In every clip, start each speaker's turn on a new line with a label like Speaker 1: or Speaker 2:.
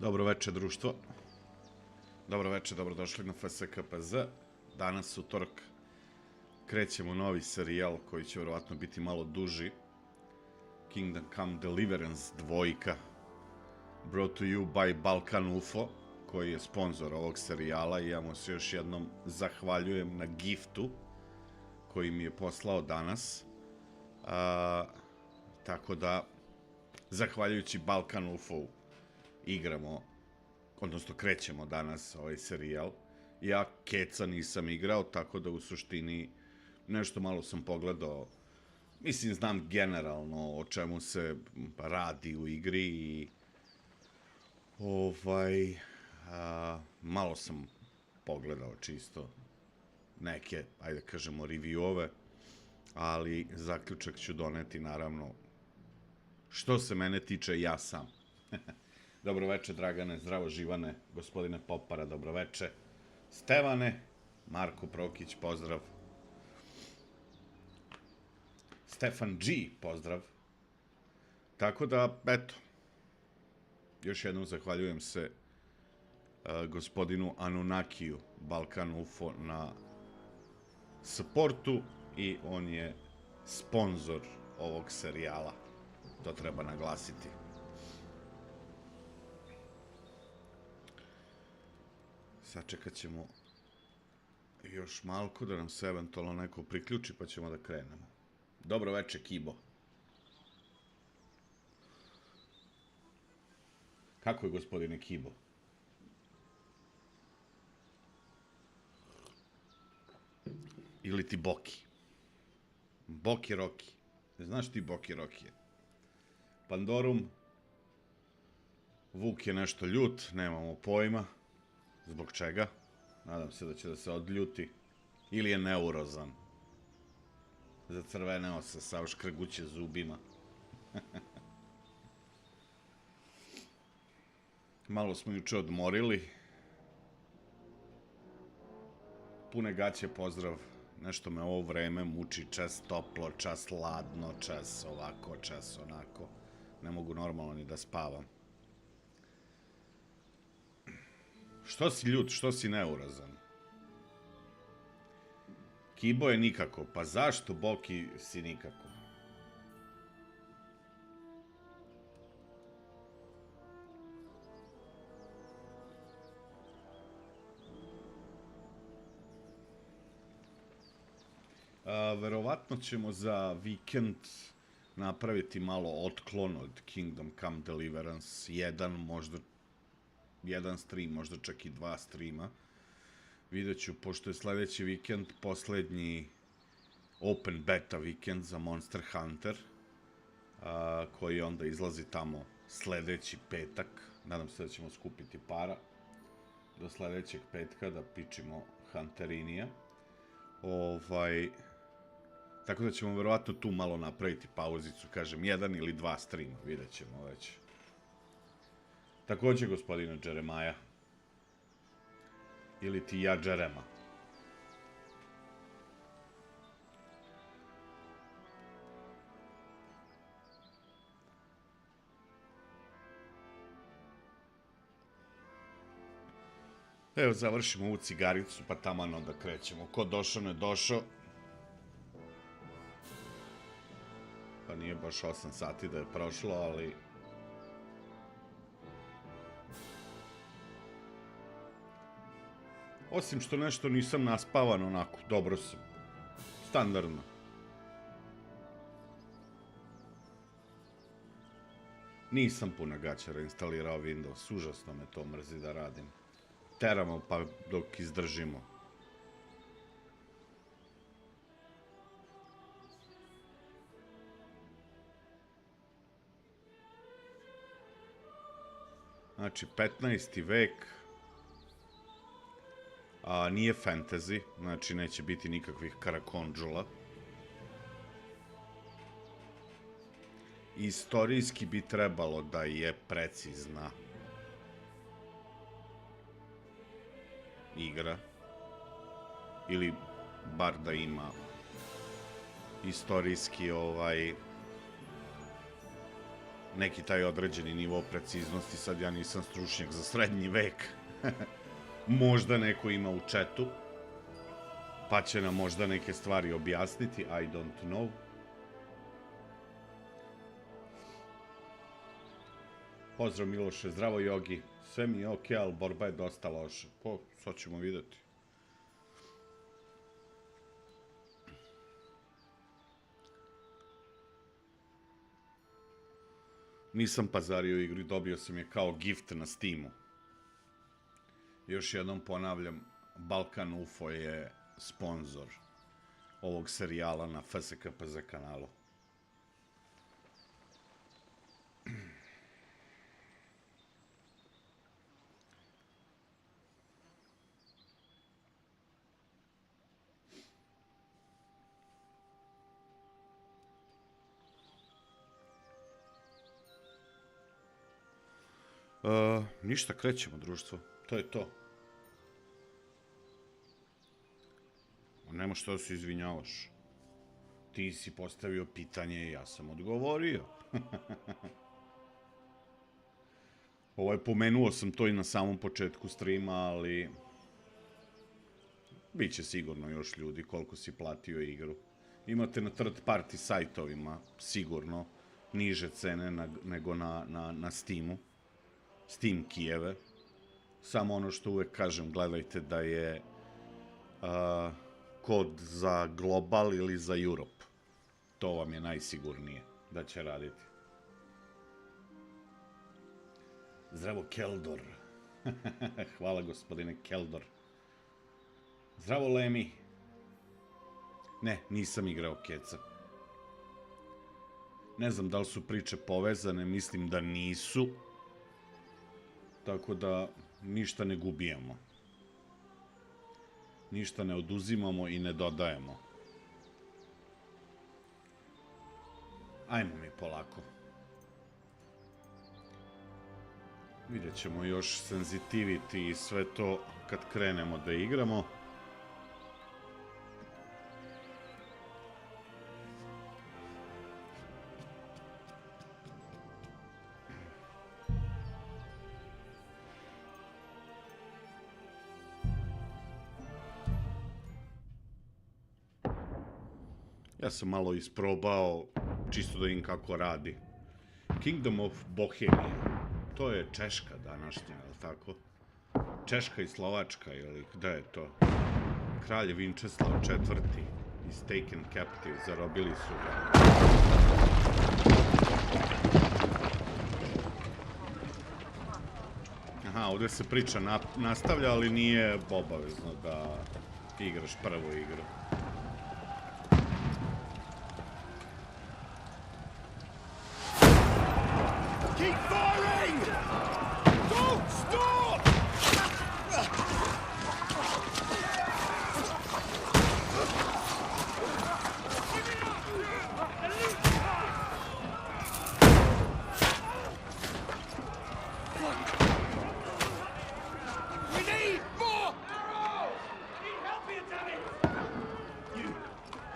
Speaker 1: Dobro večer, društvo. Dobro večer, dobrodošli na FskpZ. Danas, utorak, krećemo novi serijal koji će verovatno biti malo duži. Kingdom Come Deliverance II. Brought to you by Balkan UFO, koji je sponsor ovog serijala i ja mu se još jednom zahvaljujem na giftu koji mi je poslao danas. Tako da, zahvaljujući Balkan UFO igramo, odnosno krećemo danas ovaj serijal. Ja keca nisam igrao, tako da u suštini nešto malo sam pogledao. Mislim, znam generalno o čemu se radi u igri i malo sam pogledao čisto neke, ajde kažemo, reviewove, ali zaključak ću doneti, naravno, što se mene tiče, ja sam. Dobro večer, Dragane, zdravo Živane, gospodine Popara, dobro večer. Stevane, Marko Prokić, pozdrav. Stefan G, pozdrav. Tako da, eto, još jednom zahvaljujem se gospodinu Anunnakiju, Balkan UFO, na supportu i on je sponsor ovog serijala. To treba naglasiti. Sačekat ćemo još malko da nam se eventualno neko priključi pa ćemo da krenemo. Dobro večer, Kibo. Kako je, gospodine Kibo? Ili ti Boki? Boki Roki. Znaš ti Boki Roki? Pandorum. Vuk je nešto ljut, nemamo pojma. Zbog čega? Nadam se da će da se odljuti. Ili je neurozan. Zacrveneo se, sav škrguće zubima. Malo smo juče odmorili. Pune gaće, pozdrav. Nešto me ovo vreme muči, čas toplo, čas ladno, čas ovako, čas onako. Ne mogu normalno ni da spavam. Što si ljut, što si neurozan? Kibo je nikako, pa zašto Boki si nikako? Verovatno ćemo za vikend napraviti malo otklon od Kingdom Come Deliverance 1, možda jedan stream, možda čak i 2 streama. Vidjet ću, pošto je sledeći vikend poslednji open beta vikend za Monster Hunter, koji onda izlazi tamo sledeći petak. Nadam se da ćemo skupiti para do sledećeg petka da pičimo Hunterinija. Tako da ćemo verovatno tu malo napraviti pauzicu, kažem, 1 ili 2 streama, vidjet ćemo već. Takođe, gospodine Džeremaja. Ili ti ja Džerema. Evo, završimo ovu cigaricu, pa taman onda krećemo. Ko došao, ne došao. Pa nije baš 8 sati da je prošlo, ali... Osim što nešto nisam naspavan onako, dobro sam. Standardno. Nisam puno gaća reinstalirao Windows, užasno me to mrzi da radim. Teramo pa dok izdržimo. Znači, 15. vek... Nije fantasy, znači neće biti nikakvih karakondžula. Istorijski bi trebalo da je precizna igra. Ili bar da ima neki taj određeni nivo preciznosti. Sad ja nisam stručnjak za srednji vek. Možda neko ima u chatu, pa će nam možda neke stvari objasniti. I don't know. Pozdrav Miloše, zdravo Jogi. Sve mi je okej, ali borba je dosta loša. Sad ćemo vidjeti. Nisam pazario igru i dobio sam je kao gift na Steamu. Još jednom ponavljam, Balkan UFO je sponzor ovog serijala na FskpZ kanalu. Ništa, krećemo društvo, to je to. Nema što da se izvinjavaš. Ti si postavio pitanje i ja sam odgovorio. Pomenuo sam to i na samom početku streama, ali biće sigurno još ljudi koliko si platio igru. Imate na third party sajtovima sigurno niže cene nego na Steamu. Steam Kijeve. Samo ono što uvek kažem, gledajte da je kod za Global ili za Europe. To vam je najsigurnije da će raditi. Zdravo Keldor. Hvala gospodine Keldor. Zdravo Lemi. Ne, nisam igrao Keca. Ne znam da li su priče povezane, mislim da nisu. Tako da ništa ne gubijamo. Ništa ne oduzimamo i ne dodajemo. Ajmo mi polako. Vidjet ćemo još sensitivity i sve to kad krenemo da igramo. Ja sam malo isprobao, čisto da vidim kako radi. Kingdom of Bohemia. To je Češka današnja, je li tako? Češka i Slovačka, ili gde je to? Kralj Vinčeslav IV. is taken captive, zarobili su ga. Aha, ovdje se priča nastavlja, ali nije obavezno da igraš prvu igru.
Speaker 2: Keep firing! Don't stop! We need more arrows! Need help here, damn it! You,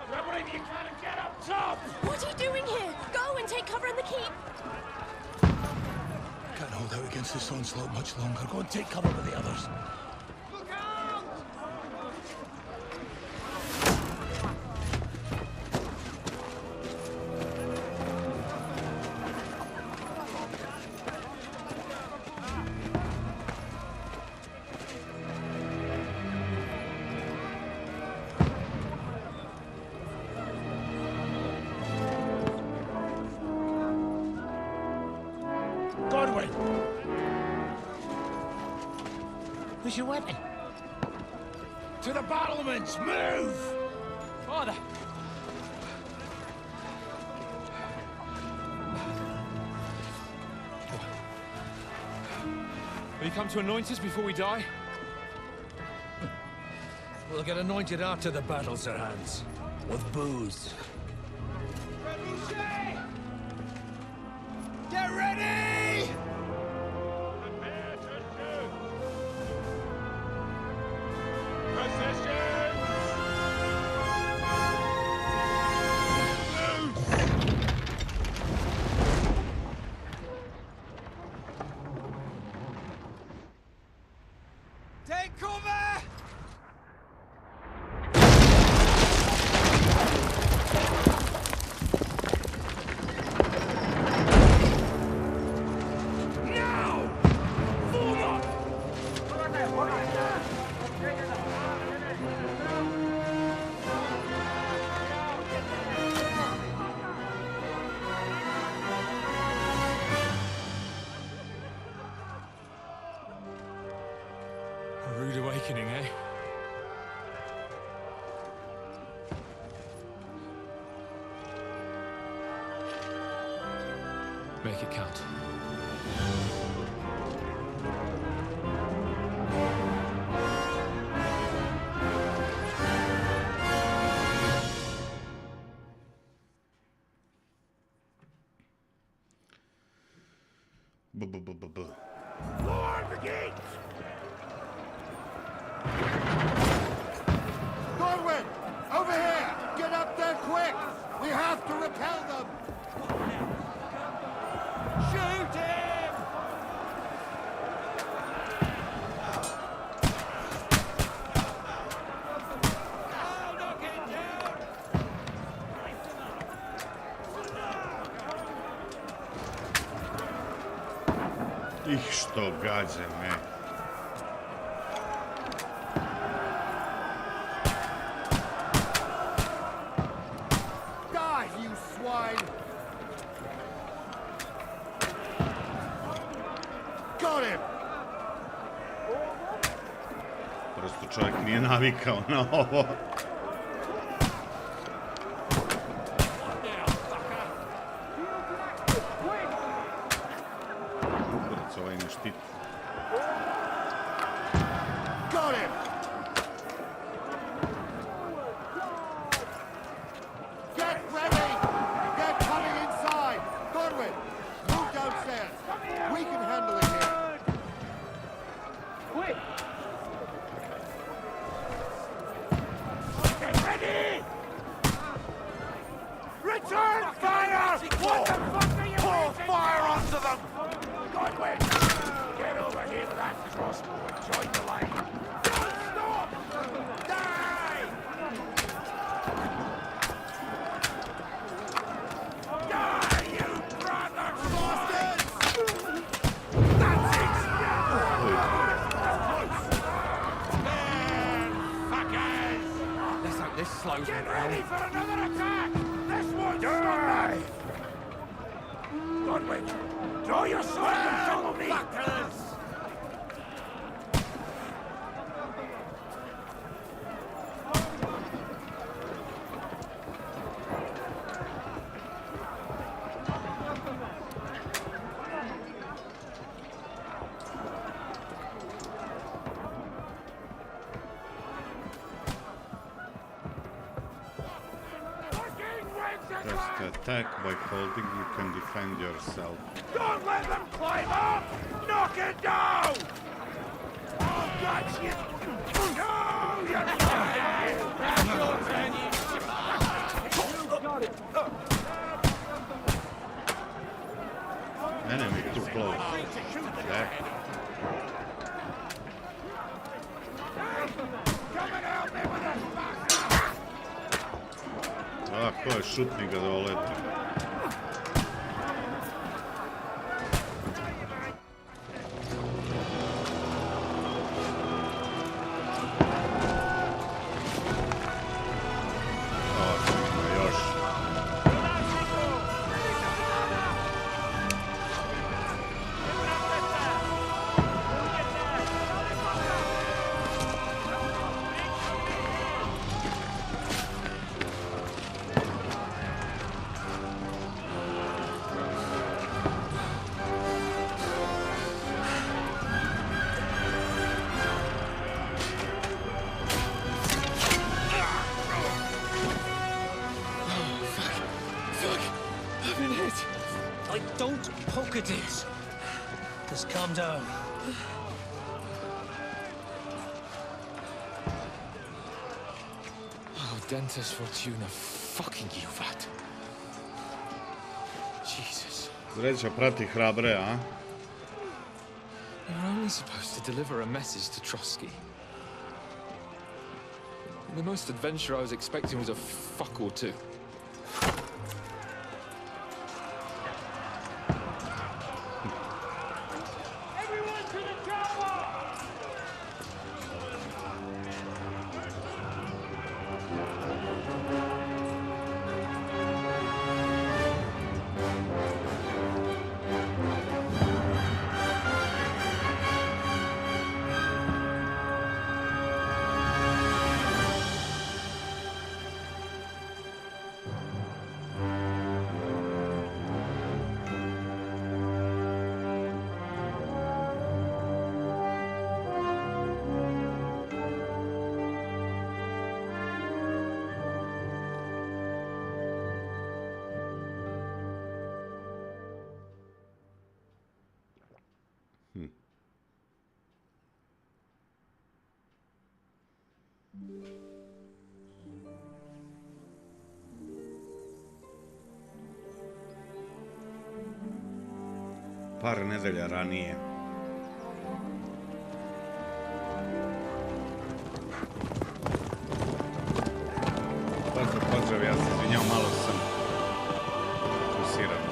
Speaker 2: grab whatever you can and get up top!
Speaker 3: What are you doing here? Go and take cover in the keep.
Speaker 2: Can't hold out against this onslaught much longer. Go and take cover with the others. Look out! Godwin! Where's your weapon? To the battlements! Move! Father!
Speaker 4: Will you come to anoint us before we die?
Speaker 2: We'll get anointed after the battles are hands. With booze. Get ready!
Speaker 4: Prepare to shoot! Position! Make it count.
Speaker 2: Lord the gates!
Speaker 5: Norwin! Over here! Get up there quick! We have to repel them! Shoot him! Oh, knock him down!
Speaker 1: Ih, što gađe me.
Speaker 5: Die, you swine! Got him!
Speaker 1: Prosto čovjek nije navikao na ovo. Kurac, ovaj ne štiti.
Speaker 5: Got him! Get ready! They're coming inside! Godwin, move downstairs. We can handle it here.
Speaker 2: Quick! Get ready! Return fire! What the fuck are you Pour fire onto them! Godwin, get over here with that crossbow and join the line. Don't stop! Die! Die, you brothers! Bastards! That's it! Fuckers!
Speaker 4: Let's hope this slows them
Speaker 2: Get ready
Speaker 4: down.
Speaker 2: for another attack! This one's die! Godwin, draw your sword and follow me! Fuckers!
Speaker 1: Press to attack by holding, you can defend yourself.
Speaker 2: Don't let them climb up! Knock it down! Oh, God, you... No, you're That's your turn, you... Got it!
Speaker 1: Enemy too close. There.
Speaker 2: Come and help me with this bastard!
Speaker 1: A, ko je šutni ga doleti. Još.
Speaker 6: Like, don't poke at it. Just calm down.
Speaker 4: Oh, Dentes Fortuna, fucking you, vat. Jesus.
Speaker 1: Sreća prati hrabre, a?
Speaker 4: You're only supposed to deliver a message to Trotsky. The most adventure I was expecting was a fuck or two.
Speaker 2: Everyone to the chopper!
Speaker 1: par nedelja ranije. Pozdrav, ja se izvinjam, malo sam fokusiran.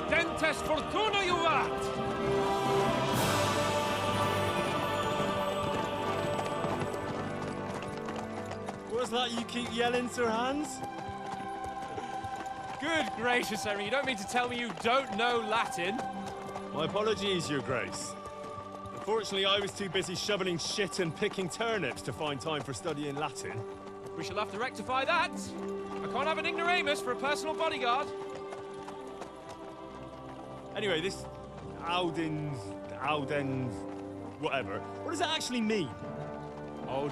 Speaker 7: Dentes fortuna juvat!
Speaker 8: What's that you keep yelling, Sir Hans?
Speaker 7: Good gracious, Henry, you don't mean to tell me you don't know Latin?
Speaker 8: My apologies, Your Grace. Unfortunately, I was too busy shoveling shit and picking turnips to find time for studying Latin.
Speaker 7: We shall have to rectify that. I can't have an ignoramus for a personal bodyguard.
Speaker 8: Anyway, this Audens, whatever. What does that actually mean?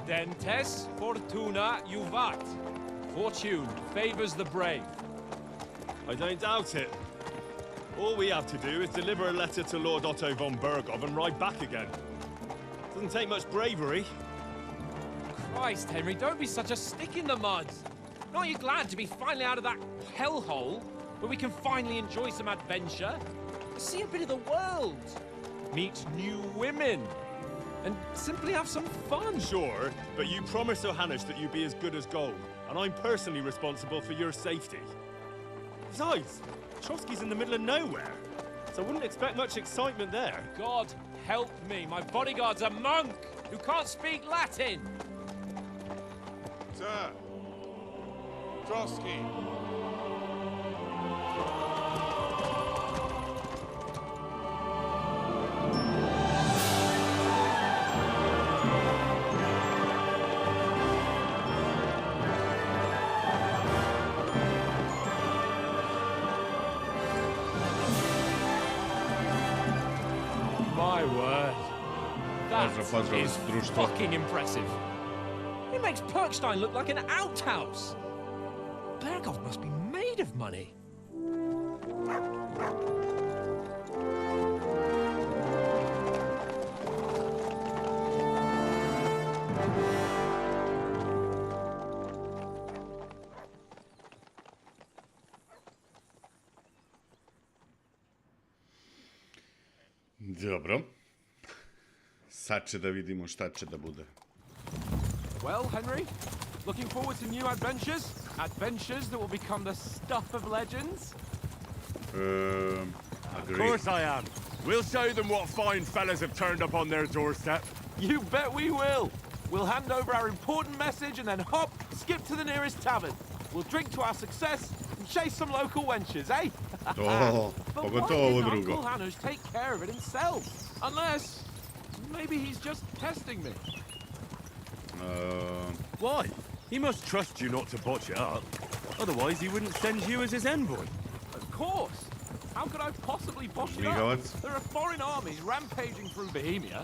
Speaker 7: Dentes fortuna juvat. Fortune favors the brave.
Speaker 8: I don't doubt it. All we have to do is deliver a letter to Lord Otto von Bergov and ride back again. Doesn't take much bravery.
Speaker 7: Christ, Henry, don't be such a stick in the mud. Aren't you glad to be finally out of that hellhole where we can finally enjoy some adventure? See a bit of the world, meet new women, and simply have some fun.
Speaker 8: Sure, but you promised Johannes that you'd be as good as gold, and I'm personally responsible for your safety. Besides, Trotsky's in the middle of nowhere, so I wouldn't expect much excitement there.
Speaker 7: God help me, my bodyguard's a monk who can't speak Latin.
Speaker 2: Sir. Trotsky.
Speaker 7: My word. That
Speaker 1: Pozdrav,
Speaker 7: is
Speaker 1: društvo.
Speaker 7: fucking impressive. It makes Perkstein look like an outhouse. Bergov must be made of money.
Speaker 1: Dobro. Sad će da vidimo šta će da bude.
Speaker 7: Well, Henry, looking forward to new adventures? Adventures that will become the stuff of legends?
Speaker 2: Of
Speaker 1: Agree.
Speaker 2: course I am. We'll show them what fine fellas have turned up on their doorstep.
Speaker 7: You bet we will. We'll hand over our important message and then hop, skip to the nearest tavern. We'll drink to our success and chase some local wenches, eh?
Speaker 1: To,
Speaker 7: But
Speaker 1: pogotovo ovo
Speaker 7: why didn't
Speaker 1: drugo.
Speaker 7: Uncle Hannes take care of it himself? Unless, maybe he's just testing me.
Speaker 2: Why? He must trust you not to botch it up. Otherwise, he wouldn't send you as his envoy.
Speaker 7: Of course. How could I possibly botch it up?
Speaker 1: Zmigovac.
Speaker 7: There are foreign armies rampaging through Bohemia.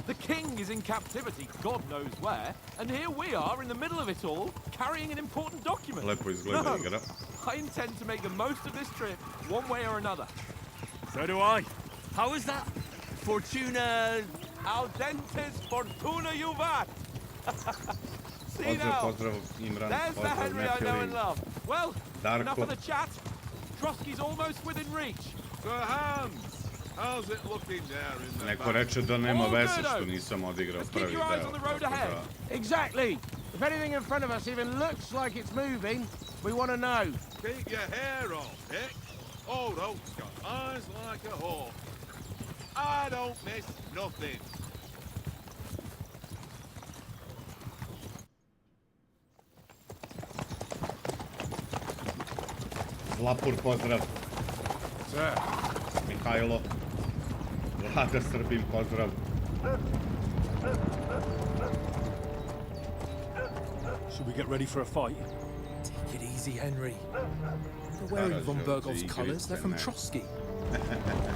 Speaker 7: The king is in captivity, God knows where, and here we are in the middle of it all, carrying an important document.
Speaker 1: Lepo izgleda
Speaker 7: No,
Speaker 1: igra.
Speaker 7: I intend to make the most of this trip, one way or another.
Speaker 2: So do I. How is that? Fortuna...
Speaker 7: Audentes fortuna juvat. See
Speaker 1: Pozdrav,
Speaker 7: now,
Speaker 1: pozdrav Imran,
Speaker 7: there's the
Speaker 1: pozdrav
Speaker 7: Henry I know and
Speaker 1: Nephilim.
Speaker 7: love. Well, enough
Speaker 1: Darko.
Speaker 7: of the chat. Trotsky's almost within reach.
Speaker 2: Sir Hans, how's it looking there in the
Speaker 1: Neko
Speaker 2: back?
Speaker 1: reče da nema
Speaker 7: All
Speaker 1: veze
Speaker 7: good,
Speaker 1: što
Speaker 7: Oak.
Speaker 1: nisam odigrao
Speaker 7: Let's keep
Speaker 1: prvi
Speaker 7: your eyes
Speaker 1: deo.
Speaker 7: on the road
Speaker 1: tako
Speaker 7: ahead.
Speaker 1: da-
Speaker 9: Exactly. If anything in front of us even looks like it's moving, we want to know.
Speaker 2: Keep your hair on, Dick. Old Oak's got eyes like a hawk. I don't miss nothing.
Speaker 1: Lapur, pozdrav.
Speaker 2: Sir,
Speaker 1: Mihajlo. Vlada Srbin, pozdrav.
Speaker 8: Should we get ready for a fight?
Speaker 6: Take it easy, Henry. They're wearing von Bergov's colours. They're from Trotsky.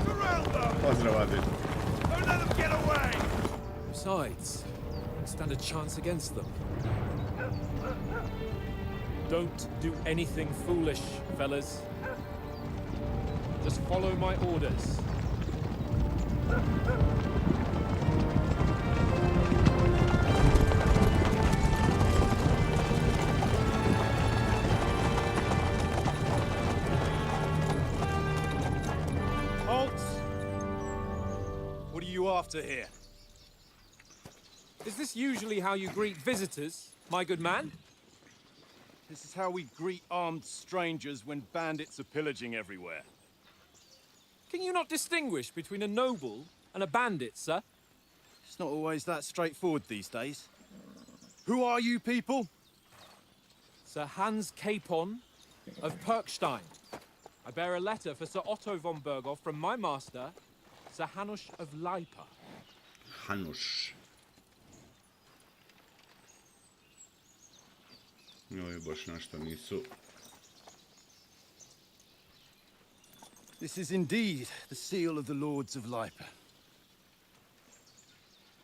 Speaker 2: surround them!
Speaker 1: Pozdrav, Adin.
Speaker 2: Don't let them get away!
Speaker 6: Besides, stand a chance against them.
Speaker 7: Don't do anything foolish, fellas. Just follow my orders.
Speaker 9: after here?
Speaker 7: Is this usually how you greet visitors, my good man?
Speaker 9: This is how we greet armed strangers when bandits are pillaging everywhere.
Speaker 7: Can you not distinguish between a noble and a bandit, sir?
Speaker 9: It's not always that straightforward these days. Who are you people?
Speaker 7: Sir Hans Capon of Perkstein. I bear a letter for Sir Otto von Berghoff from my master, Sir Hanush of Lipa.
Speaker 1: Hanush. Ovi baš nešto nisu.
Speaker 9: This is indeed the seal of the Lords of Lipa.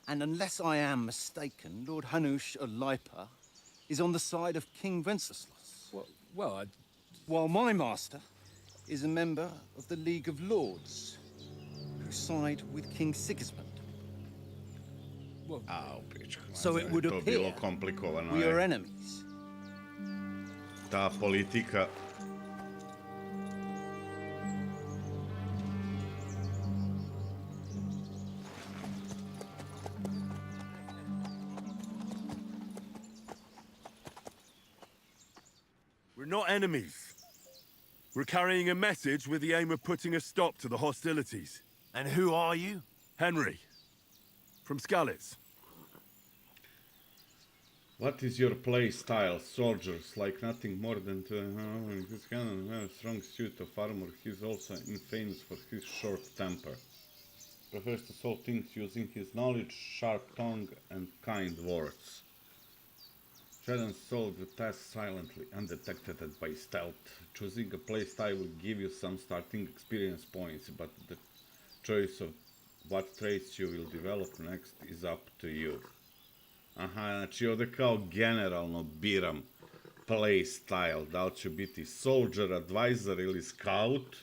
Speaker 9: And unless I am mistaken, Lord Hanush of Lipa is on the side of King Wenceslas.
Speaker 7: Well,
Speaker 9: While my master is a member of the League of Lords, who side with King Sigismund.
Speaker 1: A, u pičku.
Speaker 9: So it would
Speaker 1: To bilo
Speaker 9: appear
Speaker 1: komplikovano.
Speaker 9: we are enemies.
Speaker 1: Ta politika.
Speaker 10: We're not enemies. We're carrying a message with the aim of putting a stop to the hostilities.
Speaker 2: And who are you?
Speaker 10: Henry, from Skalitz.
Speaker 1: What is your play style? Soldiers like nothing more than to his cannon have a strong suit of armor. He's also famous for his short temper. Prefers to solve things using his knowledge, sharp tongue, and kind words. Shouldn't solve the task silently, undetected and by stealth. Choosing a play style will give you some starting experience points, but the choice of what traits you will develop next is up to you. Aha, znači ovdje kao generalno biram play style, da li će biti soldier, advisor ili scout,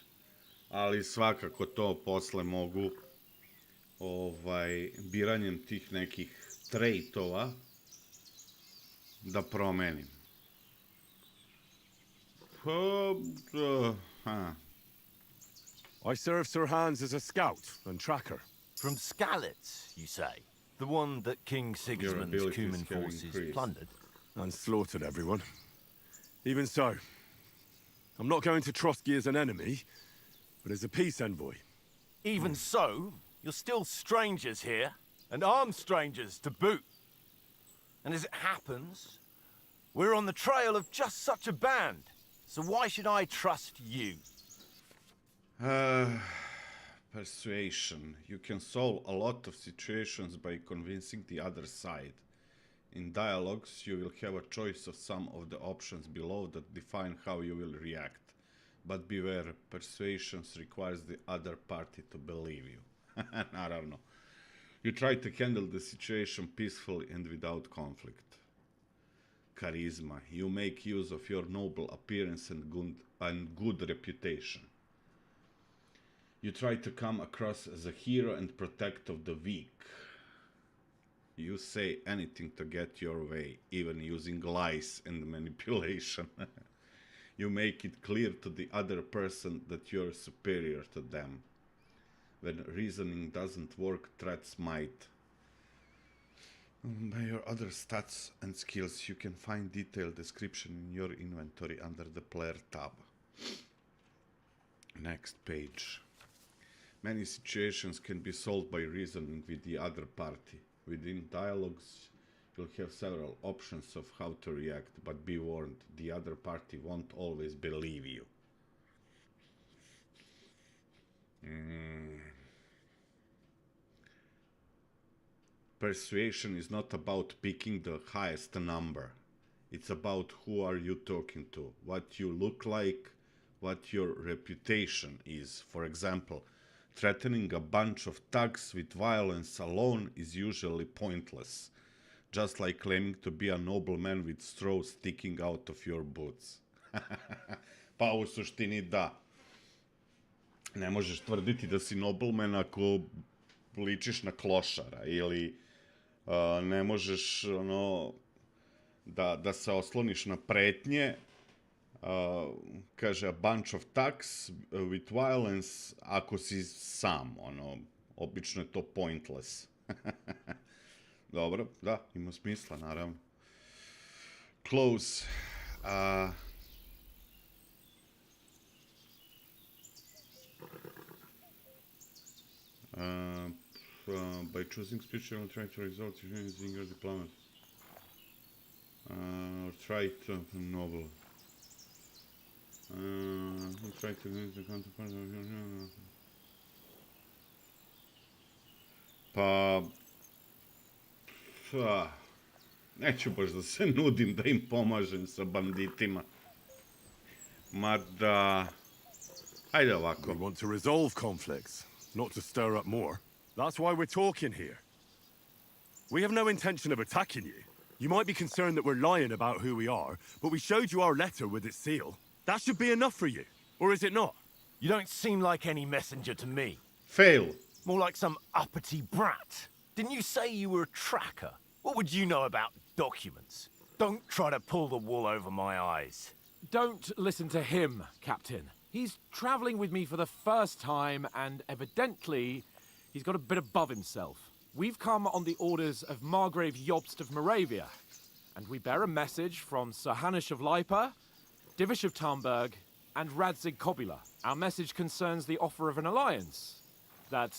Speaker 1: ali svakako to posle mogu biranjem tih nekih traitova da promenim.
Speaker 10: I serve Sir Hans as a scout and tracker.
Speaker 2: From Skalitz, you say? The one that King Sigismund's
Speaker 1: abilities
Speaker 2: Cuman
Speaker 1: have
Speaker 2: forces
Speaker 1: increased.
Speaker 2: plundered?
Speaker 10: And slaughtered everyone. Even so, I'm not going to Trotsky as an enemy, but as a peace envoy.
Speaker 2: Even so, you're still strangers here, and armed strangers to boot. And as it happens, we're on the trail of just such a band. So why should I trust you?
Speaker 1: Persuasion. You can solve a lot of situations by convincing the other side. In dialogues, you will have a choice of some of the options below that define how you will react. But beware, persuasion requires the other party to believe you. Naravno. You try to handle the situation peacefully and without conflict. Charisma. You make use of your noble appearance and good reputation. You try to come across as a hero and protector of the weak. You say anything to get your way, even using lies and manipulation. You make it clear to the other person that you're superior to them. When reasoning doesn't work, threats might. By your other stats and skills, you can find detailed description in your inventory under the player tab. Next page. Many situations can be solved by reasoning with the other party. Within dialogues, you'll have several options of how to react, but be warned, the other party won't always believe you. Persuasion is not about picking the highest number. It's about who are you talking to, what you look like, what your reputation is. For example, threatening a bunch of thugs with violence alone is usually pointless, just like claiming to be a nobleman with straw sticking out of your boots. Pa u suštini da. Ne možeš tvrditi da si nobleman ako ličiš na klošara ili ne možeš da se osloniš na pretnje. Kaže a bunch of thugs with violence ako si sam, Obično je to pointless. Dobro, da, ima smisla, naravno. Close. By choosing speech, you'll try to result using your diplomat. Or try to noble. Try to use the counterpart. Pa... Neću baš da se nudim da im pomažem sa banditima. Mada... Hajde ovako.
Speaker 10: We want to resolve conflicts, not to stir up more. That's why we're talking here. We have no intention of attacking you. You might be concerned that we're lying about who we are, but we showed you our letter with its seal. That should be enough for you. Or is it not?
Speaker 2: You don't seem like any messenger to me.
Speaker 1: Fail.
Speaker 2: More like some uppity brat. Didn't you say you were a tracker? What would you know about documents? Don't try to pull the wool over my eyes.
Speaker 7: Don't listen to him, Captain. He's traveling with me for the first time, and evidently, he's got a bit above himself. We've come on the orders of Margrave Jobst of Moravia, and we bear a message from Sir Hanush of Lipa, Divish of Tarnberg, and Radzig Kobula. Our message concerns the offer of an alliance that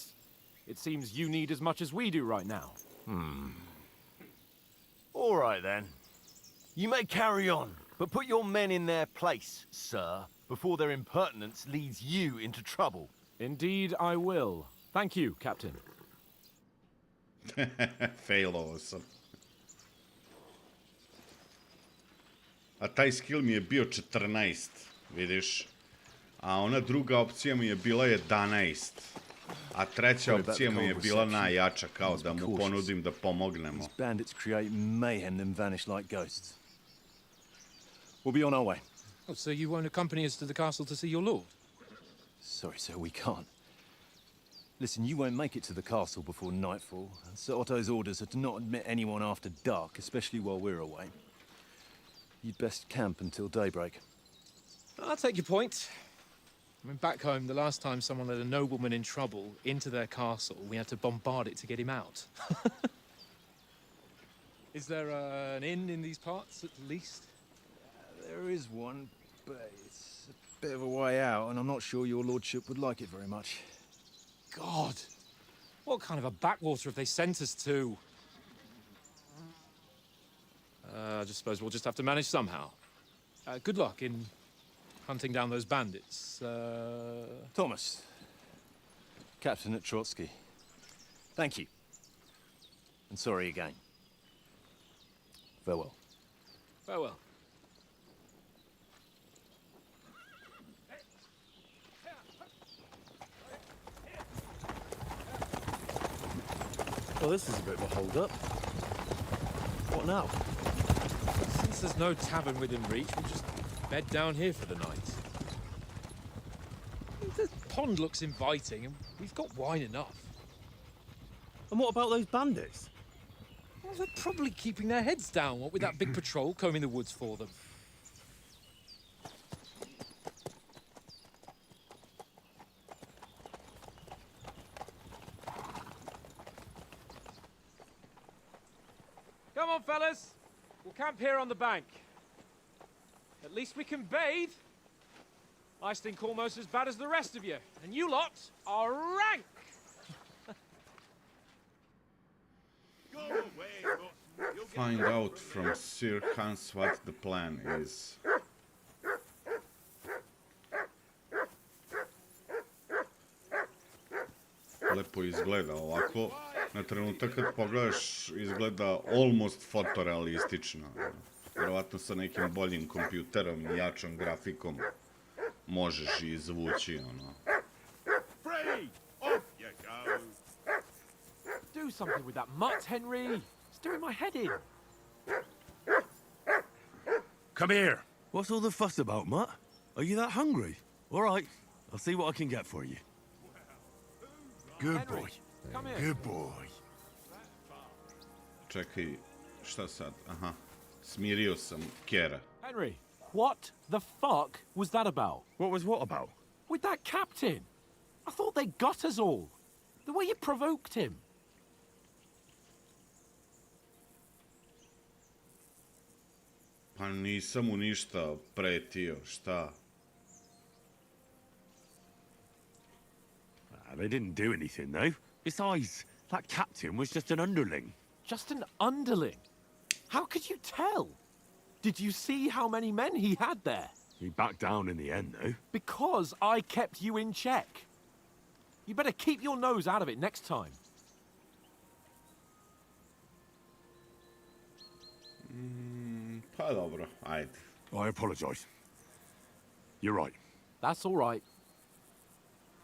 Speaker 7: it seems you need as much as we do right now.
Speaker 2: All right, then. You may carry on, but put your men in their place, sir, before their impertinence leads you into trouble.
Speaker 7: Indeed, I will. Thank you, Captain.
Speaker 1: Fail ovo sam. A taj skill mi je bio 14, vidiš. A ona druga opcija mi je bila 11. A treća opcija mi je bila najjača, kao da mu ponudim da pomognemo.
Speaker 9: These bandits create mayhem then vanish like ghosts. We'll be on our way.
Speaker 6: Oh, so you won't accompany us to the castle to see your lord?
Speaker 9: Sorry, sir, we can't. Listen, you won't make it to the castle before nightfall. Sir Otto's orders are to not admit anyone after dark, especially while we're away. You'd best camp until daybreak.
Speaker 6: I'll take your point. I mean, back home, the last time someone let a nobleman in trouble into their castle, we had to bombard it to get him out. Is there an inn in these parts, at least?
Speaker 9: There is one, but it's a bit of a way out, and I'm not sure your lordship would like it very much.
Speaker 6: God! What kind of a backwater have they sent us to? I just suppose we'll just have to manage somehow. Good luck in hunting down those bandits.
Speaker 9: Thomas, captain at Trotsky. Thank you. And sorry again. Farewell.
Speaker 6: Farewell.
Speaker 9: Well, this is a bit of a hold-up. What now?
Speaker 6: Since there's no tavern within reach, we'll just bed down here for the night. The pond looks inviting, and we've got wine enough.
Speaker 9: And what about those bandits?
Speaker 6: Well, they're probably keeping their heads down, what with that big patrol combing the woods for them.
Speaker 7: Come on, fellas. We'll camp here on the bank. At least we can bathe. I stink almost as bad as the rest of you. And you lot are rank!
Speaker 1: Find out from Sir Hans what the plan is. Lepo izgleda ovako. Na trenutak kad pogledaš izgleda almost fotorealistično. Vjerovatno sa nekim boljim kompjuterom i jačom grafikom možeš izvući ono.
Speaker 7: Do something with that mutt, Henry. It's doing my head in.
Speaker 10: Come here. What's all the fuss about, Mutt? Are you that hungry? All right, I'll see what I can get for you. Good
Speaker 7: Henry,
Speaker 10: boy.
Speaker 7: come here.
Speaker 10: Good boy.
Speaker 1: Čekaj, šta sad? Aha, smirio sam Kjera.
Speaker 7: Henry, what the fuck was that about?
Speaker 10: What was what about?
Speaker 7: With that captain? I thought they got us all. The way you provoked him.
Speaker 1: Pa nisam mu ništa pretio, šta?
Speaker 10: They didn't do anything, though. Besides, that captain was just an underling.
Speaker 7: Just an underling? How could you tell? Did you see how many men he had there?
Speaker 10: He backed down in the end, though.
Speaker 7: Because I kept you in check. You better keep your nose out of it next time.
Speaker 1: Pa dobro, ajde.
Speaker 10: I apologize. You're right.
Speaker 7: That's all right.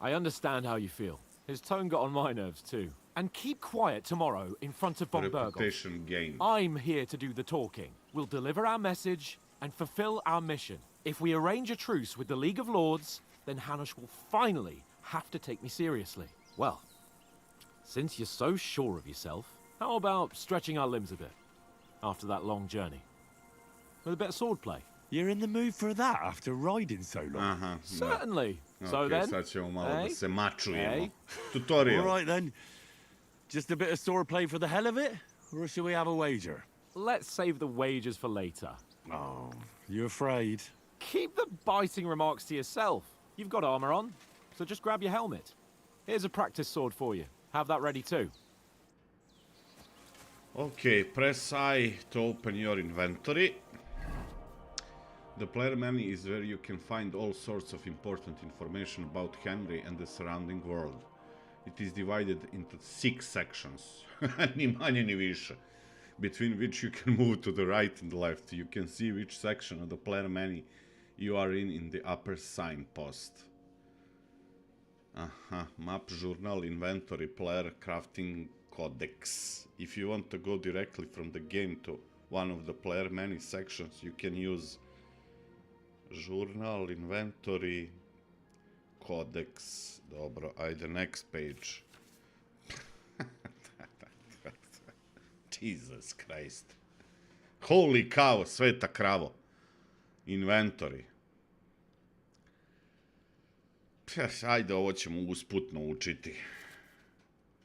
Speaker 7: I understand how you feel. His tone got on my nerves too. And keep quiet tomorrow in front of von Burgos.
Speaker 1: Reputation gain.
Speaker 7: I'm here to do the talking. We'll deliver our message and fulfill our mission. If we arrange a truce with the League of Lords, then Hanush will finally have to take me seriously. Well, since you're so sure of yourself, how about stretching our limbs a bit after that long journey? With a bit of swordplay.
Speaker 10: You're in the mood for that after riding so long?
Speaker 1: Aha,
Speaker 7: Certainly.
Speaker 1: da.
Speaker 7: So
Speaker 1: Ok,
Speaker 7: then,
Speaker 1: sad ćemo malo da se mačujemo.
Speaker 7: Hey.
Speaker 1: Tutorial.
Speaker 10: All right, then. Just a bit of swordplay for the hell of it? Or should we have a wager?
Speaker 7: let's save the wagers for later.
Speaker 10: Oh, you afraid?
Speaker 7: Keep the biting remarks to yourself. You've got armor on, so just grab your helmet. Here's a practice sword for you. Have that ready too.
Speaker 1: Okay, press I to open your inventory. The player menu is where you can find all sorts of important information about Henry and the surrounding world. It is divided into 6 sections, ni manje ni više, between which you can move to the right and left. You can see which section of the player menu you are in the upper signpost. Map, journal, inventory, player, crafting, codex. If you want to go directly from the game to one of the player menu sections, you can use journal, inventory, codex. Dobro, ajde, next page. Jesus Christ. Holy cow, sveta kravo. Inventory. Ajde, ovo ćemo usputno učiti.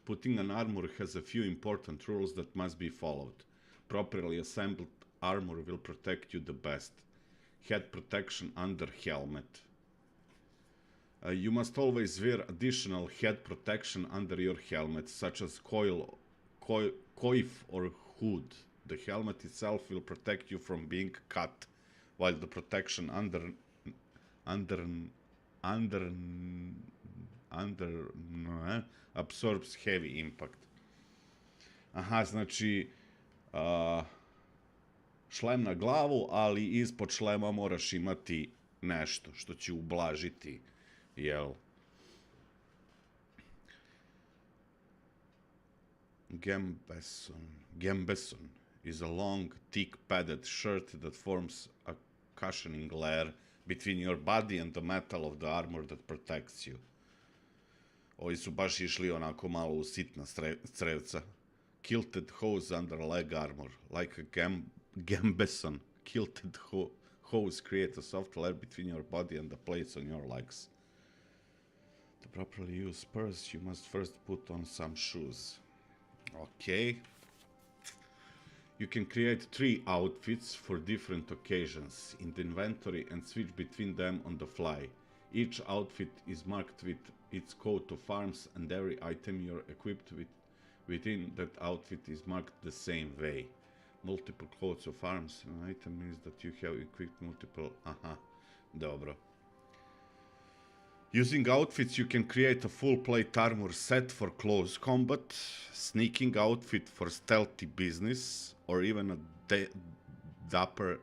Speaker 1: Putting an armor has a few important rules that must be followed. Properly assembled armor will protect you the best. Head protection under helmet. You must always wear additional head protection under your helmet, such as coif or hood. The helmet itself will protect you from being cut, while the protection absorbs heavy impact. Aha, znači šlem na glavu, ali ispod šlema moraš imati nešto što će ublažiti, jel? Gambeson is a long, thick padded shirt that forms a cushioning layer between your body and the metal of the armor that protects you. Ovi su baš išli onako malo u sitna crevca. Kilted hose under leg armor. Like a gambeson, kilted hose create a soft layer between your body and the plates on your legs. To properly use spurs, you must first put on some shoes. Okay. You can create 3 outfits for different occasions in the inventory and switch between them on the fly. Each outfit is marked with its coat of arms, and every item you're equipped with within that outfit is marked the same way. Multiple coats of arms. An item means that you have equipped multiple... Aha, dobro. Using outfits, you can create a full plate armor set for close combat, sneaking outfit for stealthy business, or even a dapper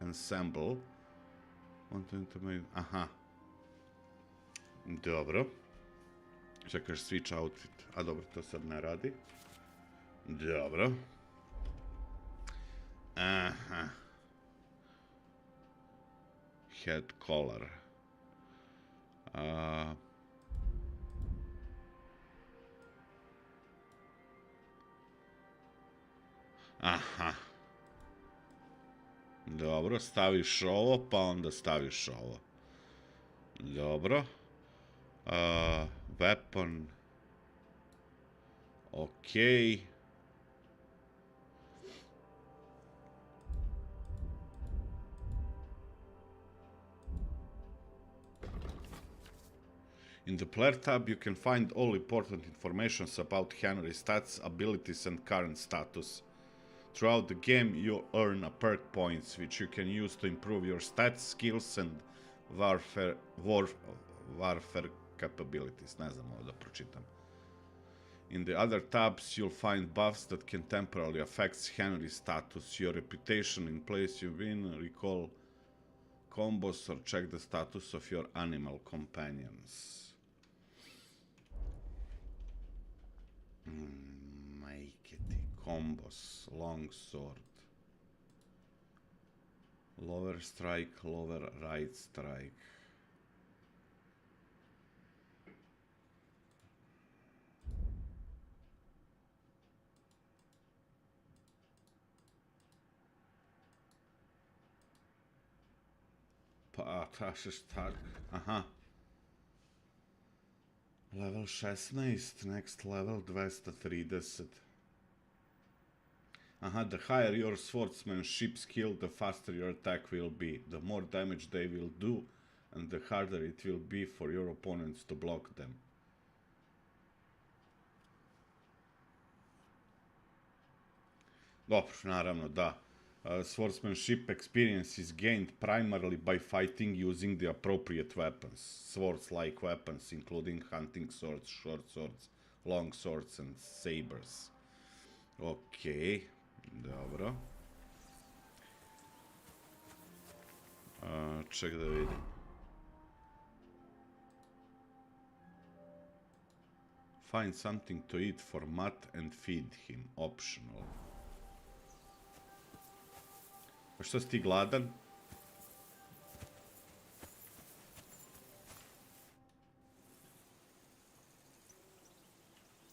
Speaker 1: ensemble. Aha. Dobro. Čekaš switch outfit. A dobro, to sad ne radi. Dobro. Aha. Head collar. Aha. Dobro, staviš ovo, pa onda staviš ovo. Dobro. Weapon. Okej. In the player tab, you can find all important information about Henry's stats, abilities, and current status. Throughout the game, you earn perk points, which you can use to improve your stats, skills, and warfare capabilities. Ne znam ovo da pročitam. In the other tabs, you'll find buffs that can temporarily affect Henry's status, your reputation in place you win, recall combos, or check the status of your animal companions. Majke ti, combos, longsword, lower strike, lower right strike. Pa, tražiš tak, aha. Level 16, next level 230. Aha, the higher your swordsmanship skill, the faster your attack will be, the more damage they will do, and the harder it will be for your opponents to block them. Dobro, naravno, da. Swordsmanship experience is gained primarily by fighting using the appropriate weapons. Swords-like weapons, including hunting swords, short swords, long swords, and sabers. Ok, dobro. Ček da vidim. Find something to eat for Matt and feed him. Optional. Pa što si ti gladan?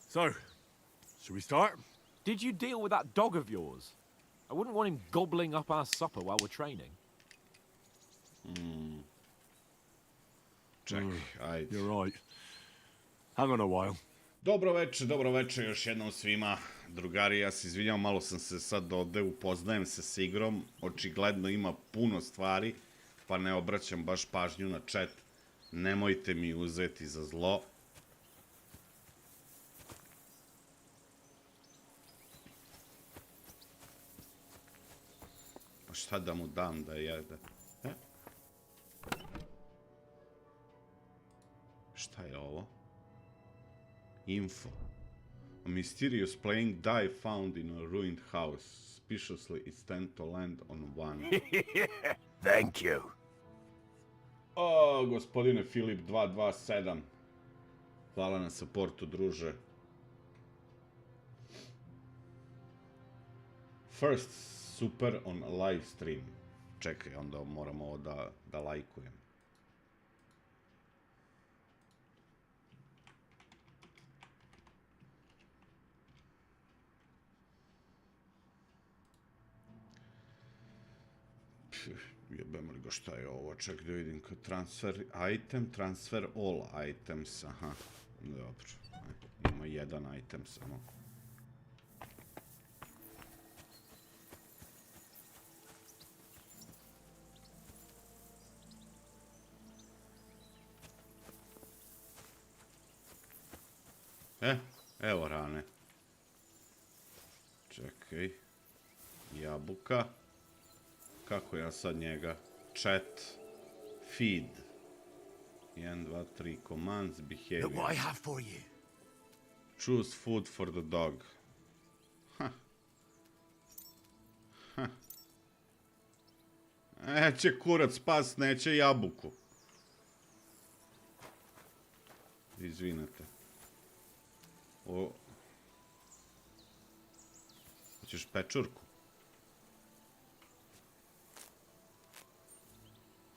Speaker 10: So, should we start?
Speaker 7: Did you deal with that dog of yours? I wouldn't want him gobbling up our supper while we're training.
Speaker 1: Ček, ajde.
Speaker 10: You're right. Hang on a while.
Speaker 1: Dobro veče još jednom svima. Drugari, ja se izvinjam, malo sam se sad ovde, upoznajem se s igrom. Očigledno ima puno stvari, pa ne obraćam baš pažnju na chat. Nemojte mi uzeti za zlo. Pa šta da mu dam da jede? Šta je ovo? Info. A mysterious playing die found in a ruined house. Suspiciously, it's tend to land on one.
Speaker 2: Thank you.
Speaker 1: O, gospodine Filip 227. Hvala na supportu, druže. First super on live stream. Čekaj, onda moram ovo da lajkujem. Jebem li ga, šta je ovo? Ček da vidim, transfer item, transfer all items, aha, dobro, ima jedan item samo. Evo rane. Čekaj, jabuka. Kako ja sad njega? Chat, feed. 1, 2, 3, commands, behavior.
Speaker 2: Look what I have for you.
Speaker 1: Choose food for the dog. Neće kurac pas, neće jabuku. Izvinite. Hoćeš pečurku?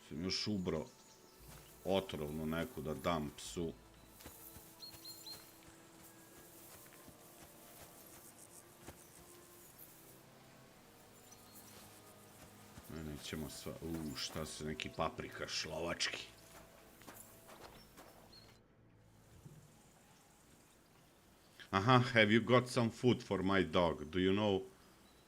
Speaker 1: Sam još ubro otrovnu neku da dam psu. Nećemo sva... šta se neki paprika slovački. Aha, have you got some food for my dog? Do you know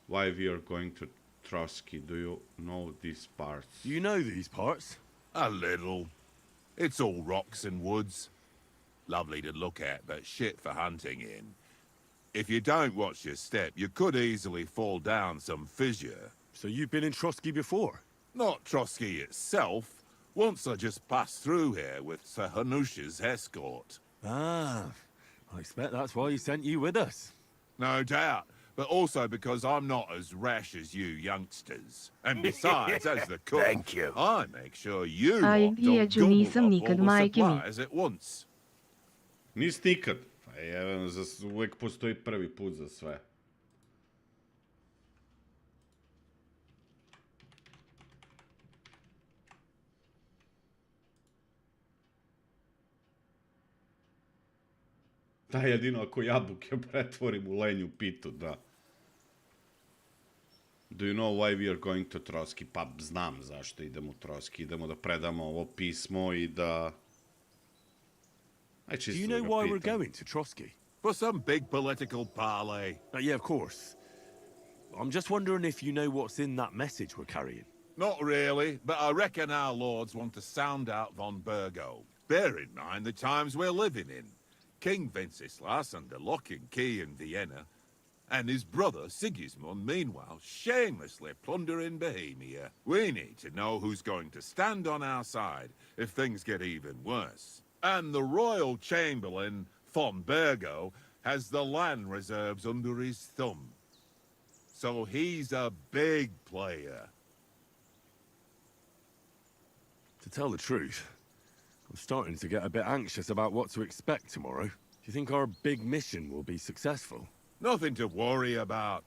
Speaker 1: why we are going to Trotsky? Do you know these parts?
Speaker 10: Do you know these parts?
Speaker 2: A little. It's all rocks and woods. Lovely to look at, but shit for hunting in. If you don't watch your step, you could easily fall down some fissure.
Speaker 10: So you've been in Trotsky before?
Speaker 2: Not Trotsky itself. Once I just passed through here with Sir Hanusha's escort.
Speaker 10: Ah, I expect that's why he sent you with us.
Speaker 2: No doubt, but also because I'm not as rash as you youngsters. And besides, as the cook,
Speaker 5: Thank you.
Speaker 2: I make sure you
Speaker 11: Aj,
Speaker 2: lot don't
Speaker 11: jeđu,
Speaker 2: gobble
Speaker 11: nisam
Speaker 2: up
Speaker 11: nikad,
Speaker 2: all the
Speaker 11: majke mi.
Speaker 2: supplies at once.
Speaker 1: Nis nikad. Pa uvek postoji prvi put za sve. Da, jedino ako jabuke pretvorim u lenju pitu, da. Do you know why we are going to Trotsky? Pa znam zašto idemo u Trotsky. Idemo da predamo ovo pismo i da...
Speaker 10: Do you know why we're going to Trotsky?
Speaker 2: For some big political parley.
Speaker 10: Yeah, of course. I'm just wondering if you know what's in that message we're carrying.
Speaker 2: Not really, but I reckon our lords want to sound out von Burgo. Bear in mind the times we're living in. King Wenceslas under lock and key in Vienna, and his brother Sigismund, meanwhile, shamelessly plundering Bohemia. We need to know who's going to stand on our side if things get even worse. And the royal chamberlain, von Burgo, has the land reserves under his thumb. So he's a big player.
Speaker 10: To tell the truth, I'm starting to get a bit anxious about what to expect tomorrow. Do you think our big mission will be successful?
Speaker 2: Nothing to worry about.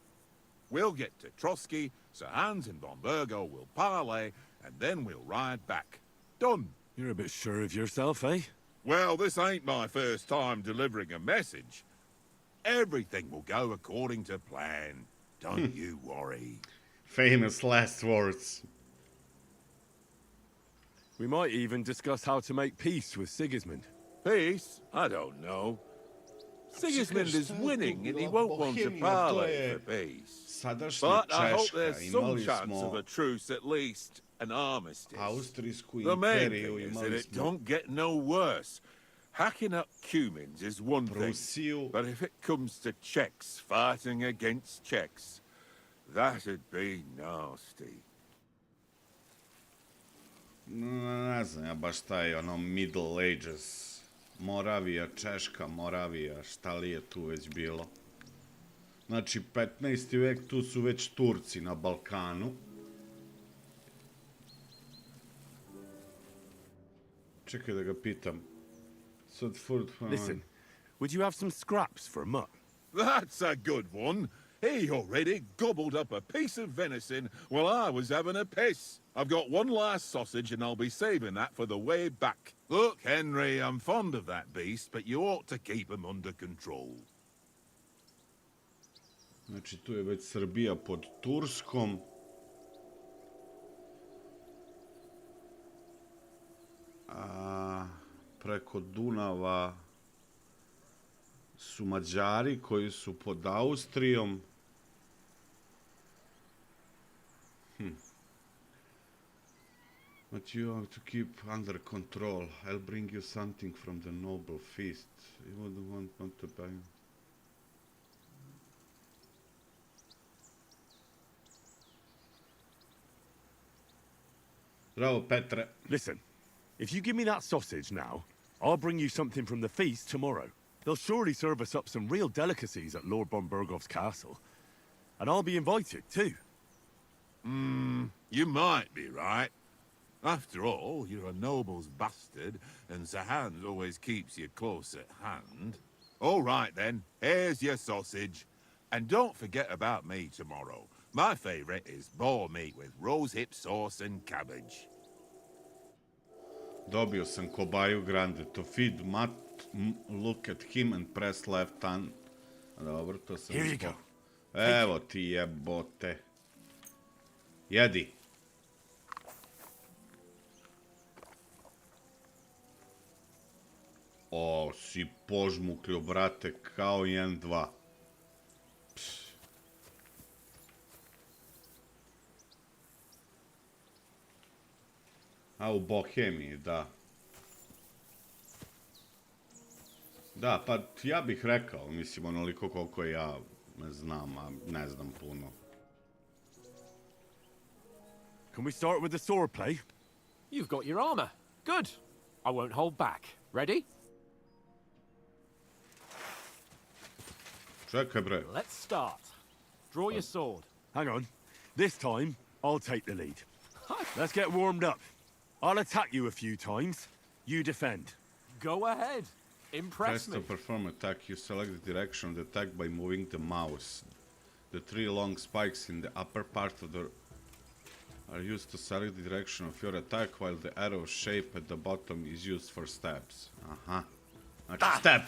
Speaker 2: We'll get to Trotsky, Sir Hans and von Burgo will parley, and then we'll ride back. Done.
Speaker 10: You're a bit sure of yourself, eh?
Speaker 2: Well, this ain't my first time delivering a message. Everything will go according to plan. Don't you worry.
Speaker 1: Famous last words.
Speaker 10: We might even discuss how to make peace with Sigismund.
Speaker 2: Peace? I don't know. Sigismund is winning and he won't want to parley for peace. But I hope there's some chance of a truce at least. An armistice. The main thing is that it don't get no worse. Hacking up Cumans is one thing, but if it comes to Czechs fighting against Czechs, that'd be nasty.
Speaker 1: Ne znam ja baš taj ono Middle Ages. Moravija, Češka, Moravija, šta li je tu već bilo? Znači 15. vek, tu su već Turci na Balkanu. Čekaj da ga pitam.
Speaker 10: Listen, would you have some scraps for a mutt?
Speaker 2: That's a good one. He already gobbled up a piece of venison while I was having a piss. I've got one last sausage and I'll be saving that for the way back. Look, Henry, I'm fond of that beast, but you ought to keep him under control.
Speaker 1: Znači tu je već Srbija pod Turskom. Preko Dunava su Mađari koji su pod Austrijom. But you have to keep under control. I'll bring you something from the noble feast. You wouldn't want to buy. Bravo, Petre.
Speaker 10: Listen, if you give me that sausage now, I'll bring you something from the feast tomorrow. They'll surely serve us up some real delicacies at Lord von Burgov's castle. And I'll be invited, too.
Speaker 2: You might be right. After all, you're a noble's bastard, and Sir Hans always keeps you close at hand. All right, then. Here's your sausage. And don't forget about me tomorrow. My favorite is boar meat with rosehip sauce and cabbage.
Speaker 1: Dobio sam kobaju grande. To feed Matt, look at him and press left hand. Dobro, to sam...
Speaker 10: Here you go.
Speaker 1: Evo ti jebote. Jedi. O, si požmuklio, brate, kao 1-2. A u Bohemiji, da. Da, pa ja bih rekao, mislim, onoliko koliko ja znam, a ne znam puno.
Speaker 10: Can we start with the sword play?
Speaker 7: You've got your armor. Good. I won't hold back. Ready?
Speaker 1: Čekaj, bre.
Speaker 7: Let's start. Draw your sword.
Speaker 10: Hang on. This time, I'll take the lead. Let's get warmed up. I'll attack you a few times. You defend.
Speaker 7: Go ahead.
Speaker 1: Press
Speaker 7: Impress me.
Speaker 1: to perform attack, you select the direction of the attack by moving the mouse. The 3 long spikes in the upper part of the are used to select the direction of your attack, while the arrow shape at the bottom is used for stabs. Aha. Znači, stab!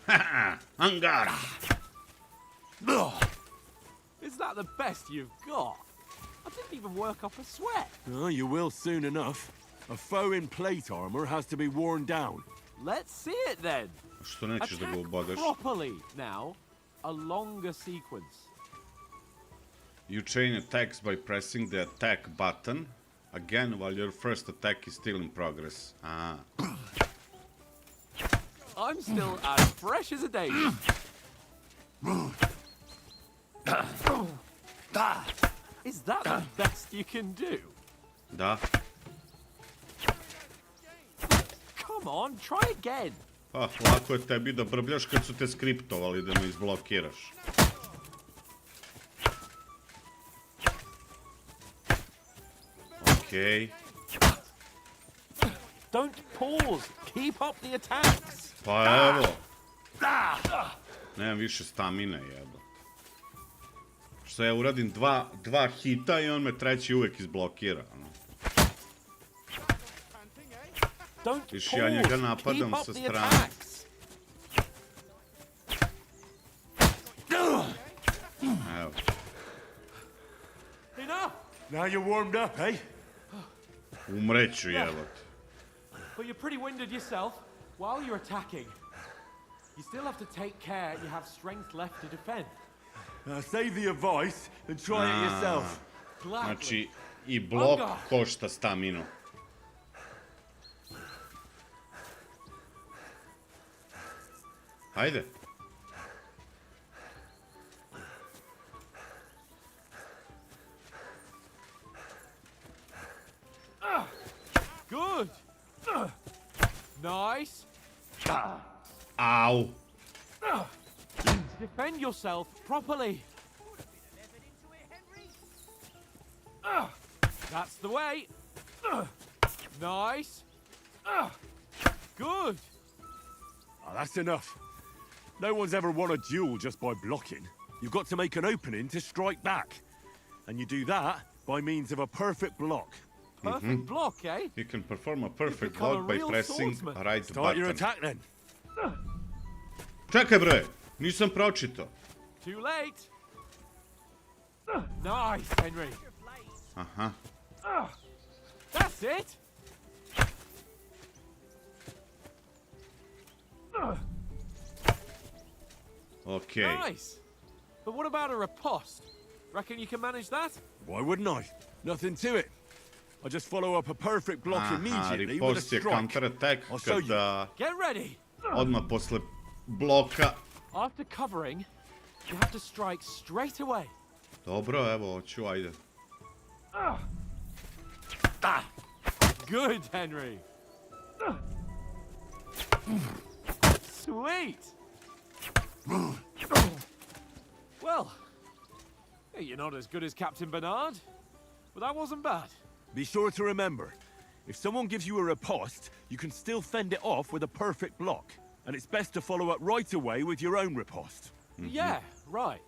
Speaker 1: Haha! On guard!
Speaker 7: Is that the best you've got? I didn't even work up a sweat.
Speaker 10: Oh, you will soon enough. A foe in plate armor has to be worn down.
Speaker 7: Let's see it then.
Speaker 1: Što nećeš da ga
Speaker 7: Attack
Speaker 1: ubodeš?
Speaker 7: properly now. A longer sequence.
Speaker 1: You chain attacks by pressing the attack button again while your first attack is still in progress. Ah.
Speaker 7: I'm still as fresh as a daisy. Is that the best you can do?
Speaker 1: Da.
Speaker 7: Come on, try again.
Speaker 1: Pa, lako je tebi da brbljaš kad su te skriptovali da me izblokiraš. Okej.
Speaker 7: Don't pause. Keep up the attacks.
Speaker 1: Pa evo. Nemam više stamine, jebate. Što ja uradim dva hita i on me treći uvek izblokira.
Speaker 7: Don't
Speaker 1: Viš ja njega
Speaker 7: pause.
Speaker 1: napadam
Speaker 7: Keep up
Speaker 1: sa
Speaker 7: the
Speaker 1: strane.
Speaker 7: attacks.
Speaker 1: Evo.
Speaker 7: Enough.
Speaker 10: Now you're warmed up, eh?
Speaker 1: Umreću, jebate.
Speaker 7: But you're pretty winded yourself. While you're attacking, you still have to take care you have strength left to defend.
Speaker 10: Save the advice and try it yourself.
Speaker 7: Gladly.
Speaker 1: Znači, i blok košta staminu. Hajde.
Speaker 7: Good. Nice.
Speaker 1: Au.
Speaker 7: Defend yourself properly. That's the way. Nice. Good.
Speaker 10: Oh, that's enough. No one's ever won a duel just by blocking. You've got to make an opening to strike back. And you do that by means of a perfect block.
Speaker 7: Perfect block, eh?
Speaker 1: You can perform a perfect
Speaker 7: become a
Speaker 1: block by
Speaker 7: real
Speaker 1: pressing
Speaker 7: swordsman.
Speaker 1: right
Speaker 10: Start your
Speaker 1: button.
Speaker 10: attack then.
Speaker 1: Čekaj, bre! Nisam pročitao.
Speaker 7: Too late. Nice, Henry.
Speaker 1: Aha.
Speaker 7: That's it.
Speaker 1: Okej.
Speaker 7: Nice. But what about a riposte? Reckon you can manage that?
Speaker 10: Why wouldn't I? Nothing to it. I just follow up a perfect block
Speaker 1: Aha,
Speaker 10: immediately with a
Speaker 1: ripost je
Speaker 10: strike.
Speaker 1: counter attack
Speaker 10: I'll show you.
Speaker 1: kada
Speaker 7: Get ready.
Speaker 1: odmah posle bloka.
Speaker 7: After covering, you have to strike straight away.
Speaker 1: Dobro, evo, hoću, ajde.
Speaker 7: Good, Henry. Sweet. Well, you're not as good as Captain Bernard, but that wasn't bad.
Speaker 10: Be sure to remember, if someone gives you a riposte, you can still fend it off with a perfect block. And it's best to follow up right away with your own riposte.
Speaker 7: Yeah, right.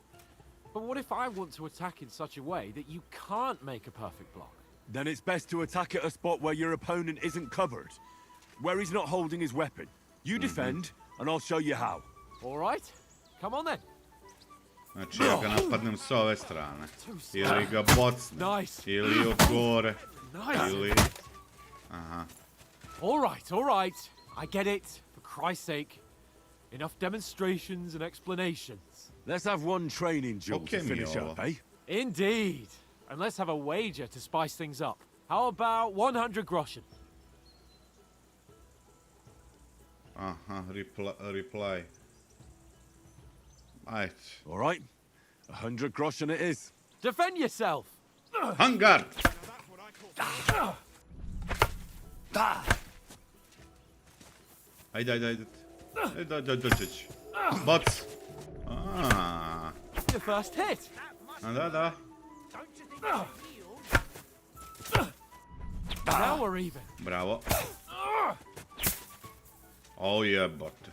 Speaker 7: But what if I want to attack in such a way that you can't make a perfect block?
Speaker 10: Then it's best to attack at a spot where your opponent isn't covered. Where he's not holding his weapon. You defend, and I'll show you how.
Speaker 7: All right, come on then.
Speaker 1: Znači, ja ga napadnem s ove strane. Ili ga bocnem.
Speaker 7: Nice.
Speaker 1: Ili od gore.
Speaker 7: Nice.
Speaker 1: Ili... Aha.
Speaker 7: All right, all right. I get it. For Christ's sake. Enough demonstrations and explanations.
Speaker 10: Let's have one training drill to finish up, eh?
Speaker 7: Indeed. And let's have a wager to spice things up. How about 100 groschen?
Speaker 1: Reply. Right.
Speaker 10: All right. 100 groschen it is.
Speaker 7: Defend yourself!
Speaker 1: Hangar! Ajde. Dođeć. Boc!
Speaker 7: Your first hit!
Speaker 1: Da.
Speaker 7: Now we're even.
Speaker 1: Bravo. O jebote.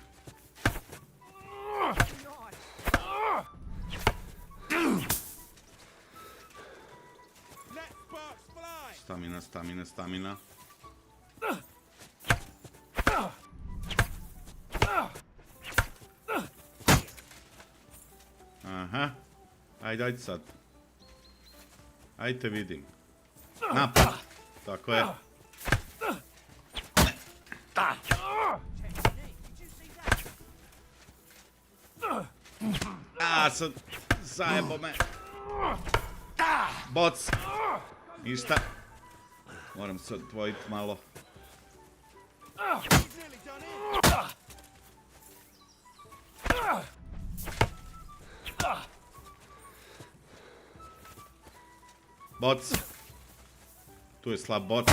Speaker 1: Stamina. Aha. Ajde sad. Ajde vidim. Napad. Tako je. Sad zajebo me. Boc. Ništa. Moram se odvojiti malo. Boc. Tu je slab boc.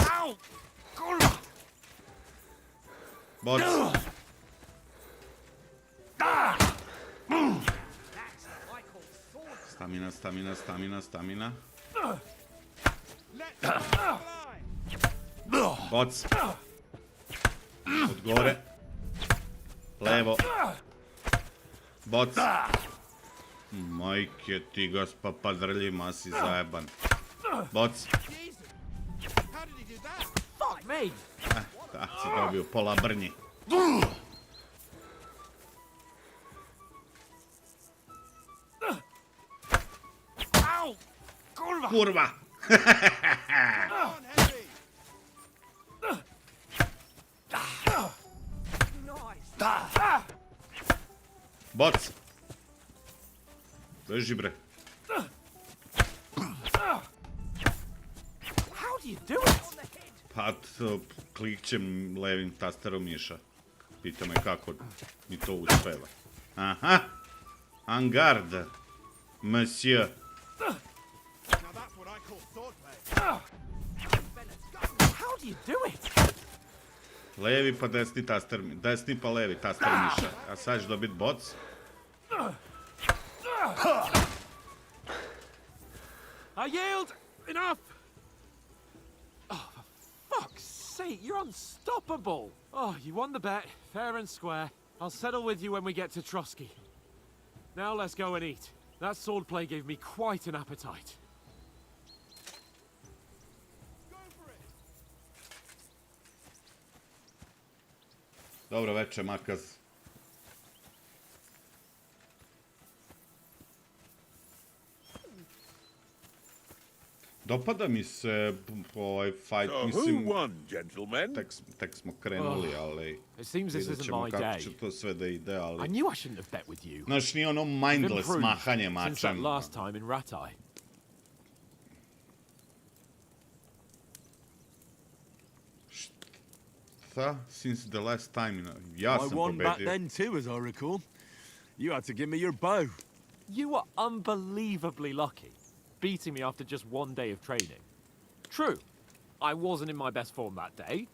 Speaker 1: Boc. Stamina. Boc. Od gore. Levo. Boc. Majke ti gospa padrljima si zajeban. Boc.
Speaker 7: Fuck me!
Speaker 1: Da si dobio pola brnji. Kurva! Boc! Drži bre.
Speaker 7: How do you do it?
Speaker 1: Pa klikćem levim tasterom miša. Pita me kako mi to uspeva. Aha! En garde, monsieur.
Speaker 7: How do you do it?
Speaker 1: Levi pa desni taster, desni pa levi taster miša. A sad ću dobit boc.
Speaker 7: I yield! Enough! Oh, for fuck's sake, you're unstoppable! Oh, you won the bet, fair and square. I'll settle with you when we get to Trotsky. Now let's go and eat. That swordplay gave me quite an appetite.
Speaker 1: Dobro večer, Makaz. Dopada mi se ovaj fight, mislim, tek smo krenuli, ali vidjet ćemo kako će to sve da ide, ali...
Speaker 7: I knew I shouldn't have bet with you.
Speaker 1: Znaš, nije ono mindless mahanje mačem.
Speaker 7: Since that last time in Ratai.
Speaker 1: Šta? Since the last time, ja sam
Speaker 10: I won back
Speaker 1: pobedio.
Speaker 10: then too, as I recall. You had to give me your bow.
Speaker 7: You were unbelievably lucky, beating me after just one day of training. True, I wasn't in my best form that day.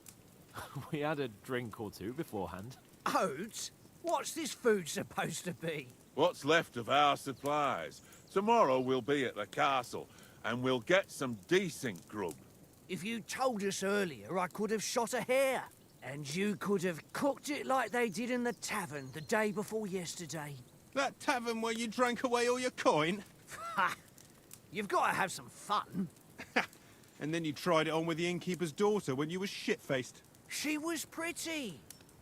Speaker 7: We had a drink or two beforehand.
Speaker 11: Oats? What's this food supposed to be?
Speaker 2: What's left of our supplies. Tomorrow we'll be at the castle, and we'll get some decent grub.
Speaker 11: If you told us earlier, I could have shot a hare. And you could have cooked it like they did in the tavern the day before yesterday.
Speaker 12: That tavern where you drank away all your coin?
Speaker 11: Ha! You've got to have some fun.
Speaker 12: And then you tried it on with the innkeeper's daughter when you were shit-faced.
Speaker 11: She was pretty.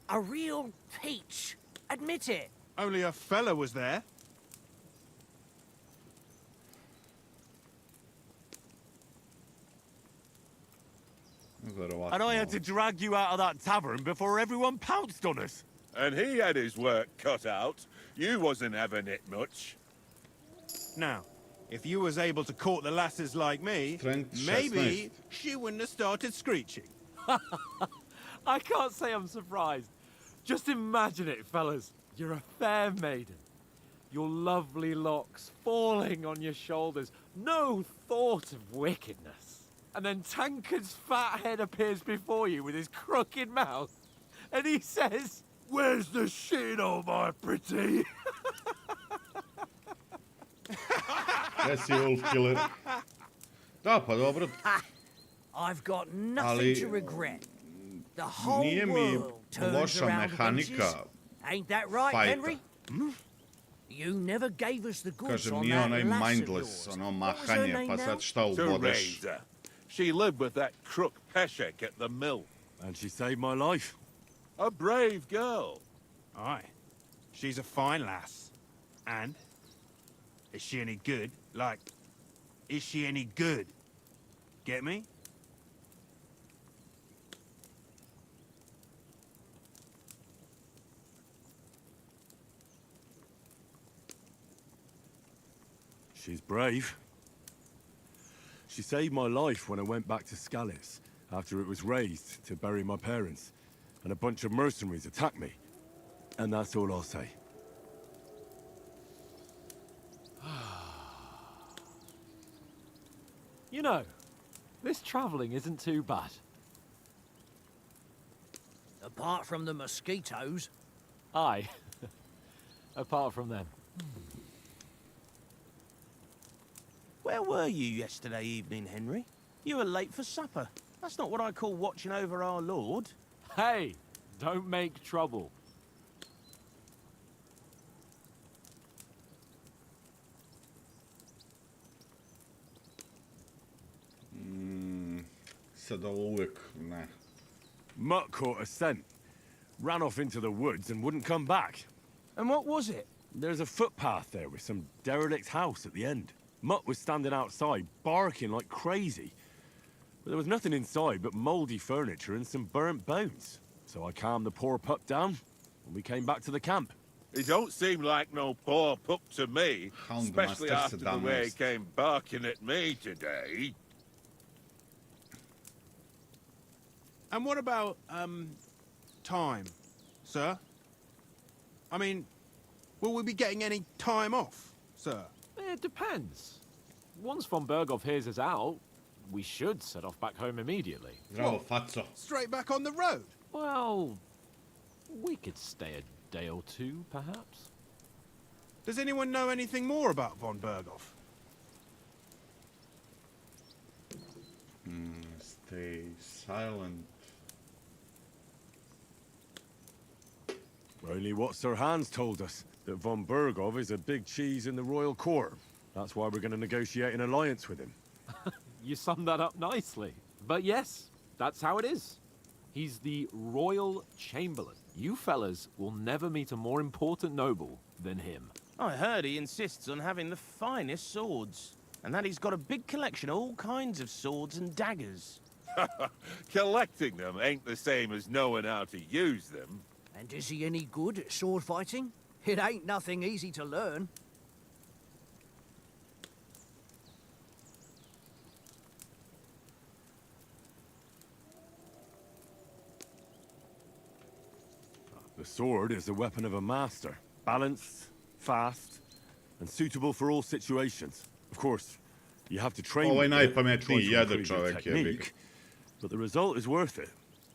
Speaker 11: A real peach. Admit it.
Speaker 12: Only a fella was there.
Speaker 10: And I had to drag you out of that tavern before everyone pounced on us.
Speaker 2: And he had his work cut out. You wasn't having it much.
Speaker 12: Now, if you was able to court the lasses like me, maybe she wouldn't have started screeching.
Speaker 7: I can't say I'm surprised. Just imagine it, fellas. You're a fair maiden. Your lovely locks falling on your shoulders. No thought of wickedness. And then Tankard's fat head appears before you with his crooked mouth. And he says, "Where's the shit, oh my pretty?"
Speaker 1: Jesi Wolf Killer. Da, pa dobro.
Speaker 11: I've got nothing
Speaker 1: Ali,
Speaker 11: to regret. The whole
Speaker 1: nije mi
Speaker 11: world turns
Speaker 1: loša
Speaker 11: around
Speaker 1: mehanika
Speaker 11: benches. Ain't that right,
Speaker 1: fajta.
Speaker 11: Henry? You never gave us the goods
Speaker 1: Kažem,
Speaker 11: on
Speaker 1: nije
Speaker 11: that
Speaker 1: onaj
Speaker 11: lass of
Speaker 1: mindless,
Speaker 11: yours.
Speaker 1: ono
Speaker 11: What was her
Speaker 1: mahanje,
Speaker 11: name
Speaker 1: pa
Speaker 11: now?
Speaker 1: sad šta ubodeš.
Speaker 2: Teresa. She lived with that crook Peshek at the mill.
Speaker 10: And she saved my life.
Speaker 2: A brave girl.
Speaker 12: Aye. She's a fine lass. And? Is she any good? Like, is she any good? Get me?
Speaker 10: She's brave. She saved my life when I went back to Zelis after it was razed to bury my parents, and a bunch of mercenaries attacked me. And that's all I'll say.
Speaker 7: You know, this travelling isn't too bad.
Speaker 11: Apart from the mosquitoes.
Speaker 7: Aye. Apart from them.
Speaker 13: Where were you yesterday evening, Henry? You were late for supper. That's not what I call watching over our Lord.
Speaker 7: Hey, don't make trouble.
Speaker 10: Sad ovo uvijek, ne. Mutt caught a scent, ran off into the woods and wouldn't come back.
Speaker 13: And what was it?
Speaker 10: There's a footpath there with some derelict house at the end. Mutt was standing outside, barking like crazy. But there was nothing inside but mouldy furniture and some burnt bones. So I calmed the poor pup down, and we came back to the camp.
Speaker 2: He don't seem like no poor pup to me, especially after the way he came barking at me today.
Speaker 12: And what about, time, sir? I mean, will we be getting any time off, sir?
Speaker 7: It depends. Once von Berghoff hears us out, we should set off back home immediately.
Speaker 1: Bravo, Fazzo.
Speaker 12: Straight back on the road?
Speaker 7: Well, we could stay a day or two, perhaps.
Speaker 12: Does anyone know anything more about von Berghoff?
Speaker 1: Stay silent.
Speaker 10: Only what Sir Hans told us, that von Berghoff is a big cheese in the royal court. That's why we're going to negotiate an alliance with him.
Speaker 7: You summed that up nicely. But yes, that's how it is. He's the Royal Chamberlain. You fellas will never meet a more important noble than him.
Speaker 13: I heard he insists on having the finest swords, and that he's got a big collection of all kinds of swords and daggers.
Speaker 2: Collecting them ain't the same as knowing how to use them.
Speaker 11: And is he any good at sword fighting? It ain't nothing easy to learn.
Speaker 10: The sword is the weapon of a master. Balanced, fast, and suitable for all situations. Of course, you have to train with it,
Speaker 1: najpametniji
Speaker 10: try to
Speaker 1: jeder
Speaker 10: improve your
Speaker 1: čovjek, jebi ga.
Speaker 10: technique, but the result is worth it.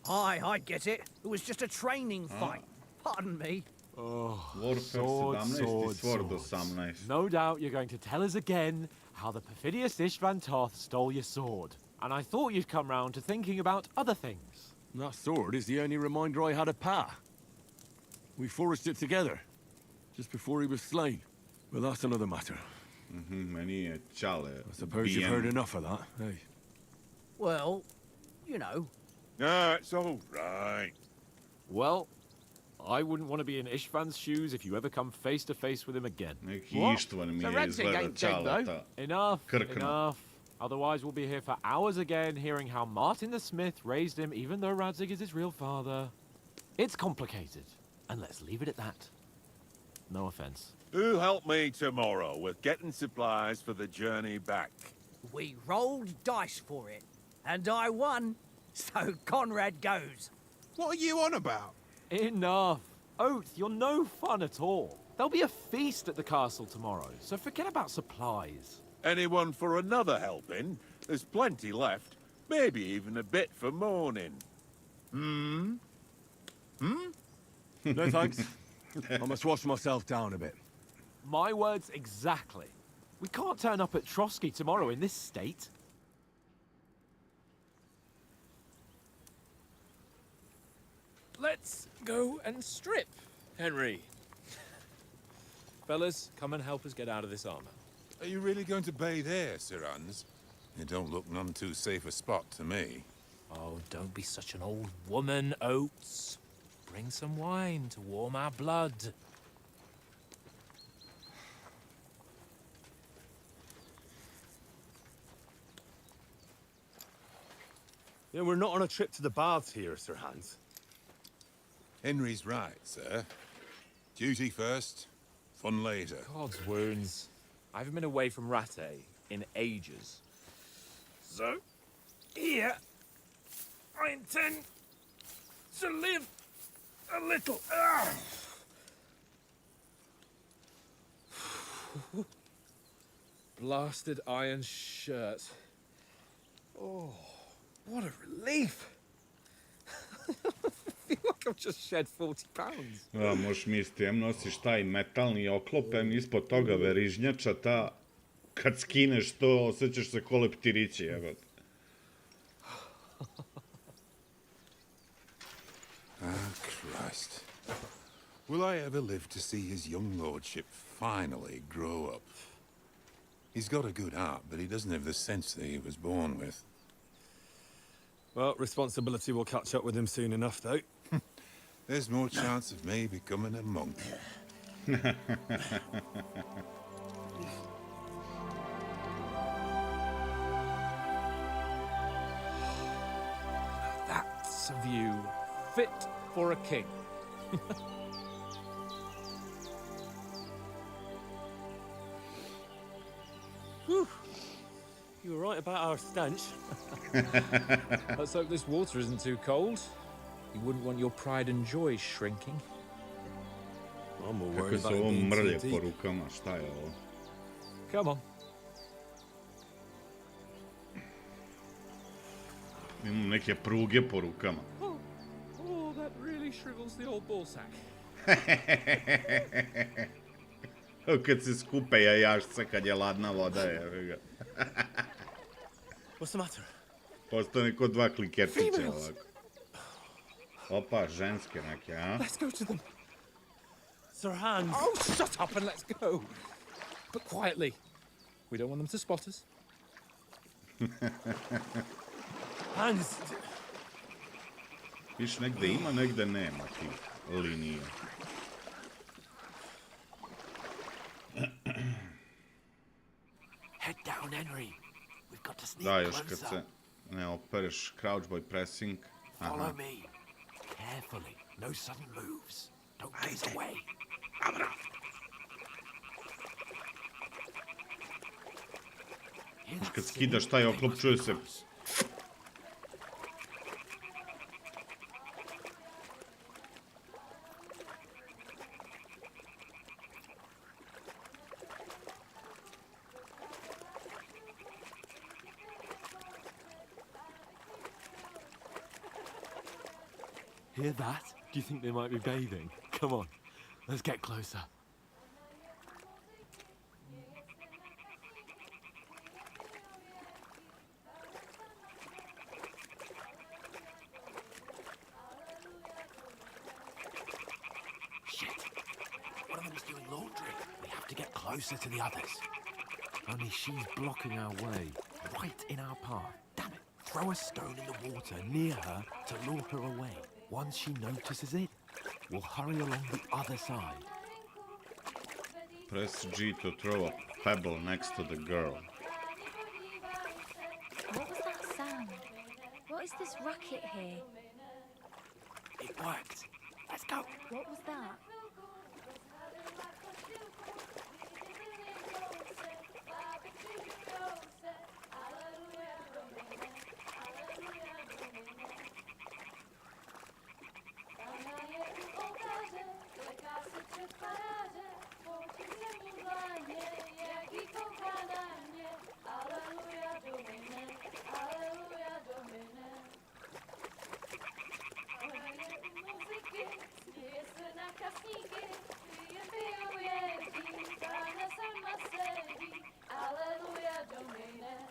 Speaker 11: Aye, I get it. It was just a training fight. Pardon me.
Speaker 1: Warfare 17 i Sword 18.
Speaker 7: No doubt you're going to tell us again how the perfidious Istvan Toth stole your sword. And I thought you'd come round to thinking about other things.
Speaker 10: That sword is the only reminder I had of Pa. We forged it together, just before he was slain. But that's another matter.
Speaker 1: Meni je čale.
Speaker 10: I suppose you've heard enough of that, hey?
Speaker 11: Well, you know.
Speaker 2: No, it's all right.
Speaker 7: Well, I wouldn't want to be in Istvan's shoes if you ever come face to face with him again.
Speaker 1: Neki Ištvan mi je izgleda čaleta.
Speaker 7: Enough,
Speaker 1: Krkno.
Speaker 7: enough. Otherwise we'll be here for hours again hearing how Martin the Smith raised him even though Radzig is his real father. It's complicated.
Speaker 13: And let's leave it at that. No offense.
Speaker 2: Who help me tomorrow with getting supplies for the journey back?
Speaker 11: We rolled dice for it, and I won. So Conrad goes.
Speaker 12: What are you on about?
Speaker 7: Enough. Oath, you're no fun at all. There'll be a feast at the castle tomorrow, so forget about supplies.
Speaker 2: Anyone for another helping? There's plenty left. Maybe even a bit for morning.
Speaker 10: No thanks. I must wash myself down a bit.
Speaker 7: My words exactly. We can't turn up at Trotsky tomorrow in this state. Let's go and strip, Henry. Fellas, come and help us get out of this armor.
Speaker 14: Are you really going to bathe here, Sir Hans? It don't look none too safe a spot to me.
Speaker 7: Oh, don't be such an old woman, Oates. Bring some wine to warm our blood.
Speaker 10: Yeah, we're not on a trip to the baths here, Sir Hans.
Speaker 14: Henry's right, sir. Duty first, fun later.
Speaker 7: God's wounds. I haven't been away from Rattay in ages. So, here, I intend to live a little. Blasted iron shirt. Oh, what a relief. I feel like I've just shed 40 pounds.
Speaker 1: Da, možeš misliti, em nosiš taj metalni oklop, em ispod toga verižnjača, ta... Kad skineš to, osjećaš se ko leptirići, evo.
Speaker 14: Ah, Christ. Will I ever live to see his young lordship finally grow up? He's got a good heart, but he doesn't have the sense that he was born with.
Speaker 10: Well, responsibility will catch up with him soon enough, though.
Speaker 14: There's more chance of me becoming a monk.
Speaker 7: That's a view fit for a king.
Speaker 8: Whew. You were right about our stench.
Speaker 7: Let's hope this water isn't too cold. You wouldn't want your pride and joy shrinking.
Speaker 10: I'm more
Speaker 1: Kako
Speaker 10: worried
Speaker 1: se
Speaker 10: about
Speaker 1: ovo
Speaker 10: it being
Speaker 1: mrlje
Speaker 10: too
Speaker 1: po
Speaker 10: deep.
Speaker 1: rukama, šta je ovo?
Speaker 7: Come on.
Speaker 1: Imam neke pruge po rukama.
Speaker 7: Oh, that really shrivels the old ballsack.
Speaker 1: Kad se skupe jajašca, kad je ladna voda, evo ga.
Speaker 8: What's the matter?
Speaker 1: Postane ko dva kliketića ovako. Opa, ženske neke, a?
Speaker 7: Let's go to them.
Speaker 8: Sir Hans.
Speaker 7: Oh, shut up and let's go. But quietly. We don't want them to spot us.
Speaker 8: Hans.
Speaker 1: Viš, negde ima, negde nema tih linija.
Speaker 13: Head down, Henry. We've got to sneak
Speaker 1: Da, još kad
Speaker 13: closer.
Speaker 1: se ne opereš crouch by pressing.
Speaker 13: Follow
Speaker 1: Aha.
Speaker 13: me. Carefully. No sudden moves. Don't gaze away. Hear that
Speaker 1: Kad
Speaker 13: singing?
Speaker 1: skidaš taj
Speaker 13: They
Speaker 1: oklop,
Speaker 13: must
Speaker 1: čuje
Speaker 13: be
Speaker 1: se...
Speaker 13: close. Hear that? Do you think they might be bathing? Come on, let's get closer. Shit! One of them is doing laundry. We have to get closer to the others. Only she's blocking our way, right in our path. Damn it! Throw a stone in the water near her to lure her away. Once she notices it, we'll hurry along the other side.
Speaker 1: Press G to throw a pebble next to the girl.
Speaker 3: What was that sound? What is this racket here?
Speaker 13: It worked. Let's go.
Speaker 3: What was that?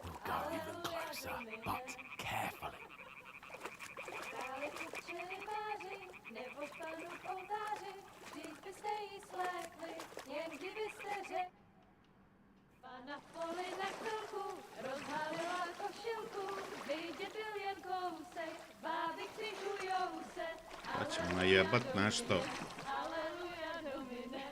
Speaker 13: We'll go even closer, but carefully.
Speaker 15: Na poli na chvilku rozhalila košilku, vidět byl jen kousek, báby křižujou se.
Speaker 1: Pa ćemo najebat nešto.
Speaker 15: Aleluja, Domine.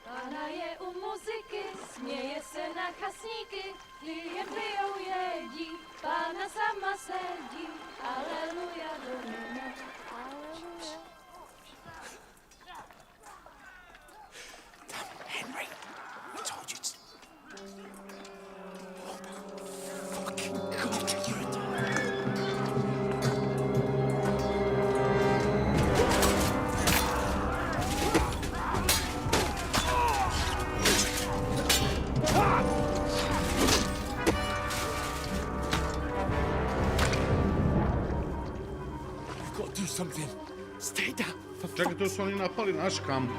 Speaker 15: Pána je u muziky, směje se na chasníky, ty jen pijou jedí, Pána sama sedí. Aleluja, Domine. Aleluja.
Speaker 13: Henry, I told you to...
Speaker 9: You've got to do something. Stay down.
Speaker 1: Čekaj, tu su oni napali naš kamp.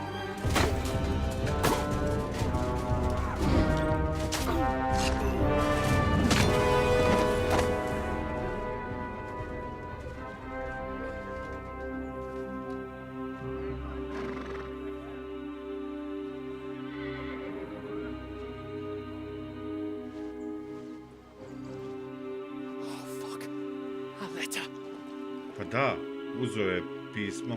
Speaker 1: Pa da, uzeo je pismo.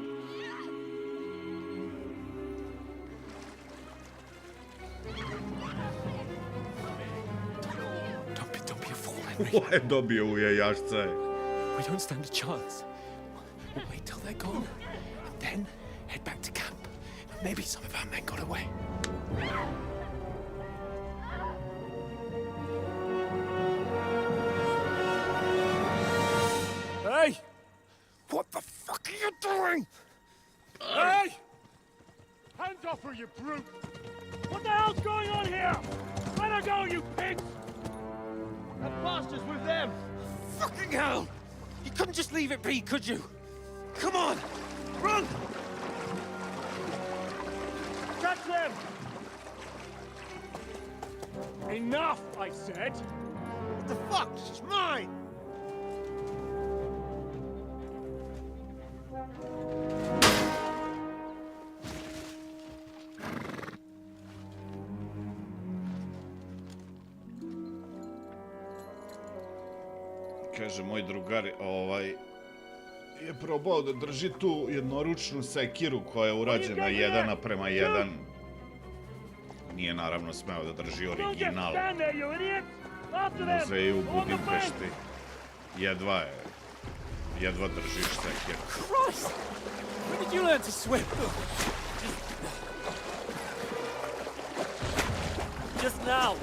Speaker 9: Don't be a fool, Henry.
Speaker 1: Ovo je dobio u jajašce.
Speaker 9: We don't stand a chance. We'll wait till they're gone, and then head back to camp. Maybe some of our men got away.
Speaker 12: Hey! What the fuck are you doing? Hey! Hands off her, you brute! What the hell's going on here? Let her go, you pigs! That bastard's with them!
Speaker 7: Fucking hell! You couldn't just leave it be, could you? Come on! Run!
Speaker 12: Catch them! Enough, I said! What the fuck? She's mine!
Speaker 1: Kaže, moj drugar je probao da drži tu jednoručnu sekiru koja je urađena 1:1. Nije naravno smeo da drži original. U muzeju u Budimpešti. Jedva držiš sekiru.
Speaker 7: Christ! When did you learn to swim? Just now.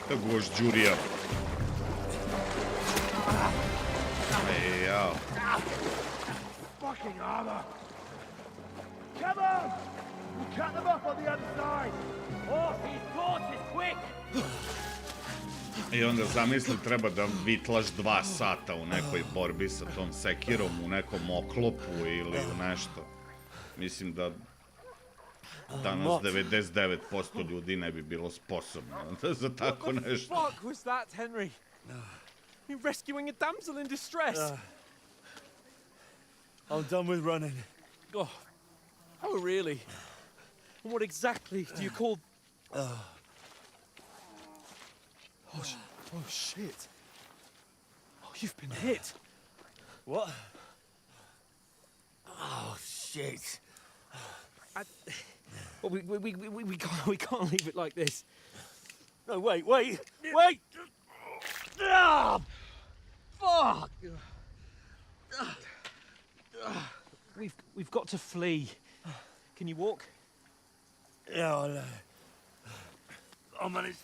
Speaker 1: Da goš džurija. Ej, jao.
Speaker 12: Fucking armor! Come on! We'll cut them off on the other side! Oh, these horses, quick!
Speaker 1: I onda zamisli treba da vitlaš 2 sata u nekoj borbi sa tom sekirom, u nekom oklopu ili u nešto. Mislim da danas 99% ljudi ne bi bilo sposobno za tako nešto.
Speaker 7: What the fuck was that, Henry? You're rescuing a damsel in distress.
Speaker 9: I'm done with running.
Speaker 7: Oh really? And what exactly do you call... Oh, shit. Oh, you've been hit.
Speaker 9: What? Oh, shit.
Speaker 7: Well, we can't leave it like this.
Speaker 9: No, wait! Ah!
Speaker 7: Fuck!
Speaker 6: We've got to flee. Can you walk?
Speaker 12: Yeah, I'll manage.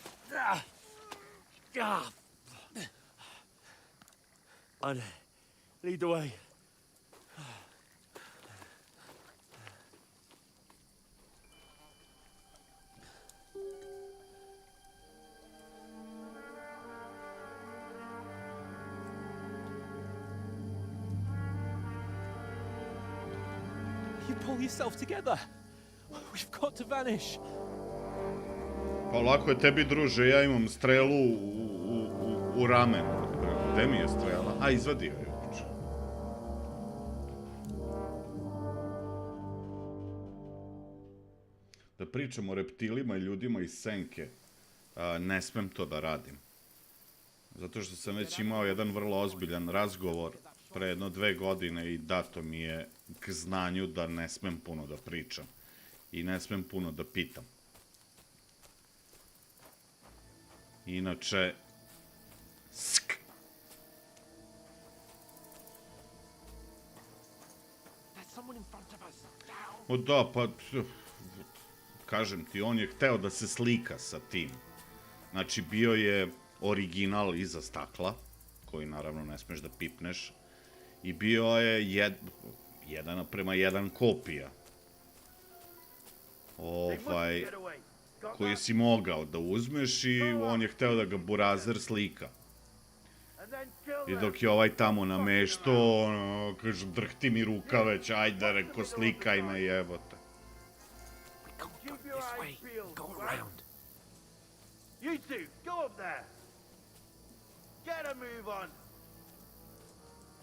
Speaker 12: And lead the way.
Speaker 6: You pull yourself together. We've got to vanish.
Speaker 1: Pa lako je tebi, druže, ja imam strelu u ramenu. Gde mi je strela? A, izvadio je. Da pričam o reptilima i ljudima iz senke, ne smem to da radim. Zato što sam već imao jedan vrlo ozbiljan razgovor pre jedno 2 godine i dato mi je k znanju da ne smem puno da pričam. I ne smem puno da pitam. Inače... O da, pa... Kažem ti, on je hteo da se slika sa tim. Znači, bio je original iza stakla, koji naravno ne smeš da pipneš, i bio je 1:1 kopija. Koji si mogao da uzmeš i on je hteo da ga burazer slika. I dok je ovaj tamo namešto, kaže, drhti mi ruka već, ajde, reko, slikaj me, jebote.
Speaker 13: This way. Go around.
Speaker 12: You two, go up there. Get a move on.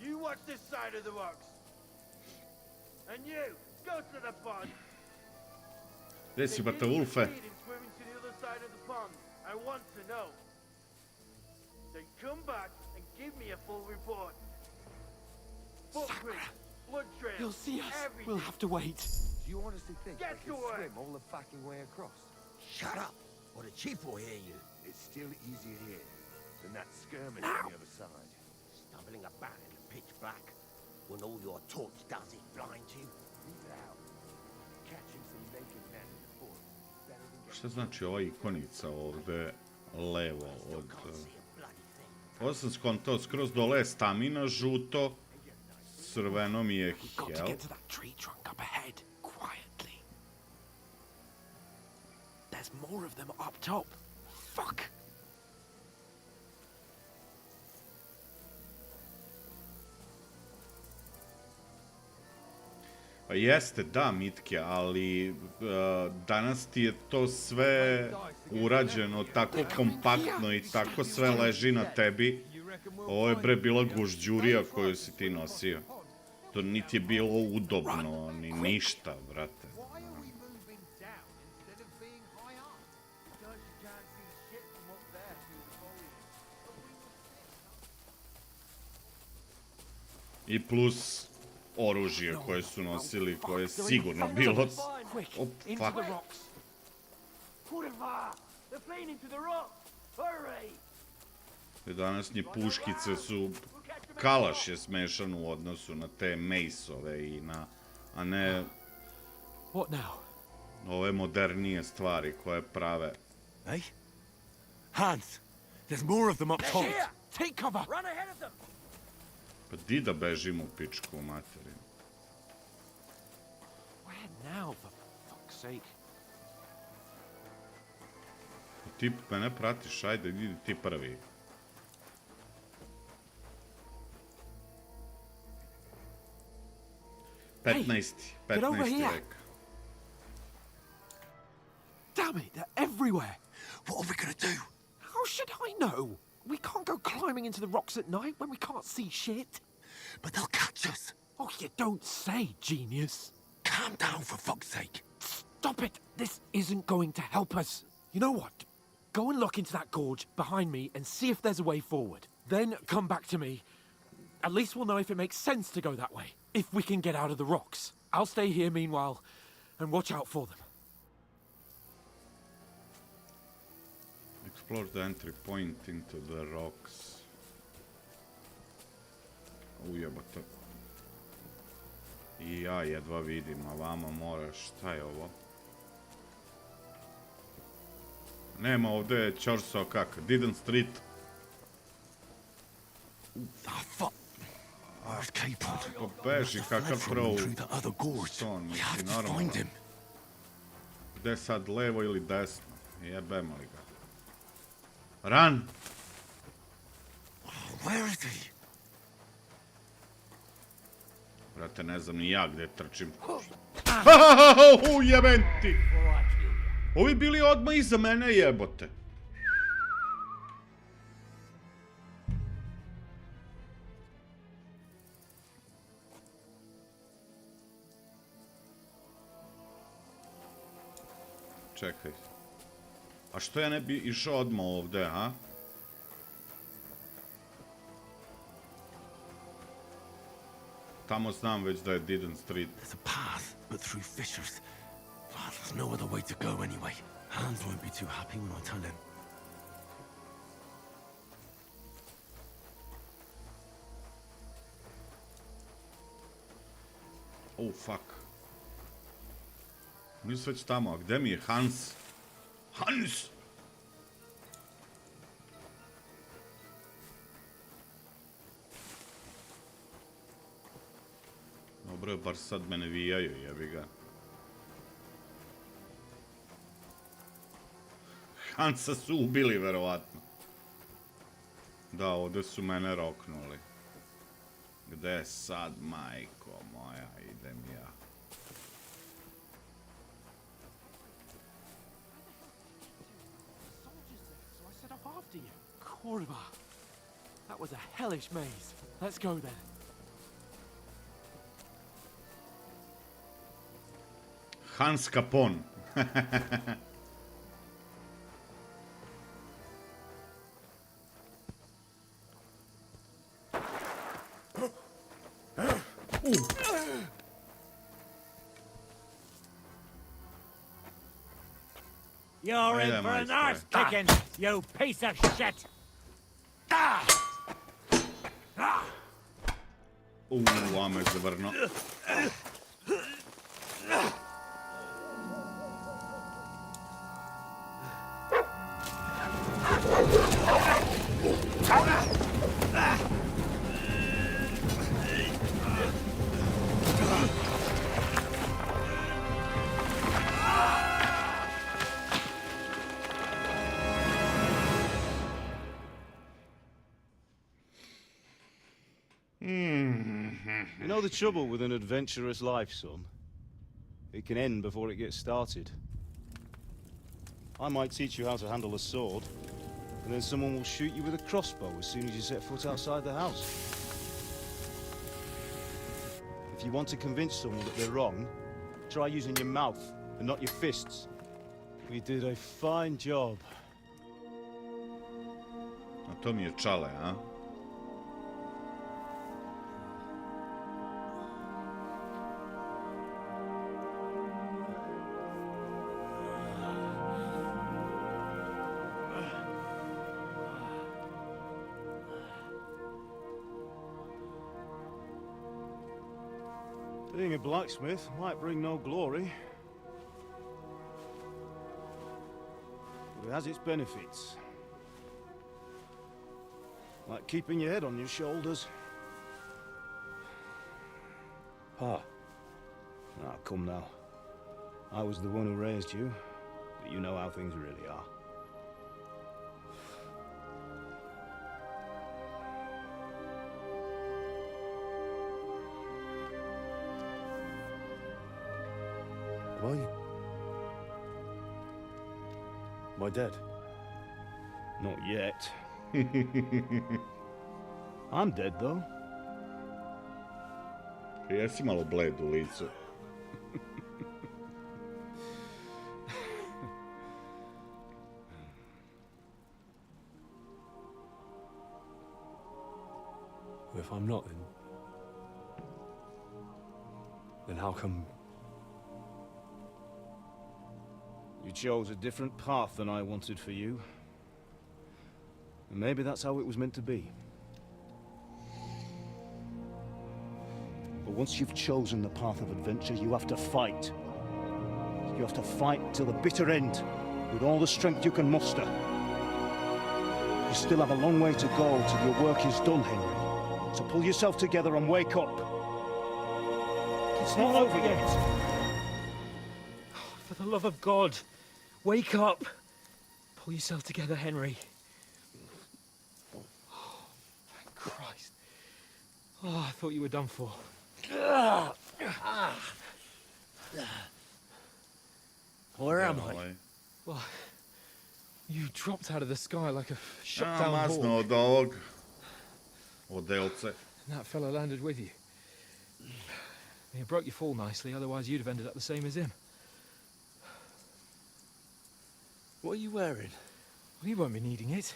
Speaker 12: You watch this side of the rocks. And you, go to the pond.
Speaker 1: Gde si, bata Ulfe?
Speaker 12: Swimming to the other side of the pond. I want to know. Then come back and give me a full report. Footprints, blood trails,
Speaker 13: You'll see us.
Speaker 12: everything.
Speaker 13: We'll have to wait.
Speaker 5: Do you honestly think
Speaker 12: Get
Speaker 5: we can
Speaker 12: to work.
Speaker 5: swim all the fucking way across?
Speaker 2: Shut up, or the chief will hear you.
Speaker 5: It's still easier here than that skirmish on the other side.
Speaker 2: Stumbling about in the pitch black, when all your torch does is blind you.
Speaker 5: Leave it out. Catching some naked men in the forest is better than getting...
Speaker 1: Šta znači ova ikonica ovde levo od... Ovo sam skontao, skroz dole je stamina, žuto, crveno mi je
Speaker 13: Got to
Speaker 1: health.
Speaker 13: get to that tree trunk up ahead, quietly. There's more of them up top. Fuck!
Speaker 1: Pa jeste, da, Mitke, ali danas ti je to sve urađeno tako kompaktno i tako sve leži na tebi. Ovo je bre bila gužđurija koju si ti nosio. To niti je bilo udobno, ni ništa, brate. I plus oružje koje su nosili, koje je sigurno bilo... Oh, fuck. Današnje puškice su... Kalaš je smešan u odnosu na te mejsove i na... A ne... Ove modernije stvari koje prave.
Speaker 10: Hey? Hans! There's more of them up top!
Speaker 13: Take cover!
Speaker 12: Run ahead of them!
Speaker 1: Pa di da bežimo u pičku u materiju?
Speaker 13: Where now, for fuck's sake?
Speaker 1: Ti mene pratiš, ajde, idi ti prvi.
Speaker 13: Hey,
Speaker 1: 15.
Speaker 13: get over
Speaker 1: 15.
Speaker 13: here.
Speaker 1: vek.
Speaker 13: Damn it, they're everywhere!
Speaker 2: What are we gonna do?
Speaker 13: How should I know? We can't go climbing into the rocks at night when we can't see shit.
Speaker 2: But they'll catch us.
Speaker 13: Oh, you don't say, genius.
Speaker 2: Calm down, for fuck's sake.
Speaker 13: Stop it! This isn't going to help us. You know what? Go and look into that gorge behind me and see if there's a way forward. Then come back to me. At least we'll know if it makes sense to go that way. If we can get out of the rocks. I'll stay here meanwhile and watch out for them.
Speaker 1: Explore the entry point into the rocks. Ujebate. I ja jedva vidim, a vama moraš... Šta je ovo? Nema, ovdje je čorsao kak. Didn't street. Pa beži, kakav throw. Stone, mislim, normalno. Gde sad, levo ili desno? Jebemo li ga. Run! Brate, ne znam ni ja gde trčim. Jebem ti! Ovi bili odmah iza mene, jebote. Čekaj. A što ja ne bi išao odmah ovde, a? Tamo znam već da je Didn't Street.
Speaker 13: There's a path, but through fissures. There's no other way to go anyway. Hans won't be too happy when I tell him.
Speaker 1: Oh, fuck. Nisu već tamo, a gde mi je Hans? Hans! Dobro, bar sad me ne vijaju, jebi ga. Hansa su ubili, verovatno. Da, ovdje su mene roknuli. Gde je sad, majko moja, idem ja.
Speaker 13: Korva. That was a hellish maze. Let's go then.
Speaker 1: Hans Capone.
Speaker 12: You're in for an arse kicking, you piece of shit!
Speaker 1: Ame zavrno.
Speaker 16: You know the trouble with an adventurous life, son? It can end before it gets started. I might teach you how to handle a sword, and then someone will shoot you with a crossbow as soon as you set foot outside the house. If you want to convince someone that they're wrong, try using your mouth and not your fists. We did a fine job.
Speaker 1: A to mi je čale, a?
Speaker 16: Being a blacksmith might bring no glory, but it has its benefits. Like keeping your head on your shoulders. Pa. Ah, come now. I was the one who raised you, but you know how things really are. Well, am I dead? Not yet. I'm dead, though.
Speaker 1: Jesi malo bled u licu.
Speaker 16: If I'm not, then how come you chose a different path than I wanted for you? And maybe that's how it was meant to be. But
Speaker 17: But once you've chosen the path of adventure, you have to fight. You have to fight till the bitter end, with all the strength you can muster. You still have a long way to go till your work is done, Henry. So pull yourself together and wake up. It's not over yet.
Speaker 6: For the love of God, wake up. Pull yourself together, Henry. Oh, thank Christ. Oh, I thought you were done for.
Speaker 11: Where am I?
Speaker 6: Well, you dropped out of the sky like a shot down
Speaker 1: Masno
Speaker 6: hawk.
Speaker 1: od ovog. Od delce.
Speaker 6: And that fella landed with you. You broke your fall nicely, otherwise you'd have ended up the same as him.
Speaker 11: What are you wearing?
Speaker 6: Well, you won't be needing it.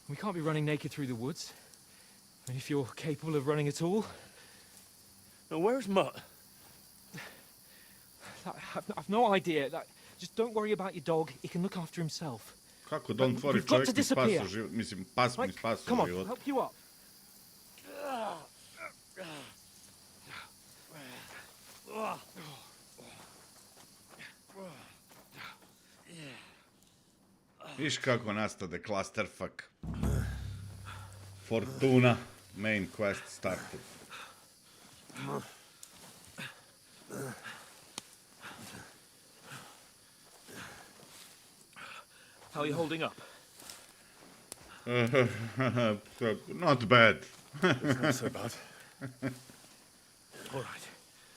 Speaker 6: We can't be running naked through the woods. And if you're capable of running at all...
Speaker 11: Now, where's Mutt?
Speaker 6: I've no idea. Just don't worry about your dog. He can look after himself.
Speaker 1: Kako da on tvori
Speaker 6: You've got
Speaker 1: čovjek
Speaker 6: to
Speaker 1: mi spaso
Speaker 6: disappear.
Speaker 1: život? Mislim, pas mi spaso
Speaker 6: Come on,
Speaker 1: život.
Speaker 6: I'll help you up.
Speaker 1: Viš kako nastade clusterfuck. Fortuna, main quest started.
Speaker 6: How are you holding up?
Speaker 1: Not bad.
Speaker 10: It's not so bad.
Speaker 6: All right.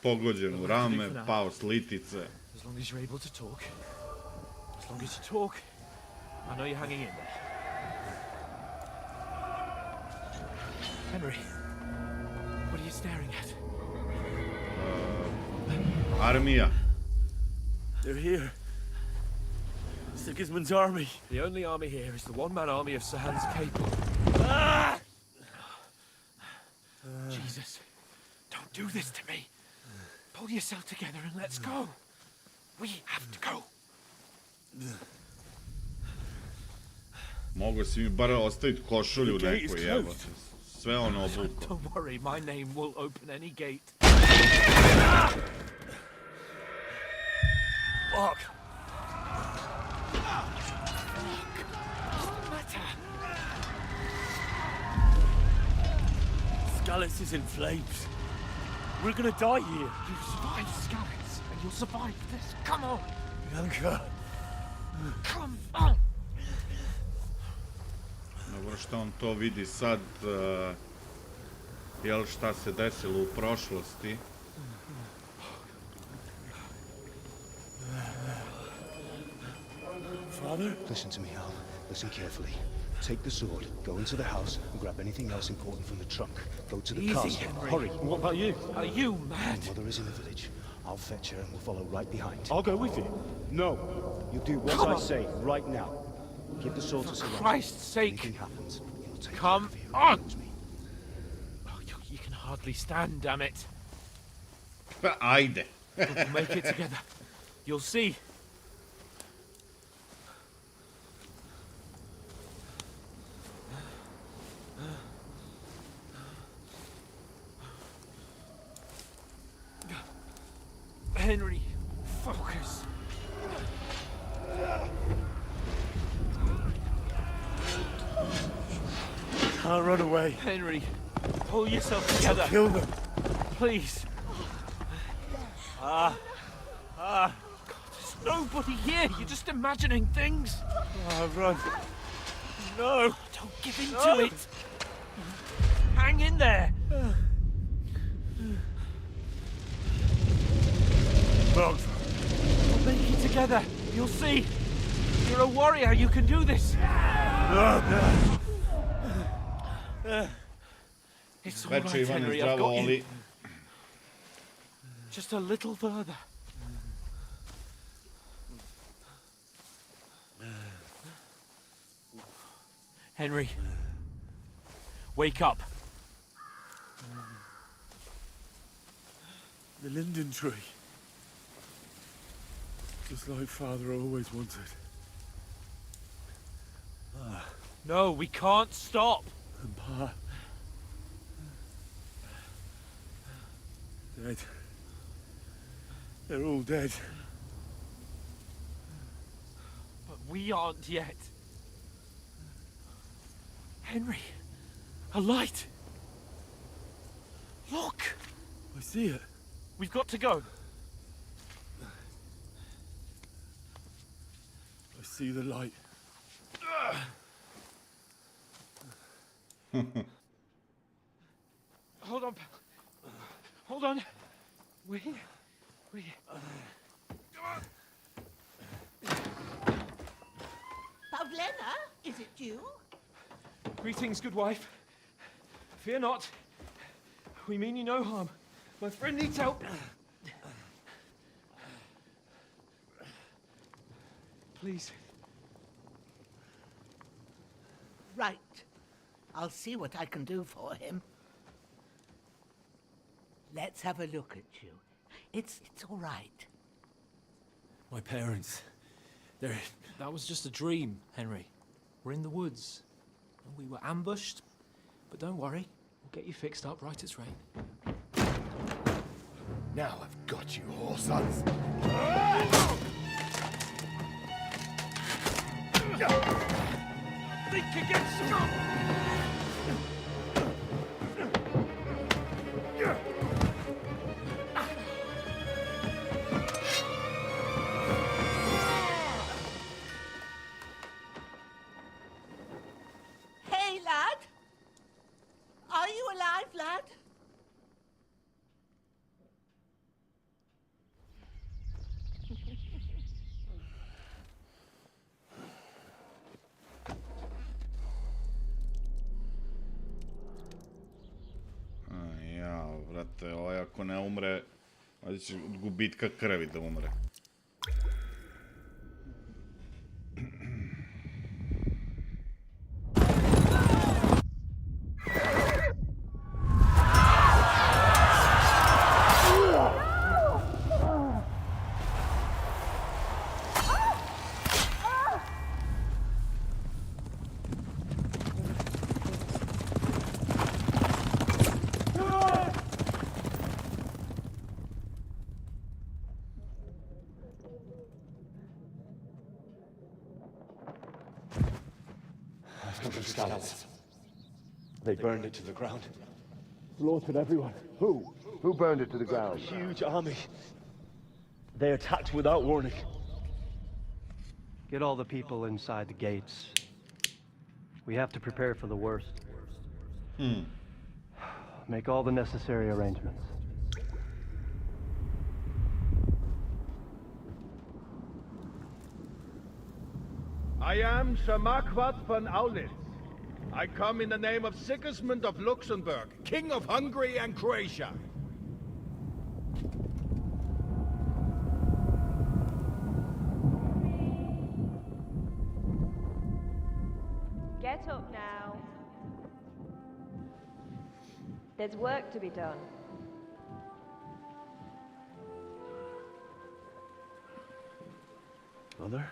Speaker 1: Pogođen u rame,
Speaker 6: For now.
Speaker 1: pao s litice.
Speaker 6: As long as you're able to talk. As long as you talk, I know you're hanging in there. Henry, what are you staring at?
Speaker 1: Armija.
Speaker 11: They're here. Sigismund's army.
Speaker 6: The only army here is the one-man army of Sahan's Cape. Jesus, don't do this to me. Pull yourself together and let's go. We have to go.
Speaker 1: Mogu si mi bar ostaviti košulju
Speaker 11: The gate is
Speaker 1: neku, jevo.
Speaker 11: closed.
Speaker 1: Sve ono obuko.
Speaker 6: Don't worry, my name will open any gate.
Speaker 11: Fuck. Zelis is in flames. We're gonna die here.
Speaker 6: You survived Zelis, and you'll survive this. Come on.
Speaker 11: Bianca.
Speaker 6: Come on.
Speaker 1: Dobro što on to vidi sad, jel šta se desilo u prošlosti.
Speaker 17: Father? Listen to me, Al. Listen carefully. Take the sword, go into the house, and grab anything else important from the trunk. Go to the
Speaker 6: Easy,
Speaker 17: castle.
Speaker 6: Henry.
Speaker 17: Hurry.
Speaker 6: What about you? Are you mad?
Speaker 17: My mother is in the village. I'll fetch her and we'll follow right behind.
Speaker 16: I'll go with you.
Speaker 17: No. You do what
Speaker 6: Come
Speaker 17: I
Speaker 6: on.
Speaker 17: say right now. Give the sword to Saran.
Speaker 6: Christ's sake.
Speaker 17: Anything happens, you'll take
Speaker 6: Come
Speaker 17: care of you.
Speaker 6: on.
Speaker 17: Promise me.
Speaker 6: Oh, you can hardly stand, damn it.
Speaker 1: Ajde.
Speaker 6: We'll make it together. You'll see. Henry, focus.
Speaker 11: Can't run away.
Speaker 6: Henry, pull yourself together.
Speaker 11: Kill them.
Speaker 6: Please. God, there's nobody here. You're just imagining things.
Speaker 11: Run. No.
Speaker 6: Don't give in to it. Hang in there.
Speaker 11: Wrong.
Speaker 6: We'll make it together. You'll see. You're a warrior. You can do this. It's all right,
Speaker 1: Veče Ivane
Speaker 6: Henry. I've
Speaker 1: zdravo,
Speaker 6: got you.
Speaker 1: ali
Speaker 6: Just a little further. Henry, wake up.
Speaker 11: The linden tree. Just like Father always wanted.
Speaker 6: No, we can't stop.
Speaker 11: And Pa.
Speaker 12: Dead. They're all dead.
Speaker 7: But we aren't yet. Henry, a light. Look.
Speaker 12: I see it.
Speaker 7: We've got to go.
Speaker 12: I see the light.
Speaker 7: Hold on. Hold on. We.
Speaker 18: Pavena, is it you?
Speaker 7: Greetings, good wife. Fear not. We mean you no harm. My friend needs help. Please.
Speaker 18: Right. I'll see what I can do for him. Let's have a look at you. It's all right.
Speaker 12: My parents. They're...
Speaker 6: That was just a dream, Henry. We're in the woods. We were ambushed, but don't worry. We'll get you fixed up right as rain.
Speaker 12: Now I've got you, whore sons.
Speaker 7: Think again,
Speaker 18: Hey, lad. Are you alive, lad?
Speaker 1: Ja, vrate, ovaj ako ne umre, valjda će od gubitka krvi da umre.
Speaker 16: They burned it to the ground.
Speaker 12: Slaughtered everyone. Who? Who burned it to the ground?
Speaker 16: A huge army. They attacked without warning.
Speaker 19: Get all the people inside the gates. We have to prepare for the worst. Make all the necessary arrangements.
Speaker 20: I am Sir Marquardt von Aulitz. I come in the name of Sigismund of Luxembourg, King of Hungary and Croatia.
Speaker 15: Get up now. There's work to be done.
Speaker 19: Mother?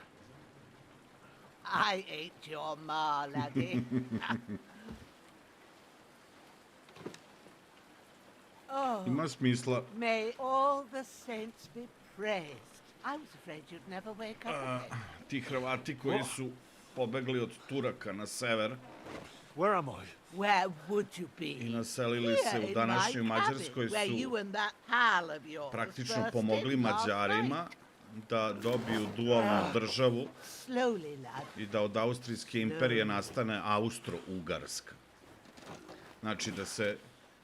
Speaker 18: I ain't your ma, laddie. Oh,
Speaker 1: Ima smisla.
Speaker 18: may all the saints be praised. I was afraid you'd never wake up again.
Speaker 1: Ti Hrvati koji su pobegli od Turaka na sever
Speaker 12: Where am I?
Speaker 18: Where would you be?
Speaker 1: i naselili se
Speaker 18: Here
Speaker 1: u
Speaker 18: in
Speaker 1: današnjoj
Speaker 18: my
Speaker 1: Mađarskoj
Speaker 18: cabin, where
Speaker 1: su
Speaker 18: you and that pal of yours
Speaker 1: praktično
Speaker 18: burst
Speaker 1: pomogli
Speaker 18: in last
Speaker 1: Mađarima
Speaker 18: night.
Speaker 1: da dobiju dualnu državu
Speaker 18: Slowly, lad.
Speaker 1: i da od Austrijske imperije nastane Austro-Ugarska. Znači da se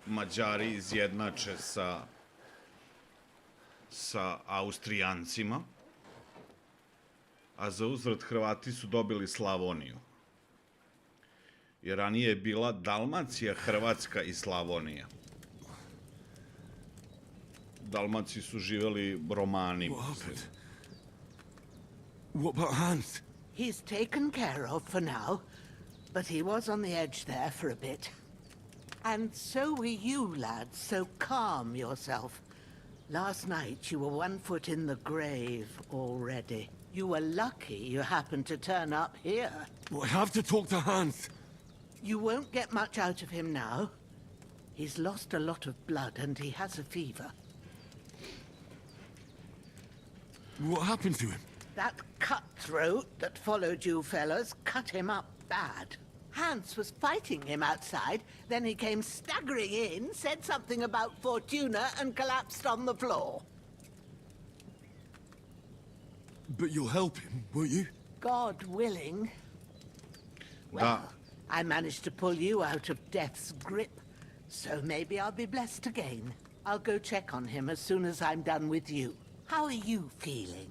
Speaker 1: Mađari izjednače sa Austrijancima, a za uzvrat Hrvati su dobili Slavoniju. Jer ranije je bila Dalmacija, Hrvatska i Slavonija. Dalmaciji su živeli Romani.
Speaker 12: What about Hans?
Speaker 18: He's taken care of for now, but he was on the edge there for a bit. And so were you, lad, so calm yourself. Last night you were 1 foot in the grave already. You were lucky you happened to turn up here.
Speaker 12: Well, I have to talk to Hans.
Speaker 18: You won't get much out of him now. He's lost a lot of blood and he has a fever.
Speaker 10: What happened to him?
Speaker 18: That cutthroat that followed you fellas cut him up bad. Hans was fighting him outside, then he came staggering in, said something about Fortuna, and collapsed on the floor.
Speaker 10: But you'll help him, won't you?
Speaker 18: God willing. Well, I managed to pull you out of death's grip, so maybe I'll be blessed again. I'll go check on him as soon as I'm done with you. How are you feeling?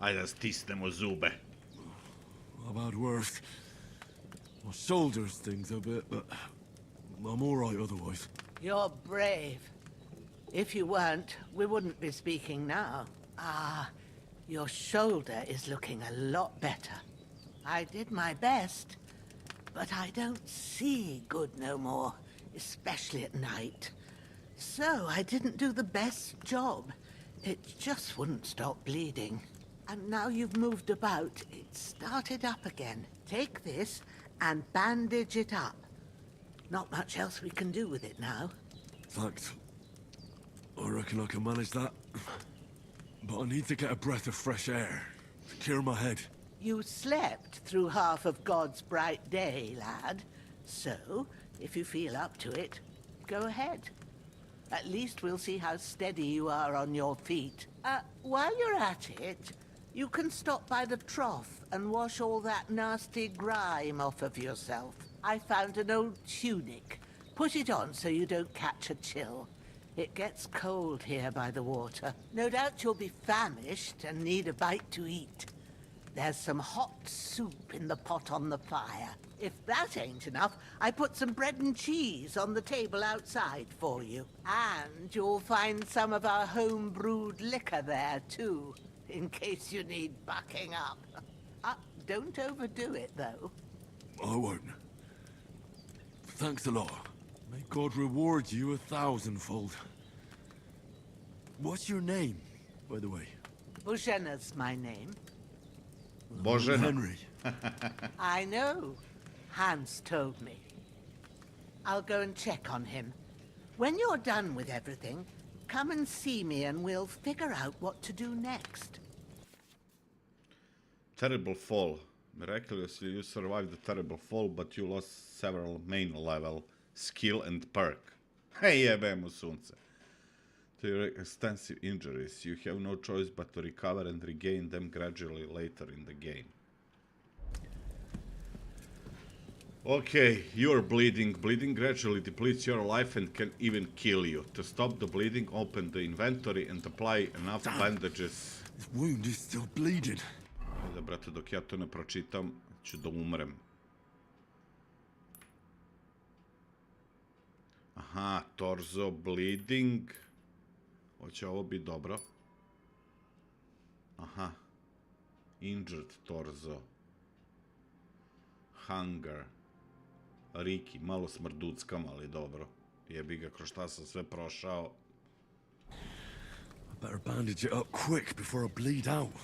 Speaker 1: Ajde da stisnemo zube.
Speaker 10: I've had worse. My shoulder stings a bit, but I'm all right otherwise.
Speaker 18: You're brave. If you weren't, we wouldn't be speaking now. Ah, your shoulder is looking a lot better. I did my best, but I don't see good no more, especially at night. So I didn't do the best job. It just wouldn't stop bleeding. And now you've moved about, it started up again. Take this and bandage it up. Not much else we can do with it now.
Speaker 10: Thanks. I reckon I can manage that. But I need to get a breath of fresh air to clear my head.
Speaker 18: You slept through half of God's bright day, lad. So, if you feel up to it, go ahead. At least we'll see how steady you are on your feet. While you're at it, you can stop by the trough and wash all that nasty grime off of yourself. I found an old tunic. Put it on so you don't catch a chill. It gets cold here by the water. No doubt you'll be famished and need a bite to eat. There's some hot soup in the pot on the fire. If that ain't enough, I put some bread and cheese on the table outside for you. And you'll find some of our home-brewed liquor there, too, in case you need bucking up. Don't overdo it, though.
Speaker 10: I won't. Thanks a lot. May God reward you 1,000-fold. What's your name, by the way?
Speaker 18: Božena's my name.
Speaker 1: Božena.
Speaker 10: Henry.
Speaker 18: I know. Hans told me. I'll go and check on him. When you're done with everything, come and see me and we'll figure out what to do next.
Speaker 1: Terrible fall. Miraculously, you survived the terrible fall, but you lost several main level skill and perk. Hey, jebemo sunce. To your extensive injuries, you have no choice but to recover and regain them gradually later in the game. Okay, you're bleeding. Bleeding gradually depletes your life and can even kill you. To stop the bleeding, open the inventory and apply enough bandages.
Speaker 10: This wound is still bleeding.
Speaker 1: Ajde, brate, dok ja to ne pročitam, ću da umrem. Aha, torso bleeding. Hoće ovo biti dobro. Aha. Injured torso. Hunger. Riki, malo smrduckam, ali dobro. Jebi ga, kroz šta sam sve prošao.
Speaker 10: I better bandage it up quick before I bleed out.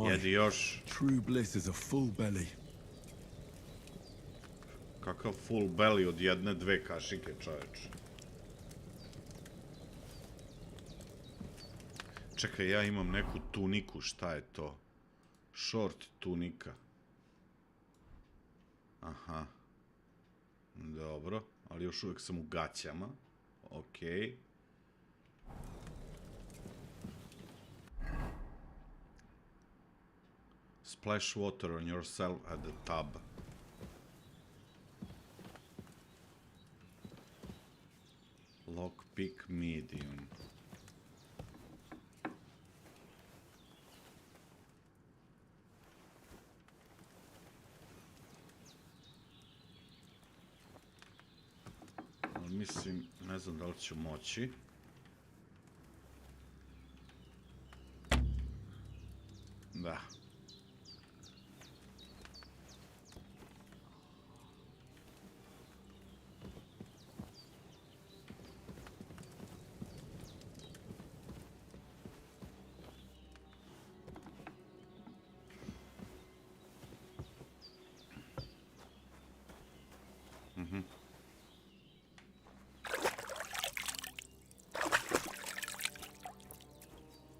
Speaker 1: Jedi još.
Speaker 10: True bliss is a full belly.
Speaker 1: Kakav full belly od jedne, dve kašike, čoveč. Čekaj, ja imam neku tuniku, šta je to? Short tunika. Aha. Dobro, ali još uvijek sam u gaćama. Okej. Splash water on yourself at the tub. Lockpick medium. Mislim, ne znam da li ću moći. Da.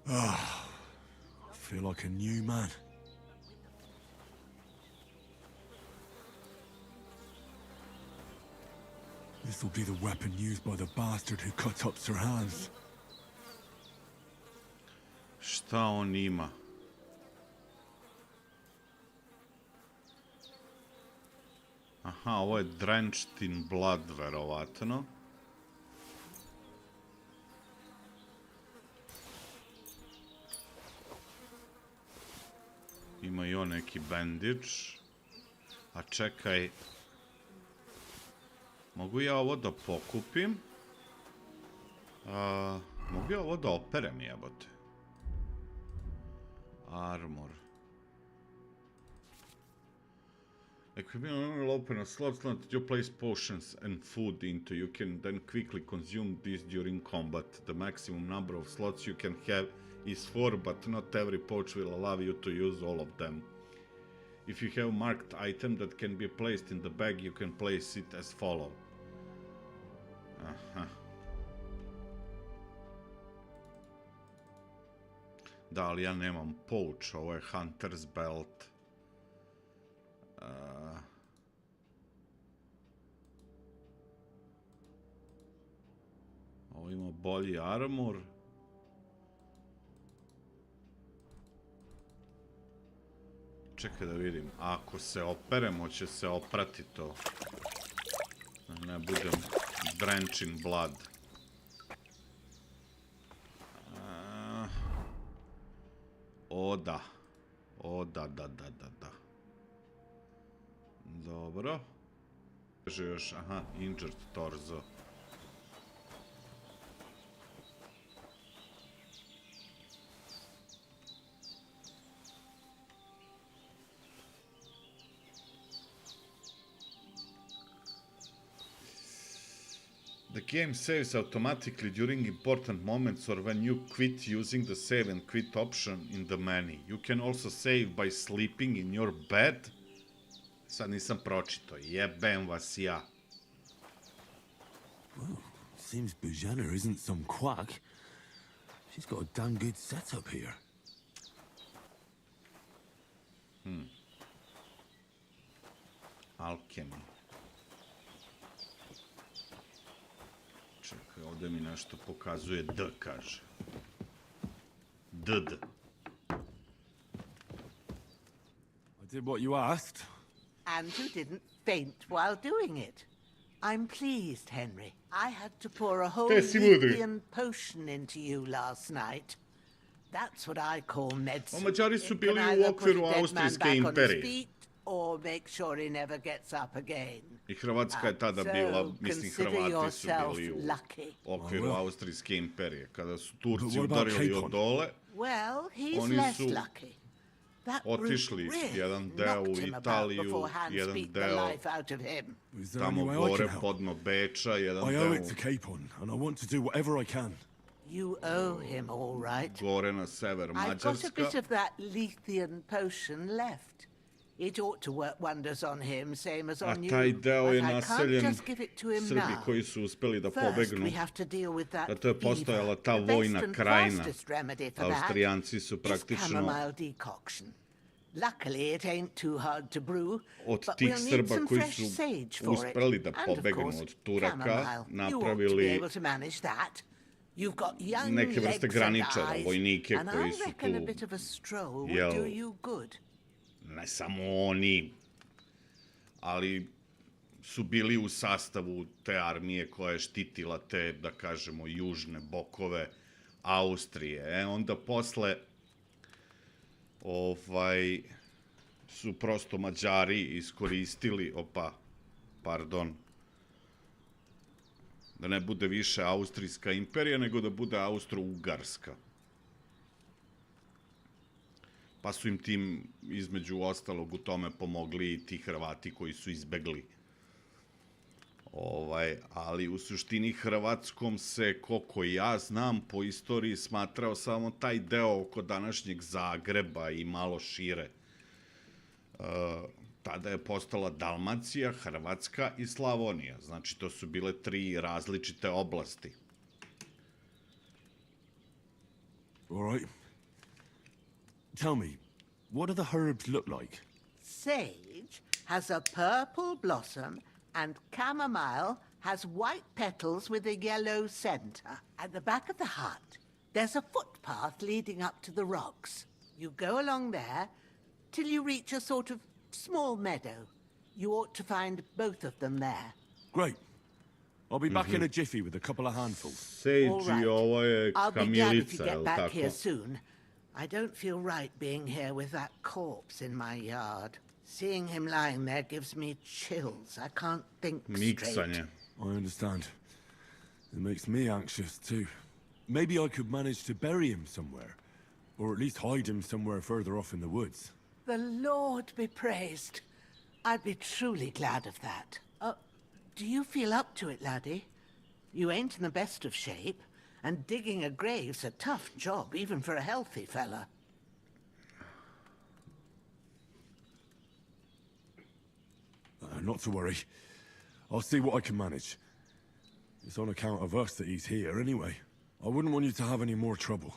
Speaker 10: Ah, I feel like a new man. This will be the weapon used by the bastard who cut up Sir Hans.
Speaker 1: Šta on ima? Aha, ovo je drenched in blood, verovatno. Ima i on neki bandić. A čekaj. Mogu ja ovo da pokupim? Mogu ja ovo da operem, jebote? Armor. Equipment will open a slot that you place potions and food into. You can then quickly consume this during combat. The maximum number of slots you can have is 4, but not every pouch will allow you to use all of them. If you have marked item that can be placed in the bag, you can place it as follow. Aha. Da, ali ja nemam pouch, ovo je Hunter's Belt. Ovo ima bolji armor. Čekaj da vidim, ako se operemo, će se oprati to. Da ne budem drenched in blood. O da. O da. Dobro. Kaže još, aha, injured torso. The game saves automatically during important moments or when you quit using the save and quit option in the menu. You can also save by sleeping in your bed. Sad nisam pročito, jebem vas ja.
Speaker 13: Well, seems Bujana isn't some quack. She's got a damn good setup here.
Speaker 1: Alchemy. Čekaj, ovdje mi nešto pokazuje D, kaže. DD.
Speaker 10: I did what you asked.
Speaker 18: And you didn't faint while doing it. I'm pleased, Henry. I had to pour a whole Lithian potion into you last night. That's what I call medicine.
Speaker 1: Mađari su bili u okviru Austrijske imperije.
Speaker 18: Or make sure he never gets up again.
Speaker 1: I Hrvatska je tada bila, mislim, Hrvati su bili u okviru Austrijske imperije. Kada su Turci udarili od dole, oni su otišli jedan deo u Italiju, jedan deo tamo gore, podno Beča, jedan deo
Speaker 18: You owe him, all right.
Speaker 1: gore na sever Mađarska.
Speaker 18: I've got a bit of that Lithian potion left. It ought to work wonders on him, same as on you.
Speaker 1: A taj deo je naseljen
Speaker 18: just give it to him
Speaker 1: Srbi
Speaker 18: now.
Speaker 1: koji su uspeli da
Speaker 18: First,
Speaker 1: pobegnu.
Speaker 18: we have to deal with that
Speaker 1: Da to je postojala ta
Speaker 18: fever.
Speaker 1: vojna
Speaker 18: The best and
Speaker 1: krajina.
Speaker 18: fastest remedy for that
Speaker 1: Austrijanci su
Speaker 18: is
Speaker 1: praktično
Speaker 18: chamomile decoction. Luckily, it ain't too hard to brew,
Speaker 1: od
Speaker 18: but
Speaker 1: tih
Speaker 18: we'll need
Speaker 1: Srba
Speaker 18: some
Speaker 1: koji
Speaker 18: fresh
Speaker 1: su
Speaker 18: sage for it.
Speaker 1: uspeli da
Speaker 18: And of
Speaker 1: pobegnu
Speaker 18: course,
Speaker 1: od Turaka,
Speaker 18: chamomile. You ought to be
Speaker 1: napravili
Speaker 18: able to manage that. You've got young
Speaker 1: neke vrste
Speaker 18: legs
Speaker 1: graničara,
Speaker 18: and eyes,
Speaker 1: vojnike
Speaker 18: and
Speaker 1: koji
Speaker 18: I
Speaker 1: su
Speaker 18: reckon a
Speaker 1: tu,
Speaker 18: bit of a stroll would
Speaker 1: jel,
Speaker 18: do you good.
Speaker 1: ne samo oni, ali su bili u sastavu te armije koja je štitila te, da kažemo, južne bokove Austrije. Onda posle su prosto Mađari iskoristili, da ne bude više Austrijska imperija, nego da bude Austro-Ugarska. Pa su im tim, između ostalog, u tome pomogli i ti Hrvati koji su izbegli. Ali u suštini Hrvatskom se, koliko ja znam, po istoriji smatrao samo taj deo oko današnjeg Zagreba i malo šire. Tada je postala Dalmacija, Hrvatska i Slavonija. Znači, to su bile 3 različite oblasti.
Speaker 10: All right. Tell me, what do the herbs look like?
Speaker 18: Sage has a purple blossom and chamomile has white petals with a yellow center. At the back of the hut, there's a footpath leading up to the rocks. You go along there till you reach a sort of small meadow. You ought to find both of them there.
Speaker 10: Great. I'll be back in a jiffy with a couple of handfuls.
Speaker 1: Sage,
Speaker 18: All right.
Speaker 1: ovo je
Speaker 18: I'll be glad if you
Speaker 1: kamilica,
Speaker 18: get
Speaker 1: jel
Speaker 18: back
Speaker 1: tako?
Speaker 18: here soon. I don't feel right being here with that corpse in my yard. Seeing him lying there gives me chills. I can't think straight.
Speaker 1: Miksanje.
Speaker 10: I understand. It makes me anxious too. Maybe I could manage to bury him somewhere. Or at least hide him somewhere further off in the woods.
Speaker 18: The Lord be praised. I'd be truly glad of that. Do you feel up to it, laddie? You ain't in the best of shape, and digging a grave's a tough job, even for a healthy fella.
Speaker 10: Not to worry. I'll see what I can manage. It's on account of us that he's here anyway. I wouldn't want you to have any more trouble.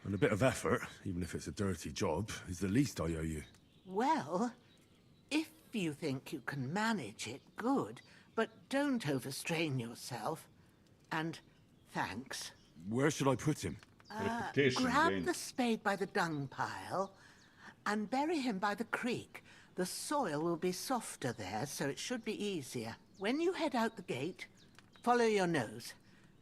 Speaker 10: And a bit of effort, even if it's a dirty job, is the least I owe you.
Speaker 18: Well, if you think you can manage it, good. But don't overstrain yourself. And thanks.
Speaker 10: Where should I put him?
Speaker 18: Grab the spade by the dung pile and bury him by the creek. The soil will be softer there, so it should be easier. When you head out the gate, follow your nose.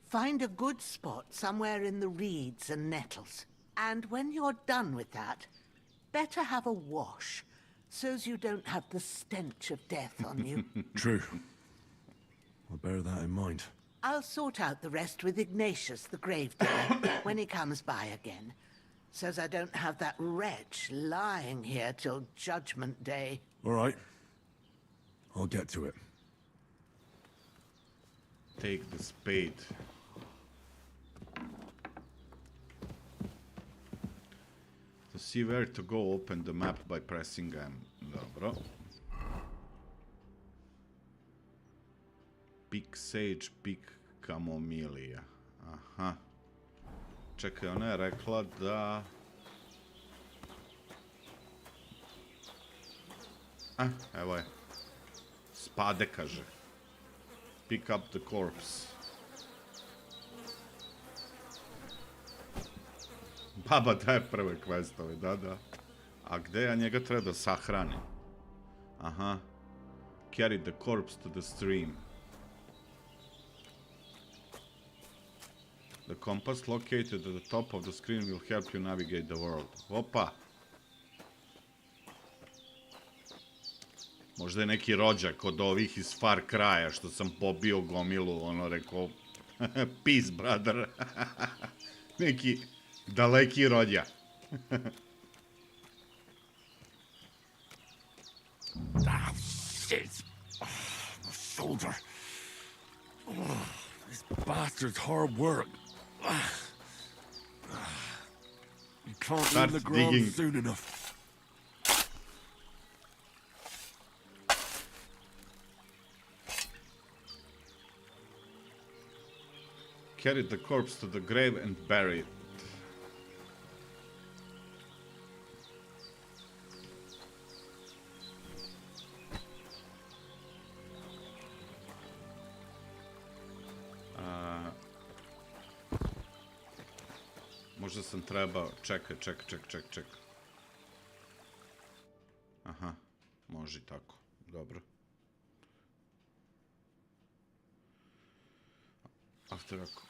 Speaker 18: Find a good spot somewhere in the reeds and nettles. And when you're done with that, better have a wash, so's you don't have the stench of death on you.
Speaker 10: True. I'll bear that in mind.
Speaker 18: I'll sort out the rest with Ignatius, the gravedigger, when he comes by again, so's I don't have that wretch lying here till Judgment Day.
Speaker 10: All right. I'll get to it.
Speaker 1: Take the spade. To see where to go, open the map by pressing M. Dobro. Pick sage, pick kamomilija. Aha. Čekaj, ona je rekla da... Evo je. Spade, kaže. Pick up the corpse. Baba daje prve questove, da. A gde ja njega treba da sahranim? Aha. Carry the corpse to the stream. The compass located at the top of the screen will help you navigate the world. Opa! Možda je neki rođak od ovih iz Far Cry-a što sam pobio gomilu, ono rekao... Peace, brother! Neki daleki rođak.
Speaker 10: Ah, shit! My shoulder. This bastard's hard work. You can't leave the ground soon enough.
Speaker 1: Carry the corpse to the grave and bury it. Možda sam trebao... Čekaj. Aha, može i tako. Dobro. After ako...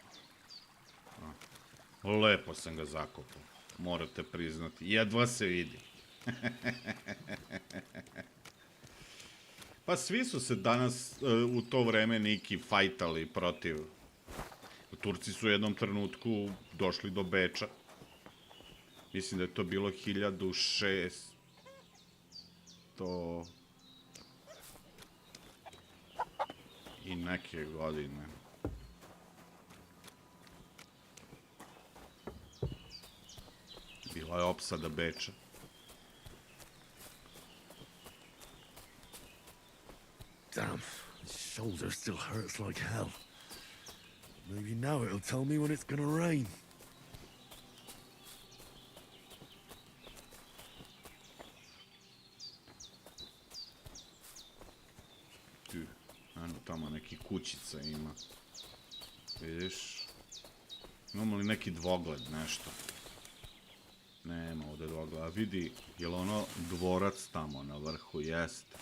Speaker 1: Lepo sam ga zakopao. Morate priznati. Jedva se vidi. Pa svi su se danas u to vreme neki fajtali protiv... Turci su u jednom trenutku došli do Beča. Mislim da je to bilo 1600... i neke godine. Bila je opsada Beča.
Speaker 10: Damn, his shoulder still hurts like hell. Maybe now it'll tell me when it's gonna rain.
Speaker 1: tamo neki kućica ima. Vidiš? Imamo li neki dvogled, nešto? Nema ovdje dvogleda. Vidi, je li ono dvorac tamo na vrhu? Jeste.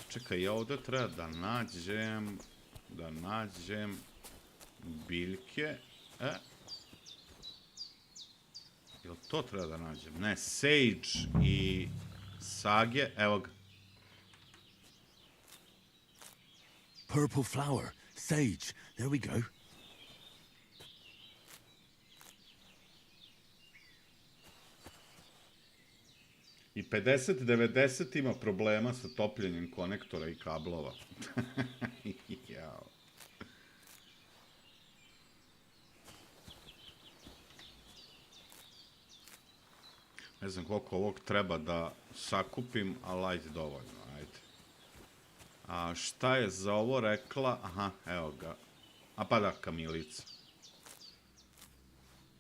Speaker 1: Čekaj, ja ovdje treba da nađem biljke. Jel to treba da nađem? Ne, sage i sage, evo ga.
Speaker 13: Purple flower, sage. There we go.
Speaker 1: I 50-90 ima problema sa topljenjem konektora i kablova. Jao. Ne znam koliko ovog treba da sakupim, ali ajde dovoljno, ajde. A šta je za ovo rekla? Aha, evo ga. A pa da, kamilica.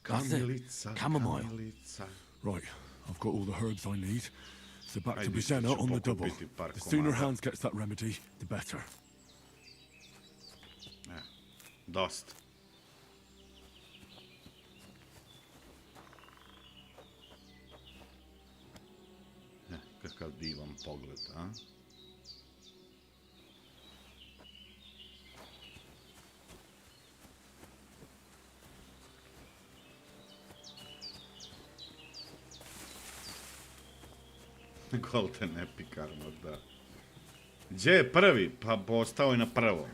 Speaker 1: Kamilica, kamilica.
Speaker 10: Right, I've got all the herbs I need. So back to Pavena on the double. The sooner Hans gets that remedy, the better.
Speaker 1: Dosta. Kakav divan pogled, a? Golden Epic Armor, da. Gdje je prvi? Pa postao je na prvom.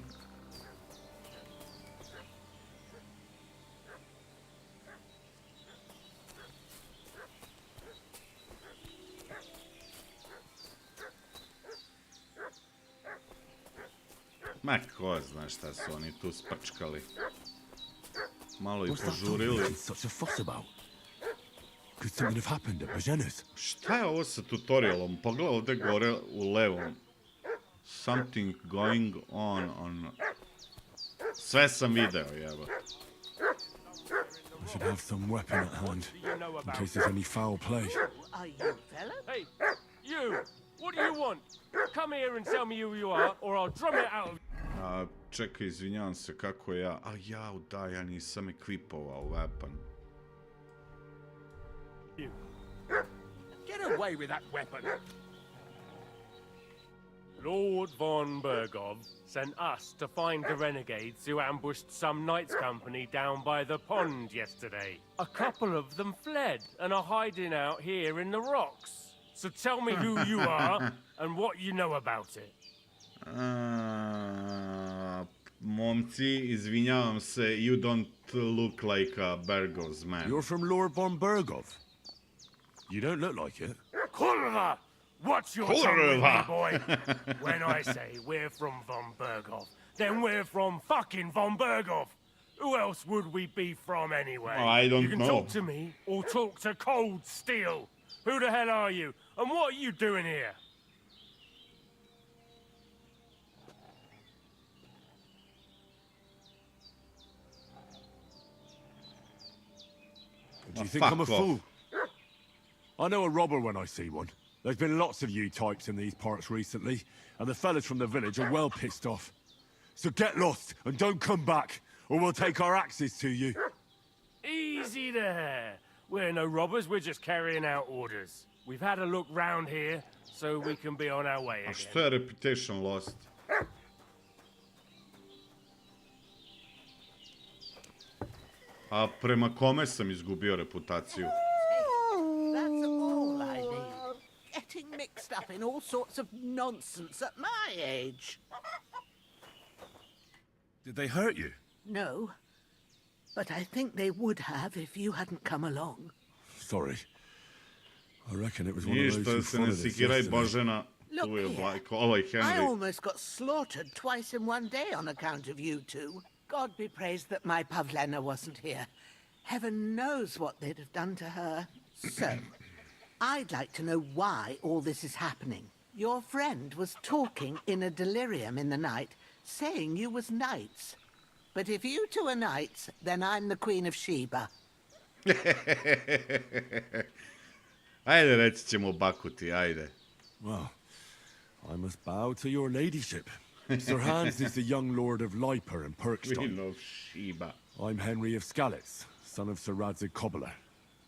Speaker 1: Ma ko zna šta su oni tu sprčkali. Malo i požurili.
Speaker 10: Could something have happened at Pavena's?
Speaker 1: Šta je ovo sa tutorialom? Pogledaj ovdje gore u levom. Something going on. Sve sam video, jeba.
Speaker 10: I should have some weapon at hand, in case there's any foul play.
Speaker 18: Are you, fella?
Speaker 12: Hey, you! What do you want? Come here and tell me who you are, or I'll drum it out of...
Speaker 1: Čekaj, izvinjavam se, kako ja... ja nisam ekvipovao weapon.
Speaker 12: Get away with that weapon! Lord von Bergov sent us to find the renegades who ambushed some knights' company down by the pond yesterday. A couple of them fled and are hiding out here in the rocks. So tell me who you are and what you know about it.
Speaker 1: Momci, izvinjavam se, you don't look like a Bergov's man.
Speaker 10: You're from Lord von Bergov? You don't look like it.
Speaker 12: Kurva! What's your tongue with me, boy? When I say we're from von Bergov, then we're from fucking von Bergov. Who else would we be from anyway?
Speaker 1: I don't know.
Speaker 12: You can talk to me or talk to Cold Steel. Who the hell are you? And what are you doing here?
Speaker 10: Do you think I'm a fool? I know a robber when I see one. There's been lots of you types in these parts recently, and the fellas from the village are well pissed off. So get lost and don't come back, or we'll take our axes to you.
Speaker 12: Easy there. We're no robbers, we're just carrying out orders. We've had a look round here, so we can be on our way again.
Speaker 1: A što je reputation lost? A prema kome sam izgubio reputaciju?
Speaker 18: That's all I need. Getting mixed up in all sorts of nonsense at my age.
Speaker 10: Did they hurt you?
Speaker 18: No, but I think they would have if you hadn't come along.
Speaker 10: Sorry. I reckon it was one of those who followed us yesterday.
Speaker 18: Look here, I almost got slaughtered twice in one day on account of you two. God be praised that my Pavena wasn't here. Heaven knows what they'd have done to her. So, I'd like to know why all this is happening. Your friend was talking in a delirium in the night, saying you was knights. But if you two are knights, then I'm the Queen of Sheba.
Speaker 1: Ajde, reći ćemo bakuti, ajde.
Speaker 10: Well, I must bow to your ladyship. Sir Hans is the young lord of Leiper and Perkstein.
Speaker 1: Queen of Sheba.
Speaker 10: I'm Henry of Skalitz, son of Sir Radzig Cobbler,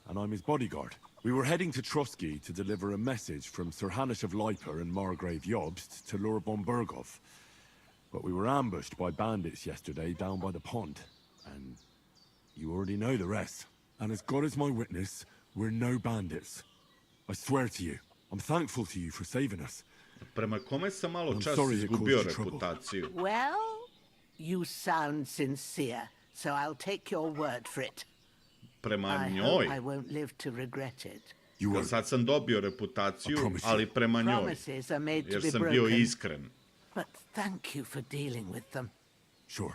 Speaker 10: and I'm his bodyguard. We were heading to Trotsky to deliver a message from Sir Hanish of Leiper and Margrave Jobst to Lord Bombergov. But we were ambushed by bandits yesterday down by the pond, and you already know the rest. And as God is my witness, we're no bandits. I swear to you, I'm thankful to you for saving us.
Speaker 1: Prema kome sam malo
Speaker 10: I'm
Speaker 1: čas
Speaker 10: sorry it
Speaker 1: izgubio
Speaker 10: caused you trouble.
Speaker 1: reputaciju.
Speaker 18: Well, you sound sincere, so I'll take your word for it.
Speaker 1: Prema
Speaker 18: I hope
Speaker 1: njoj.
Speaker 18: I won't live to regret it.
Speaker 1: Jer sad sam dobio reputaciju, ali prema njoj.
Speaker 18: Promises are made to
Speaker 1: Jer
Speaker 18: be
Speaker 1: sam bio
Speaker 18: broken.
Speaker 1: iskren.
Speaker 18: But thank you for dealing with them.
Speaker 10: Sure.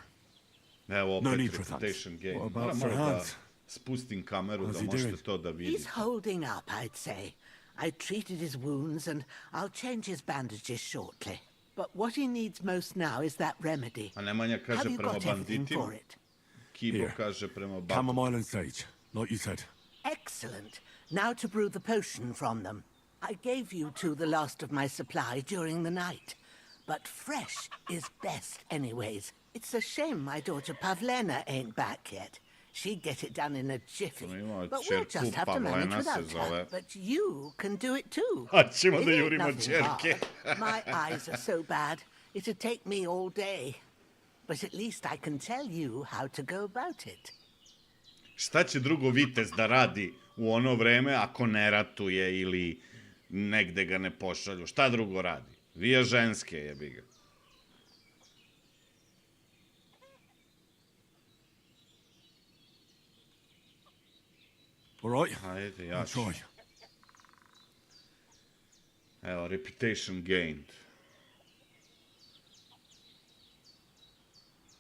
Speaker 1: Evo
Speaker 10: No
Speaker 1: opet
Speaker 10: need for
Speaker 1: reputation
Speaker 10: thanks.
Speaker 1: game.
Speaker 10: What about
Speaker 1: Moram
Speaker 10: Sir
Speaker 1: malo da
Speaker 10: Hans?
Speaker 1: spustim kameru
Speaker 10: How's
Speaker 1: da
Speaker 10: he
Speaker 1: možete
Speaker 10: doing?
Speaker 1: to da
Speaker 18: He's
Speaker 1: vidite.
Speaker 18: holding up, I'd say. I treated his wounds and I'll change his bandages shortly. But what he needs most now is that remedy.
Speaker 1: A Nemanja
Speaker 18: Have
Speaker 1: kaže
Speaker 18: you
Speaker 1: prema
Speaker 18: got everything
Speaker 1: banditima.
Speaker 18: for it?
Speaker 1: Kibo
Speaker 10: Here.
Speaker 1: kaže prema babu.
Speaker 10: Chamomile and sage, like you said.
Speaker 18: Excellent. Now to brew the potion from them. I gave you two the last of my supply during the night. But fresh is best anyways. It's a shame my daughter Pavena ain't back yet. She'd get it done in a jiffy. But we'll just have to manage without her. But you can do it too.
Speaker 1: A ćemo
Speaker 18: It
Speaker 1: da
Speaker 18: ain't
Speaker 1: jurimo
Speaker 18: nothing
Speaker 1: ćerke.
Speaker 18: hard. My eyes are so bad, it'd take me all day. But at least I can tell you how to go about it.
Speaker 1: Šta će drugo vitez da radi u ono vreme ako ne ratuje ili negde ga ne pošalju? Šta drugo radi? Vija ženske, jebi ga.
Speaker 10: All right.
Speaker 1: Ajde, ja
Speaker 10: I'll
Speaker 1: ću.
Speaker 10: try.
Speaker 1: Evo, reputation gained.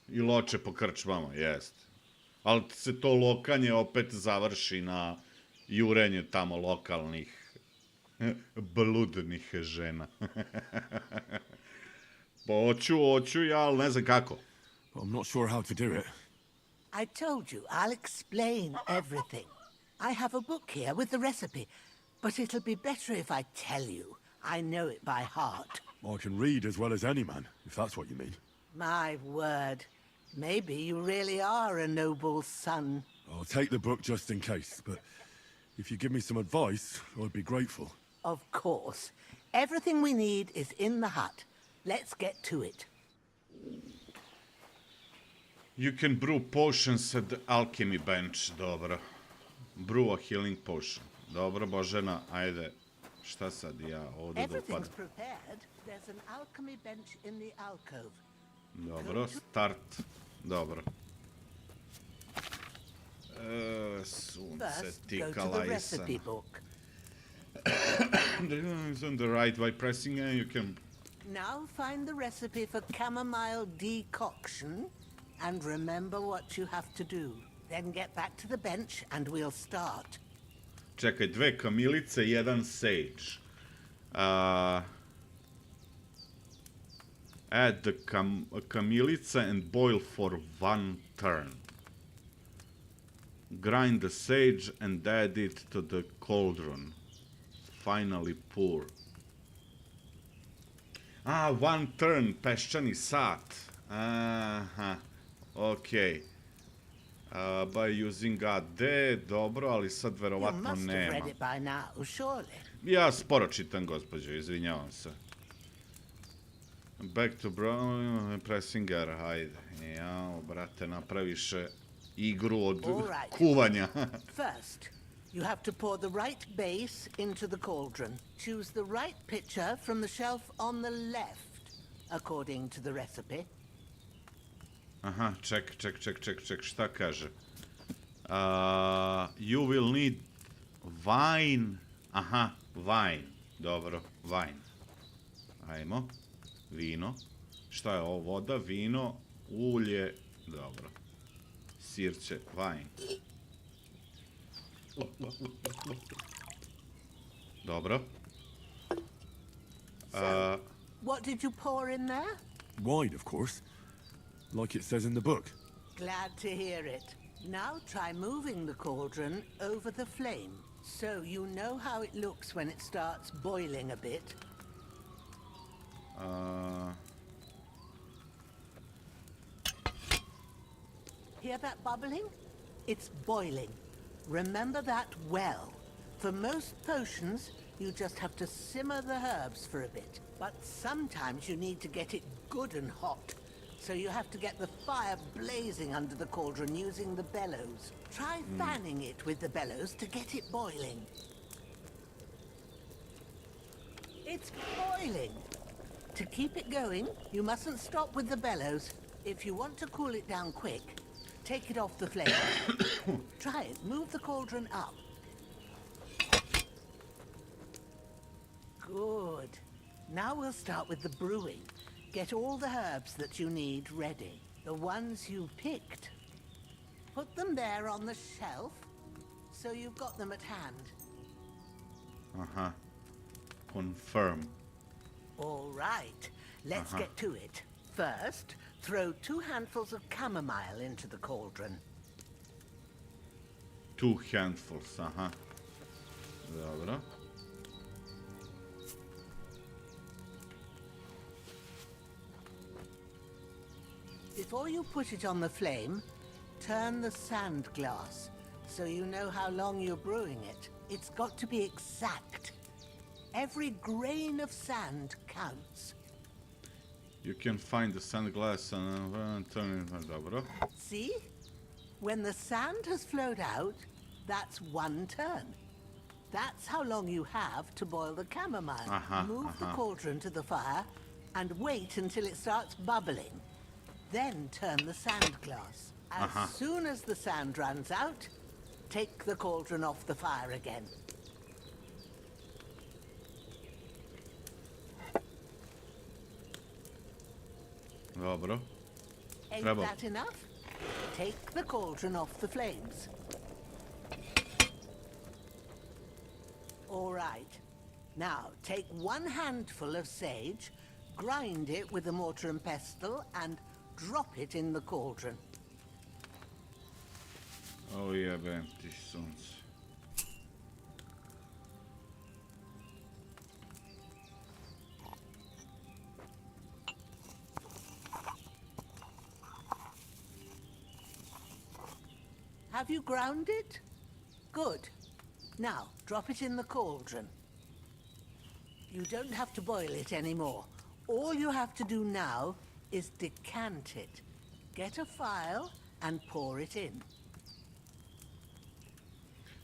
Speaker 1: I loče po krčmama, jest. Ali se to lokanje opet završi na jurenje tamo lokalnih bludnih žena. Pa hoću ja, ali ne znam kako.
Speaker 10: I'm not sure how to do it.
Speaker 18: I told you, I'll explain everything. I have a book here with the recipe, but it'll be better if I tell you. I know it by heart.
Speaker 10: I can read as well as any man, if that's what you mean.
Speaker 18: My word. Maybe you really are a noble son.
Speaker 10: I'll take the book just in case, but if you give me some advice, I'd be grateful.
Speaker 18: Of course. Everything we need is in the hut. Let's get to it.
Speaker 1: You can brew potions at the alchemy bench, dobro. Brew a healing potion. Dobro, Božena, ajde. Šta sad ja ovdje da
Speaker 18: Everything's
Speaker 1: upadam?
Speaker 18: prepared. There's an alchemy bench in the alcove.
Speaker 1: Dobro, start. Dobro. Sunce
Speaker 18: First,
Speaker 1: ti
Speaker 18: go to the
Speaker 1: kalajsa.
Speaker 18: recipe book.
Speaker 1: It's on the right by pressing and you can...
Speaker 18: Now find the recipe for chamomile decoction and remember what you have to do. Then get back to the bench and we'll start.
Speaker 1: Čekaj, 2 kamilice, 1 sage. Add the kamilica and boil for 1 turn. Grind the sage and add it to the cauldron. Finally pour. 1 turn, peščani sat. Aha, okej. By using AD, dobro, ali sad
Speaker 18: You
Speaker 1: verovatno
Speaker 18: must have
Speaker 1: nema.
Speaker 18: read it by now, surely.
Speaker 1: Ja sporo čitam, gospođo, izvinjavam se. Back to brown, pressing R, hajde. Jao, brate, napraviše igru od
Speaker 18: All right.
Speaker 1: kuvanja.
Speaker 18: First, you have to pour the right base into the cauldron. Choose the right pitcher from the shelf on the left, according to the recipe.
Speaker 1: Aha, ček, šta kaže? You will need wine. Aha, wine. Dobro, wine. Ajmo. Vino. Šta je ovo? Voda, vino, ulje. Dobro. Sirće, wine. Dobro.
Speaker 18: What did you pour in there?
Speaker 10: Wine, of course. Like it says in the book.
Speaker 18: Glad to hear it. Now try moving the cauldron over the flame, so you know how it looks when it starts boiling a bit. Hear that bubbling? It's boiling. Remember that well. For most potions, you just have to simmer the herbs for a bit. But sometimes you need to get it good and hot. So you have to get the fire blazing under the cauldron using the bellows. Try fanning it with the bellows to get it boiling. It's boiling. To keep it going, you mustn't stop with the bellows. If you want to cool it down quick, take it off the flame. Try it. Move the cauldron up. Good. Now we'll start with the brewing. Get all the herbs that you need ready. The ones you picked. Put them there on the shelf, so you've got them at hand.
Speaker 1: Aha. Confirm.
Speaker 18: All right. Let's get to it. First, throw 2 handfuls of chamomile into the cauldron.
Speaker 1: 2 handfuls, aha. Dobro.
Speaker 18: Before you put it on the flame, turn the sand glass so you know how long you're brewing it. It's got to be exact. Every grain of sand counts.
Speaker 1: You can find the sand glass and turn it. Dobro.
Speaker 18: See? When the sand has flowed out, that's 1 turn. That's how long you have to boil the chamomile. Move the cauldron to the fire and wait until it starts bubbling. Then turn the sand glass. As soon as the sand runs out, take the cauldron off the fire again.
Speaker 1: Dobro.
Speaker 18: Ain't that enough? Take the cauldron off the flames. All right. Now, take 1 handful of sage, grind it with a mortar and pestle, and drop it in the cauldron.
Speaker 1: Oh jebem ti sunce.
Speaker 18: Have you ground it? Good. Now, drop it in the cauldron. You don't have to boil it anymore. All you have to do now is decant it. Get a file and pour it in.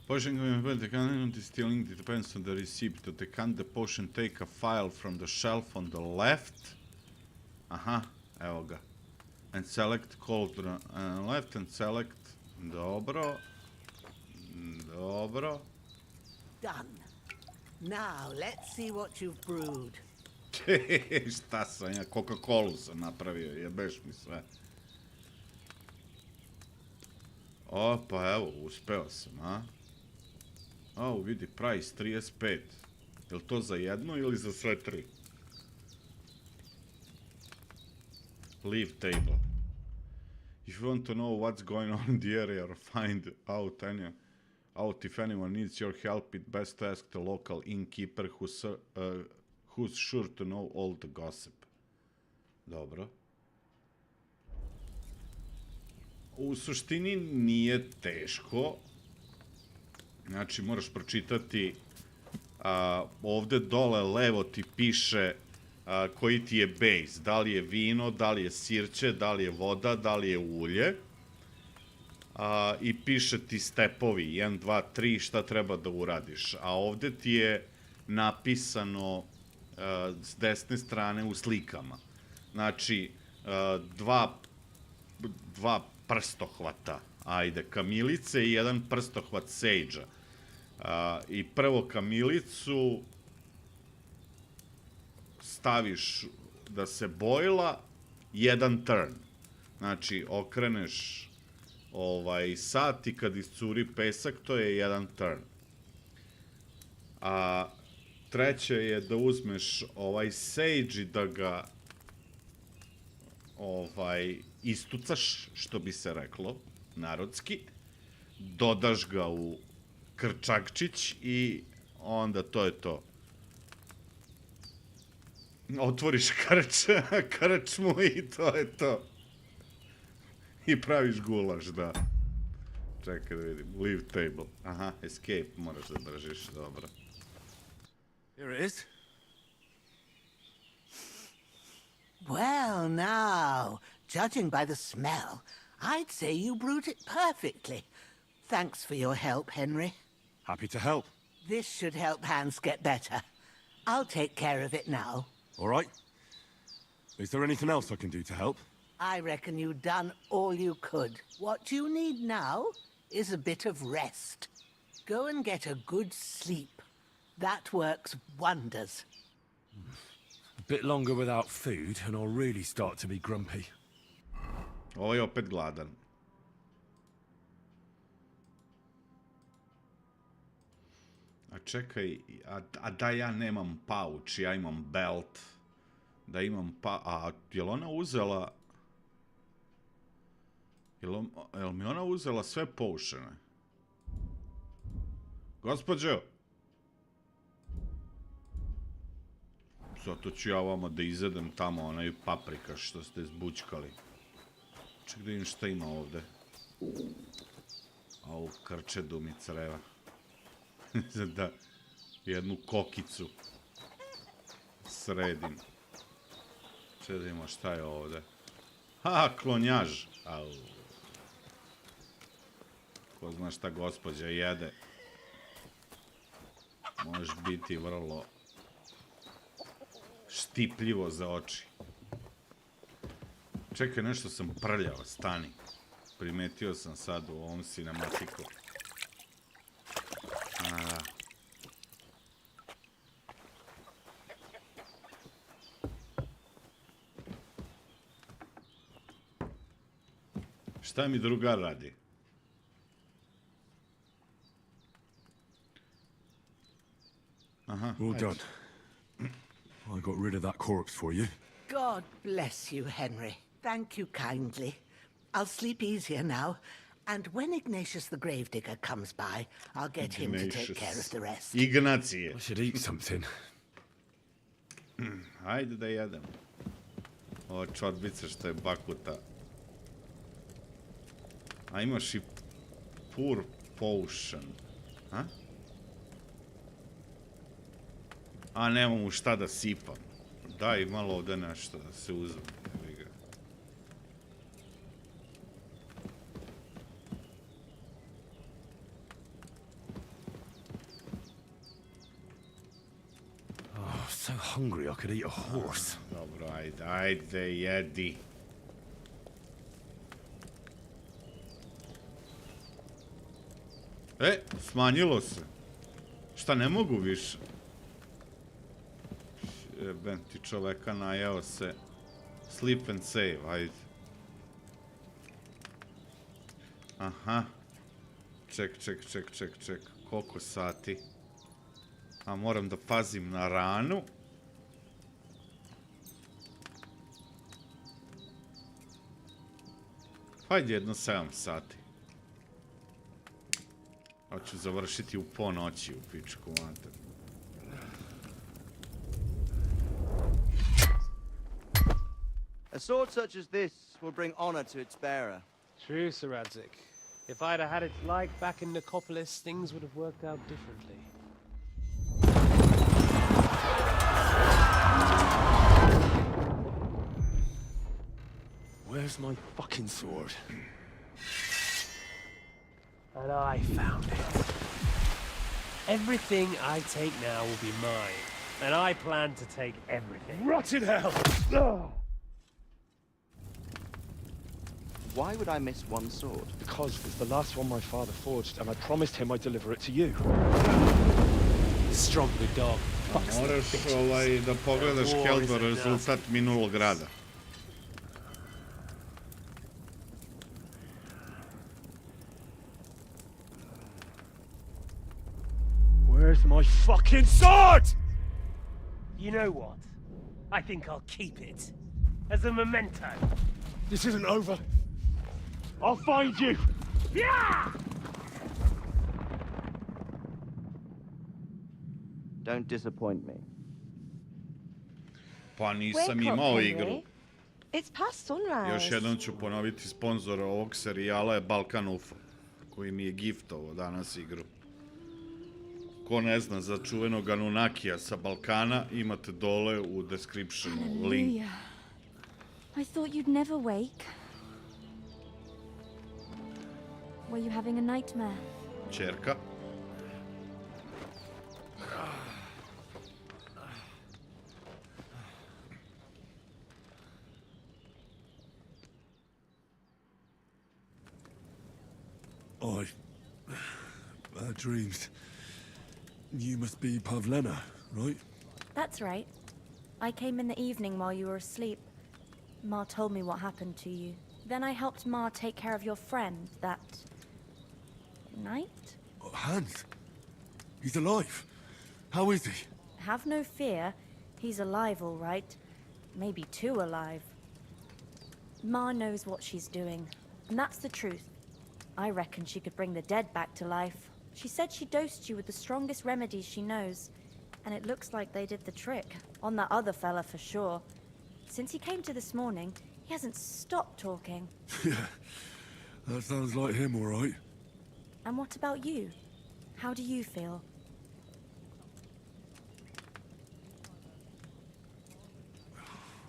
Speaker 1: Potion when decanting distilling depends on the receipt. To decant the potion, take a file from the shelf on the left. Evo ga. And select cauldron left and select. Dobro. Dobro.
Speaker 18: Done. Now, let's see what you've brewed.
Speaker 1: Šta sam ja, Coca-Colu sam napravio, jebeš mi sve. O, pa evo, uspeo sam, a? O, vidi, price 35. Je li to za jedno ili za sve 3? Leave table. If you want to know what's going on in the area or find out if anyone needs your help, it's best to ask the local innkeeper who's sure to know all the gossip. Dobro. U suštini nije teško. Znači, moraš pročitati ovde dole levo ti piše koji ti je base. Da li je vino, da li je sirće, da li je voda, da li je ulje. I piše ti stepovi, 1, 2, 3, šta treba da uradiš. A ovde ti je napisano s desne strane u slikama. Znači, dva prstohvata, ajde, kamilice i 1 prstohvat sejđa. I prvo kamilicu staviš da se bojla 1 turn. Znači, okreneš sat i kad iscuri pesak, to je 1 turn. A treće je da uzmeš sage i da ga istucaš, što bi se reklo, narodski, dodaš ga u krčakčić i onda to je to. Otvoriš krčmu i to je to. I praviš gulaš, da. Čekaj da vidim. Leave table. Aha, escape moraš da držiš, dobro.
Speaker 10: Here it is.
Speaker 18: Well, now, judging by the smell, I'd say you brewed it perfectly. Thanks for your help, Henry.
Speaker 10: Happy to help.
Speaker 18: This should help Hans get better. I'll take care of it now.
Speaker 10: All right. Is there anything else I can do to help?
Speaker 18: I reckon you've done all you could. What you need now is a bit of rest. Go and get a good sleep. That works wonders.
Speaker 13: A bit longer without food and I'll really start to be grumpy.
Speaker 1: Ovo je opet gladan. A čekaj, a da ja nemam pouch, ja imam belt. Da imam a jel ona uzela... Jel mi ona uzela sve potione? Gospođo! Zato ću ja vama da izedem tamo onaj paprika što ste zbučkali. Ček da vidim šta ima ovde. Au, krčedu mi creva. Da jednu kokicu sredim. Ček da vidimo šta je ovde. Ha, klonjaž. Au. Ko zna šta gospođa jede. Možeš biti vrlo štipljivo za oči. Čekaj, nešto sam prljao, stani. Primetio sam sad u ovom cinematiku. Šta mi drugar radi? Aha,
Speaker 10: Well done. I got rid of that corpse for you.
Speaker 18: God bless you, Henry. Thank you kindly. I'll sleep easier now. And when Ignatius the Gravedigger comes by, I'll get him to take care of the rest.
Speaker 1: Ignacije.
Speaker 10: I should eat something.
Speaker 1: Ajde da jedem. Ovo čorbice što je bakuta. A imaš i pur potion. A? A nemam u šta da sipam. Daj malo ovde nešto da se uzme.
Speaker 10: Oh, so hungry I could eat a horse.
Speaker 1: Dobro, ajde, jedi. Smanjilo se. Šta, ne mogu više? Jebem ti čoveka, najeo se. Sleep and save, ajde. Aha. Ček. Koliko sati? A moram da pazim na ranu. Hajde jedno 7 sati. Hoću završiti u ponoći u pičku mater.
Speaker 21: A sword such as this will bring honor to its bearer.
Speaker 7: True, Sir Radzik. If I'd have had its like back in Nicopolis, things would have worked out differently.
Speaker 10: Where's my fucking sword?
Speaker 7: And I found it. Everything I take now will be mine. And I plan to take everything.
Speaker 10: Rotted hell!
Speaker 7: Oh.
Speaker 21: Why would I miss one sword?
Speaker 13: Because it's the last one my father forged, and I promised him I'd deliver it to you.
Speaker 7: Strong good dog.
Speaker 1: Moraš da pogledaš Keldor rezultat minulog rada.
Speaker 13: Where's my fucking sword?
Speaker 7: You know what? I think I'll keep it. As a memento.
Speaker 13: This isn't over. I'll find you!
Speaker 7: Yeah!
Speaker 21: Don't disappoint me.
Speaker 1: Pa nisam imao igru.
Speaker 3: It's past sunrise.
Speaker 1: Još jednom ću ponoviti, sponzor ovog serijala je Balkan UFO, koji mi je giftovao danas igru. Ko ne zna za čuvenog Anunnakija sa Balkana, imate dole u descriptionu link.
Speaker 15: I thought you'd never wake. Were you having a nightmare?
Speaker 1: Čerka.
Speaker 10: Bad dreams. You must be Pavena, right?
Speaker 15: That's right. I came in the evening while you were asleep. Ma told me what happened to you. Then I helped Ma take care of your friend that night?
Speaker 10: Hans? He's alive. How is he?
Speaker 15: Have no fear. He's alive, all right. Maybe too alive. Ma knows what she's doing, and that's the truth. I reckon she could bring the dead back to life. She said she dosed you with the strongest remedies she knows, and it looks like they did the trick. On that other fella for sure. Since he came to this morning, he hasn't stopped talking.
Speaker 10: Yeah, that sounds like him, all right.
Speaker 15: And what about you? How do you feel?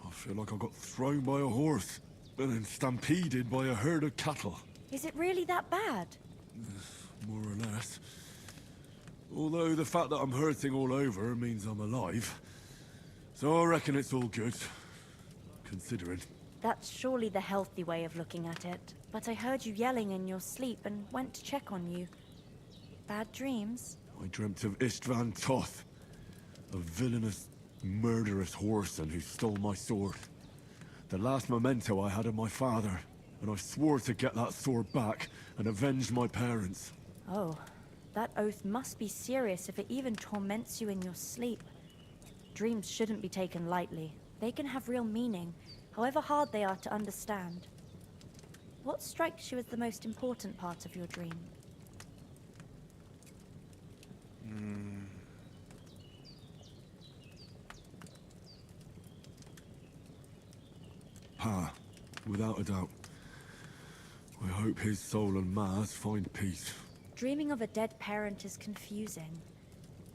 Speaker 10: I feel like I got thrown by a horse, and then stampeded by a herd of cattle.
Speaker 15: Is it really that bad?
Speaker 10: More or less. Although the fact that I'm hurting all over means I'm alive. So I reckon it's all good. Considering.
Speaker 15: That's surely the healthy way of looking at it. But I heard you yelling in your sleep and went to check on you. Bad dreams?
Speaker 10: I dreamt of Istvan Toth, a villainous, murderous whoreson who stole my sword. The last memento I had of my father, and I swore to get that sword back and avenge my parents.
Speaker 15: Oh, that oath must be serious if it even torments you in your sleep. Dreams shouldn't be taken lightly. They can have real meaning, however hard they are to understand. What strikes you as the most important part of your dream?
Speaker 10: Pa, without a doubt. I hope his soul and Ma's find peace.
Speaker 15: Dreaming of a dead parent is confusing.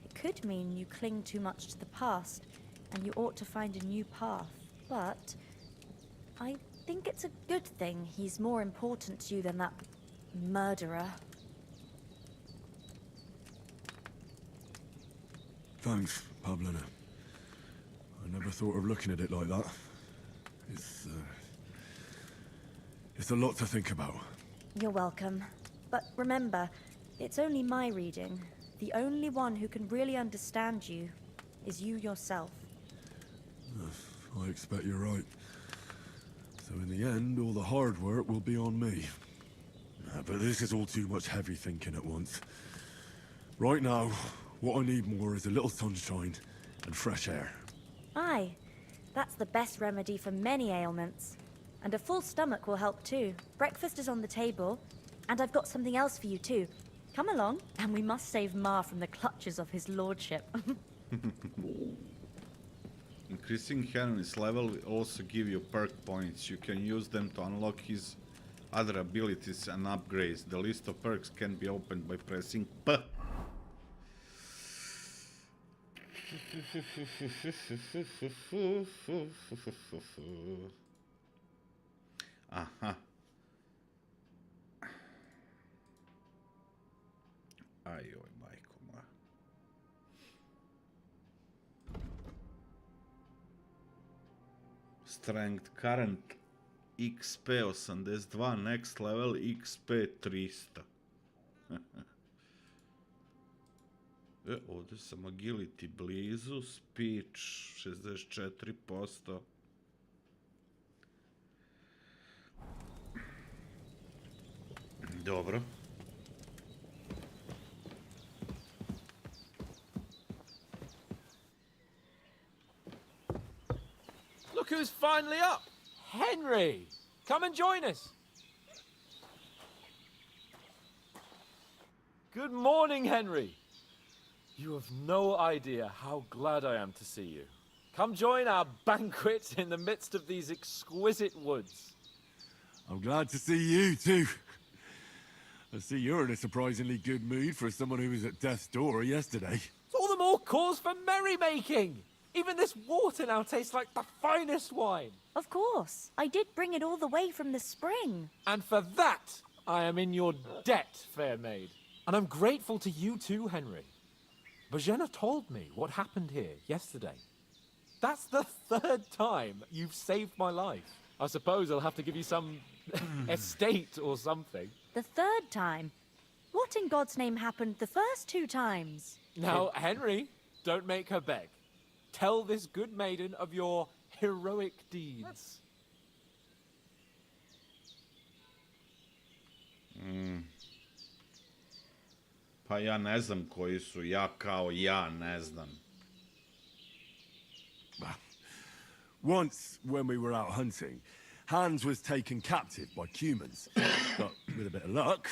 Speaker 15: It could mean you cling too much to the past, and you ought to find a new path. But I think it's a good thing he's more important to you than that murderer.
Speaker 10: Thanks, Pavena. I never thought of looking at it like that. It's a lot to think about.
Speaker 15: You're welcome. But remember, it's only my reading. The only one who can really understand you is you yourself.
Speaker 10: I expect you're right. So in the end, all the hard work will be on me. But this is all too much heavy thinking at once. Right now, what I need more is a little sunshine and fresh air.
Speaker 15: Aye, that's the best remedy for many ailments. And a full stomach will help too. Breakfast is on the table, and I've got something else for you too. Come along, and we must save Ma from the clutches of his lordship.
Speaker 1: Increasing Henry's level will also give you perk points. You can use them to unlock his other abilities and upgrades. The list of perks can be opened by pressing P. Aha. Ajoj, majko moja. Strength current XP 82, next level XP 300. Ovdje sam agility blizu, speech 64%. Dobro.
Speaker 7: Look who's finally up! Henry! Come and join us! Good morning, Henry! You have no idea how glad I am to see you. Come join our banquet in the midst of these exquisite woods.
Speaker 10: I'm glad to see you, too. I see you're in a surprisingly good mood for someone who was at death's door yesterday.
Speaker 7: It's all the more cause for merrymaking. Even this water now tastes like the finest wine.
Speaker 4: Of course. I did bring it all the way from the spring.
Speaker 7: And for that, I am in your debt, fair maid. And I'm grateful to you too, Henry. Bojena told me what happened here yesterday. That's the 3rd time you've saved my life. I suppose I'll have to give you some estate or something.
Speaker 4: The 3rd time? What in God's name happened the first 2 times?
Speaker 7: Now, Henry, don't make her beg. Tell this good maiden of your heroic deeds.
Speaker 1: Pa ja ne znam koji su, ja kao ja ne znam.
Speaker 10: Once, when we were out hunting, Hans was taken captive by humans. But with a bit of luck,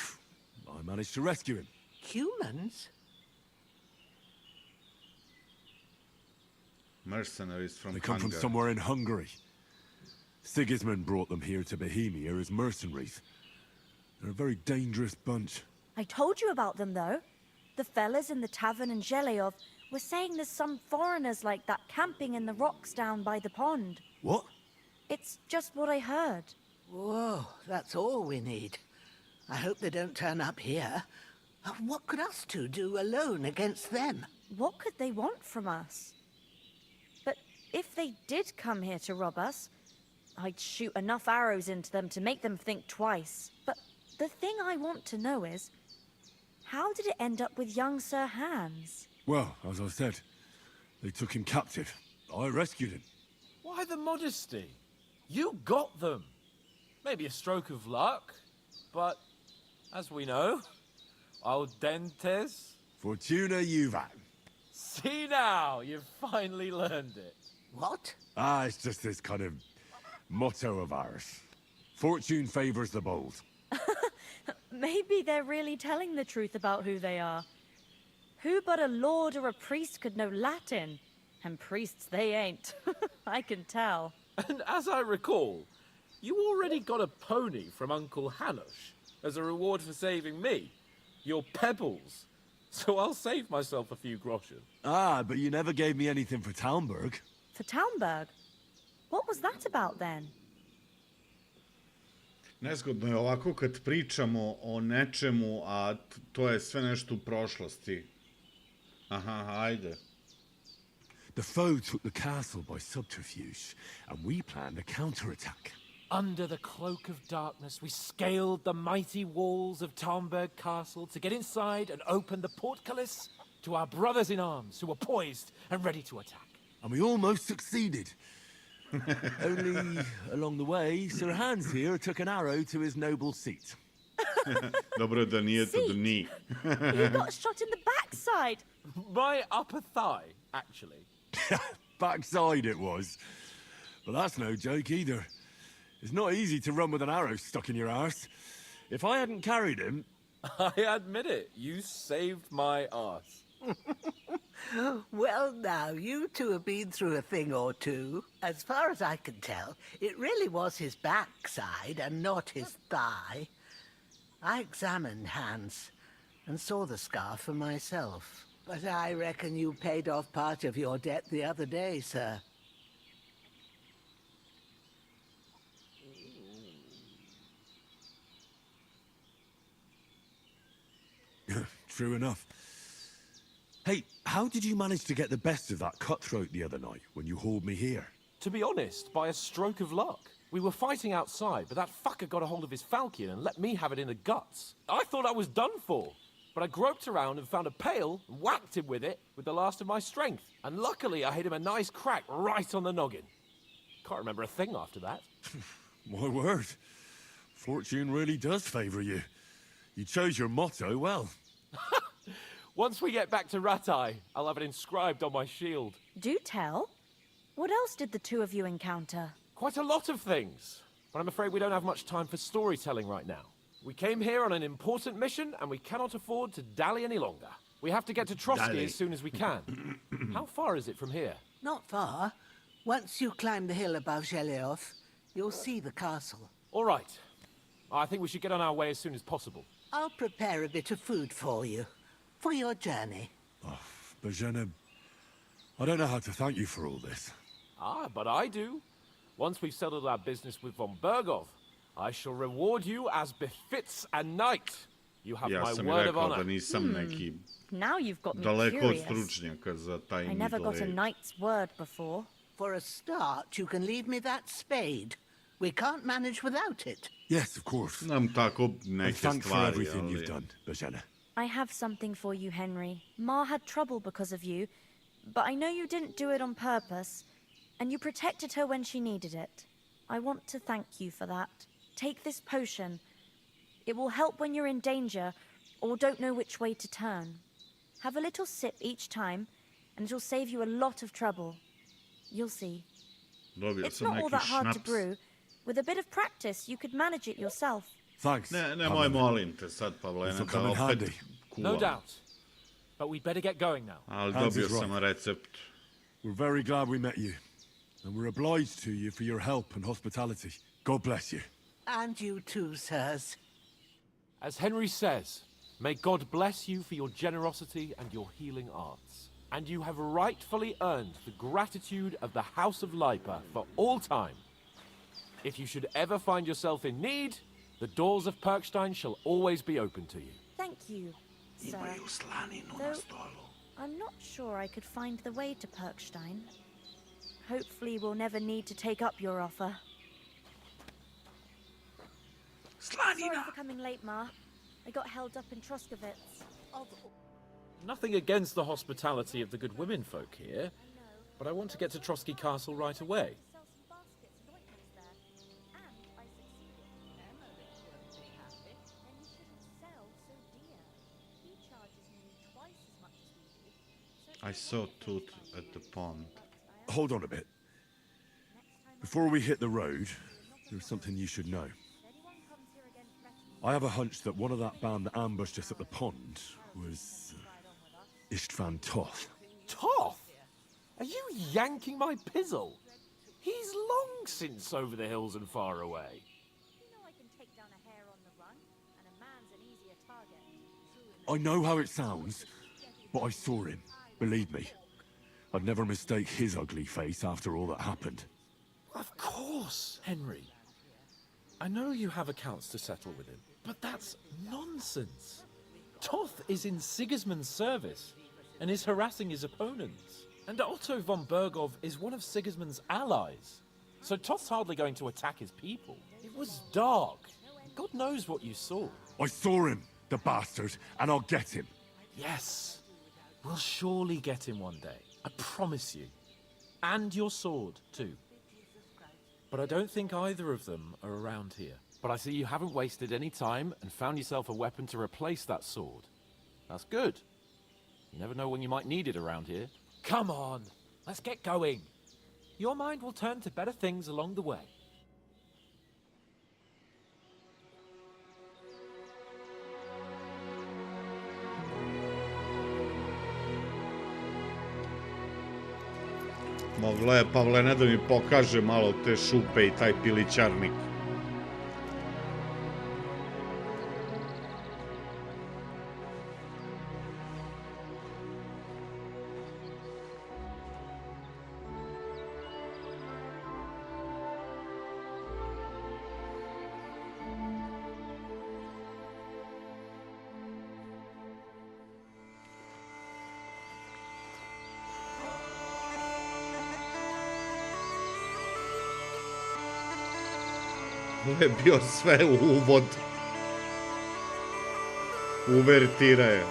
Speaker 10: I managed to rescue him.
Speaker 18: Humans?
Speaker 1: Mercenaries from
Speaker 10: They come from
Speaker 1: Hungary.
Speaker 10: somewhere in Hungary. Sigismund brought them here to Bohemia as mercenaries. They're a very dangerous bunch.
Speaker 4: I told you about them, though. The fellas in the tavern in Zheleyov were saying there's some foreigners like that camping in the rocks down by the pond.
Speaker 10: What?
Speaker 4: It's just what I heard.
Speaker 18: Whoa, that's all we need. I hope they don't turn up here. What could us two do alone against them?
Speaker 4: What could they want from us? But if they did come here to rob us, I'd shoot enough arrows into them to make them think twice. But the thing I want to know is, how did it end up with young Sir Hans?
Speaker 10: Well, as I said, they took him captive. I rescued him.
Speaker 7: Why the modesty? You got them. Maybe a stroke of luck, but as we know, al dentes.
Speaker 10: Fortuna juvat.
Speaker 7: See now, you've finally learned it.
Speaker 18: What?
Speaker 10: It's just this kind of motto of ours. Fortune favors the bold.
Speaker 4: Maybe they're really telling the truth about who they are. Who but a lord or a priest could know Latin? And priests they ain't. I can tell.
Speaker 7: And as I recall, you already got a pony from Uncle Hanush as a reward for saving me. Your pebbles. So I'll save myself a few groschen.
Speaker 10: But you never gave me anything for Talmberg.
Speaker 4: For Talmberg? What was that about then?
Speaker 1: Nezgodno je ovako kad pričamo o nečemu, a to je sve nešto u prošlosti. Aha, ajde.
Speaker 10: The foe took the castle by subterfuge, and we planned a counterattack.
Speaker 7: Under the cloak of darkness, we scaled the mighty walls of Talmberg Castle to get inside and open the portcullis to our brothers in arms who were poised and ready to attack.
Speaker 10: And we almost succeeded. Only, along the way, Sir Hans here took an arrow to his noble seat.
Speaker 1: Dobro da nije to da ni.
Speaker 4: You got shot in the backside.
Speaker 7: My upper thigh, actually.
Speaker 10: Backside it was. But that's no joke either. It's not easy to run with an arrow stuck in your arse. If I hadn't carried him...
Speaker 7: I admit it, you saved my arse.
Speaker 18: Well, now, you two have been through a thing or two. As far as I can tell, it really was his backside and not his thigh. I examined Hans and saw the scar for myself. But I reckon you paid off part of your debt the other day, sir.
Speaker 10: True enough. Hey, how did you manage to get the best of that cutthroat the other night when you hauled me here?
Speaker 7: To be honest, by a stroke of luck. We were fighting outside, but that fucker got a hold of his falchion and let me have it in the guts. I thought I was done for, but I groped around and found a pail and whacked him with it with the last of my strength. And luckily, I hit him a nice crack right on the noggin. Can't remember a thing after that.
Speaker 10: My word. Fortune really does favor you. You chose your motto well.
Speaker 7: Once we get back to Ratai, I'll have it inscribed on my shield.
Speaker 4: Do tell. What else did the two of you encounter?
Speaker 7: Quite a lot of things, but I'm afraid we don't have much time for storytelling right now. We came here on an important mission, and we cannot afford to dally any longer. We have to get to Trotsky as soon as we can. How far is it from here?
Speaker 18: Not far. Once you climb the hill above Zelios, you'll see the castle.
Speaker 7: All right. I think we should get on our way as soon as possible.
Speaker 18: I'll prepare a bit of food for you, for your journey.
Speaker 10: Bajena, I don't know how to thank you for all this.
Speaker 7: Ah, but I do. Once we've settled our business with von Bergov, I shall reward you as befits a knight. You have
Speaker 1: Ja
Speaker 7: my
Speaker 1: sam
Speaker 7: word
Speaker 1: i
Speaker 7: of
Speaker 1: rekao
Speaker 7: honor.
Speaker 1: da nisam neki
Speaker 4: Now you've got me
Speaker 1: daleko od
Speaker 4: curious.
Speaker 1: stručnjaka za taj
Speaker 4: I never got a
Speaker 1: Middle Age.
Speaker 4: knight's word before.
Speaker 18: For a start, you can leave me that spade. We can't manage without it.
Speaker 10: Yes, of course.
Speaker 1: Znam tako
Speaker 10: And
Speaker 1: neke
Speaker 10: thanks for
Speaker 1: stvari,
Speaker 10: everything
Speaker 1: ali...
Speaker 10: you've done, Bajena.
Speaker 4: I have something for you, Henry. Ma had trouble because of you, but I know you didn't do it on purpose, and you protected her when she needed it. I want to thank you for that. Take this potion. It will help when you're in danger or don't know which way to turn. Have a little sip each time, and it'll save you a lot of trouble. You'll see.
Speaker 1: Dobio
Speaker 4: It's
Speaker 1: sam
Speaker 4: not all
Speaker 1: neki
Speaker 4: that hard to
Speaker 1: šnaps.
Speaker 4: brew. With a bit of practice, you could manage it yourself.
Speaker 10: Thanks.
Speaker 1: Nemoj molim te sad, Pavlena,
Speaker 10: This'll
Speaker 1: da
Speaker 10: come in
Speaker 1: opet
Speaker 10: handy.
Speaker 7: No
Speaker 1: kuvam.
Speaker 7: doubt. But we'd better get going now.
Speaker 1: Ali
Speaker 10: Hans
Speaker 1: dobio
Speaker 10: is
Speaker 1: sam
Speaker 10: right.
Speaker 1: recept.
Speaker 10: We're very glad we met you. And we're obliged to you for your help and hospitality. God bless you.
Speaker 18: And you too, sirs.
Speaker 7: As Henry says, may God bless you for your generosity and your healing arts. And you have rightfully earned the gratitude of the House of Lipa for all time. If you should ever find yourself in need, the doors of Perkstein shall always be open to you.
Speaker 4: Thank you, sir. Though I'm not sure I could find the way to Perkstein. Hopefully we'll never need to take up your offer. Sorry for coming late, Ma. I got held up in Troskowitz.
Speaker 7: Nothing against the hospitality of the good women folk here, but I want to get to Trotsky Castle right away.
Speaker 1: I saw Toot at the pond.
Speaker 10: Hold on a bit. Before we hit the road, there's something you should know. I have a hunch that one of that band that ambushed us at the pond was Istvan Toth.
Speaker 7: Toth? Are you yanking my pizzle? He's long since over the hills and far away.
Speaker 10: I know how it sounds, but I saw him. Believe me. I'd never mistake his ugly face after all that happened.
Speaker 7: Of course, Henry. I know you have accounts to settle with him, but that's nonsense. Toth is in Sigismund's service and is harassing his opponents. And Otto von Bergov is one of Sigismund's allies. So Toth's hardly going to attack his people. It was dark. God knows what you saw.
Speaker 10: I saw him, the bastard, and I'll get him.
Speaker 7: Yes. We'll surely get him one day. I promise you. And your sword, too. But I don't think either of them are around here. But I see you haven't wasted any time and found yourself a weapon to replace that sword. That's good. You never know when you might need it around here. Come on, let's get going. Your mind will turn to better things along the way.
Speaker 1: Mogla je Pavlena da mi pokaže malo te šupe i taj pilićarnik. Ovo je bio sve uvod. Uvertira je.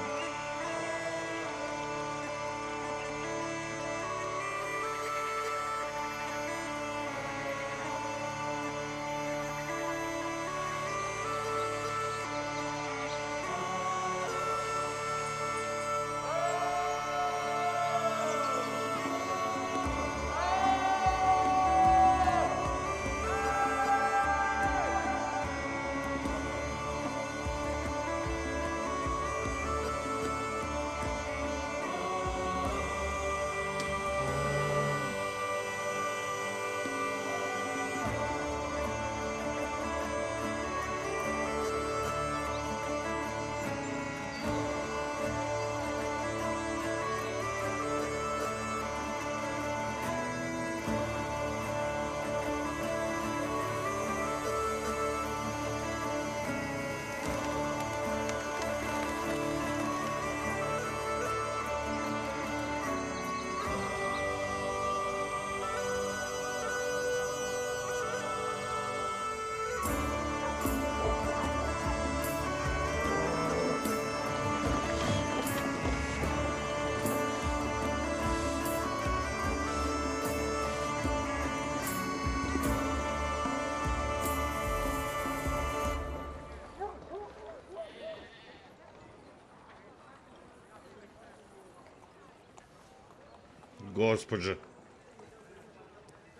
Speaker 1: Gospođa.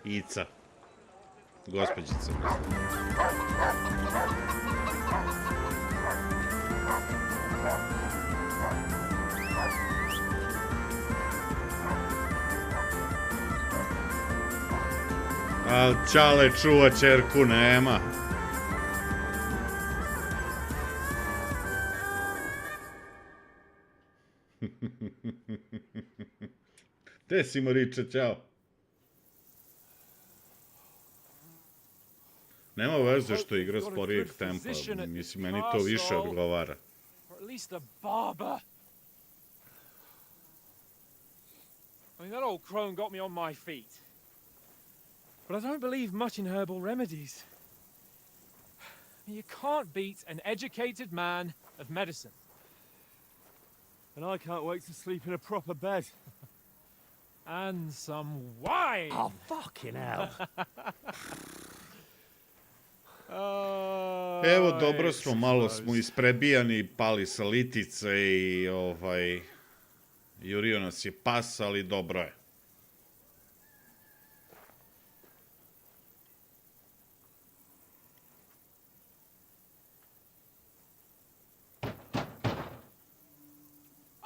Speaker 1: Ica. Gospođica. Al Čale čuva čerku, nema. Te si Moriče, ćao. Nema veze što igra sporijeg tempa, mislim, meni to više odgovara.
Speaker 7: Or at least a barber. I mean, that old crone got me on my feet. But I don't believe much in herbal remedies. You can't beat an educated man of medicine.
Speaker 16: And I can't wait to sleep in a proper bed.
Speaker 7: And some wine!
Speaker 16: Oh, fucking hell.
Speaker 1: Evo, dobro smo, malo smo isprebijani, pali sa litice i jurio nas je pas, ali dobro je.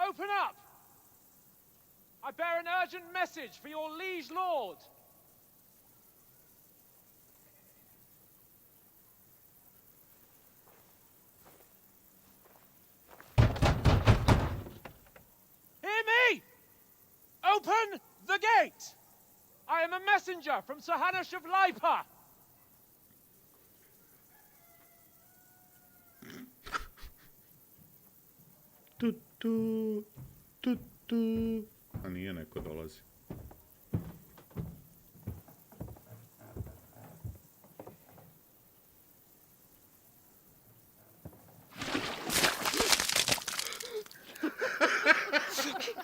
Speaker 7: Open up! I bear an urgent message for your liege lord. Hear me! Open the gate! I am a messenger from Sir Hanush of Lipa.
Speaker 1: A nije, neko dolazi.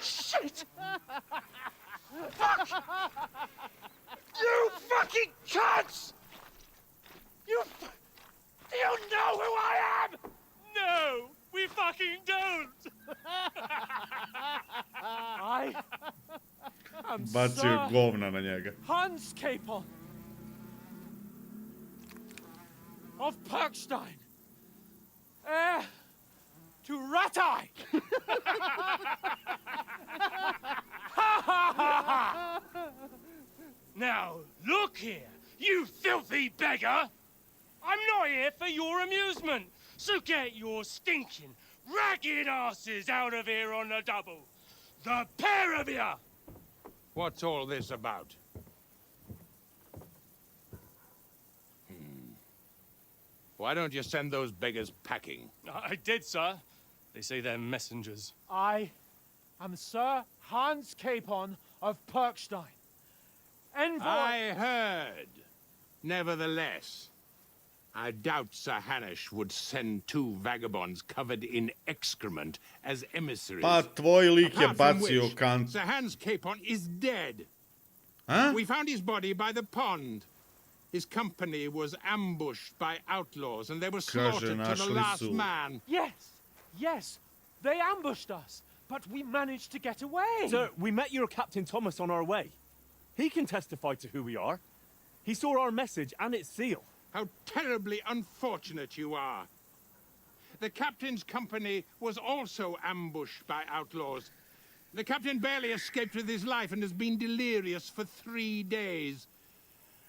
Speaker 12: Shit! Fuck! You fucking cunts! Do you know who I am?
Speaker 7: No, we fucking don't! I am
Speaker 1: Bacio govna na njega.
Speaker 7: Hans Capon of Perkstein, heir to Ratai.
Speaker 12: Now, look here, you filthy beggar! I'm not here for your amusement, so get your stinking, ragged asses out of here on the double. The pair of you!
Speaker 14: What's all this about? Why don't you send those beggars packing?
Speaker 12: I did, sir. They say they're messengers.
Speaker 7: I am Sir Hans Capon of Perkstein, envoy.
Speaker 14: I heard. Nevertheless, I doubt Sir Hanush would send two vagabonds covered in excrement as emissaries.
Speaker 1: Pa tvoj lik je
Speaker 14: Apart from
Speaker 1: bacio
Speaker 14: which,
Speaker 1: kant.
Speaker 14: Sir Hans Capon is dead.
Speaker 1: Huh?
Speaker 14: We found his body by the pond. His company was ambushed by outlaws, and they were slaughtered to the last man.
Speaker 7: Yes, they ambushed us, but we managed to get away.
Speaker 16: Sir, we met your Captain Thomas on our way. He can testify to who we are. He saw our message and its seal.
Speaker 14: How terribly unfortunate you are. The captain's company was also ambushed by outlaws. The captain barely escaped with his life and has been delirious for 3 days.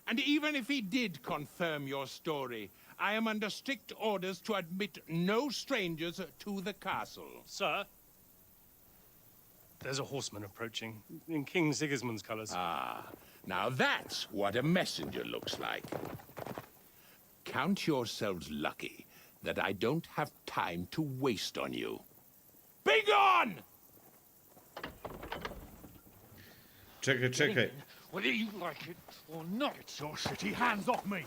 Speaker 14: And even if he did confirm your story, I am under strict orders to admit no strangers to the castle.
Speaker 12: Sir, there's a horseman approaching in King Sigismund's colours.
Speaker 14: Ah, now that's what a messenger looks like. Count yourselves lucky that I don't have time to waste on you. Be gone!
Speaker 1: Čekaj.
Speaker 12: Whether you like it or not. Get your shitty hands off me!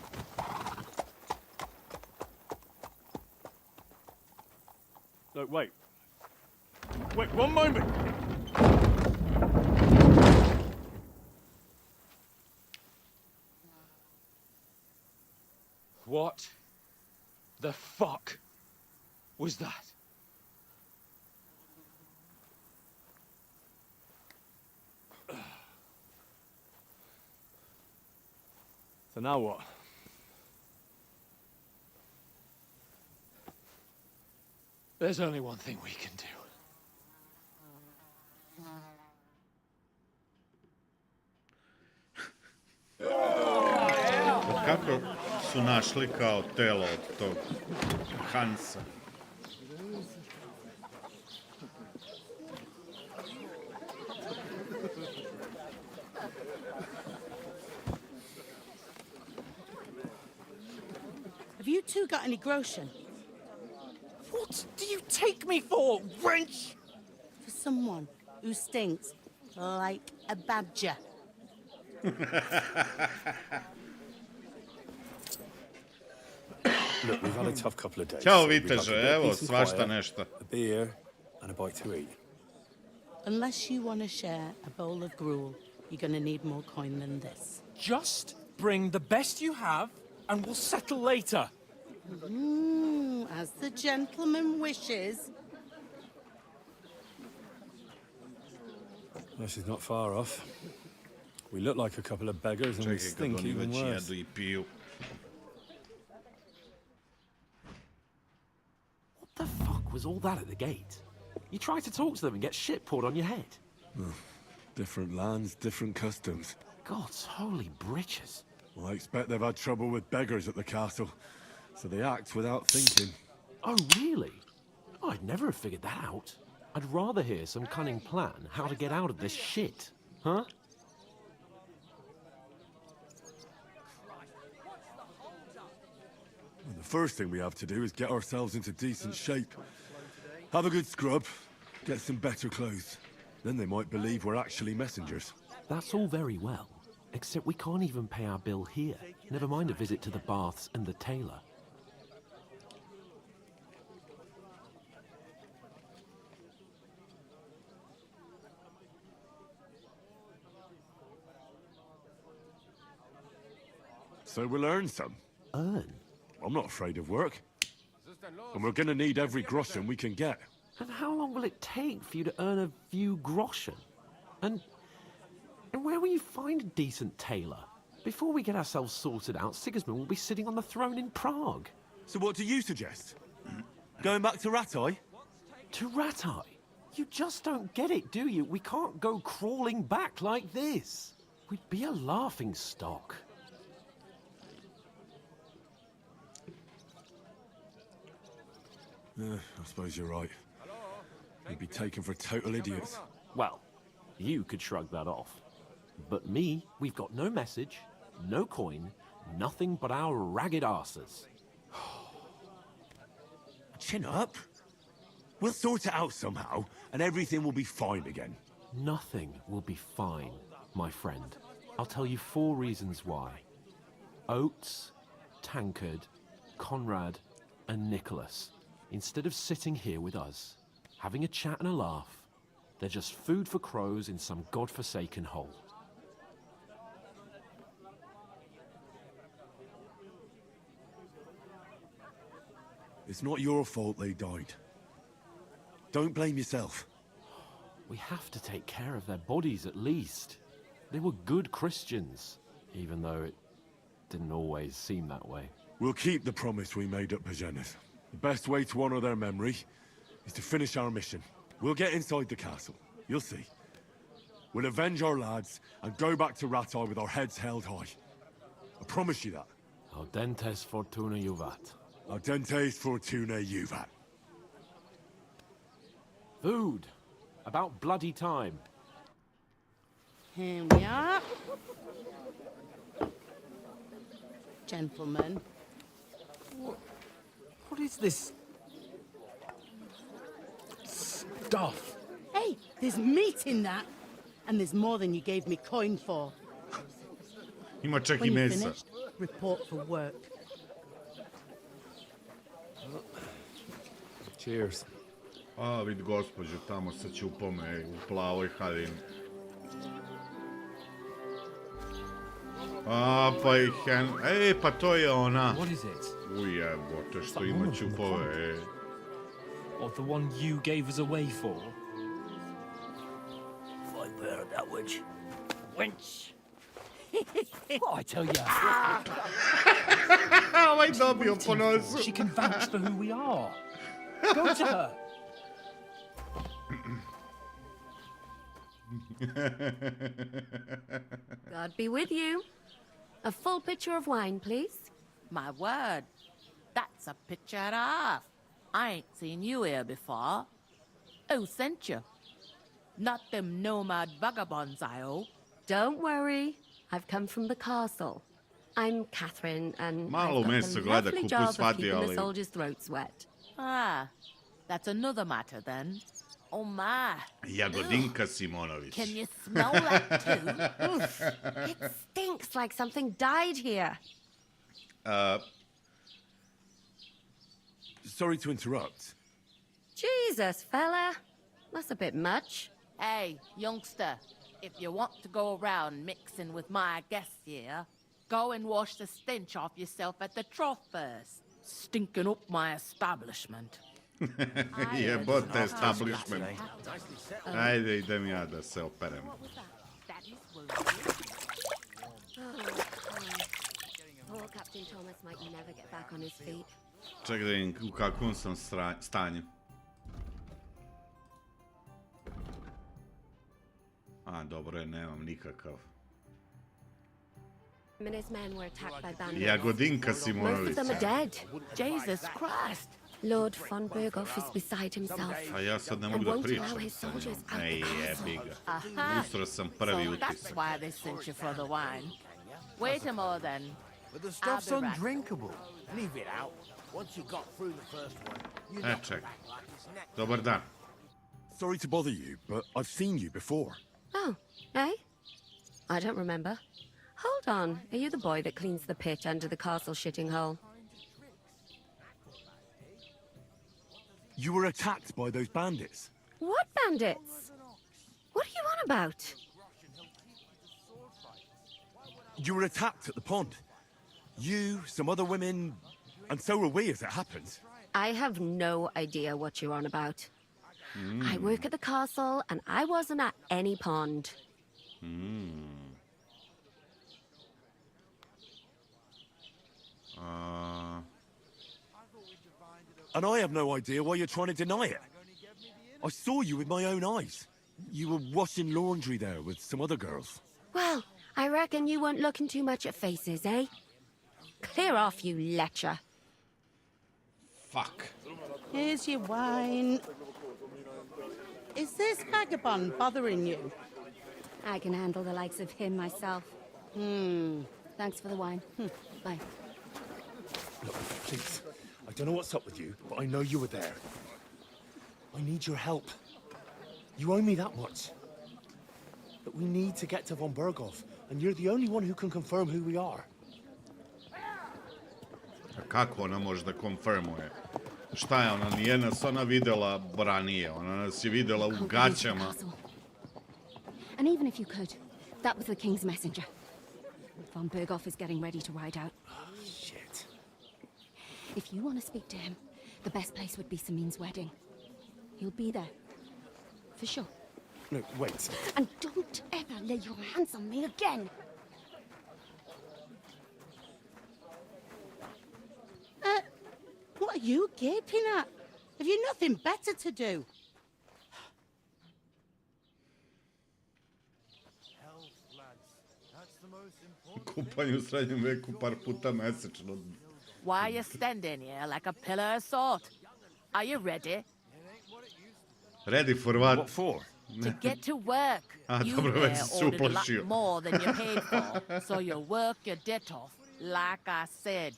Speaker 16: Look, wait. Wait, one moment!
Speaker 12: What the fuck was that?
Speaker 10: So now what?
Speaker 6: There's only one thing we can do.
Speaker 1: Kako su našli kao telo od tog Hansa?
Speaker 8: Have you two got any groschen?
Speaker 7: What do you take me for, wench?
Speaker 8: For someone who stinks like a badger.
Speaker 10: Look, we've had a tough couple of days.
Speaker 1: Ćao
Speaker 10: We'd like a
Speaker 1: viteže,
Speaker 10: bit of
Speaker 1: evo,
Speaker 10: peace and
Speaker 1: svašta
Speaker 10: quiet,
Speaker 1: nešto.
Speaker 10: A beer and a bite to eat.
Speaker 8: Unless you want to share a bowl of gruel, you're going to need more coin than this.
Speaker 7: Just bring the best you have, and we'll settle later.
Speaker 8: As the gentleman wishes.
Speaker 10: Well, she's not far off. We look like a couple of beggars and we
Speaker 1: Čekaj, kad
Speaker 10: stink
Speaker 1: oni
Speaker 10: even
Speaker 1: već
Speaker 10: worse.
Speaker 1: jedu i piju.
Speaker 13: What the fuck was all that at the gate? You try to talk to them and get shit poured on your head.
Speaker 10: Different lands, different customs.
Speaker 13: God's holy britches.
Speaker 10: Well, I expect they've had trouble with beggars at the castle, so they act without thinking.
Speaker 13: Oh, really? I'd never have figured that out. I'd rather hear some cunning plan how to get out of this shit. Huh?
Speaker 10: Well, the first thing we have to do is get ourselves into decent shape. Have a good scrub, get some better clothes. Then they might believe we're actually messengers.
Speaker 13: That's all very well, except we can't even pay our bill here. Never mind a visit to the baths and the tailor.
Speaker 10: So we'll earn some.
Speaker 13: Earn?
Speaker 10: I'm not afraid of work. And we're gonna need every groschen we can get.
Speaker 13: And how long will it take for you to earn a few groschen? And where will you find a decent tailor? Before we get ourselves sorted out, Sigismund will be sitting on the throne in Prague.
Speaker 10: So what do you suggest? Going back to Ratai?
Speaker 13: To Ratai? You just don't get it, do you? We can't go crawling back like this. We'd be a laughing stock.
Speaker 10: I suppose you're right. We'd be taken for total idiots.
Speaker 13: Well, you could shrug that off. But me, we've got no message, no coin, nothing but our ragged arses.
Speaker 10: Chin up. We'll sort it out somehow, and everything will be fine again.
Speaker 13: Nothing will be fine, my friend. I'll tell you 4 reasons why. Oates, Tankard, Conrad, and Nicholas, instead of sitting here with us, having a chat and a laugh, they're just food for crows in some godforsaken hole.
Speaker 10: It's not your fault they died. Don't blame yourself.
Speaker 13: We have to take care of their bodies at least. They were good Christians, even though it didn't always seem that way.
Speaker 10: We'll keep the promise we made at Pagenis. The best way to honor their memory is to finish our mission. We'll get inside the castle. You'll see. We'll avenge our lads and go back to Ratai with our heads held high. I promise you that.
Speaker 13: Audentes fortuna juvat.
Speaker 10: Audentes fortuna juvat.
Speaker 13: Food. About bloody time.
Speaker 8: Here we are. Gentlemen.
Speaker 13: What is this stuff?
Speaker 8: Hey, there's meat in that. And there's more than you gave me coin for.
Speaker 1: Ima čak i
Speaker 8: When you're
Speaker 1: mesa.
Speaker 8: finished, report for work.
Speaker 10: Cheers.
Speaker 1: A, vid gospođu tamo sa ćupome u plavoj haljini. A, pa i Hen... Ej, pa to je ona.
Speaker 7: What is it?
Speaker 1: Ujebote, što ima ćupove, ej.
Speaker 7: Or the one you gave us away for?
Speaker 11: If I bear that witch. Wench! What I tell you?
Speaker 1: Ovaj dobio po nosu.
Speaker 11: She can vouch for who we are. Go to her.
Speaker 9: God be with you. A full pitcher of wine, please.
Speaker 22: My word, that's a picture and a half. I ain't seen you here before. Who sent you? Not them nomad vagabonds, I hope.
Speaker 9: Don't worry. I've come from the castle. I'm Catherine, and
Speaker 1: Malo
Speaker 9: I've
Speaker 1: mesto
Speaker 9: got the
Speaker 1: gleda
Speaker 9: lovely
Speaker 1: kupus
Speaker 9: job of
Speaker 1: vadi,
Speaker 9: keeping
Speaker 1: ali-
Speaker 9: the soldiers' throats wet.
Speaker 22: Ah, that's another matter then. Oh my.
Speaker 1: Jagodinka Simonović.
Speaker 22: Can you smell that too?
Speaker 9: Oof, it stinks like something died here.
Speaker 10: Sorry to interrupt.
Speaker 9: Jesus, fella. That's a bit much.
Speaker 22: Hey, youngster, if you want to go around mixing with my guests here, go and wash the stench off yourself at the trough first. Stinking up my establishment.
Speaker 1: Jebote establishment. Ajde, idem ja da se operem.
Speaker 9: Poor Captain Thomas might never get back on his feet.
Speaker 1: Ček da vidim u kakvom sam stanju. A, dobro je, nemam nikakav.
Speaker 9: Him and his men were attacked by bandits.
Speaker 1: Jagodinka
Speaker 9: Most of
Speaker 1: Simonović.
Speaker 9: them are dead.
Speaker 22: Jesus Christ.
Speaker 9: Lord von Berghoff is beside himself.
Speaker 1: A ja sad ne mogu
Speaker 9: and
Speaker 1: da
Speaker 9: won't allow
Speaker 1: pričam
Speaker 9: his
Speaker 1: sa
Speaker 9: soldiers
Speaker 1: njom.
Speaker 9: out
Speaker 1: Ej,
Speaker 9: the castle.
Speaker 1: jebi ga.
Speaker 22: Aha.
Speaker 1: Ustro sam prvi
Speaker 22: So
Speaker 1: utisak.
Speaker 22: that's why they sent you for the wine. Wait a more then.
Speaker 11: But the stuff's
Speaker 22: I'll be back.
Speaker 11: undrinkable. Leave it out. Once you got through the first one, you
Speaker 1: E, ček. Dobar dan.
Speaker 10: Sorry to bother you, but I've seen you before.
Speaker 9: Oh, eh? I don't remember. Hold on. Are you the boy that cleans the pit under the castle shitting hole?
Speaker 10: You were attacked by those bandits.
Speaker 9: What bandits? What are you on about?
Speaker 10: You were attacked at the pond. You, some other women, and so were we, as it happens.
Speaker 9: I have no idea what you're on about. I work at the castle, and I wasn't at any pond.
Speaker 10: And I have no idea why you're trying to deny it. I saw you with my own eyes. You were washing laundry there with some other girls.
Speaker 9: Well, I reckon you weren't looking too much at faces, eh? Clear off, you lecher.
Speaker 1: Fuck.
Speaker 8: Here's your wine. Is this vagabond bothering you?
Speaker 9: I can handle the likes of him myself. Thanks for the wine. Bye.
Speaker 23: Look, please. I don't know what's up with you, but I know you were there. I need your help. You owe me that much. But we need to get to von Berghoff, and you're the only one who can confirm who we are.
Speaker 1: A kako ona može da konfirmuje? Šta je ona? Nije nas ona videla ranije. Ona nas je videla u gaćama.
Speaker 9: And even if you could, that was the king's messenger. Von Berghoff is getting ready to ride out.
Speaker 23: Shit.
Speaker 9: If you want to speak to him, the best place would be Samin's wedding. He'll be there. For sure.
Speaker 23: No, wait.
Speaker 9: And don't ever lay your hands on me again!
Speaker 8: What are you gaping at? Have you nothing better to do?
Speaker 1: Kupanje u srednjem veku par puta mesečno.
Speaker 22: Why are you standing here like a pillar of salt? Are you ready?
Speaker 1: Ready for what?
Speaker 10: What for?
Speaker 22: To get to work.
Speaker 1: A,
Speaker 22: You
Speaker 1: dobro,
Speaker 22: there
Speaker 1: već se
Speaker 22: ordered a
Speaker 1: uplašio.
Speaker 22: lot more than you paid for, so you work your debt off, like I said.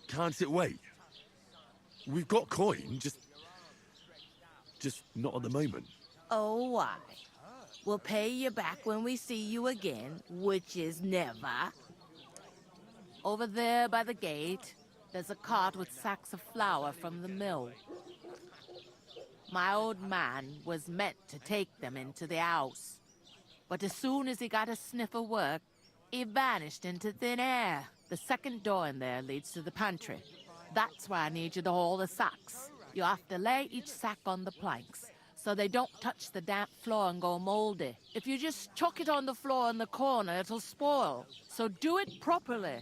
Speaker 10: Can't it wait? We've got coin, just not at the moment.
Speaker 22: Oh, why? We'll pay you back when we see you again, which is never. Over there by the gate, there's a cart with sacks of flour from the mill. My old man was meant to take them into the house. But as soon as he got a sniff of work, he vanished into thin air. The second door in there leads to the pantry. That's why I need you to haul the sacks. You have to lay each sack on the planks, so they don't touch the damp floor and go moldy. If you just chuck it on the floor in the corner, it'll spoil. So do it properly.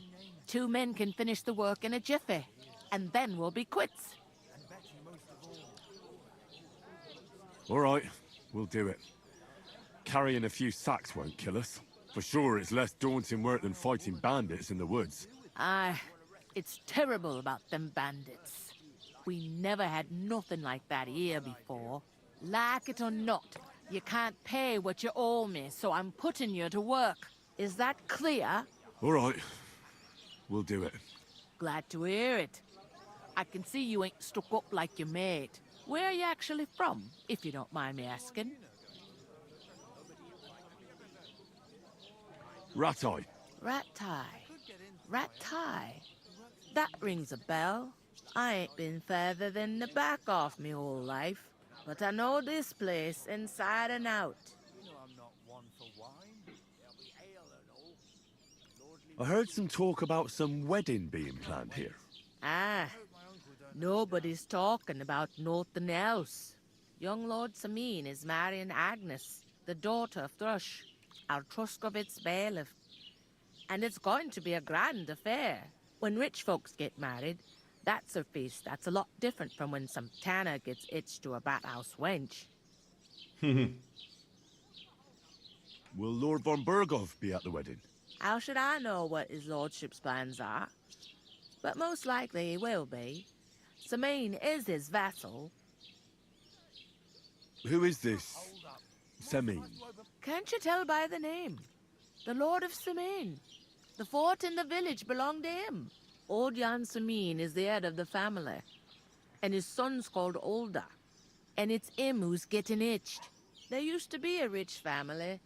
Speaker 22: 2 men can finish the work in a jiffy, and then we'll be quits.
Speaker 10: All right, we'll do it. Carrying a few sacks won't kill us. For sure, it's less daunting work than fighting bandits in the woods.
Speaker 22: Aye, it's terrible about them bandits. We never had nothing like that here before. Like it or not, you can't pay what you owe me, so I'm putting you to work. Is that clear?
Speaker 10: All right, we'll do it.
Speaker 22: Glad to hear it. I can see you ain't stuck up like your mate. Where are you actually from, if you don't mind me asking?
Speaker 10: Ratai.
Speaker 22: Ratai. That rings a bell. I ain't been further than the back off me whole life, but I know this place inside and out.
Speaker 10: I heard some talk about some wedding being planned here.
Speaker 22: Ah, nobody's talking about nothing else. Young Lord Samin is marrying Agnes, the daughter of Thrush, our Truscovitz bailiff. And it's going to be a grand affair. When rich folks get married, that's a feast that's a lot different from when some tanner gets hitched to a bat-house wench.
Speaker 10: Will Lord von Berghoff be at the wedding?
Speaker 22: How should I know what his lordship's plans are? But most likely he will be. Samin is his vassal.
Speaker 10: Who is this Semin?
Speaker 22: Can't you tell by the name? The Lord of Samin. The fort and the village belong to him. Old Jan Samin is the head of the family, and his son's called Olda. And it's him who's getting itched. There used to be a rich family.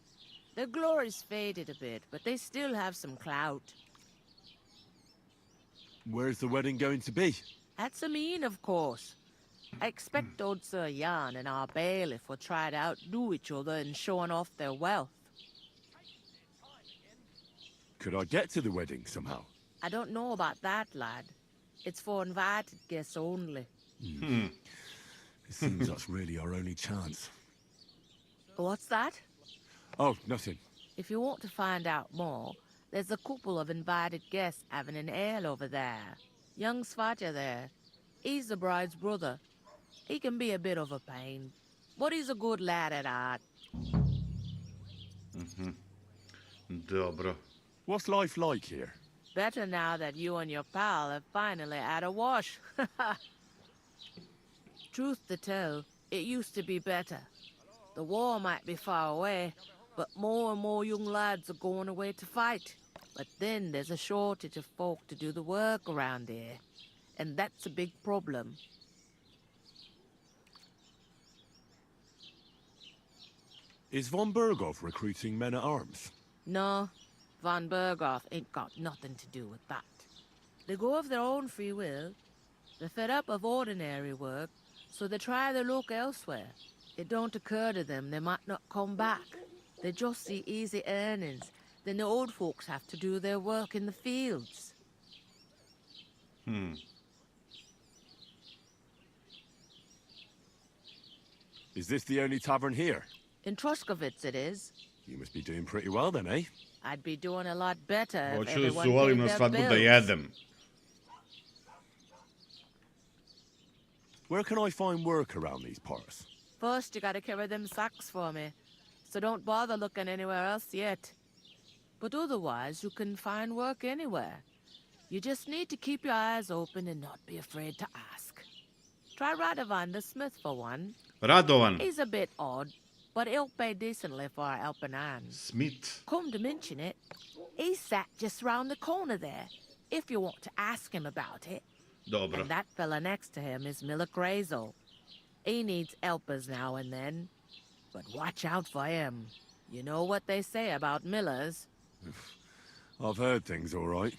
Speaker 22: Their glory's faded a bit, but they still have some clout.
Speaker 10: Where's the wedding going to be?
Speaker 22: At Samin, of course. I expect old Sir Jan and our bailiff will try to outdo each other in showing off their wealth.
Speaker 10: Could I get to the wedding somehow?
Speaker 22: I don't know about that, lad. It's for invited guests only.
Speaker 10: It seems that's really our only chance.
Speaker 22: What's that?
Speaker 10: Oh, nothing.
Speaker 22: If you want to find out more, there's a couple of invited guests having an ale over there. Young Svatja there. He's the bride's brother. He can be a bit of a pain, but he's a good lad at heart.
Speaker 1: Dobro.
Speaker 10: What's life like here?
Speaker 22: Better now that you and your pal have finally had a wash. Truth to tell, it used to be better. The war might be far away, but more and more young lads are going away to fight. But then there's a shortage of folk to do the work around here, and that's a big problem.
Speaker 10: Is von Berghoff recruiting men-at-arms?
Speaker 22: No, von Berghoff ain't got nothing to do with that. They go of their own free will. They're fed up of ordinary work, so they try their luck elsewhere. It don't occur to them they might not come back. They just see easy earnings. Then the old folks have to do their work in the fields.
Speaker 10: Is this the only tavern here?
Speaker 22: In Truscovitz it is.
Speaker 10: You must be doing pretty well then, eh?
Speaker 22: I'd be doing a lot better if
Speaker 1: Hoću da
Speaker 22: everyone
Speaker 1: se uvalim
Speaker 22: paid
Speaker 1: na
Speaker 22: their
Speaker 1: svadbu da
Speaker 22: bills.
Speaker 1: jedem.
Speaker 10: Where can I find work around these parts?
Speaker 22: First, you gotta carry them sacks for me, so don't bother looking anywhere else yet. But otherwise, you can find work anywhere. You just need to keep your eyes open and not be afraid to ask. Try Radovan the smith for one.
Speaker 1: Radovan.
Speaker 22: He's a bit odd, but he'll pay decently for a helping hand.
Speaker 1: Smith.
Speaker 22: Come to mention it, he's sat just round the corner there, if you want to ask him about it.
Speaker 1: Dobro.
Speaker 22: And that fella next to him is Miller Crazel. He needs helpers now and then, but watch out for him. You know what they say about Millers.
Speaker 10: I've heard things, all right.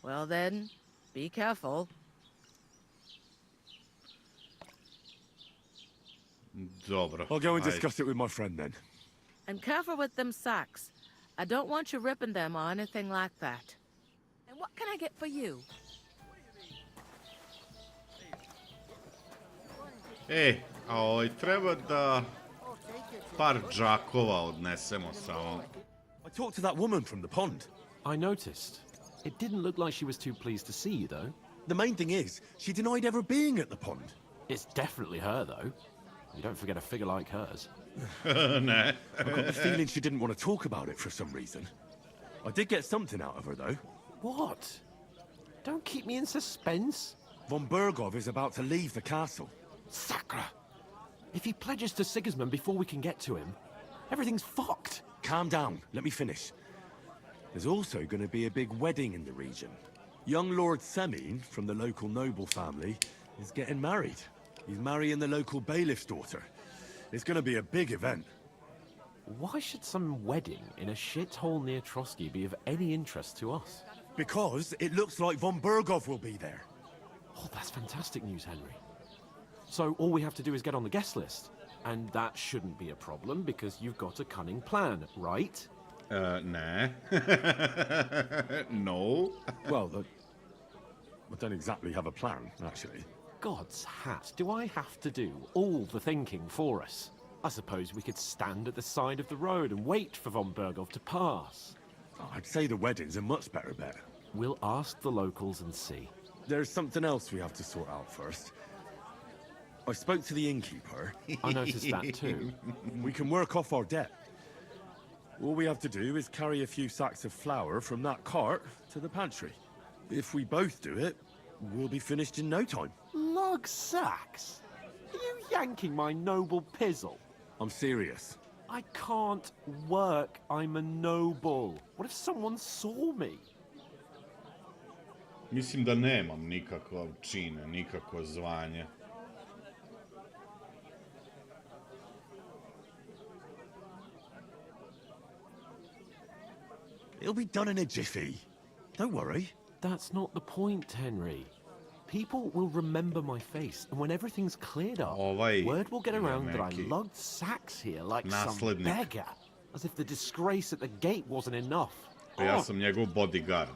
Speaker 22: Well then, be careful.
Speaker 1: Dobro.
Speaker 10: I'll go and
Speaker 1: Ajde.
Speaker 10: discuss it with my friend then.
Speaker 22: And careful with them sacks. I don't want you ripping them or anything like that. And what can I get for you?
Speaker 1: Treba da par džakova odnesemo samo.
Speaker 10: I talked to that woman from the pond.
Speaker 13: I noticed. It didn't look like she was too pleased to see you, though.
Speaker 10: The main thing is, she denied ever being at the pond.
Speaker 13: It's definitely her, though. You don't forget a figure like hers.
Speaker 1: Ne.
Speaker 10: I got the feeling she didn't want to talk about it for some reason. I did get something out of her, though.
Speaker 13: What? Don't keep me in suspense.
Speaker 10: Von Bergov is about to leave the castle.
Speaker 13: Sacre! If he pledges to Sigismund before we can get to him, everything's fucked.
Speaker 10: Calm down, let me finish. There's also going to be a big wedding in the region. Young Lord Semin, from the local noble family, is getting married. He's marrying the local bailiff's daughter. It's going to be a big event.
Speaker 13: Why should some wedding in a shithole near Trotsky be of any interest to us?
Speaker 10: Because it looks like von Bergov will be there.
Speaker 13: Oh, that's fantastic news, Henry. So all we have to do is get on the guest list. And that shouldn't be a problem because you've got a cunning plan, right?
Speaker 1: Nah. No.
Speaker 10: Well, I don't exactly have a plan, actually.
Speaker 13: God's hat, do I have to do all the thinking for us? I suppose we could stand at the side of the road and wait for von Bergov to pass.
Speaker 10: I'd say the wedding's a much better bet.
Speaker 13: We'll ask the locals and see.
Speaker 10: There's something else we have to sort out first. I spoke to the innkeeper.
Speaker 13: I noticed that too.
Speaker 10: We can work off our debt. All we have to do is carry a few sacks of flour from that cart to the pantry. If we both do it, we'll be finished in no time.
Speaker 13: Lug sacks? Are you yanking my noble pizzle?
Speaker 10: I'm serious.
Speaker 13: I can't work. I'm a noble. What if someone saw me?
Speaker 1: Mislim da nemam nikakvo čine, nikakvo zvanje.
Speaker 10: It'll be done in a jiffy. Don't worry.
Speaker 13: That's not the point, Henry. People will remember my face, and when everything's cleared up, word will get around that I lugged sacks here like some beggar. As if the disgrace at the gate wasn't enough.
Speaker 1: Ja sam njegov bodyguard.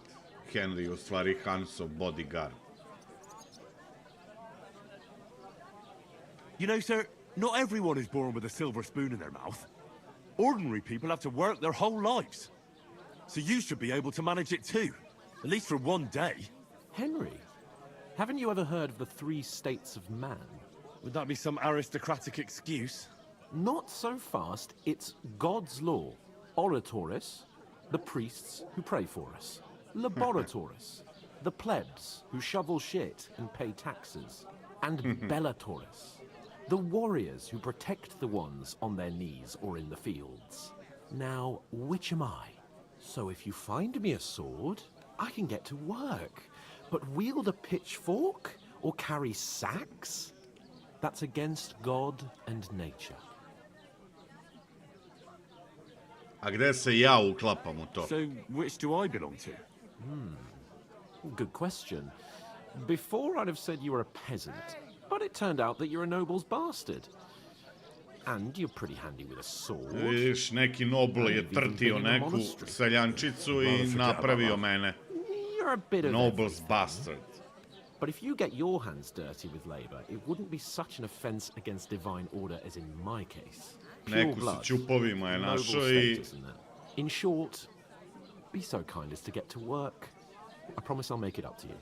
Speaker 1: Henry u stvari Hansov bodyguard.
Speaker 10: You know, sir, not everyone is born with a silver spoon in their mouth. Ordinary people have to work their whole lives. So you should be able to manage it too. At least for one day.
Speaker 13: Henry, haven't you ever heard of the 3 states of man?
Speaker 10: Would that be some aristocratic excuse?
Speaker 13: Not so fast. It's God's law. Oratoris, the priests who pray for us. Laboratoris, the plebs who shovel shit and pay taxes. And Bellatoris, the warriors who protect the ones on their knees or in the fields. Now, which am I? So if you find me a sword, I can get to work. But wield a pitchfork or carry sacks? That's against God and nature.
Speaker 1: A gde se ja uklapam u to?
Speaker 10: So which do I belong to?
Speaker 13: Good question. Before I'd have said you were a peasant, but it turned out that you're a noble's bastard. And you're pretty handy with a sword.
Speaker 1: Viš, neki nobl je trtio neku seljančicu I napravio mene.
Speaker 13: You're a bit of
Speaker 1: Noble's bastard.
Speaker 13: But if you get your hands dirty with labor, it wouldn't be such an offense against divine order as in my case. Pure
Speaker 1: Neku
Speaker 13: blood,
Speaker 1: se čupovima je
Speaker 13: noble
Speaker 1: našo I...
Speaker 13: status in that. In short, be so kind as to get to work. I promise I'll make it up to you.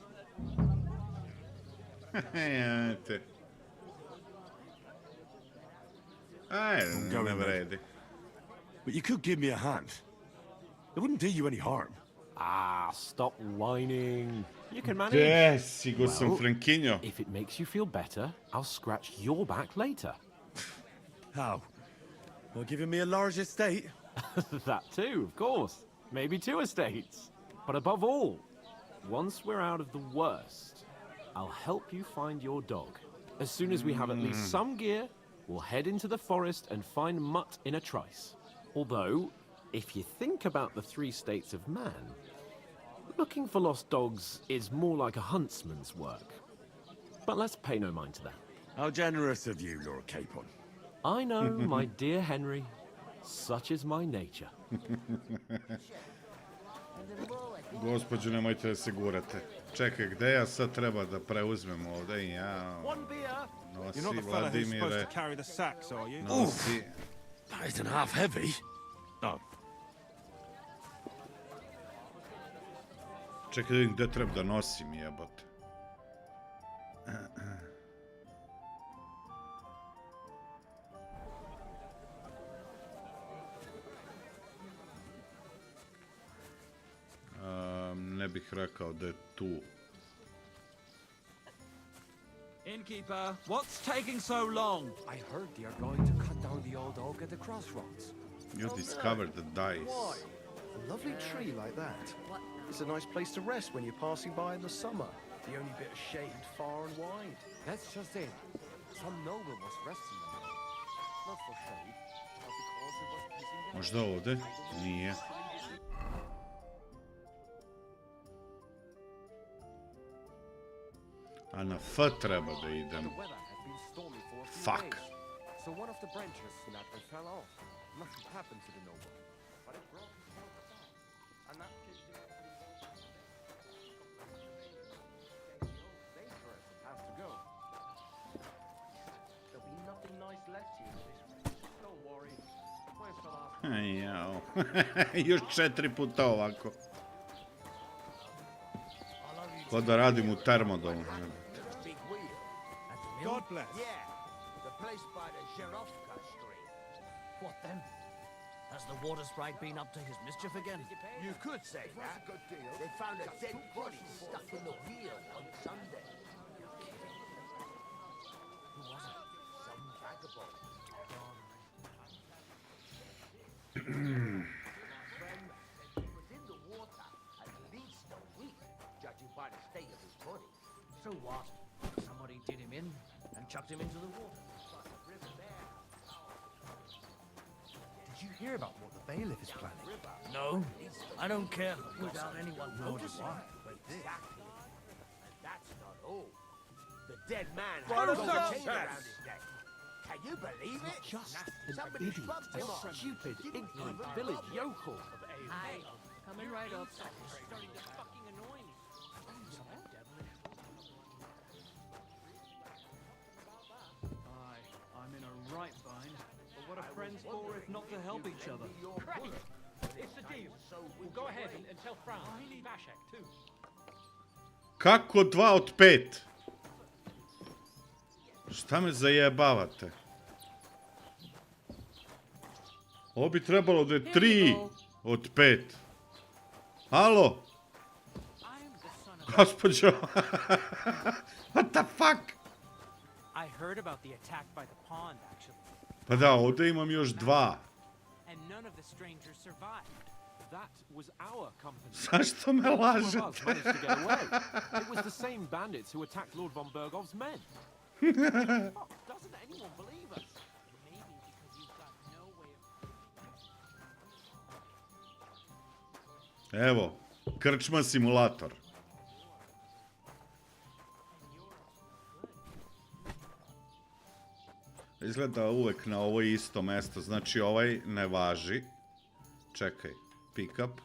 Speaker 1: Ajte. Ajde, ne vredi.
Speaker 10: But you could give me a hand. It wouldn't do you any harm.
Speaker 13: Ah, stop whining. You can manage.
Speaker 1: Desi go sam Frankinjo.
Speaker 13: If it makes you feel better, I'll scratch your back later.
Speaker 10: How? Well, giving me a large estate?
Speaker 13: That too, of course. Maybe 2 estates. But above all, once we're out of the worst, I'll help you find your dog. As soon as we have at least some gear, we'll head into the forest and find Mutt in a trice. Although, if you think about the 3 states of man, looking for lost dogs is more like a huntsman's work. But let's pay no mind to that.
Speaker 10: How generous of you, Lord Capon.
Speaker 13: I know, my dear Henry. Such is my nature.
Speaker 1: Gospođo, nemojte da se gurate. Čekaj, gde ja sad treba da preuzmem ovde? Ja... Nosi, Vladimire.
Speaker 2: Carry the sacks, are you?
Speaker 1: Nosi.
Speaker 13: That isn't half heavy. Oh.
Speaker 1: Čekaj da vidim gde treba da nosim, jebote. Ne bih rekao da je tu.
Speaker 2: Innkeeper, what's taking so long? I heard they are going to cut down the old oak at the crossroads.
Speaker 1: You discovered the dice.
Speaker 5: Why? A lovely tree like that. It's a nice place to rest when you're passing by in the summer. The only bit of shade far and wide.
Speaker 2: That's just it. Some noble was resting there. Not for shade, but because it was pissing down.
Speaker 1: Možda ovde? Nije. A na F treba da idem. Fuck.
Speaker 13: So one of the branches snapped and fell off. Nothing happened to the noble, but it broke the trunk apart. And that kid dangerous. It has to go.
Speaker 5: There'll be nothing nice left here this week.
Speaker 13: Don't worry. Where's the last?
Speaker 1: Jao. Još 4 puta ovako. Ko da radim u termodomu.
Speaker 11: God bless. Yeah, the place by the Zherovka stream. What then? Has the water sprite been up to his mischief again? You could say that. They found a dead body stuck in the wheel on Sunday. Who was it? Some vagabond. He was in the water at least a week, judging by the state of his body. So what? Somebody did him in and chucked him into the water.
Speaker 5: Did you hear about what the bailiff is planning?
Speaker 11: No, I don't care without anyone noticing.
Speaker 13: Exactly. And that's not all. The dead man
Speaker 11: What
Speaker 13: had
Speaker 11: a
Speaker 13: a chain
Speaker 11: success!
Speaker 13: around his neck. Can you believe it?
Speaker 5: Just
Speaker 13: Somebody
Speaker 5: an idiot,
Speaker 13: bumped him off.
Speaker 5: stupid, ignorant village yokel.
Speaker 22: Hi, coming right up. Starting to fucking annoy me.
Speaker 19: Aye, I'm in a right bind. But what are friends for if not to help each other?
Speaker 7: Crack it! It's the deal. We'll go ahead and tell Franz. Vashek, too.
Speaker 1: Kako 2 od 5? Šta me zajebavate? Ovo bi trebalo da je 3 od 5. Halo? Gospođo? What the fuck?
Speaker 17: I heard about the attack by the pond, actually.
Speaker 1: Pa da, ovdje imam još 2.
Speaker 17: And none of the strangers survived.
Speaker 13: That was our company.
Speaker 1: Zašto me lažete?
Speaker 13: Some of us managed to get away. It was the same bandits who attacked Lord von Bergov's men.
Speaker 17: Fuck, doesn't anyone believe us? Maybe because you've got no way of...
Speaker 1: Evo, krčma simulator. Izgleda uvek na ovo isto mesto, znači ovaj ne važi. Čekaj, pick up.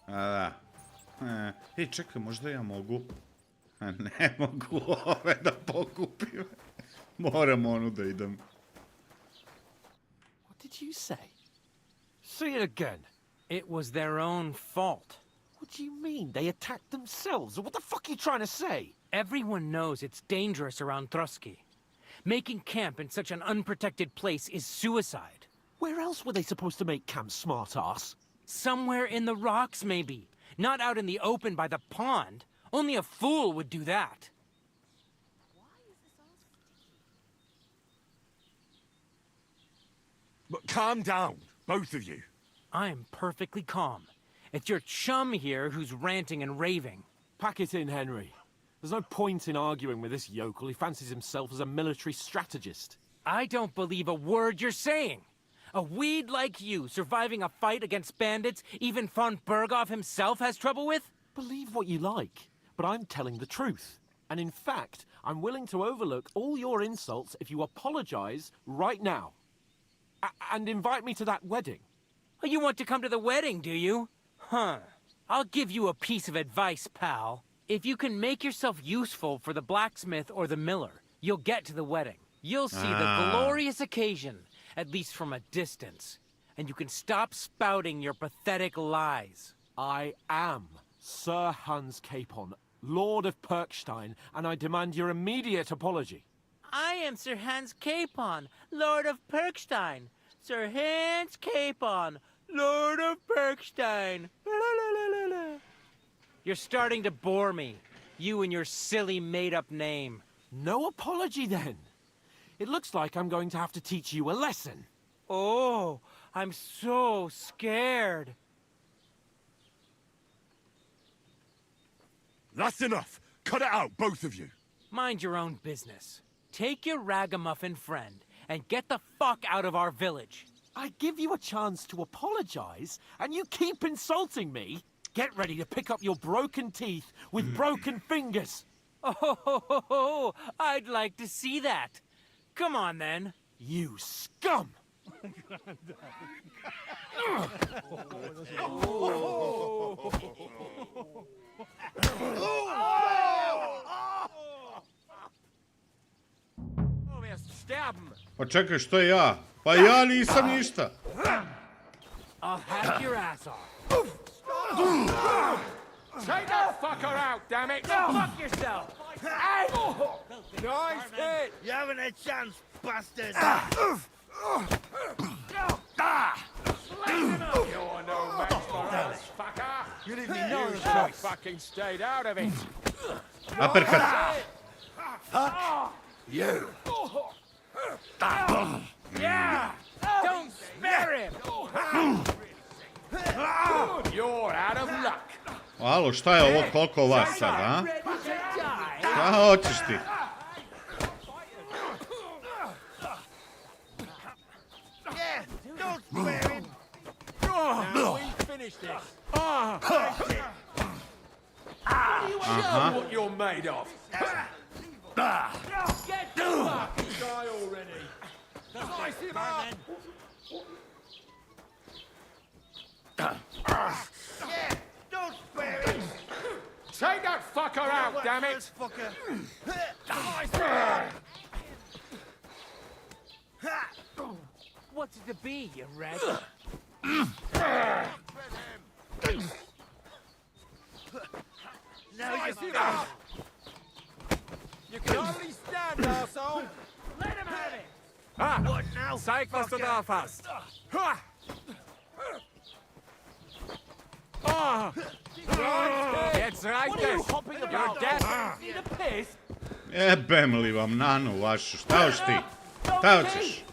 Speaker 1: A da. Ej, čekaj, možda ja mogu... A ne mogu ove da pokupim. Moram onu da idem.
Speaker 13: What did you say? Say it again.
Speaker 17: It was their own fault.
Speaker 13: What do you mean? They attacked themselves? What the fuck are you trying to say?
Speaker 17: Everyone knows it's dangerous around Trotsky. Making camp in such an unprotected place is suicide.
Speaker 13: Where else were they supposed to make camp, smart-ass?
Speaker 17: Somewhere in the rocks, maybe. Not out in the open by the pond. Only a fool would do that.
Speaker 13: But calm down, both of you.
Speaker 17: I'm perfectly calm. It's your chum here who's ranting and raving.
Speaker 13: Pack it in, Henry. There's no point in arguing with this yokel. He fancies himself as a military strategist.
Speaker 17: I don't believe a word you're saying. A weed like you surviving a fight against bandits even von Berghoff himself has trouble with?
Speaker 13: Believe what you like, but I'm telling the truth. And in fact, I'm willing to overlook all your insults if you apologize right now. And invite me to that wedding.
Speaker 17: Oh, you want to come to the wedding, do you? Huh. I'll give you a piece of advice, pal. If you can make yourself useful for the blacksmith or the miller, you'll get to the wedding. You'll see the glorious occasion, at least from a distance. And you can stop spouting your pathetic lies.
Speaker 13: I am Sir Hans Capon, Lord of Perkstein, and I demand your immediate apology.
Speaker 17: I am Sir Hans Capon, Lord of Perkstein. Sir Hans Capon, Lord of Perkstein. You're starting to bore me. You and your silly made-up name.
Speaker 13: No apology, then. It looks like I'm going to have to teach you a lesson.
Speaker 17: Oh, I'm so scared.
Speaker 10: That's enough. Cut it out, both of you.
Speaker 17: Mind your own business. Take your ragamuffin friend and get the fuck out of our village.
Speaker 13: I give you a chance to apologize, and you keep insulting me? Get ready to pick up your broken teeth with broken fingers.
Speaker 17: Oh, I'd like to see that. Come on, then.
Speaker 13: You scum!
Speaker 1: Pa čekaj, što ja? Pa ja nisam ništa.
Speaker 17: I'll hack your ass off.
Speaker 7: Take that fucker out, damn it!
Speaker 17: Go fuck yourself!
Speaker 11: Nice hit! You haven't a chance, bastard!
Speaker 7: You're no match for us, fucker!
Speaker 11: You didn't even know
Speaker 7: You
Speaker 11: the
Speaker 7: should have
Speaker 11: choice.
Speaker 7: fucking stayed out of it!
Speaker 1: Uppercut.
Speaker 11: Fuck you!
Speaker 17: Yeah! Don't spare him!
Speaker 7: You're out of luck!
Speaker 1: Alo, šta je ovo, koliko vas sad, a? Šta hoćeš ti?
Speaker 11: Yeah, don't spare him! Now we finish this!
Speaker 7: Show what you're made of!
Speaker 11: Get the fucking guy already! Slice him up! Yeah, don't spare him!
Speaker 7: Take that fucker out, damn it!
Speaker 11: Fucker!
Speaker 17: What's it to be, you rag?
Speaker 11: Now you see that! You can hardly stand, arsehole!
Speaker 17: Let him have it!
Speaker 11: What now?
Speaker 7: Zeig, was du drauf hast! Jetzt reicht es! You're dead!
Speaker 11: See the piss?
Speaker 1: Jebem li vam nanu vašu, šta hoćeš ti? Šta hoćeš?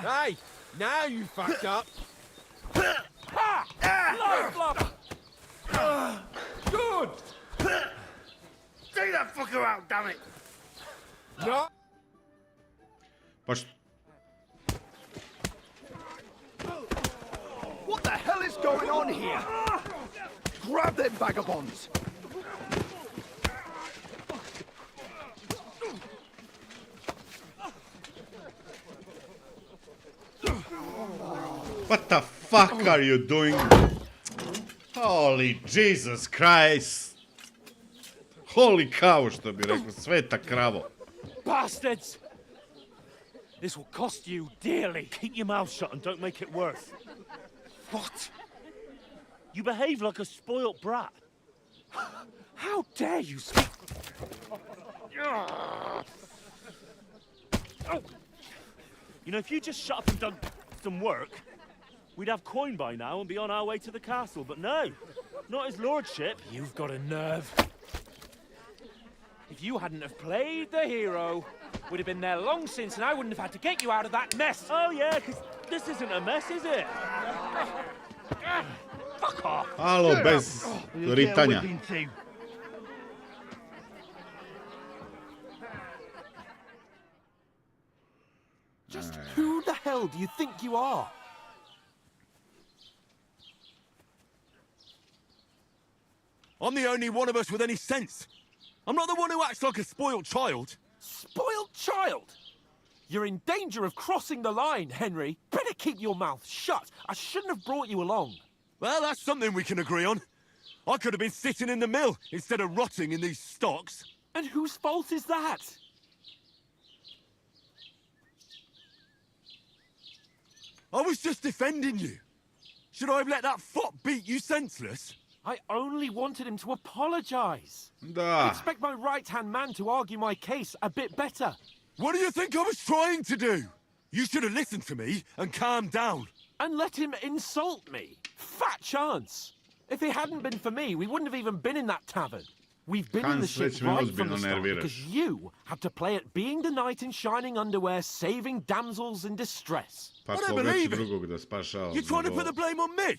Speaker 11: Hey, now you fucked up! Good! Take that fucker out, damn it! No!
Speaker 1: Pa što?
Speaker 5: What the hell is going on here? Grab them vagabonds!
Speaker 1: What the fuck are you doing? Holy Jesus Christ! Holy cow, što bi rekao, sveta kravo.
Speaker 23: Bastards! This will cost you dearly. Keep your mouth shut and don't make it worse. What? You behave like a spoilt brat. How dare you speak? You know, if you just shut up and done some work, we'd have coin by now and be on our way to the castle. But no, not his lordship. You've got a nerve. If you hadn't have played the hero, we'd have been there long since, and I wouldn't have had to get you out of that mess. Oh yeah, because this isn't a mess, is it? Fuck off.
Speaker 1: Alo, bez ritanja.
Speaker 13: Just who the hell do you think you are?
Speaker 10: I'm the only one of us with any sense. I'm not the one who acts like a spoiled child.
Speaker 13: Spoiled child? You're in danger of crossing the line, Henry. Better keep your mouth shut. I shouldn't have brought you along.
Speaker 10: Well, that's something we can agree on. I could have been sitting in the mill instead of rotting in these stocks.
Speaker 7: And whose fault is that?
Speaker 10: I was just defending you. Should I have let that fop beat you senseless?
Speaker 7: I only wanted him to apologize. I
Speaker 1: Da.
Speaker 7: expect my right-hand man to argue my case a bit better.
Speaker 10: What do you think I was trying to do? You should have listened to me and calmed down.
Speaker 7: And let him insult me. Fat chance. If it hadn't been for me, we wouldn't have even been in that tavern. We've been in the ship
Speaker 1: Hans, već me
Speaker 7: right
Speaker 1: ozbiljno
Speaker 7: from the start
Speaker 1: nerviraš.
Speaker 7: because you had to play at being the knight in shining underwear, saving damsels in distress.
Speaker 1: Pa
Speaker 10: I don't
Speaker 1: koga će
Speaker 10: believe it.
Speaker 1: drugog da spašava?
Speaker 10: You're trying to put the blame on me?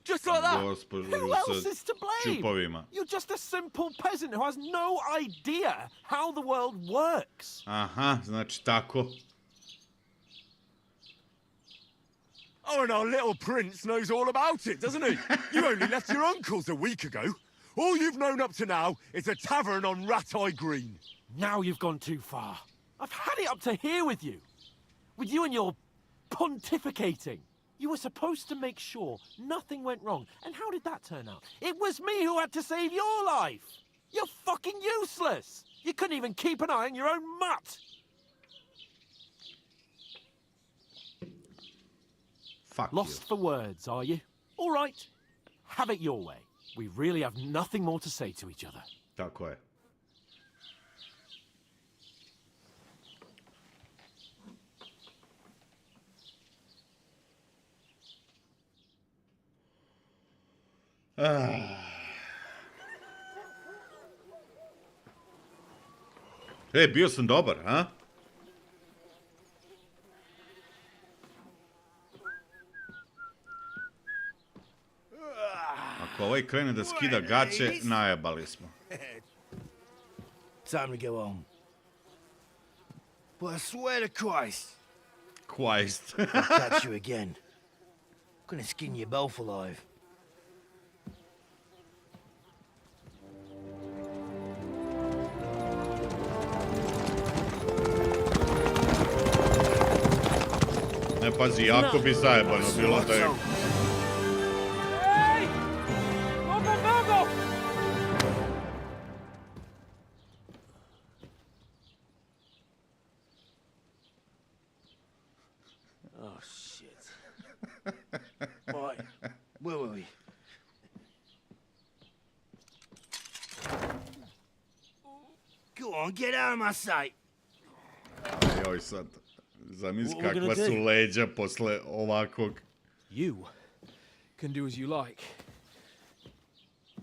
Speaker 10: Just like that?
Speaker 1: Gospođu
Speaker 7: Who else
Speaker 1: sa
Speaker 7: is to blame?
Speaker 1: čupovima.
Speaker 7: You're just a simple peasant who has no idea how the world works.
Speaker 1: Aha, znači tako.
Speaker 10: Oh, and our little prince knows all about it, doesn't he? You only left your uncle's a week ago. All you've known up to now is a tavern on Rat-Eye Green.
Speaker 7: Now you've gone too far. I've had it up to here with you. With you and your pontificating. You were supposed to make sure nothing went wrong. And how did that turn out? It was me who had to save your life. You're fucking useless. You couldn't even keep an eye on your own mutt.
Speaker 1: Fuck
Speaker 7: Lost for words, are you? All right. Have it your way. We really have nothing more to say to each other.
Speaker 1: Tako je. E, bio sam dobar, a? Ako ovaj krene da skida gaće, najebali smo.
Speaker 11: Time to go home. But I swear to Christ,
Speaker 1: Christ.
Speaker 11: I'll catch you again. Gonna skin you both alive.
Speaker 1: Ne, pazi, jako bi zajebano bilo da je...
Speaker 7: Hey! Go!
Speaker 11: Oh, shit. Right, where were we? Go on, get out of my sight.
Speaker 1: Joj sad, zamisli
Speaker 11: What we're
Speaker 1: kakva
Speaker 11: gonna
Speaker 1: su
Speaker 11: do?
Speaker 1: leđa posle ovakvog.
Speaker 6: You can do as you like.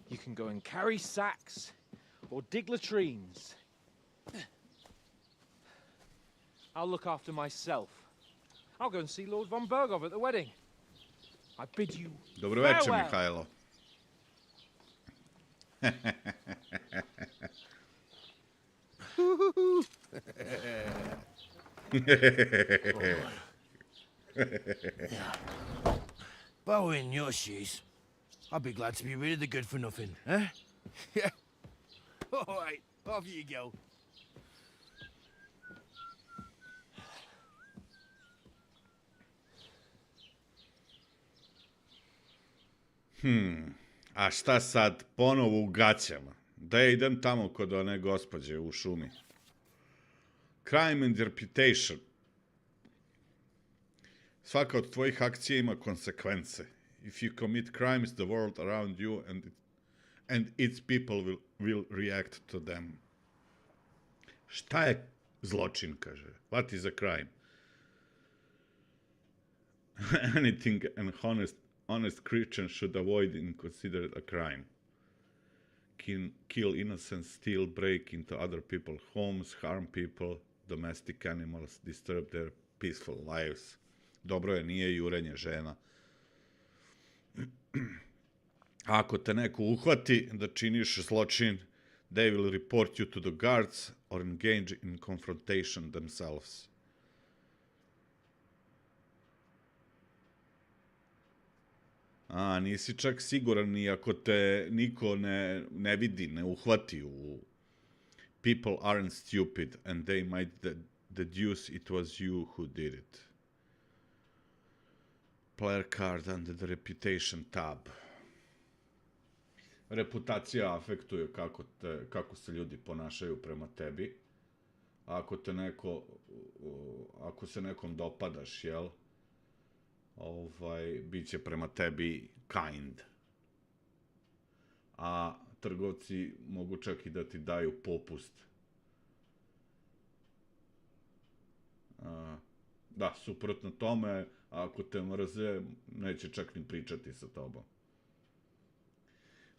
Speaker 6: You can go and carry sacks or dig latrines. I'll look after myself. I'll go and see Lord von Bergov at the wedding. I bid you
Speaker 1: Dobro večer,
Speaker 6: farewell.
Speaker 1: Mihajlo.
Speaker 11: If I were in your shoes, I'd be glad to be rid of the good for nothing, eh? Yeah. All right, off you go.
Speaker 1: A šta sad, ponovo u gaćama? Da ja idem tamo kod one gospođe u šumi. Crime and reputation. Svaka od tvojih akcija ima konsekvence. If you commit crimes, the world around you and its people will react to them. Šta je zločin, kaže? What is a crime? Anything an honest Christian should avoid and consider a crime. Kill innocents, steal, break into other people's homes, harm people, domestic animals, disturb their peaceful lives. Dobro je, nije jurenje žena. Ako te neko uhvati da činiš zločin, they will report you to the guards or engage in confrontation themselves. A, nisi čak siguran ni ako te niko ne vidi, ne uhvati u... People aren't stupid and they might deduce it was you who did it. Player card under the reputation tab. reputacija afektuje kako se ljudi ponašaju prema tebi. Ako se nekom dopadaš, jel? Bit će prema tebi kind. A trgovci mogu čak i da ti daju popust. Da, suprotno tome, ako te mrze, neće čak ni pričati sa tobom.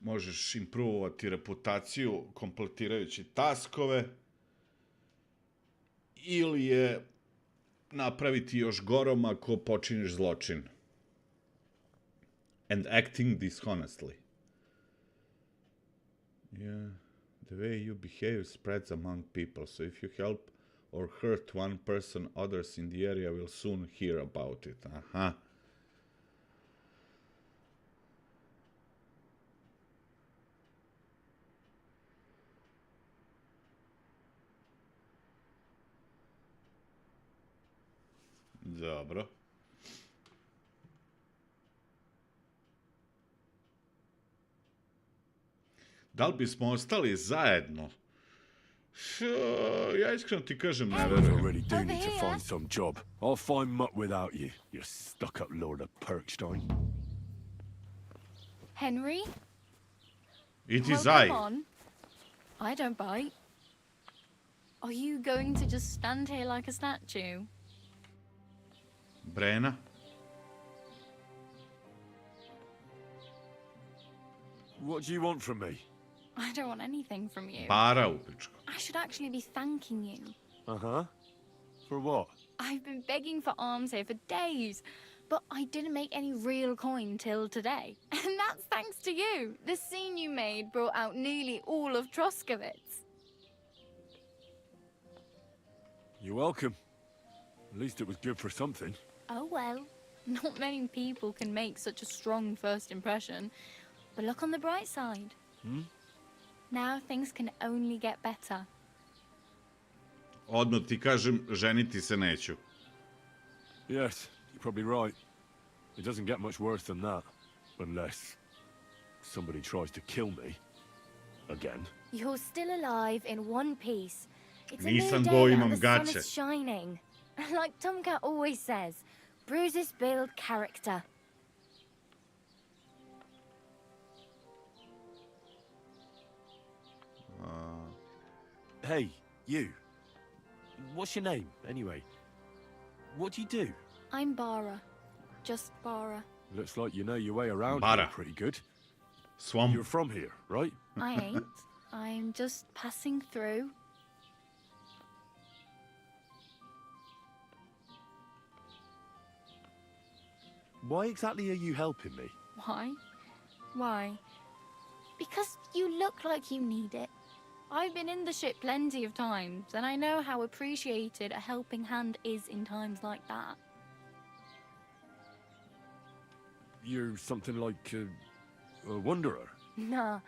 Speaker 1: Možeš improvovati reputaciju kompletirajući taskove ili je napraviti još gorom ako počiniš zločin. And acting dishonestly. Yeah, the way you behave spreads among people, so if you help or hurt one person, others in the area will soon hear about it. Aha. Dobro. Da li bismo ostali zajedno? Ja iskreno ti kažem, ne
Speaker 10: I
Speaker 1: verujem.
Speaker 10: really do need to find some job. I'll find muck without you, you stuck-up lord of Perkstein.
Speaker 15: Henry?
Speaker 1: It is
Speaker 15: Well,
Speaker 1: I.
Speaker 15: come on. I don't bite. Are you going to just stand here like a statue?
Speaker 1: Brena?
Speaker 10: What do you want from me?
Speaker 15: I don't want anything from you.
Speaker 1: Para u pičku.
Speaker 15: I should actually be thanking you.
Speaker 10: Uh-huh. For what?
Speaker 15: I've been begging for alms here for days, but I didn't make any real coin till today. And that's thanks to you. The scene you made brought out nearly all of Troskowitz.
Speaker 10: You're welcome. At least it was good for something.
Speaker 15: Oh well, not many people can make such a strong first impression. But look on the bright side. Now things can only get better.
Speaker 1: Odmah ti kažem, ženiti se neću.
Speaker 10: Yes, you're probably right. It doesn't get much worse than that. Unless somebody tries to kill me. Again.
Speaker 4: You're still alive in one piece. It's a
Speaker 1: Nisam
Speaker 4: new
Speaker 1: go,
Speaker 4: day
Speaker 1: imam
Speaker 4: and the sun
Speaker 1: gaće.
Speaker 4: is shining. Like Tomcat always says, bruises build character.
Speaker 10: Hey, you. What's your name, anyway? What do you do?
Speaker 15: I'm Bara. Just Bara.
Speaker 10: Looks like you know your way around
Speaker 1: Bara.
Speaker 10: here pretty good.
Speaker 1: Swamp.
Speaker 10: You're from here, right?
Speaker 15: I ain't. I'm just passing through.
Speaker 10: Why exactly are you helping me?
Speaker 15: Why? Why? Because you look like you need it. I've been in the ship plenty of times, and I know how appreciated a helping hand is in times like that.
Speaker 10: You're something like a wanderer.
Speaker 4: Nah,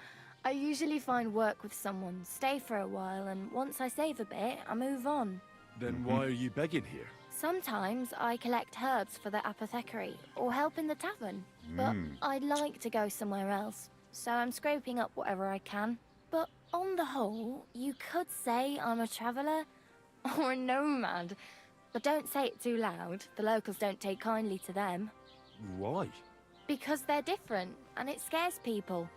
Speaker 4: I usually find work with someone, stay for a while, and once I save a bit, I move on.
Speaker 10: Then why are you begging here?
Speaker 4: Sometimes I collect herbs for the apothecary, or help in the tavern. But I'd like to go somewhere else, so I'm scraping up whatever I can. But on the whole, you could say I'm a traveller, or a nomad. But don't say it too loud, the locals don't take kindly to them.
Speaker 10: Why?
Speaker 4: Because they're different, and it scares people.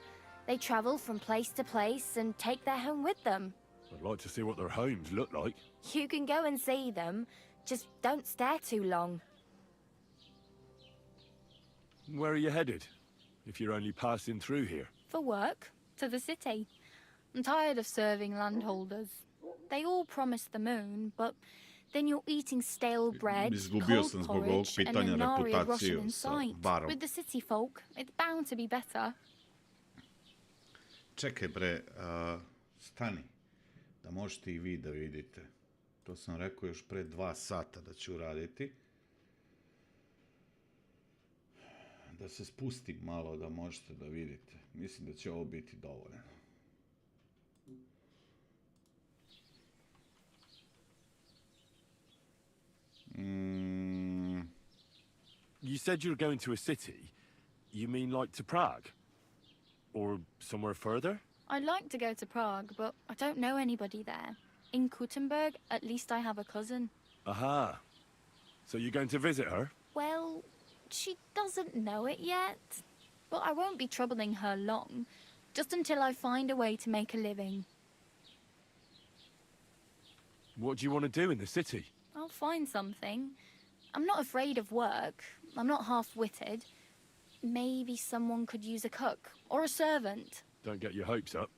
Speaker 4: They travel from place to place and take their home with them.
Speaker 10: I'd like to see what their homes look like.
Speaker 4: You can go and see them, just don't stare too long.
Speaker 10: Where are you headed? If you're only passing through here.
Speaker 15: For work, to the city. I'm tired of serving landholders. They all promise the moon, but then you're eating stale bread,
Speaker 1: Izgubio
Speaker 15: cold
Speaker 1: sam zbog ovog
Speaker 15: porridge, and
Speaker 1: pitanja
Speaker 15: an aria Russian
Speaker 1: reputaciju
Speaker 15: in
Speaker 1: sa
Speaker 15: sight.
Speaker 1: barom.
Speaker 15: With the city folk, it's bound to be better.
Speaker 1: Čekaj bre, stani. Da možete i vi da vidite. To sam rekao još pre 2 sata da ću uraditi. Da se spustim malo da možete da vidite. Mislim da će ovo biti dovoljno.
Speaker 10: You said you were going to a city. You mean like to Prague? Or somewhere further?
Speaker 15: I'd like to go to Prague, but I don't know anybody there. In Kuttenberg, at least I have a cousin.
Speaker 10: Aha. So you're going to visit her?
Speaker 15: Well, she doesn't know it yet. But I won't be troubling her long, just until I find a way to make a living.
Speaker 10: What do you want to do in the city?
Speaker 15: I'll find something. I'm not afraid of work. I'm not half-witted. Maybe someone could use a cook or a servant.
Speaker 10: Don't get your hopes up.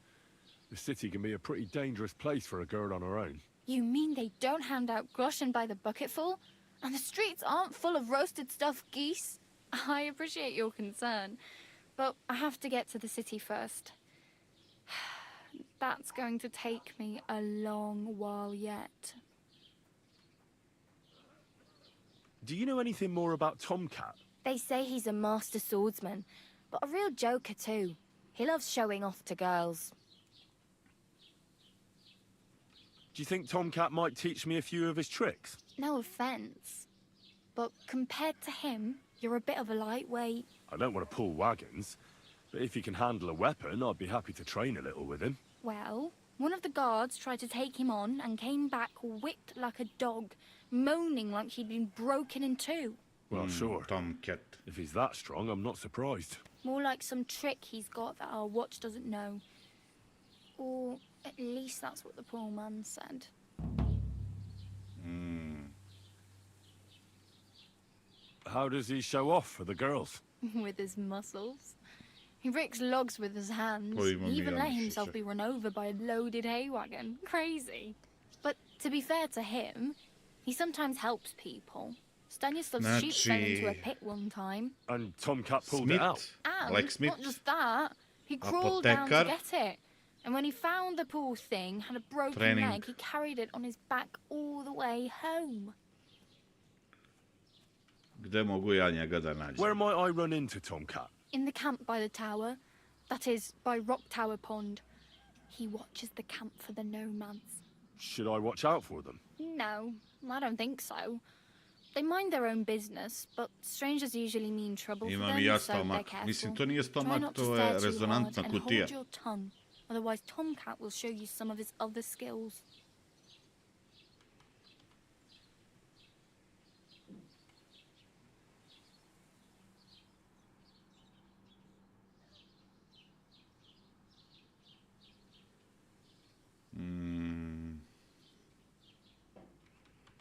Speaker 10: The city can be a pretty dangerous place for a girl on her own.
Speaker 15: You mean they don't hand out groschen by the bucketful? And the streets aren't full of roasted stuffed geese? I appreciate your concern, but I have to get to the city first. That's going to take me a long while yet.
Speaker 10: Do you know anything more about Tomcat?
Speaker 15: They say he's a master swordsman, but a real joker too. He loves showing off to girls.
Speaker 10: Do you think Tomcat might teach me a few of his tricks?
Speaker 15: No offense, but compared to him, you're a bit of a lightweight.
Speaker 10: I don't want to pull wagons, but if he can handle a weapon, I'd be happy to train a little with him.
Speaker 15: Well, one of the guards tried to take him on and came back whipped like a dog, moaning like he'd been broken in two.
Speaker 10: Well, sure.
Speaker 1: Tomcat.
Speaker 10: If he's that strong, I'm not surprised.
Speaker 15: More like some trick he's got that our watch doesn't know. Or at least that's what the poor man said.
Speaker 10: How does he show off for the girls?
Speaker 15: With his muscles. He ricks logs with his hands.
Speaker 1: Oj, vad
Speaker 15: He even let
Speaker 1: mjölk.
Speaker 15: himself be run over by a loaded hay wagon. Crazy. But to be fair to him, he sometimes helps people. Stanislav's sheep fell into a pit one time.
Speaker 10: And Tomcat pulled
Speaker 1: Smith.
Speaker 10: it out.
Speaker 15: And
Speaker 1: Like Smith.
Speaker 15: not just that, he crawled down to
Speaker 1: Apotekar.
Speaker 15: get it. And when he found the poor thing had a broken
Speaker 1: Training.
Speaker 15: leg, he carried it on his back all the way home.
Speaker 1: Gde mogu ja njega da nađem?
Speaker 10: Where might I run into Tomcat?
Speaker 15: In the camp by the tower, that is, by Rock Tower Pond. He watches the camp for the nomads.
Speaker 10: Should I watch out for them?
Speaker 15: No, I don't think so. They mind their own business, but strangers usually mean trouble for
Speaker 1: Imam
Speaker 15: them,
Speaker 1: i ja
Speaker 15: so they're
Speaker 1: stomak.
Speaker 15: careful.
Speaker 1: Mislim, to nije
Speaker 15: Try
Speaker 1: stomak,
Speaker 15: not to
Speaker 1: to
Speaker 15: stare
Speaker 1: je
Speaker 15: too
Speaker 1: rezonantna
Speaker 15: hard and
Speaker 1: kutija.
Speaker 15: hold your tongue. Otherwise, Tomcat will show you some of his other skills.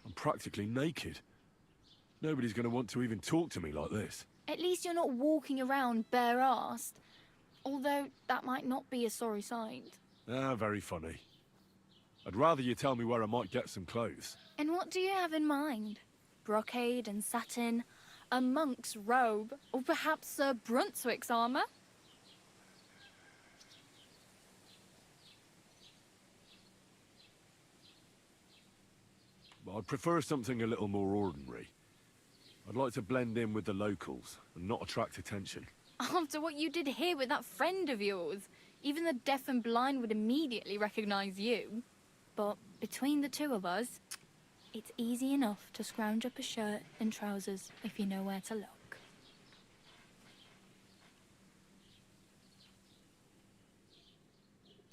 Speaker 10: I'm practically naked. Nobody's going to want to even talk to me like this.
Speaker 15: At least you're not walking around bare-assed. Although, that might not be a sorry sight.
Speaker 10: Ah, very funny. I'd rather you tell me where I might get some clothes.
Speaker 15: And what do you have in mind? Brocade and satin? A monk's robe? Or perhaps Sir Brunswick's armour?
Speaker 10: But I'd prefer something a little more ordinary. I'd like to blend in with the locals and not attract attention.
Speaker 15: After what you did here with that friend of yours, even the deaf and blind would immediately recognise you. But between the two of us, it's easy enough to scrounge up a shirt and trousers if you know where to look.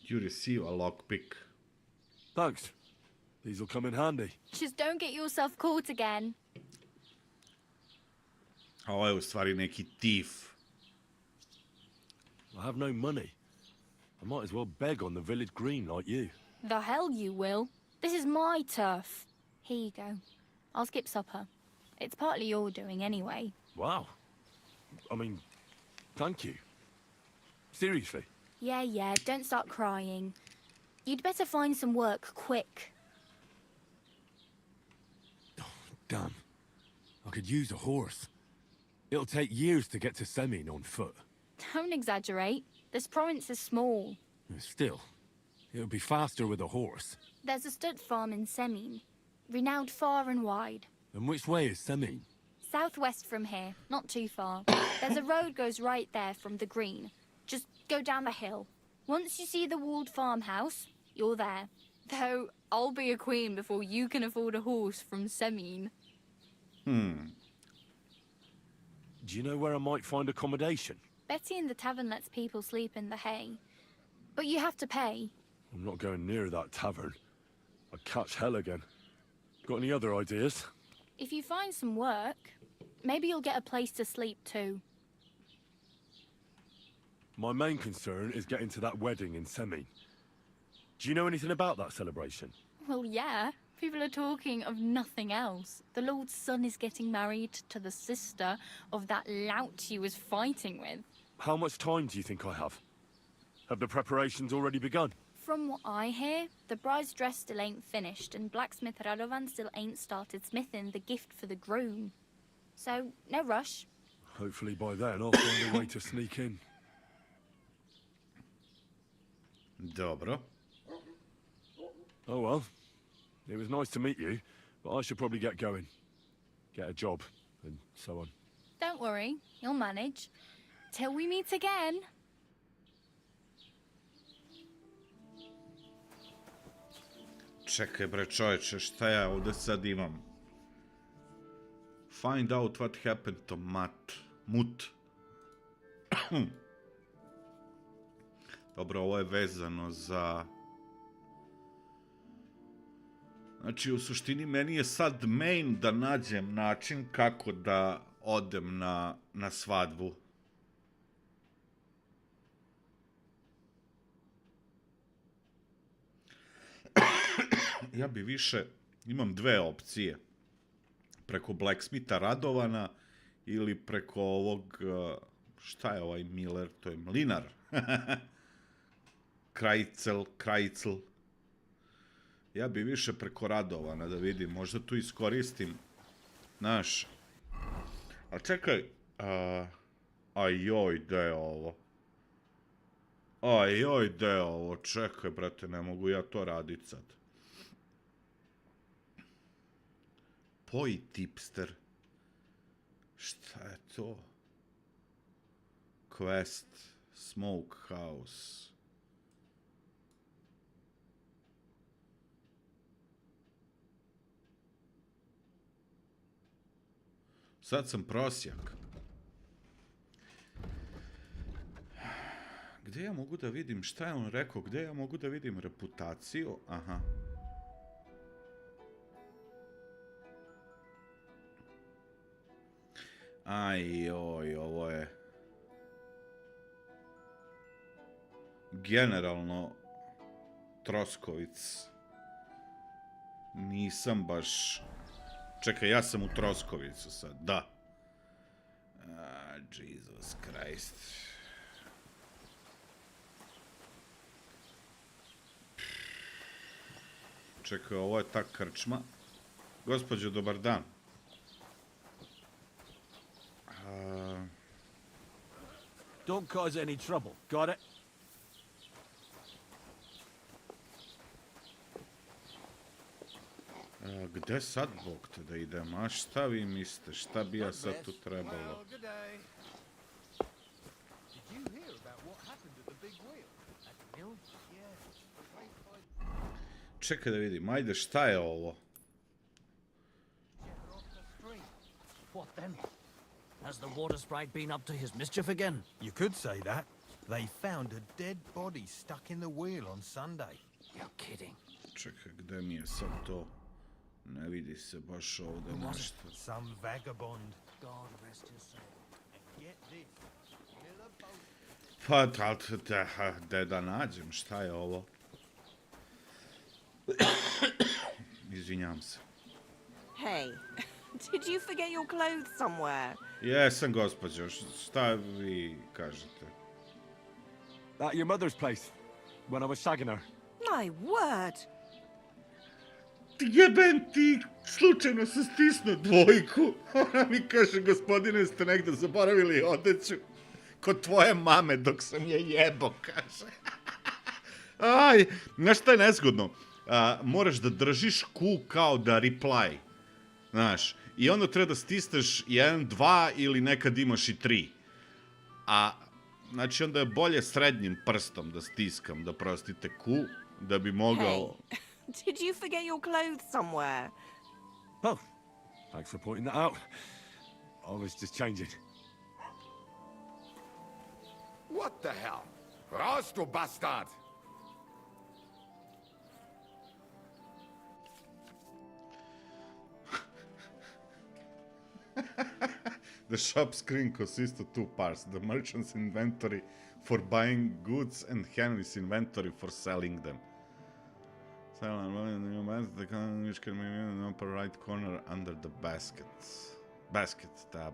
Speaker 1: You receive a lockpick.
Speaker 10: Thanks. These will come in handy.
Speaker 15: Just don't get yourself caught again.
Speaker 1: A ovo je u stvari neki thief.
Speaker 10: I have no money. I might as well beg on the village green like you.
Speaker 15: The hell you will. This is my turf. Here you go. I'll skip supper. It's partly your doing anyway.
Speaker 10: Wow. I mean, thank you. Seriously.
Speaker 15: Yeah, don't start crying. You'd better find some work quick.
Speaker 10: Damn. I could use a horse. It'll take years to get to Semin on foot.
Speaker 15: Don't exaggerate. This province is small.
Speaker 10: Still, it'll be faster with a horse.
Speaker 15: There's a stud farm in Semin, renowned far and wide.
Speaker 10: And which way is Semin?
Speaker 15: Southwest from here, not too far. There's a road goes right there from the green. Just go down the hill. Once you see the walled farmhouse, you're there. Though, I'll be a queen before you can afford a horse from Semin.
Speaker 10: Do you know where I might find accommodation?
Speaker 15: Betty in the tavern lets people sleep in the hay. But you have to pay.
Speaker 10: I'm not going near that tavern. I'd catch hell again. Got any other ideas?
Speaker 15: If you find some work, maybe you'll get a place to sleep too.
Speaker 10: My main concern is getting to that wedding in Semi. Do you know anything about that celebration?
Speaker 15: Well, yeah. People are talking of nothing else. The Lord's son is getting married to the sister of that lout he was fighting with.
Speaker 10: How much time do you think I have? Have the preparations already begun?
Speaker 15: From what I hear, the bride's dress still ain't finished, and blacksmith Radovan still ain't started smithing the gift for the groom. So, no rush.
Speaker 10: Hopefully by then I'll find a way to sneak in.
Speaker 1: Dobro.
Speaker 10: Oh well. It was nice to meet you, but I should probably get going. Get a job, and so on.
Speaker 15: Don't worry, you'll manage. Till we meet again.
Speaker 1: Čekaj bre čovječe, šta ja ovdje sad imam? Find out what happened to Mut. Dobro, ovo je vezano za... Znači, u suštini, meni je sad main da nađem način kako da odem na svadbu. Ja bi više, imam dve opcije. Preko blacksmitha Radovana ili preko ovog, šta je ovaj Miller, to je mlinar. Krajcel. Ja bi više preko Radovana da vidim, možda tu iskoristim, znaš. A čekaj, ajoj, da je ovo? Ajoj, da je ovo? Čekaj, brate, ne mogu ja to radit sad. Poj tipster. Šta je to? Quest, Smokehouse. Sad sam prosjak. Gdje ja mogu da vidim, šta je on rekao, gdje ja mogu da vidim reputaciju? Aha. Ajoj, ovo je... Generalno, Troskovic. Nisam baš... Čekaj, ja sam u Troskovicu sad, da. Jesus Christ. Čekaj, ovo je ta krčma. Gospođo, dobar dan.
Speaker 11: Don't cause any trouble, got it?
Speaker 1: Gde sad, Bog te, da idem? A šta vi mislite? Šta bi ja sad tu trebalo? Čekaj da vidim, ajde, šta je ovo?
Speaker 11: What then? Has the water sprite been up to his mischief again?
Speaker 3: You could say that. They found a dead body stuck in the wheel on Sunday.
Speaker 11: You're kidding.
Speaker 1: Čekaj, gde mi je sad to? Ne vidi se baš ovdje nešto.
Speaker 3: Some vagabond.
Speaker 11: God rest his soul.
Speaker 3: And get this.
Speaker 1: Pa, gde da nađem, šta je ovo? Izvinjam se.
Speaker 20: Hey, did you forget your clothes somewhere?
Speaker 1: Jesam, gospođo, šta vi kažete?
Speaker 10: At your mother's place, when I was shagging her.
Speaker 20: My word!
Speaker 1: Jeben ti, slučajno sam stisnuo dvojku. Ona mi kaže, gospodine, ste negde zaboravili odeću kod tvoje mame dok sam je jebo, kaže. Aj, znaš šta je nezgodno? Moraš da držiš Q kao da reply. Znaš, i onda treba da stisneš 1, 2 ili nekad imaš i 3. A, znači onda je bolje srednjim prstom da stiskam, da prostite Q, da bi mogao...
Speaker 20: Hey, did you forget your clothes somewhere?
Speaker 10: Oh, thanks for pointing that out. I was just changing.
Speaker 14: What the hell? Raus, du Bastard!
Speaker 1: The shop screen consists of 2 parts. The merchant's inventory for buying goods and Henry's inventory for selling them. The column which can be in the upper right corner under the basket tab.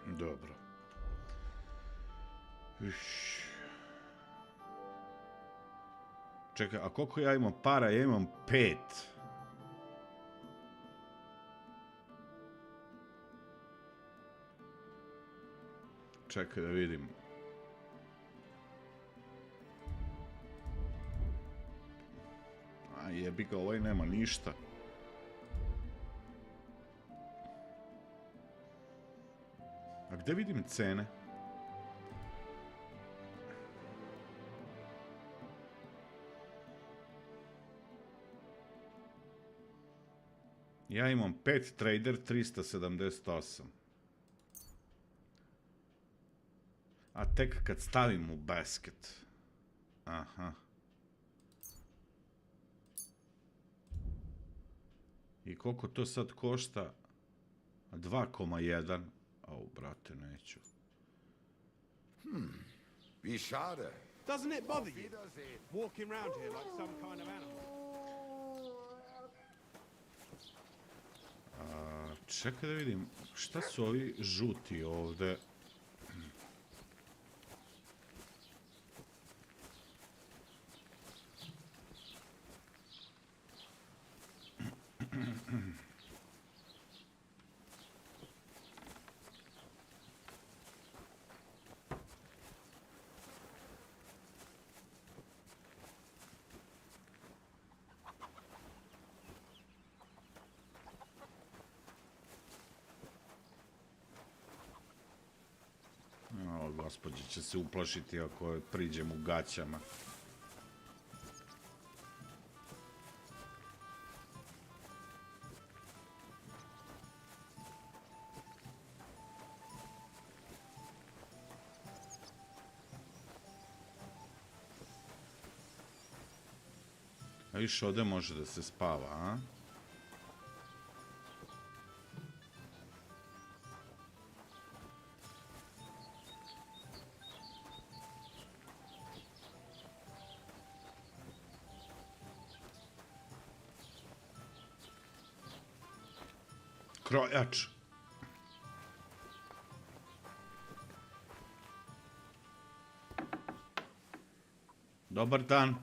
Speaker 1: Dobro. Čekaj, a koliko ja imam para? Ja imam 5. Čekaj da vidim. A jebi ga, ovaj nema ništa. A gde vidim cene? Ja imam 5 trader 378. A tek kad stavim u basket. Aha. I koliko to sad košta? 2,1. Au, brate, neću.
Speaker 14: Wie schade.
Speaker 12: Doesn't it bother you walking around here like some kind of animal?
Speaker 1: Čekaj da vidim, šta su ovi žuti ovde? Gospodje će se uplašiti ako priđem u gaćama. A više ovdje može da se spava, a? Krojač. Dobar dan.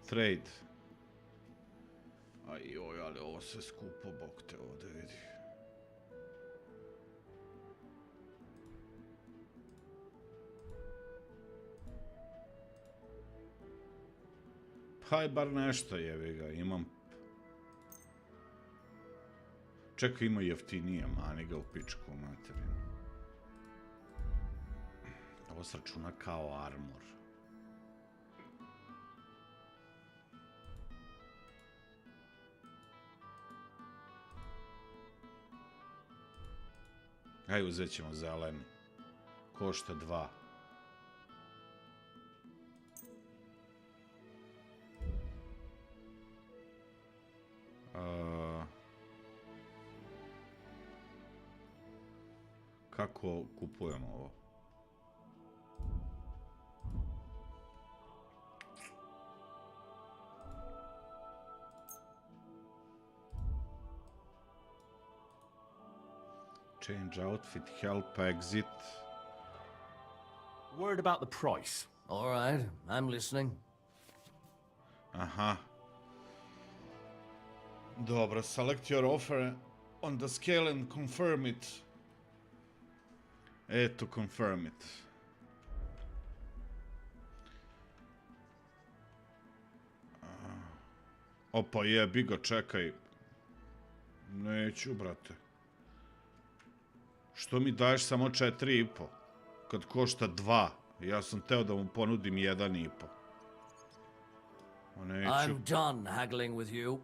Speaker 1: Trade. Ajoj, ali ovo sve skupo, bok te ovdje vidi. Haj, bar nešto jevi ga, imam. Čekaj, ima jeftinije, mani ga u pičku materinu. Ovo se računa kao armor. Haj, uzet ćemo zeleni. Košta 2. Kako kupujemo ovo? Change outfit, help, exit.
Speaker 11: Worried about the price? All right, I'm listening.
Speaker 1: Aha. Dobro, select your offer on the scale and confirm it. To confirm it. Opa, jebi ga, čekaj. Neću, brate. Što mi daješ samo 4,5? Kad košta 2. Ja sam teo da mu ponudim 1,5.
Speaker 11: I'm done haggling with you.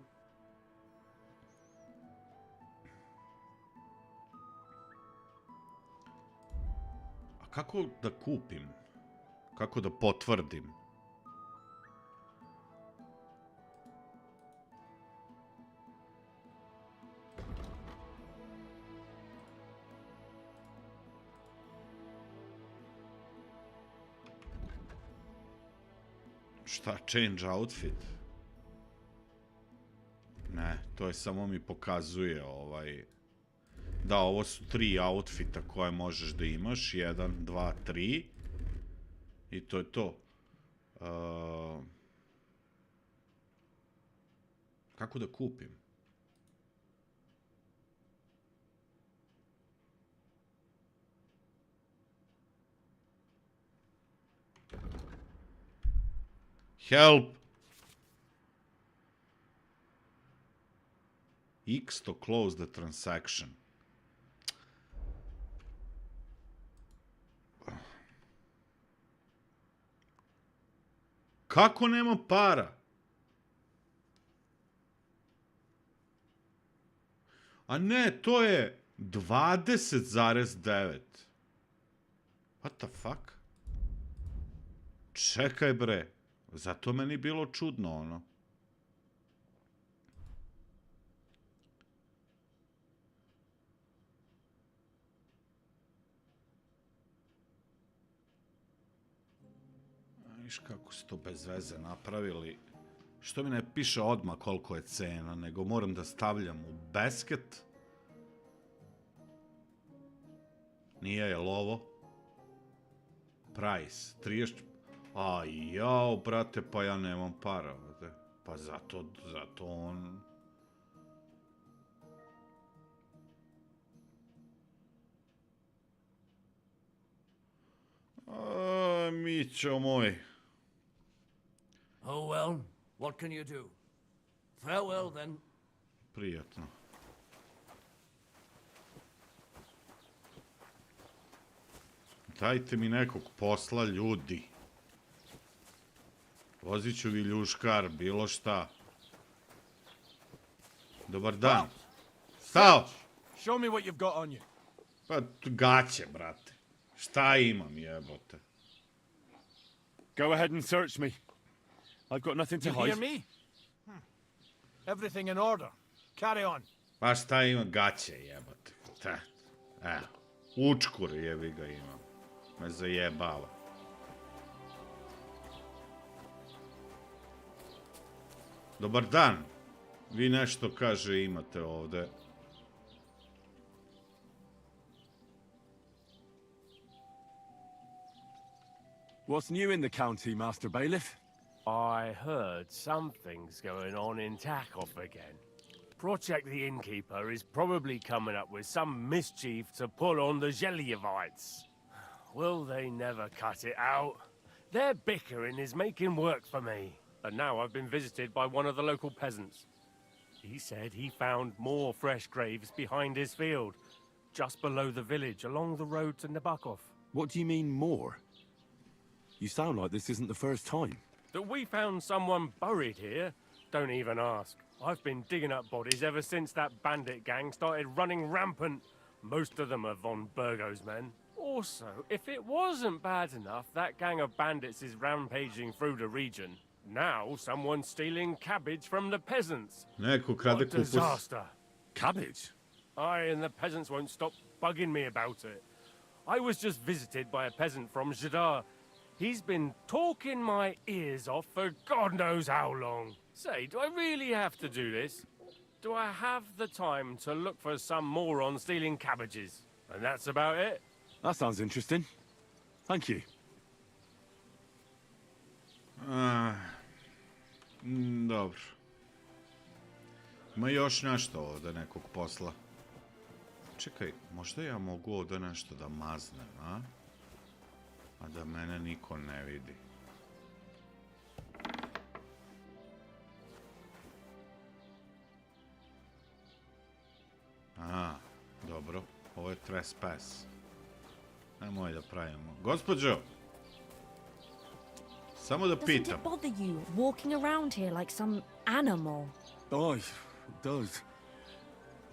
Speaker 1: A kako da kupim? Kako da potvrdim? Šta? Change outfit? Ne, to je samo mi pokazuje Da, ovo su 3 outfita koje možeš da imaš. 1, 2, 3. I to je to. Kako da kupim? Help! X to close the transaction. Kako nema para? A ne, to je 20,9. What the fuck? Čekaj bre. Zato meni bilo čudno, ono. Viš kako su to bez veze napravili. Što mi ne piše odmah koliko je cena, nego moram da stavljam u basket. Nije, je li ovo? Price, 30... A jao, brate, pa ja nemam para ovde. Pa zato on... Mićo moj.
Speaker 11: Oh well, what can you do? Farewell then.
Speaker 1: Prijatno. Dajte mi nekog posla, ljudi. Vozit ću viljuškar, bilo šta. Dobar dan. Stao!
Speaker 12: Show me what you've got on you.
Speaker 1: Pa gaće, brate. Šta imam, jebote?
Speaker 10: Go ahead and search me. I've got nothing to
Speaker 12: You
Speaker 10: hide.
Speaker 12: hear me? Everything in order. Carry on.
Speaker 1: Pa šta imam, gaće, jebote. Evo, učkur jebi ga imam. Me zajebava. Dobar dan. Vi nešto, kaže, imate ovde.
Speaker 10: What's new in the county, Master Bailiff?
Speaker 16: I heard something's going on in Takoff again. Project the Innkeeper is probably coming up with some mischief to pull on the Zelievites. Will they never cut it out? Their bickering is making work for me.
Speaker 7: And now I've been visited by one of the local peasants. He said he found more fresh graves behind his field, just below the village, along the road to Nabokov.
Speaker 10: What do you mean, more? You sound like this isn't the first time.
Speaker 7: That we found someone buried here? Don't even ask. I've been digging up bodies ever since that bandit gang started running rampant. Most of them are von Burgo's men. Also, if it wasn't bad enough, that gang of bandits is rampaging through the region. Now someone's stealing cabbage from the peasants.
Speaker 1: Neko krade
Speaker 7: What
Speaker 1: kupus.
Speaker 7: disaster.
Speaker 10: Cabbage?
Speaker 7: Aye, and the peasants won't stop bugging me about it. I was just visited by a peasant from Jadar. He's been talking my ears off for God knows how long. Say, do I really have to do this? Do I have the time to look for some moron stealing cabbages? And that's about it.
Speaker 10: That sounds interesting. Thank you.
Speaker 1: Dobro. Ima još nešto ovde, nekog posla. Čekaj, možda ja mogu ovde nešto da maznem, a? A da mene niko ne vidi. A, dobro. Ovo je trespass. Nemoj da pravimo. Gospođo! Samo da
Speaker 4: Doesn't
Speaker 1: pitam.
Speaker 4: it bother you walking around here like some animal?
Speaker 10: Aye, it does.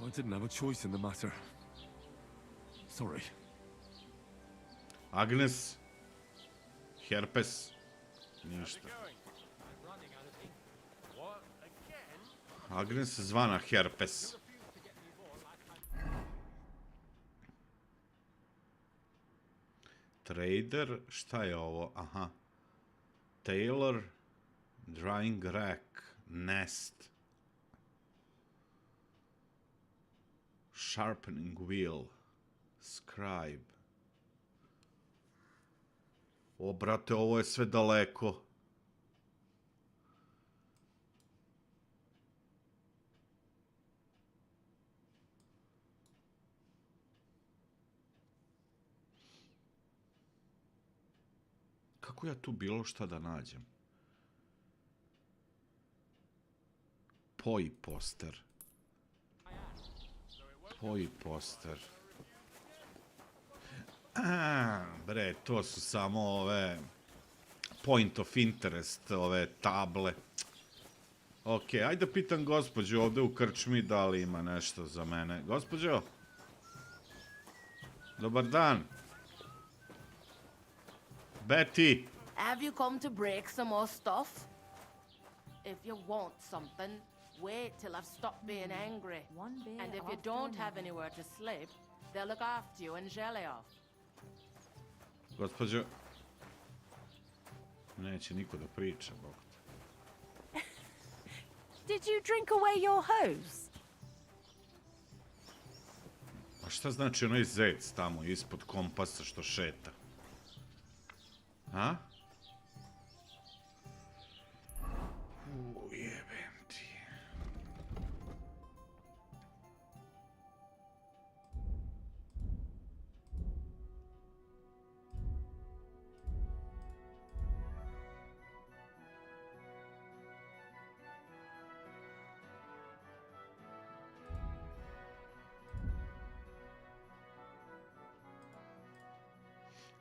Speaker 10: I didn't have a choice in the matter. Sorry.
Speaker 1: Agnes. Herpes. Ništa. Agnes zvana Herpes. Trader, šta je ovo? Aha. Tailor, drying rack, nest. Sharpening wheel, scribe. O, brate, ovo je sve daleko. Kako ja tu bilo šta da nađem? Poi poster. Poi poster. Bre, to su samo ove point of interest, ove table. Ok, ajde pitam gospođu ovde u krčmi da li ima nešto za mene. Gospođo? Dobar dan. Betty.
Speaker 22: Have you come to break some more stuff? If you want something, wait till I've stopped being angry. And if you don't have anywhere to sleep, they'll look after you and jelly off.
Speaker 1: Gospođo. Neće niko da priča, bog te.
Speaker 4: Did you drink away your hose?
Speaker 1: A šta znači onaj zec tamo ispod kompasa što šeta? A? Jebem ti.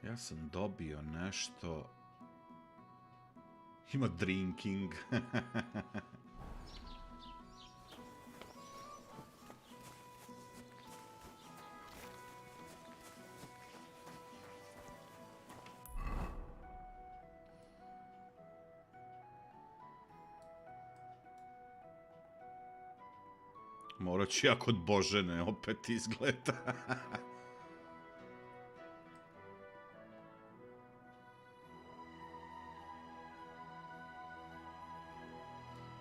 Speaker 1: Ja sam dobio nešto... Ima drinking. Morat ću ja kod Božene opet izgleda.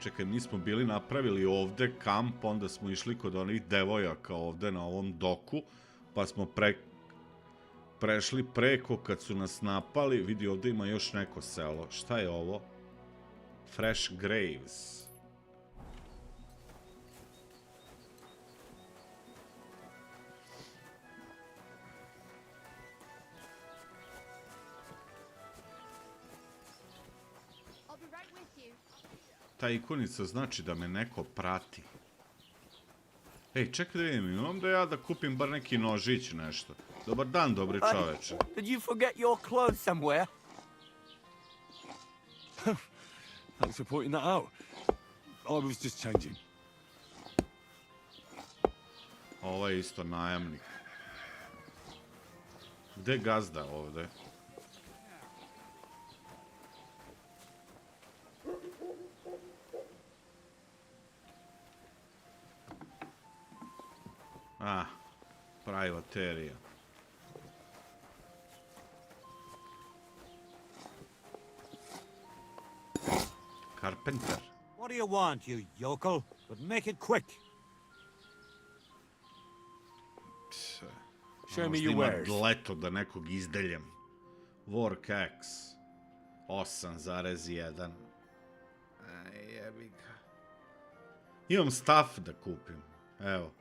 Speaker 1: Čekaj, mi smo bili napravili ovde kamp, onda smo išli kod onih devojaka ovde na ovom doku, pa smo prešli preko kad su nas napali. Vidi, ovde ima još neko selo. Šta je ovo? Fresh Graves. Ta ikonica znači da me neko prati. Ej, čekaj da vidim, imam da ja da kupim bar neki nožić, nešto. Dobar dan, dobri čoveče.
Speaker 11: Did you forget your clothes somewhere?
Speaker 10: Thanks for pointing that out. I was just changing.
Speaker 1: Ovo je isto najamnik. Gde je gazda ovde? Pravi baterija. Carpenter.
Speaker 12: What do you want, you yokel? But make it quick.
Speaker 10: Show me your wares.
Speaker 1: Leto da nekog izdeljem. Work axe. 8,1. Aj, jebi ga. Imam staff da kupim. Evo.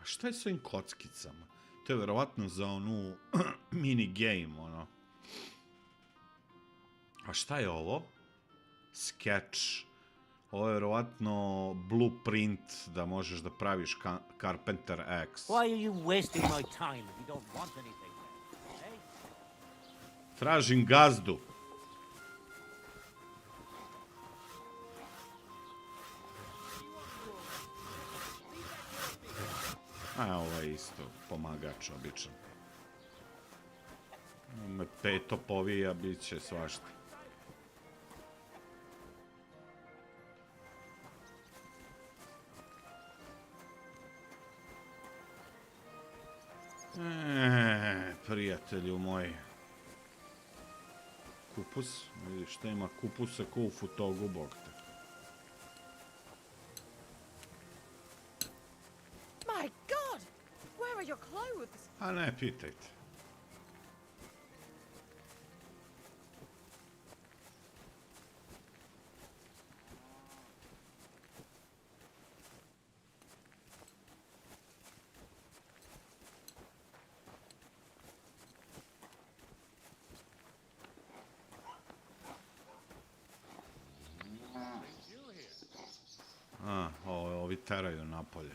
Speaker 1: A šta je s ovim kockicama? To je verovatno za onu mini game, ono. A šta je ovo? sketch. Ovo je vjerovatno blueprint da možeš da praviš Carpenter X.
Speaker 11: Why are you wasting my time if you don't want anything? Eh?
Speaker 1: Tražim gazdu. A ovo je isto pomagač običan. Me peto povija, bit će svašta. Prijatelju moji. Kupus, vidiš šta ima kupusa ko u futogu, bog te.
Speaker 22: My God! Where are your clothes?
Speaker 1: A ne pitajte. Ovi teraju napolje.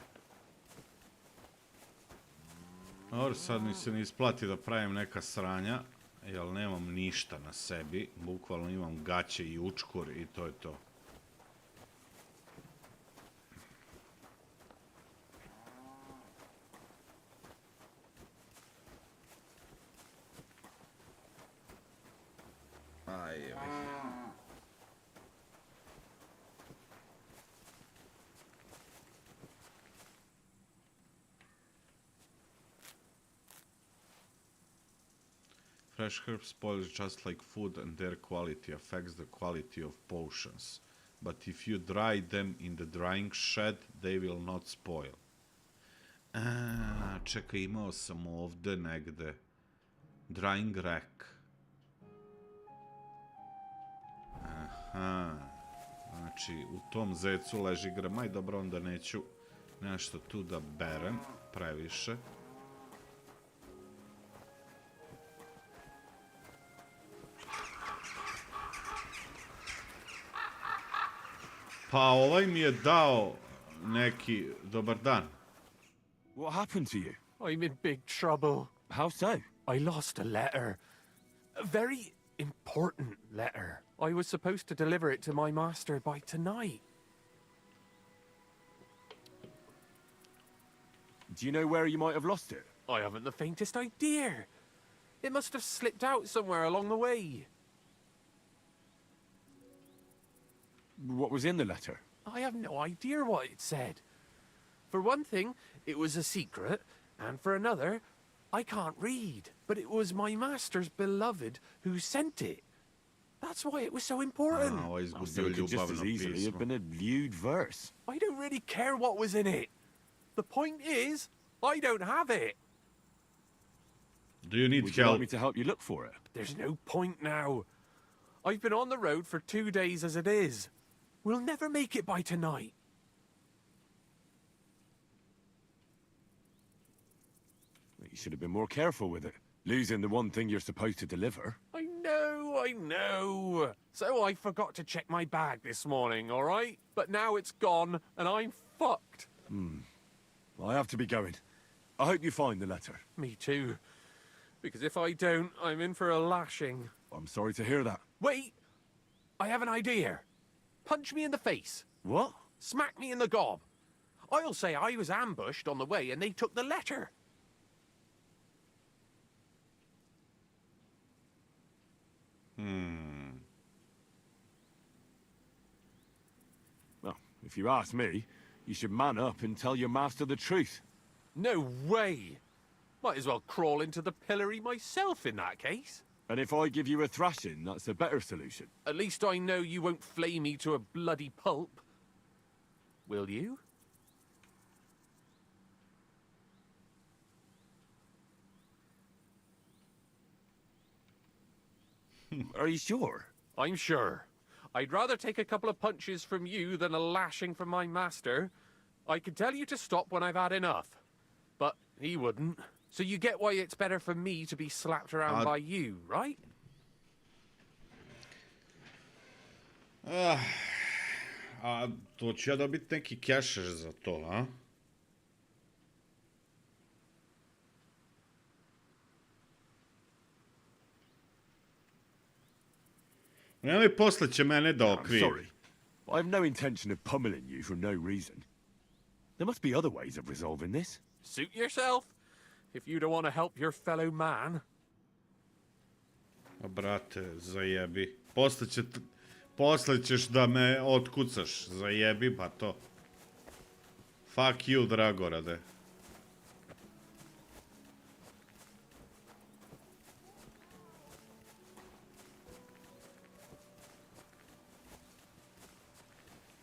Speaker 1: Dobro, sad mi se ne isplati da pravim neka sranja, jer nemam ništa na sebi. Bukvalno imam gaće i učkur i to je to. Fresh herbs spoil just like food and their quality affects the quality of potions. But if you dry them in the drying shed, they will not spoil. Čekaj, imao sam ovde negde. Drying rack. Aha. Znači, u tom zecu leži gramaj. Dobro, onda neću nešto tu da berem previše. Pa ovaj mi je dao neki dobar dan.
Speaker 13: What happened to you?
Speaker 6: I'm in big trouble.
Speaker 13: How so?
Speaker 6: I lost a letter. A very important letter. I was supposed to deliver it to my master by tonight.
Speaker 13: Do you know where you might have lost it?
Speaker 6: I haven't the faintest idea. It must have slipped out somewhere along the way.
Speaker 13: What was in the letter?
Speaker 6: I have no idea what it said. For one thing, it was a secret, and for another, I can't read. But it was my master's beloved who sent it. That's why it was so important.
Speaker 13: So it could just as easily have been a lewd verse.
Speaker 6: I don't really care what was in it. The point is, I don't have it.
Speaker 1: Do you need
Speaker 13: Would you like me to help you look for it?
Speaker 6: There's no point now. I've been on the road for 2 days as it is. We'll never make it by tonight.
Speaker 13: You should have been more careful with it. Losing the one thing you're supposed to deliver.
Speaker 6: I know. So I forgot to check my bag this morning, all right? But now it's gone, and I'm fucked.
Speaker 13: I have to be going. I hope you find the letter.
Speaker 6: Me too. Because if I don't, I'm in for a lashing.
Speaker 13: I'm sorry to hear that.
Speaker 6: Wait! I have an idea. Punch me in the face.
Speaker 13: What?
Speaker 6: Smack me in the gob. I'll say I was ambushed on the way and they took the letter.
Speaker 13: Well, if you ask me, you should man up and tell your master the truth.
Speaker 6: No way! Might as well crawl into the pillory myself in that case.
Speaker 13: And if I give you a thrashing, that's a better solution.
Speaker 6: At least I know you won't flay me to a bloody pulp. Will you?
Speaker 13: Are you sure?
Speaker 6: I'm sure. I'd rather take a couple of punches from you than a lashing from my master. I could tell you to stop when I've had enough. But he wouldn't. So you get why it's better for me to be slapped around by you, right?
Speaker 1: A to ću ja dobiti neki kešeš za to, a? Nemoj posle će mene da okrije.
Speaker 10: Sorry, but I have no intention of pummeling you for no reason. There must be other ways of resolving this.
Speaker 6: Suit yourself, if you don't want to help your fellow man.
Speaker 1: A brate, zajebi. Posle ćeš da me otkucaš. Zajebi, pa to. Fuck you, Dragorade.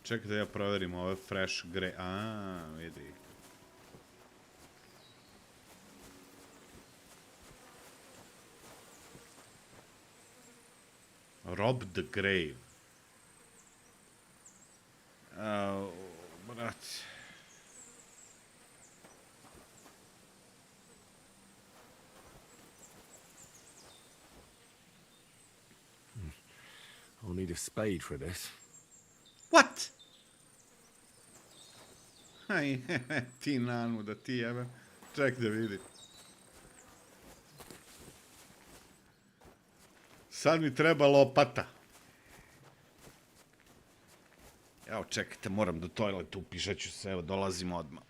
Speaker 1: Čekaj da ja proverim ove fresh gre... A, vidi. Rob the grave. Brat.
Speaker 10: I'll need a spade for this.
Speaker 1: What? Aj, ti nanu da ti jebem. Ček da vidim. Sad mi treba lopata. Evo, čekajte, moram do toaleta, upišat ću se, evo, dolazim odmah.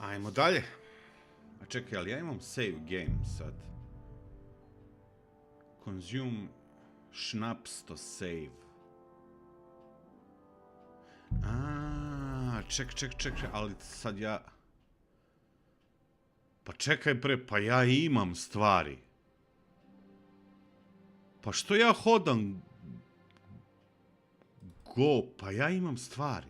Speaker 1: Ajmo dalje. A čekaj, ali ja imam save game sad. Consume schnapps to save. Čekaj, ali sad ja... Pa čekaj pre, pa ja imam stvari. Pa što ja hodam... pa ja imam stvari.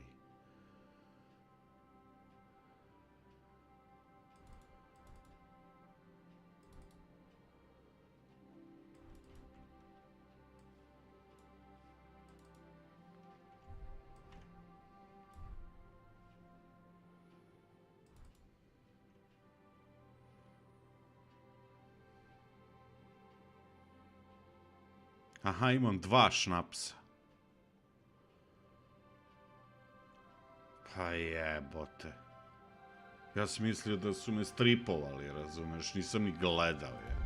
Speaker 1: Aha, imam 2 šnapsa. Pa jebote. Ja sam mislio da su me stripovali, razumeš, nisam ni gledao je.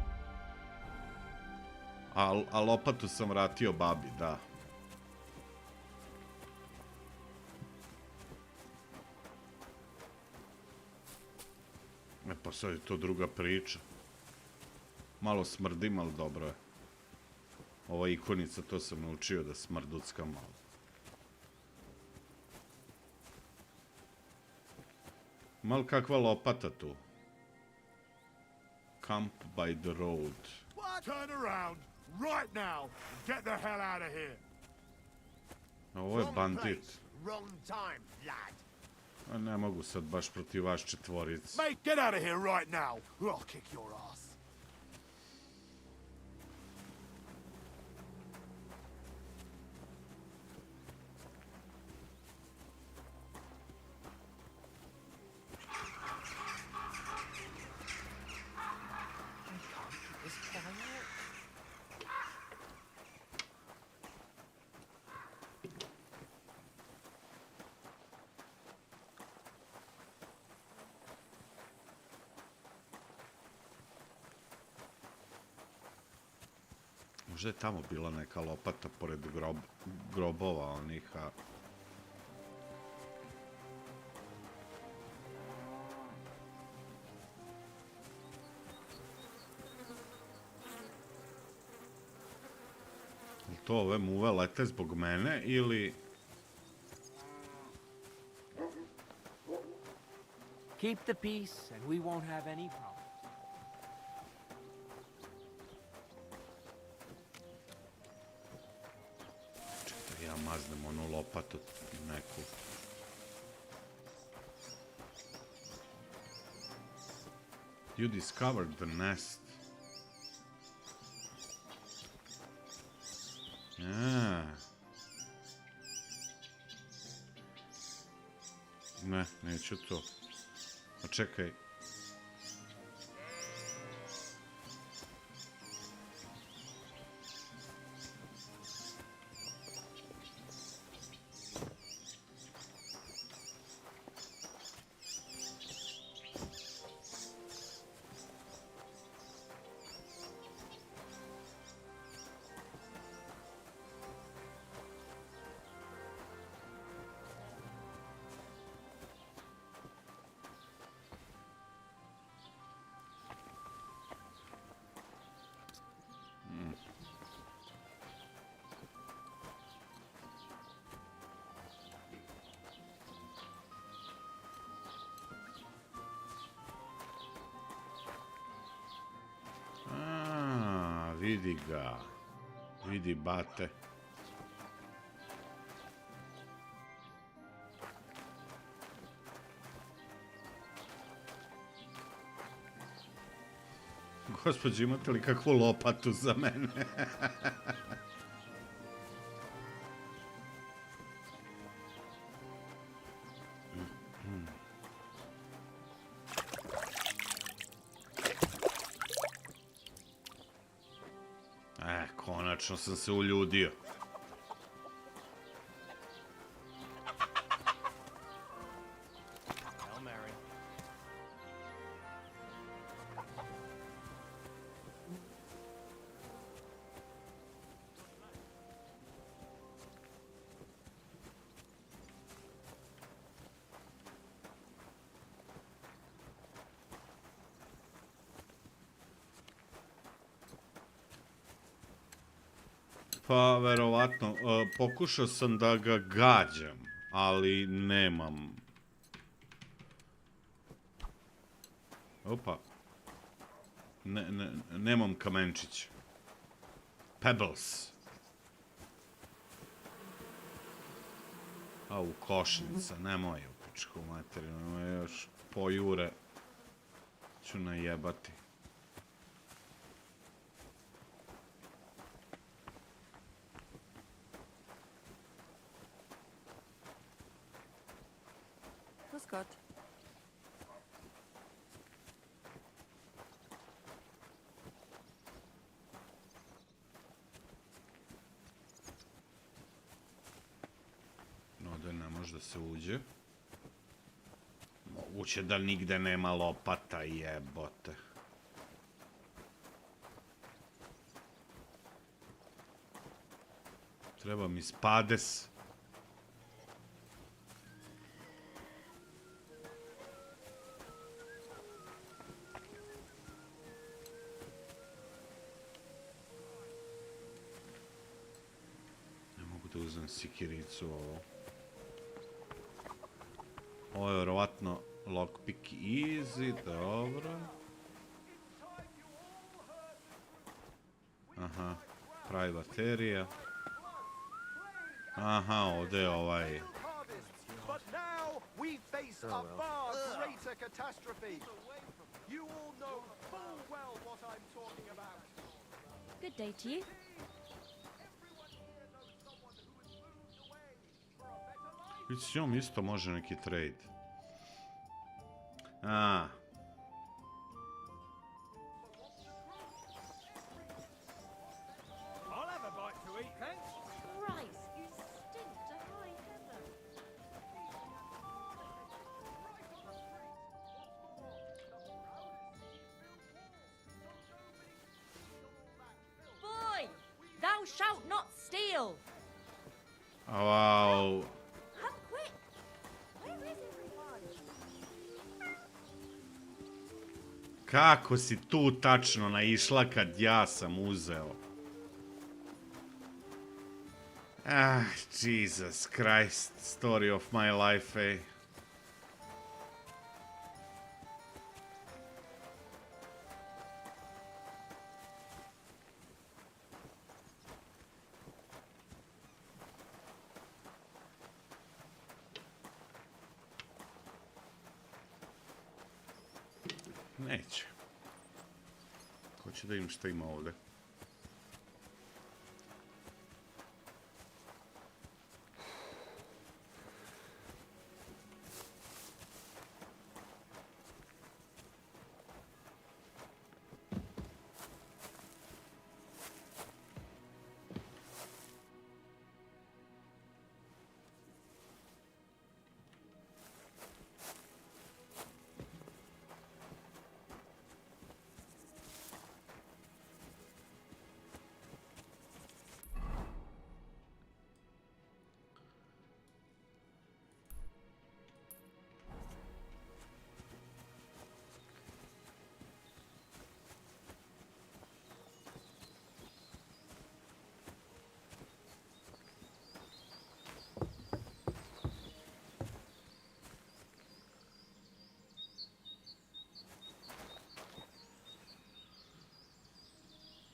Speaker 1: A lopatu sam vratio babi, da. E pa sad je to druga priča. Malo smrdim, ali dobro je. Ova ikonica, to sam naučio da smrducka malo. Mal kakva lopata tu. Camp by the road.
Speaker 12: Turn around right now and get the hell out of here.
Speaker 1: Ovo je bandit.
Speaker 11: Wrong time, lad.
Speaker 1: A ne mogu sad baš protiv vas četvorici.
Speaker 12: Mate, get out of here right now, or I'll kick your ass.
Speaker 1: Možda je tamo bila neka lopata pored grobova onih, a... To ove muve lete zbog mene ili...
Speaker 17: Keep the peace and we won't have any problems.
Speaker 1: Ja maznem onu lopatu neku. You discovered the nest. Ne, neću to. A čekaj. Vidi ga. Vidi bate. Gospođo, imate li kakvu lopatu za mene? Konačno sam se uljudio. Pa, verovatno, pokušao sam da ga gađam, ali nemam. Opa. Nemam kamenčić. Pebbles. A, u košnica, nemoj u pičku materinu, još pojure ću najebati.
Speaker 20: Gott.
Speaker 1: Ovdje ne može da se uđe. Moguće da nigde nema lopata, jebote. Treba mi spades. Ajde, uzem sikiricu ovo. Ovo je vjerovatno lockpick easy, dobro. Aha, pravi baterija. Aha, ovdje je ovaj...
Speaker 5: But now we face a far greater catastrophe. You all know full well what I'm talking about.
Speaker 4: Good day to you.
Speaker 1: Vidite, s njom isto može neki trade. A.
Speaker 2: I'll have a bite to eat, thanks.
Speaker 4: Christ, you stink to high heaven. Boy, thou shalt not steal.
Speaker 1: Wow.
Speaker 4: Come quick. Where is everyone?
Speaker 1: Kako si tu tačno naišla kad ja sam uzeo? Ah, Jesus Christ, story of my life, ej. Neće. Ko će da im šta ima ovdje?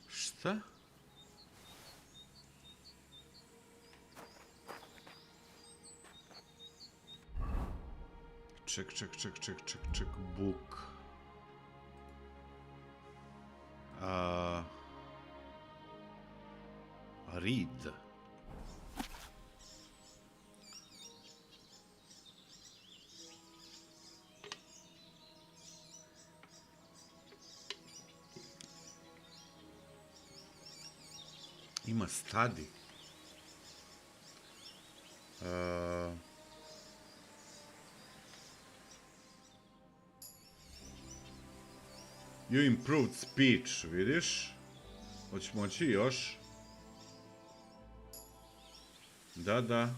Speaker 1: Šta? Ček, book. Read. Ima study. You improved speech, vidiš? Hoće moći još? Da.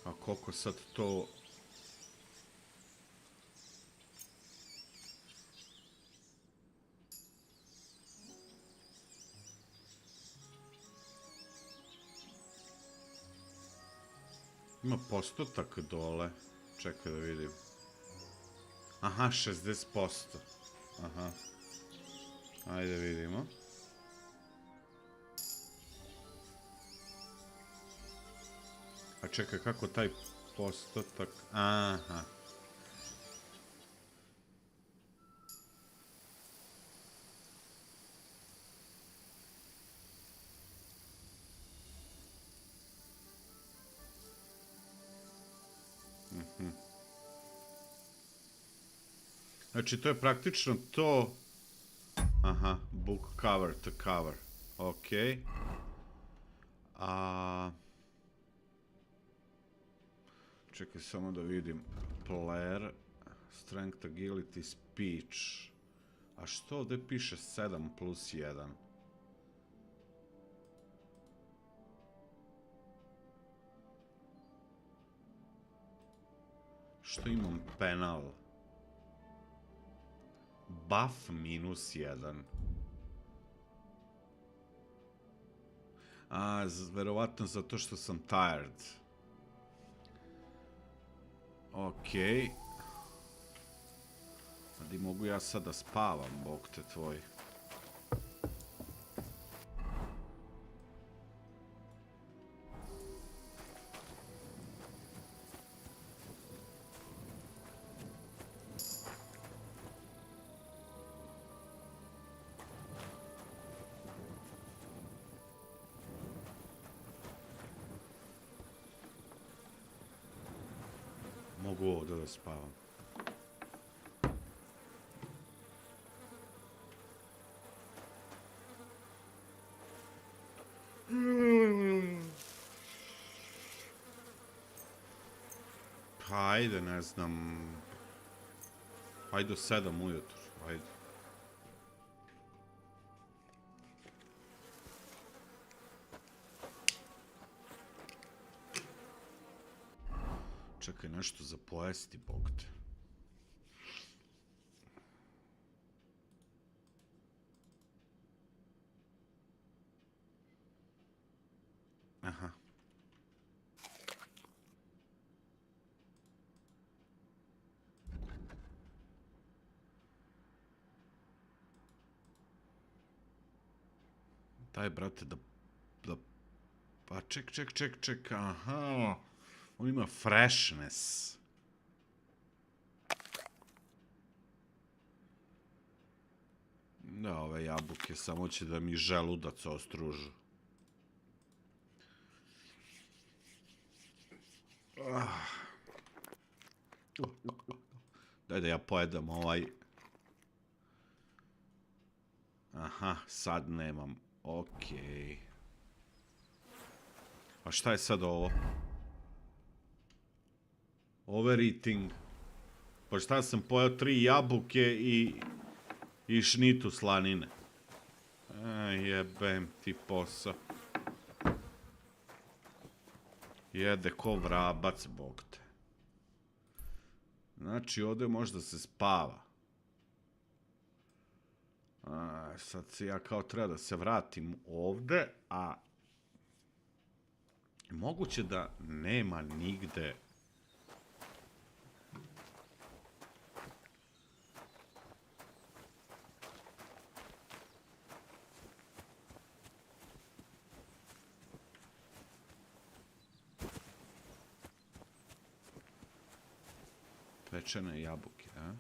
Speaker 1: A koliko sad to... Ima postotak dole. Čekaj da vidim. Aha, 60%. Aha. Ajde vidimo. A čekaj, kako taj postotak... Aha. Znači, to je praktično to... Aha, book cover to cover. Okej. Čekaj samo da vidim. Player, strength, agility, speech. A što ovdje piše 7+1? Što imam penal? Buff -1. A, verovatno zato što sam tired. Okej. Ali mogu ja sad da spavam, bog te tvoj. Mogu ovdje da spavam. Pa ajde, ne znam. Ajde do 7 ujutru, ajde. Čekaj, nešto za pojesti, bog te. Aha. Daj, brate, da... Pa ček, aha. On ima freshness. Da, ove jabuke samo će da mi želudac ostružu. Daj da ja pojedam ovaj. Aha, sad nemam. Okej. A šta je sad ovo? Overeating. Pa šta sam pojeo 3 jabuke i šnitu slanine. Jebem ti posao. Jede ko vrabac, bog te. Znači, ovdje možda se spava. Sad se ja kao treba da se vratim ovdje, a... Moguće da nema nigde... Pečene jabuke, a?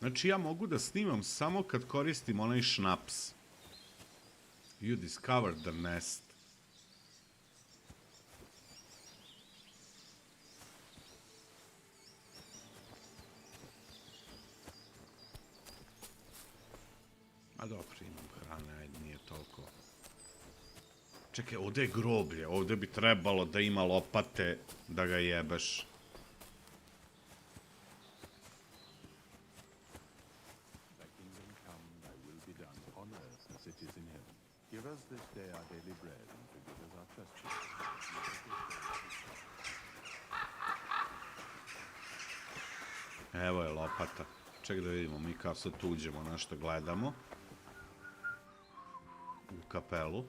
Speaker 1: Znači ja mogu da snimam samo kad koristim onaj šnaps. You discovered the nest. A dobro, imam hrane, ajde, nije toliko. Čekaj, ovdje je groblje, ovdje bi trebalo da ima lopate da ga jebeš. Evo je lopata. Čekaj da vidimo, mi kao sad tu uđemo, nešto gledamo. U kapelu.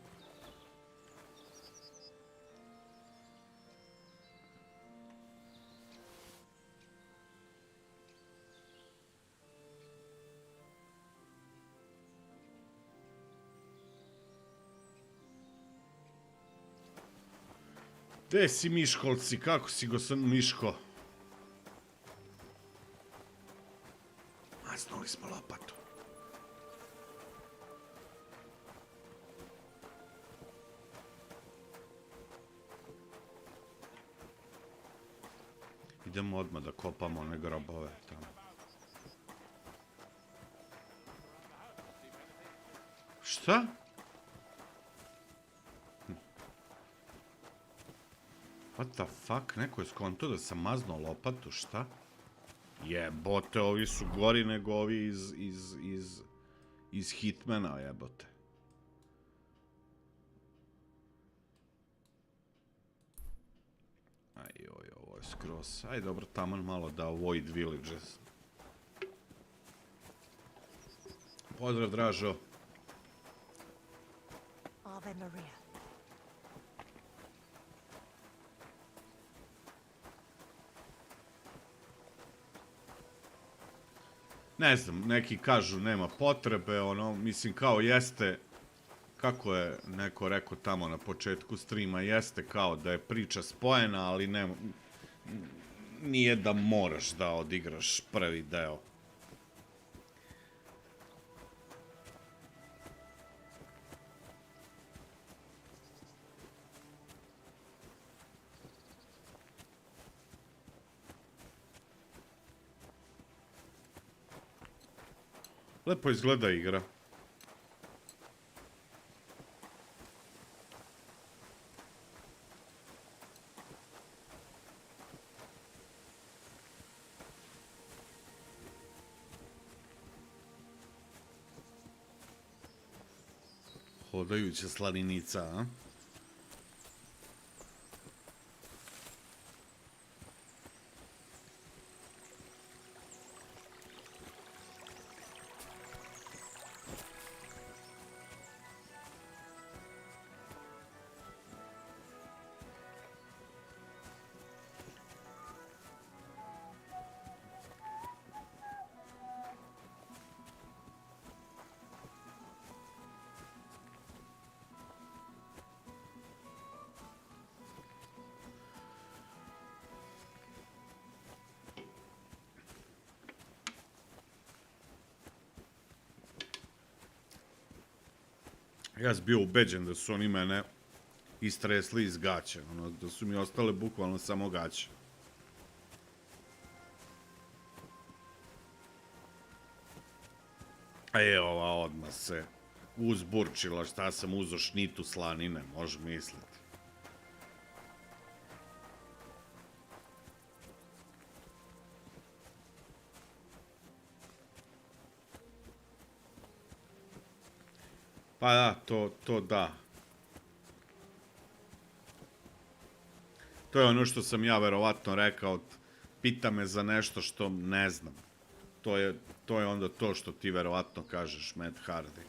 Speaker 1: Gde si, Miškolci? Kako si, Miško? Maznuli smo lopatu. Idemo odmah da kopamo one grobove tamo. Šta? What the fuck? Neko je skonto da sam maznuo lopatu, šta? Jebote, ovi su gori nego ovi iz Hitmana, jebote. Ajoj, ovo je skroz. Aj, dobro, taman malo da avoid villages. Pozdrav, Dražo.
Speaker 4: Ave Maria.
Speaker 1: Ne znam, neki kažu nema potrebe, ono, mislim kao jeste, kako je neko rekao tamo na početku streama, jeste kao da je priča spojena, ali ne, nije da moraš da odigraš prvi deo. Lepo izgleda igra. Hodajuća slaninica, a? Ja sam bio ubeđen da su oni mene istresli iz gaća, ono, da su mi ostale bukvalno samo gaće. A je ova odmah se uzburčila šta sam uzo šnitu slanine, može misliti. Pa da, to da. To je ono što sam ja verovatno rekao, pita me za nešto što ne znam. To je onda to što ti verovatno kažeš, Matt Hardy.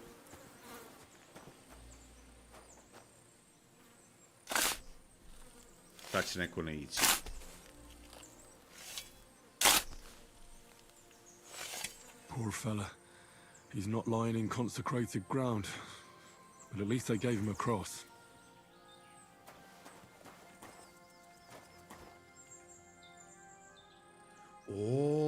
Speaker 1: Sad će neko ne ići.
Speaker 10: Poor fella. He's not lying in consecrated ground. But at least they gave him a cross.
Speaker 1: Oh.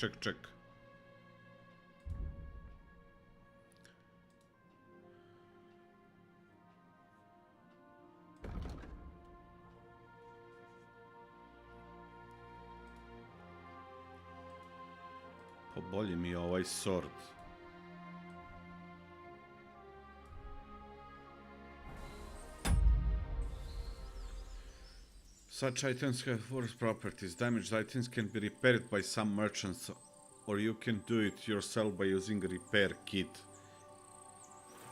Speaker 1: Ček. Pa bolji mi je ovaj sword. Such items have worse properties. Damaged items can be repaired by some merchants, or you can do it yourself by using a repair kit.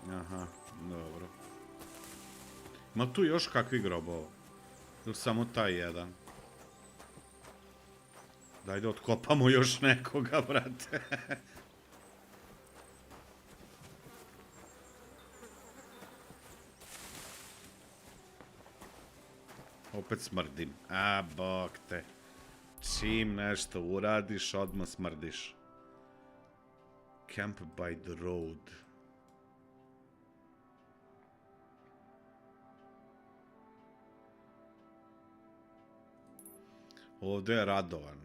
Speaker 1: Aha, dobro. Ma tu još kakvi grobova? Ili samo taj jedan? Daj da otkopamo još nekoga, brate. Opet smrdim. A, bog te. Čim nešto uradiš, odmah smrdiš. Camp by the road. Ovdje je Radovan.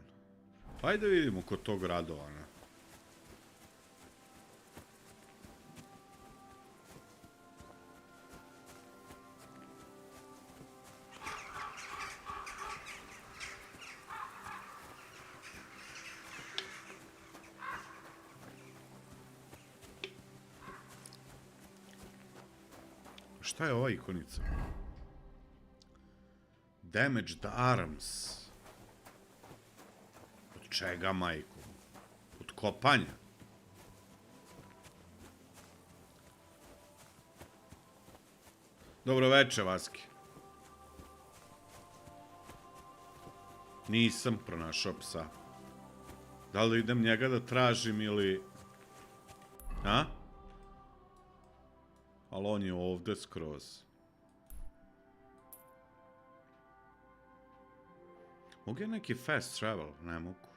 Speaker 1: Ajde vidimo kod tog Radovana. Šta je ova ikonica? Damaged arms. Od čega, majko? Od kopanja? Dobro veče, Vaski. Nisam pronašao psa. Da li idem njega da tražim ili... A? Ali on je ovde skroz. Mogu je neki fast travel? Ne mogu.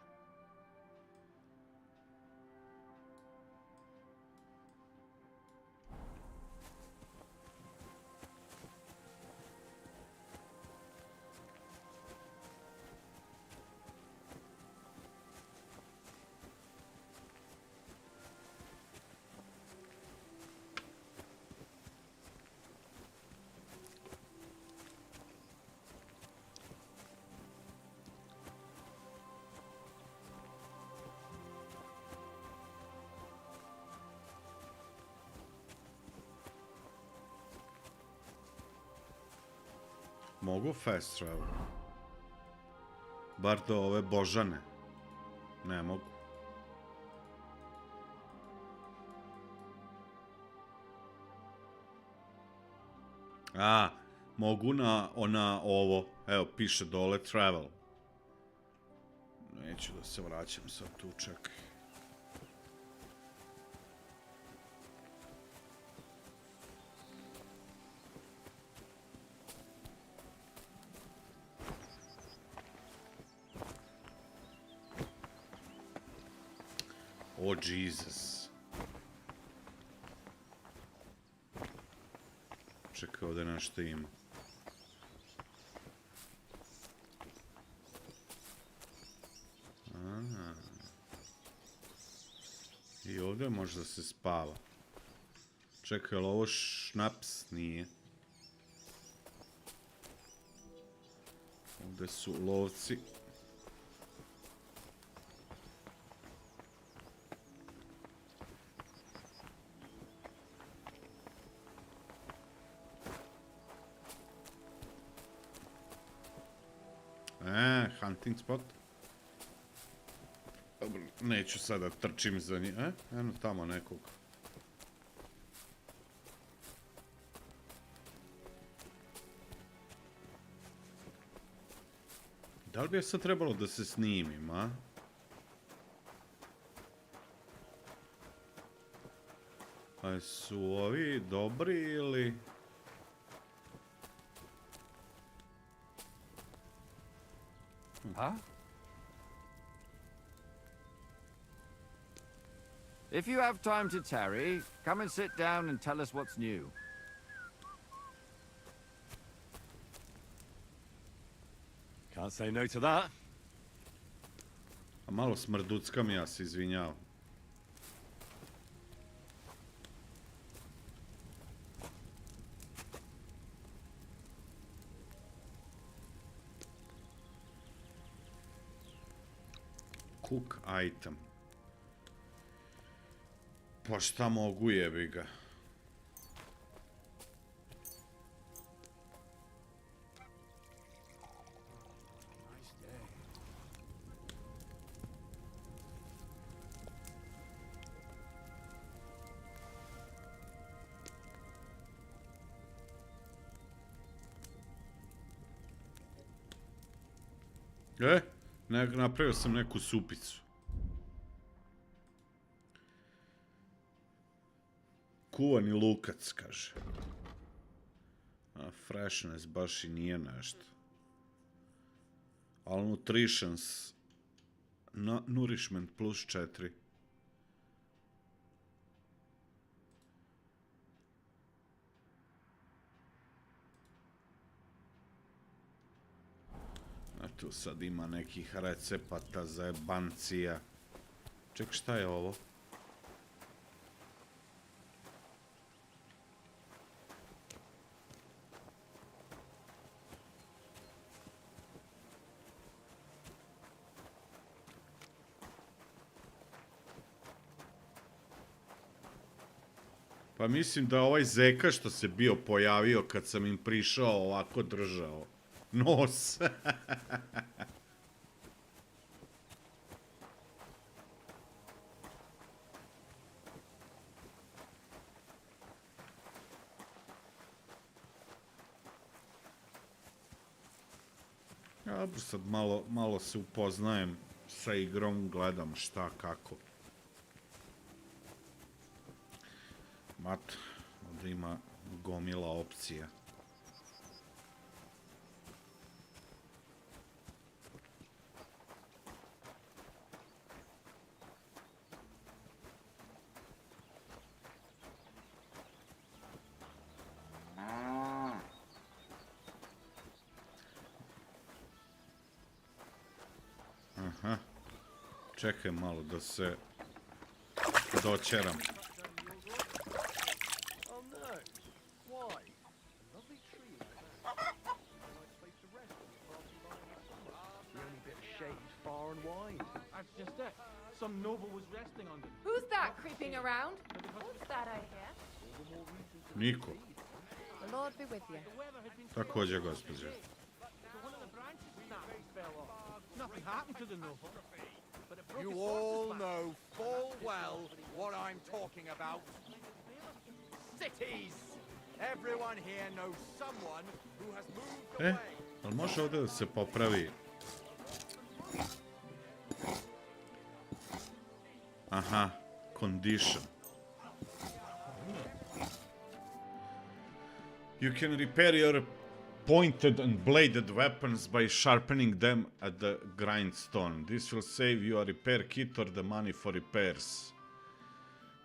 Speaker 1: Mogu fast travel. Bar do ove Božane. Ne mogu. A, mogu na ovo. Evo, piše dole travel. Neću da se vraćam sad tu, čekaj. Oh, Jesus. Čekaj, ovdje nešto ima. Aha. I ovdje može da se spava. Čekaj, je li ovo šnaps? Nije. Ovdje su lovci. Hunting spot. Dobro, neću sada trčim za njih. Eno tamo nekog. Da li bi je sad trebalo da se snimim, a? A su ovi dobri ili...
Speaker 9: Huh? If you have time to tarry, come and sit down and tell us what's new.
Speaker 10: Can't say no to that.
Speaker 1: A malo smrduckam, ja se izvinjavam. Cook item. Pa šta mogu, jebi ga. Napravio sam neku supicu. Kuvani lukac, kaže. A freshness baš i nije nešto. Al nutritions... Nourishment plus 4. Tu sad ima nekih recepata za jebancija. Ček, šta je ovo? Pa mislim da ovaj zeka što se bio pojavio kad sam im prišao ovako držao nos. Ja sad malo se upoznajem sa igrom, gledam šta, kako. Mat, ovdje ima gomila opcija. Aha. Čekaj malo da se doćeram.
Speaker 19: That's just it. Some noble was resting on them.
Speaker 15: Who's that creeping around? What's that I hear?
Speaker 1: Niko.
Speaker 15: The Lord be with you.
Speaker 1: Također, gospođe.
Speaker 19: Nothing happened to the noble.
Speaker 5: You all know full well what I'm talking about. Cities! Everyone here knows someone who has moved away.
Speaker 1: Ali može ovdje da se popravi? Aha, condition. You can repair your pointed and bladed weapons by sharpening them at the grindstone. This will save you a repair kit or the money for repairs.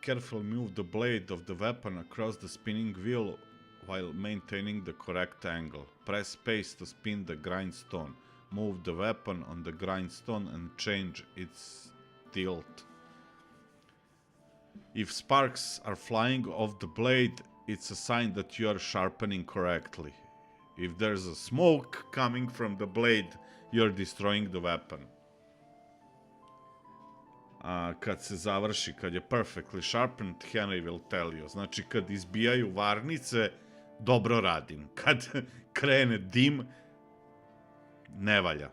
Speaker 1: Carefully move the blade of the weapon across the spinning wheel while maintaining the correct angle. Press space to spin the grindstone. Move the weapon on the grindstone and change its tilt. If sparks are flying off the blade, it's a sign that you are sharpening correctly. If there's a smoke coming from the blade, you're destroying the weapon. A kad se završi, kad je perfectly sharpened, Henry will tell you. Znači, kad izbijaju varnice, dobro radim. Kad krene dim, ne valja.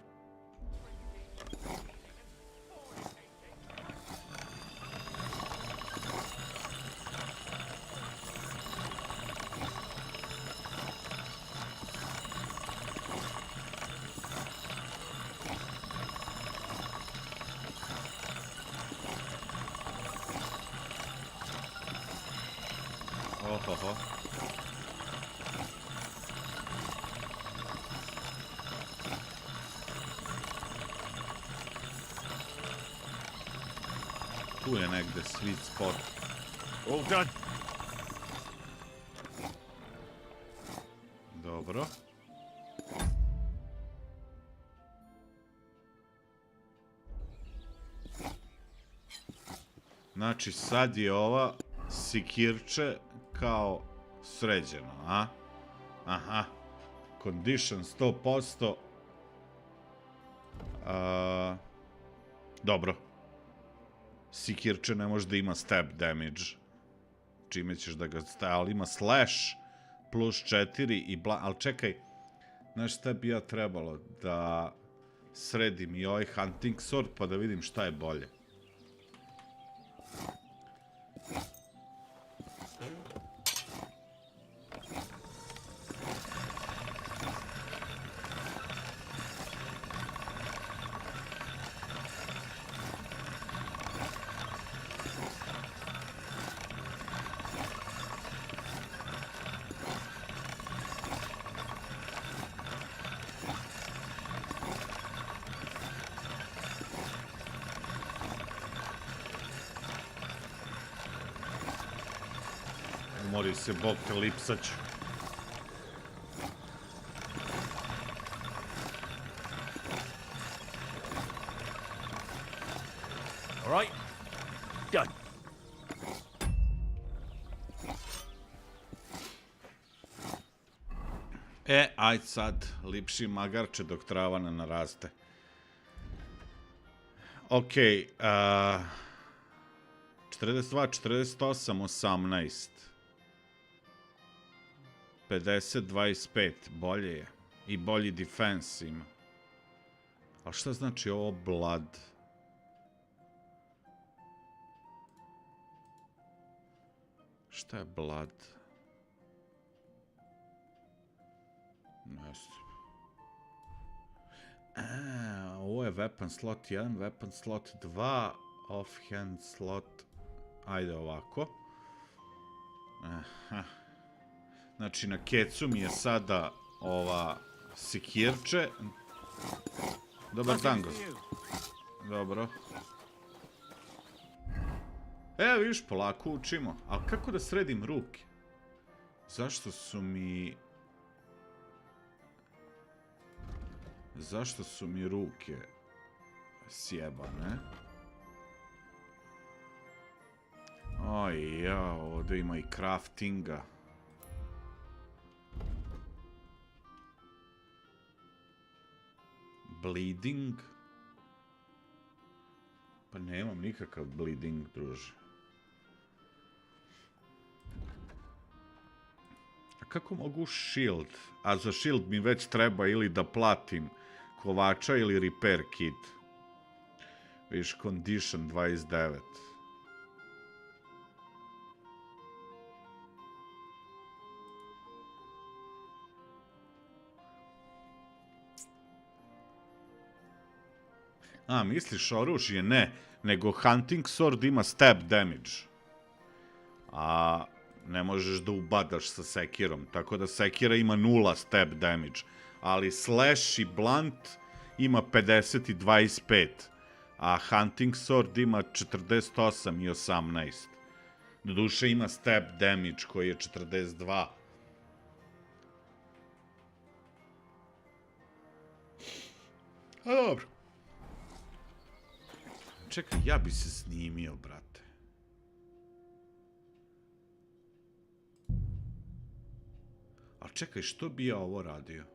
Speaker 1: Ohoho. Tu je negde sweet spot.
Speaker 10: All done.
Speaker 1: Dobro. Znači, sad je ova sikirče kao sređeno, a? Aha. Condition 100%. Dobro. Sikirče ne može da ima stab damage. Čime ćeš da ga staje, ali ima slash plus 4 i bla... Ali čekaj, znaš šta bi ja trebalo? Da sredim i ovaj hunting sword pa da vidim šta je bolje. Umori se, bog te lipsać.
Speaker 16: All right? Done.
Speaker 1: Ajde sad, lipši magarče dok trava ne naraste. Okej, 42, 48, 18. 50, 25, bolje je. I bolji defense ima. Ali šta znači ovo blood? Šta je blood? Ne znam. Ovo je weapon slot 1, weapon slot 2, offhand slot... Ajde ovako. Aha. Znači na kecu mi je sada ova sekirče. Dobar dan, gospod. Dobro. Evo viš, polako učimo. Ali kako da sredim ruke? Zašto su mi... Zašto su mi ruke sjebane? Oj, ja, ovdje ima i craftinga. Bleeding? Pa nemam nikakav bleeding, druže. A kako mogu shield? A za shield mi već treba ili da platim kovača ili repair kit. Viš, condition 29. A, misliš oružje? Ne. Nego hunting sword ima stab damage. A ne možeš da ubadaš sa sekirom. Tako da sekira ima 0 stab damage. Ali slash i blunt ima 50 i 25. A hunting sword ima 48 i 18. Doduše ima stab damage koji je 42. A dobro. Čekaj, ja bi se snimio, brate. A čekaj, što bi ja ovo radio?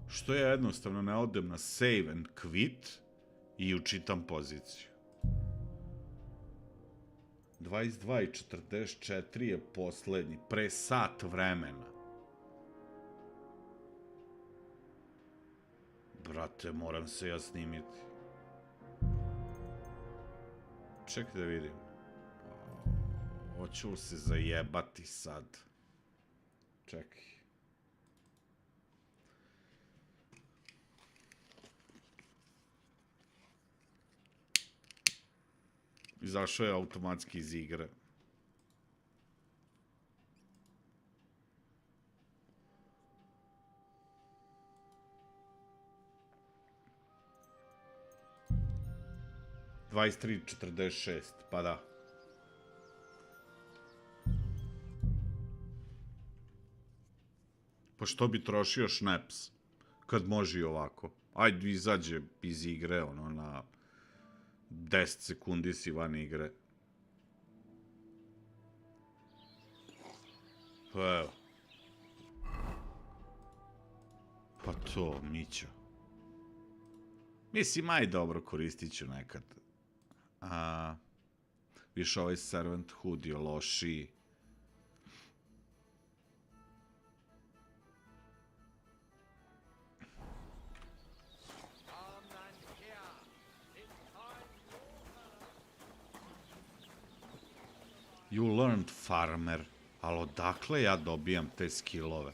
Speaker 1: Što ja jednostavno ne odem na save and quit i učitam poziciju? 22 i 44 je poslednji, pre sat vremena. Brate, moram se ja snimiti. Čekaj da vidim. Hoću li se zajebati sad? Čekaj. Izašao je automatski iz igre. Dvadeset 43:46, pa da. Pa što bi trošio šneps? Kad može i ovako. Ajde, izađe iz igre, ono, na 10 sekundi si van igre. Pa evo. Pa to, Mićo. Mislim, aj dobro, koristit ću nekad. Više ovaj servanthood je lošiji. You learned farmer, ali odakle ja dobijam te skillove?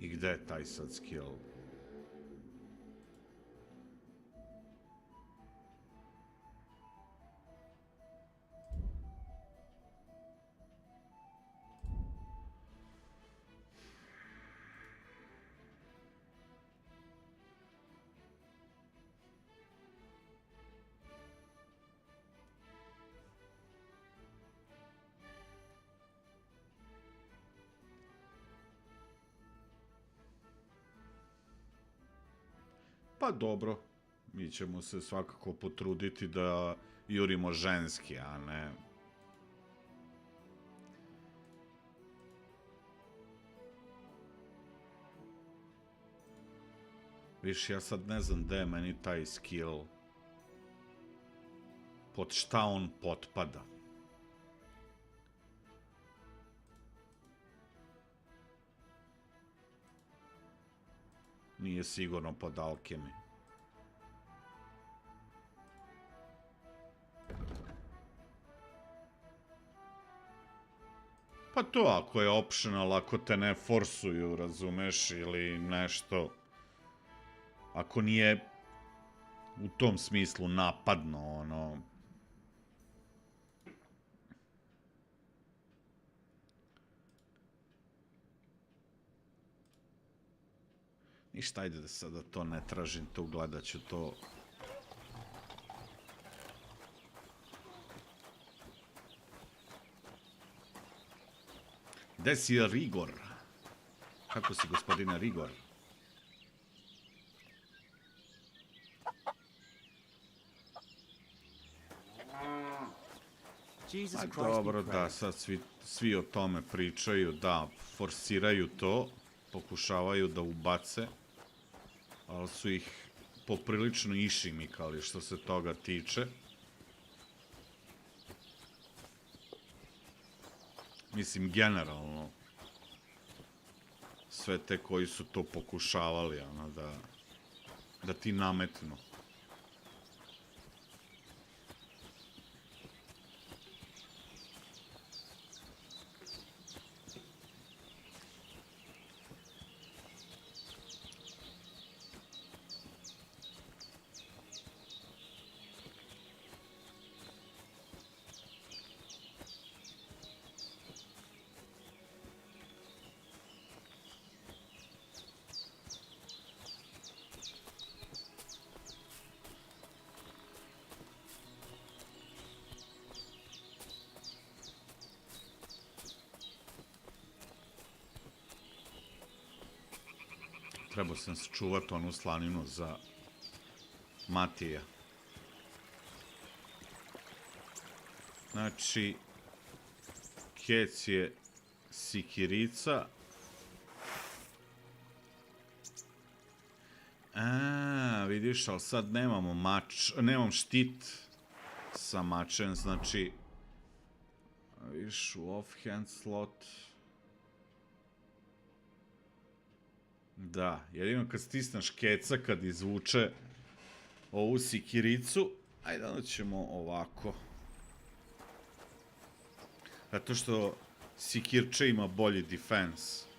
Speaker 1: I gde je taj sad skill? Pa dobro, mi ćemo se svakako potruditi da jurimo ženski, a ne... Viš, ja sad ne znam gde je meni taj skill. Pod šta on potpada. Nije sigurno pod alkemi. Pa to ako je optional, ako te ne forsuju, razumeš, ili nešto. Ako nije u tom smislu napadno, ono... Ništa, ajde da sada to ne tražim, tu gledat ću to. Gde si Rigor? Kako si, gospodine Rigor? Pa dobro, da, sad svi o tome pričaju, da, forsiraju to, pokušavaju da ubace, ali su ih poprilično išimikali što se toga tiče. Mislim, generalno, sve te koji su to pokušavali, ono, da ti nametnu. Trebao sam sačuvati onu slaninu za Matija. Znači, kec je sikirica. Vidiš, ali sad nemamo mač, nemam štit sa mačem, znači, vidiš, u off-hand slot. Da, jedino kad stisneš keca, kad izvuče ovu sikiricu, ajde da ćemo ovako. Zato što sikirče ima bolji defense.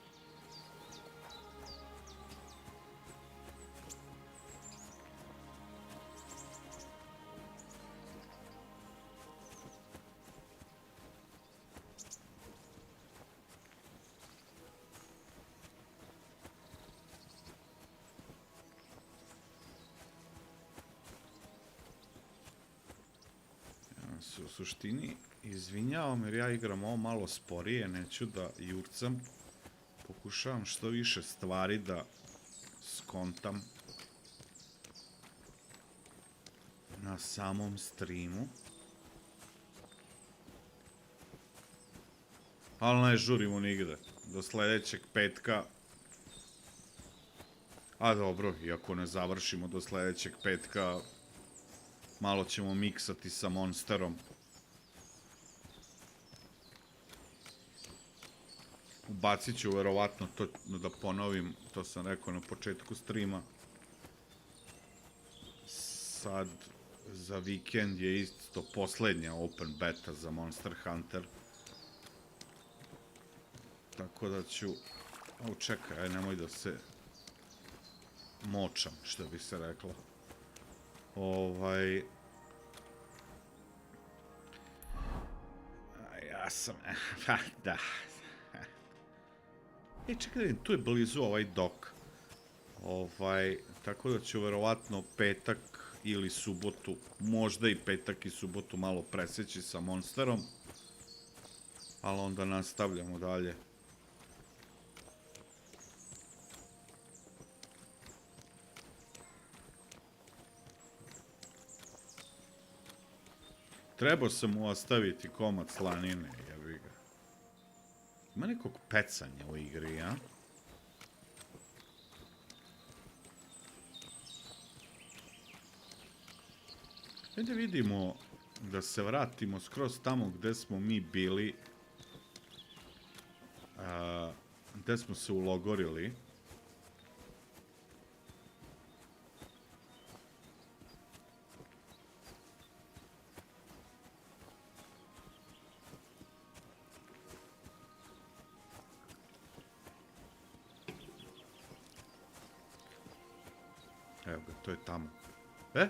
Speaker 1: U suštini, izvinjavam jer ja igram ovo malo sporije, neću da jurcam. Pokušavam što više stvari da skontam na samom streamu. Ali ne žurimo nigde. Do sledećeg petka. A dobro, iako ne završimo do sledećeg petka, malo ćemo miksati sa monsterom. Ubacit ću verovatno to, da ponovim, to sam rekao na početku streama. Sad za vikend je isto poslednja open beta za Monster Hunter. Tako da ću... O, čekaj, aj nemoj da se močam, što bi se reklo. Ja sam... Da. Čekaj, tu je blizu ovaj dok. Tako da ću verovatno petak ili subotu, možda i petak i subotu malo preseći sa monsterom. Ali onda nastavljamo dalje. Trebao sam mu ostaviti komad slanine, jebi ga. Ima nekog pecanja u igri, ja? Hajde vidimo da se vratimo skroz tamo gde smo mi bili. Gde smo se ulogorili. Evo ga, to je tamo. E?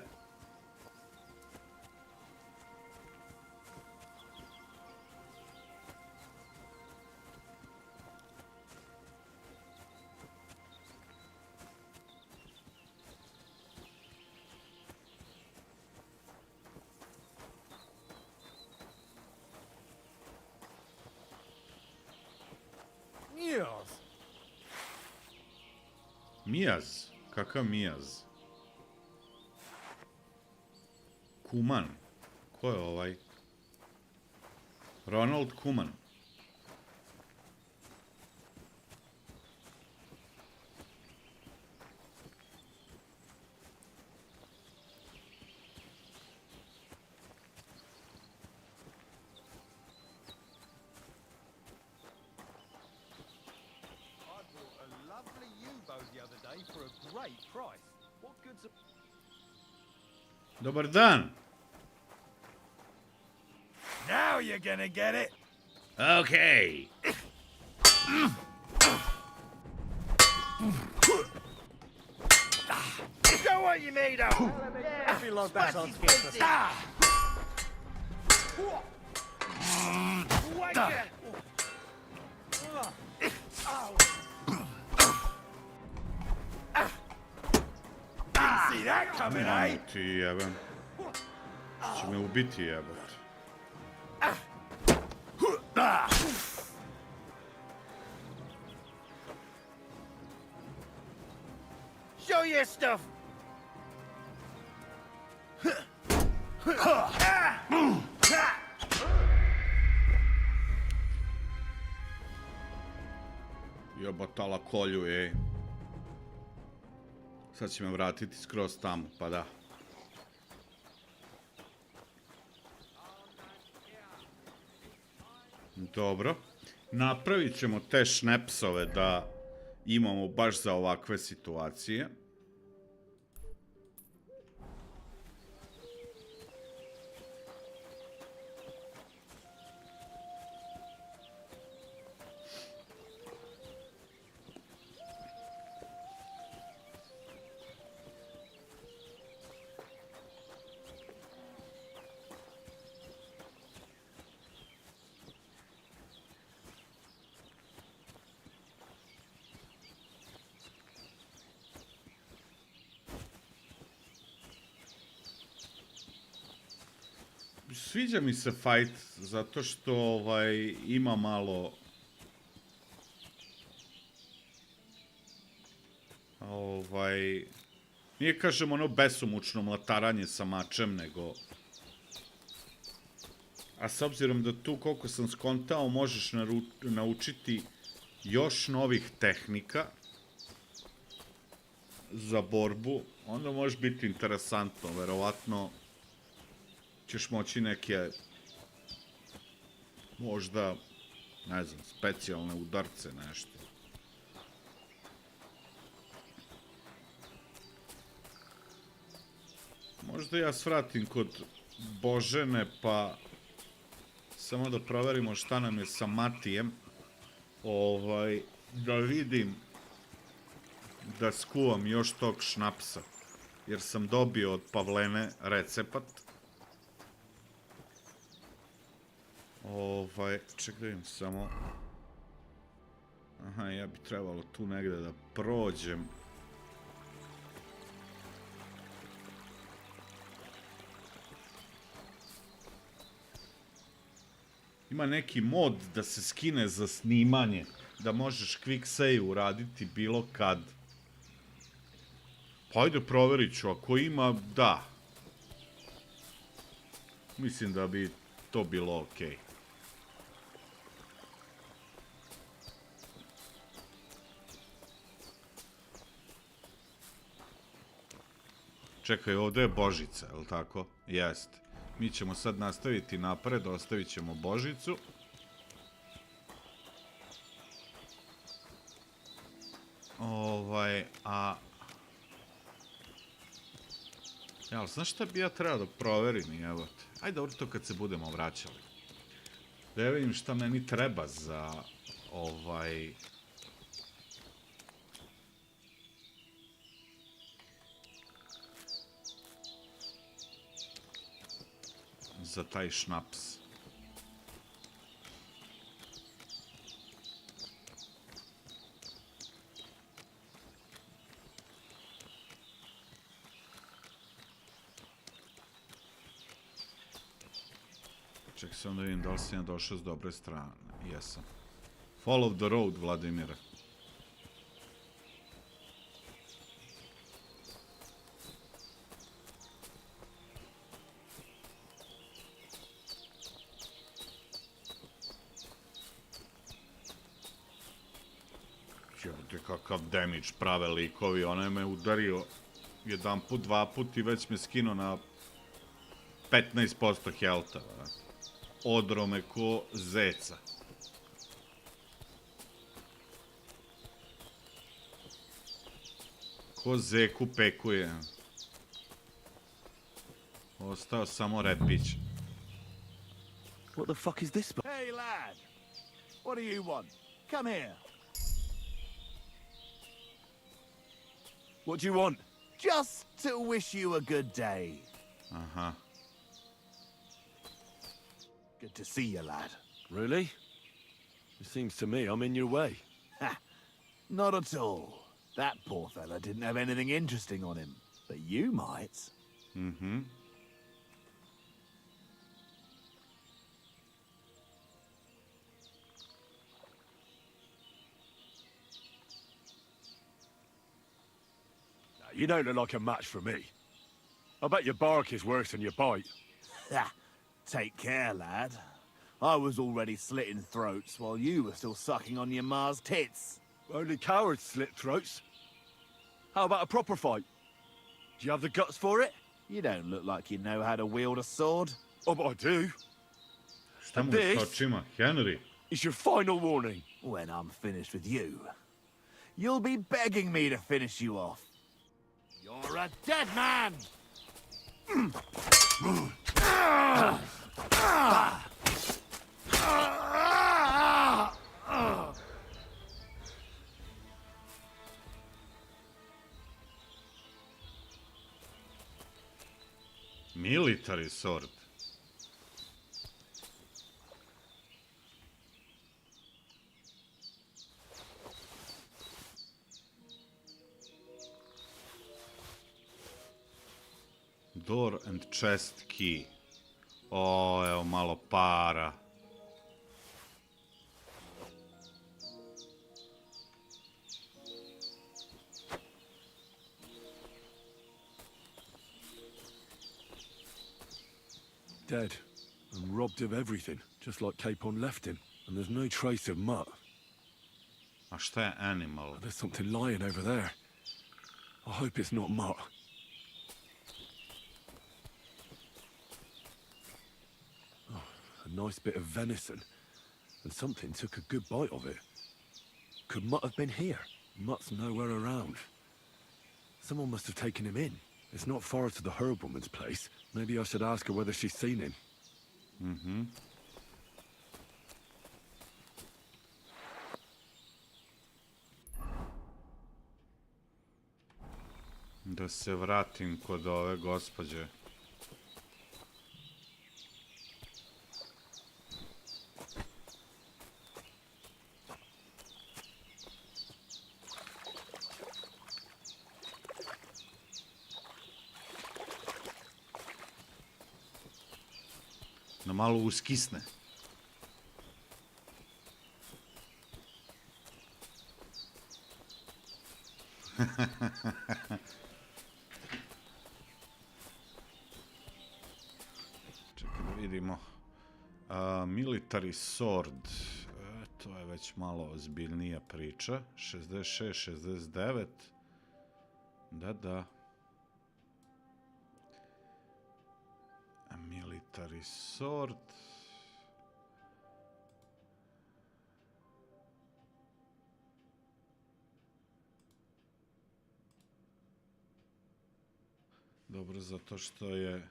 Speaker 1: Mijaz? Kakav mijaz? Kuman? Ko je ovaj? Ronald Kuman. Dobar dan.
Speaker 3: Now you're gonna get it.
Speaker 1: Okay.
Speaker 3: Show what you made of.
Speaker 11: I feel like that's on schedule.
Speaker 3: See that coming, eh?
Speaker 1: Ti jebem. Će me ubiti jebot.
Speaker 3: Show your stuff.
Speaker 1: Jebotala kolju, ej. Sad će me vratiti skroz tamo, pa da. Dobro. Napravit ćemo te šnepsove da imamo baš za ovakve situacije. Sviđa mi se fight, zato što ima malo... Nije, kažem, ono besomučno mlataranje sa mačem, nego... A s obzirom da tu, koliko sam skontao, možeš naučiti još novih tehnika za borbu, onda može biti interesantno, verovatno... ćeš moći neke, možda, ne znam, specijalne udarce, nešto. Možda ja svratim kod Božene, pa samo da proverimo šta nam je sa Matijem. Da vidim da skuvam još tog šnapsa, jer sam dobio od Pavlene recept. Ček da vidim samo. Aha, ja bi trebalo tu negde da prođem. Ima neki mod da se skine za snimanje, da možeš quick save uraditi bilo kad. Pa ajde proverit ću, ako ima, da. Mislim da bi to bilo okej. Čekaj, ovdje je Božica, je li tako? Jeste. Mi ćemo sad nastaviti napred, ostavit ćemo Božicu. Jel, znaš šta bi ja trebao da proverim, evo te. Ajde, dobro to kad se budemo vraćali. Da ja vidim šta meni treba za, za taj šnaps. Čekaj sam da vidim da li sam ja došao s dobre strane. Jesam. Follow the road, Vladimira. Jebote, kakav damage prave likovi. Onaj me udario jedan put, dva put i već me skinuo na 15% healtha. Odrome ko zeca. Ko zeku pekuje. Ostao samo repić.
Speaker 23: What the fuck is this?
Speaker 11: Hey, lad. What do you want? Come here.
Speaker 23: What do you want?
Speaker 11: Just to wish you a good day.
Speaker 1: Aha.
Speaker 11: Good to see you, lad.
Speaker 23: Really? It seems to me I'm in your way.
Speaker 11: Ha! Not at all. That poor fella didn't have anything interesting on him. But you might.
Speaker 1: Mm-hmm.
Speaker 23: You don't look like a match for me. I bet your bark is worse than your bite.
Speaker 11: Ha! Take care, lad. I was already slitting throats while you were still sucking on your ma's tits.
Speaker 23: Only cowards slit throats. How about a proper fight? Do you have the guts for it?
Speaker 11: You don't look like you know how to wield a sword.
Speaker 23: Oh, but I do.
Speaker 1: Šta mu je s očima, Henry?
Speaker 23: It's your final warning.
Speaker 11: When I'm finished with you, you'll be begging me to finish you off. You're a dead man!
Speaker 1: Military sword. Door and chest key. O, evo malo para.
Speaker 23: Dead and robbed of everything, just like Capon left him. And there's no trace of mutt.
Speaker 1: A šta je animal?
Speaker 23: There's something lying over there. I hope it's not mutt. Oh, a nice bit of venison. And something took a good bite of it. Could Mutt have been here? Mutt's nowhere around. Someone must have taken him in. It's not far to the herb woman's place. Maybe I should ask her whether she's seen him.
Speaker 1: Mhm. Da se vratim kod ove gospođe. Da malo uskisne. Čekaj da vidimo. Military sword. To je već malo ozbiljnija priča. 66, 69. Da. Military sword. Dobro, zato što je...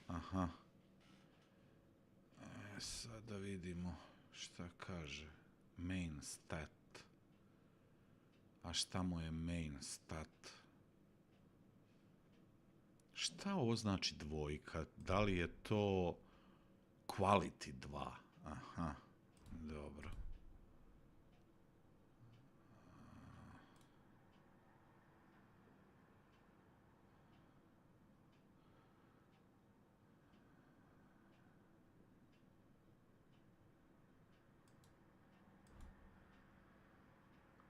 Speaker 1: Aha. Sad da vidimo šta kaže. Main stat. A šta mu je main stat? Šta ovo znači dvojka? Da li je to quality 2? Aha, dobro.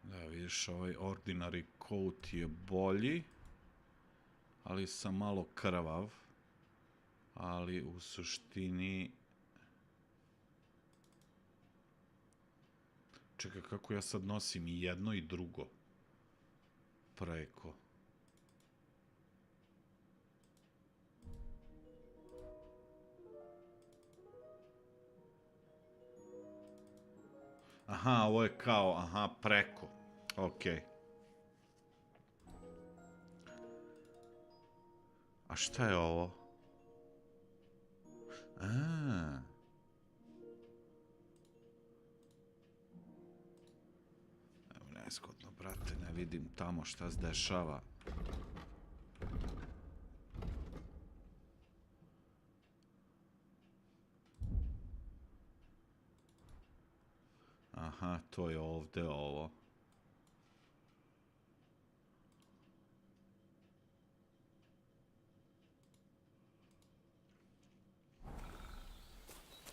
Speaker 1: Da, vidiš, ovaj ordinary coat je bolji, ali sam malo krvav, ali u suštini... Čekaj, kako ja sad nosim i jedno i drugo preko? Aha, ovo je kao, aha, preko. Okej. A šta je ovo? Evo, nezgodno, brate, ne vidim tamo šta se dešava. Aha, to je ovde ovo.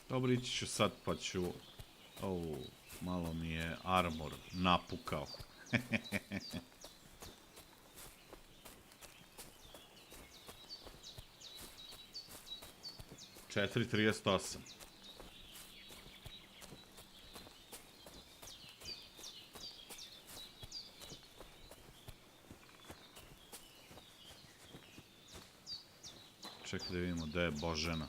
Speaker 1: Dobro, ići ću sad pa ću... malo mi je armor napukao. 4:38. Čekaj da vidimo gde je Božena.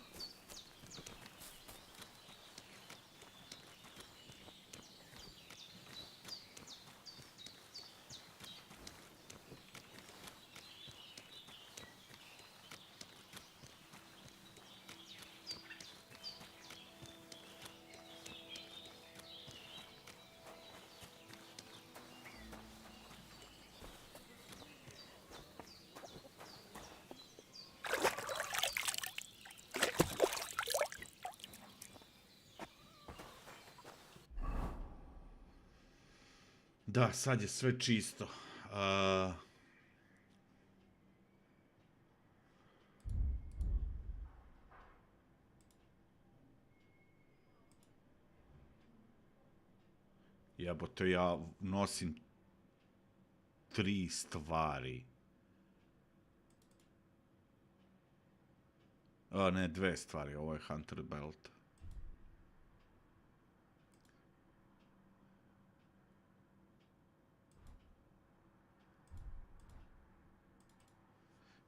Speaker 1: Da, sad je sve čisto. Jebote, ja nosim 3 stvari. Ne, 2 stvari. Ovo je Hunter Belt.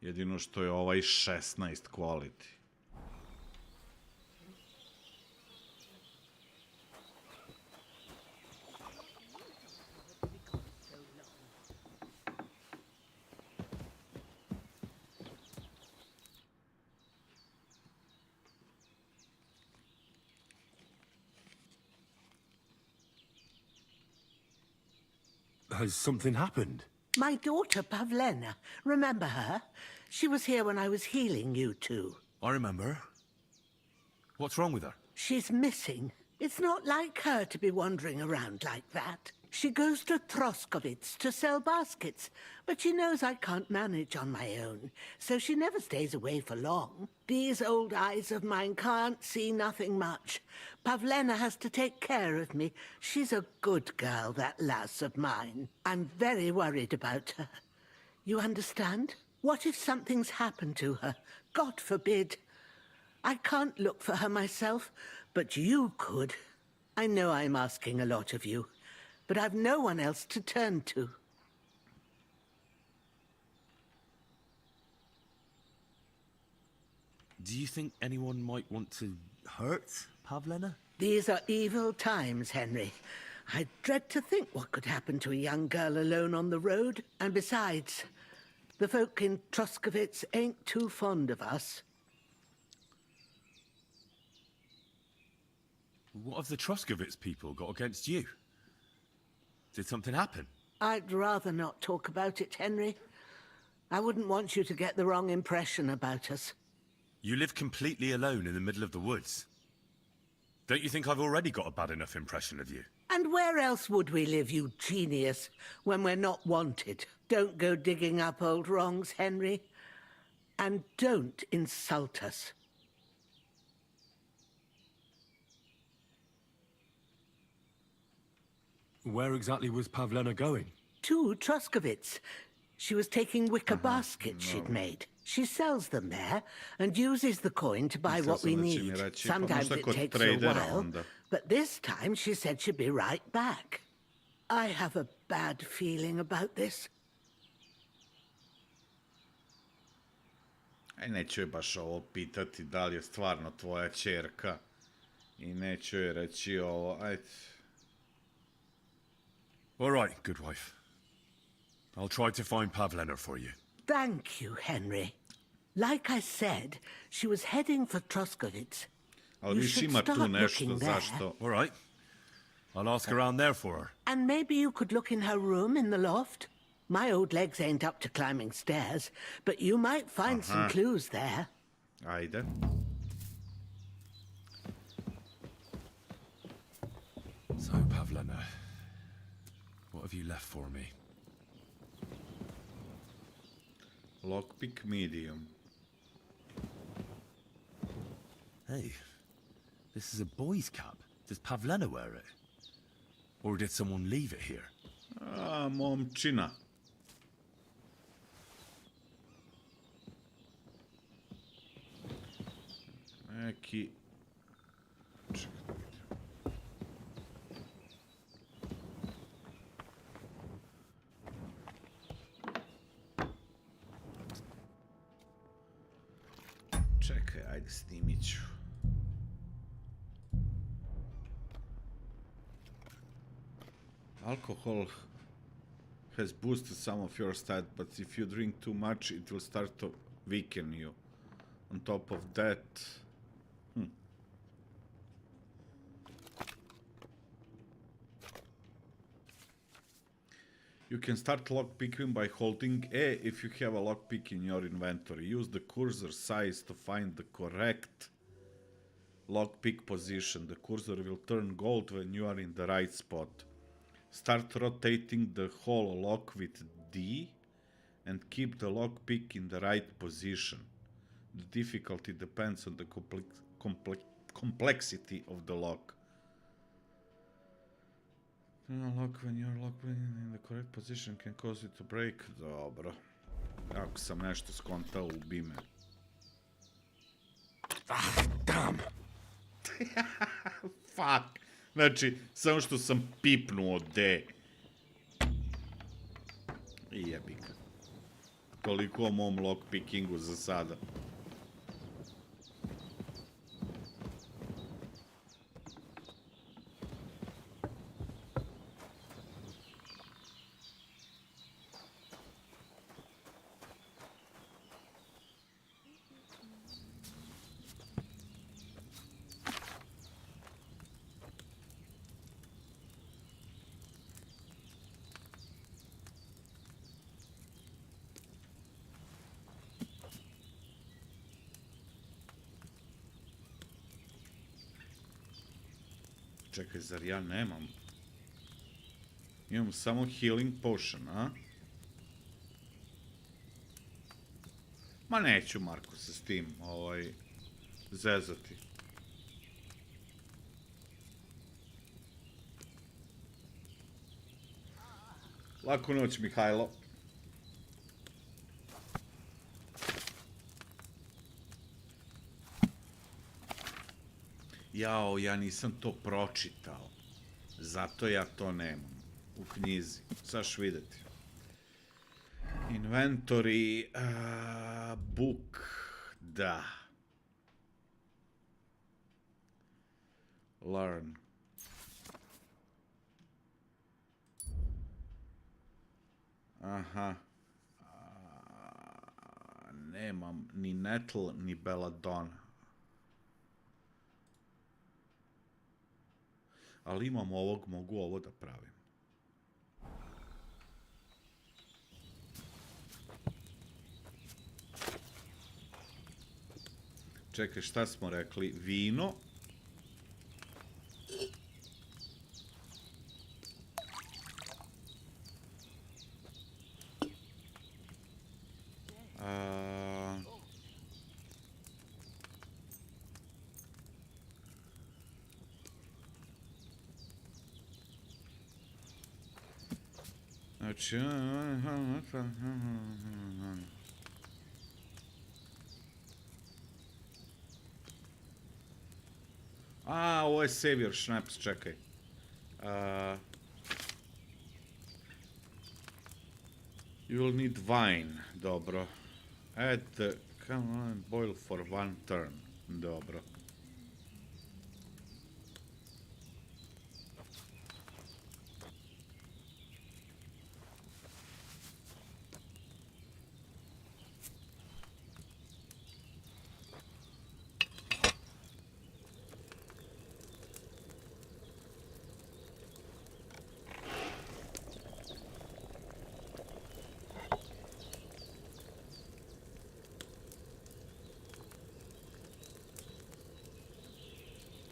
Speaker 1: Jedino što je ovaj 16 quality.
Speaker 23: Has something happened?
Speaker 8: My daughter, Pavena. Remember her? She was here when I was healing you two.
Speaker 13: I remember. What's wrong with her?
Speaker 8: She's missing. It's not like her to be wandering around like that. She goes to Troskovitz to sell baskets, but she knows I can't manage on my own, so she never stays away for long. These old eyes of mine can't see nothing much. Pavlena has to take care of me. She's a good girl, that lass of mine. I'm very worried about her. You understand? What if something's happened to her? God forbid. I can't look for her myself, but you could. I know I'm asking a lot of you, but I've no one else to turn to.
Speaker 13: Do you think anyone might want to hurt Pavena?
Speaker 8: These are evil times, Henry. I dread to think what could happen to a young girl alone on the road. And besides, the folk in Troskovitz ain't too fond of us.
Speaker 10: What have the Troskovitz people got against you? Did something happen?
Speaker 8: I'd rather not talk about it, Henry. I wouldn't want you to get the wrong impression about us.
Speaker 10: You live completely alone in the middle of the woods. Don't you think I've already got a bad enough impression of you?
Speaker 8: And where else would we live, you genius, when we're not wanted? Don't go digging up old wrongs, Henry. And don't insult us.
Speaker 10: Where exactly was Pavena going?
Speaker 8: To Troskovitz. She was taking wicker baskets she'd made. She sells them there and uses the coin to buy what we need. Sometimes it takes a while, but this time she said she'd be right back. I have a bad feeling about this.
Speaker 1: Aj, neću je baš ovo pitati da li je stvarno tvoja ćerka. I neću je reći ovo, ajde.
Speaker 10: All right, good wife. I'll try to find Pavena for you.
Speaker 8: Thank you, Henry. Like I said, she was heading for Troskovitz.
Speaker 1: Ali viš ima tu nešto, zašto?
Speaker 10: All right. I'll ask around there for her.
Speaker 8: And maybe you could look in her room in the loft? My old legs ain't up to climbing stairs, but you might find some clues there.
Speaker 1: Ajde.
Speaker 10: So, Pavena, what have you left for me?
Speaker 1: Lockpick medium.
Speaker 13: Hey, this is a boy's cap. Does Pavena wear it? Or did someone leave it here?
Speaker 1: Momčina. Neki... Čekaj, ajde snimit ću. Alcohol has boosted some of your stat, but if you drink too much, it will start to weaken you. On top of that... You can start lockpicking by holding A if you have a lockpick in your inventory. Use the cursor size to find the correct lockpick position. The cursor will turn gold when you are in the right spot. Start rotating the whole lock with D and keep the lockpick in the right position. The difficulty depends on the complexity of the lock. Lock when you're locked in the correct position can cause it to break. Dobro. Ako sam nešto skontao, ubi me.
Speaker 10: Damn.
Speaker 1: Fuck. Znači, samo što sam pipnuo D. I jebik. Toliko o mom lockpickingu za sada. Čekaj, zar ja nemam? Imam samo healing potion, a? Ma neću, Marko, se s tim, zezati. Laku noć, Mihajlo. Jao, ja nisam to pročitao. Zato ja to nemam u knjizi. Saš vidjeti. Inventory, book, da. Learn. Aha. Nemam ni nettle, ni belladonna. Ali imam ovog, mogu ovo da pravim. Čekaj, šta smo rekli? Vino. Znači... ovo je savior schnapps, čekaj. You will need wine, dobro. Add the, come on, boil for 1 turn, dobro.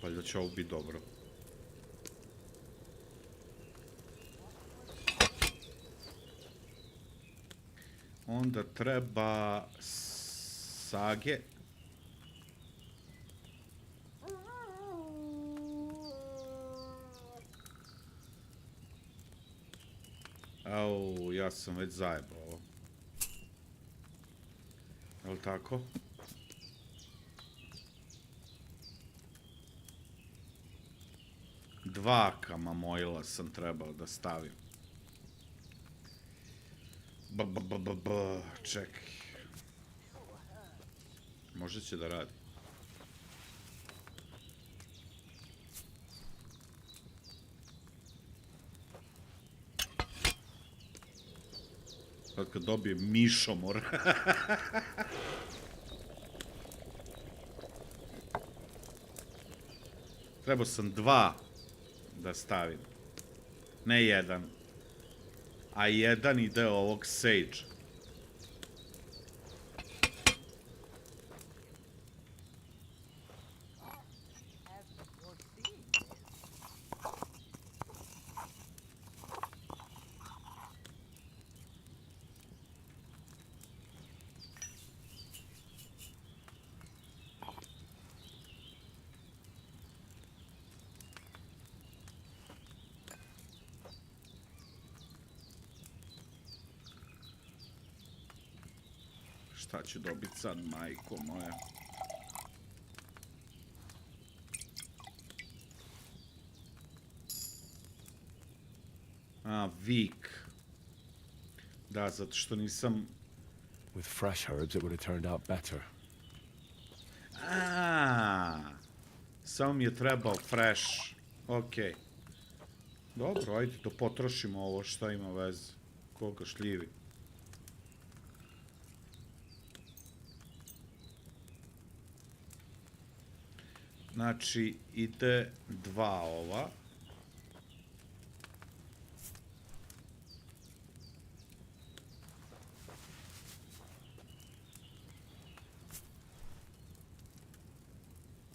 Speaker 1: Valjda će ovo biti dobro. Onda treba sage. Au, ja sam već zajebao. Jel' tako? Dva kamamojla sam trebao da stavim. Čekaj. Možda će da radi. Sad kad dobijem mišomor. Trebao sam 2 da stavim. Ne 1. A 1 ide ovog sage. Šta ću dobiti sad, majko moja? Weak. Da, zato što nisam...
Speaker 13: With fresh herbs, it would have turned out better.
Speaker 1: Samo mi je trebao fresh. Okej. Dobro, ajde da potrošimo ovo, šta ima veze. Koga šljivi. Znači, ide 2 ova.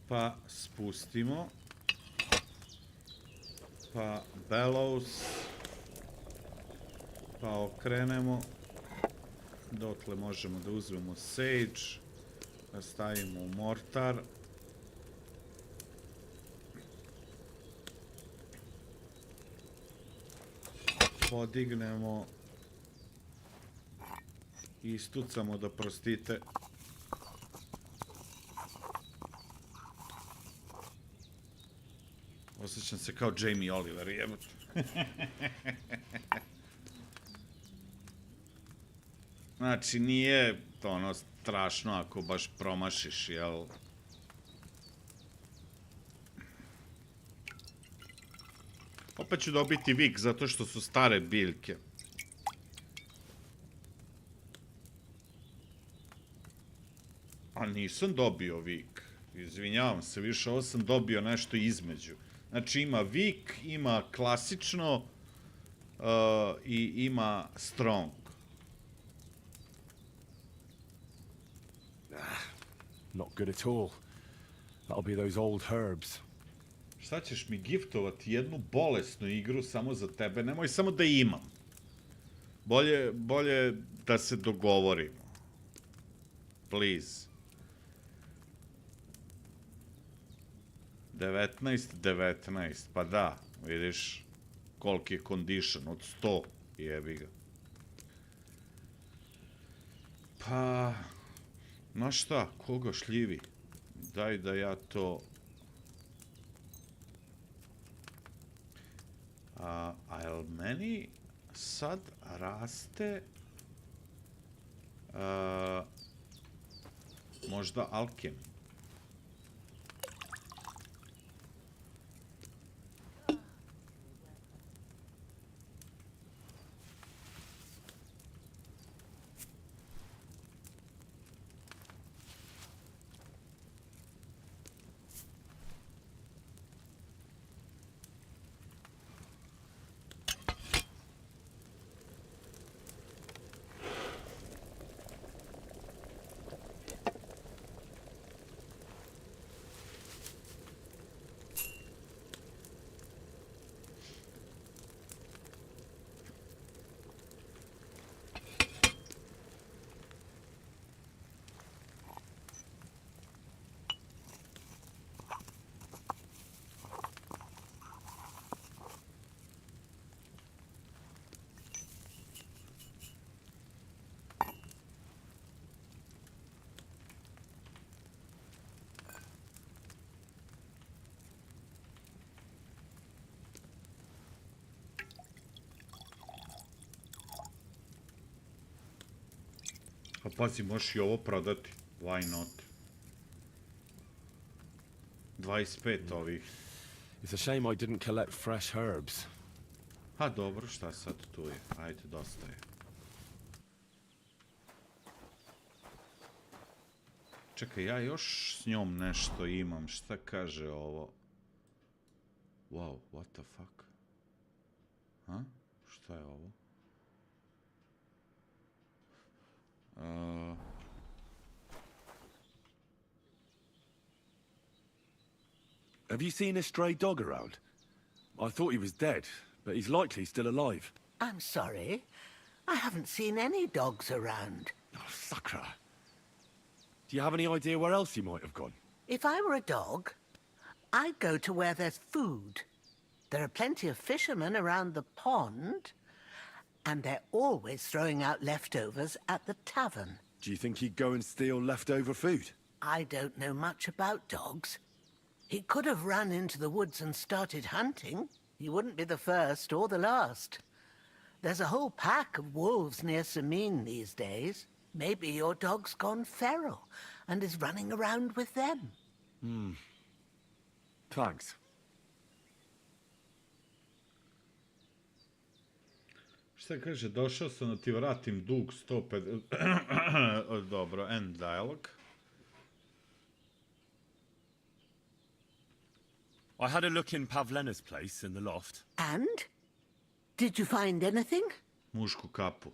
Speaker 1: Pa spustimo. Pa bellows. Pa okrenemo. Dotle možemo da uzmemo sage. Da stavimo u mortar. Podignemo i istucamo da prostite. Osjećam se kao Jamie Oliver, jebote. Znači, nije ono strašno ako baš promašiš, jel? Opet ću dobiti vik zato što su stare biljke. A nisam dobio vik. Izvinjavam se, više ovo sam dobio nešto između. Znači ima vik, ima klasično i ima strong.
Speaker 10: Not good at all. That'll be those old herbs.
Speaker 1: Šta ćeš mi giftovati jednu bolesnu igru samo za tebe? Nemoj samo da imam. Bolje da se dogovorimo. Please. 19, pa da, vidiš koliki je condition, od 100, jebi ga. Pa, znaš šta, koga šljivi? Daj da ja to... A jel meni sad raste... možda alkem? Pa pazi, možeš i ovo prodati. Why not? 25 ovih.
Speaker 10: It's a shame I didn't collect fresh herbs.
Speaker 1: Ha, dobro, šta sad tu je? Ajde, dosta je. Čekaj, ja još s njom nešto imam. Šta kaže ovo? Wow, what the fuck? Ha? Šta je ovo?
Speaker 10: Have you seen a stray dog around? I thought he was dead, but he's likely still alive.
Speaker 8: I'm sorry. I haven't seen any dogs around.
Speaker 10: Oh, Sakra. Do you have any idea where else he might have gone?
Speaker 8: If I were a dog, I'd go to where there's food. There are plenty of fishermen around the pond, and they're always throwing out leftovers at the tavern.
Speaker 10: Do you think he'd go and steal leftover food?
Speaker 8: I don't know much about dogs. He could have run into the woods and started hunting. He wouldn't be the first or the last. There's a whole pack of wolves near Samin these days. Maybe your dog's gone feral and is running around with them.
Speaker 10: Thanks.
Speaker 1: Šta kaže, došao sam da ti vratim dug 150... Dobro, end dialogue.
Speaker 10: I had a look in Pavlena's place in the loft.
Speaker 8: And? Did you find anything?
Speaker 1: Mušku kapu.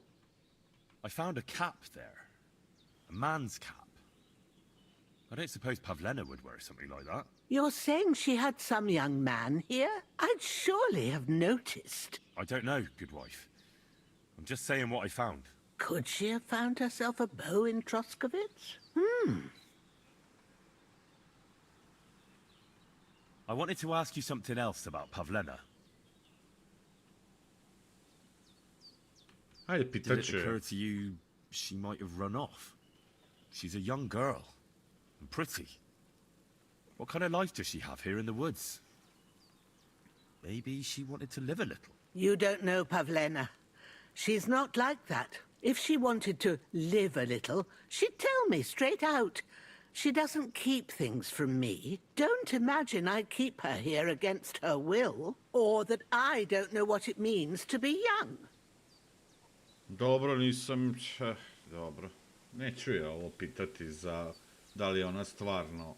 Speaker 10: I found a cap there. A man's cap. I don't suppose Pavlena would wear something like that.
Speaker 8: You're saying she had some young man here? I'd surely have noticed.
Speaker 10: I don't know, good wife. I'm just saying what I found.
Speaker 8: Could she have found herself a beau in Troskovitz?
Speaker 10: I wanted to ask you something else about Pavlena.
Speaker 1: Did
Speaker 10: it occur to you she might have run off? She's a young girl. And pretty. What kind of life does she have here in the woods?
Speaker 13: Maybe she wanted to live a little.
Speaker 8: You don't know Pavena. She's not like that. If she wanted to live a little, she'd tell me straight out. She doesn't keep things from me. Don't imagine I keep her here against her will, or that I don't know what it means to be young.
Speaker 1: Dobro, nisam... Dobro. Neću je ovo pitati za da li je ona stvarno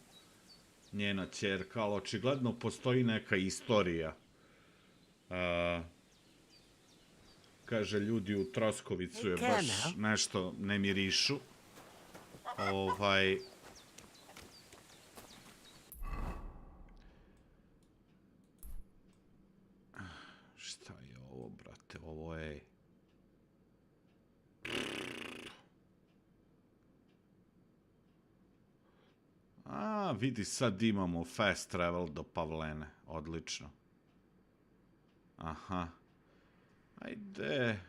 Speaker 1: njena ćerka, ali očigledno postoji neka istorija. Kaže, ljudi u Troskovicu je baš nešto ne mirišu. Šta je ovo, brate? Ovo je... Vidi, sad imamo fast travel do Pavlene. Odlično. Aha. Ajde.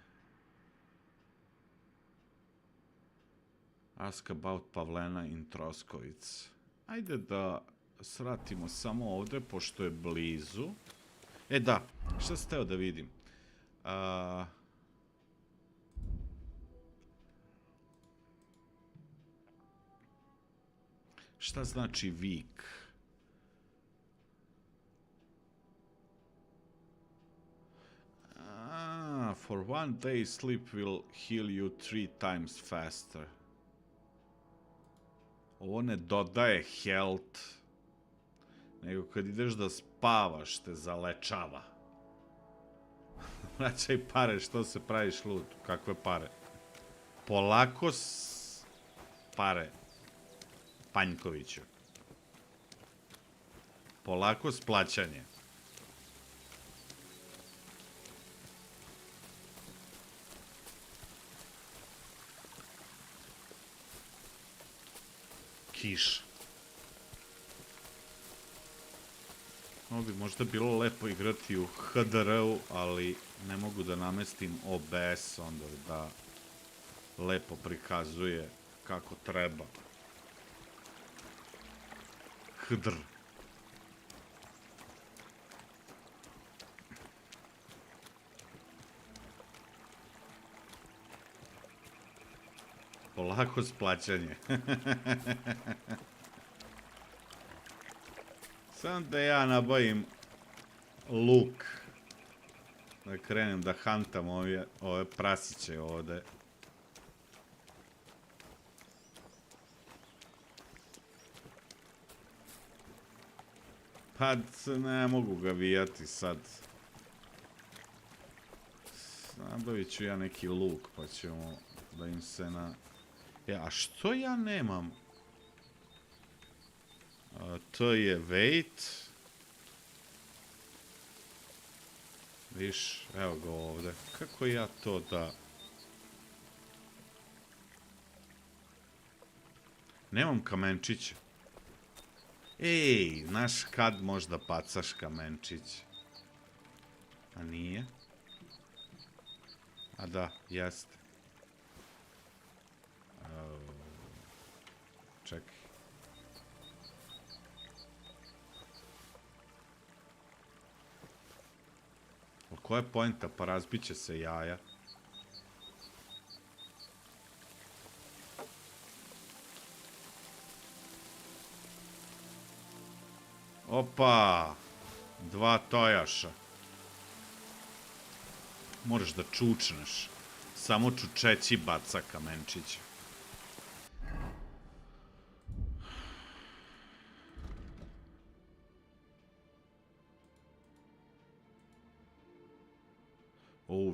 Speaker 1: Ask about Pavlena in Troskovic. Ajde da sratimo samo ovde, pošto je blizu. Da, šta sam teo da vidim? Šta znači vik? For one day sleep will heal you 3 times faster. Ovo ne dodaje health, nego kad ideš da spavaš te zalečava. Vraćaj pare, što se praviš lud? Kakve pare? Polako pare. Panjkoviću. Polako splaćanje. Kiš. Ovo bi možda bilo lepo igrati u HDR-u, ali ne mogu da namestim OBS onda da lepo prikazuje kako treba. HDR. Polako splaćanje. Samo da ja nabavim luk. Da krenem da hantam ove prasiće ovde. Pa ne mogu ga vijati sad. Nabavit ću ja neki luk pa ćemo da im se na... A što ja nemam? To je wait. Viš, evo ga ovde. Kako ja to da... Nemam kamenčića. Ej, znaš kad možda pacaš kamenčić? A nije? A da, jeste. Čekaj. Koja je poenta? Pa razbit će se jaja. Opa! 2 tojaša. Moraš da čučneš. Samo čučeći baca kamenčića.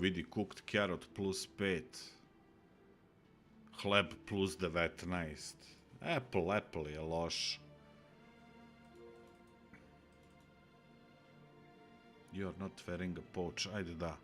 Speaker 1: Vidi, cooked carrot plus 5. Hleb plus 19. Apple je loš. You're not wearing a pouch. Ajde da.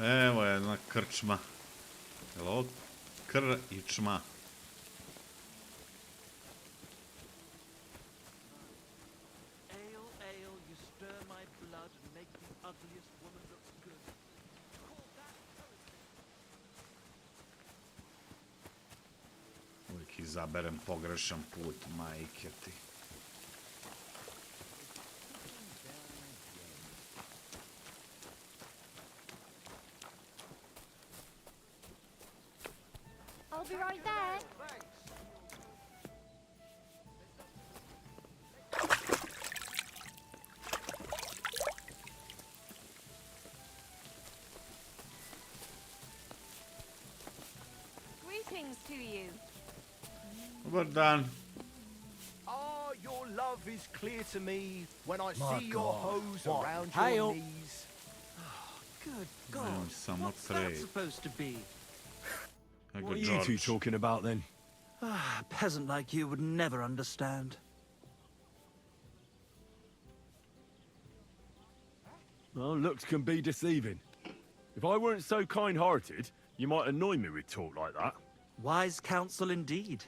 Speaker 1: Evo jedna krčma. Jel ovo kr i čma? Uvijek izaberem pogrešan put, majke ti.
Speaker 15: I'll be right there. Greetings to you.
Speaker 1: Dobar dan.
Speaker 5: Ah, your love is clear to me when I
Speaker 11: My
Speaker 5: see your
Speaker 11: God.
Speaker 5: hose
Speaker 11: What?
Speaker 5: around
Speaker 11: Hail.
Speaker 5: your knees.
Speaker 19: Good God.
Speaker 1: Nemam samo
Speaker 19: What's that
Speaker 1: prej.
Speaker 19: supposed to be?
Speaker 1: Ego
Speaker 23: What are you two
Speaker 1: George.
Speaker 23: talking about then?
Speaker 19: Ah, a peasant like you would never understand.
Speaker 10: Well, looks can be deceiving. If I weren't so kind-hearted, you might annoy me with talk like that.
Speaker 19: Wise counsel indeed.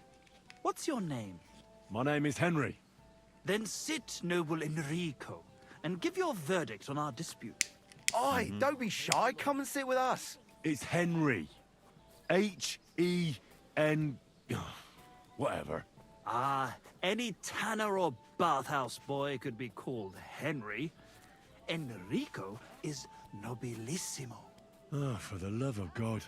Speaker 19: What's your name?
Speaker 10: My name is Henry.
Speaker 19: Then sit, noble Enrico, and give your verdict on our dispute.
Speaker 5: Aye, don't be shy. Come and sit with us.
Speaker 10: It's Henry. H-E-N... whatever.
Speaker 19: Ah, any tanner or bathhouse boy could be called Henry. Enrico is nobilissimo.
Speaker 10: Oh, for the love of God.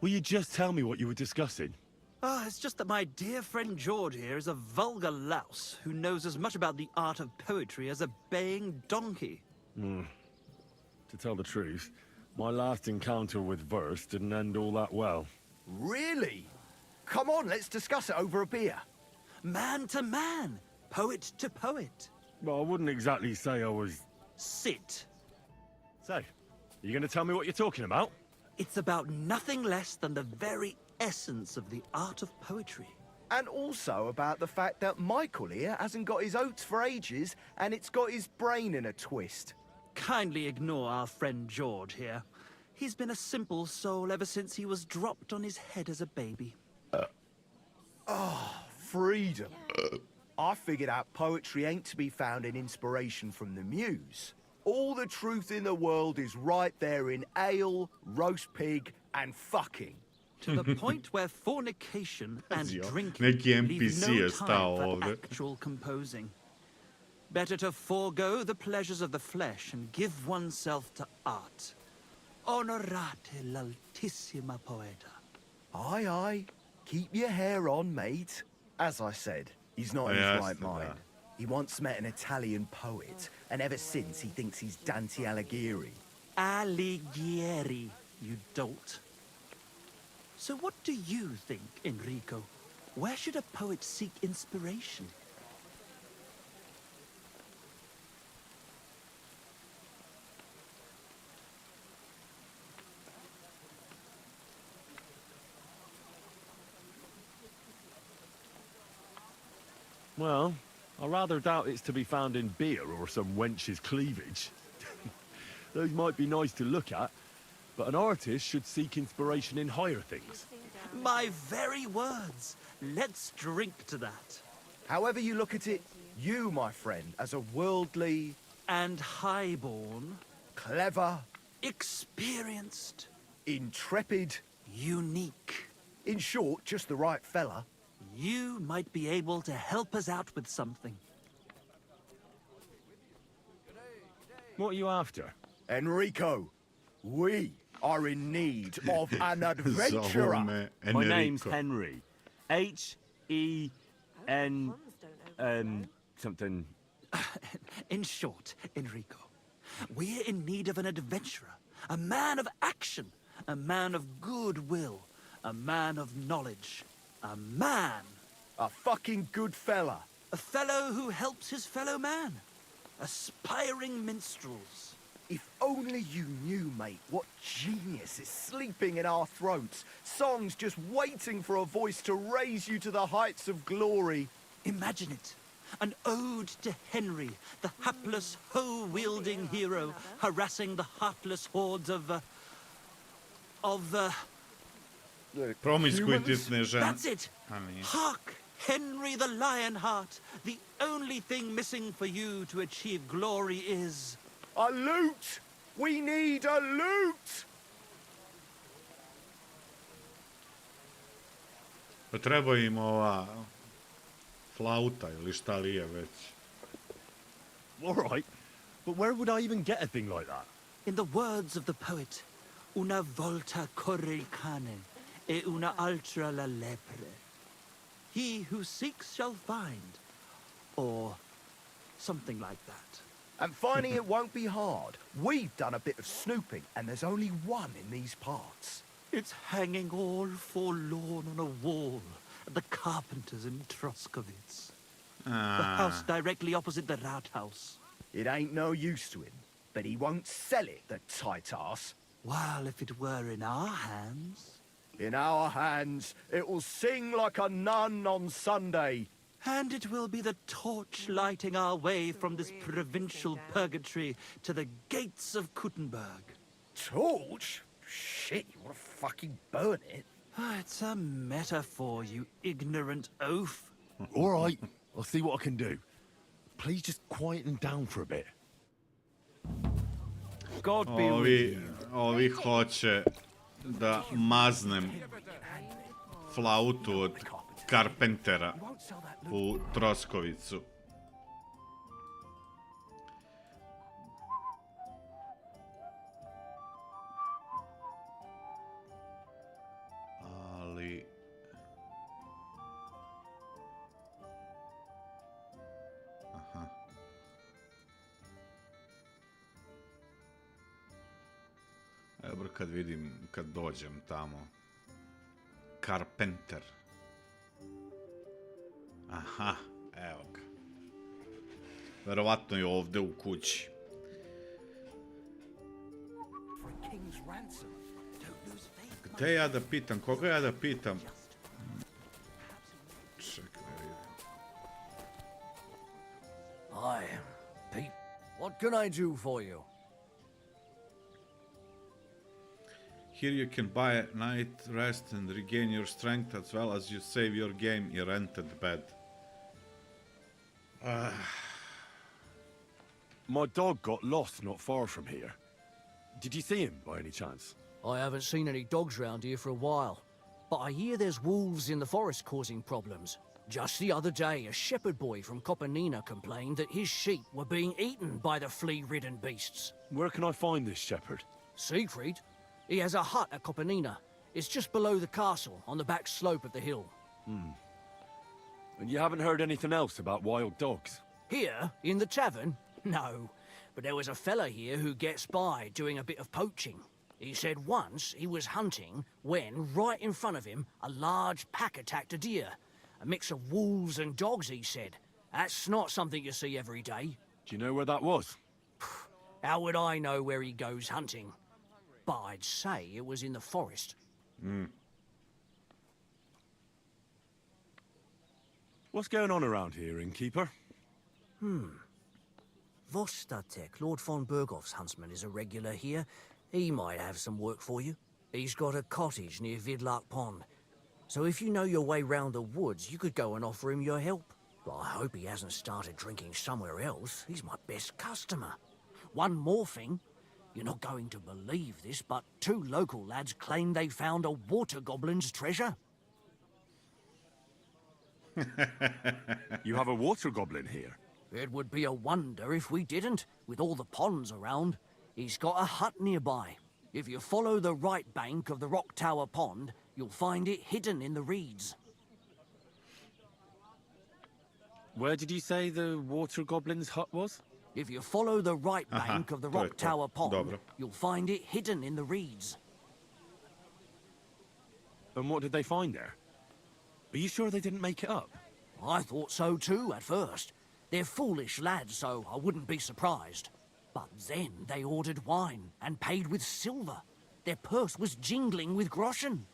Speaker 10: Will you just tell me what you were discussing?
Speaker 19: Ah, it's just that my dear friend George here is a vulgar louse who knows as much about the art of poetry as a baying donkey.
Speaker 10: To tell the truth, my last encounter with verse didn't end all that well.
Speaker 5: Really? Come on, let's discuss it over a beer.
Speaker 19: Man to man, poet to poet.
Speaker 10: Well, I wouldn't exactly say I was...
Speaker 19: Sit.
Speaker 10: So, you going to tell me what you're talking about?
Speaker 19: It's about nothing less than the very essence of the art of poetry.
Speaker 5: And also about the fact that Michael here hasn't got his oats for ages and it's got his brain in a twist.
Speaker 19: Kindly ignore our friend George here. He's been a simple soul ever since he was dropped on his head as a baby.
Speaker 5: Freedom. I figured out poetry ain't to be found in inspiration from the muse. All the truth in the world is right there in ale, roast pig, and fucking.
Speaker 19: To the point where fornication and
Speaker 1: Zio,
Speaker 19: drinking
Speaker 1: neki
Speaker 19: leave
Speaker 1: NPC
Speaker 19: no
Speaker 1: je
Speaker 19: time
Speaker 1: stao
Speaker 19: for
Speaker 1: ovde.
Speaker 19: actual composing. Better to forego the pleasures of the flesh and give oneself to art. Onorate l'altissima poeta.
Speaker 5: Aye, aye. Keep your hair on, mate. As I said, he's not in his right mind. He once met an Italian poet, and ever since he thinks he's Dante Alighieri.
Speaker 19: Alighieri, you dolt. So what do you think, Enrico? Where should a poet seek inspiration?
Speaker 10: Well, I rather doubt it's to be found in beer or some wench's cleavage. Those might be nice to look at, but an artist should seek inspiration in higher things.
Speaker 19: My very words. Let's drink to that.
Speaker 5: However you look at it, you, my friend, as a worldly...
Speaker 19: And highborn.
Speaker 5: Clever.
Speaker 19: Experienced.
Speaker 5: Intrepid.
Speaker 19: Unique.
Speaker 5: In short, just the right fella.
Speaker 19: You might be able to help us out with something.
Speaker 10: What are you after?
Speaker 5: Enrico, we are in need of an adventurer.
Speaker 10: My name's Henry. H-E-N... something...
Speaker 19: In short, Enrico, we're in need of an adventurer, a man of action, a man of goodwill, a man of knowledge, a man.
Speaker 5: A fucking good fella.
Speaker 19: A fellow who helps his fellow man. Aspiring minstrels.
Speaker 5: If only you knew, mate, what genius is sleeping in our throats. Songs just waiting for a voice to raise you to the heights of glory.
Speaker 19: Imagine it. An ode to Henry, the hapless, hoe-wielding hero, harassing the heartless hordes of
Speaker 1: Promiskuitetne žene.
Speaker 19: That's it!
Speaker 1: A nije.
Speaker 19: Hark! Henry the Lionheart! The only thing missing for you to achieve glory is...
Speaker 5: A loot! We need a loot!
Speaker 1: Pa treba im ova flauta ili šta li je već.
Speaker 10: All right, but where would I even get a thing like that?
Speaker 19: In the words of the poet, una volta corre il cane, e una altra la lepre. He who seeks shall find, or something like that.
Speaker 5: And finding it won't be hard. We've done a bit of snooping, and there's only one in these parts.
Speaker 19: It's hanging all forlorn on a wall at the carpenters in Troskowitz. The house directly opposite the Rathaus.
Speaker 5: It ain't no use to him, but he won't sell it, the tight ass.
Speaker 19: Well, if it were in our hands...
Speaker 5: In our hands, it will sing like a nun on Sunday.
Speaker 19: And it will be the torch lighting our way from this provincial purgatory to the gates of Kuttenberg.
Speaker 5: Torch? Shit, you want to fucking burn it?
Speaker 19: It's a metaphor, you ignorant oaf.
Speaker 10: All right, I'll see what I can do. Please just quieten down for a bit.
Speaker 19: God be with you.
Speaker 1: Ovi hoće da maznem flautu od Carpentera u Troskovicu. Ali... Aha. Evo kad vidim, kad dođem tamo. Carpenter. Aha, evo ga. Verovatno je ovde u kući. Gde ja da pitam? Koga ja da pitam? Čekaj da vidim.
Speaker 11: Hi, Pete. What can I do for you?
Speaker 1: Here you can buy a night rest and regain your strength as well as you save your game in rented bed.
Speaker 10: My dog got lost not far from here. Did you see him by any chance?
Speaker 11: I haven't seen any dogs round here for a while, but I hear there's wolves in the forest causing problems. Just the other day, a shepherd boy from Kopanina complained that his sheep were being eaten by the flea-ridden beasts.
Speaker 10: Where can I find this shepherd?
Speaker 11: Siegfried? He has a hut at Kopanina. It's just below the castle, on the back slope of the hill.
Speaker 10: And you haven't heard anything else about wild dogs?
Speaker 11: Here, in the tavern? No. But there was a fella here who gets by doing a bit of poaching. He said once he was hunting when, right in front of him, a large pack attacked a deer. A mix of wolves and dogs, he said. That's not something you see every day.
Speaker 10: Do you know where that was?
Speaker 11: How would I know where he goes hunting? But I'd say it was in the forest.
Speaker 10: What's going on around here, innkeeper?
Speaker 11: Vostatek, Lord von Berghoff's huntsman, is a regular here. He might have some work for you. He's got a cottage near Vidlark Pond. So if you know your way round the woods, you could go and offer him your help. But I hope he hasn't started drinking somewhere else. He's my best customer. One more thing. You're not going to believe this, but 2 local lads claim they found a water goblin's treasure.
Speaker 10: You have a water goblin here?
Speaker 11: It would be a wonder if we didn't, with all the ponds around. He's got a hut nearby. If you follow the right bank of the Rock Tower Pond, you'll find it hidden in the reeds.
Speaker 10: Where did you say the water goblin's hut was?
Speaker 11: If you follow the right bank of the
Speaker 1: to je
Speaker 11: Rock
Speaker 1: to.
Speaker 11: Tower Pond,
Speaker 1: Dobro.
Speaker 11: you'll find it hidden in the reeds.
Speaker 10: And what did they find there? Are you sure they didn't make it up?
Speaker 11: I thought so too at first. They're foolish lads, so I wouldn't be surprised. But then they ordered wine and paid with silver. Their purse was jingling with groschen.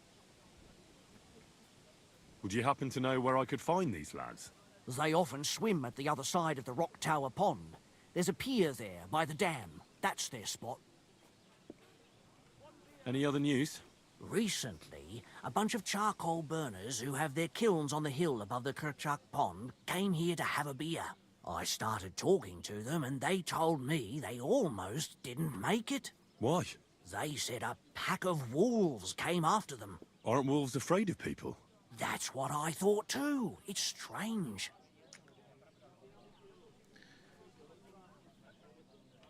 Speaker 10: Would you happen to know where I could find these lads?
Speaker 11: They often swim at the other side of the Rock Tower Pond. There's a pier there by the dam. That's their spot.
Speaker 10: Any other news?
Speaker 11: Recently, a bunch of charcoal burners who have their kilns on the hill above the Kerchak Pond came here to have a beer. I started talking to them and they told me they almost didn't make it.
Speaker 10: Why?
Speaker 11: They said a pack of wolves came after them.
Speaker 10: Aren't wolves afraid of people?
Speaker 11: That's what I thought too. It's strange.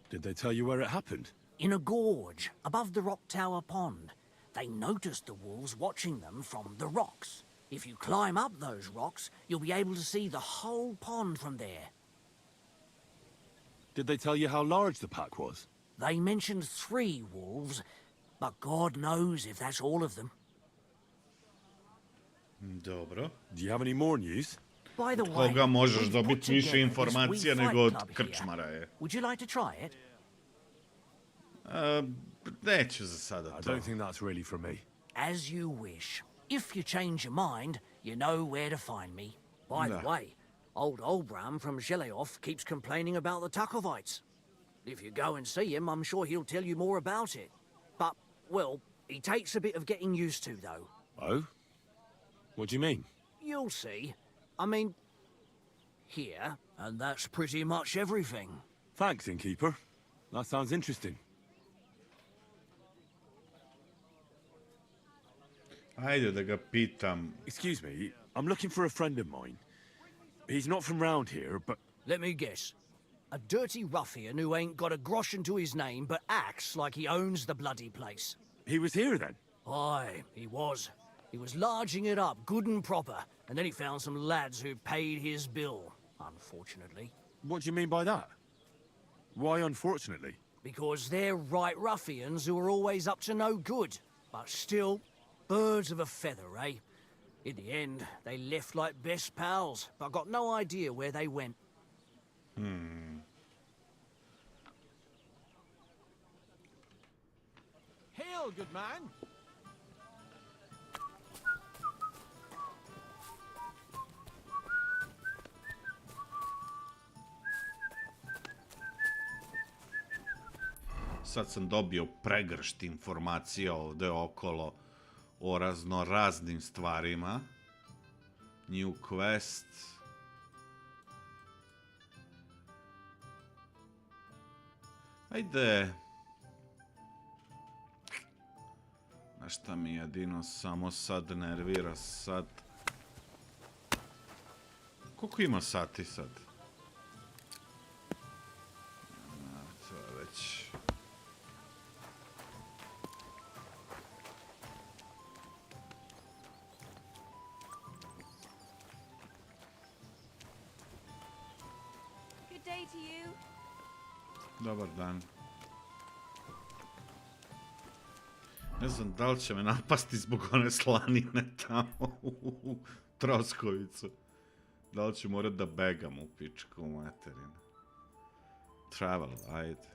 Speaker 10: Did they tell you where it happened?
Speaker 11: In a gorge above the Rock Tower Pond. They noticed the wolves watching them from the rocks. If you climb up those rocks, you'll be able to see the whole pond from there.
Speaker 10: Did they tell you how large the pack was?
Speaker 11: They mentioned 3 wolves, but God knows if that's all of them.
Speaker 1: Dobro.
Speaker 10: Do you have any more news?
Speaker 11: By the
Speaker 1: Od
Speaker 11: way,
Speaker 1: koga možeš
Speaker 11: we've
Speaker 1: dobiti
Speaker 11: put
Speaker 1: više
Speaker 11: together
Speaker 1: informacija
Speaker 11: this wee
Speaker 1: nego
Speaker 11: fight
Speaker 1: od
Speaker 11: club here.
Speaker 1: krčmara je.
Speaker 11: Would you like to try it?
Speaker 1: Neću za sada
Speaker 10: I
Speaker 1: to.
Speaker 10: don't think that's really for me.
Speaker 11: As you wish. If you change your mind, you know where to find me. By the
Speaker 1: Da.
Speaker 11: way, old Olbram from Zheleov keeps complaining about the Takovites. If you go and see him, I'm sure he'll tell you more about it. But, well, he takes a bit of getting used to, though.
Speaker 10: Oh? What do you mean?
Speaker 11: You'll see. I mean, here, and that's pretty much everything.
Speaker 10: Thanks, innkeeper. That sounds interesting.
Speaker 1: Ajde da ga pitam.
Speaker 10: Excuse me, I'm looking for a friend of mine. He's not from round here, but...
Speaker 11: Let me guess. A dirty ruffian who ain't got a groschen to his name but acts like he owns the bloody place.
Speaker 10: He was here then?
Speaker 11: Aye, he was. He was larging it up good and proper, and then he found some lads who paid his bill, unfortunately.
Speaker 10: What do you mean by that? Why unfortunately?
Speaker 11: Because they're right ruffians who are always up to no good. But still, birds of a feather, eh? In the end, they left like best pals, but got no idea where they went.
Speaker 2: Hail, good man.
Speaker 1: Sad sam dobio pregršt informacija ovde okolo o raznoraznim stvarima. New quest. Ajde. Na šta mi jedino samo sad nervira sad. Koliko ima sati sad? To je već...
Speaker 4: Good day to you.
Speaker 1: Dobar dan. Ne znam da li će me napasti zbog one slanine tamo u Troskovicu. Da li ću morat da begam u pičku materinu. Travel, ajde.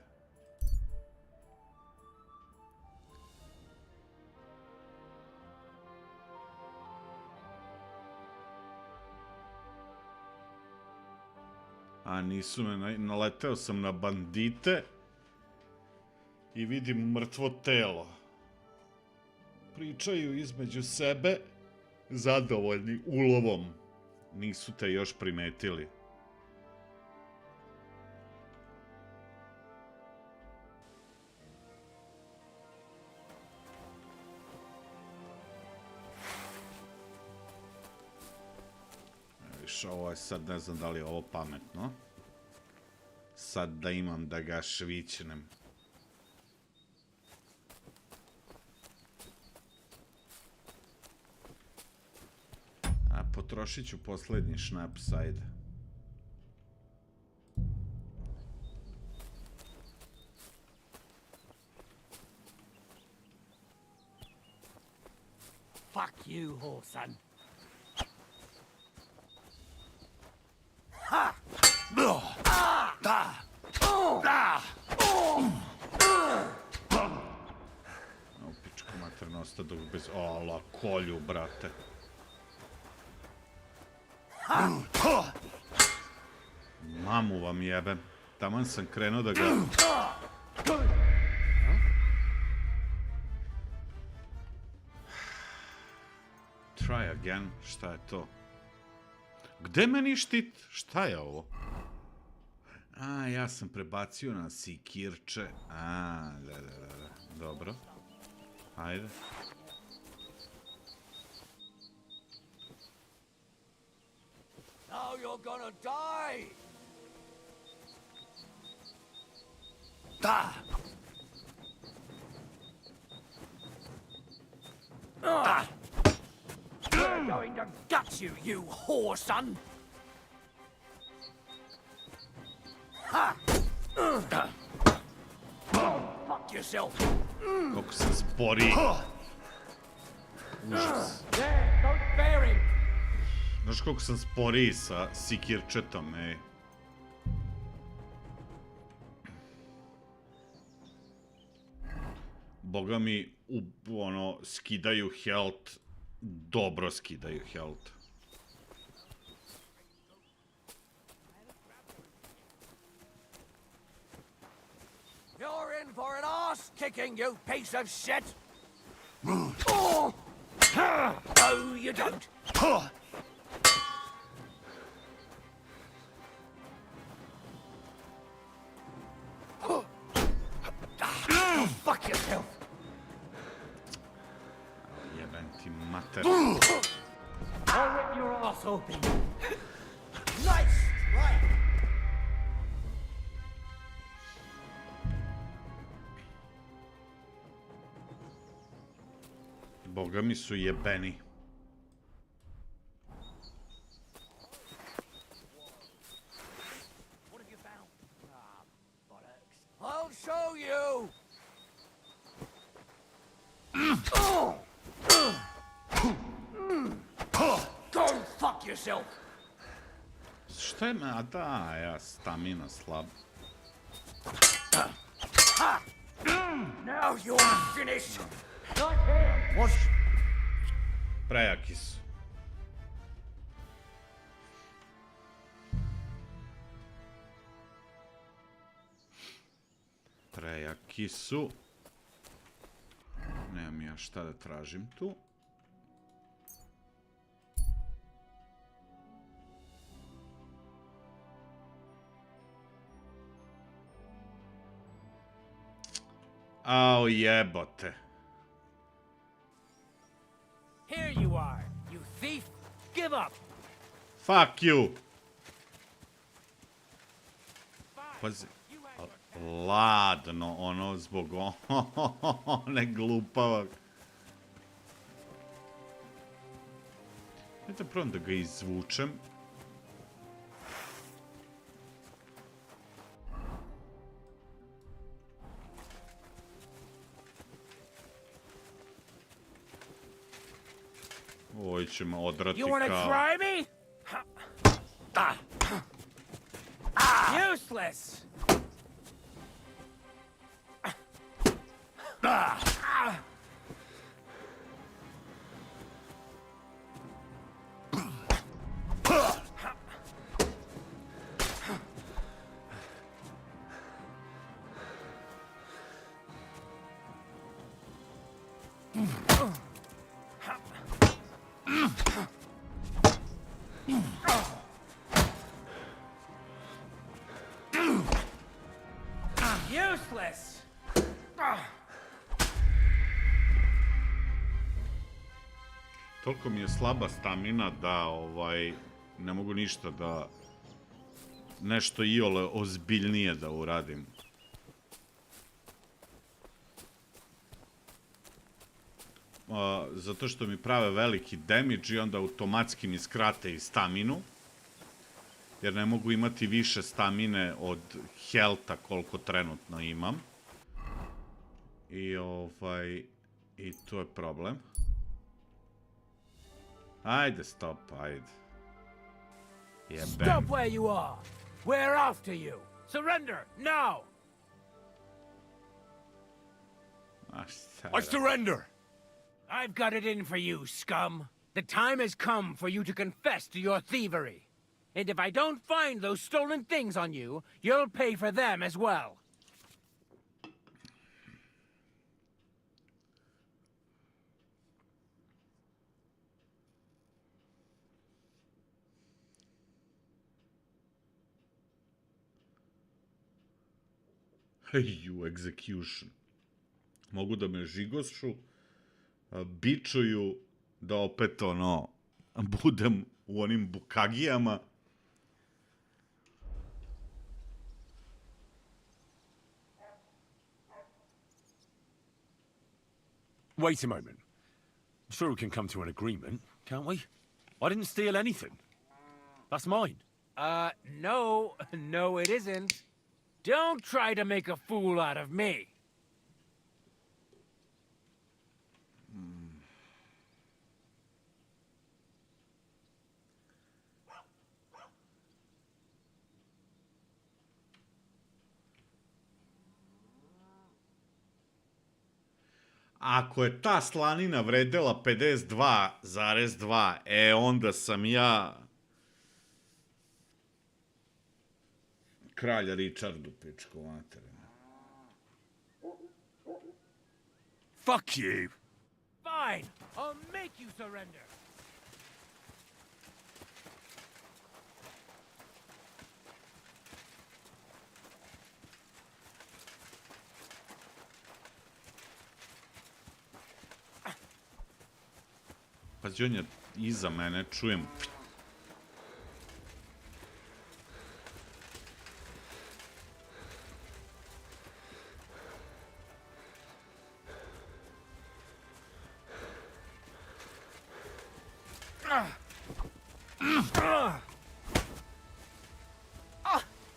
Speaker 1: A nisu me, naleteo sam na bandite i vidim mrtvo telo. Pričaju između sebe, zadovoljni ulovom. Nisu te još primetili. Viš, ovo je sad, ne znam da li je ovo pametno. Sad da imam da ga švićnem. A potrošit ću poslednji šnaps, ajde.
Speaker 11: Fuck you, whoreson. Ha!
Speaker 1: U pičku materno ostadu bez... Ola, kolju, brate. vam jebem. Taman sam krenuo da ga... Try again, šta je to? Gde meni štit? Šta je ovo? A, ja sam prebacio na sikirče. A, da. Dobro. Ajde.
Speaker 11: Now you're gonna die! We're going to gut you, you whore son! Ha! Fuck yourself!
Speaker 1: Koliko sam spori. Užas.
Speaker 11: There, don't bear him!
Speaker 1: Znaš koliko sam sporiji sa sikirčetom, ej. Boga mi, skidaju health, dobro skidaju health.
Speaker 11: You're in for an ass kicking, you piece of shit! Oh! No, you don't! Go fuck yourself!
Speaker 1: Jebem ti mater.
Speaker 11: I'll rip your ass open! Nice! Right!
Speaker 1: Boga mi su jebeni.
Speaker 11: I'll show you! Go fuck yourself!
Speaker 1: Šta je me? A da, ja stamina slab.
Speaker 11: Now you're finished! Not here! What?
Speaker 1: Prejaki su. Prejaki su. Nemam ja šta da tražim tu. Au jebote.
Speaker 17: Here you are, you thief! Give up!
Speaker 1: Fuck you! Pazi. Ladno, ono, zbog one glupavak. Ajde probam da ga izvučem. Ovo će me odrati kao...
Speaker 17: You wanna try me? Useless! Useless!
Speaker 1: Toliko mi je slaba stamina da, ne mogu ništa da... Nešto iole ozbiljnije da uradim. Zato što mi prave veliki damage i onda automatski mi skrate i staminu. Jer ne mogu imati više stamine od healtha koliko trenutno imam. I to je problem. Ajde, stop, ajde. Jebem.
Speaker 17: Stop where you are! We're after you! Surrender, now!
Speaker 10: I surrender!
Speaker 17: I've got it in for you, scum! The time has come for you to confess to your thievery. And if I don't find those stolen things on you, you'll pay for them as well.
Speaker 1: You execution. Mogu da me žigošu, bičuju, da opet ono, budem u onim bukagijama.
Speaker 10: Wait a moment. I'm sure we can come to an agreement, can't we? I didn't steal anything. That's mine.
Speaker 17: No. No, it isn't. Don't try to make a fool out of me.
Speaker 1: Ako je ta slanina vredela 52,2, onda sam ja kralja Richardu, pičko materina.
Speaker 10: Fuck you!
Speaker 17: Fine, I'll make you surrender.
Speaker 1: Pazi, on je iza mene, čujem.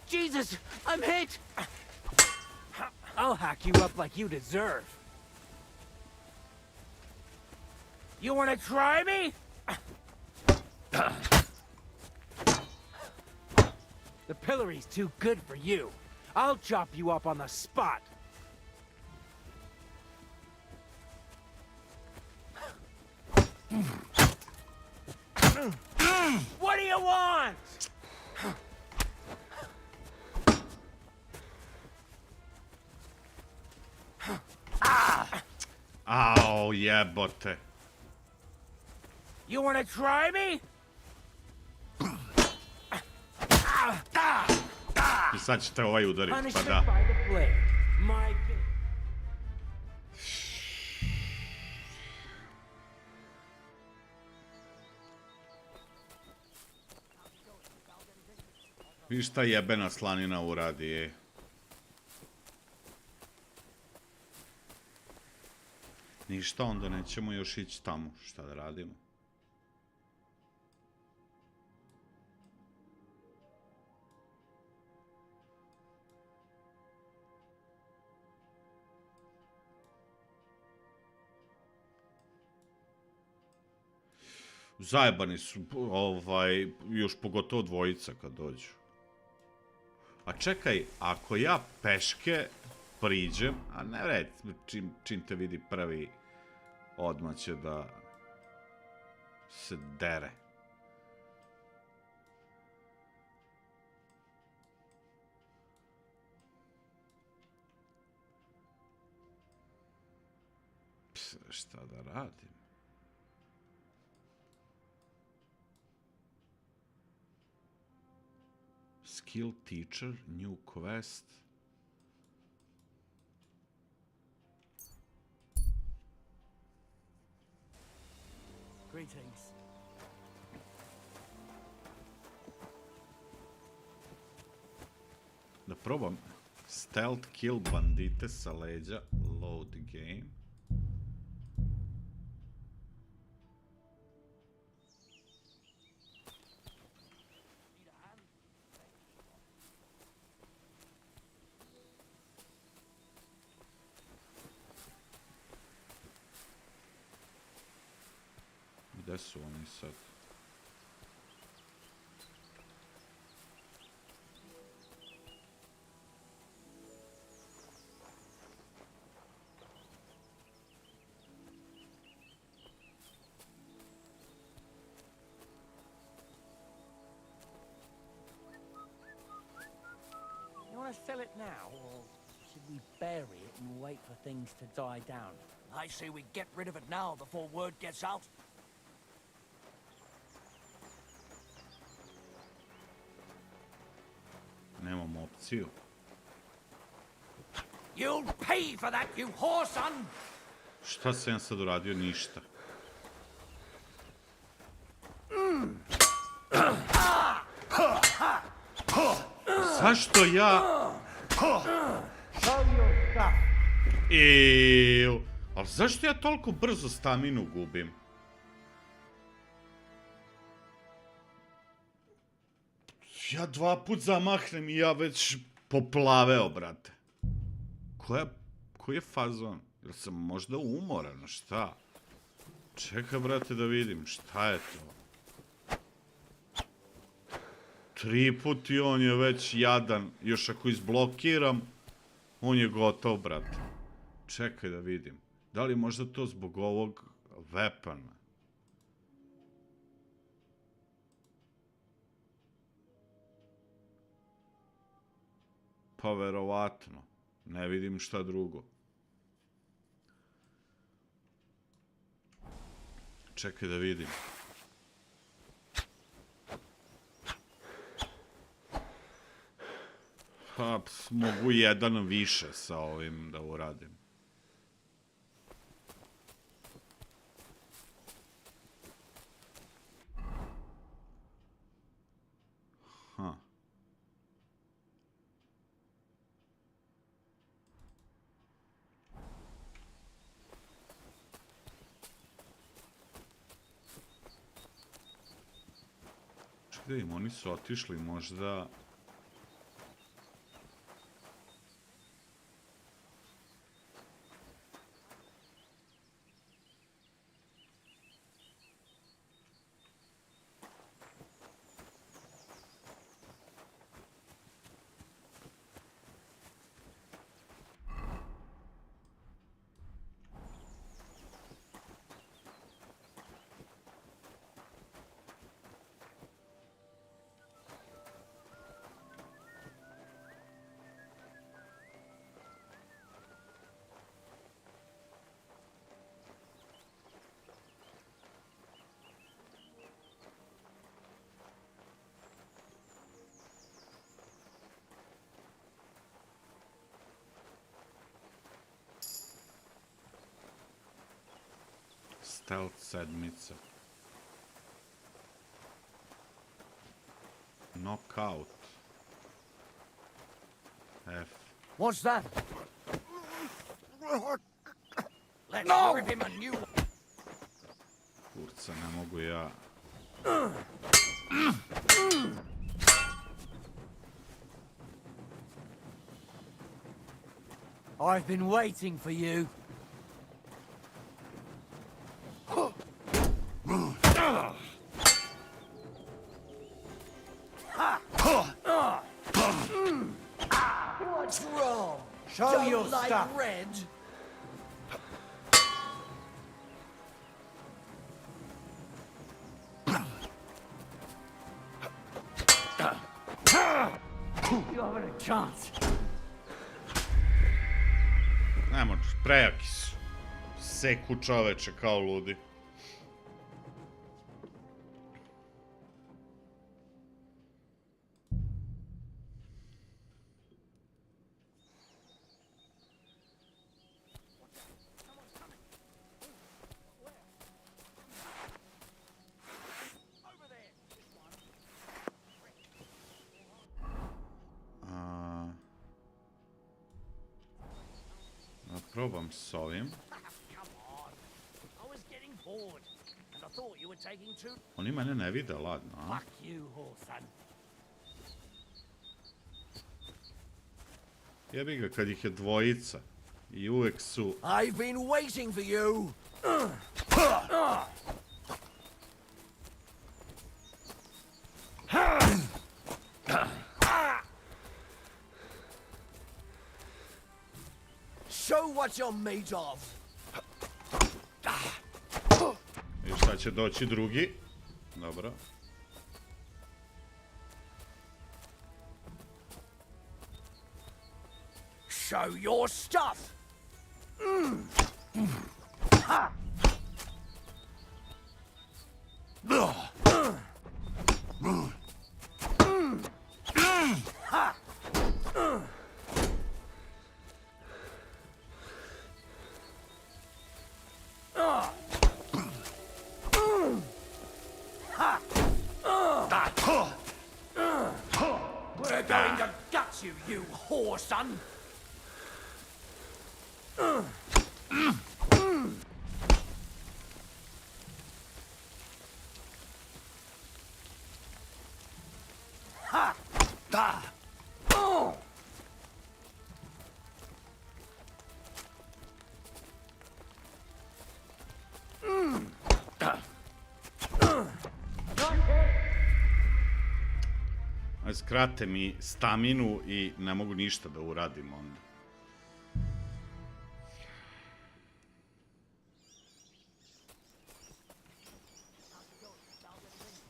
Speaker 17: Jesus, I'm hit! I'll hack you up like you deserve. You wanna try me? The pillory's too good for you. I'll chop you up on the spot. What do you want?
Speaker 1: Au, jebote.
Speaker 17: You wanna try me?
Speaker 1: I sad ćete ovaj udariti, pa
Speaker 17: Punishment
Speaker 1: da.
Speaker 17: by the blade. My
Speaker 1: Viš šta jebena slanina uradi, ej. Ništa, onda nećemo još ići tamo. Šta da radimo? Zajebani su, još pogotovo dvojica kad dođu. A čekaj, ako ja peške priđem, a ne red, čim te vidi prvi, odmah će da se dere. Šta da radim? Skill teacher, new quest.
Speaker 19: Greetings.
Speaker 1: Da probam stealth kill bandite sa leđa, load game. Gde su oni sad?
Speaker 11: sell it now, or should we bury it and wait for things to die down? I say we get rid of it now before word gets out.
Speaker 1: Nemamo opciju.
Speaker 11: You'll pay for that, you whoreson!
Speaker 1: Šta sam ja sad uradio? Ništa. Zašto ja... Eeeew. Ali zašto ja toliko brzo staminu gubim? Ja 2 put zamahnem i ja već poplaveo, brate. Koji je fazon? Jel sam možda umoran, šta? Čekaj, brate, da vidim, šta je to? 3 put i on je već jadan. Još ako izblokiram, on je gotov, brate. Čekaj da vidim. Da li možda to zbog ovog weapona? Pa verovatno. Ne vidim šta drugo. Čekaj da vidim. Pa, mogu jedan više sa ovim da uradim. Ha. Čekaj, oni su otišli možda... Stealth sedmica. Knockout. F.
Speaker 11: What's that? Let's rip him a new one.
Speaker 1: Kurca, ne mogu ja.
Speaker 11: I've been waiting for you. What's wrong?
Speaker 19: Show
Speaker 11: Don't
Speaker 19: your
Speaker 11: like
Speaker 19: stuff.
Speaker 11: red? You haven't a chance.
Speaker 1: Ne možeš, prejaki su. Seku čoveče kao ludi. Probam s ovim. Oni mene ne vide, ladno, a? Jebi ga kad ih je dvojica. I uvek su...
Speaker 11: I've been waiting for you. Show what you're made of.
Speaker 1: I šta će doći drugi? Dobro.
Speaker 11: Show your stuff. Ha. Ha. We're going to gut you, you whore son. Ha! Da!
Speaker 1: Aj, skrate mi staminu i ne mogu ništa da uradim onda.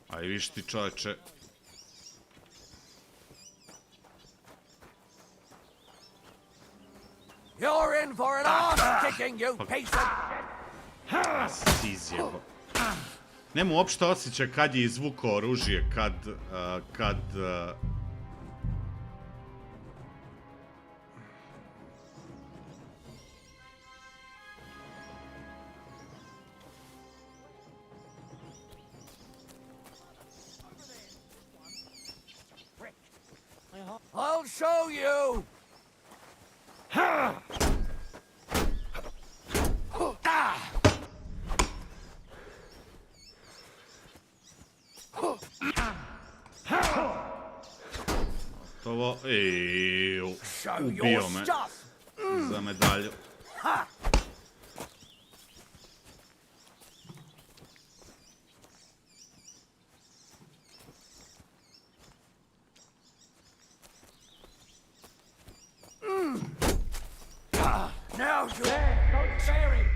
Speaker 1: Aj, viš ti čoveče.
Speaker 11: You're in for an ass kicking, you piece of
Speaker 1: shit! Si izjebo. Nema uopšte osjećaj kad je izvukao oružje, kad...
Speaker 11: I'll show you!
Speaker 1: Gotovo. Ubio me za medalju.
Speaker 11: Now you're not sharing.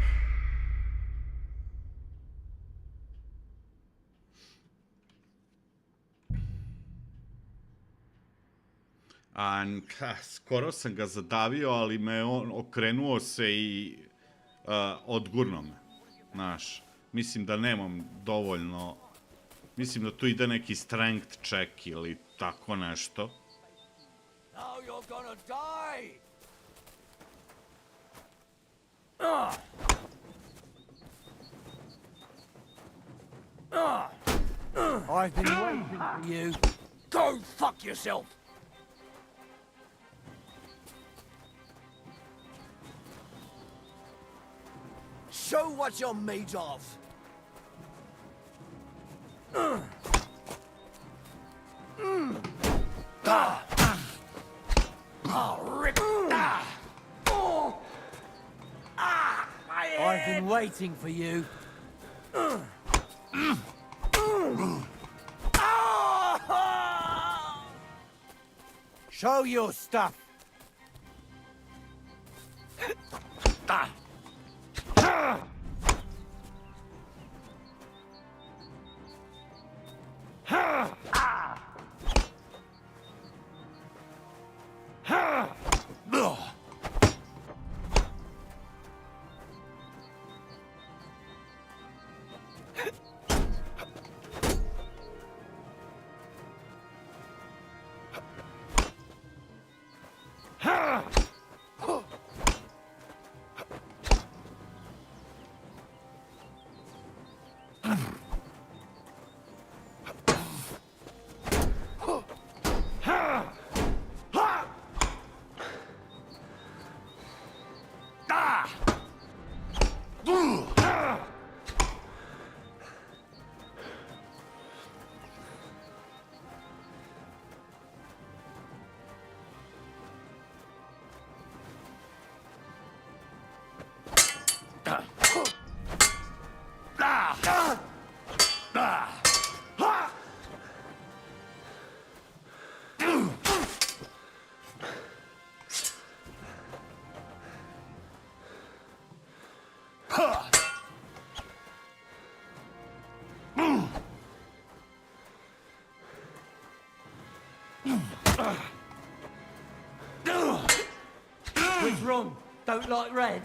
Speaker 1: Skoro sam ga zadavio, ali me on okrenuo se i odgurno me. Znaš, mislim da nemam dovoljno... Mislim da tu ide neki strength check ili tako nešto.
Speaker 11: Now you're gonna die.
Speaker 19: I've been waiting for you.
Speaker 11: Go fuck yourself. Show what you're made of.
Speaker 19: I've been waiting for you. Show your stuff.
Speaker 11: don't like red.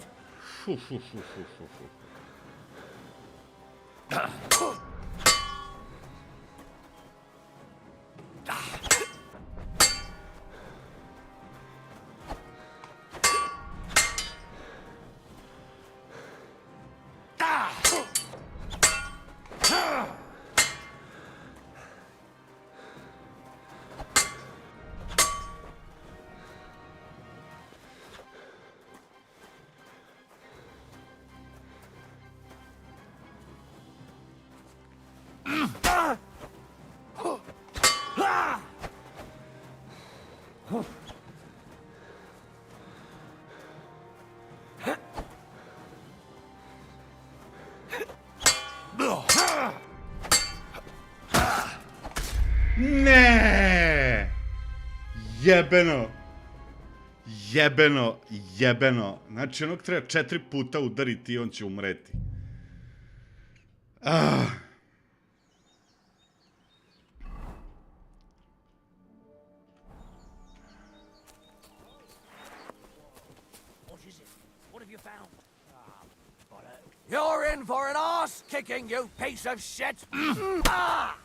Speaker 1: Ne! Jebeno! Jebeno, jebeno. Znači, onog treba 4 puta udariti i on će umreti. Ah.
Speaker 11: What is it? What have you found? You're in for an ass kicking, you piece of shit! Ah!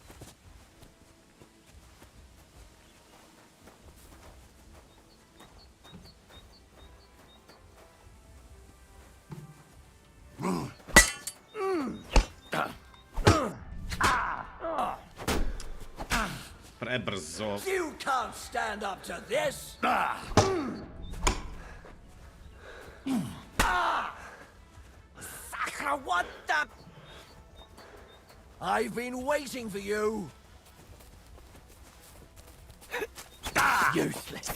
Speaker 1: Prebrzo.
Speaker 11: You can't stand up to this! Sacre, what the... I've been waiting for you! Useless!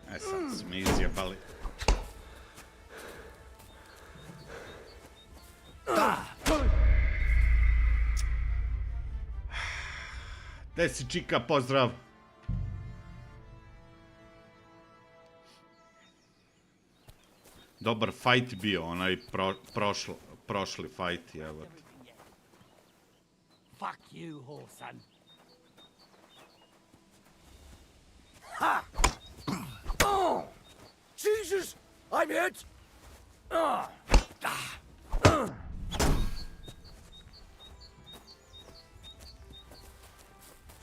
Speaker 1: Sad smo izjebali. Gde si, čika, pozdrav. Dobar fajt bio, onaj prošli fajt, evo.
Speaker 11: Fuck you, whoreson. Ha! Oh! Jesus! I'm hit!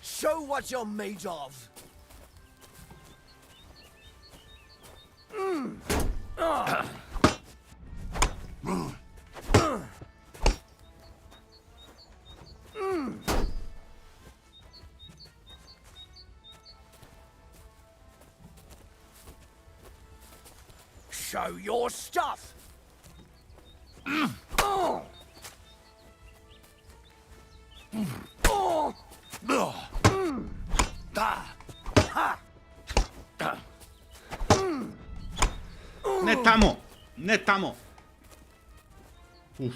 Speaker 11: Show what you're made of! Show your stuff!
Speaker 1: Ne tamo! Ne tamo! Uff.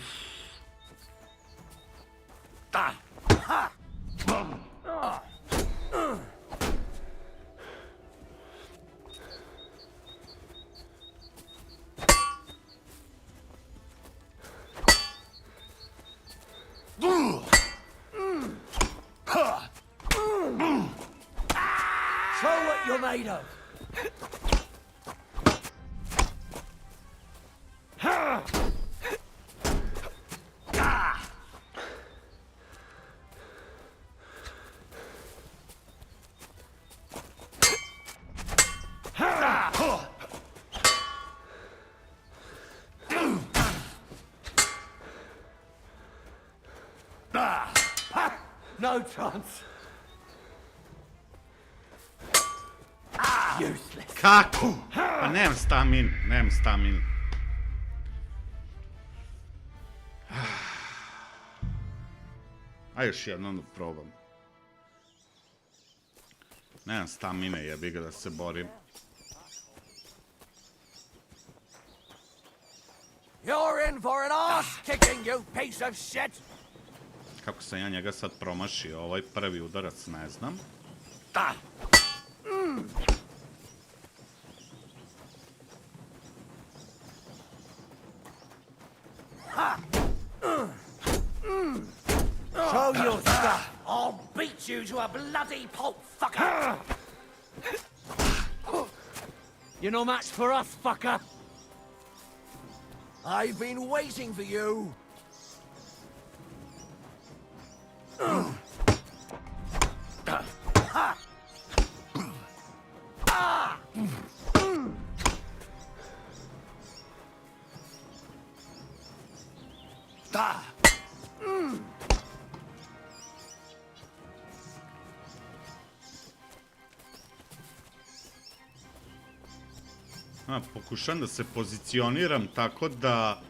Speaker 11: Show what you're made of! No chance. Useless.
Speaker 1: Kako? Pa nemam stamin, nemam stamin. A još jednom da probam. Nemam stamine, jebi ga da se borim.
Speaker 11: You're in for an ass kicking, you piece of shit!
Speaker 1: Kako sam ja njega sad promašio, ovaj prvi udarac ne znam.
Speaker 11: Show your stuff! I'll beat you to a bloody pulp, fucker! You're no match for us, fucker! I've been waiting for you.
Speaker 1: Pokušam da se pozicioniram tako da,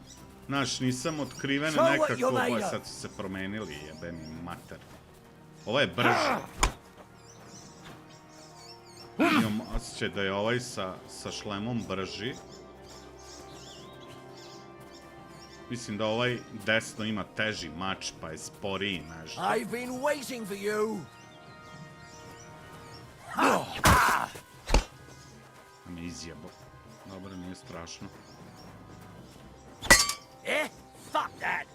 Speaker 1: znaš, nisam otkriven nekako, sad su se promenili, jebeni mater. Ovo je brže. Imam osjećaj da je ovaj sa šlemom brži. Mislim da ovaj desno ima teži mač, pa je sporiji nešto.
Speaker 11: I've been waiting for you.
Speaker 1: Da me izjebo. Dobro, nije strašno.
Speaker 11: Fuck that.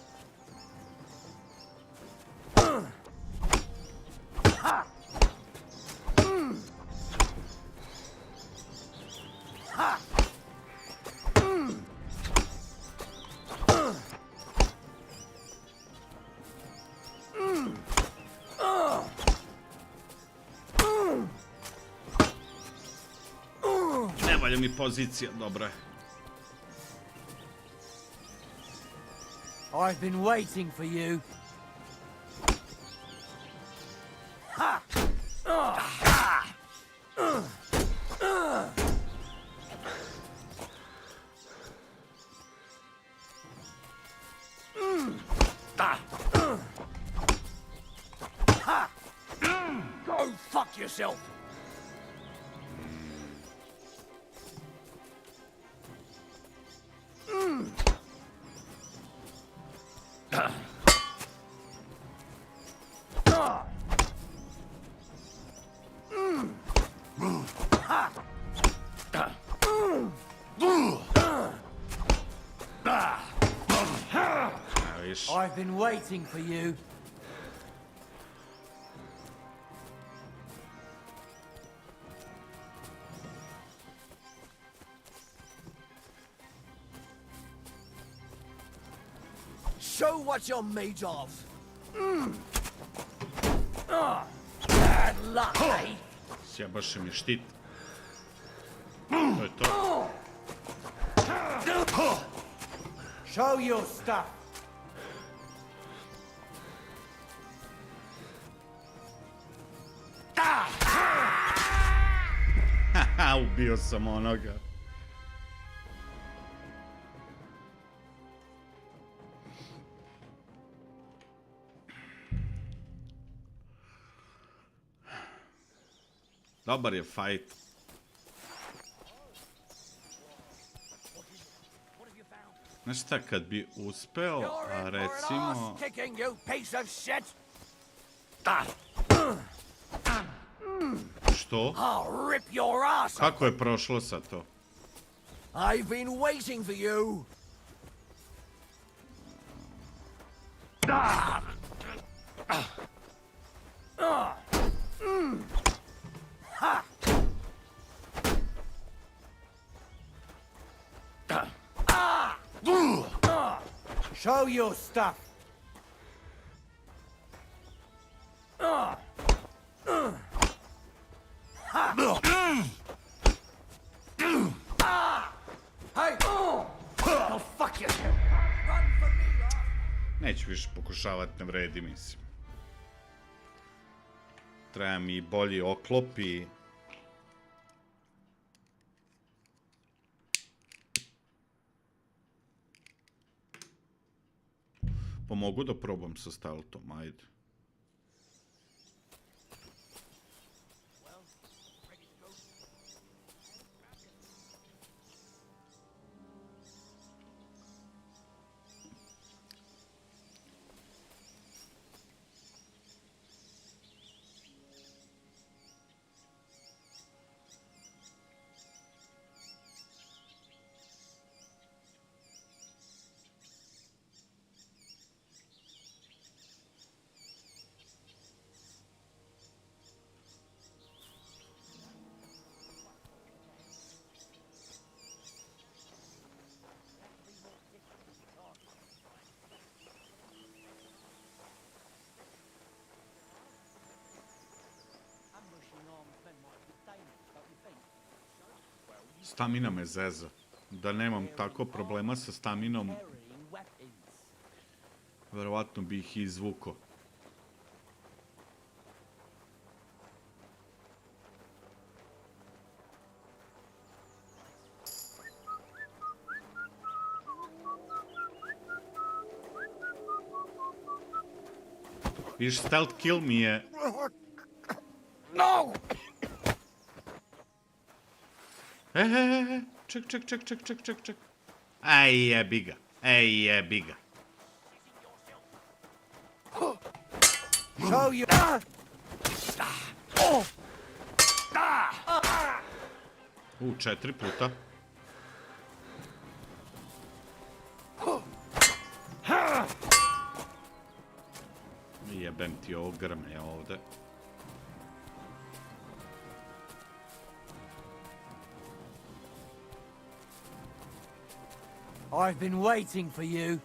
Speaker 1: Ne valja mi pozicija, dobro je.
Speaker 11: I've been waiting for you. Go fuck yourself. I've been waiting for you. Show what you're made of. Bad luck, eh?
Speaker 1: Sjebaše mi štit. To je to.
Speaker 11: Show your stuff.
Speaker 1: Haha, ubio sam onoga. Dobar je fight. Znaš šta, kad bi uspeo, recimo... Što? Kako je prošlo sa to?
Speaker 11: I've been waiting for you. Show your stuff. Hey! Oh, fuck you!
Speaker 1: Neću više pokušavati, ne vredi, mislim. Treba mi bolji oklop i... Pa mogu da probam sa steltom, ajde. Stamina me zeza. Da nemam tako problema sa staminom, verovatno bi ih izvuko. Viš, stealth kill mi je...
Speaker 12: No!
Speaker 1: Ček. Aj, jebi ga.
Speaker 11: Show you.
Speaker 1: U, 4 puta. Jebem ti ovo grme ovde.
Speaker 11: I've been waiting for you.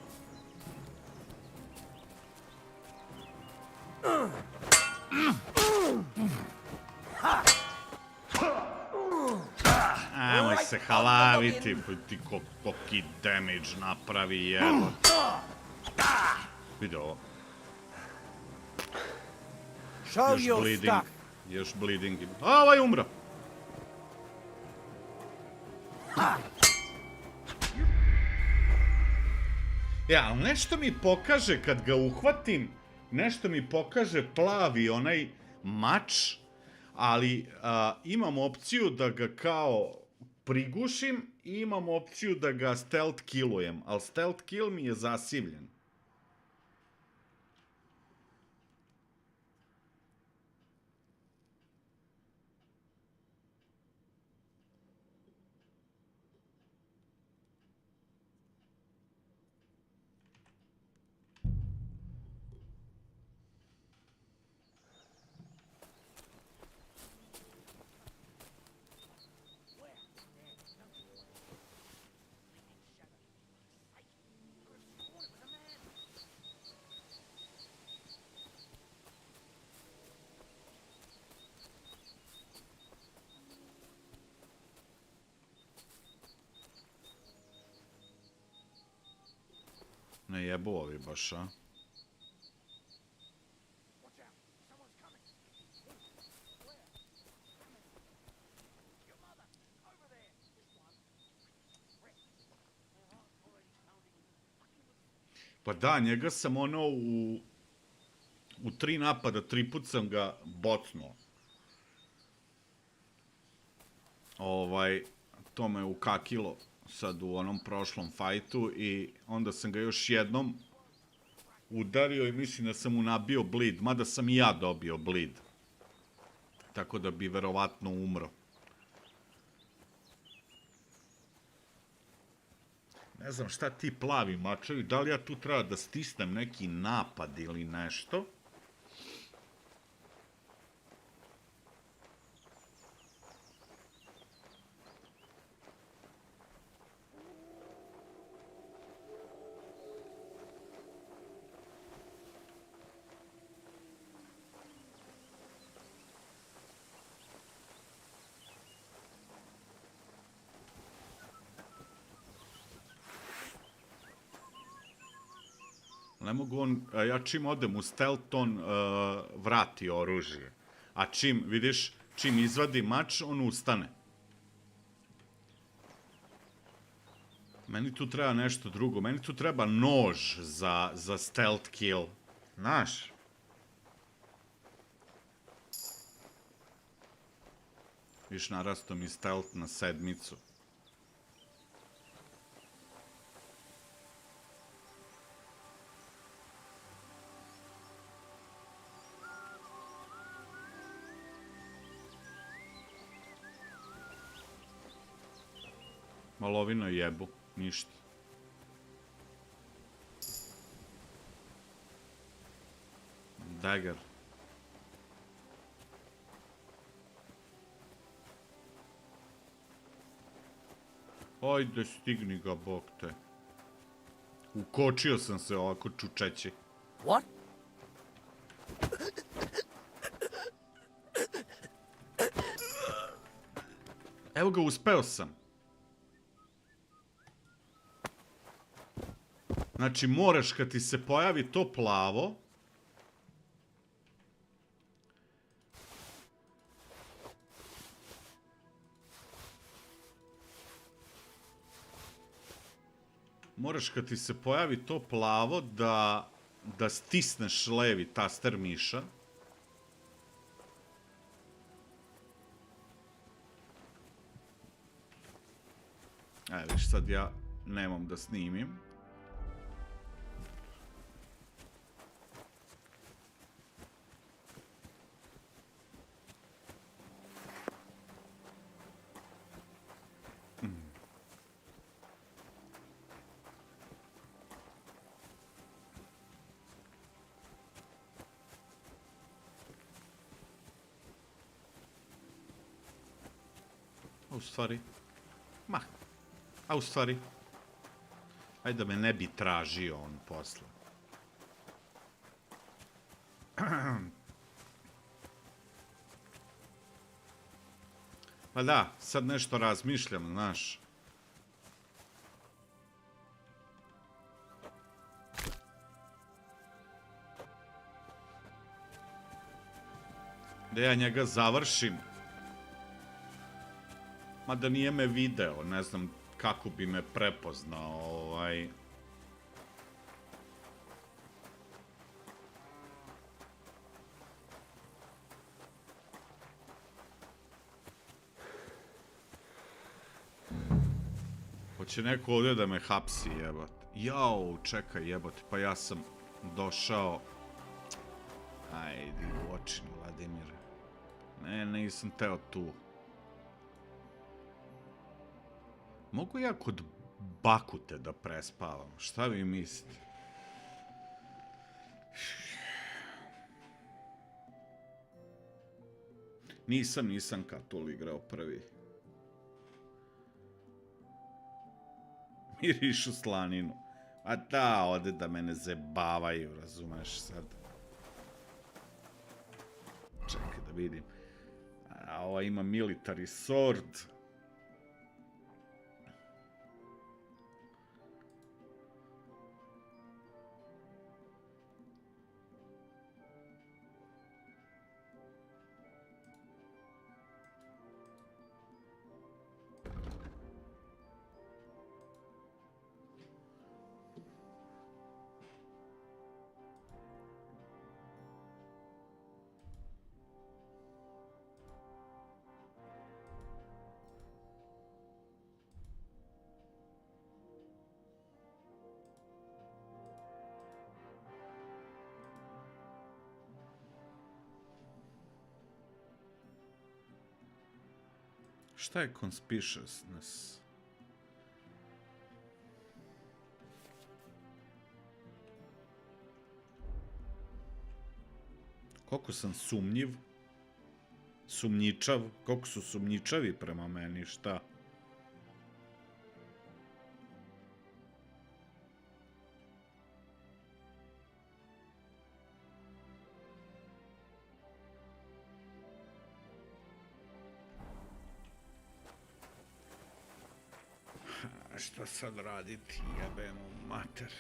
Speaker 1: Nemoj se halaviti, ti koliki damage napravi, jevo. Vidi ovo. Još bleeding. A, ovaj umro. Ja, nešto mi pokaže kad ga uhvatim, nešto mi pokaže plavi onaj mač, ali imam opciju da ga kao prigušim i imam opciju da ga stealth killujem, ali stealth kill mi je zasivljen. Ne jebu ovi baš, a? Pa da, njega sam ono u 3 napada, 3 put sam ga bocnuo. To me ukakilo sad u onom prošlom fajtu i onda sam ga još jednom udario i mislim da sam mu nabio bleed, mada sam i ja dobio bleed. Tako da bi verovatno umro. Ne znam šta ti plavi mačevi, da li ja tu treba da stisnem neki napad ili nešto? Ne mogu on, ja čim odem u stealth, on vrati oružje. A čim, vidiš, čim izvadi mač, on ustane. Meni tu treba nešto drugo, meni tu treba nož za stealth kill. Znaš? Viš, narasto mi stealth na 7. Malovino jebu, ništa. Dagger. Ajde, stigni ga, bog te. Ukočio sam se ovako čučeći.
Speaker 11: What?
Speaker 1: Evo ga, uspeo sam. Znači, moraš kad ti se pojavi to plavo, da stisneš levi taster miša. Viš, sad ja nemam da snimim. A u stvari, ajde da me ne bi tražio on posle. Pa da, sad nešto razmišljam, znaš. Da ja njega završim. Mada nije me video, ne znam kako bi me prepoznao, Hoće neko ovdje da me hapsi, jebot. Jao, čekaj, jebot, pa ja sam došao... Ajde, u očinu, Vladimir. Ne, nisam teo tu. Mogu ja kod Bakute da prespavam? Šta vi mislite? Nisam Katul igrao prvi. Mirišu slaninu. A da, ode da mene zebavaju, razumeš sad. Čekaj da vidim. A ova ima military sword. Šta je conspicuousness? Koliko sam sumnjiv? Sumnjičav? Koliko su sumnjičavi prema meni, šta? Šta sad raditi, jebemo mater.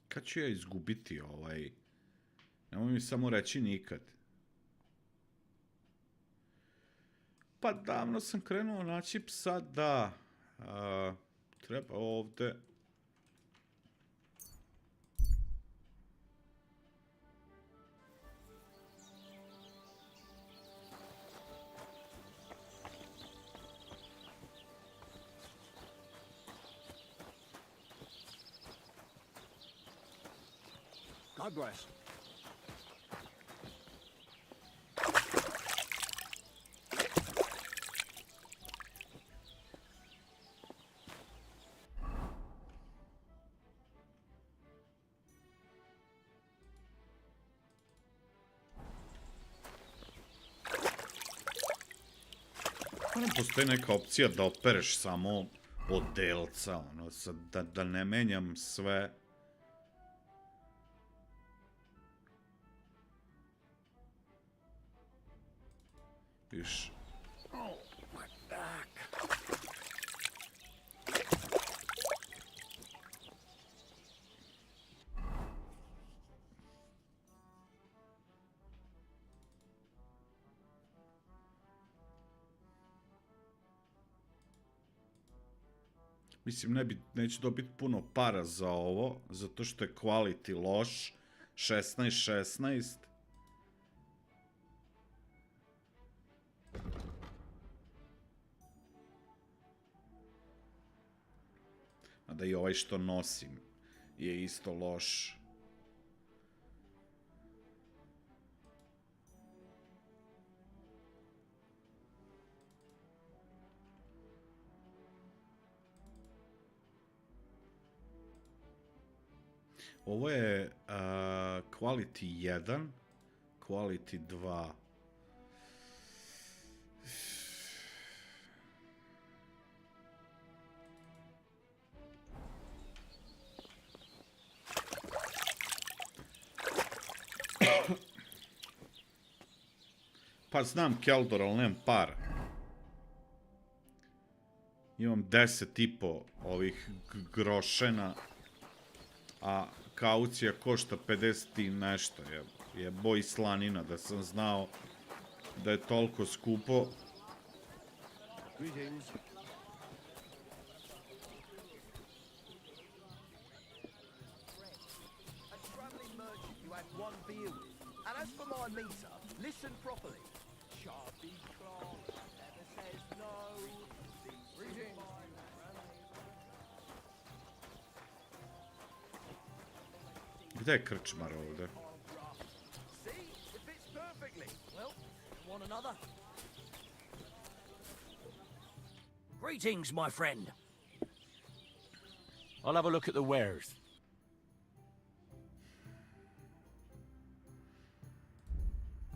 Speaker 1: Kad ću ja izgubiti ovaj? Nemoj mi samo reći nikad. Pa davno sam krenuo naći psa, da. Treba ovde.
Speaker 11: God bless.
Speaker 1: Zašto ne postoji neka opcija da opereš samo od delca, ono, sad, da ne menjam sve? Viš. Mislim, neću dobiti puno para za ovo, zato što je quality loš, 16. A da i ovaj što nosim je isto loš. Ovo je quality 1, quality 2. Pa znam Keldor, ali nemam para. Imam 10,5 ovih grošena, a kaucija košta 50 i nešto. Je boj slanina, da sam znao da je toliko skupo. Gde je krčmar ovde?
Speaker 11: Greetings, my friend.
Speaker 13: I'll have a look at the wares.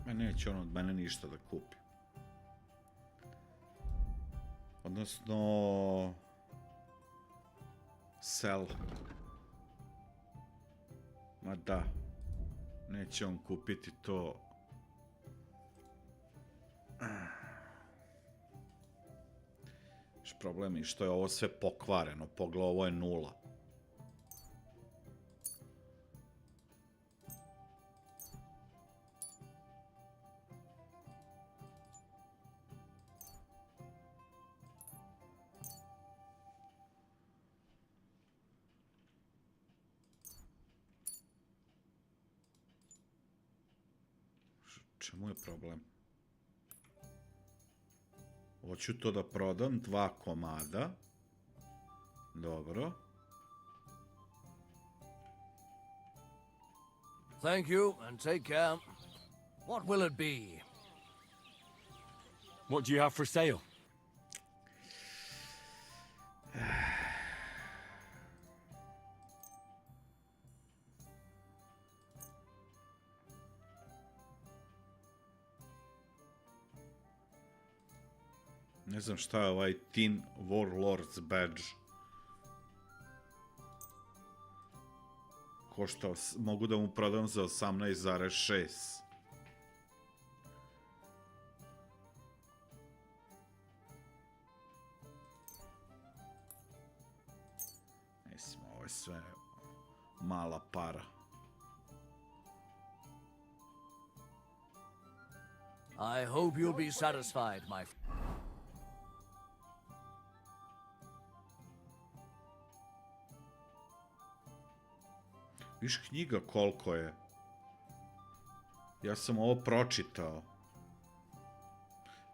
Speaker 1: Neće on od mene ništa da kupi. Odnosno... Sell. Ma da. Neće on kupiti to. Problem je što je ovo sve pokvareno. Pogledaj, ovo je 0. Čemu je problem? Hoću to da prodam, 2 komada. Dobro.
Speaker 11: Thank you, and take care. What will it be?
Speaker 13: What do you have for sale?
Speaker 1: Ne znam šta je ovaj Teen Warlords badge. Košta, mogu da mu prodam za 18,6. Mislim, ovo je sve mala para.
Speaker 11: I hope you'll be satisfied, my friend.
Speaker 1: Viš knjiga koliko je? Ja sam ovo pročitao.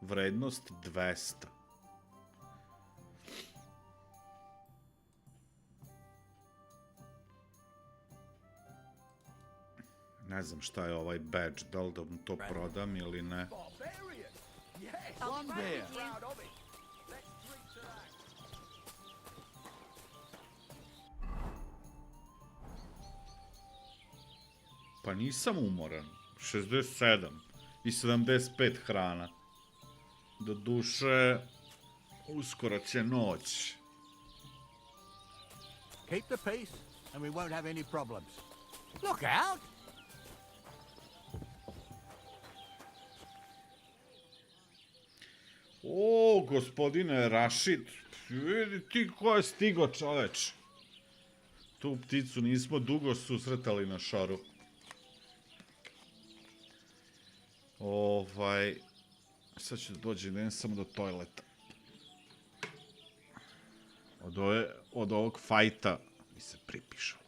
Speaker 1: Vrednost 200. Ne znam šta je ovaj badge, da li da mu to prodam ili ne. Pa nisam umoran. 67 i 75 hrana. Do duše, Uskoro će noć.
Speaker 11: Keep the peace, and we won't have any problems. Look out!
Speaker 1: O, gospodine Rašid, vidi ti ko je stigo, čoveč. Tu pticu nismo dugo susretali na šaru. Sad ću da dođem, idem samo do toileta. Od ovog fajta mi se pripišalo.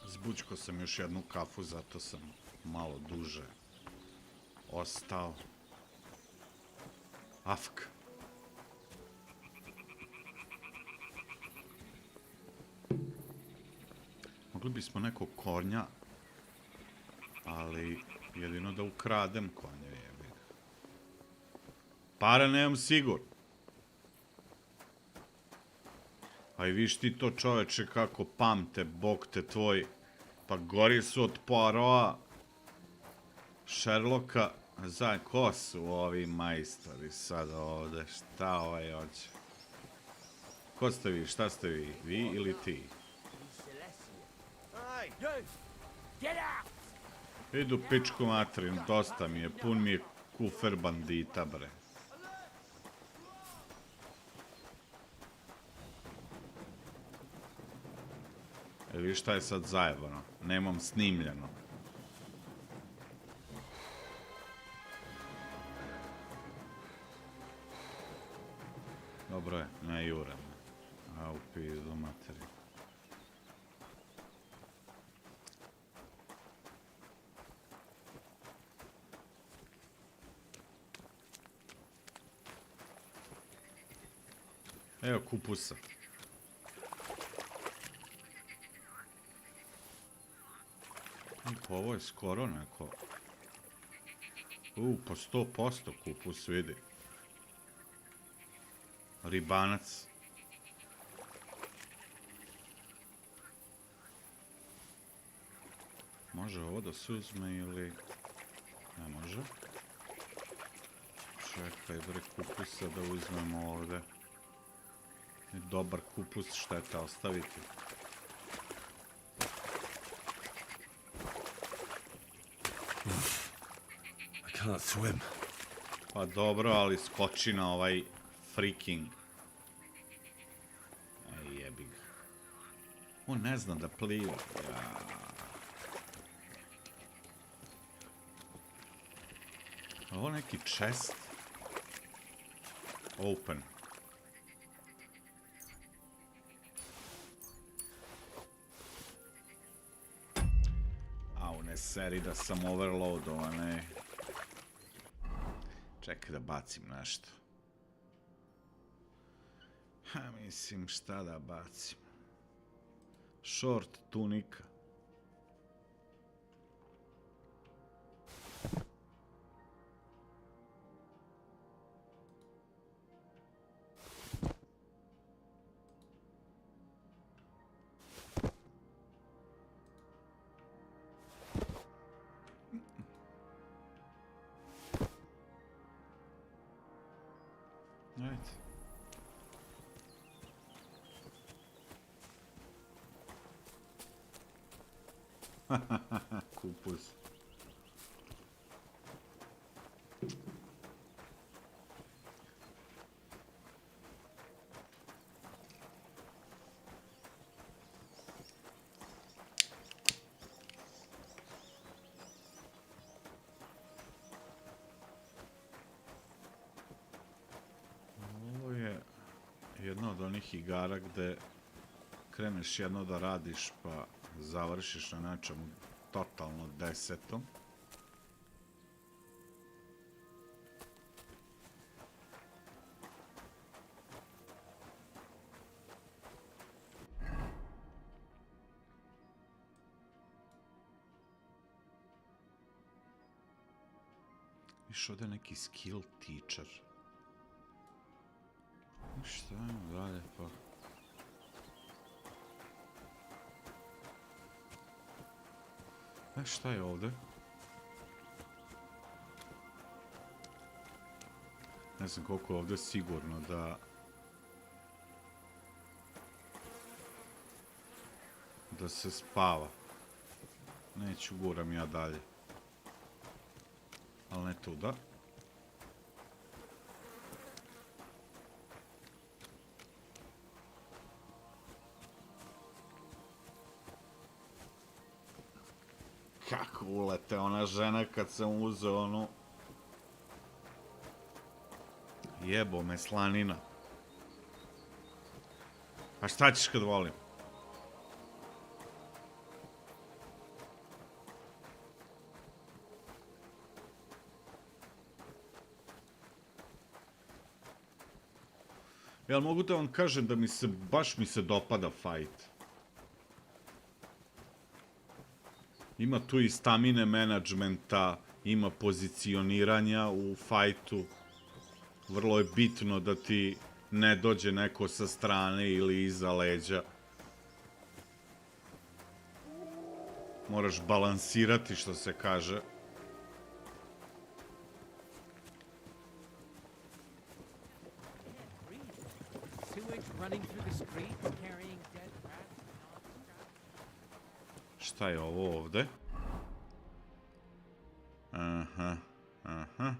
Speaker 1: Zbućko sam još jednu kafu, zato sam malo duže ostao. Afk. Mogli bismo nekog konja Ali jedino da ukradem konje, jebi ga. Para nemam sigurno. A i viš ti to, čoveče, kako pamte, bog te tvoj. Pa gori su od Poirota, Sherlocka. Ko su ovi majstori sad ovde? Šta ovaj hoće? Ko ste vi? Šta ste vi? Vi ili ti? Idu pičku materin, dosta mi je, pun mi je kufer bandita, bre. Ili šta je sad zajebano? Nemam snimljeno. Dobro je, ne jurem. A u pizdu materiju. Evo kupusa. Ovo je skoro neko. Po 100% kupus, vidi. Ribanac. Može ovo da se uzme ili... Ne može. Čekaj, bre, kupusa da uzmemo ovde. Dobar kupus, šteta ostaviti.
Speaker 10: I can't swim.
Speaker 1: Pa dobro, ali skoči na ovaj freaking... Ej, jebi ga. On ne zna da pliva. Ovo neki chest. Open. Au, ne seri da sam overloadovan, Čekaj da bacim nešto. Mislim, šta da bacim? Short tunika. Kupus. Ovo je jedna od onih igara gde kreneš jedno da radiš pa završiš na nečemu totalno desetom. Viš ovdje neki skill teacher. Šta je dalje pa... Šta je ovdje? Ne znam koliko je ovdje sigurno da se spava. Neću, guram ja dalje. Ali ne tuda. Kako ulete ona žena kad sam uzeo onu... Jebo me slanina. A šta ćeš kad volim? Jel mogu da vam kažem da baš mi se dopada fight. Ima tu i stamine menadžmenta, ima pozicioniranja u fajtu. Vrlo je bitno da ti ne dođe neko sa strane ili iza leđa. Moraš balansirati, što se kaže. Šta je ovo ovde? Aha, aha.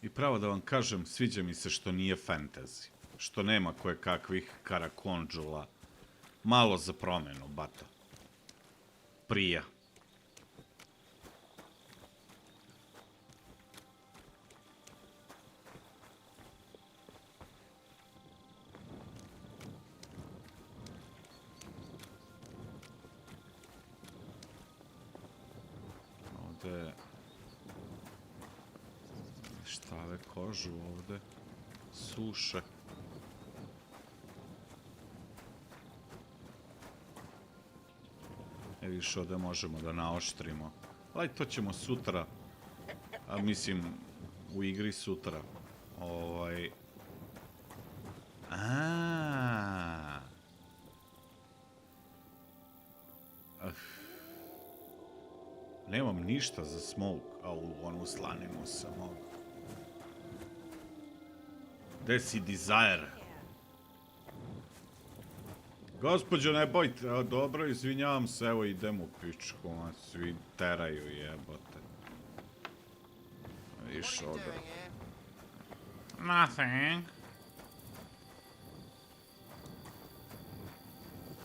Speaker 1: I pravo da vam kažem, sviđa mi se što nije fantasy. Što nema koje kakvih karakondžula. Malo za promenu, bata. Prija. Ovde... Štave kožu ovde. Suše. Više ovde možemo da naoštrimo. Ali to ćemo sutra. A mislim, u igri sutra. Nemam ništa za smoke. A u onu slaninu sam mogu. Gde si Desire? Gospođo, ne bojte, dobro, izvinjavam se, evo idem u pičku, svi teraju jebote. Viš ovdje. Nothing.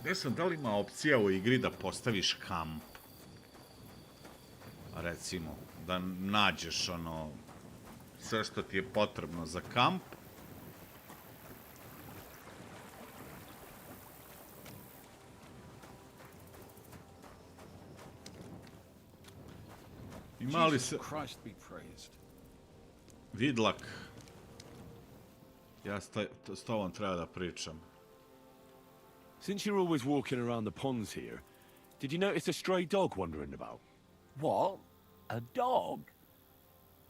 Speaker 1: Gde sam, da li ima opcija u igri da postaviš kamp? Recimo, da nađeš ono, sve što ti je potrebno za kamp. Imali se... Vidlak. Ja s tobom treba da pričam.
Speaker 10: Since you're always walking around the ponds here, did you notice a stray dog wandering about?
Speaker 11: What? A dog?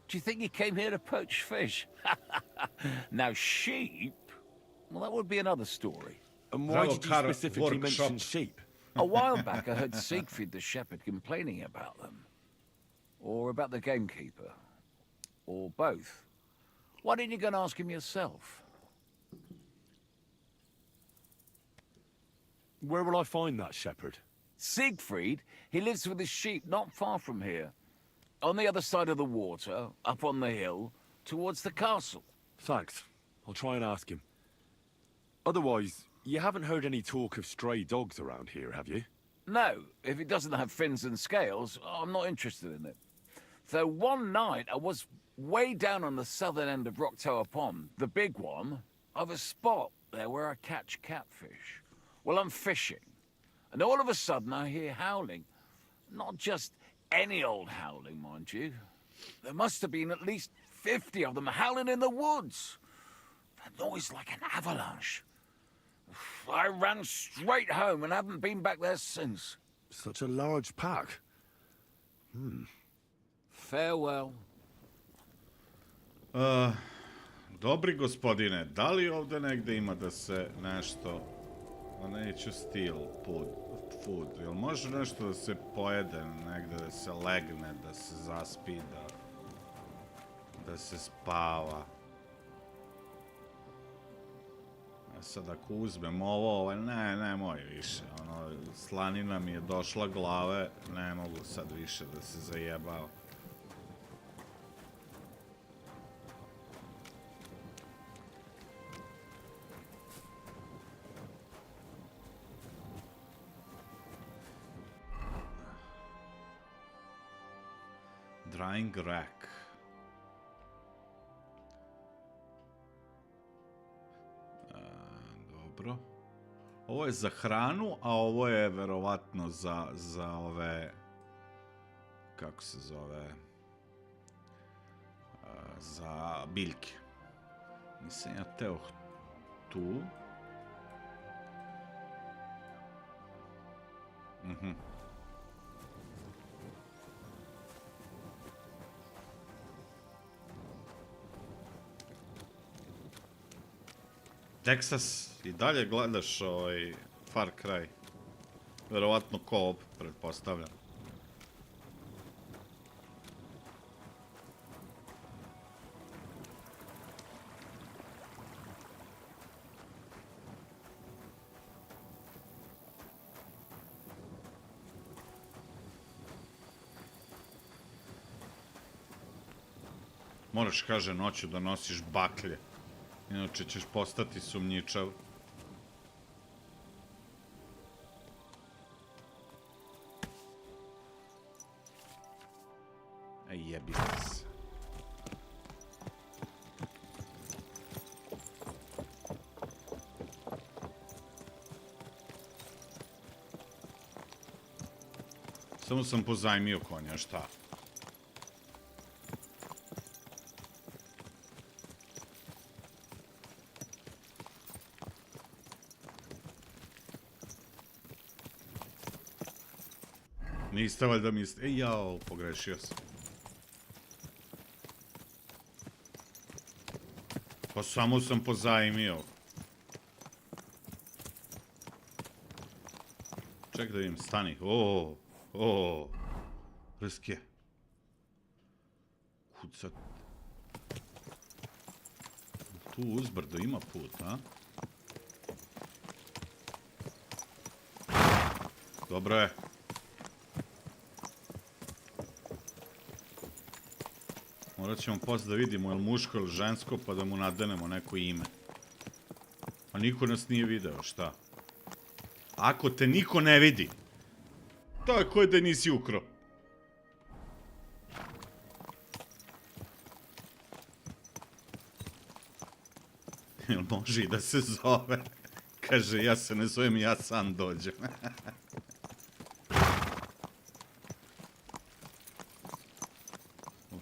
Speaker 11: Do you think he came here to poach fish? Now, sheep? Well, that would be another story.
Speaker 10: And why did you specifically mention sheep?
Speaker 11: A while back, I heard Siegfried the shepherd complaining about them. Or about the gamekeeper. Or both. Why didn't you go and ask him yourself?
Speaker 10: Where will I find that shepherd?
Speaker 11: Siegfried? He lives with his sheep not far from here. On the other side of the water, up on the hill, towards the castle.
Speaker 10: Thanks. I'll try and ask him. Otherwise, you haven't heard any talk of stray dogs around here, have you?
Speaker 11: No. If it doesn't have fins and scales, I'm not interested in it. Though one night I was way down on the southern end of Rocktower Pond, the big one, I've a spot there where I catch catfish. Well, I'm fishing, and all of a sudden I hear howling. Not just any old howling, mind you. There must have been at least 50 of them howling in the woods. A noise like an avalanche. I ran straight home and haven't been back there since.
Speaker 10: Such a large pack.
Speaker 11: Farewell.
Speaker 1: Dobri gospodine, da li ovde negde ima da se nešto... Neću steal food. Jel može nešto da se pojede negde, da se legne, da se zaspi, da se spava? Sad ako uzmem ovo, nemoj više. Slanina mi je došla glave, ne mogu sad više da se zajebao. Drying rack. Dobro. Ovo je za hranu, a ovo je verovatno za ove... Kako se zove? za biljke. Nisam ja teo tu. Texas, i dalje gledaš Far Cry. Verovatno co-op, pretpostavljam. Moraš, kaže, noću da nosiš baklje. Inače ćeš postati sumnjičav. Jebi se. Samo sam pozajmio konja, šta? Niste valjda mislite... Ej, jao, pogrešio sam. Pa samo sam pozajmio. Ček da vidim, stani. O, riske. Kucat. Tu uzbrdo ima put, a? Dobro je. Morat ćemo posle da vidimo je li muško ili žensko, pa da mu nadenemo neko ime. A niko nas nije video, šta? Ako te niko ne vidi, tako je da nisi ukro. Jel može i da se zove? Kaže, ja se ne zovem, ja sam dođem.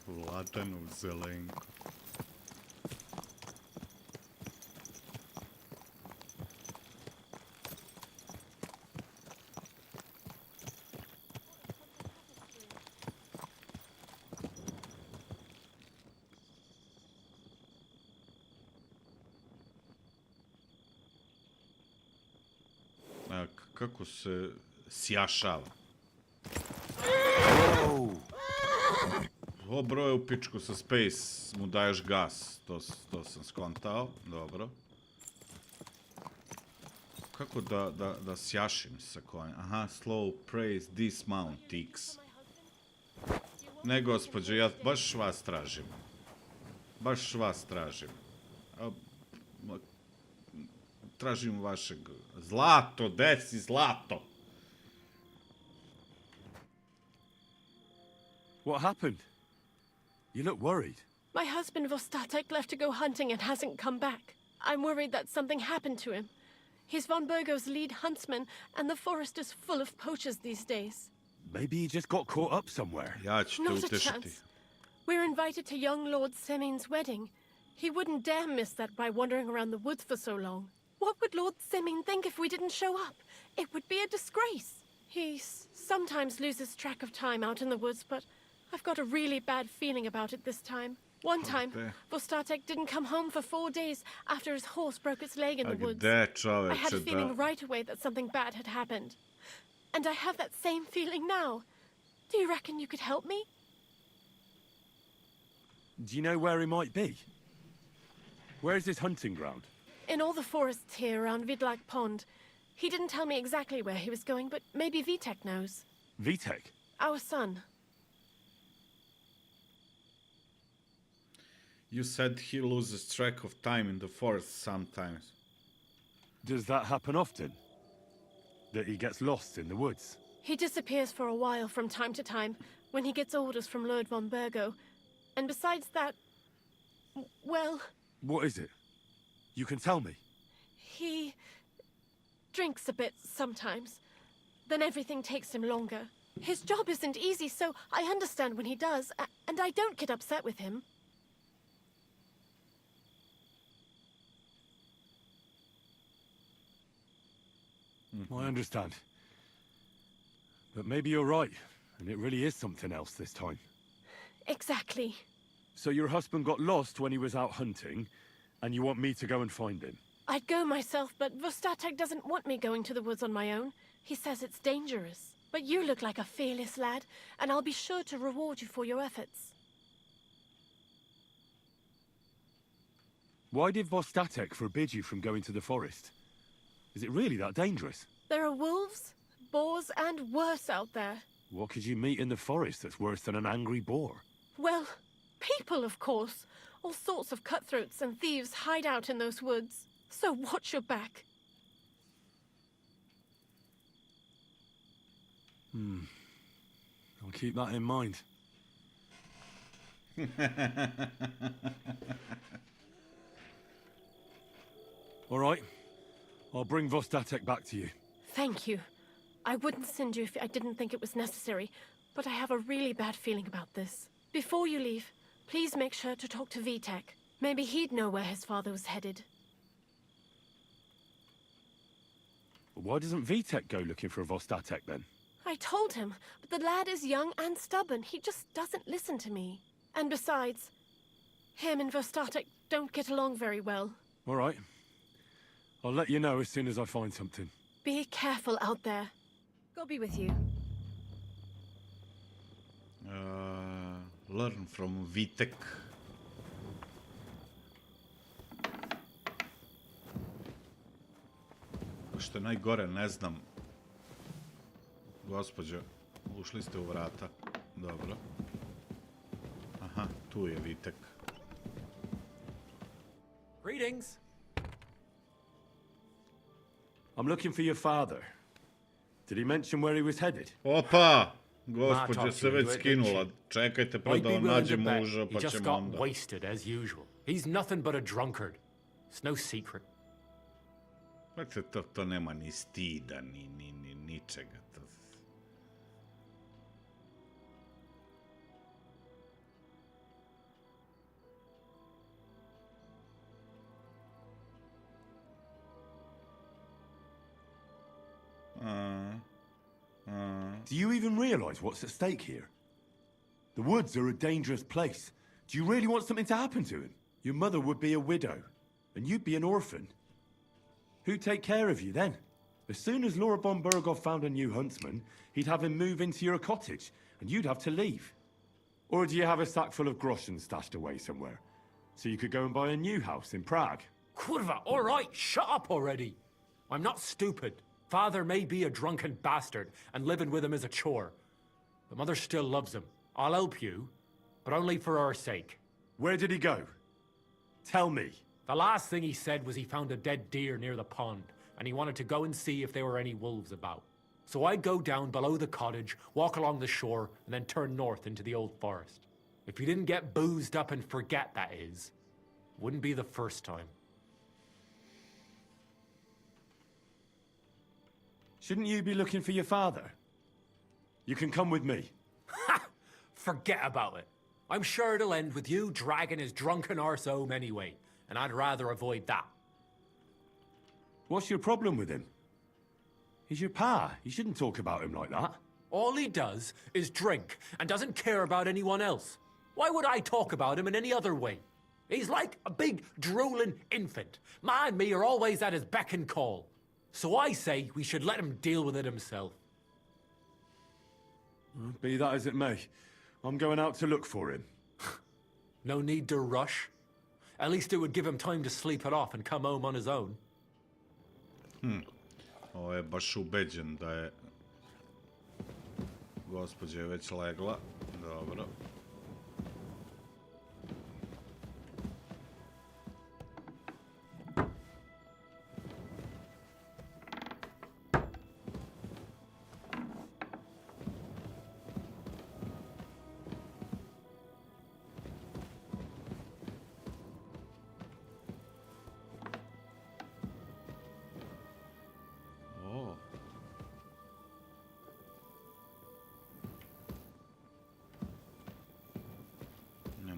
Speaker 1: Vladanu zelenku. Kako se sjašava. O, broje u pičku sa Space, mu daješ gas. To sam skontao, dobro. Kako da sjašim sa konjem? Aha, slow, praise, dismount, x. Ne, gospođo, ja baš vas tražim. Baš vas tražim. Tražim vašeg... Zlato, desi, zlato!
Speaker 10: What happened? You look worried.
Speaker 14: My husband Vostatek left to go hunting and hasn't come back. I'm worried that something happened to him. He's von Burgo's lead huntsman, and the forest is full of poachers these days.
Speaker 10: Maybe he just got caught up somewhere.
Speaker 14: Not a chance. We're invited to young Lord Semin's wedding. He wouldn't dare miss that by wandering around the woods for so long. What would Lord Semin think if we didn't show up? It would be a disgrace. He sometimes loses track of time out in the woods, but I've got a really bad feeling about it this time. One time, Vostatek didn't come home for 4 days after his horse broke its leg in the woods. I had a feeling right away that something bad had happened. And I have that same feeling now. Do you reckon you could help me?
Speaker 10: Do you know where he might be? Where's his hunting ground?
Speaker 14: In all the forests here around Vidlak Pond. He didn't tell me exactly where he was going, but maybe Vitek knows.
Speaker 10: Vitek?
Speaker 14: Our son.
Speaker 1: You said he loses track of time in the forest sometimes.
Speaker 10: Does that happen often? That he gets lost in the woods?
Speaker 14: He disappears for a while from time to time when he gets orders from Lord von Burgo. And besides that, well...
Speaker 10: What is it? You can tell me.
Speaker 14: He drinks a bit sometimes. Then everything takes him longer. His job isn't easy, so I understand when he does, and I don't get upset with him.
Speaker 10: I understand. But maybe you're right, and it really is something else this time.
Speaker 14: Exactly.
Speaker 10: So your husband got lost when he was out hunting, and you want me to go and find him?
Speaker 14: I'd go myself, but Vostatek doesn't want me going to the woods on my own. He says it's dangerous. But you look like a fearless lad, and I'll be sure to reward you for your efforts.
Speaker 10: Why did Vostatek forbid you from going to the forest? Is it really that dangerous?
Speaker 14: There are wolves, boars, and worse out there.
Speaker 10: What could you meet in the forest that's worse than an angry boar?
Speaker 14: Well, people, of course. All sorts of cutthroats and thieves hide out in those woods. So watch your back.
Speaker 10: I'll keep that in mind. All right. I'll bring Vostatek back to you.
Speaker 14: Thank you. I wouldn't send you if I didn't think it was necessary, but I have a really bad feeling about this. Before you leave, please make sure to talk to Vitek. Maybe he'd know where his father was headed.
Speaker 10: Why doesn't Vitek go looking for Vostatek then?
Speaker 14: I told him, but the lad is young and stubborn. He just doesn't listen to me. And besides, him and Vostatek don't get along very well.
Speaker 10: All right. I'll let you know as soon as I find something.
Speaker 14: Be careful out there.
Speaker 4: God be with you.
Speaker 1: Learn from Vitek. Što je najgore, ne znam. Gospođo, ušli ste u vrata. Dobro. Aha, tu je Vitek.
Speaker 13: Greetings.
Speaker 10: I'm looking for your father. Did he mention where he was headed?
Speaker 1: Opa! Gospođa se već skinula. Čekajte pa da nađe muža, pa ćemo onda.
Speaker 13: He just got wasted as usual. He's nothing but a drunkard. It's no secret.
Speaker 1: Dakle, to nema ni stida, ni ničega.
Speaker 10: Do you even realize what's at stake here? The woods are a dangerous place. Do you really want something to happen to him? Your mother would be a widow, and you'd be an orphan. Who'd take care of you then? As soon as Laura von Burgov found a new huntsman, he'd have him move into your cottage, and you'd have to leave. Or do you have a sack full of groschen stashed away somewhere, so you could go and buy a new house in Prague?
Speaker 13: Kurva, all right, shut up already. I'm not stupid. Father may be a drunken bastard, and living with him is a chore. But Mother still loves him. I'll help you, but only for our sake.
Speaker 10: Where did he go? Tell me.
Speaker 13: The last thing he said was he found a dead deer near the pond, and he wanted to go and see if there were any wolves about. So I'd go down below the cottage, walk along the shore, and then turn north into the old forest. If you didn't get boozed up and forget, that is, wouldn't be the first time.
Speaker 10: Shouldn't you be looking for your father? You can come with me.
Speaker 13: Ha! Forget about it. I'm sure it'll end with you dragging his drunken arse home anyway, and I'd rather avoid that.
Speaker 10: What's your problem with him? He's your pa. You shouldn't talk about him like that.
Speaker 13: All he does is drink and doesn't care about anyone else. Why would I talk about him in any other way? He's like a big, drooling infant. Ma and me are always at his beck and call. So I say we should let him deal with it himself.
Speaker 10: Be that as it may, I'm going out to look for him.
Speaker 13: No need to rush. At least it would give him time to sleep it off and come home on his own.
Speaker 1: Ovo je baš ubeđen da je... Gospođa je već legla. Dobro.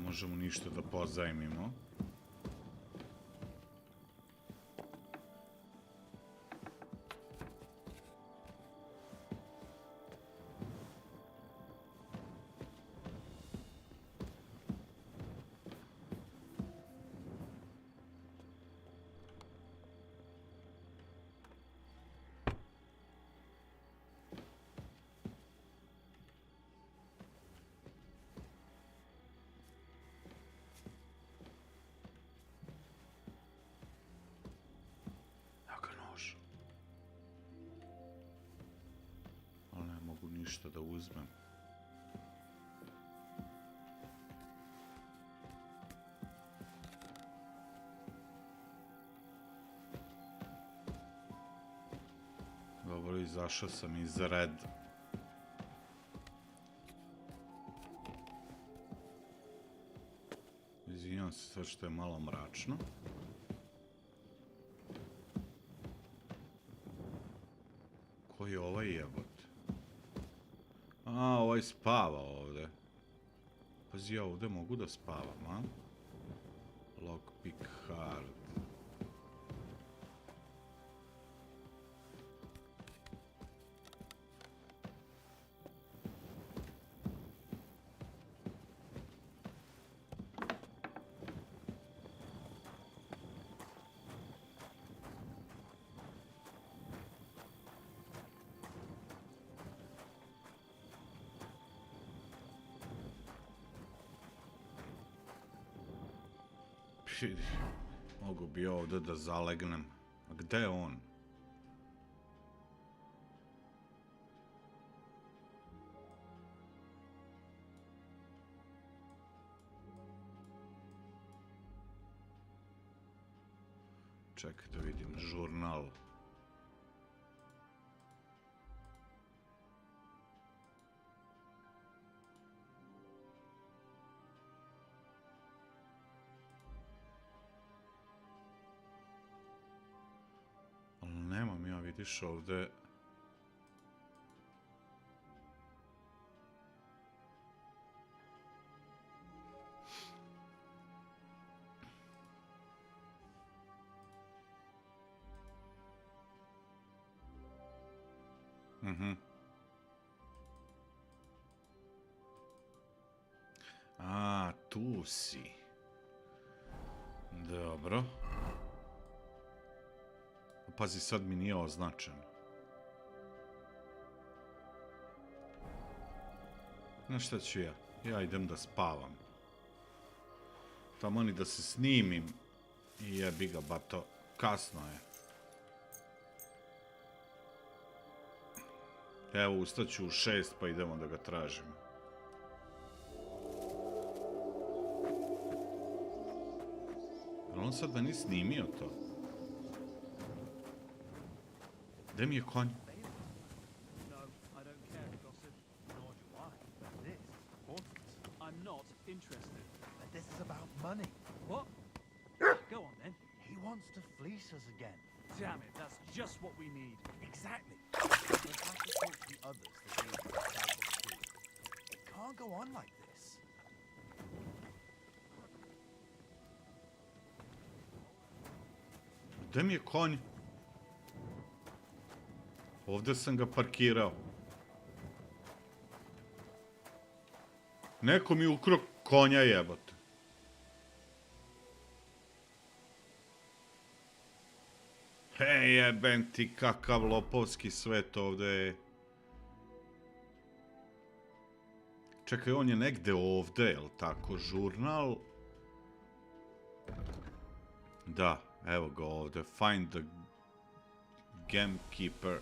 Speaker 1: Možemo ništa da pozajmimo. mogu ništa da uzmem. Dobro, izašao sam iz reda. Izvinjam se sad što je malo mračno. Ko je ovaj jebot? A, ovaj spava ovde. Pazi, ja ovde mogu da spavam, a? Lockpick hard. Mogu bi ovdje da zalegnem. A gde je on? Čekaj da vidim žurnal. Nemam ja, vidiš ovde. A, tu si. Dobro. Pazi, sad mi nije označeno. Znaš šta ću ja? Ja idem da spavam. Tamo ni da se snimim. I jebi ga, bato. Kasno je. Evo, ustaću u 6 pa idemo da ga tražimo. Ali on sad da ni snimio to. Gde mi je konj?
Speaker 2: I'm not interested.
Speaker 11: But this is about money.
Speaker 2: What? Go on then.
Speaker 11: He wants to fleece us again.
Speaker 2: Damn it, that's just what we need.
Speaker 11: Exactly. We'll have to talk to the others to deal with the cycle too. It can't go on like this.
Speaker 1: Gde mi je konj? Ovdje sam ga parkirao. Neko mi ukro konja, jebote. Hej, jebem ti, kakav lopovski svet ovdje je. Čekaj, on je negde ovdje, jel tako? Žurnal. Da, evo ga ovdje. Find the gamekeeper.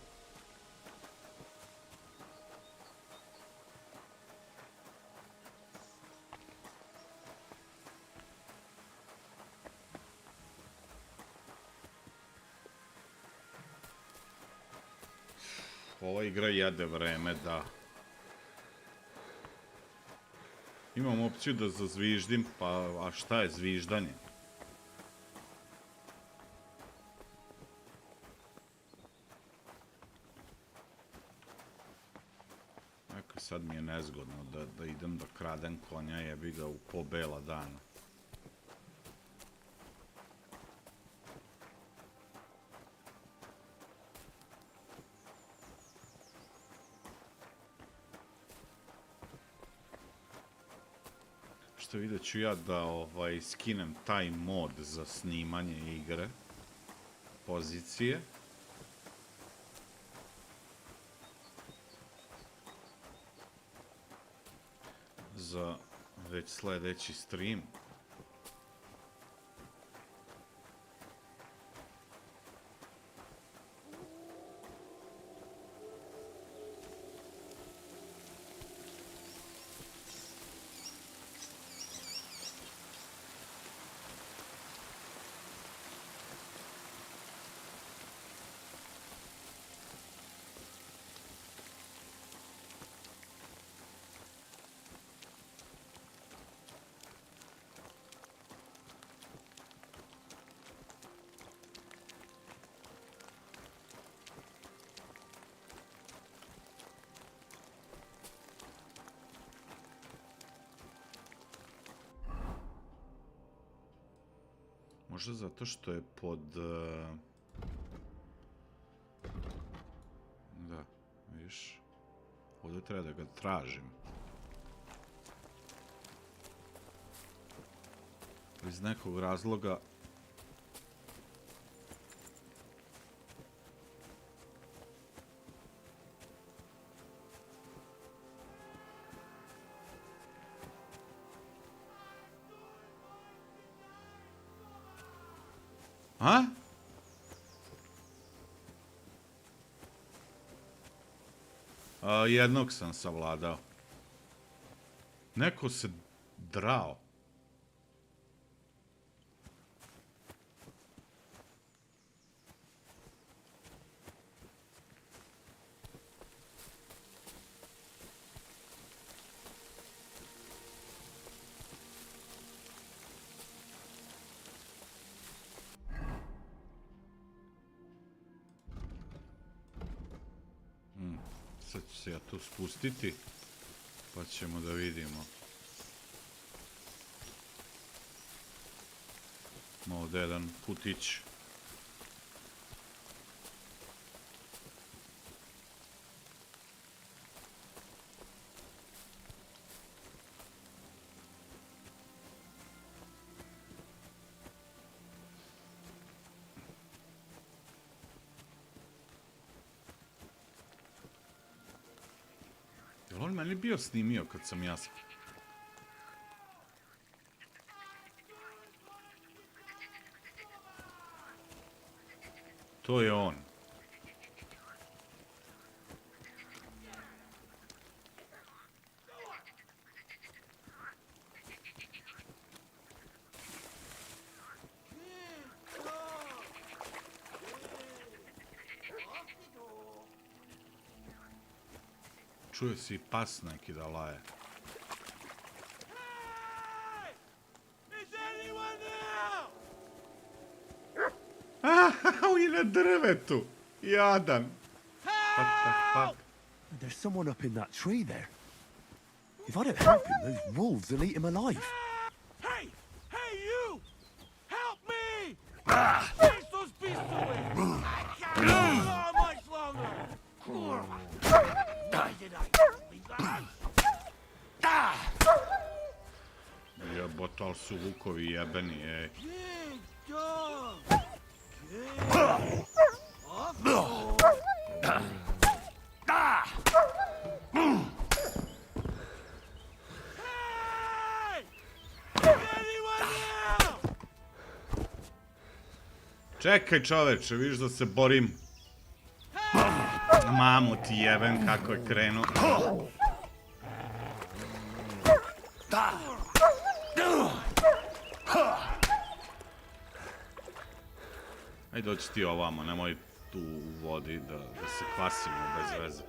Speaker 1: Ova igra jede vreme, da. Imam opciju da zazviždim, pa a šta je zviždanje? Eko, sad mi je nezgodno da idem da kradem konja, jebi ga u po bela dana. Što vidjet ću ja da skinem taj mod za snimanje igre. Pozicije. Za već sljedeći stream. Možda zato što je pod... Da, vidiš. Ovdje treba da ga tražim. Iz nekog razloga... A? Jednog sam savladao. Neko se drao. Sad ću se ja tu spustiti, pa ćemo da vidimo. Ovdje jedan putić. Jel on meni bio snimio kad sam ja... To je on. Čuje se i pas neki da laje. On je na drvetu. Jadan. What the fuck?
Speaker 10: There's someone up in that tree there. If I don't help him, those wolves will eat him alive.
Speaker 12: Hey! Hey, you! Help me! Chase those beasts away! I can't hold on much longer! Did I leave that?
Speaker 1: Jebote, ali su vukovi jebeni, ej.
Speaker 12: Good dog!
Speaker 1: Čekaj čoveče, vidiš da se borim. Mamu ti jebem kako je krenuo. Ajde doći ti ovamo, nemoj tu u vodi da se kvasimo bez veze.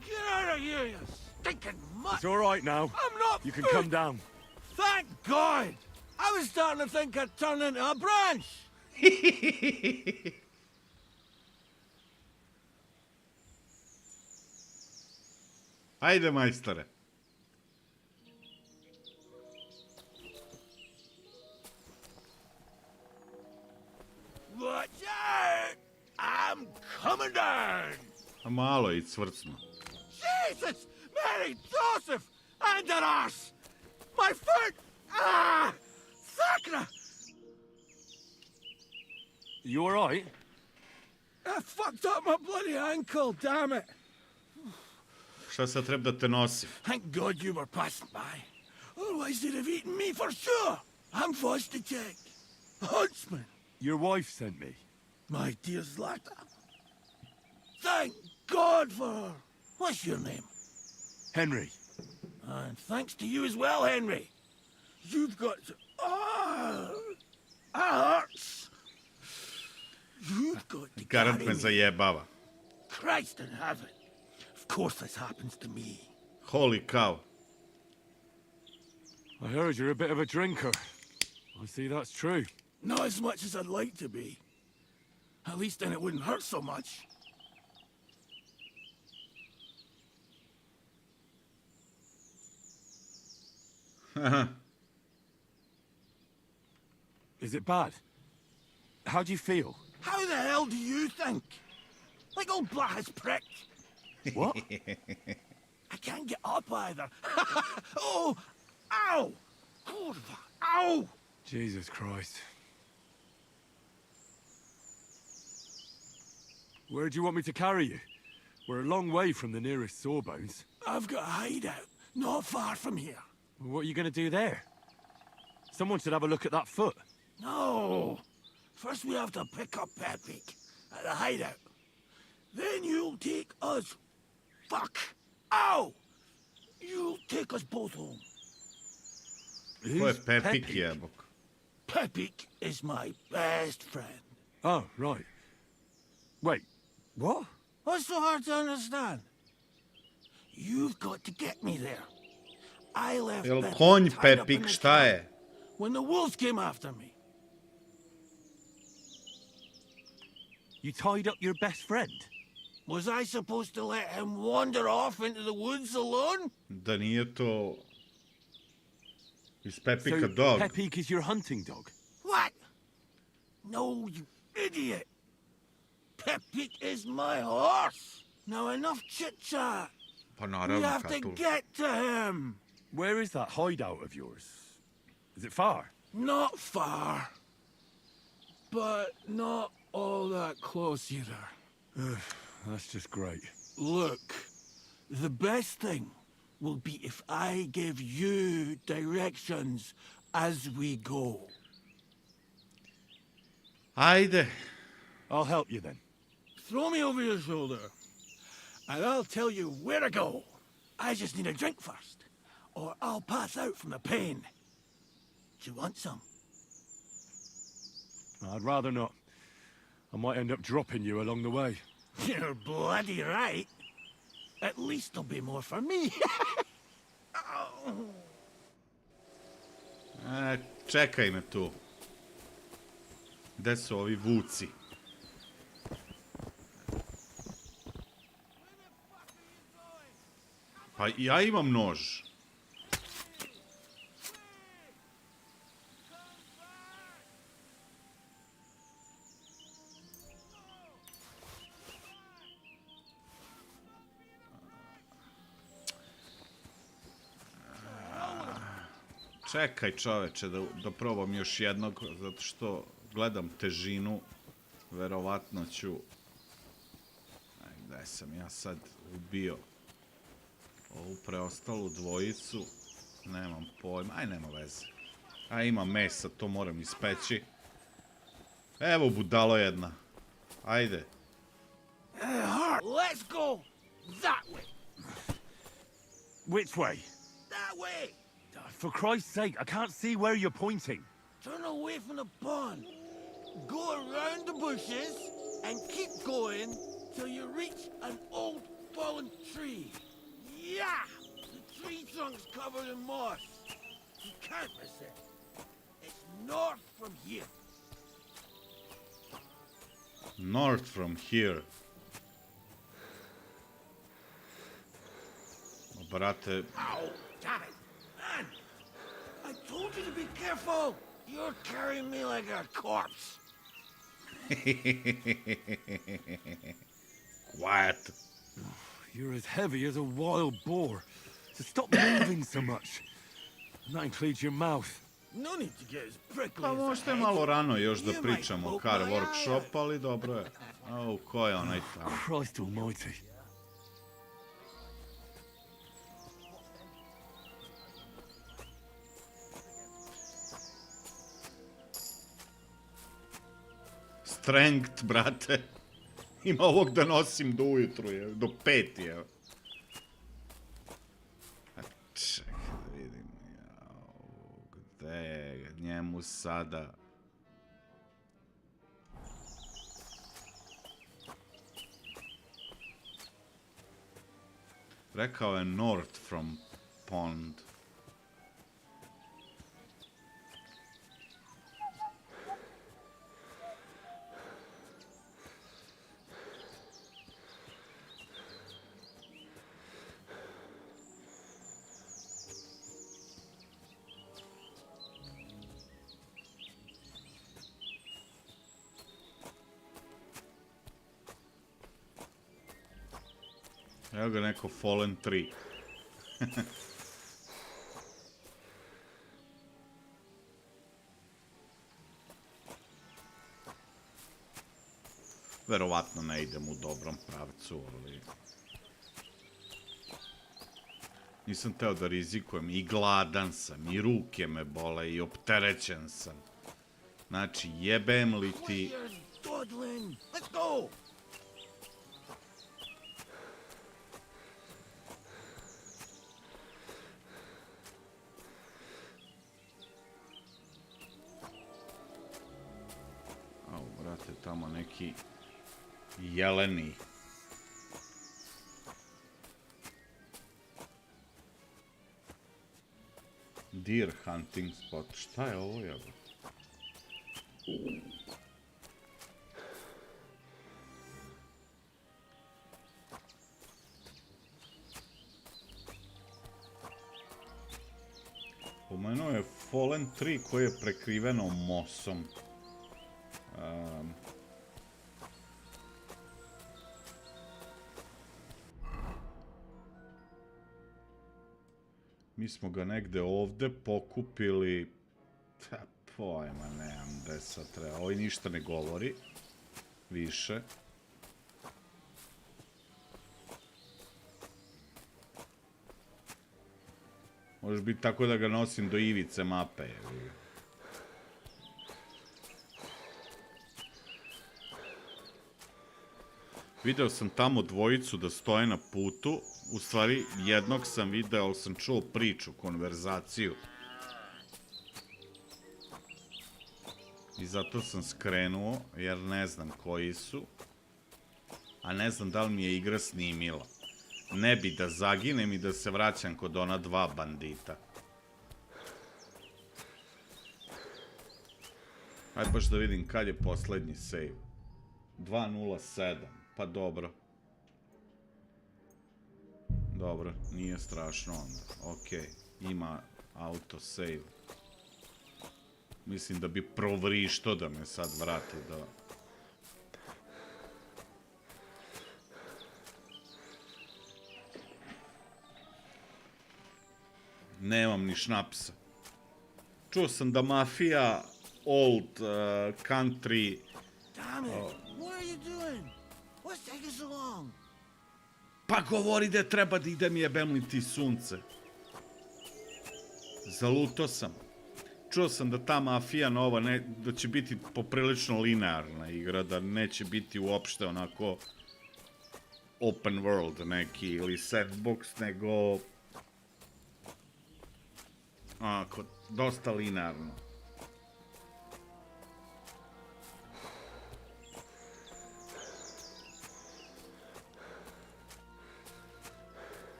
Speaker 12: Get out of here, you stinking mutt!
Speaker 10: It's all right now.
Speaker 12: I'm not
Speaker 10: You can
Speaker 12: fit.
Speaker 10: come down.
Speaker 12: Thank God! I was starting to think I'd turned into a branch!
Speaker 1: Ajde, majstore.
Speaker 12: Watch out! I'm coming down!
Speaker 1: A malo i cvrcno.
Speaker 12: Jesus! Mary Joseph! And an arse! My foot! Ah! Sacra!
Speaker 10: You all right?
Speaker 12: I fucked up my bloody ankle, damn it!
Speaker 1: Šta sad treba da te nosim?
Speaker 12: Thank God you were passing by. Otherwise they'd have eaten me for sure. I'm FskpZ. Huntsman.
Speaker 10: Your wife sent me.
Speaker 12: My dear Zlata. Thank God for her. What's your name?
Speaker 10: Henry.
Speaker 12: And thanks to you as well, Henry. You've got to... Ah! That hurts. You've got to
Speaker 1: Garant
Speaker 12: carry
Speaker 1: me
Speaker 12: me.
Speaker 1: zajebava.
Speaker 12: Christ in heaven. Of course this happens to me.
Speaker 1: Holy cow.
Speaker 10: I heard you're a bit of a drinker. I see that's true.
Speaker 12: Not as much as I'd like to be. At least then it wouldn't hurt so much.
Speaker 10: Is it bad? How do you feel?
Speaker 11: How the hell do you think? Like old Black's prick.
Speaker 10: What?
Speaker 11: I can't get up either. Oh! Ow! Kurwa! Ow!
Speaker 10: Jesus Christ. Where do you want me to carry you? We're a long way from the nearest sawbones.
Speaker 11: I've got a hideout, not far from here.
Speaker 10: What are you going to do there? Someone should have a look at that foot.
Speaker 11: No! First we have to pick up Pepik at the hideout. Then you'll take us... Fuck! Ow! You'll take us both home.
Speaker 1: Ko je Pepik jebok?
Speaker 11: Pepik is my best friend.
Speaker 10: Oh, right. Wait, what?
Speaker 11: What's so hard to understand? You've got to get me there. I left
Speaker 1: Jel
Speaker 11: Pepik
Speaker 1: konj
Speaker 11: tied up in
Speaker 1: Pepik,
Speaker 11: the
Speaker 1: šta
Speaker 11: trap
Speaker 1: je?
Speaker 11: when the wolves came after me.
Speaker 10: You tied up your best friend?
Speaker 11: Was I supposed to let him wander off into the woods alone?
Speaker 1: Da nije to... Is Pepik
Speaker 10: So
Speaker 1: a dog?
Speaker 10: Pepik is your hunting dog?
Speaker 11: What? No, you idiot. Pepik is my horse. Now enough chit-chat.
Speaker 1: Pa
Speaker 11: We
Speaker 1: naravno,
Speaker 11: have to
Speaker 1: Katul.
Speaker 11: get to him.
Speaker 10: Where is that hideout of yours? Is it far?
Speaker 11: Not far. But not all that close either.
Speaker 10: That's just great.
Speaker 11: Look, the best thing will be if I give you directions as we go.
Speaker 1: Ajde.
Speaker 10: I'll help you then.
Speaker 11: Throw me over your shoulder, and I'll tell you where to go. I just need a drink first, or I'll pass out from the pain. Do you want some?
Speaker 10: I'd rather not. I might end up dropping you along the way.
Speaker 11: You're bloody right. At least there'll be more for me.
Speaker 1: Čekaj me tu. Gde su ovi vuci? Pa ja imam nož. Čekaj čoveče da probam još jednog, zato što gledam težinu, verovatno ću... Gde sam ja sad ubio ovu preostalu dvojicu, nemam pojma, aj nema veze. Aj ima mesa, to moram ispeći. Evo budalo jedna, ajde.
Speaker 11: Let's go that way.
Speaker 10: Which way?
Speaker 11: That way.
Speaker 10: For Christ's sake, I can't see where you're pointing.
Speaker 11: Turn away from the pond. Go around the bushes and keep going till you reach an old fallen tree. Yeah! The tree trunk's covered in moss. You can't miss it. It's north from here.
Speaker 1: North from here. Brate...
Speaker 11: Ow! Damn it! Man! I told you to be careful! You're carrying me like a corpse.
Speaker 1: Quiet.
Speaker 10: You're as heavy as a wild boar. So stop moving so much. And that includes your mouth.
Speaker 11: No need to get as prickly
Speaker 1: Pa
Speaker 11: as
Speaker 1: možda je
Speaker 11: the
Speaker 1: malo
Speaker 11: hedge.
Speaker 1: rano još da
Speaker 11: You
Speaker 1: pričamo o
Speaker 11: might
Speaker 1: car
Speaker 11: poke my
Speaker 1: workshop, ali dobro je. Au, ko je onaj tamo?
Speaker 10: Christ almighty.
Speaker 1: Strength, brate. Ima ovog da nosim do ujutru, je, do 5, je. Čekaj da vidim. Gde je njemu sada? Rekao je north from pond. Evo ga neko Fallen 3. Verovatno ne idem u dobrom pravcu, ali... Nisam teo da rizikujem, i gladan sam, i ruke me bole, i opterećen sam. Znači, jebem li ti...
Speaker 11: Let's go!
Speaker 1: Au, brate, tamo neki jeleni. Deer hunting spot. Šta je ovo, jebo? Pomenuo je Fallen 3 koji je prekriveno mosom. Mi smo ga negde ovde pokupili... Pojma, nemam gde sad treba. Ovo ništa ne govori. Više. Može biti tako da ga nosim do ivice mape. Video sam tamo dvojicu da stoje na putu. U stvari, jednog sam video, ali sam čuo priču, konverzaciju. I zato sam skrenuo, jer ne znam koji su. A ne znam da li mi je igra snimila. Ne bi da zaginem i da se vraćam kod ona dva bandita. Ajde baš da vidim kad je poslednji save. 2.07, pa dobro. Dobro, nije strašno onda. Okej, ima auto save. Mislim da bi provrišto da me sad vrati do... Nemam ni šnapsa. Čuo sam da mafija, old, country...
Speaker 11: Damn it! What are you doing? What's taking so long?
Speaker 1: Pa govori da treba da idem jebem li ti sunce. Zaluto sam. Čuo sam da ta mafija nova, da će biti poprilično linearna igra, da neće biti uopšte onako open world neki ili sandbox, nego onako, dosta linearno.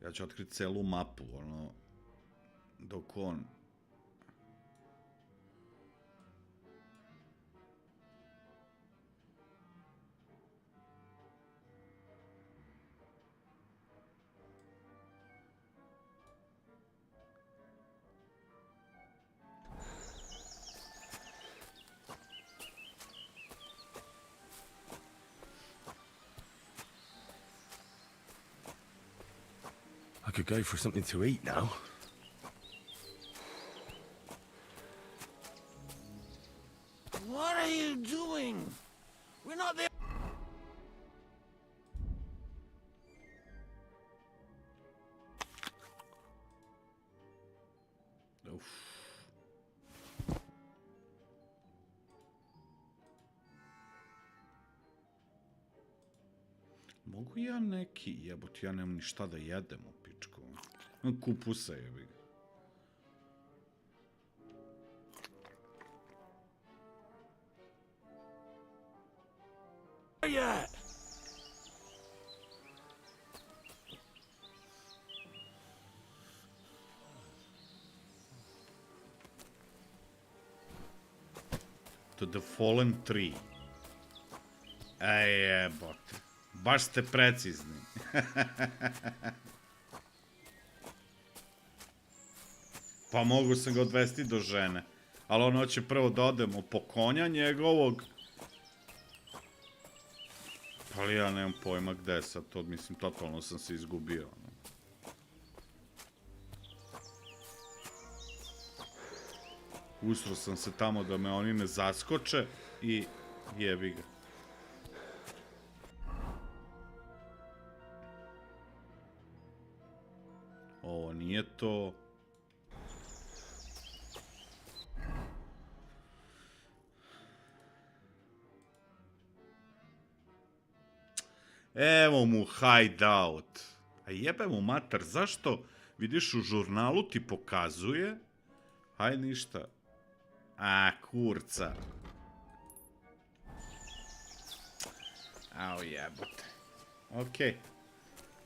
Speaker 1: Ja ću otkriti celu mapu, ono, dok on...
Speaker 10: I could go for something to eat now.
Speaker 11: What are you doing? We're not there.
Speaker 1: Mogu ja neki, jebote, ja nemam ni šta da jedem u pičku. Kupusa jebi ga.
Speaker 11: Yeah.
Speaker 1: To the Fallen 3. Jebote. Baš ste precizni. Pa mogu sam ga odvesti do žene. Ali on hoće prvo da odemo po konja njegovog. Ali ja nemam pojma gde je sad to, mislim, totalno sam se izgubio. Usro sam se tamo da me oni ne zaskoče i jebi ga. Ovo nije to. Evo mu hideout. A jebe mu mater, zašto? Vidiš, u žurnalu ti pokazuje. Haj ništa. A, kurca. Ao jebote. Okej.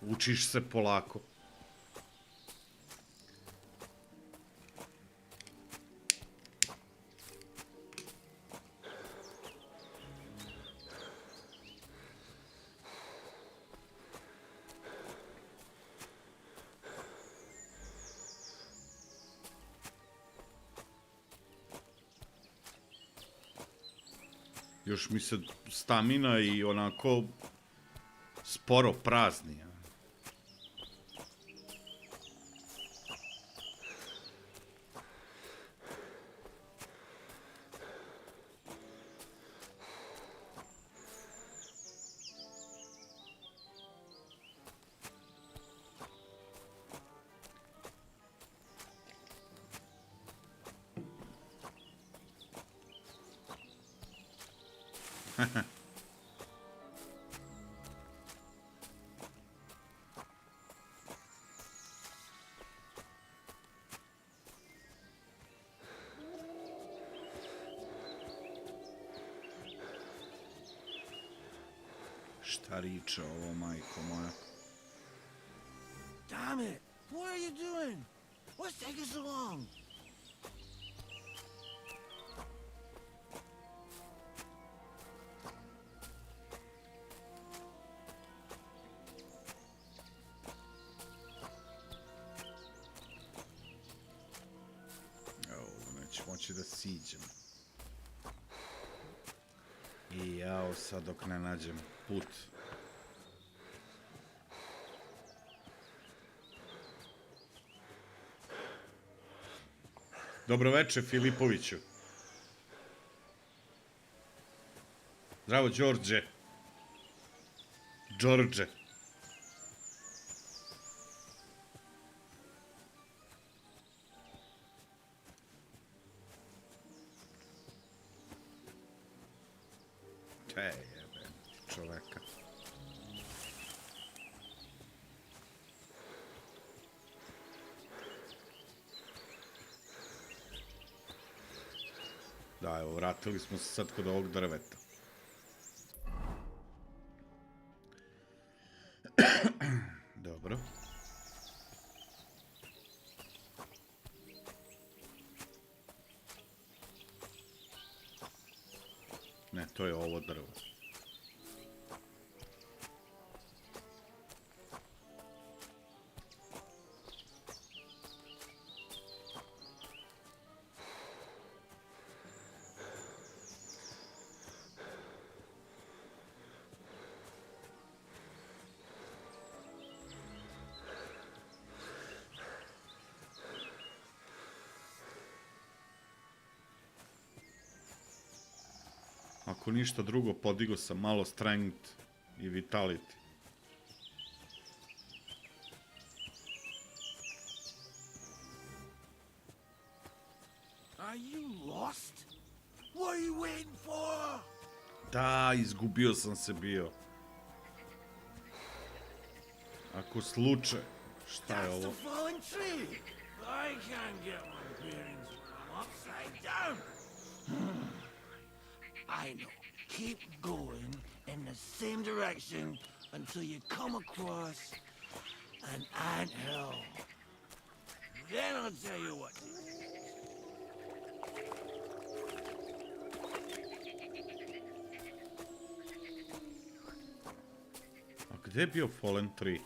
Speaker 1: Učiš se polako. Još mi se stamina i onako sporo prazni. Šta riče ovo, majko moja?
Speaker 11: Damn it! What are you doing? What's taking so long?
Speaker 1: Neću moći da siđem. I jao, sad dok ne nađem put. Dobroveče, Filipoviću. Zdravo, Đorđe. Đorđe. Jebe, čoveka. Da, evo, vratili smo se sad kod ovog drveta. Dobro. Ne, to je ovo drvo. Ako ništa drugo, podigo sam malo strength i vitality.
Speaker 11: Are you lost? What are you waiting for?
Speaker 1: Da, izgubio sam se bio. Ako slučaj, šta je ovo?
Speaker 11: That's the fallen tree. I can't get my bearings when I'm upside down. I know. Keep going in the same direction until you come across an anthill. Then I'll tell you what to do.
Speaker 1: A gde je bio fallen tree?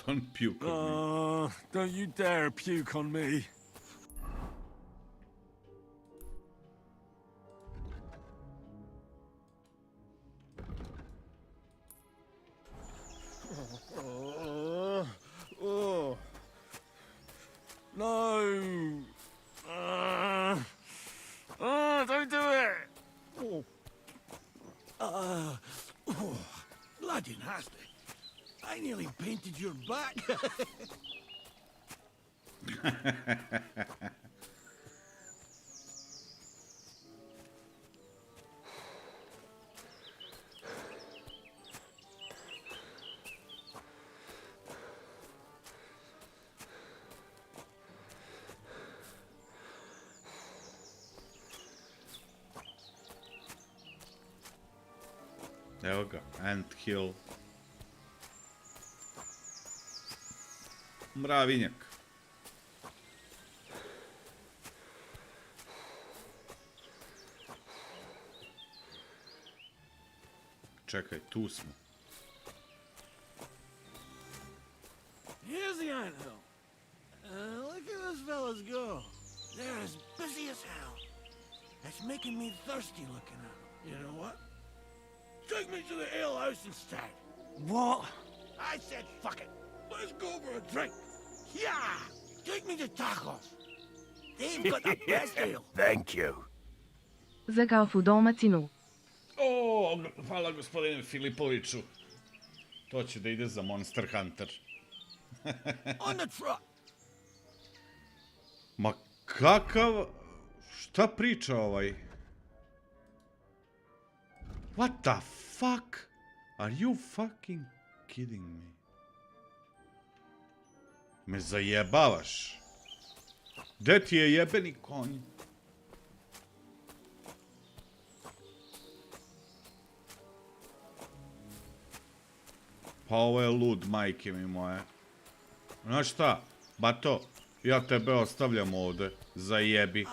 Speaker 1: Don't puke on me.
Speaker 10: Don't you dare puke on me.
Speaker 12: No. Don't do it. Bloody nasty. I nearly painted your back.
Speaker 1: Evo ga, Ant Hill. Mravinjak. Čekaj, tu smo.
Speaker 12: Here's the anthill. Look at those fellas go. They're as busy as hell. It's making me thirsty looking at them. You know what? Take me to the ale house instead.
Speaker 23: What?
Speaker 12: I said fuck it. Let's go for a drink. Yeah! Take me to tacos. They've got the best ale.
Speaker 10: Thank you.
Speaker 7: Zakafu domacinu.
Speaker 1: O, hvala gospodine Filipoviću. To će da ide za Monster Hunter.
Speaker 12: On the truck.
Speaker 1: Ma kakav... Šta priča ovaj? What the fuck? Are you fucking kidding me? Me zajebavaš? Gde ti je jebeni konj? Pa ovo je lud, majke mi moje. Znaš šta, bato, ja tebe ostavljam ovde, zajebi.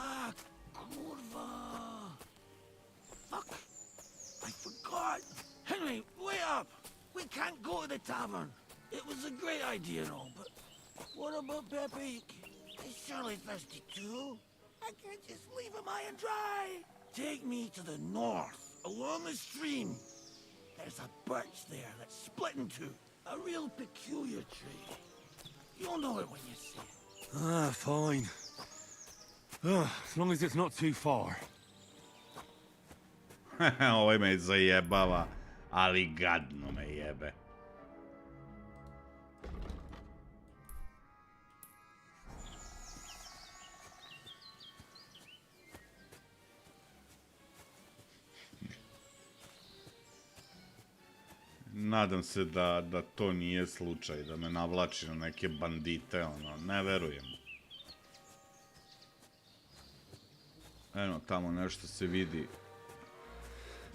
Speaker 12: Henry, wait up! We can't go to the tavern. It was a great idea and all, but what about Pepe? He's surely thirsty too. I can't just leave him high and dry. Take me to the north, along the stream. There's a birch there that's split in two. A real peculiar tree. You'll know it when you see it.
Speaker 23: Fine. As long as it's not too far.
Speaker 1: Ovaj me zajebava, ali gadno me jebe. Nadam se da to nije slučaj, da me navlači na neke bandite, ono, ne verujem. Eno, tamo nešto se vidi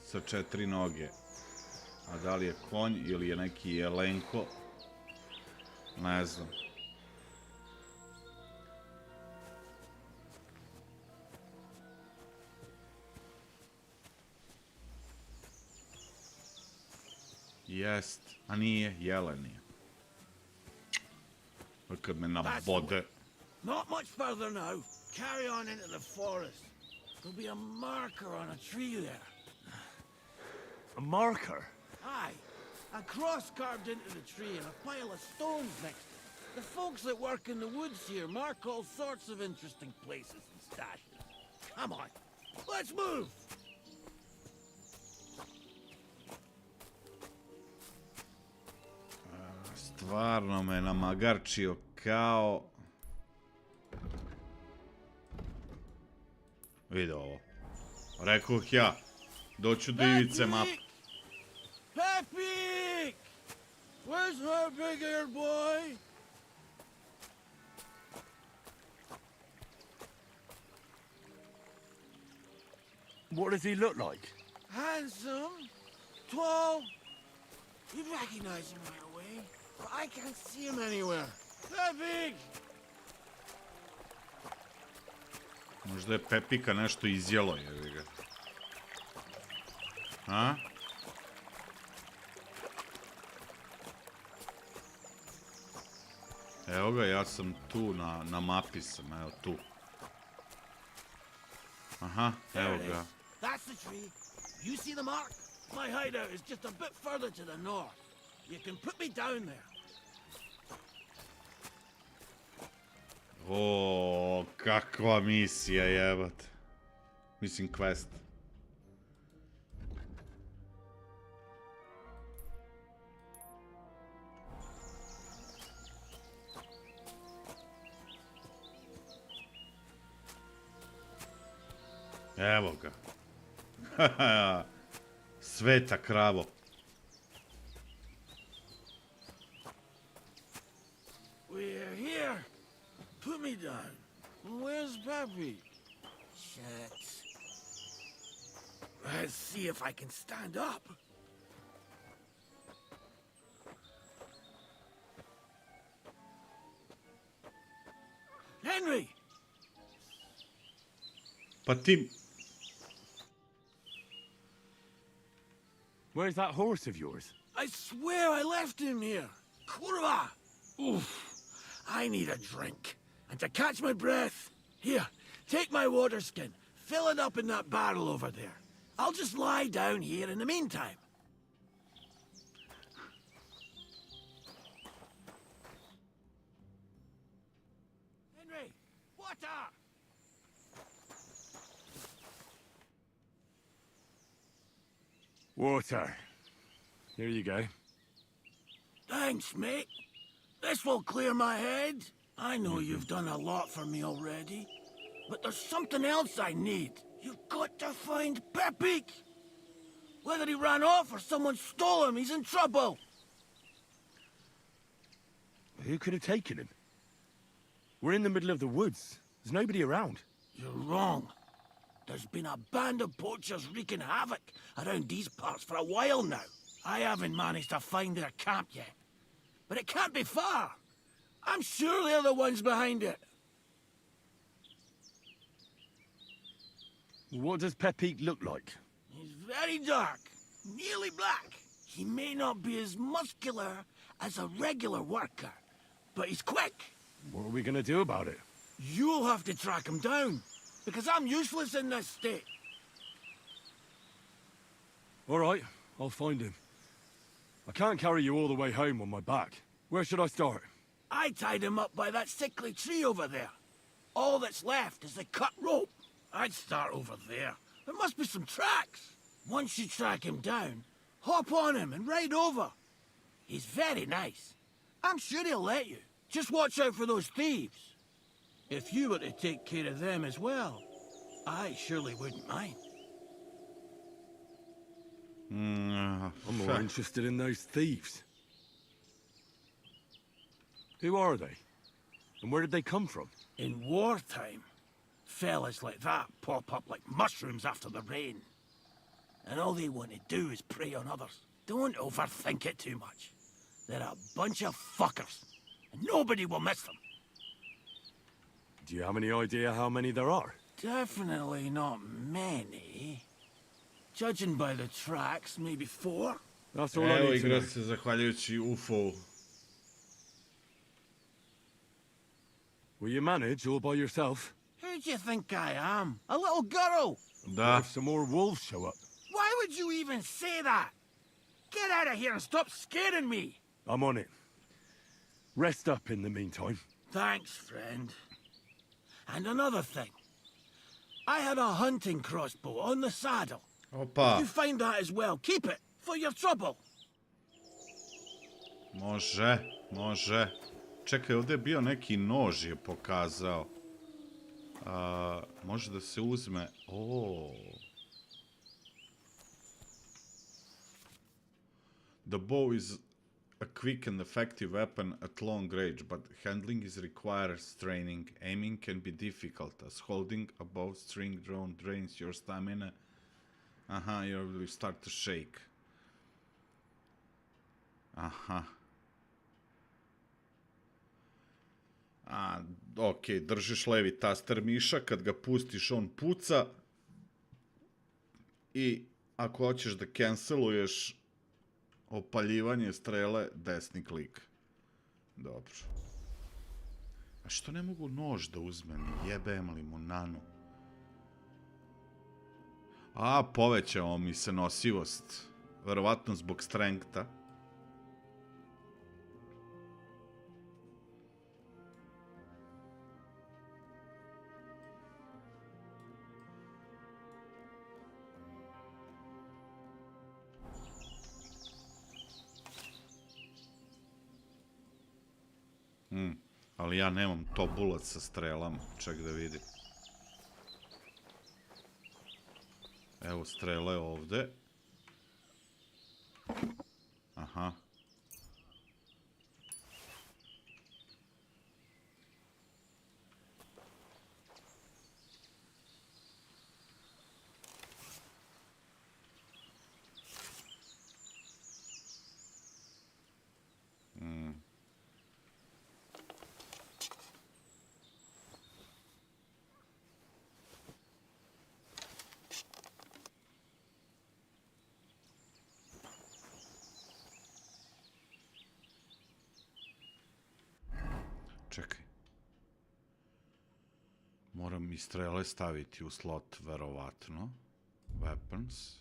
Speaker 1: sa 4 noge. A da li je konj ili je neki jelenko? Ne znam. Jest, a nije, jelen je. Kad me nabode.
Speaker 12: Not much further now. Carry on into the forest. There'll be a marker on a tree there.
Speaker 23: A marker?
Speaker 12: Aye. A cross carved into the tree and a pile of stones next to it. The folks that work in the woods here mark all sorts of interesting places and stashes. Come on, let's move!
Speaker 1: Stvarno me namagarčio kao... Vidi ovo. Rekoh ja, doću do ivice map.
Speaker 12: Pepe! Where's my big-eared boy?
Speaker 23: What does he look like?
Speaker 12: Handsome, tall. You'd recognize him right away, but I can't see him anywhere. Pepe!
Speaker 1: Možda je Pepika nešto izjelo, jevi ga. A? Evo ga, ja sam tu, na mapi sam, evo tu. Aha, evo ga.
Speaker 12: That's the tree. You see the mark? My hideout is just a bit further to the north.
Speaker 11: You can put me down there.
Speaker 1: O, kakva misija, jebate. Mislim, quest. Evo ga. Sveta kravo.
Speaker 11: We're here. Put me down. Where's Pappy? Shit. Let's see if I can stand up. Henry!
Speaker 1: Pa ti...
Speaker 10: Where's that horse of yours?
Speaker 11: I swear I left him here. Kurwa! Oof. I need a drink. And to catch my breath, here, take my water skin. Fill it up in that barrel over there. I'll just lie down here in the meantime. Henry, water!
Speaker 10: Water. Here you go.
Speaker 11: Thanks, mate. This will clear my head. I know you've done a lot for me already, but there's something else I need. You've got to find Pepik. Whether he ran off or someone stole him, he's in trouble.
Speaker 10: Who could have taken him? We're in the middle of the woods. There's nobody around.
Speaker 11: You're wrong. There's been a band of poachers wreaking havoc around these parts for a while now. I haven't managed to find their camp yet. But it can't be far. I'm sure they're the ones behind it.
Speaker 10: What does Pepik look like?
Speaker 11: He's very dark, nearly black. He may not be as muscular as a regular worker, but he's quick.
Speaker 10: What are we gonna do about it?
Speaker 11: You'll have to track him down, because I'm useless in this state.
Speaker 10: All right, I'll find him. I can't carry you all the way home on my back. Where should I start?
Speaker 11: I tied him up by that sickly tree over there. All that's left is the cut rope. I'd start over there. There must be some tracks. Once you track him down, hop on him and ride over. He's very nice. I'm sure he'll let you. Just watch out for those thieves. If you were to take care of them as well, I surely wouldn't mind.
Speaker 10: I'm more interested in those thieves. Who are they? And where did they come from?
Speaker 11: In wartime, fellas like that pop up like mushrooms after the rain. And all they want to do is prey on others. Don't overthink it too much. They're a bunch of fuckers, and nobody will miss them.
Speaker 10: Do you have any idea how many there are?
Speaker 11: Definitely not many. Judging by the tracks, maybe 4.
Speaker 10: That's all I
Speaker 1: Evo
Speaker 10: need to know.
Speaker 1: igra se zahvaljujući UFO.
Speaker 10: Will you manage all by yourself?
Speaker 11: Who do you think I am? A little girl?
Speaker 10: What if some more wolves show up?
Speaker 11: Why would you even say that? Get out of here and stop scaring me.
Speaker 10: I'm on it. Rest up in the meantime.
Speaker 11: Thanks, friend. And another thing. I had a hunting crossbow on the saddle.
Speaker 1: Opa.
Speaker 11: If you find that as well, keep it for your trouble.
Speaker 1: Može, može. Čekaj, ovdje je bio neki nož je pokazao. Može da se uzme... The bow is a quick and effective weapon at long range, but handling requires training. Aiming can be difficult, as holding a bowstring drains your stamina. You start to shake. Ok, držiš levi taster miša, kad ga pustiš on puca. I ako hoćeš da canceluješ opaljivanje strele, desni klik. Dobro. A što ne mogu nož da uzmem? Jebem li mu nanu? Povećao mi se nosivost. Verovatno zbog strengtha. Ali ja nemam to bulat sa strelama. Ček da vidim. Evo strele ovde. Aha. Čekaj. Moram i strele staviti u slot, verovatno. Weapons.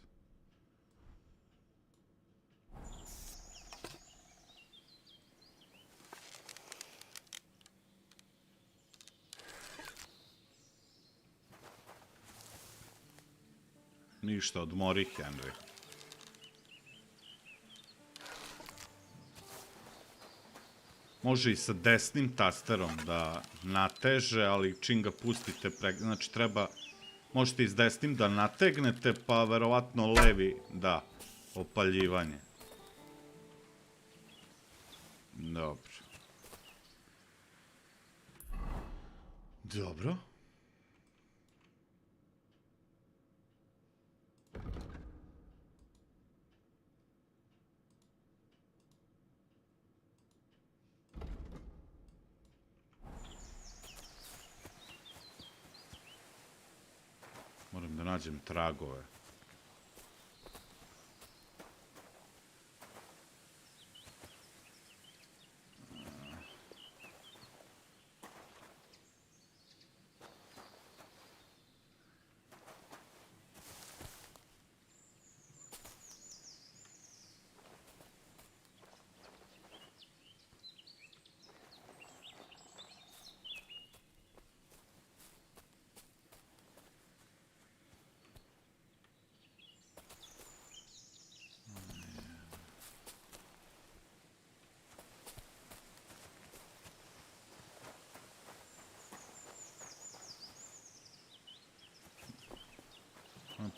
Speaker 1: Ništa, odmori, Henry. Može i sa desnim tasterom da nateže, ali čim ga pustite, znači treba, možete i s desnim da nategnete, pa verovatno levi, da, opaljivanje. Dobro. Dobro. Moram da nađem tragove.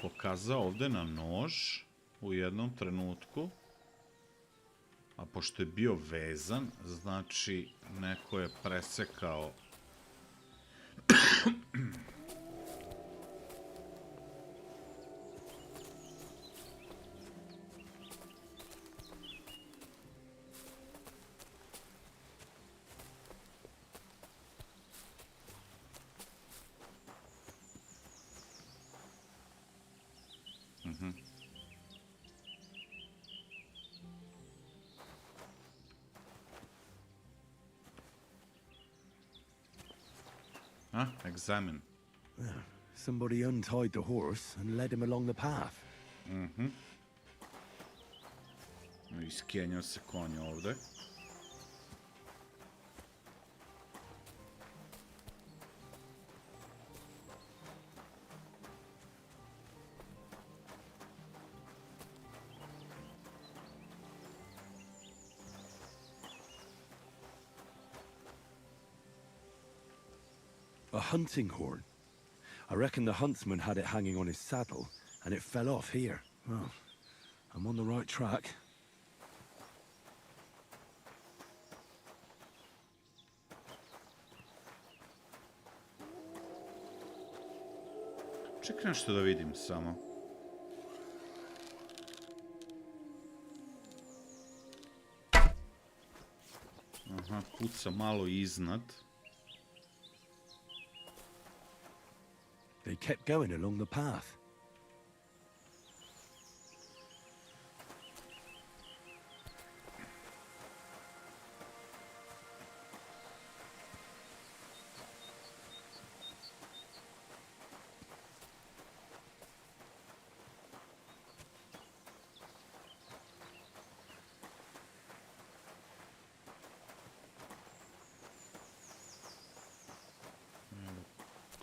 Speaker 1: Pokazao ovde na nož u jednom trenutku, a pošto je bio vezan, znači neko je presekao. Examine.
Speaker 23: Somebody untied the horse and led him along the path.
Speaker 1: Iskenjao se konj ovde.
Speaker 23: A hunting horn. I reckon the huntsman had it hanging on his saddle, and it fell off here. Well, I'm on the right track.
Speaker 1: Čekaj nešto da vidim samo. Aha, kuca malo iznad.
Speaker 23: They kept going along the path.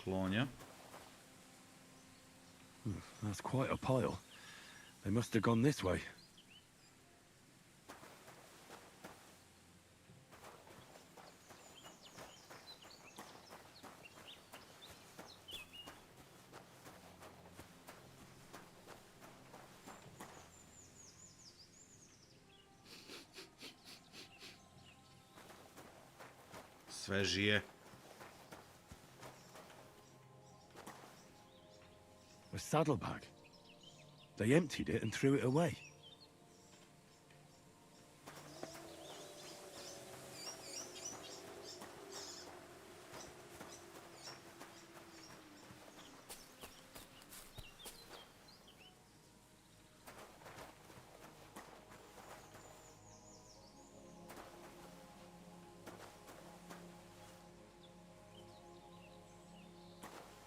Speaker 1: Klonja.
Speaker 23: That's quite a pile. They must have gone this way.
Speaker 1: Svežije.
Speaker 10: A saddlebag. They emptied it and threw it away.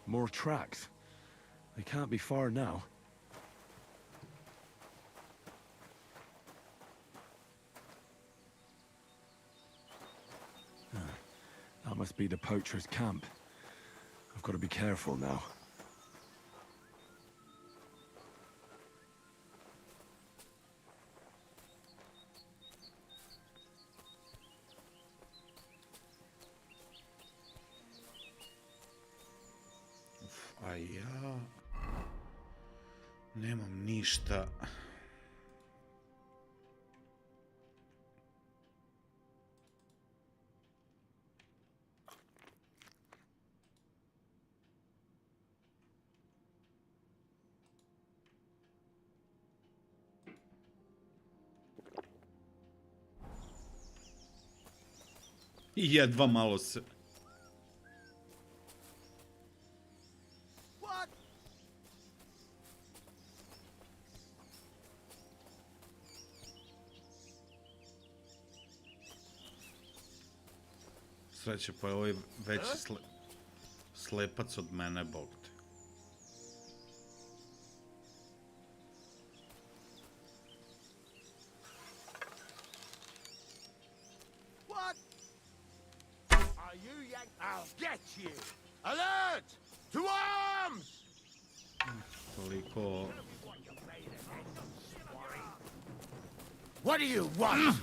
Speaker 10: More tracks. They can't be far now. That must be the poacher's camp. I've got to be careful now.
Speaker 1: A ja... nemam ništa. I jedva malo se... Sreće, pa je ovaj veći slepac od mene, bog te.
Speaker 11: What? Are you yank? I'll get you! Alert! To arms!
Speaker 1: Toliko...
Speaker 11: What do you want?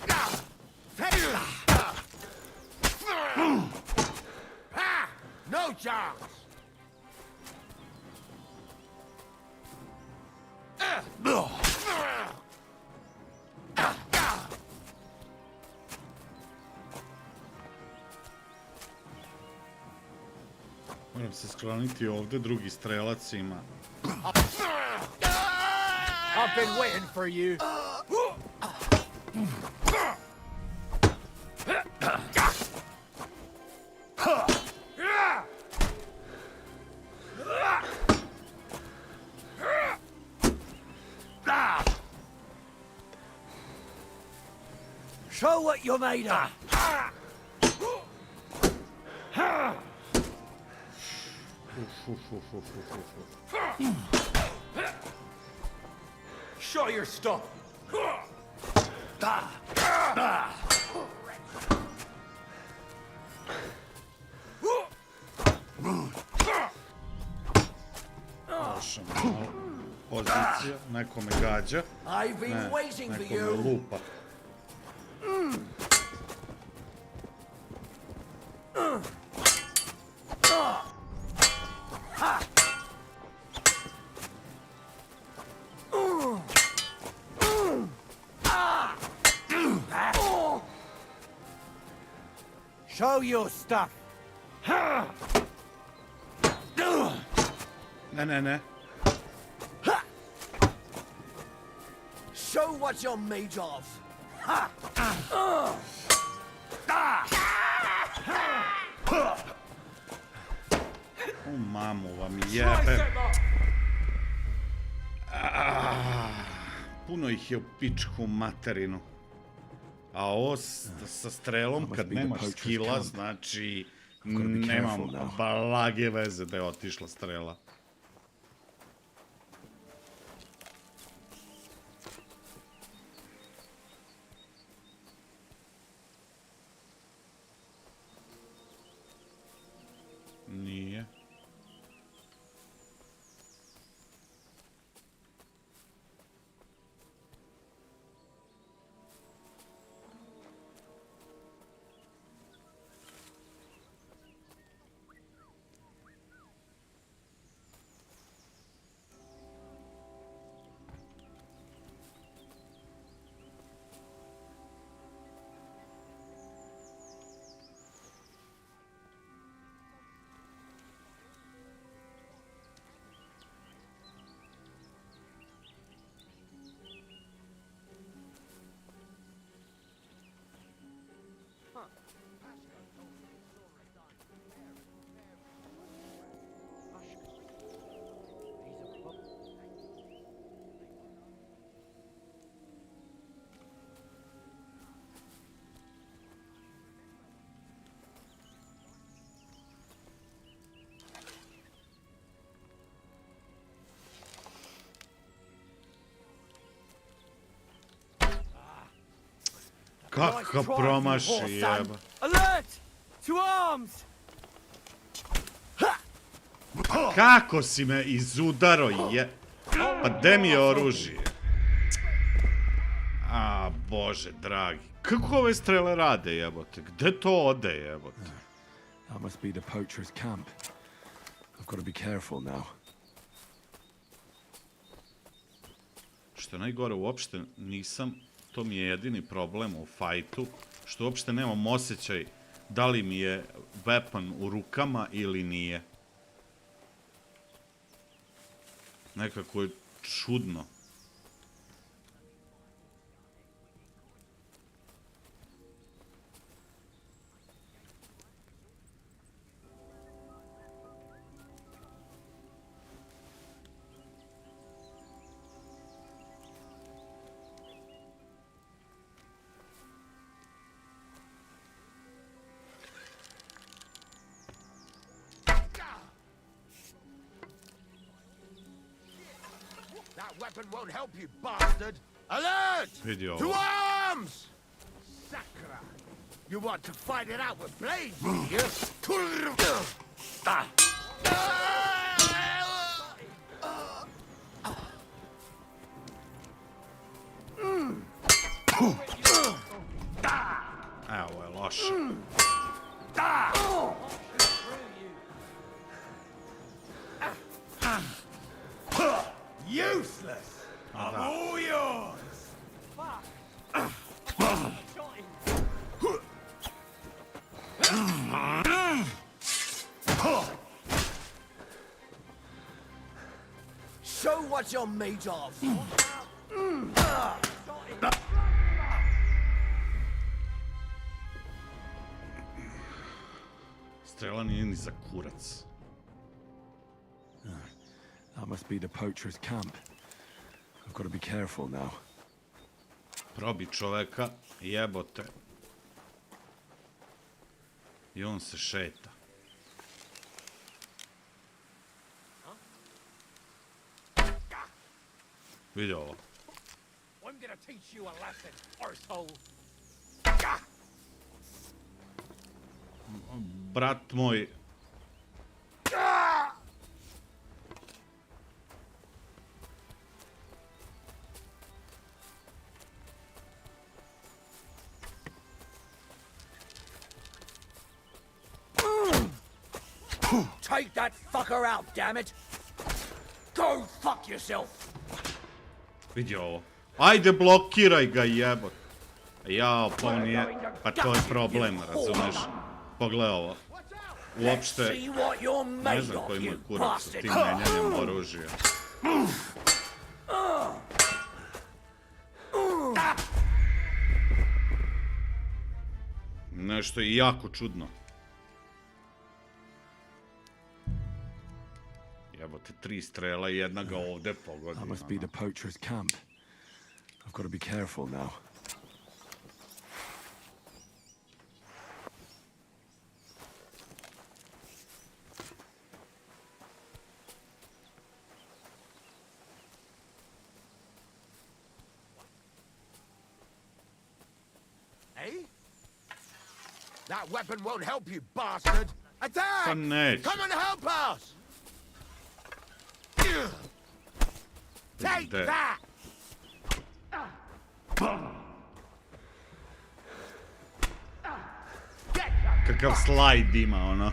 Speaker 11: No chance!
Speaker 1: Moram se skloniti ovde, drugi strelac ima.
Speaker 2: I've been waiting for you.
Speaker 11: Show what you're made of!
Speaker 2: Show your stuff.
Speaker 1: Loša malo pozicija, neko me gađa. Ne, neko me lupa.
Speaker 11: Show your stuff!
Speaker 1: Ne.
Speaker 11: Show what you're made of!
Speaker 1: U mamu vam jebe. Puno ih je u pičku materinu. A ovo sa strelom, kad nemaš skilla, znači nemam blage veze da je otišla strela. Nije. Kako promaši, jeba.
Speaker 11: Alert! To arms!
Speaker 1: Kako si me izudaro, je... Pa gde mi je oružje? A, bože, dragi. Kako ove strele rade, jebote? Gde to ode, jebote?
Speaker 10: That must be the poacher's camp. I've got to be careful now.
Speaker 1: Što je najgore, uopšte nisam... To mi je jedini problem u fajtu, što uopšte nemam osjećaj da li mi je weapon u rukama ili nije. Nekako je čudno.
Speaker 11: That weapon won't help you, bastard! Alert!
Speaker 1: Video.
Speaker 11: To arms! Sacra! You want to fight it out with blades, do you?
Speaker 1: Evo je loše.
Speaker 11: Useless! I'm all yours! Show what you're made of!
Speaker 1: Strela nije ni za kurac.
Speaker 10: That must be the poacher's camp. I've got to be careful now.
Speaker 1: Probi čoveka, jebote. I on se šeta. Vidi ovo.
Speaker 11: I'm gonna teach you a lesson, arsehole!
Speaker 1: Brat moj.
Speaker 11: Take that fucker out, damn it! Go fuck yourself!
Speaker 1: Vidi ovo. Ajde, blokiraj ga, jebote. Jao, pa on je... Pa to je problem, razumeš? Pogledaj ovo. Uopšte... Ne znam koji moj kurac sa tim menjanjem oružja. Nešto je jako čudno. Jebote, 3 strela i jedna ga ovde pogodi.
Speaker 10: That must be the poacher's camp. I've got to be careful now.
Speaker 11: Hey? That weapon won't help you, bastard! Attack!
Speaker 1: Pa neće.
Speaker 11: Come and help us! Take
Speaker 1: There.
Speaker 11: that!
Speaker 1: Kakav slajd ima, ono.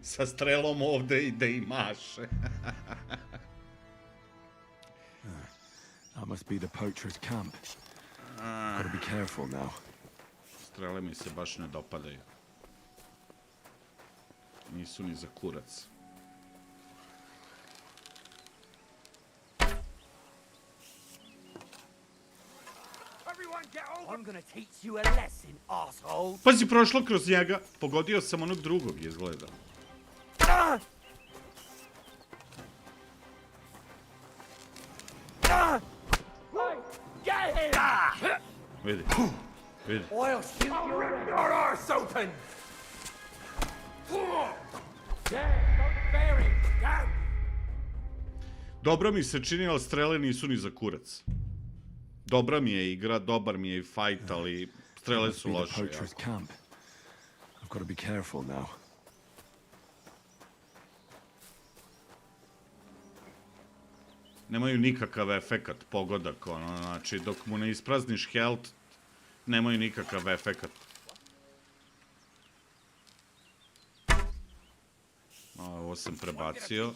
Speaker 1: Sa strelom ovde ide i maše.
Speaker 10: That must be the poacher's camp. Got to be careful now.
Speaker 1: Strele mi se baš ne dopadaju. Nisu ni za kurac.
Speaker 11: I'm gonna teach you a lesson, asshole.
Speaker 1: Pazi, prošlo kroz njega. Pogodio sam onog drugog, izgleda.
Speaker 11: Get him!
Speaker 1: Vidi. Vidi.
Speaker 11: I'll shoot your arse open!
Speaker 1: Dobro mi se čini, ali strele nisu ni za kurac. Dobra mi je igra, dobar mi je i fight, ali strele su loše.
Speaker 10: I've got to be careful now.
Speaker 1: Nemaju nikakav efekat, pogodak, ono, znači, dok mu ne isprazniš health, nemaju nikakav efekat. Ovo sam prebacio.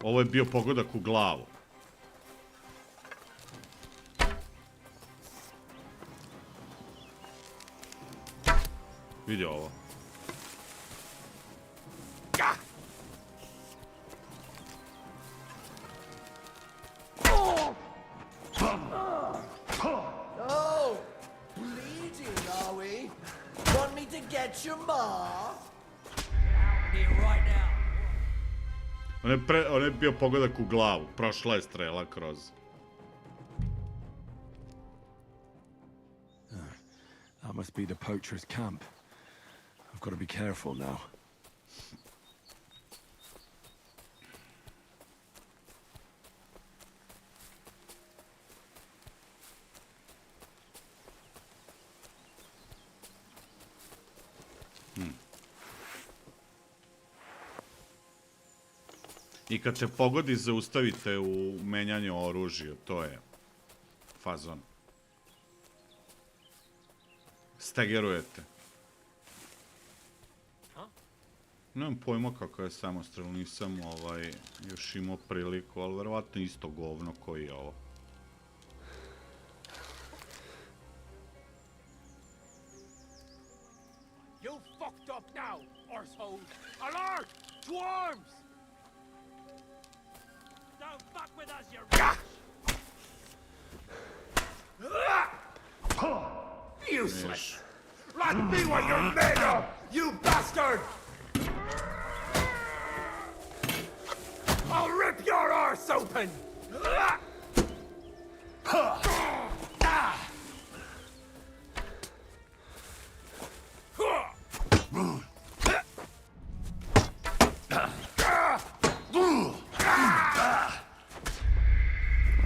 Speaker 1: Ovo je bio pogodak u glavu. Vidi ovo.
Speaker 11: Oh, bleeding, are we? Want me to get your ma? Here right now.
Speaker 1: On je bio pogodak u glavu. Prošla je strela kroz.
Speaker 10: That must be the poacher's camp. I've got to be careful now.
Speaker 1: I kad te pogodi, zaustavite u menjanju oružja. To je fazon. Stegerujete. Nemam pojma kako je samostrel, nisam još imao priliku, ali verovatno isto govno koji je ovo.
Speaker 11: You fucked up now, arsehole! Alert! To arms! Don't fuck with us, you useless! Let me what you're made of, you bastard! I'll rip your arse open!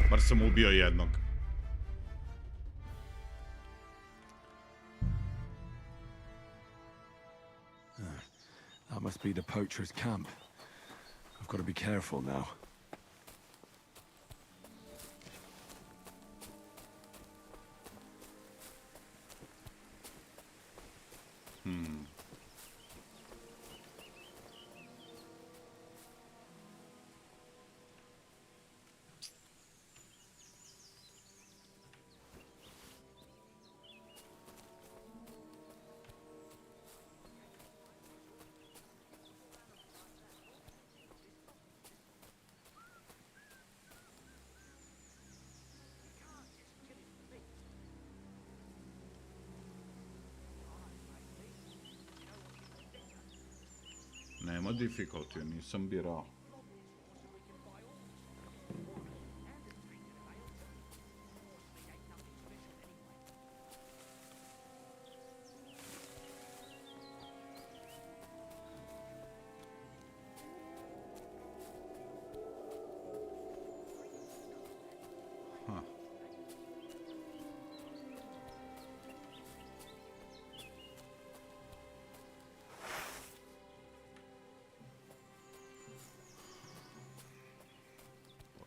Speaker 1: Bar sam ubio jednog.
Speaker 10: That must be the poacher's camp. I've got to be careful now.
Speaker 1: Nema difficulty, nisam birao.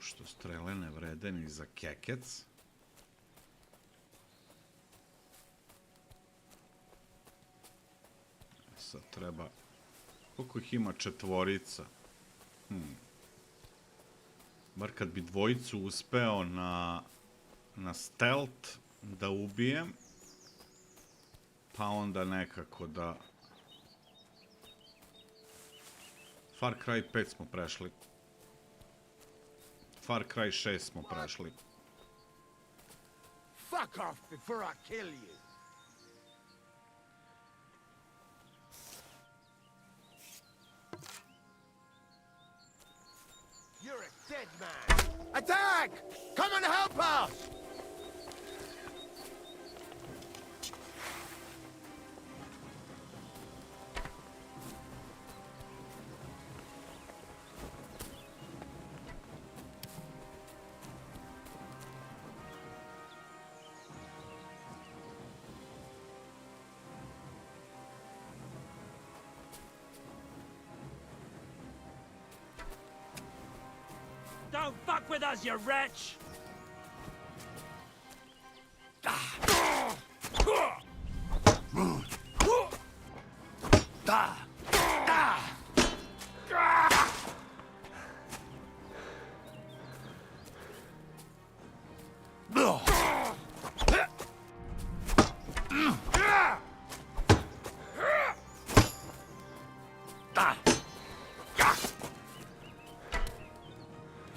Speaker 1: Što strele ne vrede ni za kekec. Sad treba... Koliko ih ima? Četvorica. Bar kad bi dvojicu uspeo na stealth da ubijem, pa onda nekako da... Far Cry 5 smo prešli. Far Cry 6 smo prešli.
Speaker 11: Fuck off before I kill you. You're a dead man. Attack! Come and help us!
Speaker 2: Don't fuck with us, you wretch!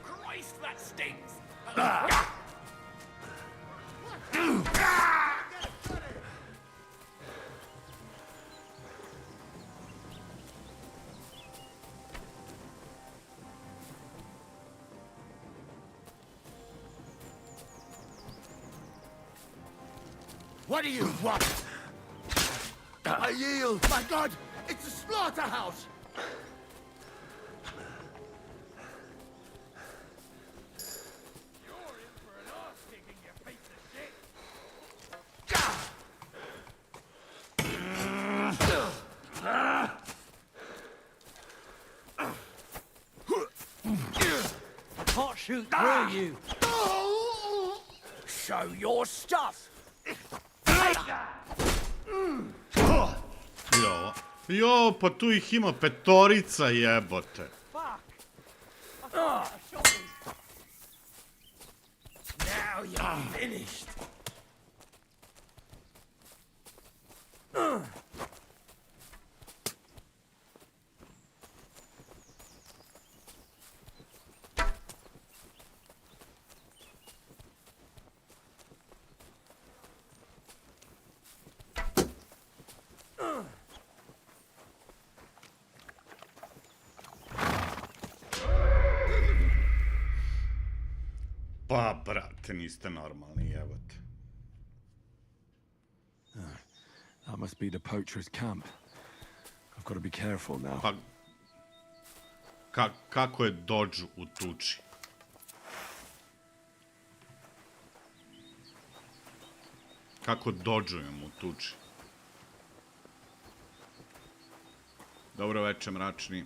Speaker 13: Christ, that stings!
Speaker 11: What do you want? I yield. My God, it's a slaughterhouse.
Speaker 2: I can't shoot through you.
Speaker 11: Show your stuff.
Speaker 1: Jo, pa tu ih ima petorica, jebote.
Speaker 11: Now you're finished.
Speaker 1: Pa, brate, niste normalni, jebote.
Speaker 10: That must be the poacher's camp. I've got to be careful now.
Speaker 1: Pa, kako je Dodge u tuči? Kako Dodžujem u tuči? Dobro večer, mračni.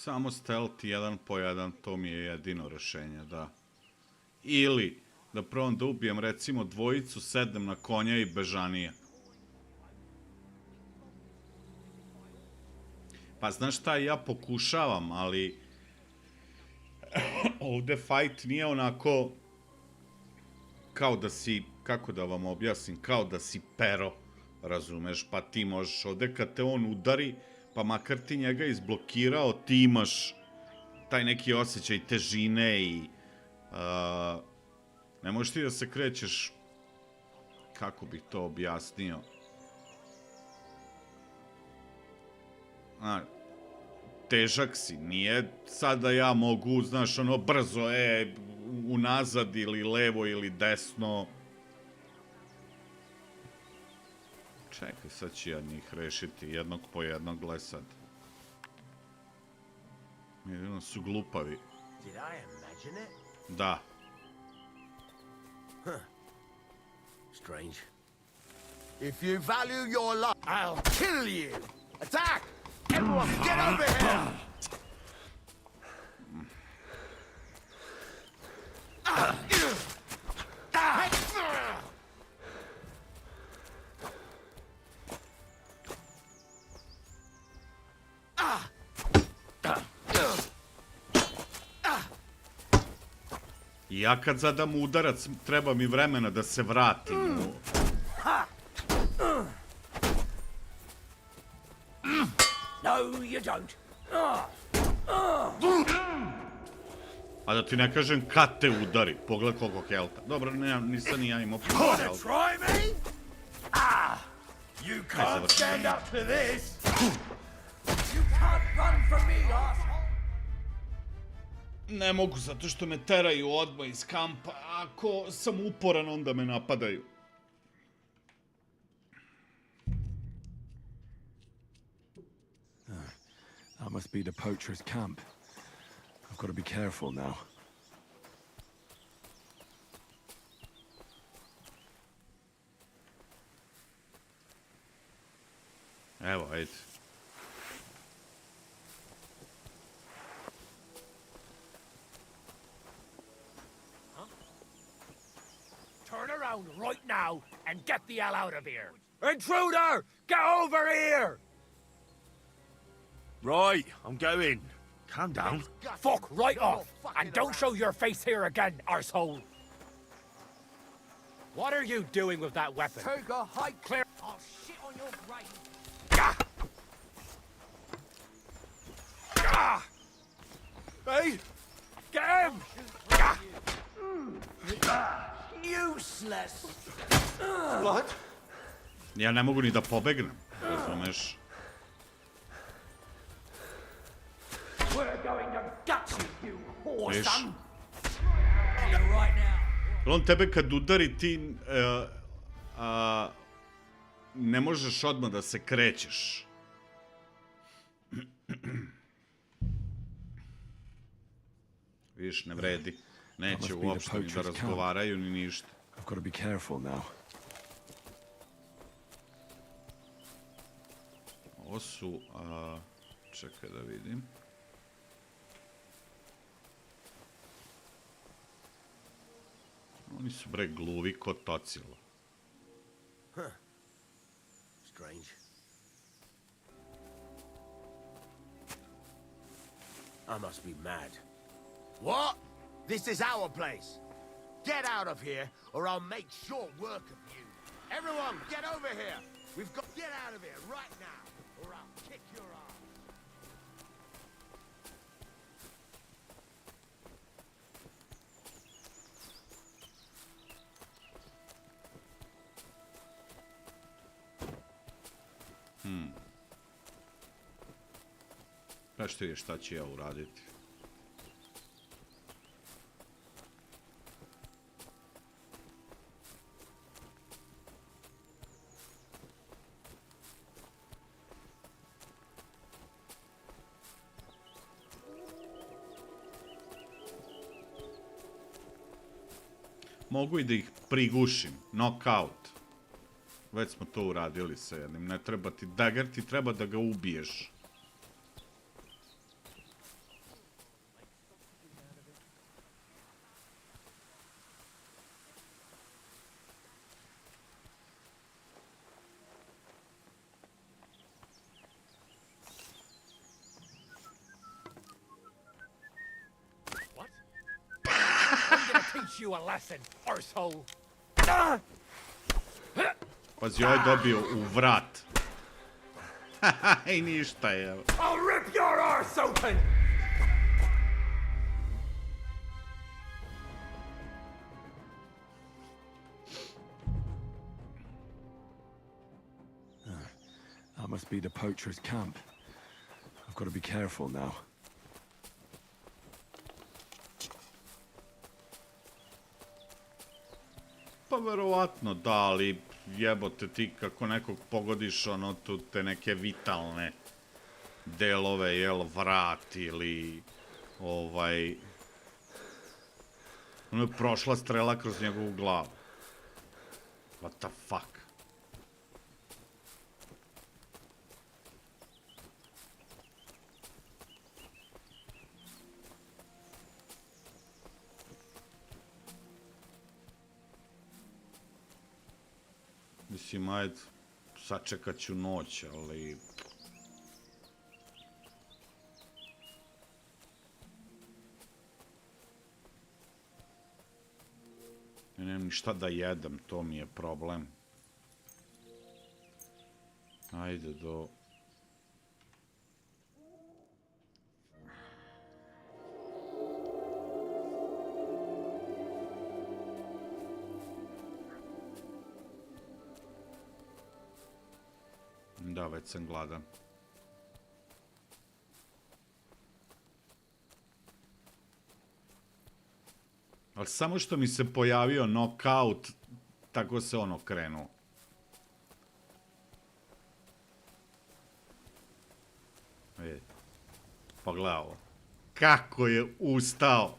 Speaker 1: Samo stealth 1 po 1, to mi je jedino rešenje, da. Ili da probam da ubijem recimo dvojicu, sednem na konja i bežanije. Pa znaš šta, ja pokušavam, ali ovde fight nije onako kao da si, kako da vam objasnim, kao da si pero, razumeš, pa ti možeš ovde kad te on udari, pa makar ti njega izblokirao, ti imaš taj neki osjećaj težine i ne možeš ti da se krećeš, kako bih to objasnio, težak si, nije sad da ja mogu, znaš, ono, brzo, unazad ili levo ili desno. Čekaj, sad ću ja njih rešiti jednog po jednog, gle sad. Jedino su glupavi.
Speaker 11: Did I imagine it?
Speaker 1: Da.
Speaker 11: Huh. Strange. If you value your life, I'll kill you! Attack! Everyone, get over here!
Speaker 1: I ja kad zadam udarac, treba mi vremena da se vratim u...
Speaker 11: No, you don't.
Speaker 1: A da ti ne kažem kad te udari. Pogled koliko helta. Dobro, nisam ni ja imao puno helta.
Speaker 11: Try me? Ah! You can't stand up to this! You can't run from me, asshole!
Speaker 1: Ne mogu, zato što me teraju odmah iz kampa. Ako sam uporan, onda me napadaju.
Speaker 10: That must be the poacher's camp. I've got to be careful now.
Speaker 1: Evo, ajde.
Speaker 11: Turn around right now and get the hell out of here! Intruder! Get over here!
Speaker 10: Right, I'm going. Calm down.
Speaker 11: Fuck right off! And don't show your face here again, arsehole!
Speaker 2: What are you doing with that weapon?
Speaker 11: Take a hike clear.
Speaker 2: I'll shit on your brain.
Speaker 11: Hey! Get him! Useless!
Speaker 1: What? Ja ne mogu ni da pobegnem, razumeš?
Speaker 11: We're going to gut you, whore
Speaker 1: Viš?
Speaker 11: son! Here right now.
Speaker 1: On tebe kad udari ti ne možeš odmah da se krećeš. Viš, ne vredi. Neće uopšte ni da razgovaraju ni ništa.
Speaker 10: I've got to be careful now.
Speaker 1: Ovo su, čekaj da vidim. Oni su bre gluvi ko tocilo.
Speaker 11: Strange. I must be mad. What? This is our place. Get out of here, or I'll make short work of you. Everyone, get over here. We've got... Get out of here right now, or I'll kick your ass.
Speaker 1: Znaš ti šta ću ja uraditi? Mogu i da ih prigušim. Knockout. Već smo to uradili sa jednim. Ne treba ti dagger, ti treba da ga ubiješ.
Speaker 11: You a lesson, arsehole.
Speaker 1: Pazi, ovaj dobio u vrat. I ništa je.
Speaker 11: I'll rip your arse open.
Speaker 10: That must be the poacher's camp. I've got to be careful now.
Speaker 1: Pa verovatno da, ali jebote ti kako nekog pogodiš ono tu te neke vitalne delove, jel, vrat ili ono je prošla strela kroz njegovu glavu. What the fuck? Mislim, ajde, sačekat ću noć, ali... Ja nemam ni šta da jedem, to mi je problem. Ajde do... Da, već sam gladan. Ali samo što mi se pojavio knockout, tako se ono krenuo. Pogledaj ovo. Kako je ustao.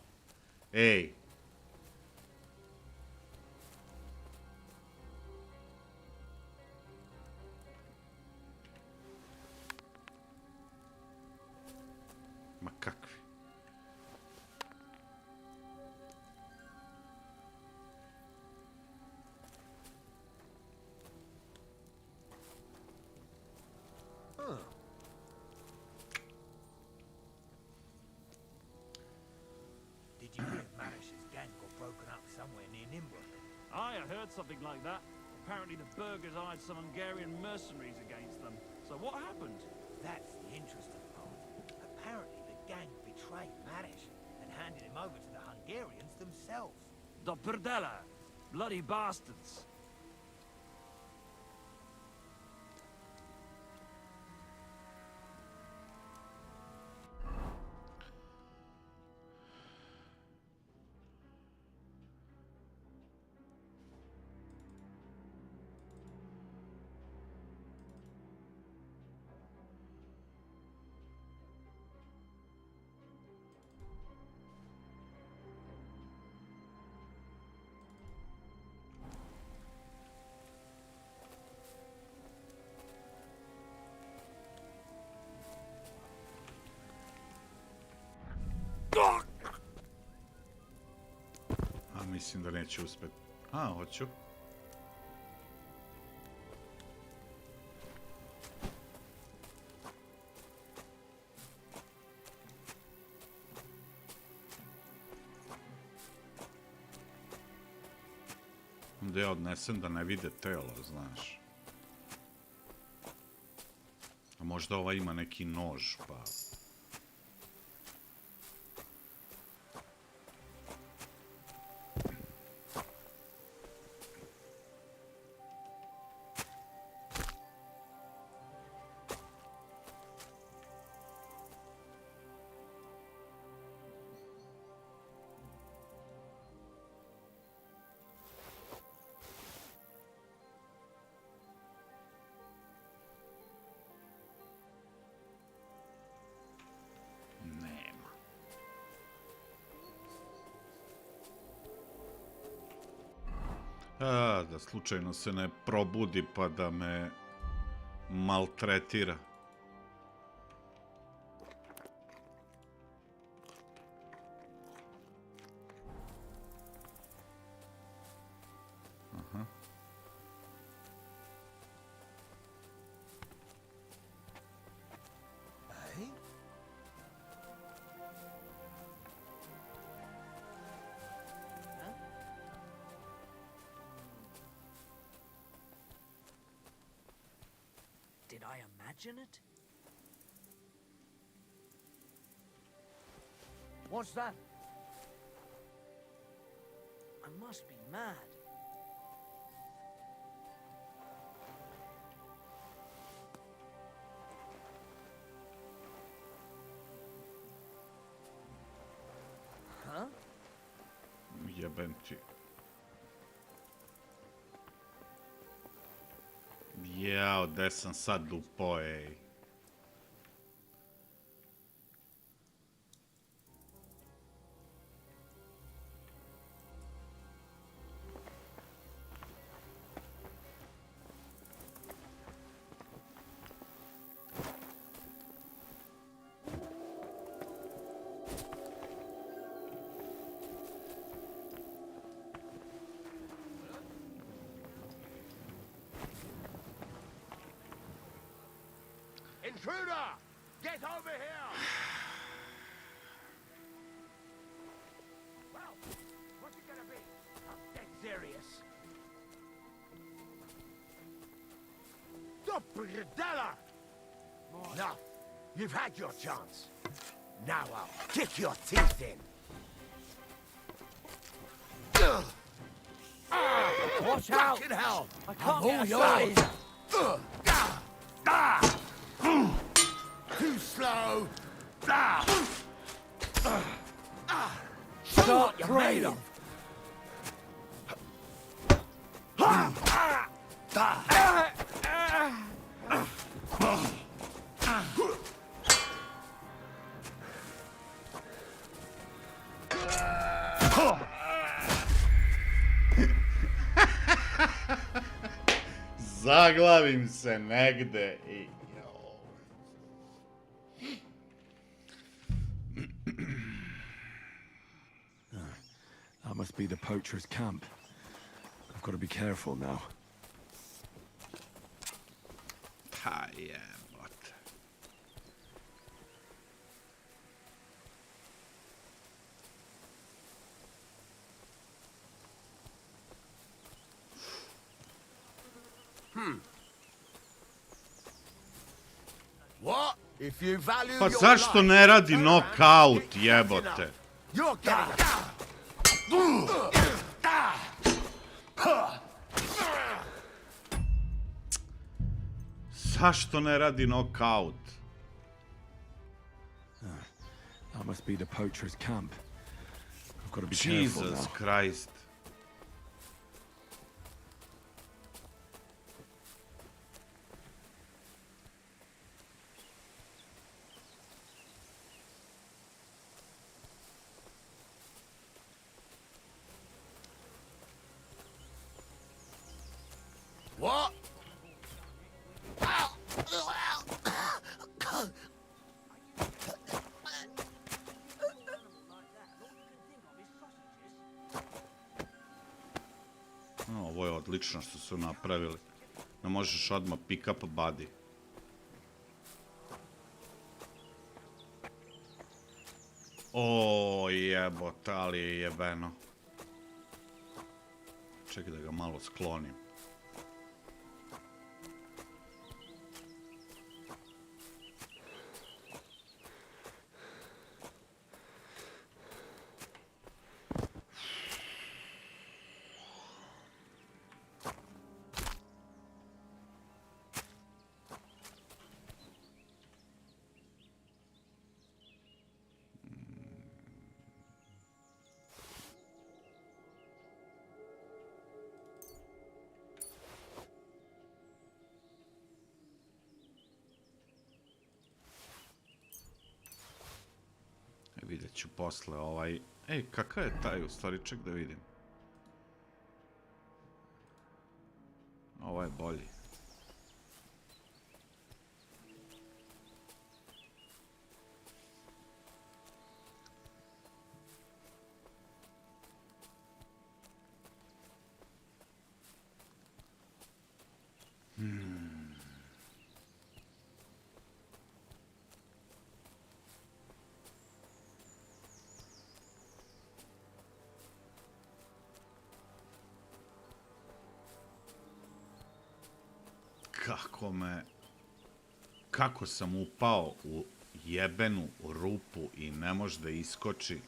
Speaker 1: Ej. Ma kakvi.
Speaker 11: Did you hear Marish's gang got broken up somewhere near Nimrod?
Speaker 2: Aye, I heard something like that. Apparently the burghers hired some Hungarian mercenaries against them. So what happened?
Speaker 11: That's the interesting part. Apparently the gang betrayed Marish and handed him over to the Hungarians themselves.
Speaker 2: The Burdella! Bloody bastards!
Speaker 1: A mislim da neće uspjeti. A, hoću. Da ja odnesem da ne vide telo, znaš. A možda ova ima neki nož, pa... Da slučajno se ne probudi pa da me maltretira. Aha.
Speaker 11: Did I imagine it? What's that? I must be mad. Huh?
Speaker 1: Jebem ti. Jao, gde sam sad upao, ej.
Speaker 12: Intruder! Get over here!
Speaker 11: Well, what's it gonna be? A dead No, you've had your chance. Now I'll kick your teeth in.
Speaker 2: Watch out!
Speaker 11: Fucking hell!
Speaker 2: I can't
Speaker 11: I'm
Speaker 2: get
Speaker 11: all
Speaker 2: aside.
Speaker 11: yours. Too slow.
Speaker 2: Start
Speaker 11: you're made of.
Speaker 1: Zaglavim se negde i...
Speaker 10: That must be the poacher's camp. I've got to be careful now.
Speaker 1: Pa jebote.
Speaker 11: What? If you value
Speaker 1: Pa
Speaker 11: your
Speaker 1: zašto
Speaker 11: life,
Speaker 1: ne radi knockout, jebote?
Speaker 11: you're getting
Speaker 1: Zašto ne radi knockout?
Speaker 10: That must be the poacher's camp. I've got to be careful
Speaker 1: Jesus
Speaker 10: now.
Speaker 1: Christ.
Speaker 11: What?
Speaker 1: Ovo je odlično što su napravili. Da možeš odmah pick up buddy. O jebote, ali je jebeno. Čekaj da ga malo sklonim. Vidjet ću posle ovaj... Ej, kakav je taj u stvari, ček da vidim. Ovo je bolji. Kako sam upao u jebenu rupu i ne može da iskoči.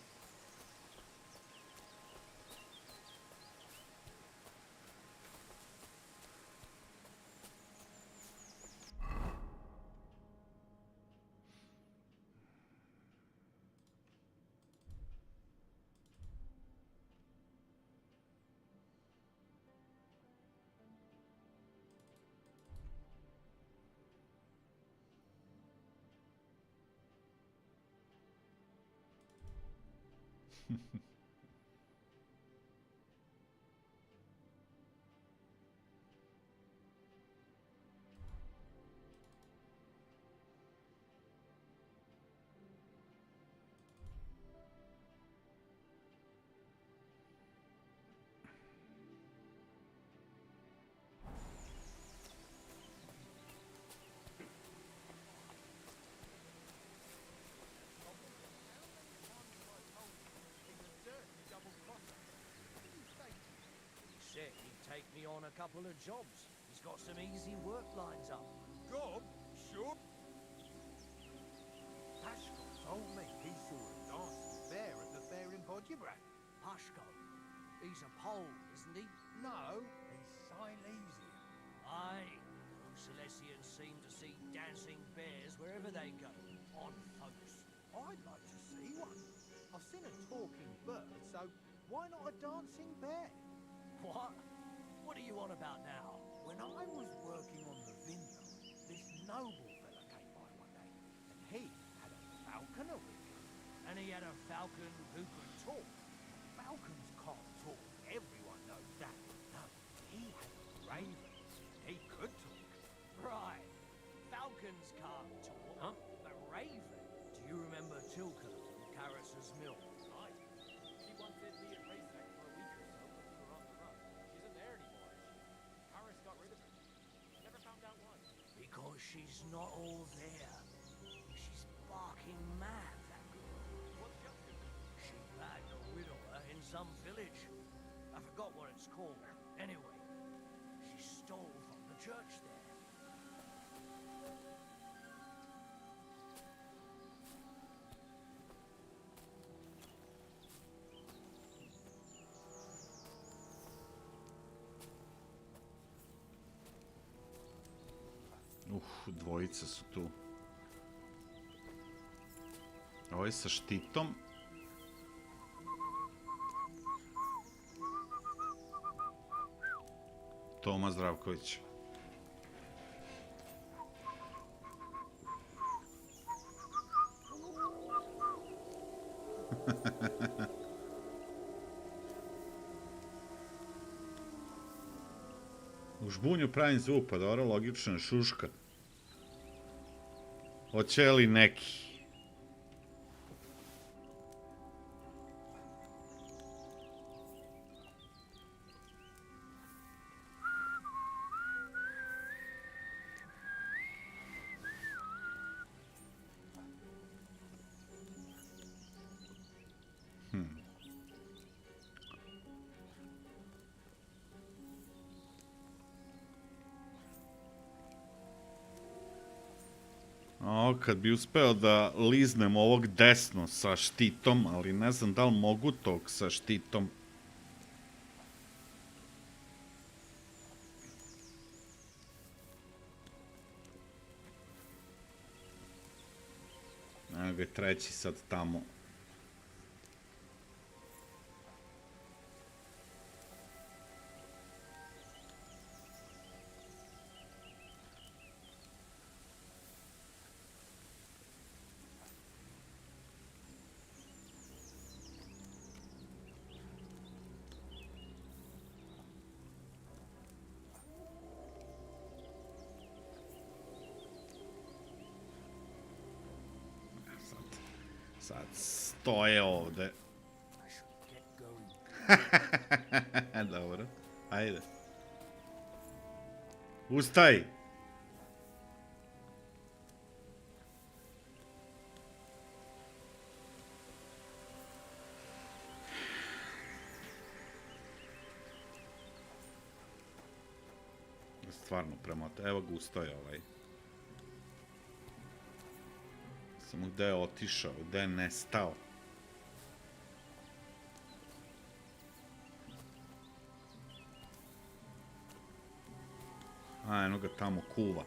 Speaker 11: Said he'd take me on a couple of jobs. He's got some easy work lines up.
Speaker 12: Gob? Sure.
Speaker 3: Pashko told me he saw a dancing bear at the fair in Podjibrak.
Speaker 11: Pashko? He's a Pole, isn't he?
Speaker 3: No, he's Silesian.
Speaker 11: Aye. Silesians seem to see dancing bears wherever they go. Odd folks.
Speaker 3: I'd like to see one. I've seen a talking bird, so why not a dancing bear?
Speaker 11: What? What are you on about now?
Speaker 3: When I was working on the vineyard, this noble fella came by one day, and he had a falconer with him.
Speaker 11: And he had a falcon who could talk.
Speaker 3: Falcons can't talk, everyone knows that. No, he had a raven. He could talk.
Speaker 11: Right. Falcons can't talk.
Speaker 17: Huh?
Speaker 11: But raven. Do you remember Tilka from Carus's mill?
Speaker 18: Aye. She once hid me at Racek for a week or so when we were on the run. She isn't there anymore, is she? Carus got rid of her. Never found out why.
Speaker 11: Because she's not all there. She's barking mad, that girl.
Speaker 18: What's she up to?
Speaker 11: She bagged a widower in some village. I forgot what it's called. Anyway, she stole from the church there.
Speaker 1: Dvojice su tu. Ovo je sa štitom. Toma Zdravković. U žbunju pravim zvuk, pa dobro, logično, šuška. Hoće li neki? O, kad bi uspeo da liznem ovog desno sa štitom, ali ne znam da li mogu tog sa štitom. Evo ga treći sad tamo. Sad stoje ovde. Dobro, ajde. Ustaj! Stvarno premota. Evo ga ustoje ovaj. Samo gde je otišao, gde je nestao. A, eno ga tamo kuva.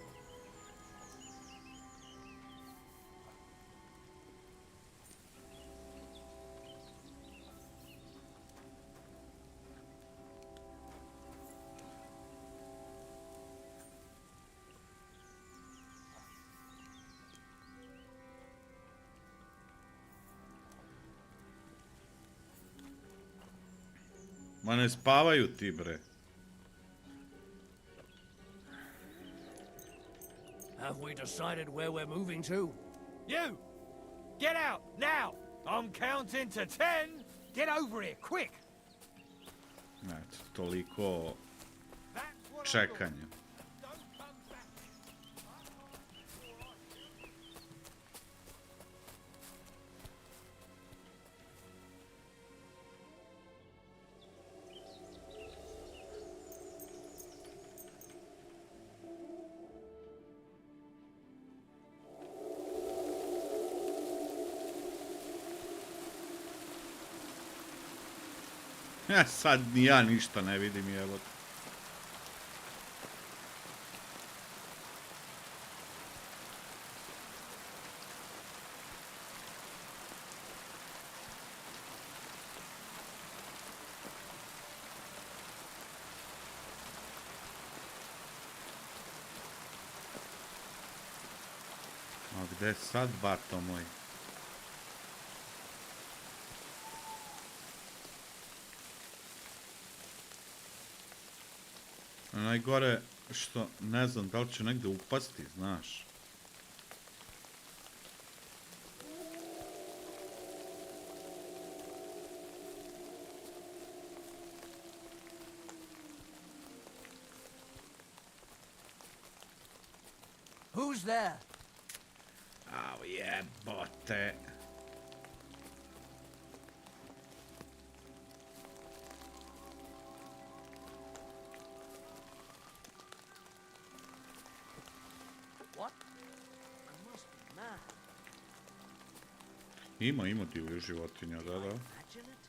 Speaker 1: Ma ne spavaju ti, bre.
Speaker 11: Have we decided where we're moving to?
Speaker 2: You! Get out, now! I'm counting to 10! Get over here, quick!
Speaker 1: Eto, toliko čekanja. Sad ni ja ništa ne vidim, evo. A gde sad, bato moj? Najgore što ne znam da li ću negde upasti, znaš.
Speaker 11: Who's there?
Speaker 1: Au jebote.
Speaker 11: What? I must be mad.
Speaker 1: Ima divlje životinja, da.
Speaker 11: Imagine it?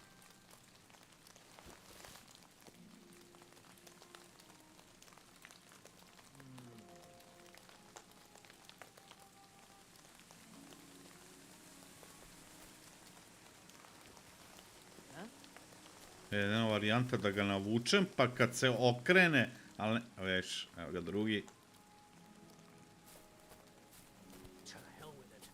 Speaker 1: Jedna varijanta da ga navučem, pa kad se okrene, ali ne, veš, evo ga drugi.
Speaker 11: To hell with it.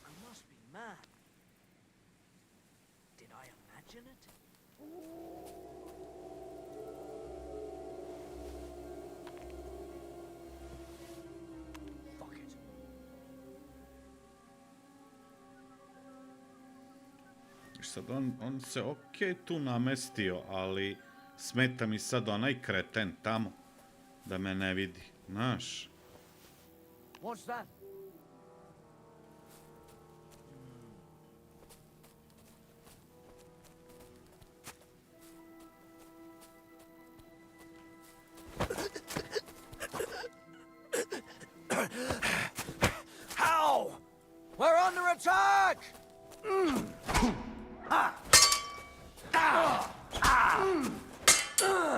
Speaker 11: I must be mad. Did I imagine it?
Speaker 1: Sad on se okej tu namestio, ali smeta mi sad onaj kreten tamo da me ne vidi, znaš.
Speaker 11: What's that?
Speaker 3: How? We're under attack!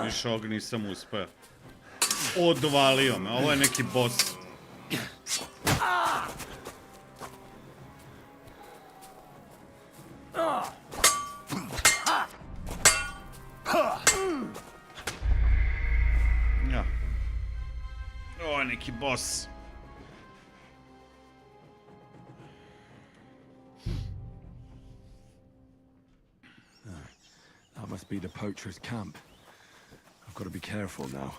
Speaker 1: Više ovog nisam uspeo. Odvalio me, ovo je neki boss. Ja. Ovo je neki boss.
Speaker 10: That must be the poacher's camp. I've got to be careful now.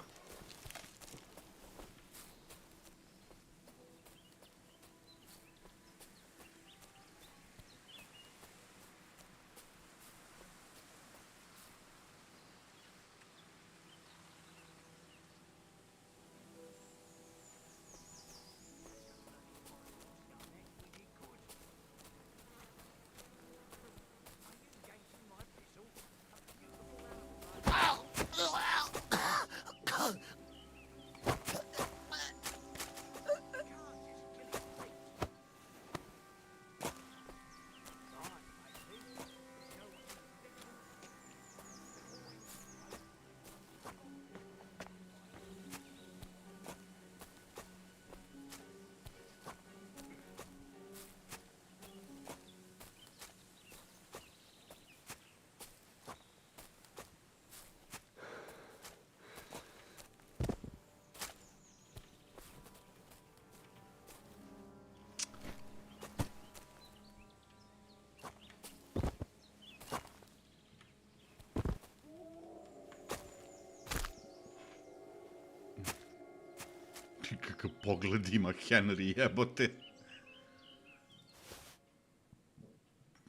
Speaker 1: Kakav pogled ima Henry, jebote.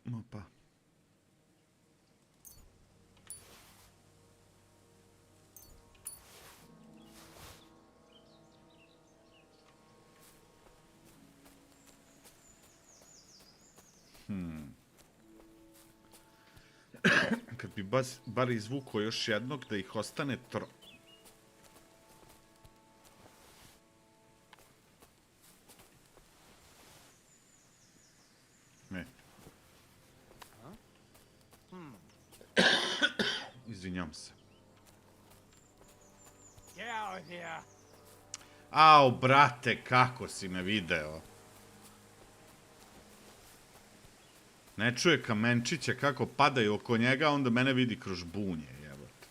Speaker 1: Opa. Kad bi bar izvukao još jednog da ih ostane izvinjam se.
Speaker 16: Get out of here.
Speaker 1: Au, brate, kako si me video? Ne čuje kamenčiće kako padaju oko njega, onda mene vidi kroz bunje, jebote.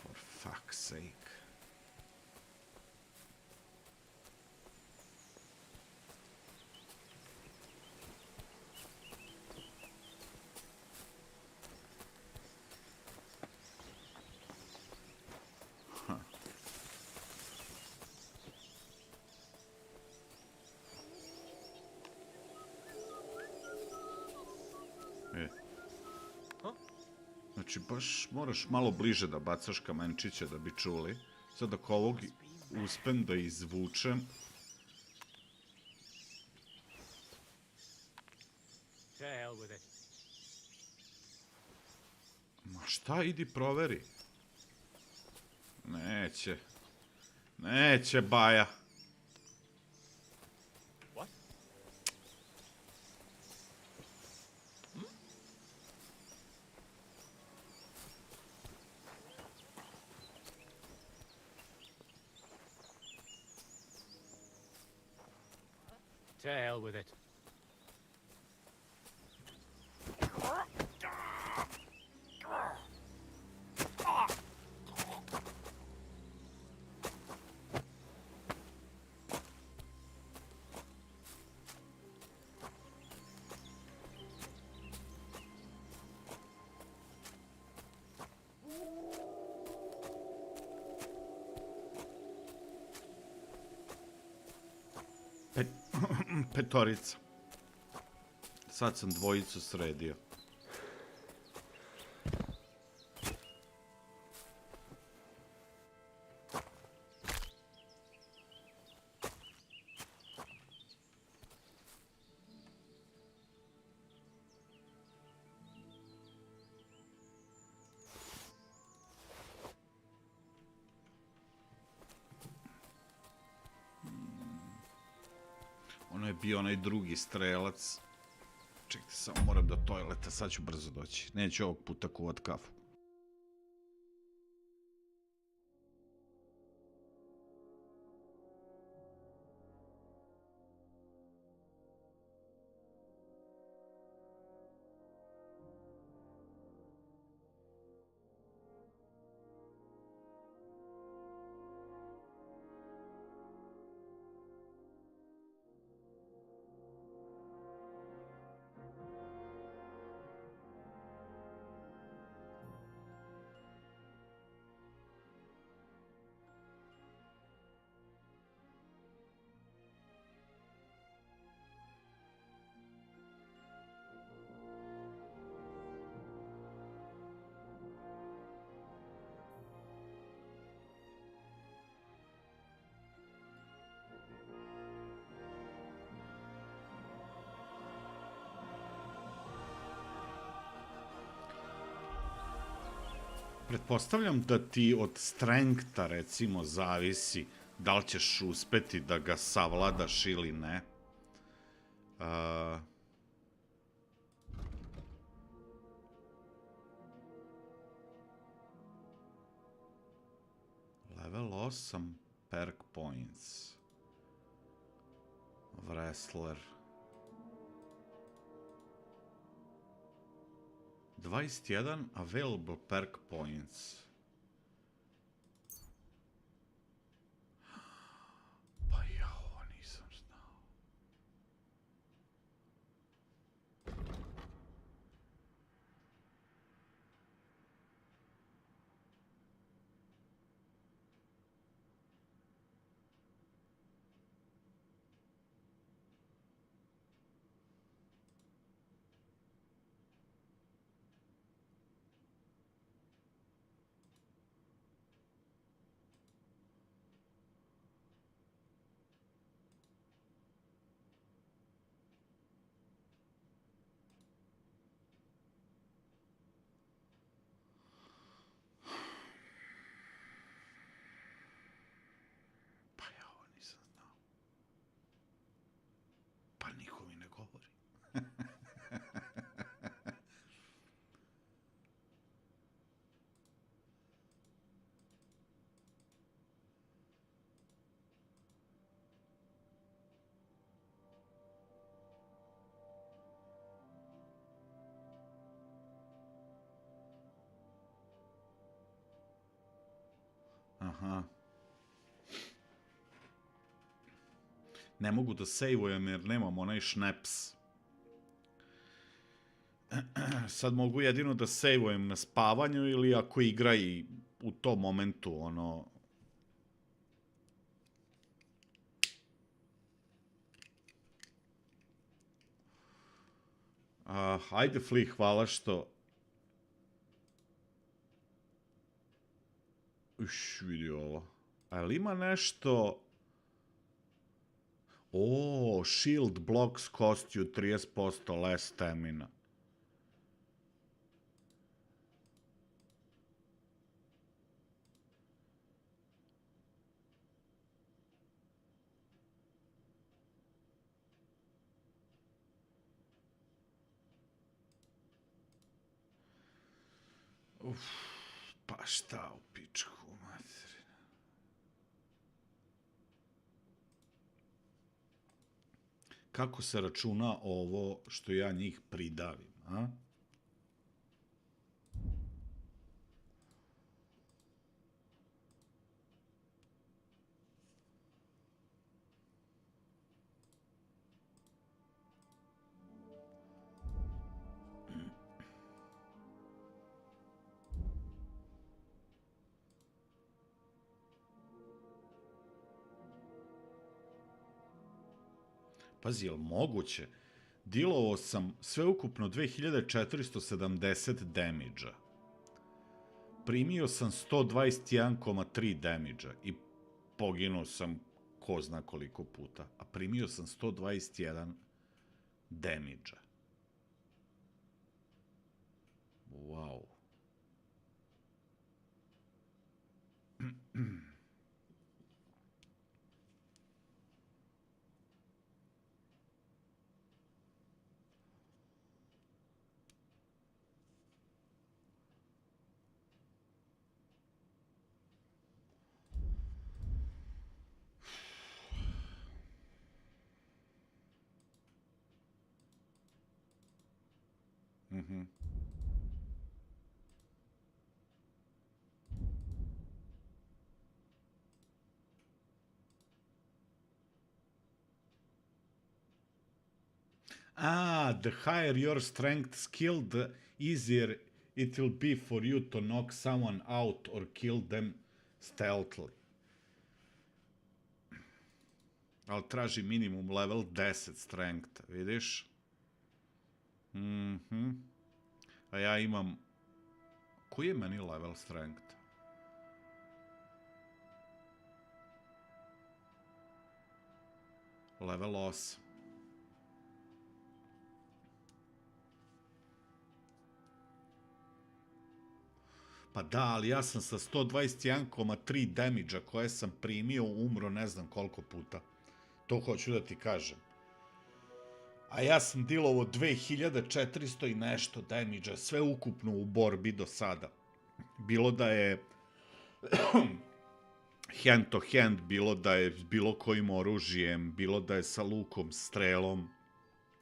Speaker 1: For fuck's sake. Znači, baš moraš malo bliže da bacaš kamenčiće da bi čuli. Sad ako ovog uspem da izvučem... Ma šta, idi proveri. Neće. Neće, baja.
Speaker 16: To hell with it.
Speaker 1: Petorica. Sad sam dvojicu sredio. Ono je bio onaj drugi strelac. Čekajte, samo moram do toaleta, sad ću brzo doći. Neću ovog puta kuvat kafu. Pretpostavljam da ti od strengtha, recimo, zavisi da li ćeš uspeti da ga savladaš ili ne. Level 8 perk points. Wrestler. 21 available perk points. Pa ja ovo nisam znao. Pa niko mi ne govori. Aha. Ne mogu da sejvujem jer nemam onaj šneps. Sad mogu jedino da sejvujem na spavanju ili ako igra i u tom momentu, ono... Ajde, Fli, hvala što... vidi ovo. Ali ima nešto... O, shield blocks cost you 30% less stamina. Pa šta u pičku, materina. Kako se računa ovo što ja njih pridavim, a? Pazi, je li moguće? Dilovao sam sveukupno 2470 damage-a. Primio sam 121,3 damage-a i poginuo sam ko zna koliko puta. A primio sam 121 damage-a. Wow. Mhm. The higher your strength skill, the easier it will be for you to knock someone out or kill them stealthily. Ali traži minimum level 10 strength, vidiš? A ja imam... Koji je meni level strength? Level 8. Pa da, ali ja sam sa 121,3 damage-a koje sam primio umro ne znam koliko puta. To hoću da ti kažem. A ja sam dilovo 2400 i nešto damage-a, sve ukupno u borbi do sada. Bilo da je hand to hand, bilo da je s bilo kojim oružjem, bilo da je sa lukom, strelom.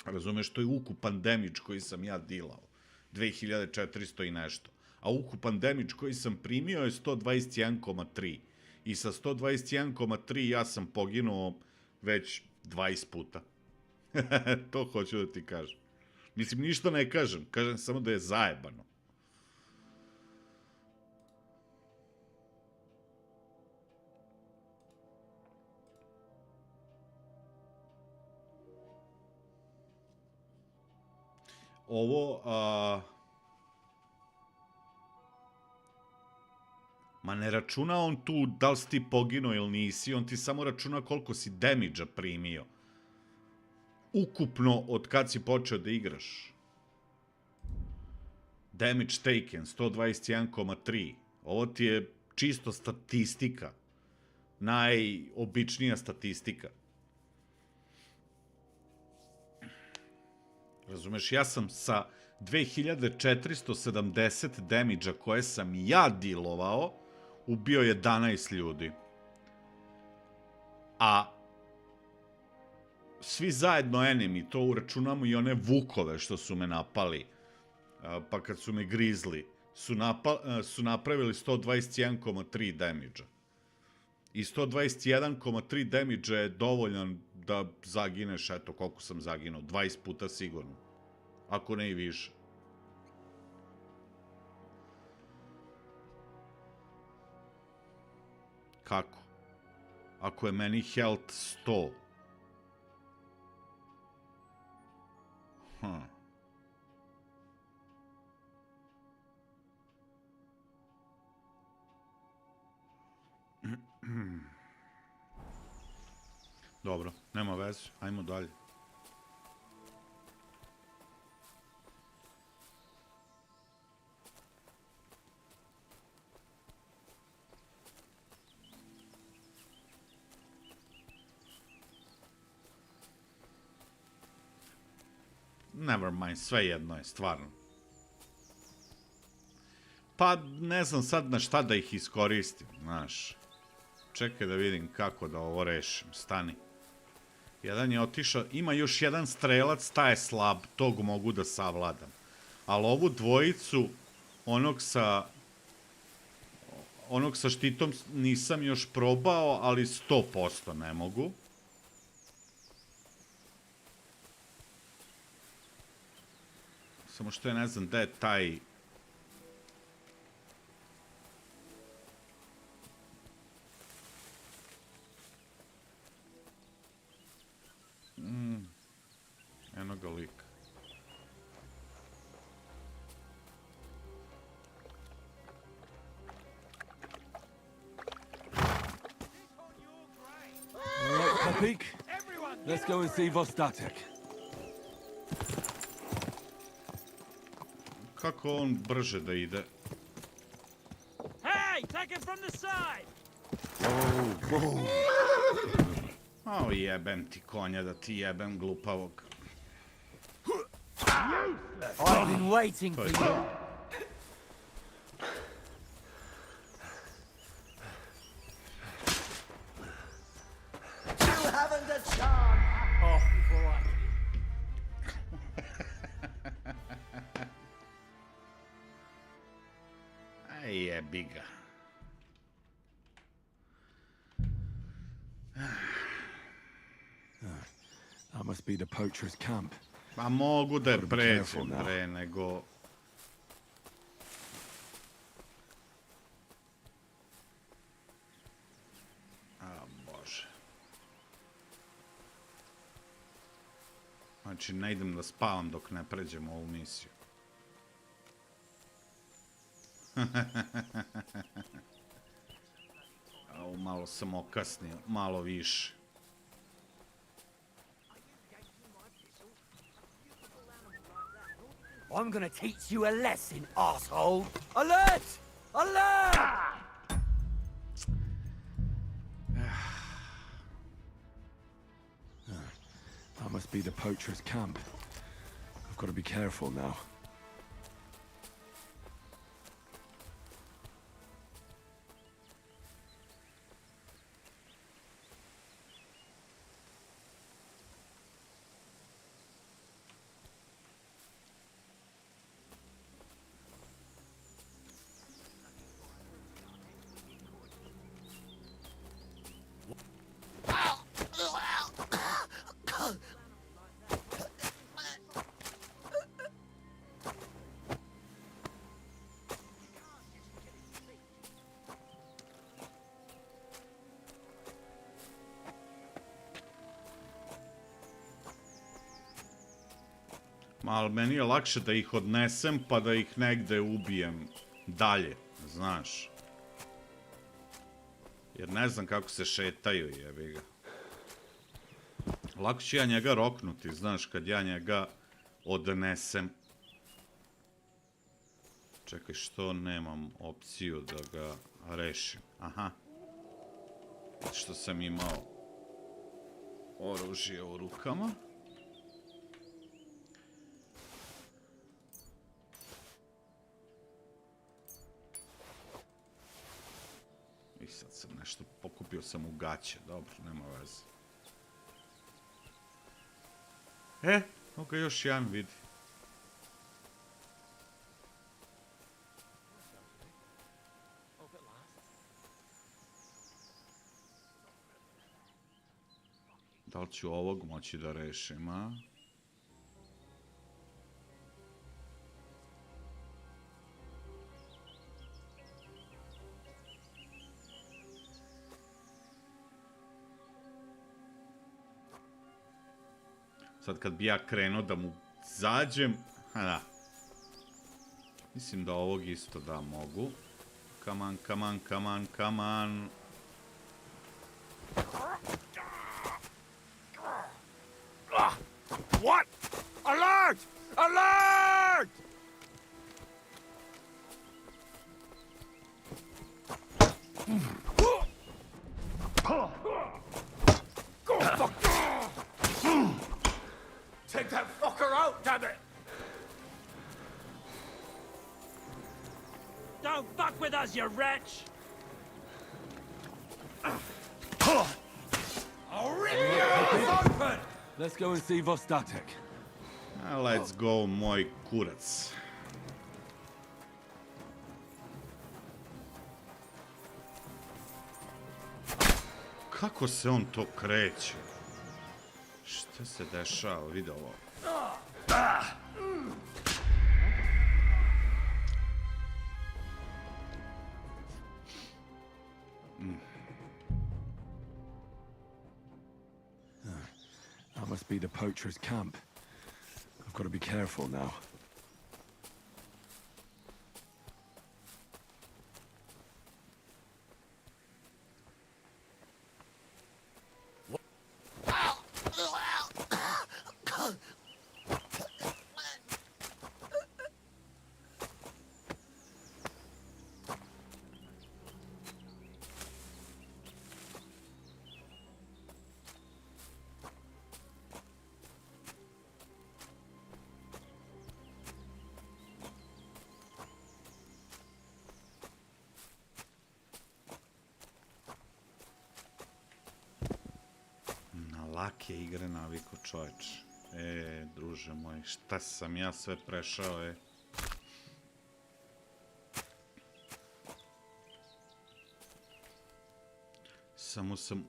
Speaker 1: Razumeš, to je ukupan damage koji sam ja dilao. 2400 i nešto. A ukupan damage koji sam primio je 121,3. I sa 121,3 ja sam poginuo već 20 puta. To hoću da ti kažem. Mislim, ništa ne kažem. Kažem samo da je zajebano. Ovo... Ma ne računa on tu da li si ti poginuo ili nisi, on ti samo računa koliko si damage-a primio. Ukupno od kad si počeo da igraš. Damage taken, 121,3. Ovo ti je čisto statistika. Najobičnija statistika. Razumeš, ja sam sa 2470 damage-a koje sam ja dilovao, ubio 11 ljudi. A svi zajedno enemy, to uračunamo i one vukove što su me napali, pa kad su me grizli, su napravili 121,3 damage-a. I 121,3 damage je dovoljan da zagineš, eto koliko sam zaginuo, 20 puta sigurno. Ako ne i više. Kako? Ako je meni health 100. Dobro, nema veze, ajmo dalje. Never mind, sve jedno je, stvarno. Pa, ne znam sad na šta da ih iskoristim, znaš. Čekaj da vidim kako da ovo rešim, stani. Jedan je otišao, ima još jedan strelac, taj je slab, tog mogu da savladam. Ali ovu dvojicu, onog sa štitom nisam još probao, ali 100% ne mogu. Samo što ja ne znam da je taj... Eno ga lik.
Speaker 12: Alright, Kapik. Let's go and see Vostatek.
Speaker 1: Kako on brže da ide?
Speaker 2: Hey, take it from the side.
Speaker 1: O, jebem ti konja, da ti jebem glupavog.
Speaker 11: I've been waiting for you. You haven't a chance. Off before I...
Speaker 1: Aj, jebi ga.
Speaker 10: That must be the poacher's camp.
Speaker 1: Pa mogu da je pređem pre nego... A, Bože. Znači, ne idem da spavam dok ne pređem ovu misiju. Au, malo sam okasnio, malo više.
Speaker 11: I'm gonna teach you a lesson, asshole! Alert! Alert!
Speaker 10: That must be the poacher's camp. I've got to be careful now.
Speaker 1: Ali meni je lakše da ih odnesem pa da ih negde ubijem dalje, znaš. Jer ne znam kako se šetaju, jebi ga. Lako ću ja njega roknuti, znaš, kad ja njega odnesem. Čekaj, što nemam opciju da ga rešim? Aha. Što sam imao oružje u rukama. I sad sam nešto, pokupio sam u gaće, dobro, nema veze. Evo ga još jedan vidi. Da li ću ovog moći da rešim, a? Sad kad bi ja krenuo da mu zađem, da. Mislim da ovog isto da mogu. Come on, come on, come on, come on.
Speaker 12: What? Alert! Alert! Go fuck! Take that fucker out, damn it!
Speaker 16: Don't fuck with us, you wretch!
Speaker 12: I'll rip your ass open!
Speaker 23: Let's go and see Vostatek.
Speaker 1: Let's go, moj kurac. Kako se on to kreće? Šta se dešava? Vidi ovo.
Speaker 23: That must be the poacher's camp. I've got to be careful now.
Speaker 1: Lake igre naviku, čoveč. Druže moj, šta sam ja sve prešao, Samo sam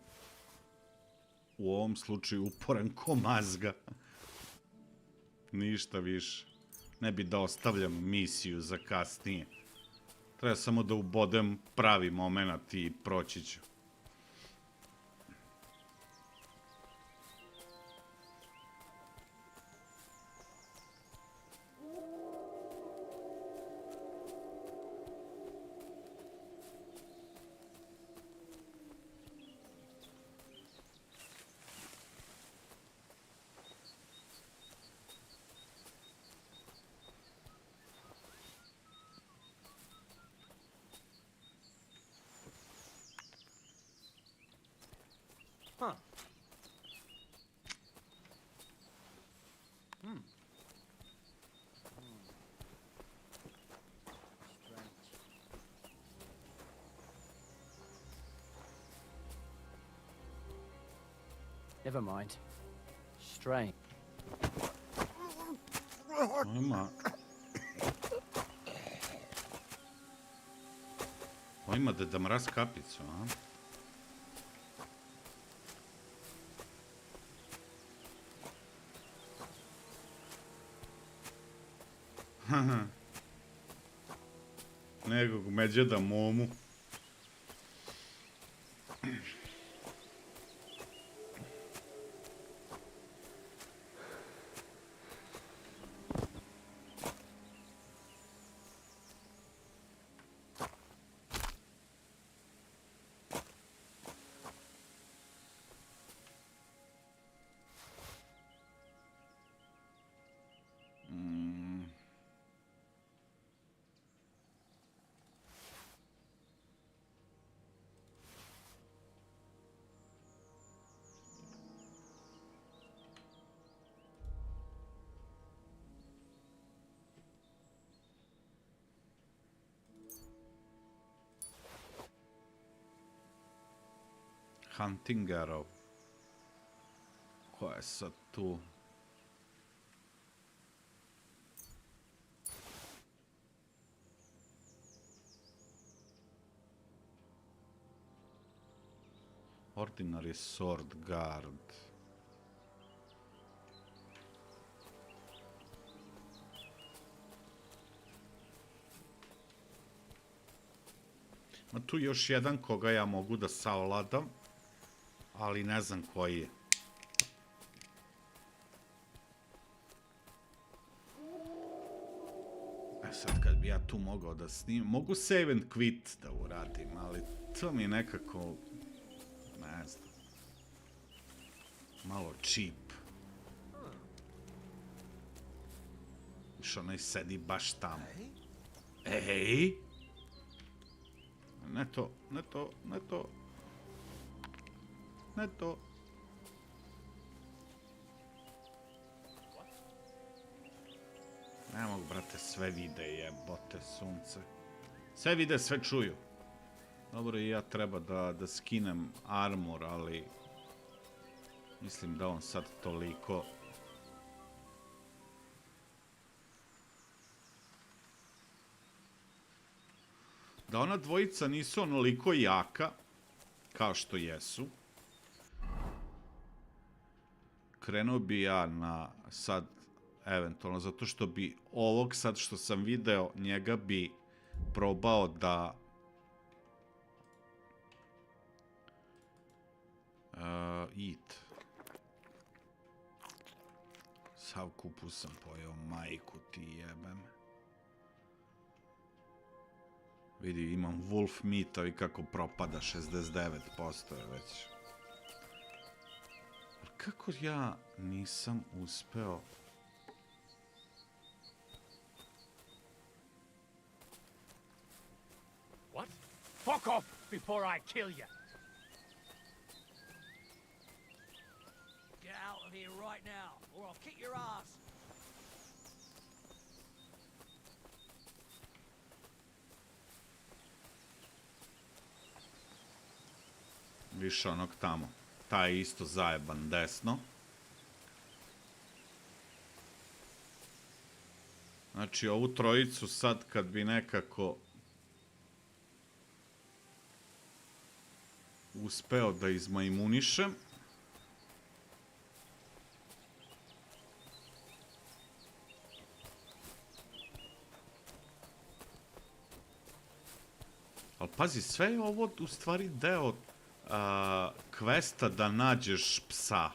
Speaker 1: u ovom slučaju uporan ko mazga. Ništa više. Ne bi da ostavljam misiju za kasnije. Treba samo da ubodem pravi moment i proći ću.
Speaker 18: Huh. Hmm.
Speaker 17: Never mind. Strange.
Speaker 1: Ima Deda Mraz kapicu, a? Nekog međeda momu. Hunting arrow. Ko je sad tu? Ordinary sword guard. Ma tu još jedan koga ja mogu da savladam, ali ne znam koji je. Sad kad bi ja tu mogao da snimam, mogu save and quit da uradim, ali to mi je nekako, ne znam, malo cheap. Viš onaj sedi baš tamo. Ej! Ne to, ne to, ne to. Ne to. Ne mogu, brate, sve vide, jebote sunce. Sve vide, sve čuju. Dobro, i ja treba da skinem armor, ali mislim da on sad toliko... Da ona dvojica nisu onoliko jaka, kao što jesu. Krenuo bi ja na sad, eventualno, zato što bi ovog sad što sam video, njega bi probao da... eat. Sav kupus sam pojeo, majku ti jebem. Vidi, imam wolf meat, i kako propada, 69% je već. Kako ja nisam uspeo...
Speaker 12: What? Fuck off before I kill you!
Speaker 11: Get out of here right now, or I'll kick your ass!
Speaker 1: Više onog tamo. Taj je isto zajeban desno. Znači, ovu trojicu sad kad bi nekako uspeo da izmajmunišem. Ali pazi, sve je ovo u stvari deo kvesta da nađeš psa.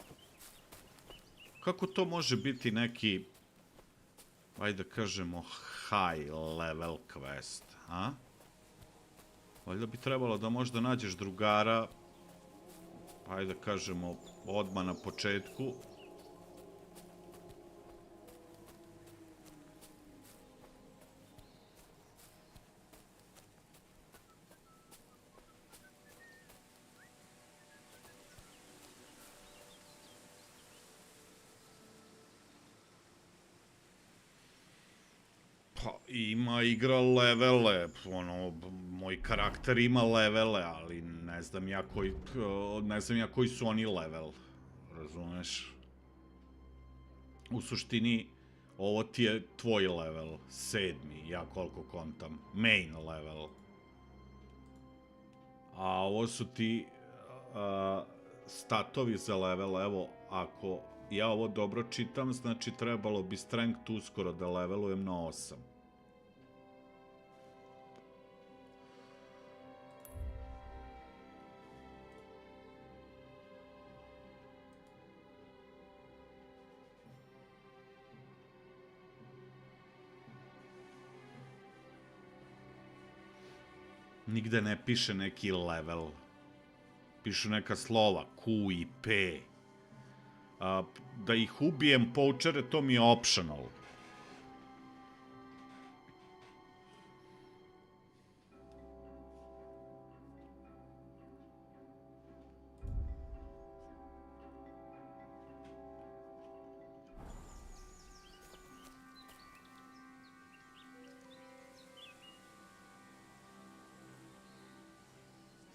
Speaker 1: Kako to može biti neki, ajde da kažemo, high level quest, a? Valjda bi trebalo da možda nađeš drugara, ajde da kažemo, odmah na početku. Pa, ima igra levele, ono, moj karakter ima levele, ali ne znam ja koji su oni level, razumeš? U suštini, ovo ti je tvoj level, 7. ja koliko kontam, main level. A ovo su ti statovi za level, evo, ako ja ovo dobro čitam, znači trebalo bi strength uskoro da levelujem na 8. Nigde ne piše neki level. Pišu neka slova, Q i P. Da ih ubijem poachere, to mi je optional.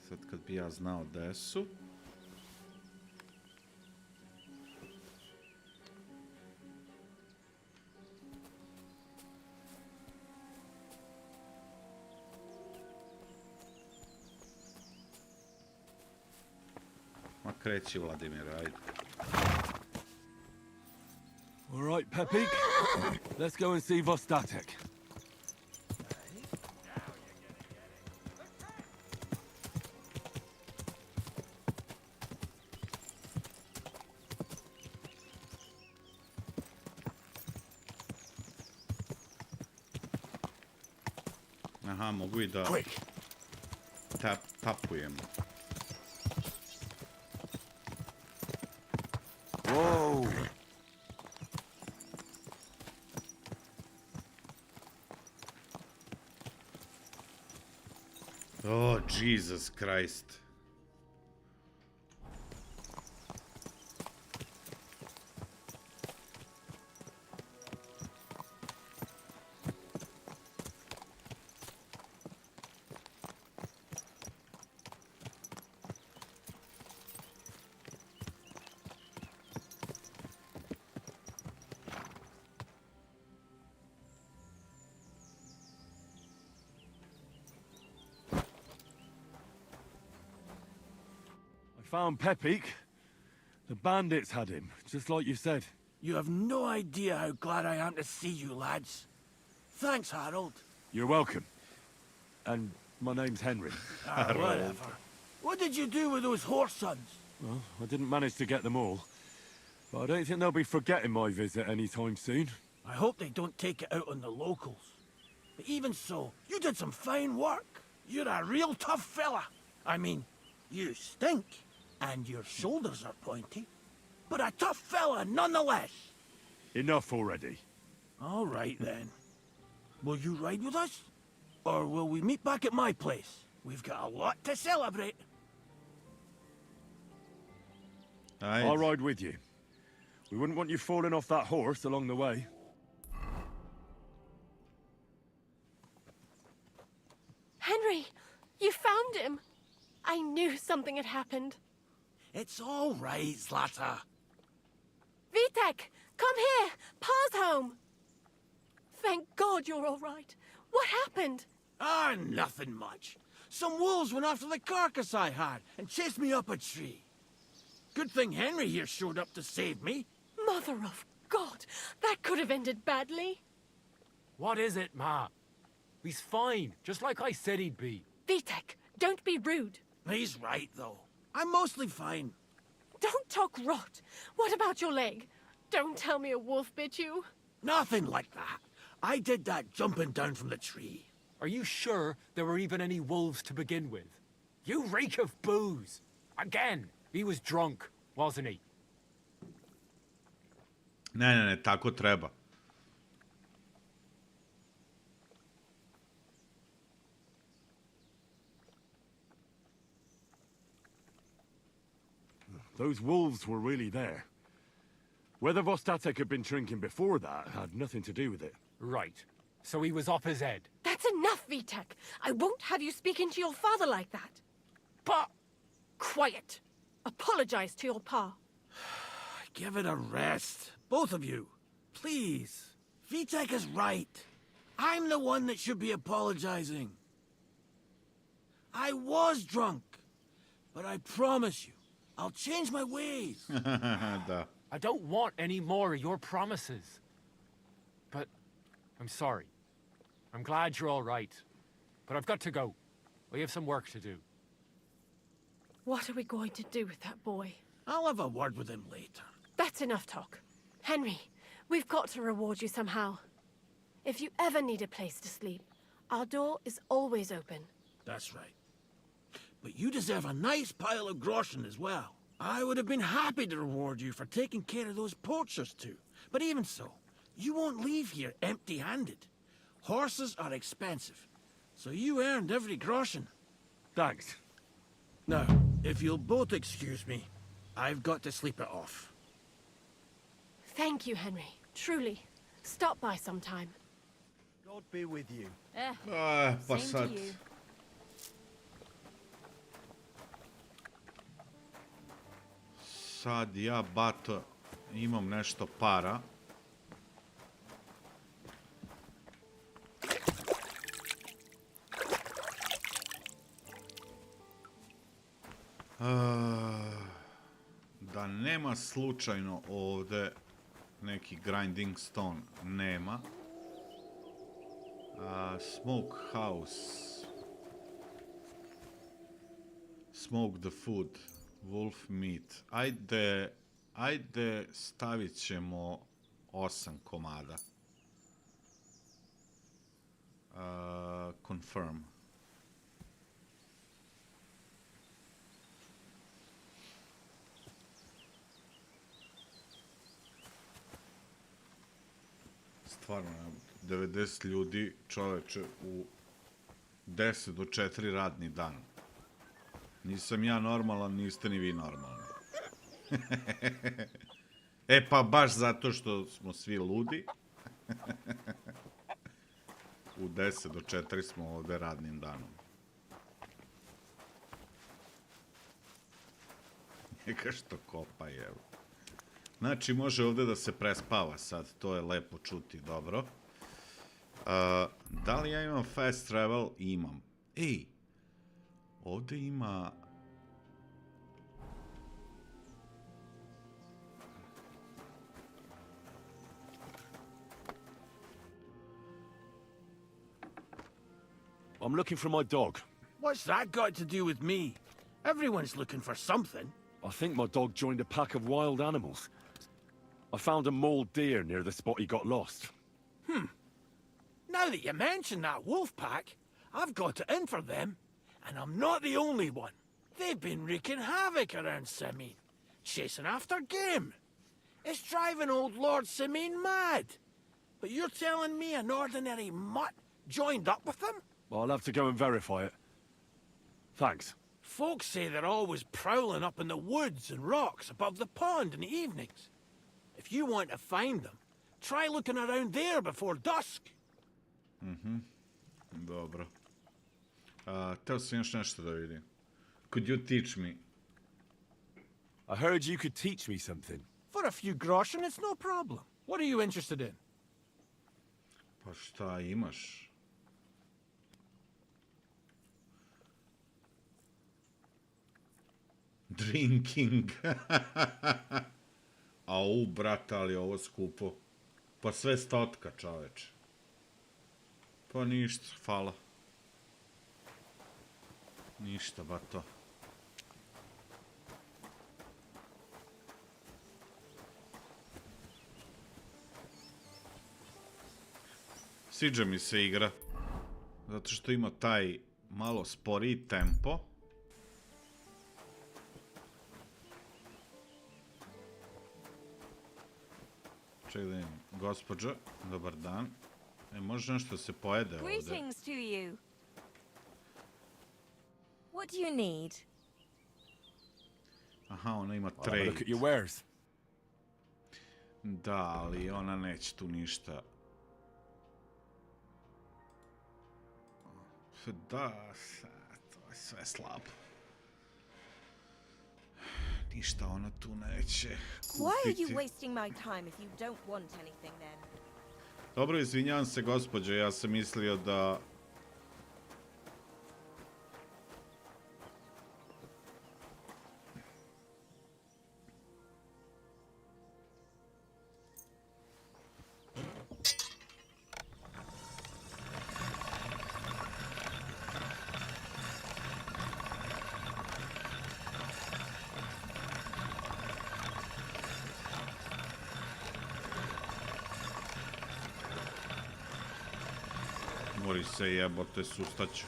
Speaker 1: Sad kad bi ja znao gde su. Ma kreći, Vladimir, ajde.
Speaker 10: All right, Pepik. Let's go and see Vostatek.
Speaker 1: Aha, mogu i da tapujem.
Speaker 5: Whoa!
Speaker 1: Oh, Jesus Christ.
Speaker 10: Found Pepik. The bandits had him, just like you said.
Speaker 11: You have no idea how glad I am to see you, lads. Thanks, Harold.
Speaker 10: You're welcome. And my name's Henry.
Speaker 11: Whatever. What did you do with those horse sons?
Speaker 10: Well, I didn't manage to get them all. But I don't think they'll be forgetting my visit anytime soon.
Speaker 11: I hope they don't take it out on the locals. But even so, you did some fine work. You're a real tough fella. I mean, you stink. And your shoulders are pointy. But a tough fella nonetheless.
Speaker 10: Enough already.
Speaker 11: All right then. Will you ride with us? Or will we meet back at my place? We've got a lot to celebrate.
Speaker 10: I'll ride with you. We wouldn't want you falling off that horse along the way.
Speaker 14: Henry, you found him. I knew something had happened.
Speaker 11: It's all right, Zlata.
Speaker 14: Vitek, come here. Pa's home. Thank God you're all right. What happened?
Speaker 11: Nothing much. Some wolves went after the carcass I had and chased me up a tree. Good thing Henry here showed up to save me.
Speaker 14: Mother of God, that could have ended badly.
Speaker 16: What is it, Ma? He's fine, just like I said he'd be.
Speaker 14: Vitek, don't be rude.
Speaker 11: He's right, though. I'm mostly fine.
Speaker 14: Don't talk rot. What about your leg? Don't tell me a wolf bit you.
Speaker 11: Nothing like that. I did that jumping down from the tree.
Speaker 16: Are you sure there were even any wolves to begin with? You reek of booze. Again, he was drunk, wasn't he?
Speaker 1: Ne, tako treba.
Speaker 10: Those wolves were really there. Whether Vostatek had been drinking before that had nothing to do with it.
Speaker 16: Right. So he was off his head.
Speaker 14: That's enough, Vitek. I won't have you speaking to your father like that. Pa! Quiet. Apologize to your pa.
Speaker 11: Give it a rest. Both of you. Please. Vitek is right. I'm the one that should be apologizing. I was drunk. But I promise you, I'll change my ways.
Speaker 1: Da.
Speaker 16: I don't want any more of your promises. But I'm sorry. I'm glad you're all right. But I've got to go. We have some work to do.
Speaker 14: What are we going to do with that boy?
Speaker 11: I'll have a word with him later.
Speaker 14: That's enough talk. Henry, we've got to reward you somehow. If you ever need a place to sleep, our door is always open.
Speaker 11: That's right. But you deserve a nice pile of groschen as well. I would have been happy to reward you for taking care of those poachers too. But even so, you won't leave here empty-handed. Horses are expensive, so you earned every groschen.
Speaker 10: Thanks.
Speaker 11: Now, if you'll both excuse me, I've got to sleep it off.
Speaker 14: Thank you, Henry. Truly. Stop by sometime.
Speaker 5: God be with you.
Speaker 1: Pa sad. Sad ja, bato, imam nešto para. Da nema slučajno ovdje neki grinding stone, nema. Smoke house. Smoke the food. Wolf meat. Ajde stavit ćemo 8 komada. Confirm. Stvarno, 90 ljudi, čoveče, u 10 do 4 radni dan. Nisam ja normalan, niste ni vi normalni. E pa baš zato što smo svi ludi. U 10 do 4 smo ovde radnim danom. Neka što kopa, evo. Znači, može ovde da se prespava sad, to je lepo čuti, dobro. Da li ja imam fast travel? Imam. Ej, ovde ima...
Speaker 10: I'm looking for my dog.
Speaker 11: What's that got to do with me? Everyone's looking for something.
Speaker 10: I think my dog joined a pack of wild animals. I found a mauled deer near the spot he got lost.
Speaker 11: Now that you mention that wolf pack, I've got it in for them, and I'm not the only one. They've been wreaking havoc around Simene, chasing after game. It's driving old Lord Simene mad. But you're telling me an ordinary mutt joined up with them?
Speaker 10: I'll have to go and verify it. Thanks.
Speaker 11: Folks say they're always prowling up in the woods and rocks above the pond in the evenings. If you want to find them, try looking around there before dusk.
Speaker 1: Dobro. Teo sam još nešto da vidim. Could you teach me?
Speaker 10: I heard you could teach me something.
Speaker 11: For a few groschen, it's no problem. What are you interested in?
Speaker 1: Pa šta imaš? Drinking. Au, brate, ali ovo skupo. Pa sve 100, čoveče. Pa ništa, hvala. Ništa, ba to. Sviđa mi se igra. Zato što ima taj malo sporiji tempo. Čekaj da imam. Gospođo, dobar dan. Može nešto da se pojede ovde?
Speaker 4: Greetings to you. What do you need?
Speaker 1: Aha, ona ima
Speaker 10: I'll have a
Speaker 1: trade.
Speaker 10: look at your wares.
Speaker 1: Da, ali ona neće tu ništa. Da, to je sve slabo. Ništa ona tu neće kupiti.
Speaker 4: Why are you wasting my time if you don't want anything then?
Speaker 1: Dobro, izvinjavam se, gospođo, ja sam mislio da... Mori se jebote, sustaću.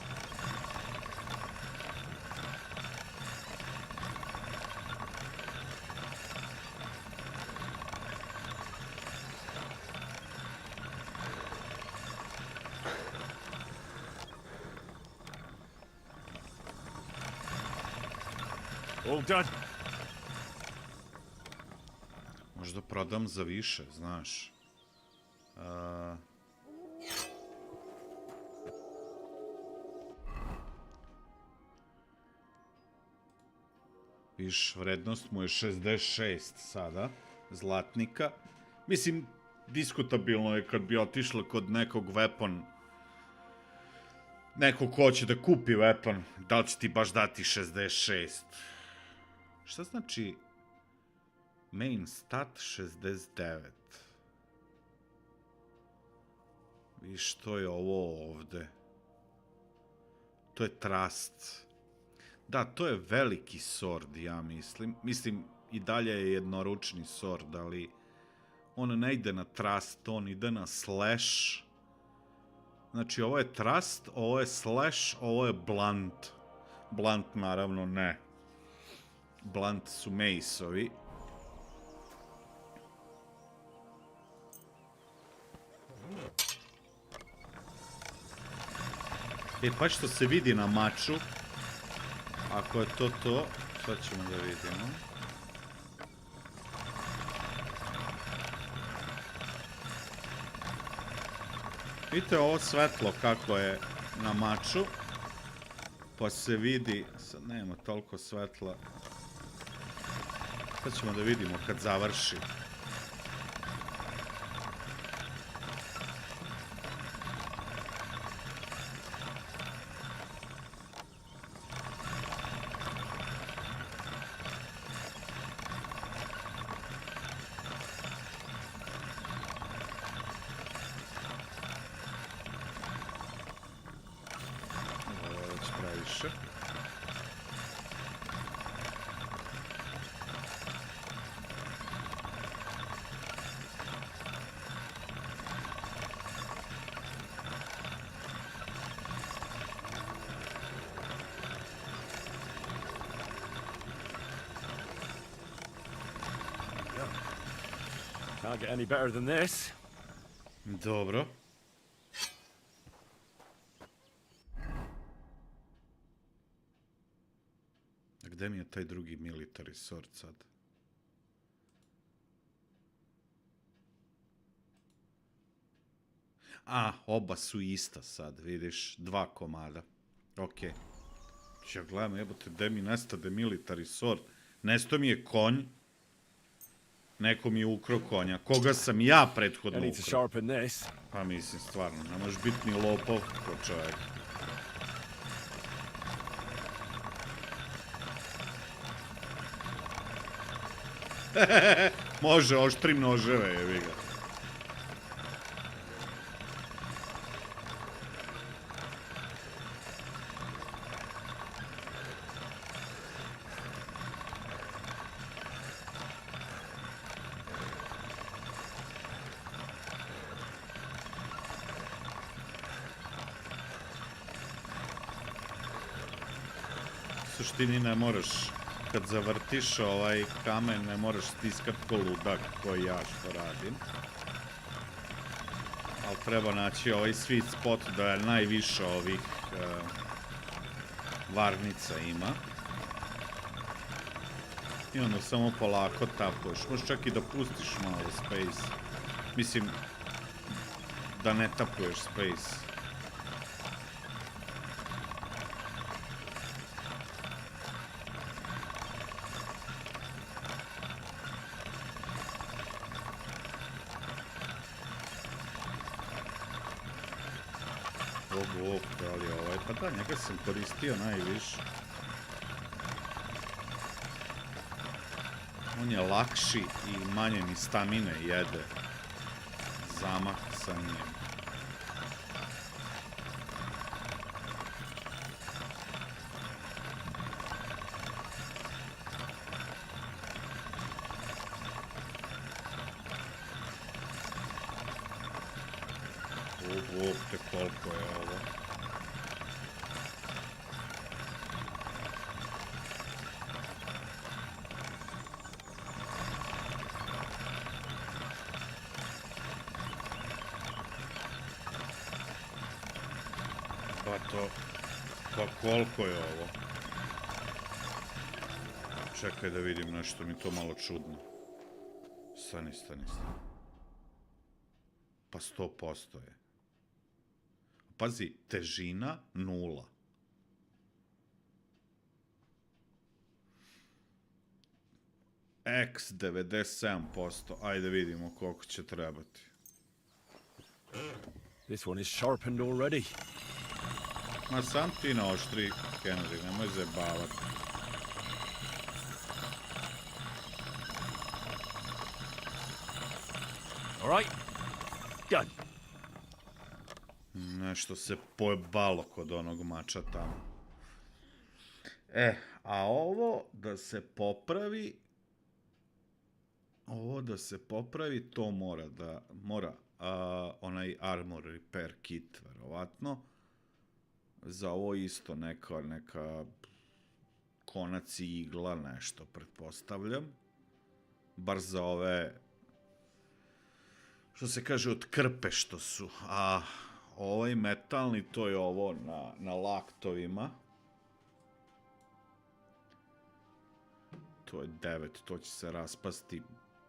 Speaker 10: All done.
Speaker 1: Možda prodam za više, znaš. Viš, vrednost mu je 66 sada, zlatnika. Mislim, diskutabilno je kad bi otišla kod nekog weapon, neko ko hoće da kupi weapon, da li će ti baš dati 66? Šta znači main stat 69? Viš, to je ovo ovde. To je trust. Da, to je veliki sword, ja mislim. Mislim, i dalje je jednoručni sword, ali on ne ide na trust, on ide na slash Znači, ovo je trust, ovo je slash, ovo je blunt. Blunt, naravno, ne. Blunt su mace-ovi. Pa što se vidi na maču, ako je to, sad ćemo da vidimo. Vidite ovo svetlo kako je na maču, pa se vidi, sad nema toliko svetla, sad ćemo da vidimo kad završi.
Speaker 10: Can't get any better than this.
Speaker 1: Dobro. A gde mi je taj drugi military sword sad? A, oba su ista sad, vidiš, 2 komada. Okej. Ja gledam, jebote, gde mi nestade military sword? Nesto mi je konj. Neko mi je ukro konja. Koga sam ja prethodno ukro? Pa mislim, stvarno, ne možeš biti ni lopov ko čovjek. Može, oštrim noževe, jebi ga. U suštini ne moraš, kad zavrtiš ovaj kamen, ne moraš stiskat ko ludak, koji ja što radim. Ali treba naći ovaj sweet spot da je najviše ovih varnica ima. I onda samo polako tapuješ. Možeš čak i da pustiš malo space. Mislim, da ne tapuješ space. Da li je ovaj? Pa da, njega sam koristio najviše. On je lakši i manje mi stamine jede. Zamah sa njim. Uopšte koliko je ovo. Pa koliko je ovo? Čekaj da vidim nešto, mi to malo čudno. Stani. Pa 100% je. Pazi, težina 0. X 97%. Ajde vidimo koliko će trebati.
Speaker 10: This one is sharpened already.
Speaker 1: Ma sam ti naoštri, Henry, nemoj zajebavati.
Speaker 10: All right. Done.
Speaker 1: Nešto se pojebalo kod onog mača tamo. A ovo da se popravi... to mora onaj armor repair kit, verovatno. Za ovo isto neka konac i igla, nešto, pretpostavljam. Bar za ove, što se kaže, od krpe što su. A ovaj metalni, to je ovo na laktovima. To je 9, to će se raspasti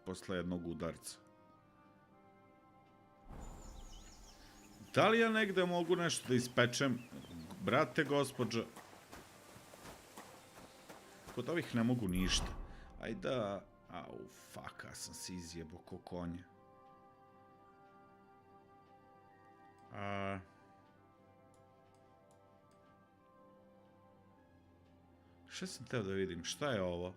Speaker 1: posle jednog udarca. Da li ja negde mogu nešto da ispečem? Brate, gospođa. Kod ovih ne mogu ništa. Ajde da... Au, fuck, ja sam se izjebo ko konje. Šta sam teo da vidim? Šta je ovo?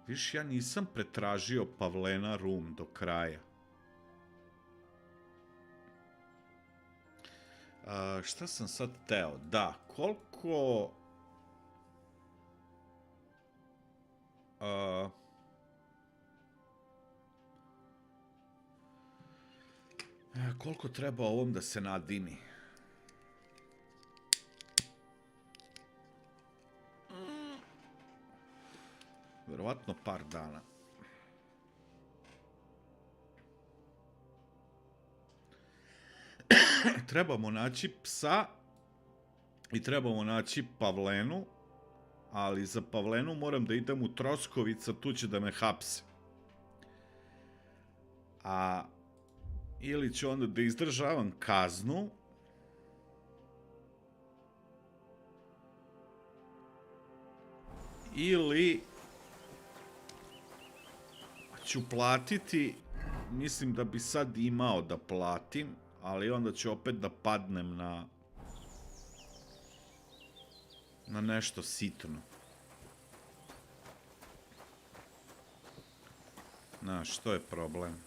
Speaker 1: Viš, ja nisam pretražio Pavena room do kraja. Šta sam sad teo? Da, koliko... koliko treba ovom da se nadimi? Verovatno par dana. Trebamo naći psa i trebamo naći Pavlenu, ali za Pavlenu moram da idem u Troskovica, tu će da me hapse. Ili ću onda da izdržavam kaznu, ili ću platiti, mislim da bi sad imao da platim, ali onda ću opet da padnem na nešto sitno. Znaš, što je problem?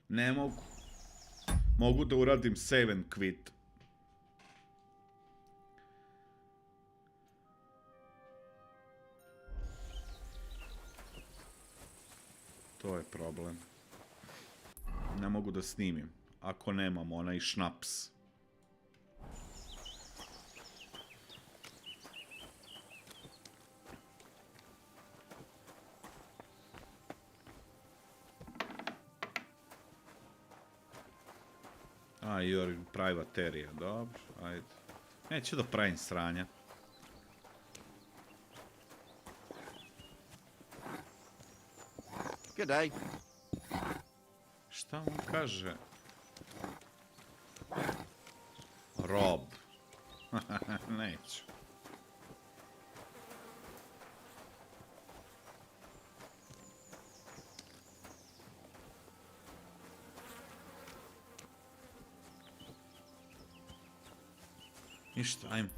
Speaker 1: Ne mogu. Mogu da uradim save and quit. To je problem. Ne mogu da snimim ako nemam onaj šnaps. Your private area, dobro, ajde. Neću da pravim sranja.
Speaker 9: Good day.
Speaker 1: Šta on kaže? Rob. Neću. Ništa, ajmo.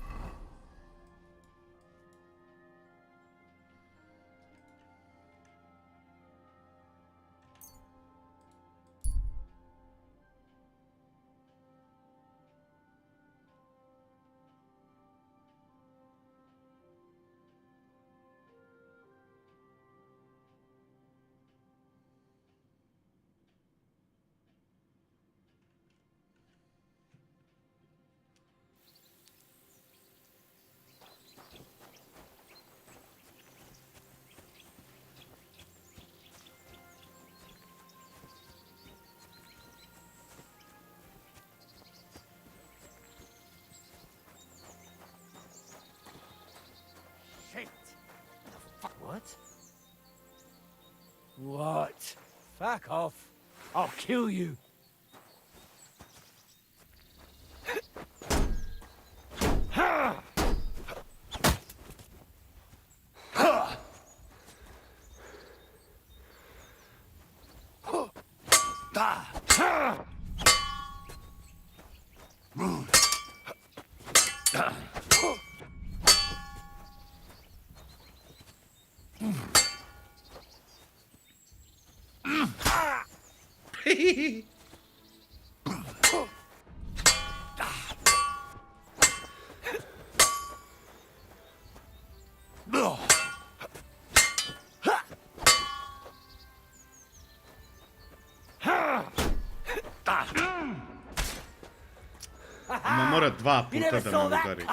Speaker 16: What? What? Fuck off. I'll kill you.
Speaker 1: Ma mora 2 puta da me udari.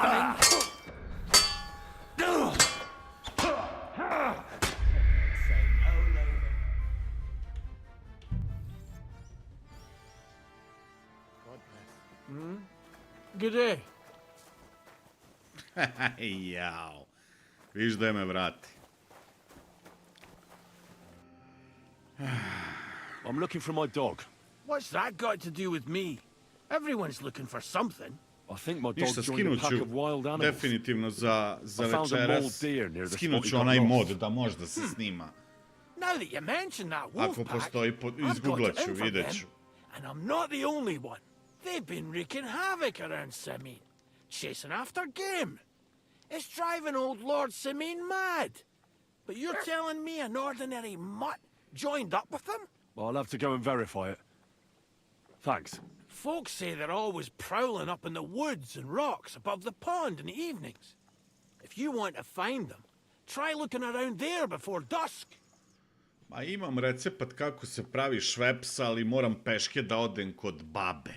Speaker 16: Good day.
Speaker 1: Jao. Viš da me vrati.
Speaker 10: I'm looking for my dog.
Speaker 11: What's that got to do with me? Everyone's looking for something.
Speaker 10: I think my dog
Speaker 1: Ništa,
Speaker 10: joined a
Speaker 1: skinut
Speaker 10: pack
Speaker 1: ću
Speaker 10: of wild animals.
Speaker 1: definitivno za
Speaker 10: I found a mole
Speaker 1: večeras.
Speaker 10: deer near the
Speaker 1: Skinut
Speaker 10: spot
Speaker 1: ću
Speaker 10: we got
Speaker 1: onaj
Speaker 10: lost.
Speaker 1: mod da može da se snima.
Speaker 11: Now that you mention that wolf
Speaker 1: Ako
Speaker 11: pack,
Speaker 1: postoji,
Speaker 11: I've got
Speaker 1: izgooglat
Speaker 11: it
Speaker 1: ću,
Speaker 11: in for
Speaker 1: vidjet
Speaker 11: them.
Speaker 1: ću.
Speaker 11: And I'm not the only one. They've been wreaking havoc around Simeon, chasing after game. It's driving old Lord Simeon mad. But you're telling me an ordinary mutt joined up with them?
Speaker 10: I'll have to go and verify it. Thanks.
Speaker 11: Folks say they're always prowling up in the woods and rocks above the pond in the evenings. If you want to find them, try looking around there before dusk.
Speaker 1: Ma imam recept kako se pravi šveps, ali moram peške da odem kod babe.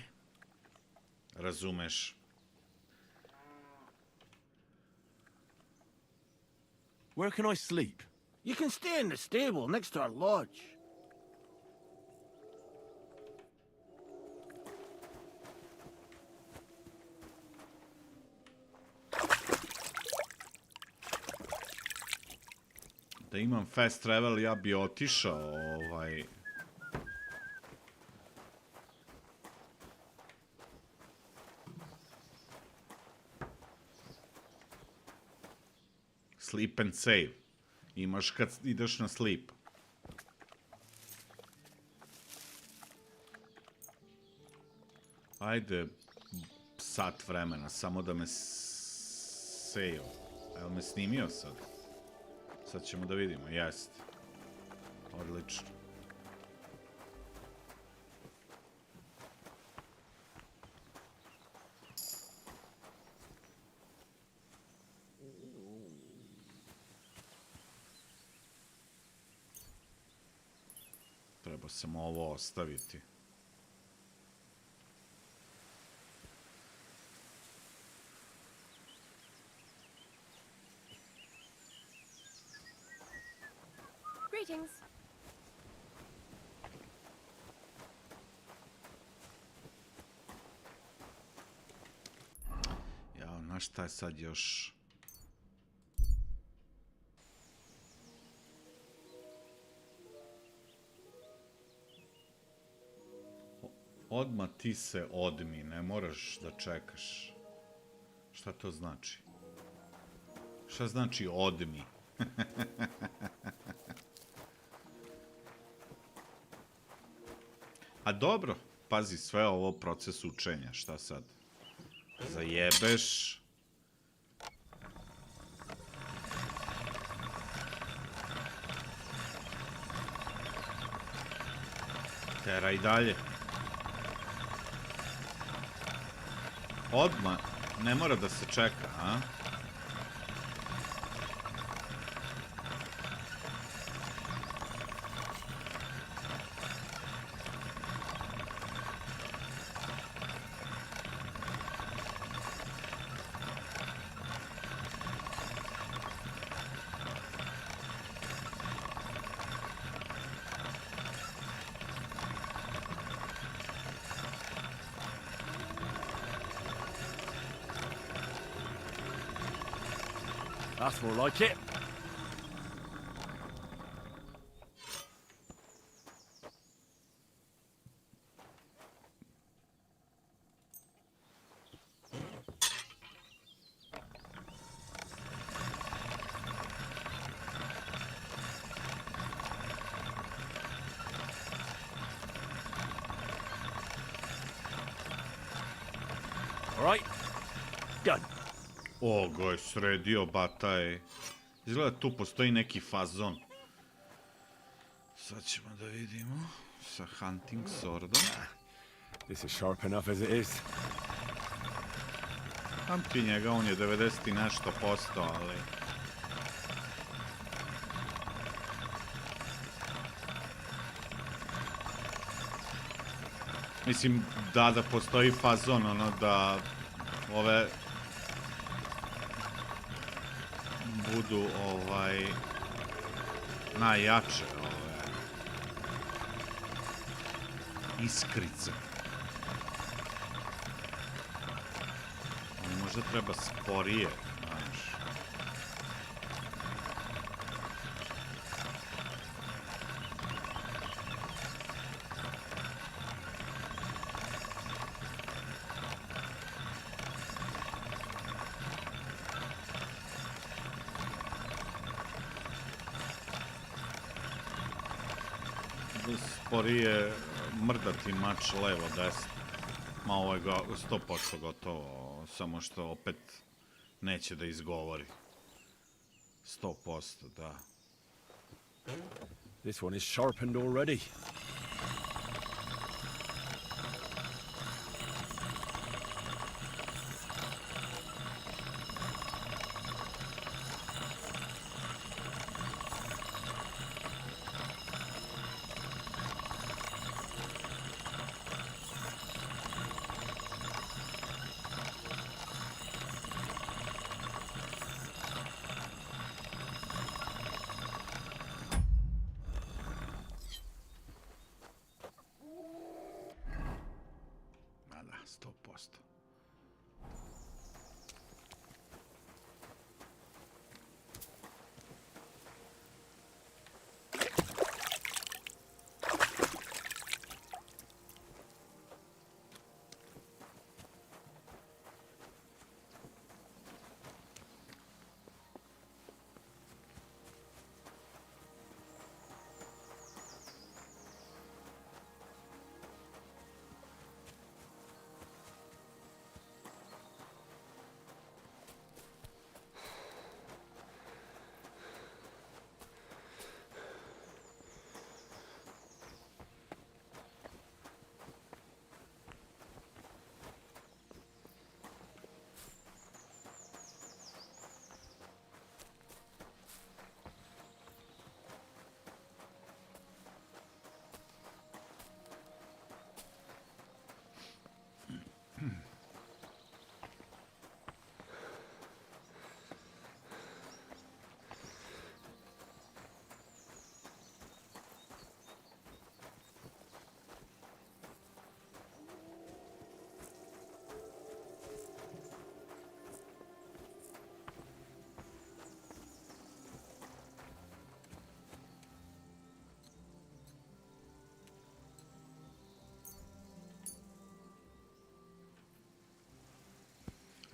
Speaker 1: Razumeš?
Speaker 10: Where can I sleep?
Speaker 11: You can stay in the stable next to our lodge.
Speaker 1: Da imam fast travel, ja bi otišao, sleep and save. Imaš kad ideš na sleep. Ajde, sat vremena, samo da me save. Evo me snimio sad. Sad ćemo da vidimo, jest. Odlično. Treba samo ovo ostaviti.
Speaker 14: Greetings.
Speaker 1: Jao, znaš šta je sad još? Odmah ti se odmi, ne moraš da čekaš. Šta to znači? Šta znači odmi? A dobro, pazi, sve ovo proces učenja, šta sad? Zajebeš. Teraj dalje. Odmah, ne mora da se čeka, a?
Speaker 10: That's more like it. All right. Done.
Speaker 1: O, go je sredio, bata je. Izgleda tu postoji neki fazon. Sad ćemo da vidimo. Sa hunting swordom.
Speaker 10: This is sharp enough as it is.
Speaker 1: Pamti njega, on je 90 i nešto posto, ali... Mislim, da postoji fazon, ono, da ove budu, najjače, iskrice. Ali možda treba sporije, znaš. Sporije mrdati mač levo, desno. Ma ovo je 100% gotovo, samo što opet neće da izgovori. 100%, da.
Speaker 10: This one is sharpened already.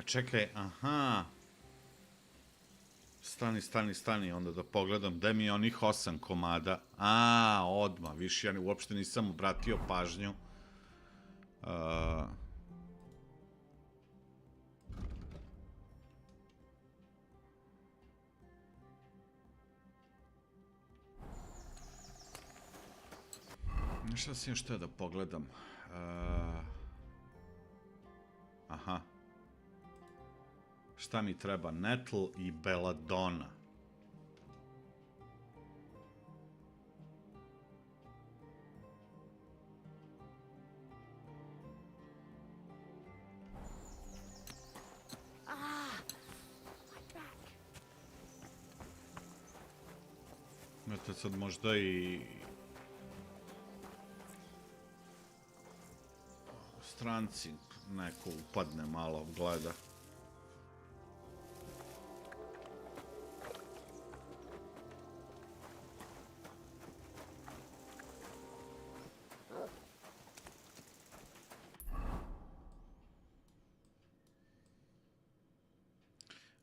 Speaker 1: Čekaj, aha. Stani, onda da pogledam. Gde mi je onih 8 komada? A, odmah, više ja uopšte nisam obratio pažnju. Šta sam još teo da pogledam? Aha. Šta mi treba? Nettle i belladonna. Eto sad možda i stranci neko upadne malo, gleda.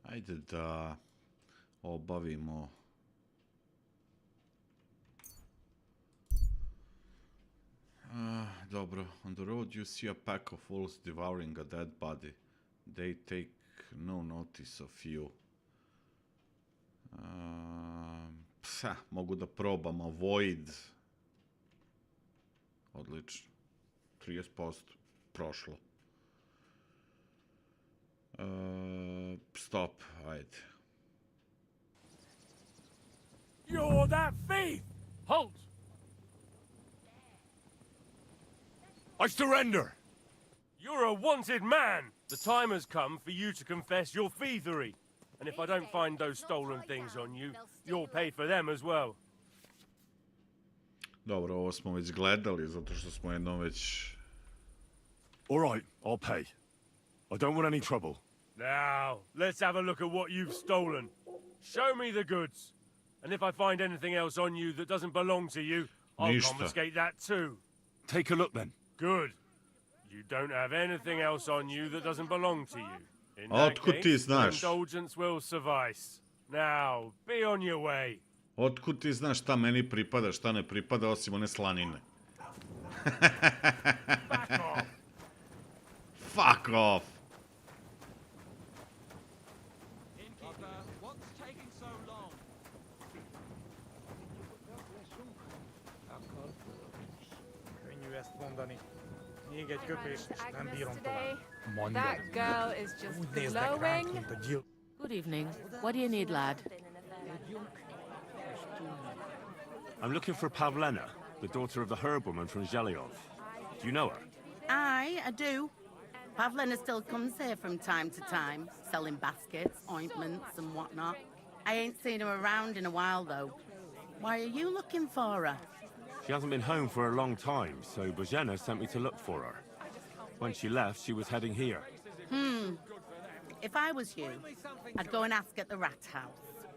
Speaker 1: Ajde da obavimo dobro. On the road you see a pack of wolves devouring a dead body. They take no notice of you. Mogu da probam avoid. Odlično. 30% prošlo. Stop, ajde.
Speaker 16: You're that thief! Halt!
Speaker 10: I surrender!
Speaker 16: You're a wanted man! The time has come for you to confess your thievery. And if I don't find those stolen things on you, you'll pay for them as well.
Speaker 1: Dobro, ovo smo već gledali, zato što smo jednom već...
Speaker 10: All right, I'll pay. I don't want any trouble.
Speaker 16: Now, let's have a look at what you've stolen. Show me the goods. And if I find anything else on you that doesn't belong to you, I'll
Speaker 1: Ništa.
Speaker 16: confiscate that too.
Speaker 10: Take a look then.
Speaker 16: Good. You don't have anything else on you that doesn't belong to you. In
Speaker 1: A
Speaker 16: that
Speaker 1: otkud ti
Speaker 16: case,
Speaker 1: znaš?
Speaker 16: indulgence will suffice. Now, be on your way.
Speaker 1: Otkud ti znaš šta meni pripada, šta ne pripada, osim one slanine? Fuck off!
Speaker 2: Innkeeper, what's taking so long?
Speaker 6: That girl is just glowing. Good evening. What do you need, lad?
Speaker 10: I'm looking for Pavena, the daughter of the herb woman from Zeliov. Do you know her?
Speaker 21: Aye, I do. Pavlena still comes here from time to time, selling baskets, ointments and whatnot. I ain't seen her around in a while, though. Why are you looking for her?
Speaker 10: She hasn't been home for a long time, so Bozhena sent me to look for her. When she left, she was heading here.
Speaker 21: If I was you, I'd go and ask at the rat house.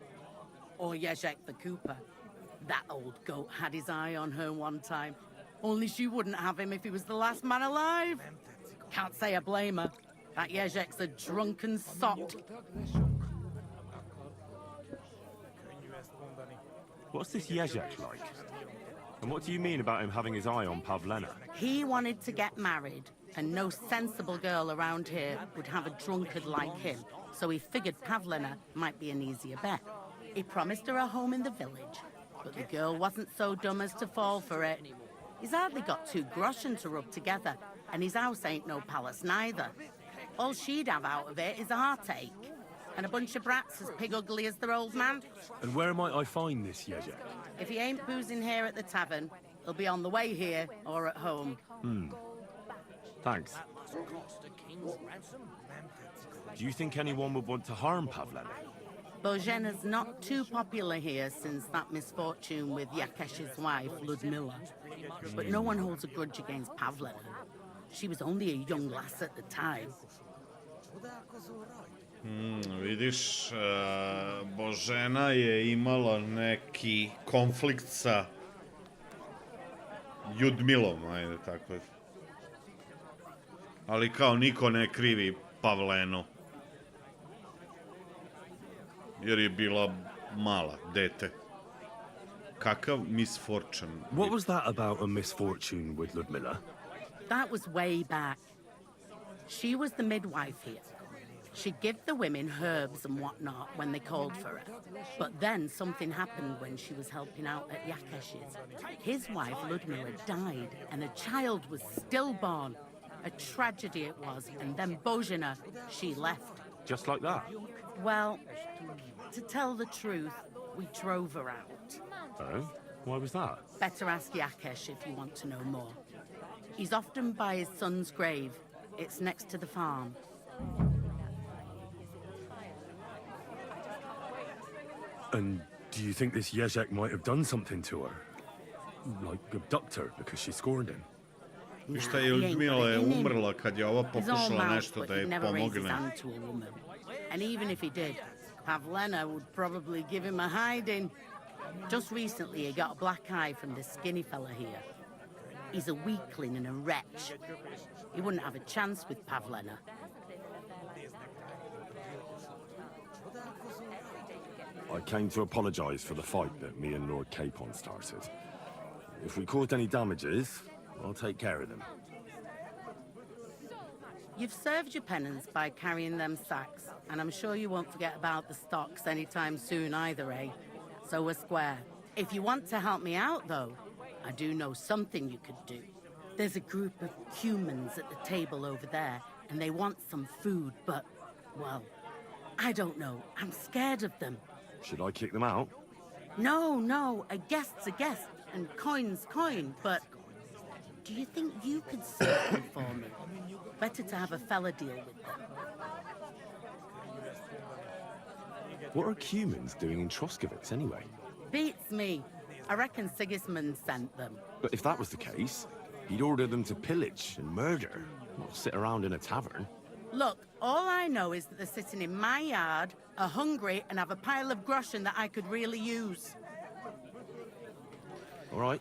Speaker 21: Or Yezhek the Cooper. That old goat had his eye on her one time. Only she wouldn't have him if he was the last man alive. Can't say I blame her. That Yezhek's a drunken sot.
Speaker 10: What's this Yezhek like? And what do you mean about him having his eye on Pavlena?
Speaker 21: He wanted to get married, and no sensible girl around here would have a drunkard like him. So he figured Pavlena might be an easier bet. He promised her a home in the village, but the girl wasn't so dumb as to fall for it. He's hardly got 2 groschen to rub together, and his house ain't no palace neither. All she'd have out of it is a heartache, and a bunch of brats as pig ugly as their old man.
Speaker 10: And where might I find this Yezhek?
Speaker 21: If he ain't boozing here at the tavern, he'll be on the way here or at home.
Speaker 10: Thanks. Do you think anyone would want to harm Pavlena?
Speaker 21: Bozhena's not too popular here since that misfortune with Yakesh's wife, Ludmilla. But no one holds a grudge against Pavlena. She was only a young lass at the time.
Speaker 1: Vidiš, Božena je imala neki konflikt sa Ljudmilom, ajde tako. Ali kao niko ne krivi Pavlenu. Jer je bila mala, dete. Kakav misfortune.
Speaker 10: What was that about a misfortune with Ludmilla?
Speaker 21: That was way back. She was the midwife here. She'd give the women herbs and whatnot when they called for her. But then something happened when she was helping out at Yakesh's. His wife, Ludmilla, died, and a child was stillborn. A tragedy it was, and then Bozhena, she left.
Speaker 10: Just like that?
Speaker 21: Well, to tell the truth, we drove her out.
Speaker 10: Oh? Why was that?
Speaker 21: Better ask Yakesh if you want to know more. He's often by his son's grave. It's next to the farm.
Speaker 10: And do you think this Yezhek might have done something to her? Like abduct her because she scorned him?
Speaker 1: Šta je Ljudmila je umrla kad je ova pokušala nešto da je pomogne.
Speaker 21: And even if he did, Pavlena would probably give him a hiding. Just recently he got a black eye from this skinny fella here. He's a weakling and a wretch. He wouldn't have a chance with Pavlena.
Speaker 10: I came to apologize for the fight that me and Lord Capon started. If we caused any damages, I'll take care of them.
Speaker 21: You've served your penance by carrying them sacks, and I'm sure you won't forget about the stocks anytime soon either, eh? So we're square. If you want to help me out, though, I do know something you could do. There's a group of humans at the table over there, and they want some food, but, well, I don't know. I'm scared of them.
Speaker 10: Should I kick them out?
Speaker 21: No, a guest's a guest, and coin's coin, but do you think you could serve them for me? Better to have a fella deal with them.
Speaker 10: What are humans doing in Troskovitz anyway?
Speaker 21: Beats me. I reckon Sigismund sent them.
Speaker 10: But if that was the case, he'd order them to pillage and murder, not sit around in a tavern.
Speaker 21: Look, all I know is that they're sitting in my yard, are hungry, and have a pile of groschen that I could really use.
Speaker 10: All right.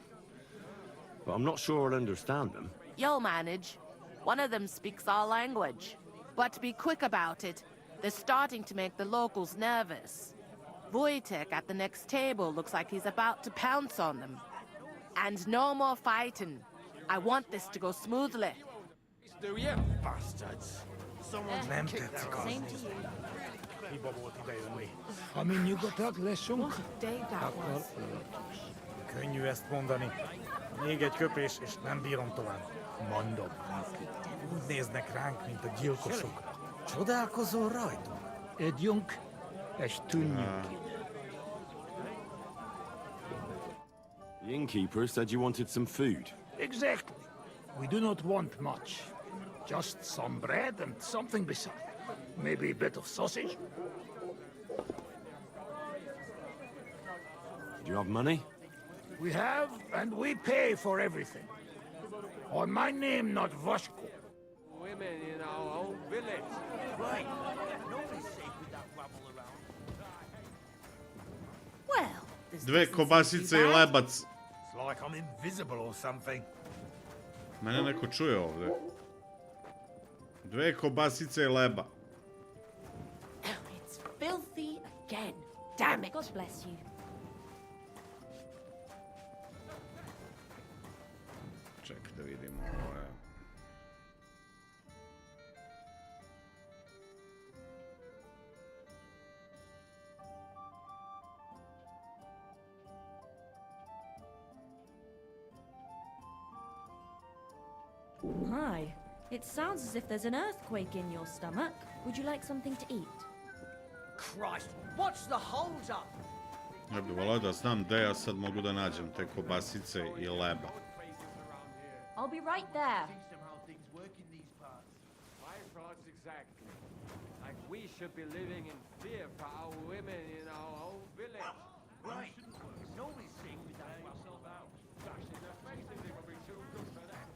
Speaker 10: But I'm not sure I'll understand them.
Speaker 6: You'll manage. One of them speaks our language. But be quick about it. They're starting to make the locals nervous. Wojtek at the next table looks like he's about to pounce on them. And no more fighting. I want this to go smoothly.
Speaker 12: Do you, bastards? Someone's kicked their ass.
Speaker 4: Same to you.
Speaker 12: Amin nyugodtak leszünk?
Speaker 21: Akkor
Speaker 12: könnyű ezt mondani. Még egy köpés, és nem bírom tovább. Mondom. Úgy néznek ránk, mint a gyilkosok. Csodálkozol rajtunk? Együnk, és tűnjünk ki.
Speaker 10: The innkeeper said you wanted some food.
Speaker 12: Exactly. We do not want much. Just some bread and something beside. Maybe a bit of sausage.
Speaker 10: Do you have money?
Speaker 12: We have, and we pay for everything. On my name, not Vashko.
Speaker 16: Women in our own village.
Speaker 11: Right. Nobody's safe with that rabble around.
Speaker 21: Well, this
Speaker 1: Dve kobasice i lebac.
Speaker 12: It's like I'm invisible or something.
Speaker 1: Mene neko čuje ovde. Dve kobasice i leba.
Speaker 6: It's filthy again. Damn it.
Speaker 4: God bless you.
Speaker 1: Čekaj da vidimo ovo je.
Speaker 4: Hi. It sounds as if there's an earthquake in your stomach. Would you like something to eat?
Speaker 11: Christ, what's the hold up?
Speaker 1: Ja bih volao da znam gde ja sad mogu da nađem te kobasice i leba.
Speaker 4: I'll be right there.
Speaker 16: My thoughts exactly. Like we should be living in fear for our women in our own village.
Speaker 11: Right. Nobody's safe with that rabble around.
Speaker 16: Gosh, in their faces they will be too good for that.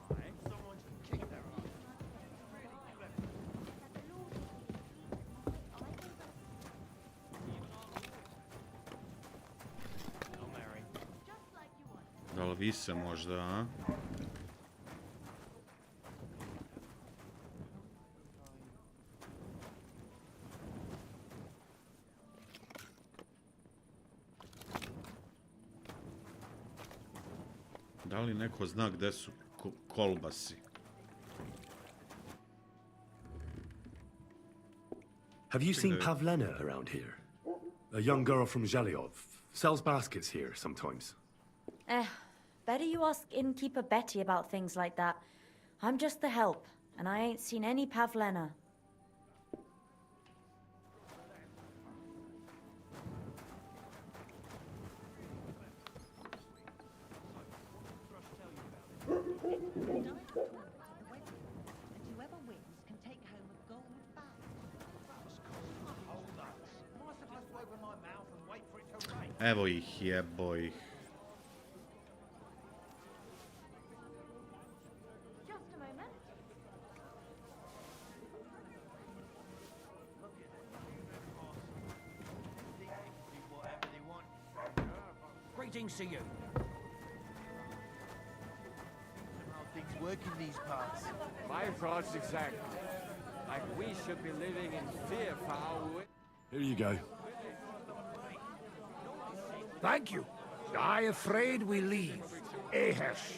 Speaker 11: Why? Someone's kicked their ass.
Speaker 1: Da li vise možda, a? Da li neko zna gde su kolbasi?
Speaker 10: Have you seen Pavena around here? A young girl from Zhelyov. Sells baskets here sometimes.
Speaker 4: Better you ask innkeeper Betty about things like that. I'm just the help, and I ain't seen any Pavlena.
Speaker 1: Evo ih, jebo ih.
Speaker 4: Just a moment.
Speaker 11: Greetings to you. How things work in these parts.
Speaker 16: My thoughts exactly. Like we should be living in fear for our women.
Speaker 10: Here you go.
Speaker 12: Thank you. I afraid we leave. Ehesh.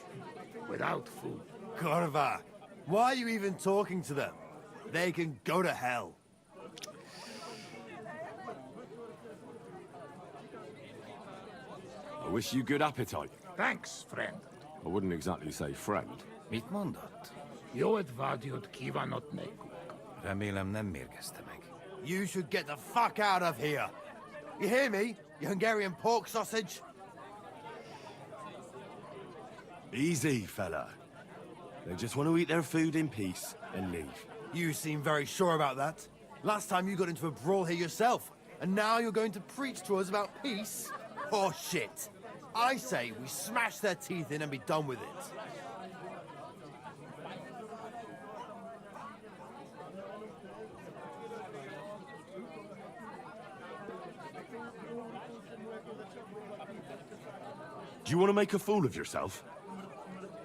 Speaker 12: Without food.
Speaker 5: Korva, why are you even talking to them? They can go to hell.
Speaker 10: I wish you good appetite.
Speaker 12: Thanks, friend.
Speaker 10: I wouldn't exactly say friend.
Speaker 12: Mit mondat? Jó advádiót kívánok nekünk. Remélem nem mérgezte meg.
Speaker 5: You should get the fuck out of here. You hear me, you Hungarian pork sausage?
Speaker 10: Easy, fella. They just want to eat their food in peace and leave.
Speaker 5: You seem very sure about that. Last time you got into a brawl here yourself, and now you're going to preach to us about peace? Oh shit. I say we smash their teeth in and be done with it.
Speaker 10: Do you want to make a fool of yourself?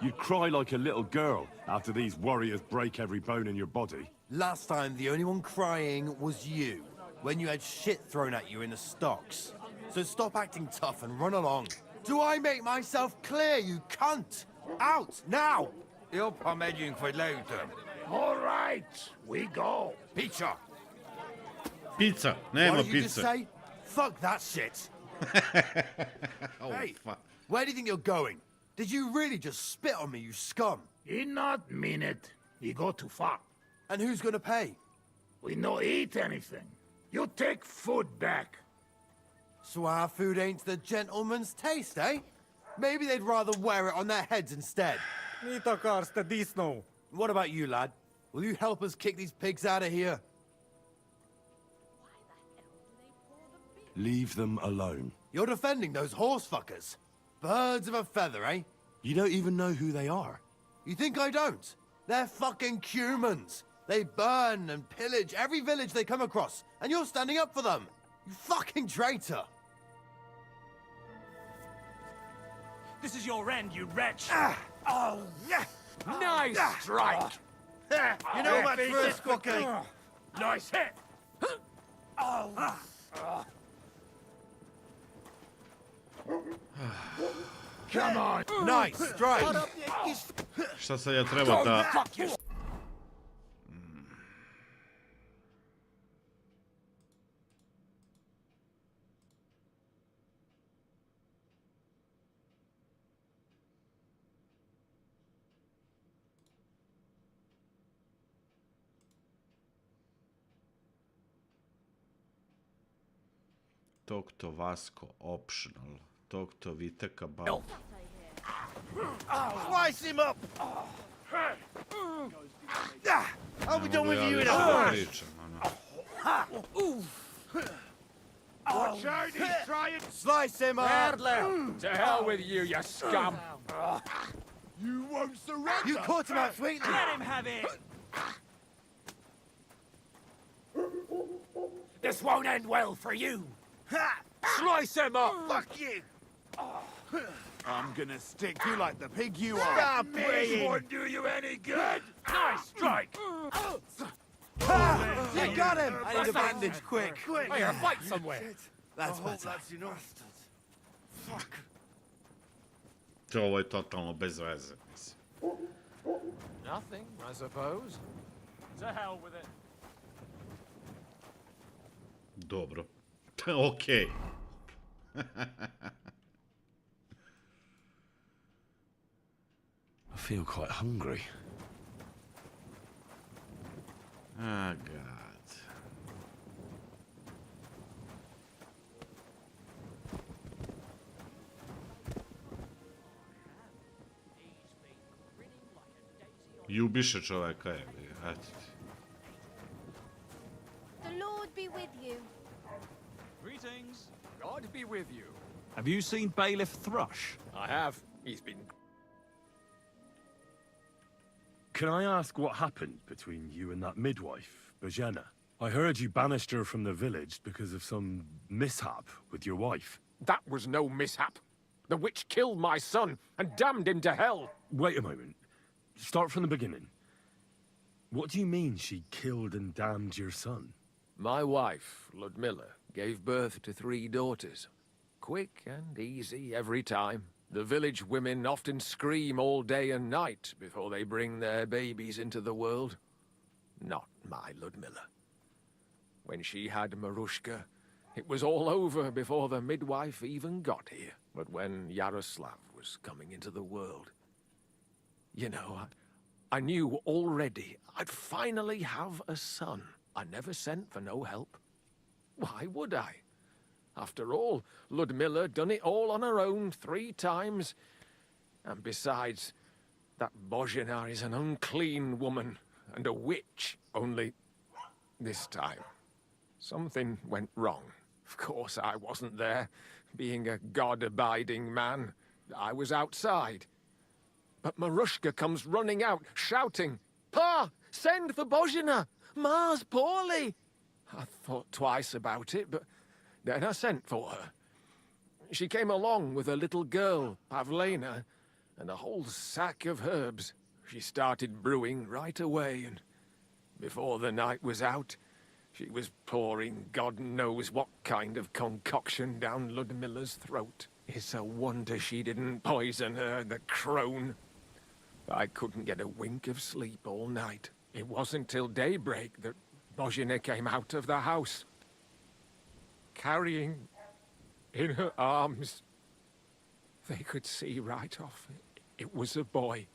Speaker 10: You'd cry like a little girl after these warriors break every bone in your body.
Speaker 5: Last time, the only one crying was you, when you had shit thrown at you in the stocks. So stop acting tough and run along. Do I make myself clear, you cunt? Out, now!
Speaker 11: Jobb, ha megyünk, vagy leütöm.
Speaker 12: All right, we go.
Speaker 11: Pizza!
Speaker 1: Pizza, nema
Speaker 5: What did you just
Speaker 1: pizze.
Speaker 5: say? Fuck that shit.
Speaker 1: Oh,
Speaker 5: Hey,
Speaker 1: fuck.
Speaker 5: where do you think you're going? Did you really just spit on me, you scum?
Speaker 12: He not mean it. He go too far.
Speaker 5: And who's gonna pay?
Speaker 12: We no eat anything. You take food back.
Speaker 5: So our food ain't the gentleman's taste, eh? Maybe they'd rather wear it on their heads instead. What about you, lad? Will you help us kick these pigs out of here?
Speaker 10: Leave them alone.
Speaker 5: You're defending those horse fuckers. Birds of a feather, eh?
Speaker 10: You don't even know who they are.
Speaker 5: You think I don't? They're fucking humans. They burn and pillage every village they come across, and you're standing up for them. You fucking traitor.
Speaker 2: This is your end, you wretch!
Speaker 11: Oh, yeah!
Speaker 2: Nice strike!
Speaker 11: You know what first cookie?
Speaker 2: Nice hit!
Speaker 12: Come on.
Speaker 5: Nice strike.
Speaker 1: Šta sad ja treba da... Talk to Vasco optional. Talk to Viteka Bal.
Speaker 11: Slice him up! I'll be done with you in a flash!
Speaker 12: Watch out, he's trying.
Speaker 5: Slice him up!
Speaker 12: Adler!
Speaker 2: To hell with you, you scum!
Speaker 12: You won't surrender!
Speaker 5: You caught him out sweetly!
Speaker 2: Let him have it!
Speaker 12: This won't end well for you!
Speaker 2: Slice him up!
Speaker 11: Fuck you!
Speaker 12: I'm gonna stick you like the pig you are.
Speaker 11: Stop
Speaker 12: This
Speaker 11: praying!
Speaker 12: won't do you any good!
Speaker 2: Nice strike!
Speaker 5: You got him! I need a bandage, quick!
Speaker 2: I hear a fight somewhere!
Speaker 5: That's better.
Speaker 12: That's enough. Fuck.
Speaker 1: Ovo je totalno bez veze, mislim.
Speaker 2: Nothing, I suppose. To hell with it.
Speaker 1: Dobro. Okej.
Speaker 10: I feel quite hungry.
Speaker 1: Ah, God. I ubiše čoveka, je. Eto ti.
Speaker 15: The Lord be with you.
Speaker 2: Greetings. God be with you.
Speaker 8: Have you seen Bailiff Thrush?
Speaker 2: I have. He's been...
Speaker 10: Can I ask what happened between you and that midwife, Bojana? I heard you banished her from the village because of some mishap with your wife.
Speaker 2: That was no mishap. The witch killed my son and damned him to hell.
Speaker 10: Wait a moment. Start from the beginning. What do you mean she killed and damned your son?
Speaker 20: My wife, Ludmilla, gave birth to 3 daughters. Quick and easy every time. The village women often scream all day and night before they bring their babies into the world. Not my Ludmilla. When she had Marushka, it was all over before the midwife even got here. But when Yaroslav was coming into the world, You know, I knew already I'd finally have a son. I never sent for no help. Why would I? After all, Ludmilla done it all on her own 3 times. And besides, that Bozhena is an unclean woman and a witch. Only this time, something went wrong. Of course, I wasn't there. Being a God-abiding man, I was outside. But Marushka comes running out, shouting, "Pa, send for Bozhena! Ma's poorly!" I thought twice about it, but then I sent for her. She came along with a little girl, Pavena, and a whole sack of herbs. She started brewing right away, and before the night was out, she was pouring God knows what kind of concoction down Ludmilla's throat. It's a wonder she didn't poison her, the crone. I couldn't get a wink of sleep all night. It wasn't till daybreak that Bozhena came out of the house, carrying in her arms. They could see right off it was a boy.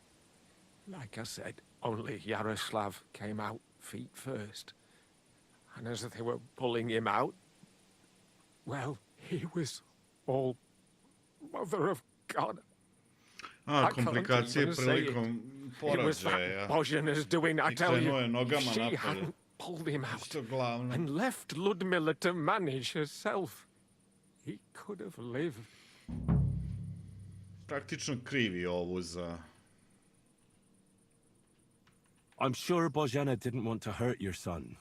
Speaker 20: Like I said, only Yaroslav came out feet first. And as they were pulling him out, well, he was all Mother of God.
Speaker 1: Komplikacije prilikom porođaja.
Speaker 20: Bozhena's doing, I tell you.
Speaker 1: Krenuo je nogama
Speaker 20: She
Speaker 1: napolje.
Speaker 20: hadn't pulled him out
Speaker 1: Isto glavno.
Speaker 20: and left Ludmilla to manage herself. He could have lived.
Speaker 1: Praktično krivi ovu za...
Speaker 10: I'm sure Bozhena didn't want to hurt your son.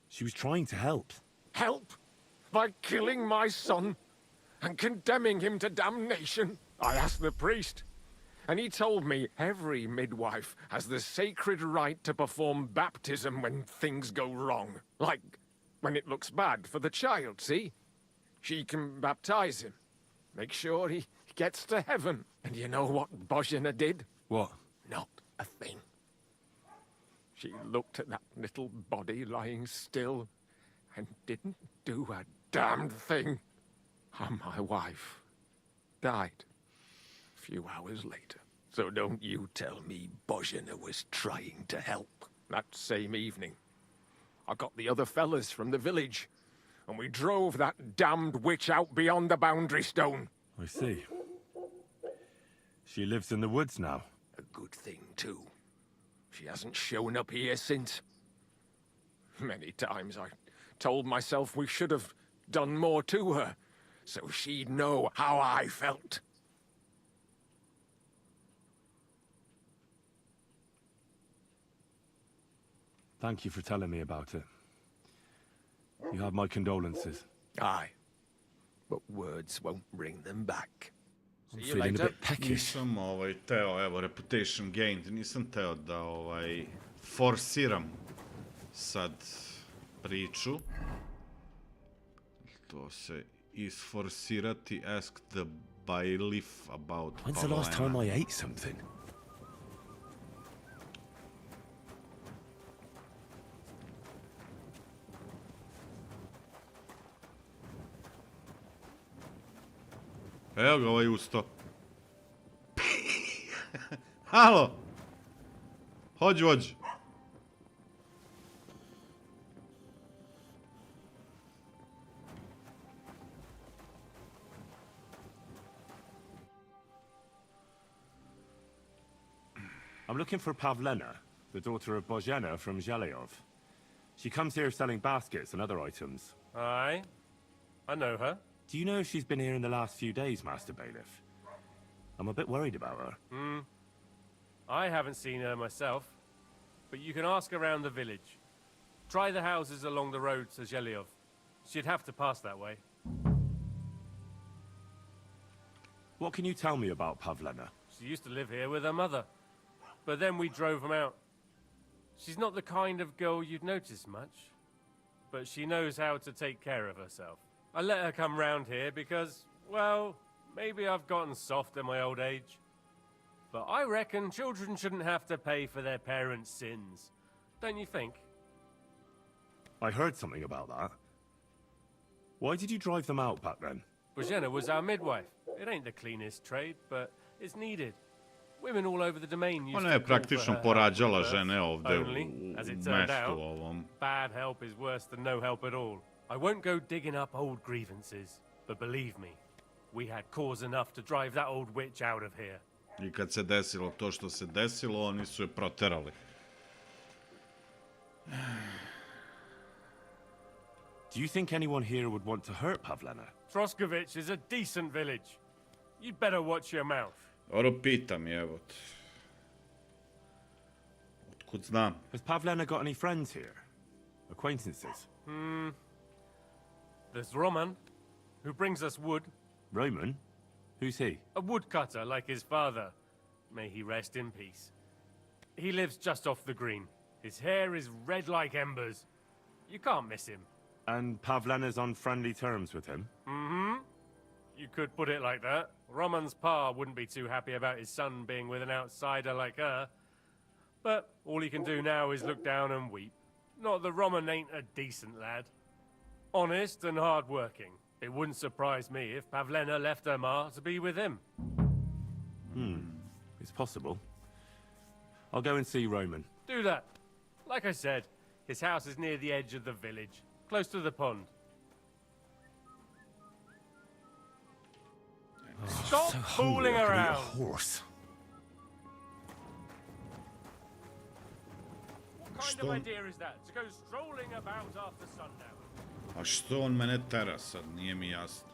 Speaker 10: She was trying to help.
Speaker 20: Help? By killing my son and condemning him to damnation? I asked the priest, and he told me every midwife has the sacred right to perform baptism when things go wrong. Like when it looks bad for the child, see? She can baptize him, make sure he gets to heaven. And you know what Bozhena did?
Speaker 10: What?
Speaker 20: Not a thing. She looked at that little body lying still and didn't do a damned thing. And my wife died a few hours later. So don't you tell me Bozhena was trying to help. That same evening, I got the other fellas from the village, and we drove that damned witch out beyond the boundary stone.
Speaker 10: I see. She lives in the woods now.
Speaker 20: A good thing, too. She hasn't shown up here since. Many times I told myself we should have done more to her, so she'd know how I felt.
Speaker 10: Thank you for telling me about it. You have my condolences.
Speaker 20: Aye. But words won't bring them back.
Speaker 10: I'm
Speaker 20: See you
Speaker 10: feeling a
Speaker 20: later.
Speaker 10: bit peckish.
Speaker 1: Nisam teo, evo, reputation gained, nisam teo da forsiram sad priču. To se isforsirati, ask the bailiff about
Speaker 10: When's the last
Speaker 1: Pavena.
Speaker 10: time I ate something?
Speaker 1: Evo ga ovaj usto. Halo! Hođi, hođi.
Speaker 10: I'm looking for Pavena, the daughter of Bozhena from Zhelyov. She comes here selling baskets and other items.
Speaker 16: Aye. I know her.
Speaker 10: Do you know if she's been here in the last few days, Master Bailiff? I'm a bit worried about her.
Speaker 16: I haven't seen her myself, but you can ask around the village. Try the houses along the road to Zhelyov. She'd have to pass that way.
Speaker 10: What can you tell me about Pavena?
Speaker 16: She used to live here with her mother, but then we drove them out. She's not the kind of girl you'd notice much, but she knows how to take care of herself. I let her come round here because, well, maybe I've gotten soft in my old age. But I reckon children shouldn't have to pay for their parents' sins. Don't you think?
Speaker 10: I heard something about that. Why did you drive them out back then?
Speaker 16: Bozhena was our midwife. It ain't the cleanest trade, but it's needed. Women all over the domain used
Speaker 1: Ona
Speaker 16: to
Speaker 1: je
Speaker 16: call for
Speaker 1: praktično
Speaker 16: her
Speaker 1: porađala
Speaker 16: help at
Speaker 1: žene
Speaker 16: birth.
Speaker 1: ovde
Speaker 16: Only, as
Speaker 1: u
Speaker 16: it turned
Speaker 1: mestu
Speaker 16: out,
Speaker 1: ovom.
Speaker 16: bad help is worse than no help at all. I won't go digging up old grievances, but believe me, we had cause enough to drive that old witch out of here.
Speaker 1: I kad se desilo to što se desilo, oni su je proterali.
Speaker 10: Do you think anyone here would want to hurt Pavlena?
Speaker 16: Troskovich is a decent village. You'd better watch your mouth.
Speaker 1: Oro pitam, evo te. Otkud znam?
Speaker 10: Has Pavlena got any friends here? Acquaintances?
Speaker 16: There's Roman, who brings us wood.
Speaker 10: Roman? Who's he?
Speaker 16: A woodcutter like his father. May he rest in peace. He lives just off the green. His hair is red like embers. You can't miss him.
Speaker 10: And Pavlena's on friendly terms with him?
Speaker 16: Mm-hmm. You could put it like that. Roman's pa wouldn't be too happy about his son being with an outsider like her. But all he can do now is look down and weep. Not that Roman ain't a decent lad. Honest and hard-working. It wouldn't surprise me if Pavlena left her ma to be with him.
Speaker 10: It's possible. I'll go and see Roman.
Speaker 16: Do that. Like I said, his house is near the edge of the village, close to the pond. Stop fooling around!
Speaker 10: Horse.
Speaker 16: What kind of idea is that, to go strolling about after sundown?
Speaker 1: A što on mene tera sad, nije mi jasno.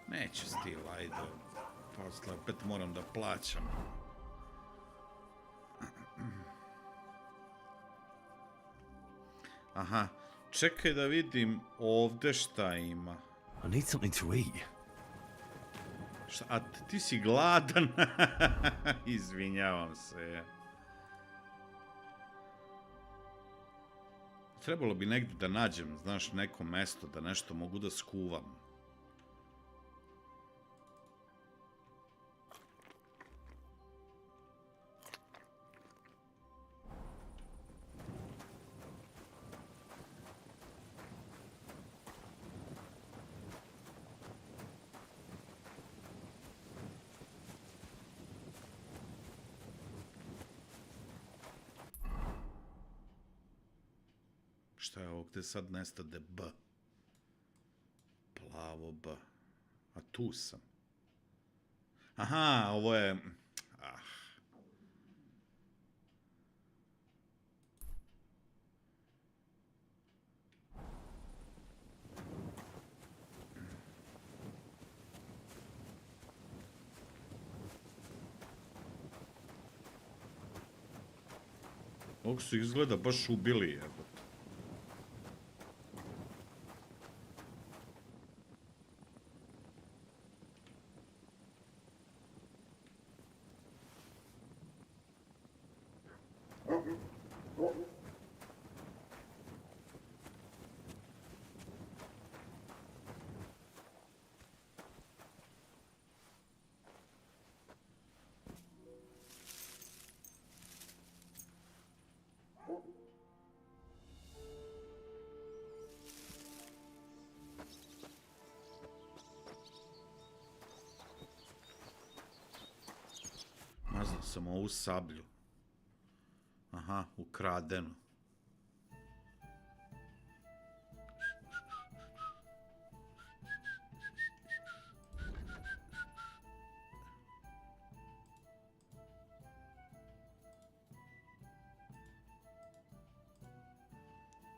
Speaker 1: Neće stil, ajde. Posle opet moram da plaćam. Aha, čekaj da vidim ovde šta ima.
Speaker 10: I need something to eat.
Speaker 1: Šta, a ti si gladan? Izvinjavam se. Trebalo bi negdje da nađem, znaš, neko mesto da nešto mogu da skuvam. Šta je ovo gde sad nestade B? Plavo B. A tu sam. Aha, ovo je... Ovog su izgleda baš ubili, jebote. Mazao sam ovu sablju. Aha, ukradeno.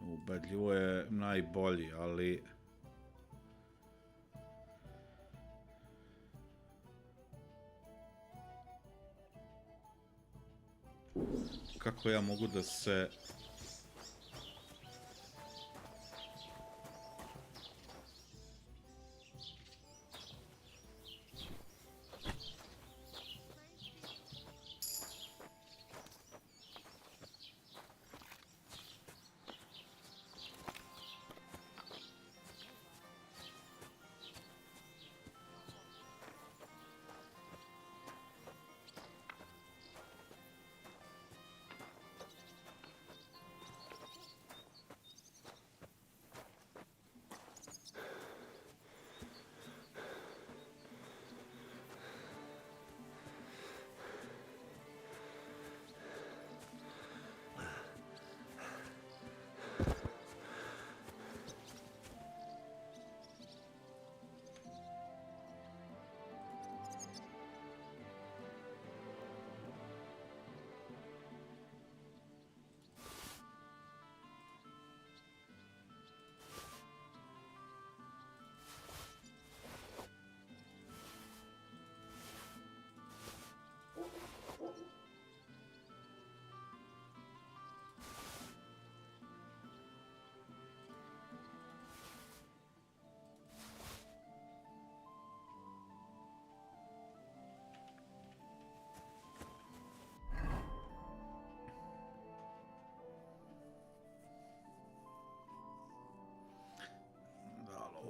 Speaker 1: Ubedljivo je najbolji, ali... Kako ja mogu da se...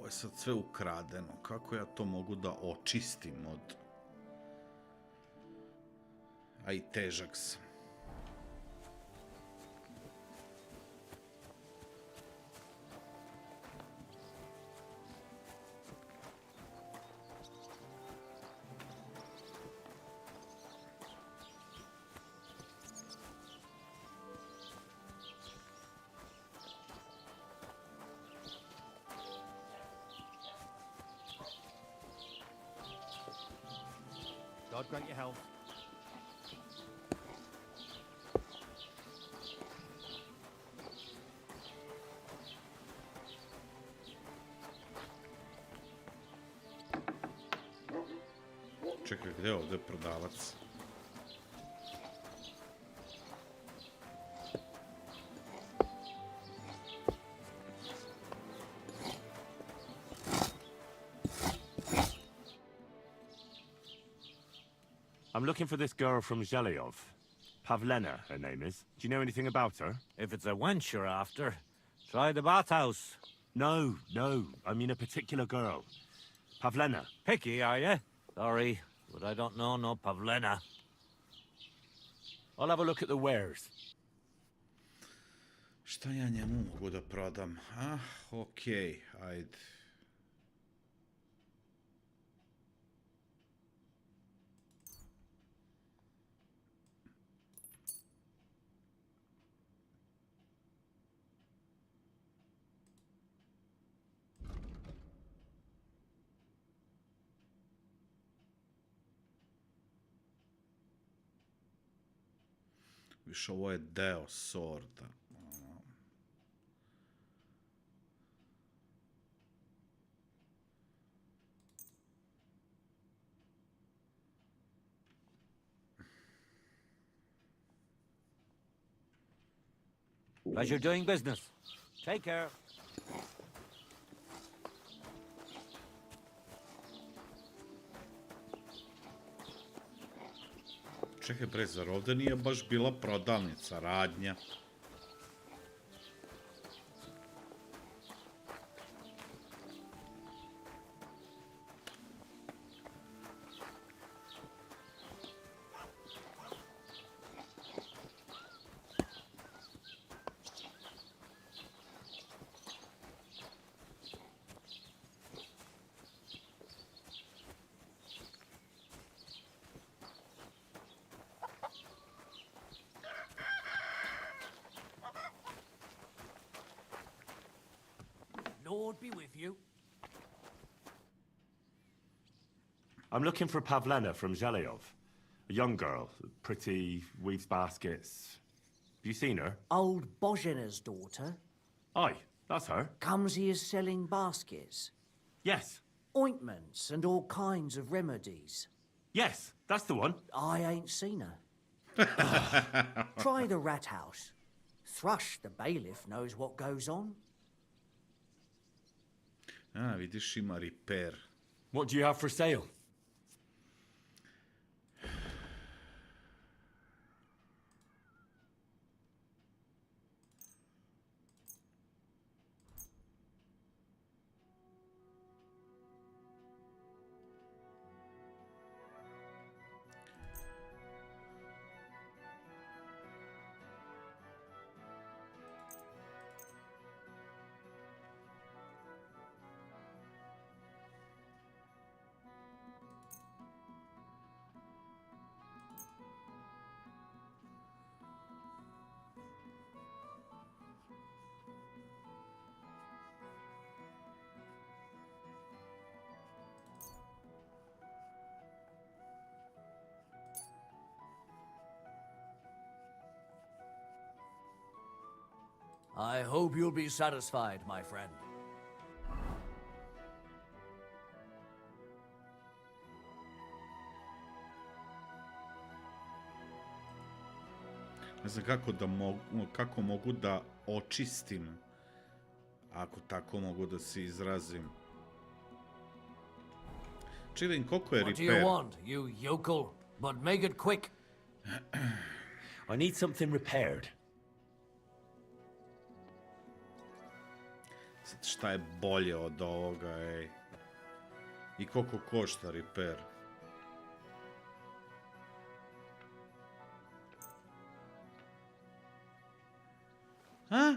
Speaker 1: je sad sve ukradeno. Kako ja to mogu da očistim od... A i težak sam.
Speaker 3: God grant you health.
Speaker 1: Čekaj, gde je ovde prodavac?
Speaker 10: I'm looking for this girl from Zhelyov. Pavena, her name is. Do you know anything about her?
Speaker 13: If it's a wench you're after, try the bathhouse.
Speaker 10: No, I mean a particular girl. Pavena.
Speaker 13: Picky, are you? Sorry, but I don't know no Pavena.
Speaker 10: I'll have a look at the wares.
Speaker 1: Šta ja njemu mogu da prodam? Ah, okej, ajde. Više ovo je deo sorta.
Speaker 13: Pleasure doing business. Take care.
Speaker 1: Čekaj bre, zar ovde nije baš bila prodavnica, radnja?
Speaker 11: Lord be with you.
Speaker 10: I'm looking for Pavena from Zhelyov. A young girl, pretty, weaves baskets. Have you seen her?
Speaker 11: Old Bozhena's daughter.
Speaker 10: Aye, that's her.
Speaker 11: Comes here selling baskets.
Speaker 10: Yes.
Speaker 11: Ointments and all kinds of remedies.
Speaker 10: Yes, that's the one.
Speaker 11: I ain't seen her. Try the rat house. Thrush, the bailiff, knows what goes on.
Speaker 1: A, vidiš, ima repair.
Speaker 10: What do you have for sale?
Speaker 11: I hope you'll be satisfied, my friend.
Speaker 1: Ne znam kako mogu da očistim, ako tako mogu da se izrazim. Čekaj, koliko je repair?
Speaker 11: What do you want, you yokel? But make it quick.
Speaker 10: I need something repaired.
Speaker 1: Sad, šta je bolje od ovoga, ej? I koliko košta repair? A?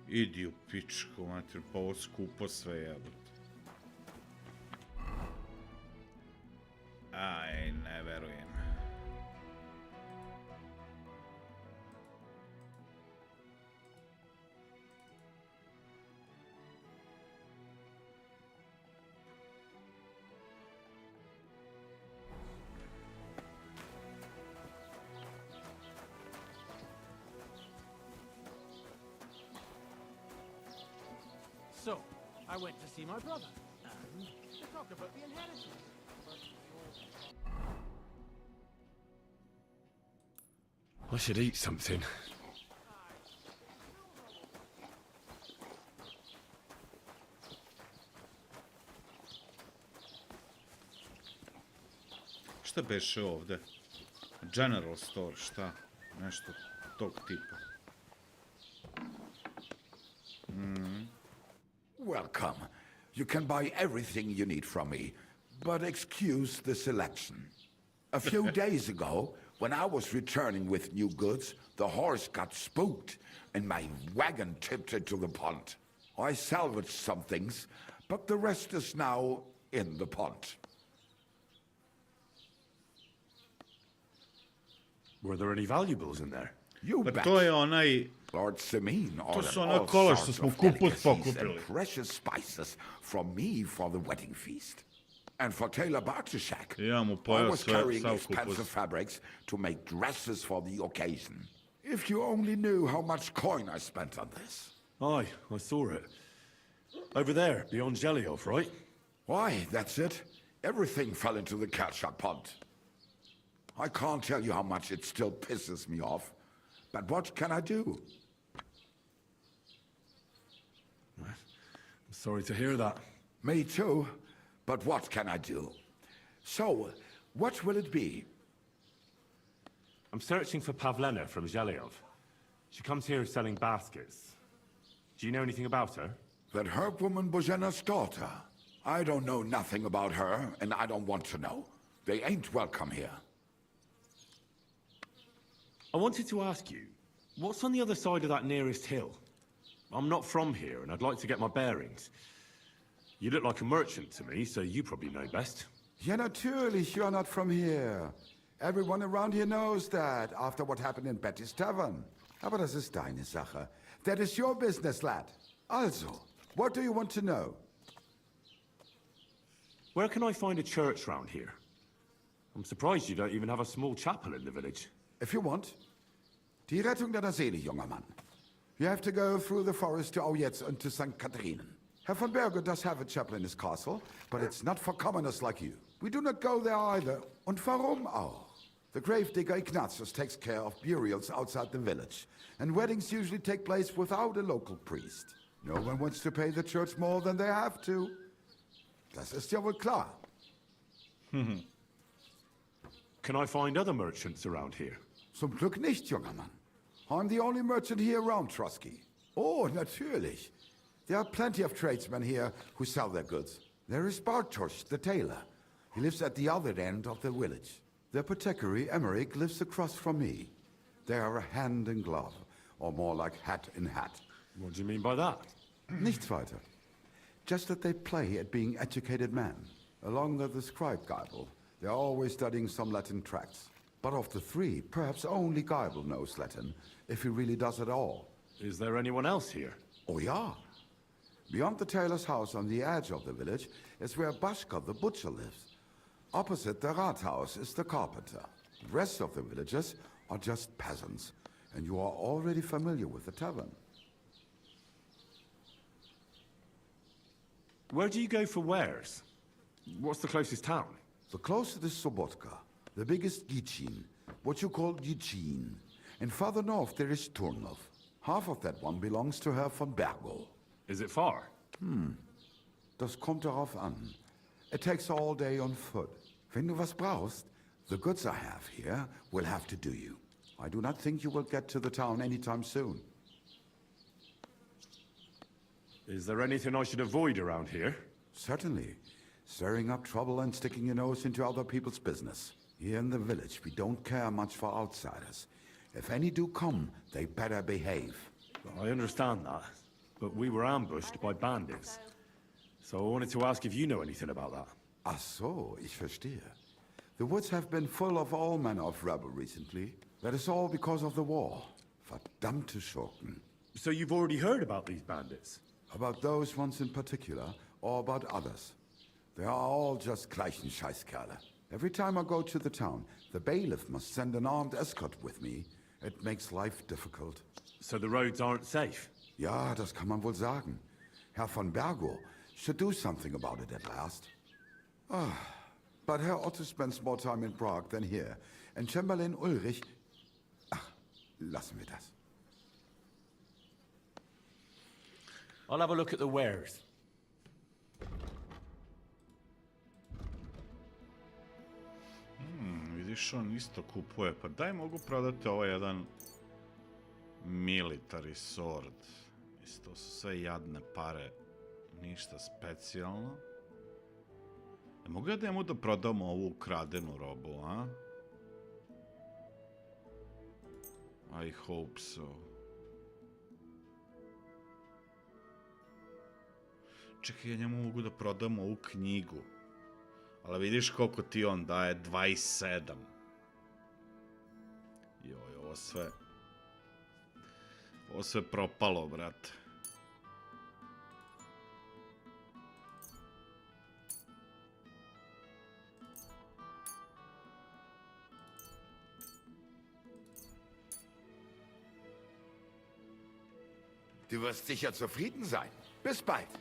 Speaker 1: Idi u pičku, mater, pa ovo skupo sve jebote. Aj, ne verujem.
Speaker 2: So, I went to see my brother, and to talk about the inheritance.
Speaker 10: I should eat something.
Speaker 1: Šta beše ovde? General store, šta? Nešto tog tipa.
Speaker 7: Welcome. You can buy everything you need from me, but excuse the selection. A few days ago, when I was returning with new goods, the horse got spooked and my wagon tipped into the pond. I salvaged some things, but the rest is now in the pond.
Speaker 10: Were there any valuables in there?
Speaker 7: You
Speaker 1: Pa
Speaker 7: bet.
Speaker 1: to je onaj...
Speaker 7: Lord Semin
Speaker 1: To
Speaker 7: ordered
Speaker 1: su ona
Speaker 7: all
Speaker 1: kola što
Speaker 7: sorts
Speaker 1: smo
Speaker 7: of
Speaker 1: kupus
Speaker 7: delicacies
Speaker 1: pokupili.
Speaker 7: and precious spices from me for the wedding feast. And for Taylor Bartishak,
Speaker 1: Ja mu
Speaker 7: I
Speaker 1: pojeo
Speaker 7: was
Speaker 1: sve,
Speaker 7: carrying
Speaker 1: sav
Speaker 7: expensive
Speaker 1: kupus.
Speaker 7: fabrics to make dresses for the occasion. If you only knew how much coin I spent on this.
Speaker 10: Aye, I saw it. Over there, beyond Jeliov, right?
Speaker 7: Why, that's it. Everything fell into the catch-up pond. I can't tell you how much it still pisses me off. But what can I do?
Speaker 10: I'm sorry to hear that.
Speaker 7: Me too. But what can I do? So, what will it be?
Speaker 10: I'm searching for Pavena from Jeliov. She comes here selling baskets. Do you know anything about her?
Speaker 7: That herb woman Bozena's daughter. I don't know nothing about her, and I don't want to know. They ain't welcome here.
Speaker 10: I wanted to ask you, what's on the other side of that nearest hill? I'm not from here, and I'd like to get my bearings. You look like a merchant to me, so you probably know best.
Speaker 7: Ja, natürlich, you're not from here. Everyone around here knows that, after what happened in Betty's Tavern. Aber das ist deine Sache. That is your business, lad. Also, what do you want to know?
Speaker 10: Where can I find a church round here? I'm surprised you don't even have a small chapel in the village.
Speaker 7: If you want. Die Rettung deiner Seele, junger Mann. You have to go through the forest to Aujetz and to St. Katharinen. Herr von Berger does have a chapel in his castle, but it's not for commoners like you. We do not go there either. Und warum auch? The gravedigger Ignatius takes care of burials outside the village, and weddings usually take place without a local priest. No one wants to pay the church more than they have to. Das ist ja wohl klar.
Speaker 10: Can I find other merchants around here?
Speaker 7: Zum Glück nicht, junger Mann. I'm the only merchant here around Trusky. Oh, natürlich. There are plenty of tradesmen here who sell their goods. There is Bartosz, the tailor. He lives at the other end of the village. The apothecary, Emmerich, lives across from me. They are a hand in glove, or more like hat in hat.
Speaker 10: What do you mean by that?
Speaker 7: Nichts weiter. Just that they play at being educated men. Along with the scribe Geibel, they are always studying some Latin tracts. But of the three, perhaps only Geibel knows Latin, if he really does at all.
Speaker 10: Is there anyone else here?
Speaker 7: Oh, yeah. Beyond the tailor's house on the edge of the village is where Bashka, the butcher, lives. Opposite the Rathaus is the carpenter. The rest of the villagers are just peasants, and you are already familiar with the tavern.
Speaker 10: Where do you go for wares? What's the closest town?
Speaker 7: The closest is Sobotka, the biggest Gichin, what you call Gichin. And farther north there is Turnov. Half of that one belongs to Herr von Bergo.
Speaker 10: Is it far?
Speaker 7: Das kommt darauf an. It takes all day on foot. Wenn du was brauchst, the goods I have here will have to do you. I do not think you will get to the town anytime soon.
Speaker 10: Is there anything I should avoid around here?
Speaker 7: Certainly. Stirring up trouble and sticking your nose into other people's business. Here in the village, we don't care much for outsiders. If any do come, they better behave.
Speaker 10: I understand that, but we were ambushed by bandits. So I wanted to ask if you know anything about that.
Speaker 7: Ach so, ich verstehe. The woods have been full of all manner of rebel recently. That is all because of the war. Verdammte Schurken.
Speaker 10: So you've already heard about these bandits?
Speaker 7: About those ones in particular, or about others. They are all just gleichen Scheißkerle. Every time I go to the town, the bailiff must send an armed escort with me. It makes life difficult.
Speaker 10: So the roads aren't safe?
Speaker 7: Ja, das kann man wohl sagen. Herr von Bergo should do something about it at last. But Herr Otto spends more time in Prague than here. And Chamberlain Ulrich... Ach, lassen wir das.
Speaker 13: I'll have a look at the wares.
Speaker 1: Vidiš, on isto kupuje. Pa daj mogu prodati ovo jedan military sword. Isto su sve jadne pare. Ništa specijalno. Mogu ja da njemu da prodamo ovu ukradenu robu, a? I hope so. Čekaj, ja njemu mogu da prodam ovu knjigu. Ali vidiš koliko ti on daje, 27. Joj, ovo sve... Ovo sve propalo, brate.
Speaker 7: Du wirst sicher zufrieden sein. Bis bald.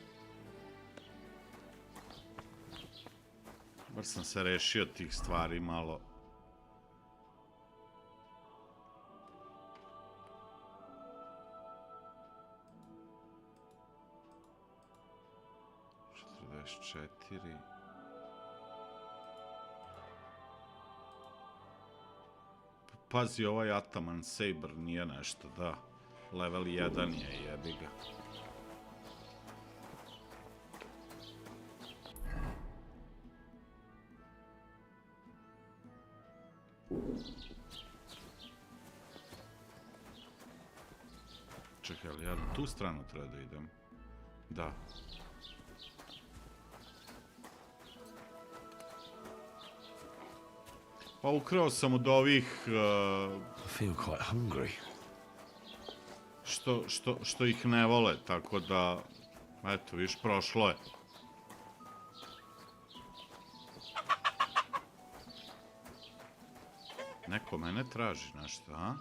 Speaker 1: Bar sam se rešio tih stvari malo. Četiri. Pazi, ovaj Ataman Saber nije nešto, da. Level 1 je, jebi ga. Čekaj, ali ja na tu stranu treba da idem? Da. Pa ukrao sam od ovih...
Speaker 13: I feel quite hungry.
Speaker 1: Što ih ne vole, tako da... Eto, viš, prošlo je. Neko mene traži nešto, a?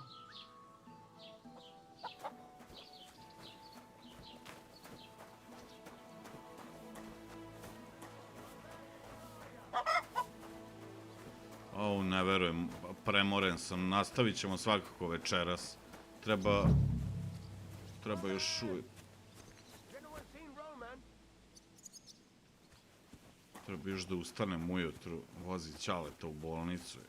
Speaker 1: O, ne verujem, premoren sam, nastavit ćemo svakako večeras. Treba još uvijek. Treba još da ustanem ujutru, vozi Ćaleta u bolnicu.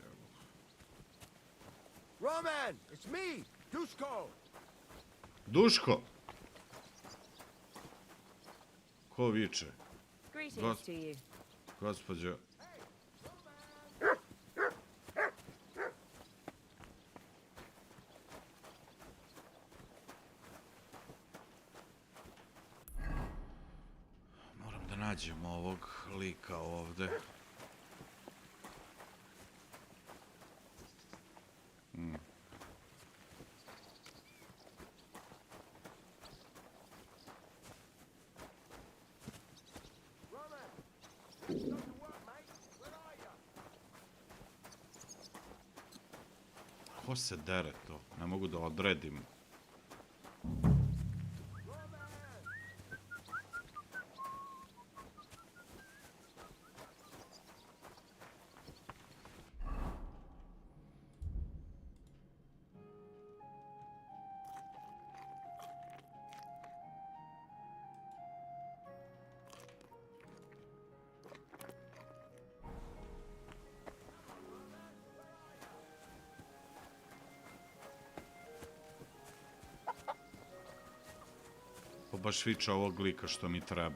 Speaker 5: Roman, it's me, Duško.
Speaker 1: Duško! Ko viče?
Speaker 4: Greetings to you.
Speaker 1: Gospođo. Moram da nađem ovog lika ovde. Ko se dere to? Ne mogu da odredim. baš viče ovog lika što mi treba.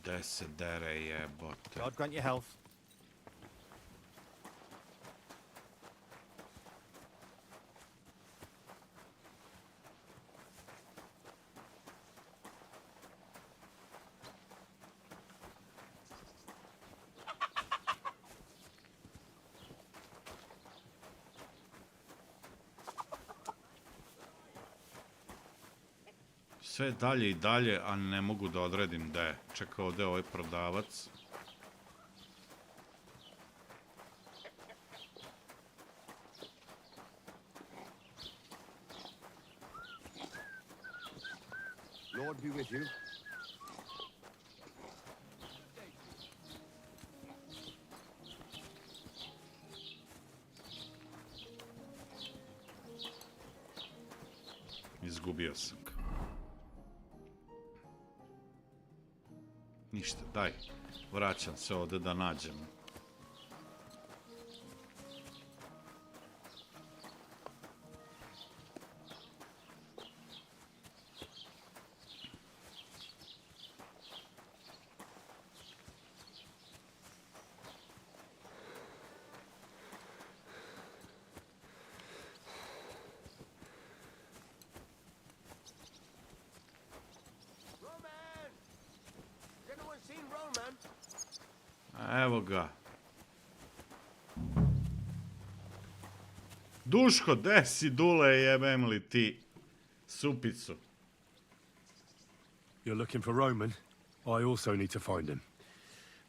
Speaker 1: Gde se dere jebote.
Speaker 12: God grant you health.
Speaker 1: Sve dalje i dalje, a ne mogu da odredim gde je. Čekaj, ovdje je ovaj prodavac.
Speaker 11: Lord be with you.
Speaker 1: Izgubio sam ga. Ništa, daj. Vraćam se ovdje da nađem. Evo ga. Duško, de si dule jebem li ti supicu?
Speaker 10: You're looking for Roman? I also need to find him.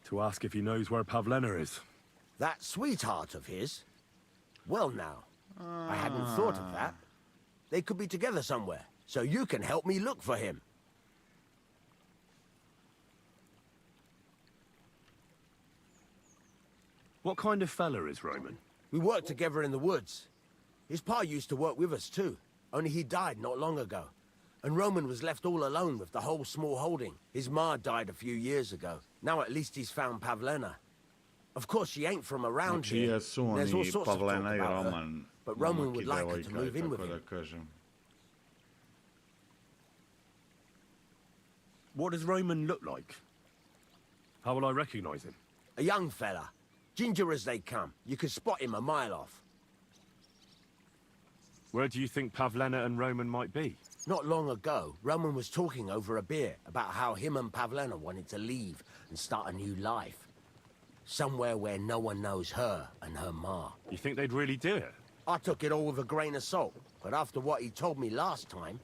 Speaker 10: To ask if he knows where Pavena is.
Speaker 11: That sweetheart of his? Well now, I hadn't thought of that. They could be together somewhere, so you can help me look for him.
Speaker 10: What kind of fella is Roman?
Speaker 11: We worked together in the woods. His pa used to work with us too, only he died not long ago. And Roman was left all alone with the whole small holding. His ma died a few years ago. Now at least he's found Pavena. Of course, she ain't from around here. There's all sorts of talk about her, but Roman would like her to move in with him.
Speaker 10: What does Roman look like? How will I recognize him?
Speaker 11: A young fella. Ginger as they come. You could spot him a mile off.
Speaker 10: Where do you think Pavena and Roman might be?
Speaker 11: Not long ago, Roman was talking over a beer about how him and Pavena wanted to leave and start a new life. Somewhere where no one knows her and her ma.
Speaker 10: You think they'd really do it?
Speaker 11: I took it all with a grain of salt, but after what he told me last time,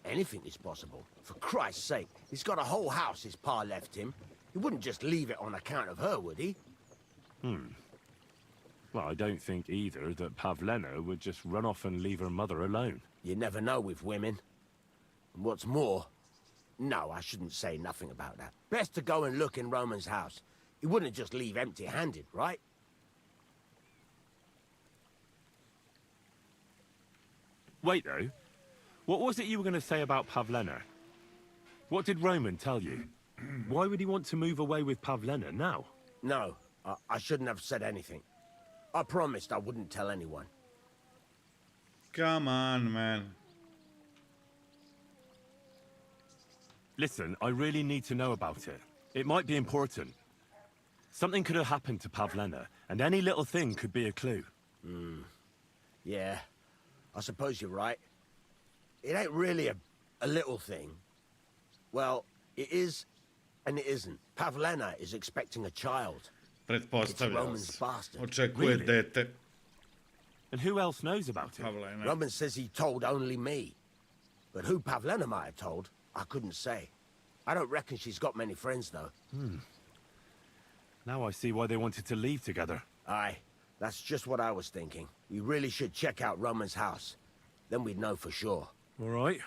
Speaker 11: anything is possible. For Christ's sake, he's got a whole house his pa left him. He wouldn't just leave it on account of her, would he?
Speaker 10: Well, I don't think either that Pavena would just run off and leave her mother alone.
Speaker 11: You never know with women. And what's more... No, I shouldn't say nothing about that. Best to go and look in Roman's house. He wouldn't just leave empty-handed, right?
Speaker 10: Wait, though. What was it you were going to say about Pavena? What did Roman tell you? Why would he want to move away with Pavena now?
Speaker 11: No, I shouldn't have said anything. I promised I wouldn't tell anyone.
Speaker 1: Come on, man.
Speaker 10: Listen, I really need to know about it. It might be important. Something could have happened to Pavena, and any little thing could be a clue.
Speaker 11: Yeah, I suppose you're right. It ain't really a little thing. Well, it is and it isn't. Pavena is expecting a child. It's Roman's bastard.
Speaker 1: Očekuje dete.
Speaker 10: And who else knows about it?
Speaker 1: Pavena.
Speaker 11: Roman says he told only me. But who Pavena might have told, I couldn't say. I don't reckon she's got many friends, though.
Speaker 10: Now I see why they wanted to leave together.
Speaker 11: Aye, that's just what I was thinking. We really should check out Roman's house. Then we'd know for sure.
Speaker 10: All right.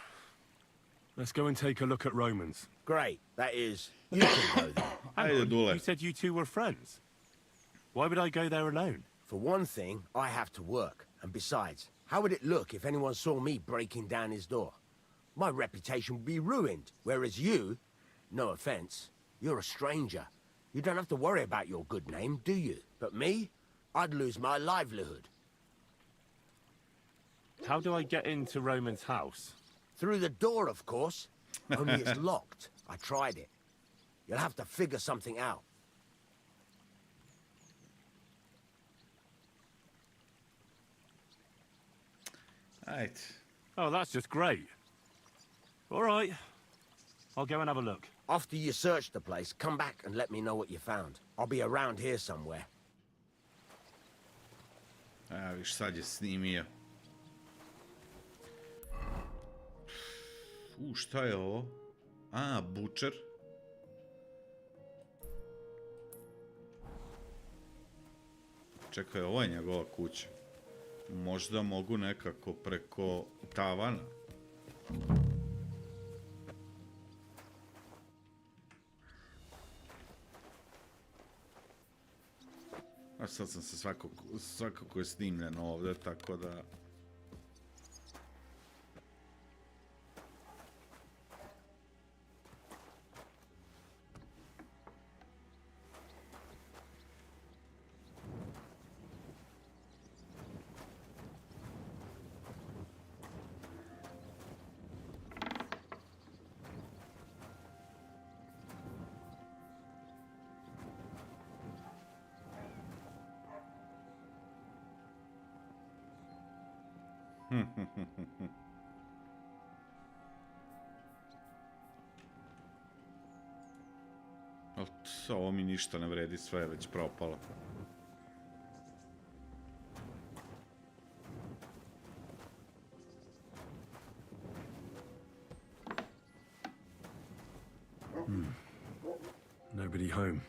Speaker 10: Let's go and take a look at Roman's.
Speaker 11: Great. That is, you can go there.
Speaker 1: Ajde, Dule.
Speaker 10: You said you two were friends. Why would I go there alone?
Speaker 11: For one thing, I have to work. And besides, how would it look if anyone saw me breaking down his door? My reputation would be ruined, whereas you, no offense, you're a stranger. You don't have to worry about your good name, do you? But me, I'd lose my livelihood.
Speaker 10: How do I get into Roman's house?
Speaker 11: Through the door, of course. Only it's locked. I tried it. You'll have to figure something out.
Speaker 1: Ajde.
Speaker 10: Oh, that's just great. All right. I'll go and have a look.
Speaker 11: After you search the place, come back and let me know what you found. I'll be around here somewhere.
Speaker 1: A viš, sad je snimio. Šta je ovo? A, bučer. Čekaj, ovo je njegova kuća. Možda mogu nekako preko tavana. A sad sam se svakako je snimljeno ovdje, tako da... Ovo mi ništa ne vredi, sve je već propalo.
Speaker 10: Nobody home.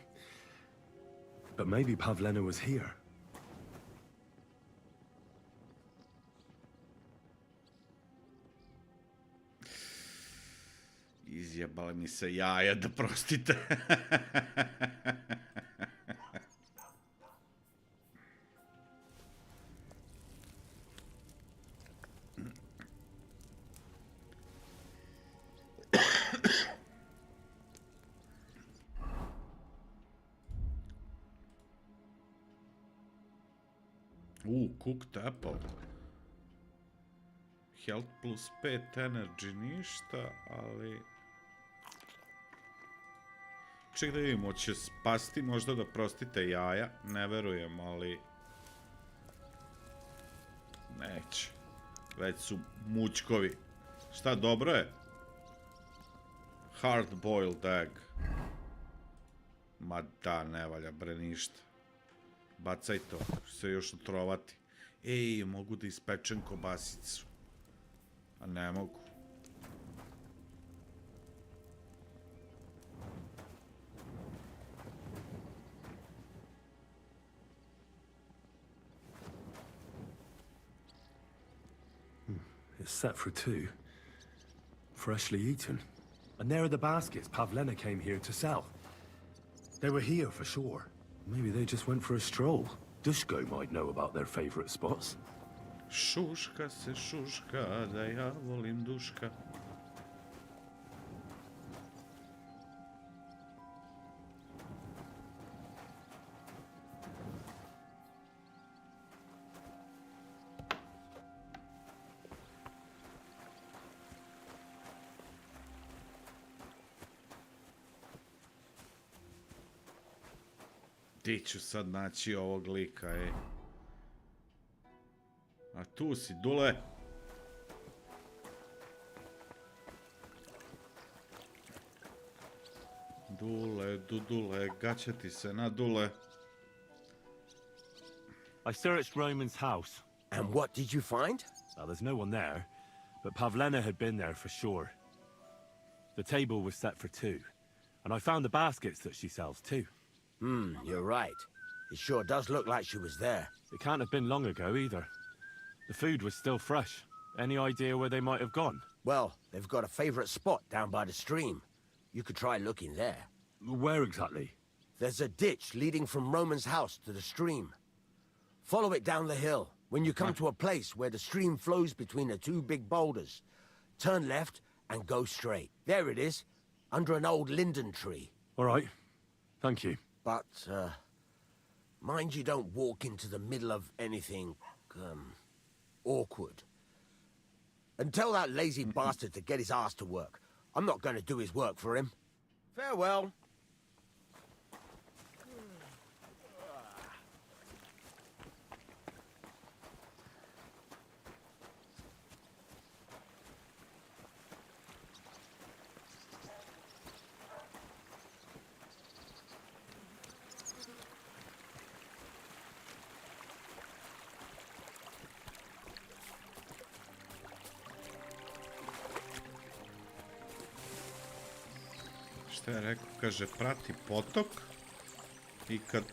Speaker 10: But maybe Pavena was here.
Speaker 1: Izjebala mi se jaja, da prostite. Cooked apple. Health plus 5 energy, ništa, ali... Ček da vidimo, hoće spasti možda da prostite jaja, ne verujem, ali... Neće. Već su mučkovi. Šta, dobro je? Hard boiled egg. Ma da, ne valja bre ništa. Bacaj to, se još otrovati. Ej, mogu da ispečem kobasicu. A ne mogu.
Speaker 10: It's set for 2. Freshly eaten. And there are the baskets Pavena came here to sell. They were here for sure. Maybe they just went for a stroll. Dushko might know about their favorite spots.
Speaker 1: Šuška se šuška, da ja volim duška. Gdje ću sad naći ovog lika, ej? A tu si, Dule. Dule, Dule, gaće ti se na Dule.
Speaker 10: I searched Roman's house.
Speaker 11: And what did you find?
Speaker 10: Well, there's no one there, but Pavena had been there for sure. The table was set for 2, and I found the baskets that she sells too.
Speaker 11: You're right. It sure does look like she was there.
Speaker 10: It can't have been long ago either. The food was still fresh. Any idea where they might have gone?
Speaker 11: Well, they've got a favorite spot down by the stream. You could try looking there.
Speaker 10: Where exactly?
Speaker 11: There's a ditch leading from Roman's house to the stream. Follow it down the hill. When you come to a place where the stream flows between the two big boulders, turn left and go straight. There it is, under an old linden tree.
Speaker 10: All right. Thank you.
Speaker 11: But, mind you don't walk into the middle of anything, awkward. And tell that lazy bastard to get his ass to work. I'm not going to do his work for him. Farewell.
Speaker 1: Šta je rekao? Kaže, prati potok i kad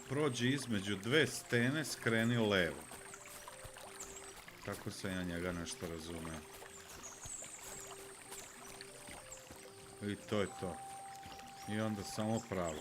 Speaker 1: prođe između dve stene, skreni levo. Tako sam ja njega nešto razumeo. I to je to. I onda samo pravo.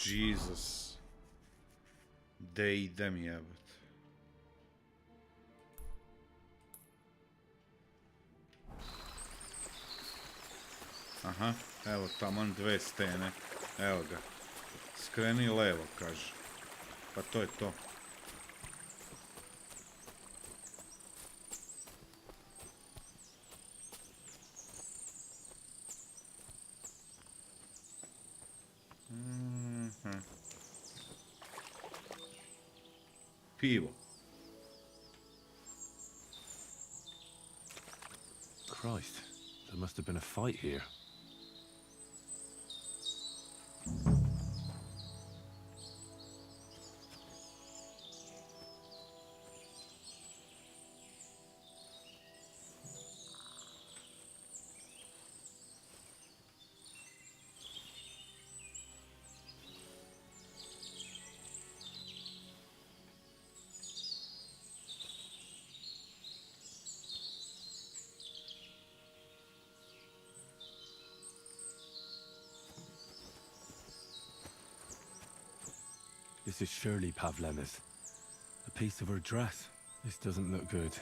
Speaker 1: Jesus. De idem jebet. Aha, evo taman dve stene. Evo ga. Skreni levo, kaže. Pa to je to. Pivo.
Speaker 10: Christ, there must have been a fight here. This is surely Pavena's. A piece of her dress. This doesn't look good.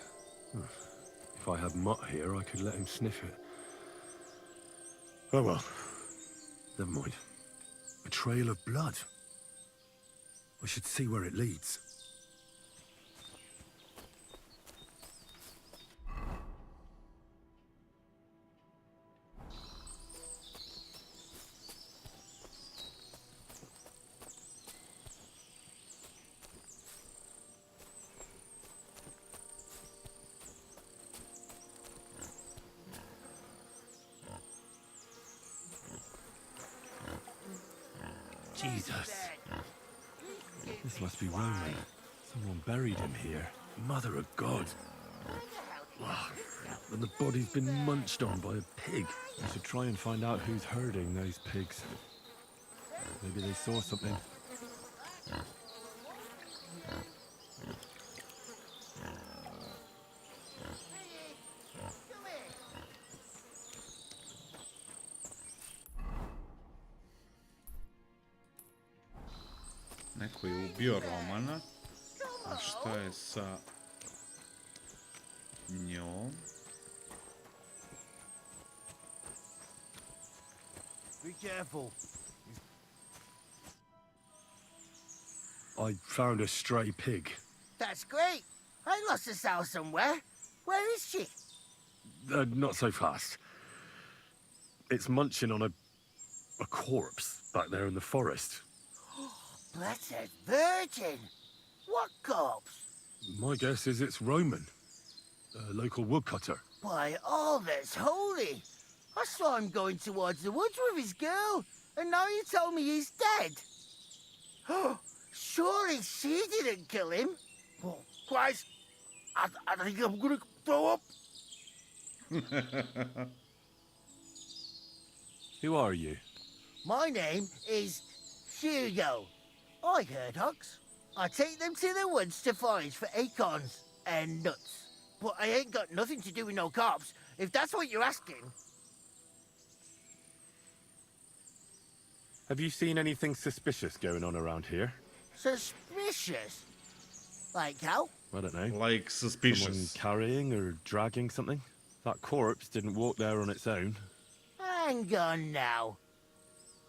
Speaker 10: If I had Mutt here, I could let him sniff it. Oh well. Never mind. A trail of blood. I should see where it leads. Jesus. This must be Roman. Someone buried him here. Mother of God. And the body's been munched on by a pig. I should try and find out who's herding those pigs. Maybe they saw something.
Speaker 1: Neko je ubio Romana. A šta je sa njom?
Speaker 11: Be careful.
Speaker 10: I found a stray pig.
Speaker 11: That's great. I lost a sow somewhere. Where is she?
Speaker 10: Not so fast. It's munching on a corpse back there in the forest.
Speaker 11: Blessed Virgin! What corpse?
Speaker 10: My guess is it's Roman, a local woodcutter.
Speaker 11: By all that's holy! I saw him going towards the woods with his girl, and now you tell me he's dead. Oh, surely she didn't kill him. Oh, Christ, I think I'm gonna throw up.
Speaker 10: Who are you?
Speaker 11: My name is Hugo. I herd hogs. I take them to the woods to forage for acorns and nuts. But I ain't got nothing to do with no cops, if that's what you're asking.
Speaker 10: Have you seen anything suspicious going on around here?
Speaker 11: Suspicious? Like how?
Speaker 10: I don't know.
Speaker 1: Like suspicious.
Speaker 10: Someone carrying or dragging something? That corpse didn't walk there on its own.
Speaker 11: Hang on now.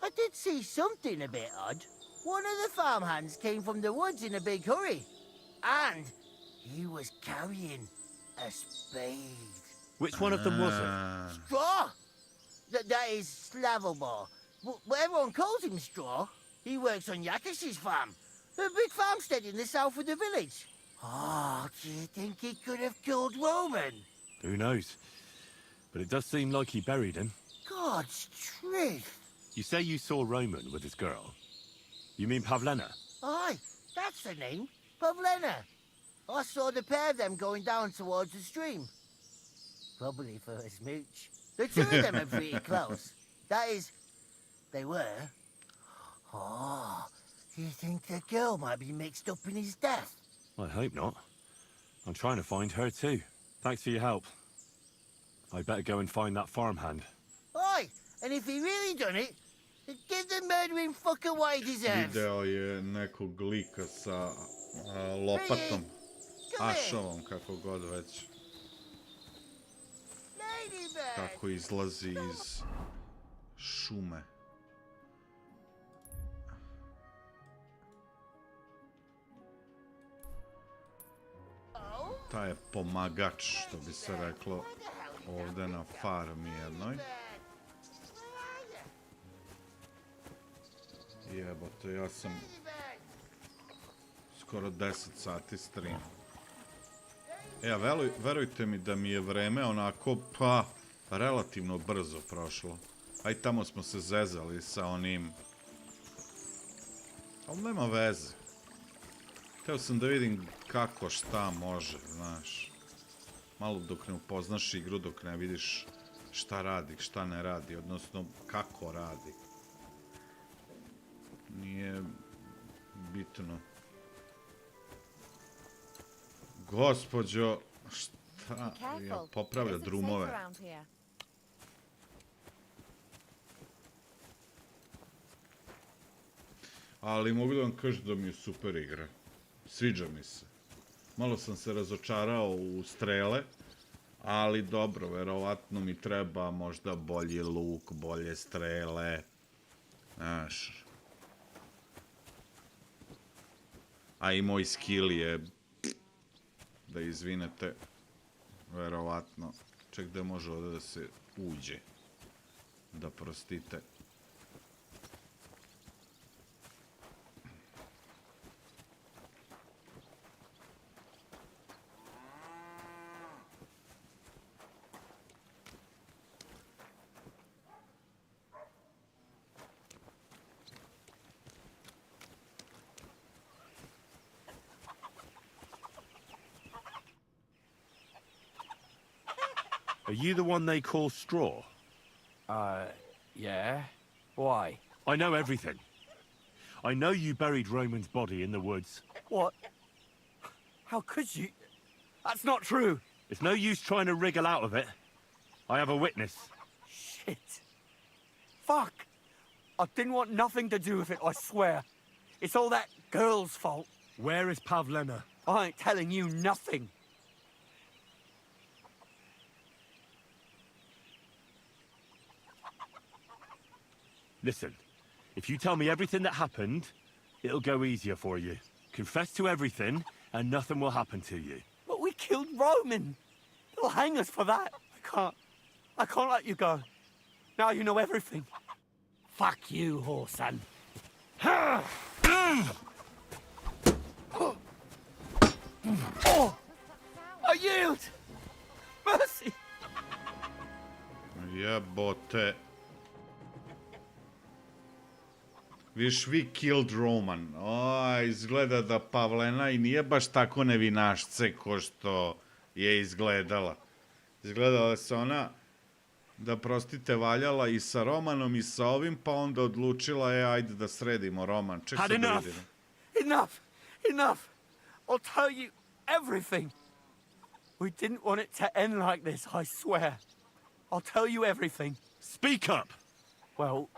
Speaker 11: I did see something a bit odd. One of the farmhands came from the woods in a big hurry. And he was carrying a spade.
Speaker 10: Which one of them was it?
Speaker 11: Straw! That is Slavobor. But everyone calls him Straw. He works on Yakish's farm. A big farmstead in the south of the village. Oh, do you think he could have killed Roman?
Speaker 10: Who knows? But it does seem like he buried him.
Speaker 11: God's truth.
Speaker 10: You say you saw Roman with his girl. You mean Pavena?
Speaker 11: Aye, that's the name. Pavena. I saw the pair of them going down towards the stream. Probably for a smooch. The two of them are pretty close. That is, they were. Oh, you think the girl might be mixed up in his death?
Speaker 10: I hope not. I'm trying to find her too. Thanks for your help. I'd better go and find that farmhand.
Speaker 11: Aye, and if he really done it, give the murdering fucker what he deserves.
Speaker 1: Video je nekog lika sa lopatom. Ašovom, kako god već. Kako izlazi iz šume. Taj je pomagač, što bi se reklo ovdje na farmi jednoj. Jebote, ja sam skoro 10 sati stream. Verujte mi da mi je vreme onako, pa, relativno brzo prošlo. Aj tamo smo se zezali sa onim... Ali nema veze. Hteo sam da vidim kako šta može, znaš. Malo dok ne upoznaš igru, dok ne vidiš šta radi, šta ne radi, odnosno kako radi. Nije bitno. Gospođo, šta? Ja popravlja drumove. Ali mogu da vam kažem da mi je super igra. Sviđa mi se. Malo sam se razočarao u strele, ali dobro, verovatno mi treba možda bolji luk, bolje strele. Znaš. A i moj skill je, da izvinete, verovatno. Ček, gde može ovdje da se uđe? Da prostite.
Speaker 10: Are you the one they call Straw?
Speaker 9: Yeah. Why?
Speaker 10: I know everything. I know you buried Roman's body in the woods.
Speaker 9: What? How could you? That's not true.
Speaker 10: It's no use trying to wriggle out of it. I have a witness.
Speaker 9: Shit. Fuck. I didn't want nothing to do with it, I swear. It's all that girl's fault.
Speaker 10: Where is Pavena?
Speaker 9: I ain't telling you nothing.
Speaker 10: Listen, if you tell me everything that happened, it'll go easier for you. Confess to everything, and nothing will happen to you.
Speaker 9: But we killed Roman. They'll hang us for that. I can't let you go. Now you know everything. Fuck you, whoreson. I yield! Mercy!
Speaker 1: Jebote. Viš, we killed Roman. Izgleda da Pavena i nije baš tako nevinašce ko što je izgledala. Izgledala da se ona, da prostite, valjala i sa Romanom i sa ovim, pa onda odlučila, ajde da sredimo Roman. Ček
Speaker 9: Had
Speaker 1: sad da
Speaker 9: enough.
Speaker 1: vidim.
Speaker 9: Enough. Enough. I'll tell you everything. We didn't want it to end like this, I swear. I'll tell you everything.
Speaker 10: Speak up!
Speaker 9: Well,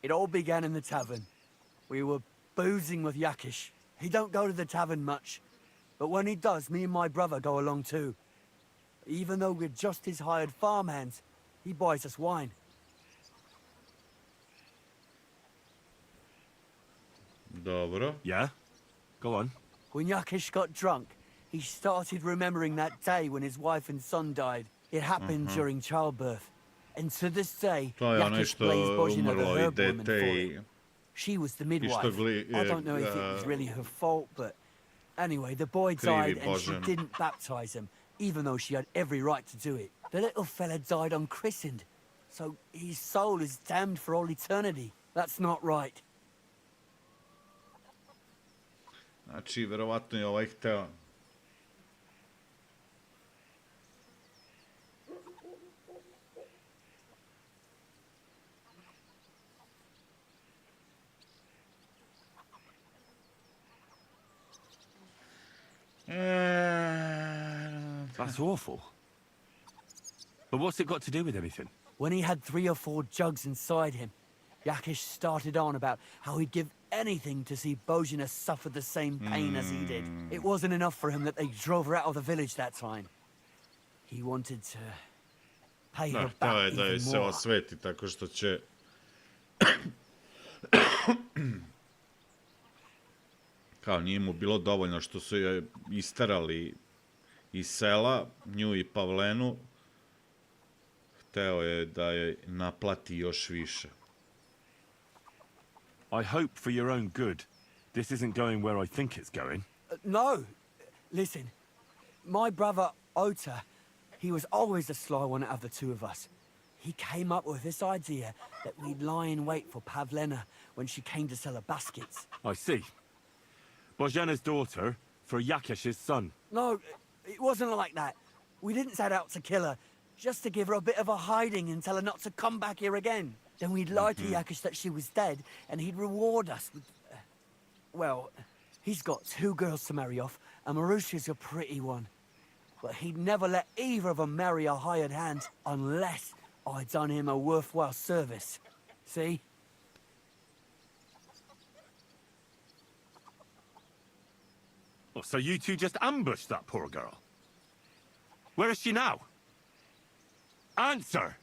Speaker 9: it all began in the tavern. We were boozing with Yakish. He don't go to the tavern much. But when he does, me and my brother go along too. Even though we're just his hired farmhands, he buys us wine.
Speaker 1: Dobro.
Speaker 10: Yeah? Go on.
Speaker 9: When Yakish got drunk, he started remembering that day when his wife and son died. It happened during childbirth. And to this day,
Speaker 1: To je onaj
Speaker 9: Yakish
Speaker 1: što
Speaker 9: blames Bozhina the
Speaker 1: umrlo i
Speaker 9: herb woman for
Speaker 1: dete
Speaker 9: it.
Speaker 1: i...
Speaker 9: She was the midwife. I don't know if it was really her fault, but anyway, the boy died and she
Speaker 1: Božan.
Speaker 9: didn't baptize him, even though she had every right to do it. The little fella died unchristened, so his soul is damned for all eternity. That's not right.
Speaker 1: Znači, verovatno je ovaj hteo.
Speaker 10: That's awful. But what's it got to do with anything?
Speaker 9: When he had 3 or 4 jugs inside him, Yakish started on about how he'd give anything to see Bozhina suffer the same pain as he did. It wasn't enough for him that they drove her out of the village that time. He wanted to pay
Speaker 1: Da,
Speaker 9: her
Speaker 1: hteo je
Speaker 9: back
Speaker 1: da joj
Speaker 9: even
Speaker 1: se
Speaker 9: more.
Speaker 1: osveti tako što će... Kao, nije mu bilo dovoljno što su joj isterali iz sela, nju i Pavlenu. Hteo je da joj naplati još više.
Speaker 10: I hope for your own good, this isn't going where I think it's going.
Speaker 9: No. Listen, my brother Ota, he was always the sly one out of the two of us. He came up with this idea that we'd lie in wait for Pavlena when she came to sell her baskets.
Speaker 10: I see. Bozhana's daughter for Yakish's son.
Speaker 9: No, it wasn't like that. We didn't set out to kill her, just to give her a bit of a hiding and tell her not to come back here again. Then we'd lie to Yakish that she was dead, and he'd reward us with... well, he's got 2 girls to marry off, and Marusha's a pretty one. But he'd never let either of them marry a hired hand unless I'd done him a worthwhile service. See?
Speaker 10: Oh, so you two just ambushed that poor girl? Where is she now? Answer!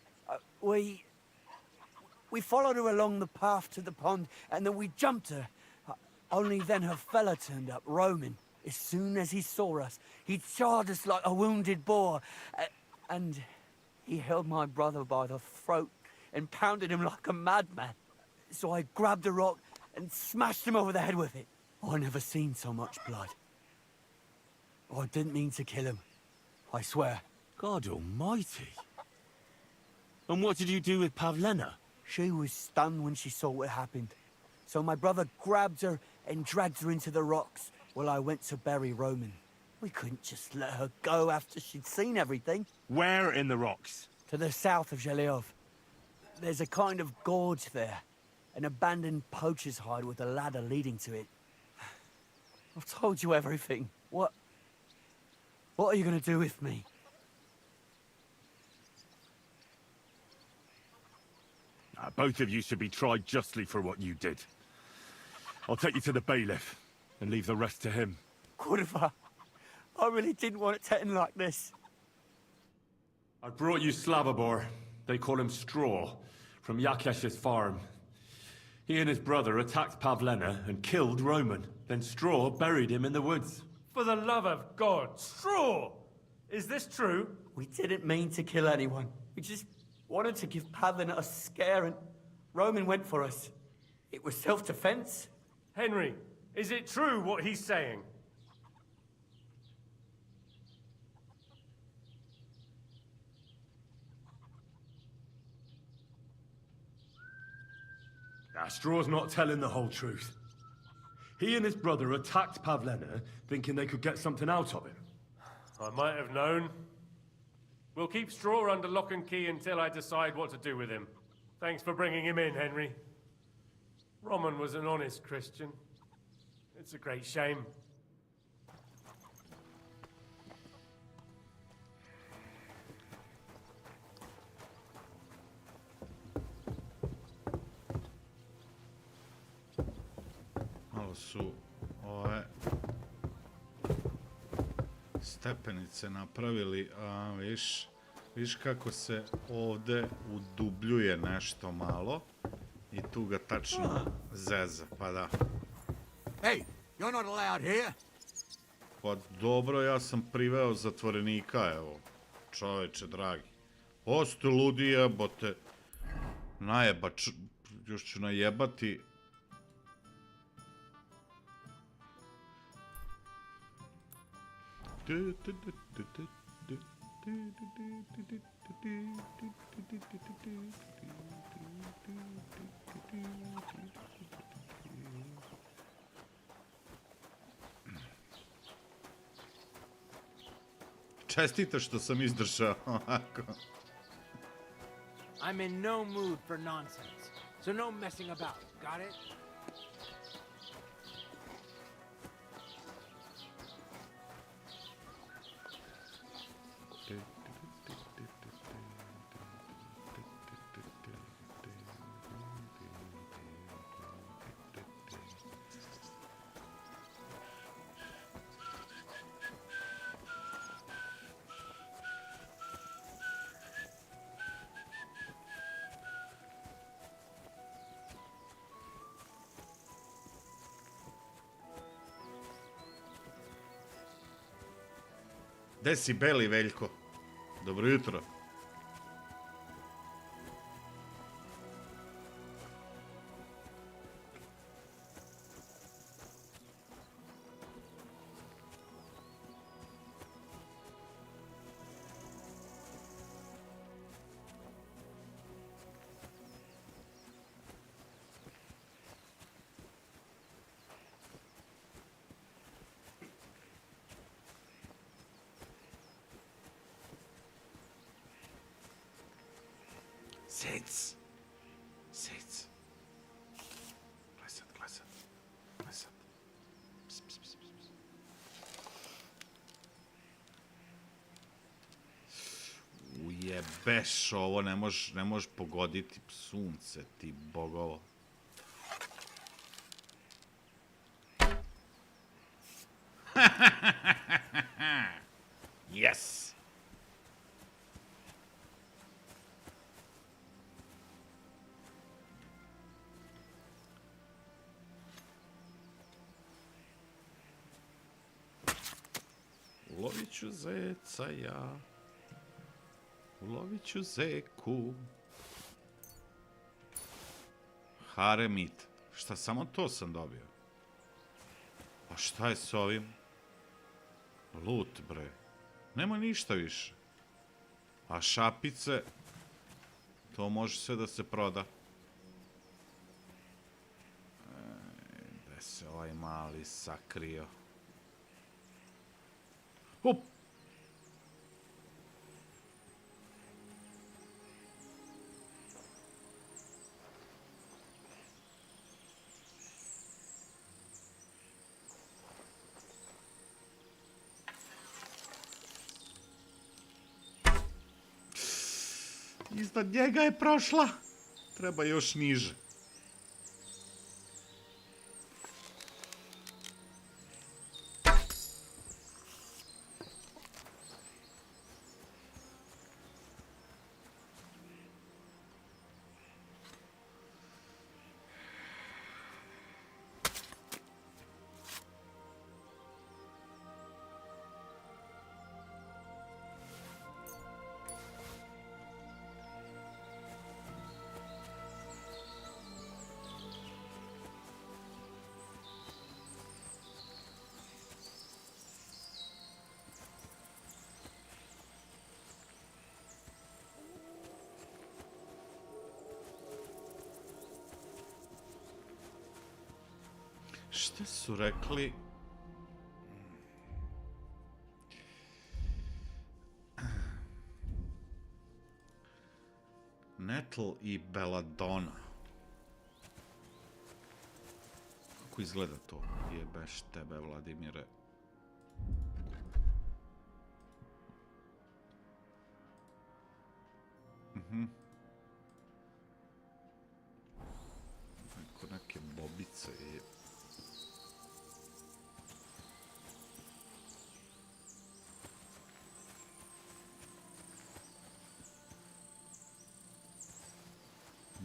Speaker 9: We followed her along the path to the pond, and then we jumped her. Only then her fella turned up, Roman. As soon as he saw us, he charged us like a wounded boar. And he held my brother by the throat and pounded him like a madman. So I grabbed a rock and smashed him over the head with it. I never seen so much blood. I didn't mean to kill him, I swear.
Speaker 10: God almighty. And what did you do with Pavlena?
Speaker 9: She was stunned when she saw what happened. So my brother grabbed her and dragged her into the rocks while I went to bury Roman. We couldn't just let her go after she'd seen everything.
Speaker 10: Where in the rocks?
Speaker 9: To the south of Zheliov. There's a kind of gorge there. An abandoned poacher's hide with a ladder leading to it. I've told you everything. What are you going to do with me?
Speaker 10: Both of you should be tried justly for what you did. I'll take you to the bailiff and leave the rest to him.
Speaker 9: Kurva, I really didn't want it to end like this.
Speaker 10: I brought you Slavobor. They call him Straw, from Yakesh's farm. He and his brother attacked Pavlena and killed Roman. Then Straw buried him in the woods.
Speaker 2: For the love of God, Straw! Is this true?
Speaker 9: We didn't mean to kill anyone. We just wanted to give Pavlena a scare, and Roman went for us. It was self-defense.
Speaker 2: Henry, is it true what he's saying?
Speaker 10: Straw's not telling the whole truth. He and his brother attacked Pavena, thinking they could get something out of him.
Speaker 16: I might have known. We'll keep Straw under lock and key until I decide what to do with him. Thanks for bringing him in, Henry. Roman was an honest Christian. It's a great shame.
Speaker 1: Malo su ove stepenice napravili, a viš kako se ovde udubljuje nešto malo i tu ga tačno zeza, pa da.
Speaker 11: Hey, you're not allowed here.
Speaker 1: Pa dobro, ja sam priveo zatvorenika, evo, čoveče dragi. Oste ludi jebote, još ću najebati. Čestite što sam izdržao ovako.
Speaker 17: I'm in no mood for nonsense, so no messing about, got it?
Speaker 1: Gde si, Beli Veljko? Dobro jutro. Sec. Glesat. Pss. Ujebeš, ovo ne možeš pogoditi sunce, ti bogovo. Yes! Ulovit ću zeca ja. Ulovit ću zeku. Haremit. Šta, samo to sam dobio? A šta je s ovim? Loot, bre. Nema ništa više. A šapice? To može sve da se proda. Gde se ovaj mali sakrio? Hop! Iznad njega je prošla. Treba još niže. Šta su rekli? Nettle i Belladonna. Kako izgleda to? Jebeš tebe, Vladimire. Neko neke bobice je...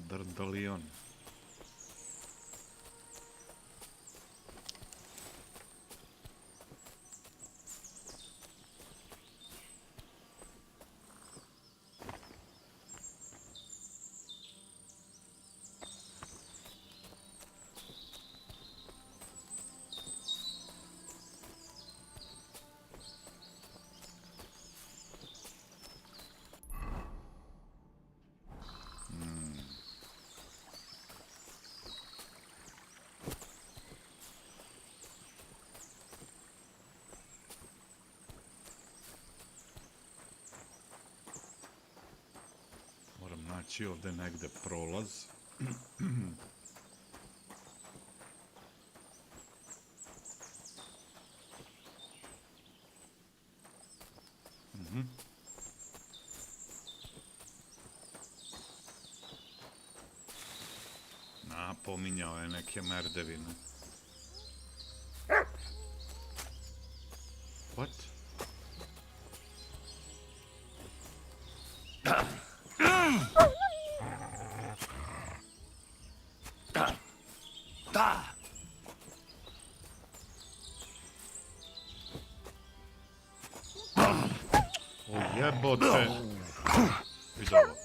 Speaker 1: Dardalion. Naći ovde negde prolaz. Pominjao je neke merdevine. What? O jebote. Vidi ovo.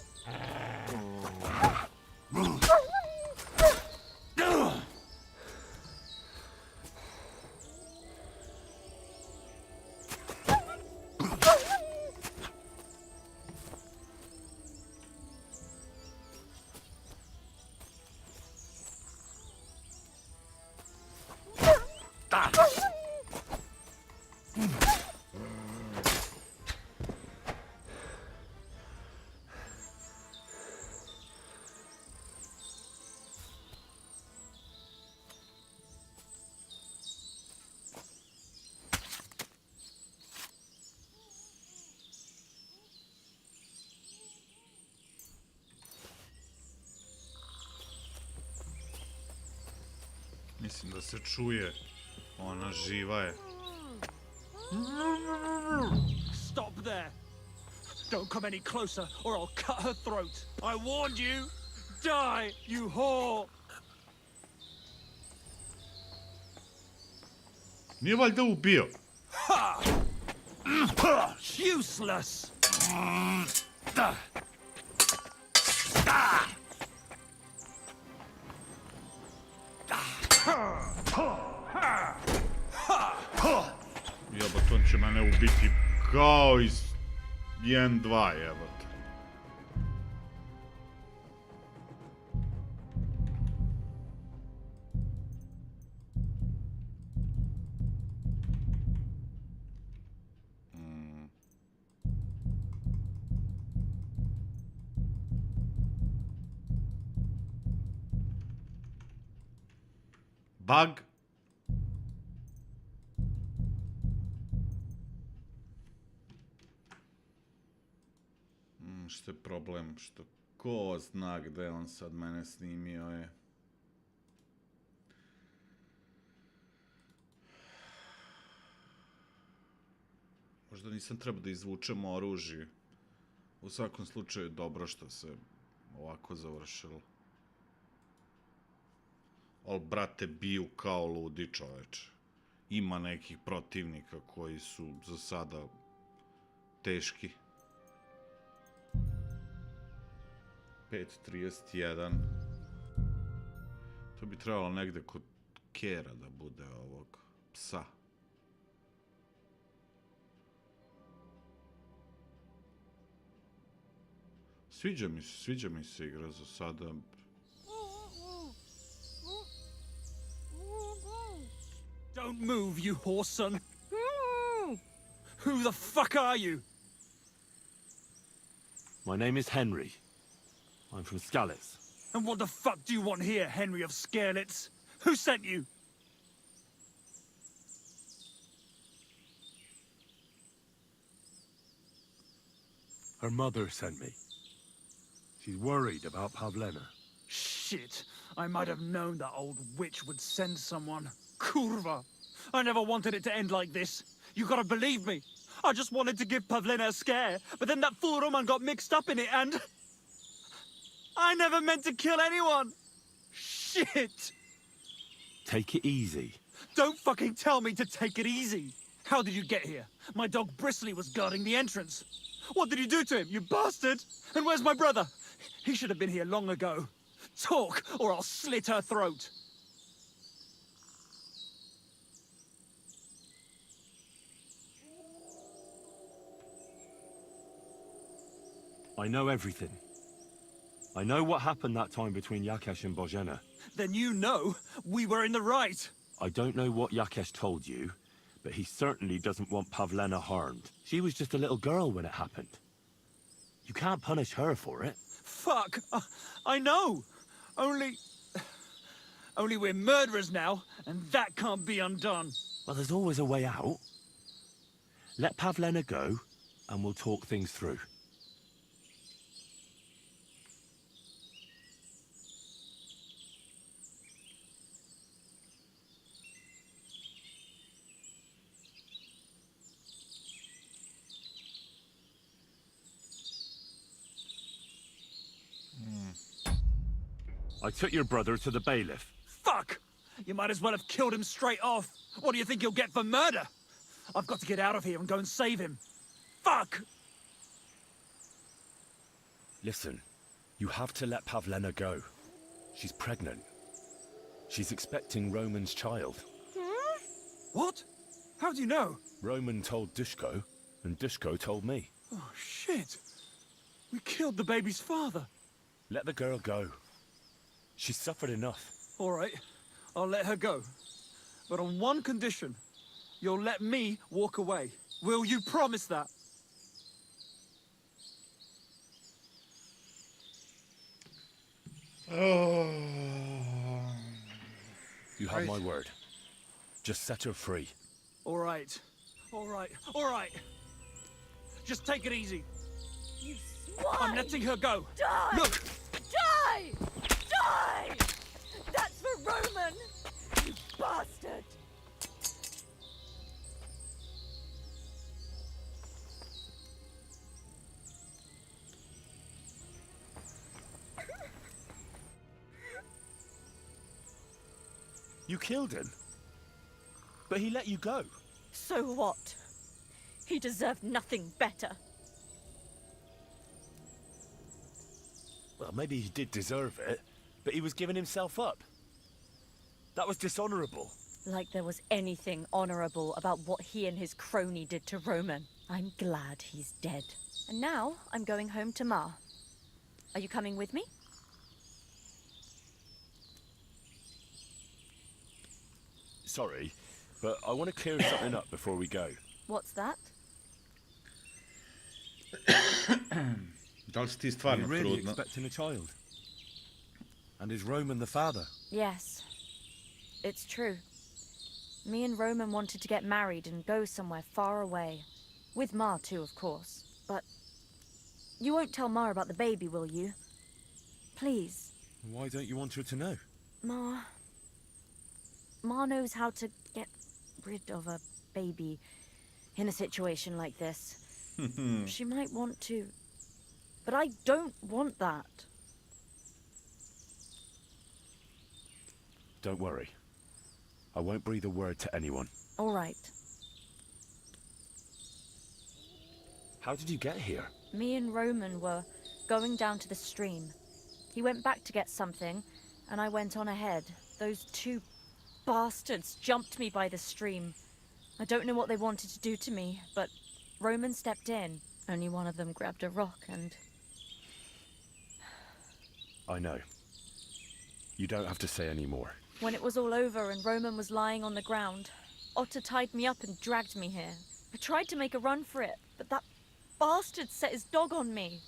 Speaker 1: Mislim da se čuje. Ona živa je.
Speaker 2: Stop there! Don't come any closer or I'll cut her throat. I warned you! Die, you whore!
Speaker 1: Nije valjda ubio?
Speaker 2: Ha! Useless!
Speaker 1: Jebot, on će mene ubiti kao iz 1-2, jebot. Bug. Što je problem? Što ko zna gde on sad mene snimio je? Možda nisam trebao da izvučem oružje. U svakom slučaju dobro što se ovako završilo. Ali, brate, biju kao ludi, čoveče. Ima nekih protivnika koji su za sada teški. 5.31. To bi trebalo negde kod Kera da bude ovog psa. Sviđa mi se igra za sada.
Speaker 2: Don't move, you horse son. Who the fuck are you?
Speaker 10: My name is Henry. I'm from Zelis.
Speaker 2: And what the fuck do you want here, Henry of Scarlets? Who sent you?
Speaker 10: Her mother sent me. She's worried about Pavena.
Speaker 2: Shit. I might have known that old witch would send someone. Kurva. I never wanted it to end like this. You gotta believe me. I just wanted to give Pavena a scare, but then that fool Roman got mixed up in it and... I never meant to kill anyone! Shit!
Speaker 10: Take it easy.
Speaker 2: Don't fucking tell me to take it easy! How did you get here? My dog Bristly was guarding the entrance. What did you do to him, you bastard? And where's my brother? He should have been here long ago. Talk, or I'll slit her throat.
Speaker 10: I know everything. I know what happened that time between Yakesh and Bozhena.
Speaker 2: Then you know we were in the right.
Speaker 10: I don't know what Yakesh told you, but he certainly doesn't want Pavena harmed. She was just a little girl when it happened. You can't punish her for it.
Speaker 2: Fuck, I know. Only we're murderers now, and that can't be undone.
Speaker 10: Well, there's always a way out. Let Pavena go, and we'll talk things through. I took your brother to the bailiff.
Speaker 2: Fuck! You might as well have killed him straight off. What do you think you'll get for murder? I've got to get out of here and go and save him. Fuck!
Speaker 10: Listen, you have to let Pavena go. She's pregnant. She's expecting Roman's child.
Speaker 2: What? How do you know?
Speaker 10: Roman told Dushko, and Dushko told me.
Speaker 2: Oh, shit. We killed the baby's father.
Speaker 10: Let the girl go. She's suffered enough.
Speaker 2: All right, I'll let her go. But on one condition. You'll let me walk away. Will you promise that?
Speaker 10: Oh. You have my word. Just set her free.
Speaker 2: All right. All right. All right. Just take it easy.
Speaker 4: You swine!
Speaker 2: I'm letting her go.
Speaker 4: Die!
Speaker 2: Look!
Speaker 4: Die! Die! That's for Roman! You bastard!
Speaker 10: You killed him. But he let you go.
Speaker 4: So what? He deserved nothing better.
Speaker 10: Well, maybe he did deserve it, but he was giving himself up. That was dishonorable.
Speaker 4: Like there was anything honorable about what he and his crony did to Roman. I'm glad he's dead. And now I'm going home to Ma. Are you coming with me?
Speaker 10: Sorry, but I want to clear something up before we go.
Speaker 4: What's that?
Speaker 1: Da li si ti stvarno
Speaker 10: Are you really
Speaker 1: trudna?
Speaker 10: expecting a child? And is Roman the father?
Speaker 4: Yes. It's true. Me and Roman wanted to get married and go somewhere far away. With Ma too, of course. But you won't tell Ma about the baby, will you? Please.
Speaker 10: Why don't you want her to know?
Speaker 4: Ma knows how to get rid of a baby in a situation like this. She might want to, but I don't want that.
Speaker 10: Don't worry. I won't breathe a word to anyone.
Speaker 4: All right.
Speaker 10: How did you get here?
Speaker 4: Me and Roman were going down to the stream. He went back to get something, and I went on ahead. Those two bastards jumped me by the stream. I don't know what they wanted to do to me, but Roman stepped in. Only one of them grabbed a rock and...
Speaker 10: I know. You don't have to say any more.
Speaker 4: When it was all over and Roman was lying on the ground, otter tied me up and dragged me here. I tried to make a run for it, but that bastard set his dog on me.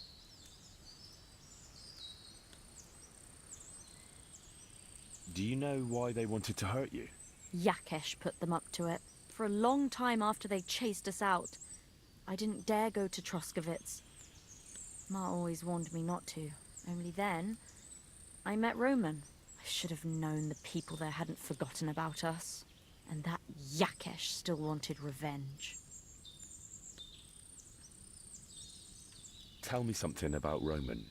Speaker 10: Do you know why they wanted to hurt you?
Speaker 4: Yakesh put them up to it. For a long time after they chased us out, I didn't dare go to Troskovitz. Ma always warned me not to. Only then, I met Roman. I should have known the people there hadn't forgotten about us. And that Yakesh still wanted revenge.
Speaker 10: Tell me something about Roman.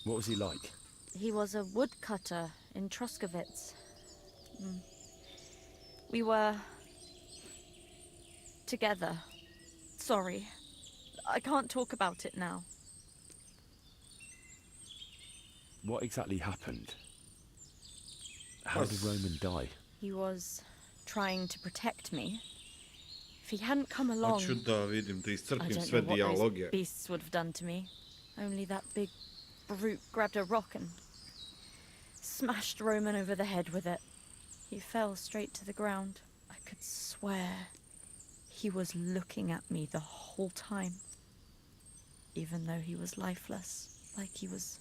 Speaker 10: What was he like?
Speaker 4: He was a woodcutter in Troskovitz. We were... together. Sorry. I can't talk about it now.
Speaker 10: What exactly happened? How did Roman die?
Speaker 4: He was trying to protect me. If he hadn't come along,
Speaker 1: Hoću da vidim, da
Speaker 4: I
Speaker 1: iscrpim
Speaker 4: don't
Speaker 1: sve
Speaker 4: know what
Speaker 1: dijaloge.
Speaker 4: those beasts would have done to me. Only that big brute grabbed a rock and smashed Roman over the head with it. He fell straight to the ground. I could swear he was looking at me the whole time, even though he was lifeless, like he was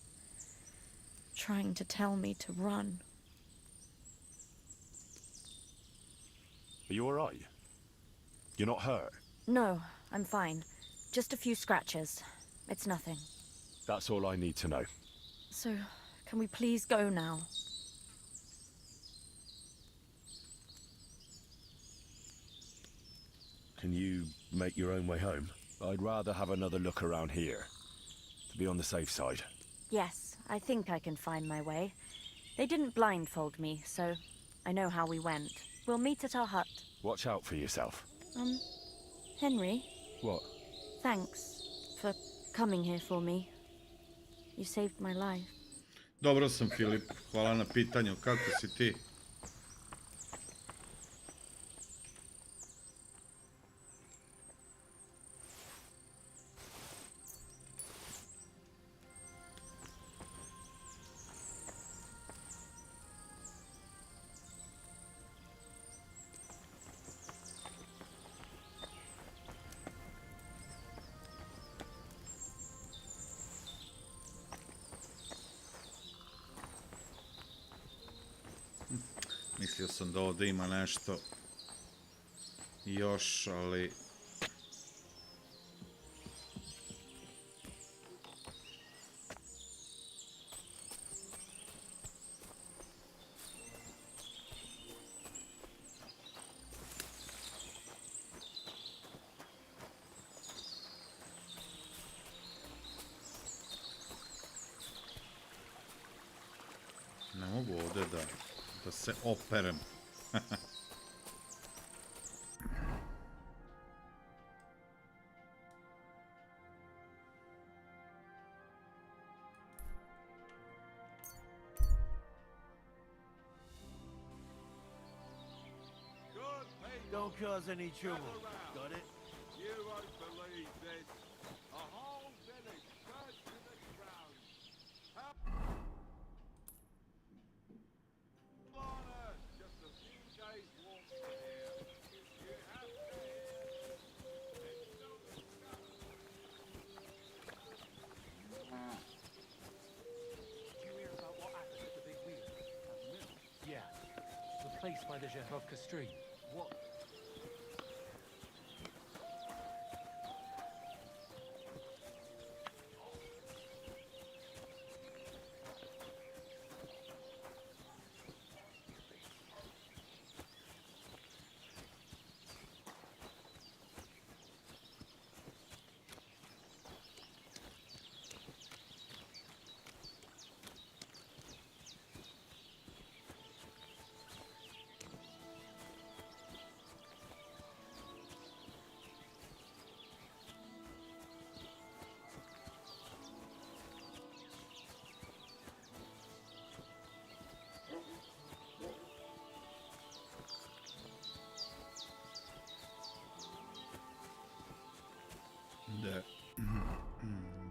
Speaker 4: trying to tell me to run.
Speaker 10: Are you alright? You're not hurt?
Speaker 4: No, I'm fine. Just a few scratches. It's nothing.
Speaker 10: That's all I need to know.
Speaker 4: So, can we please go now?
Speaker 10: Can you make your own way home? I'd rather have another look around here, to be on the safe side.
Speaker 4: Yes, I think I can find my way. They didn't blindfold me, so I know how we went. We'll meet at our hut.
Speaker 10: Watch out for yourself.
Speaker 4: Henry,
Speaker 10: What?
Speaker 4: thanks for coming here for me. You saved my life.
Speaker 1: Dobro sam, Filip. Hvala na pitanju. Kako si ti? Mislio sam da ovdje ima nešto još, ali... Ne mogu ovdje da se operem.
Speaker 11: Don't cause any trouble. Got it?
Speaker 12: You won't believe this. A whole village burnt to the ground. On Earth, just a few days' walk from here. You have to hear. It's still discovered.
Speaker 18: Did you hear about what happened at the big wheel? Yeah, the place by the Zherovka stream. What?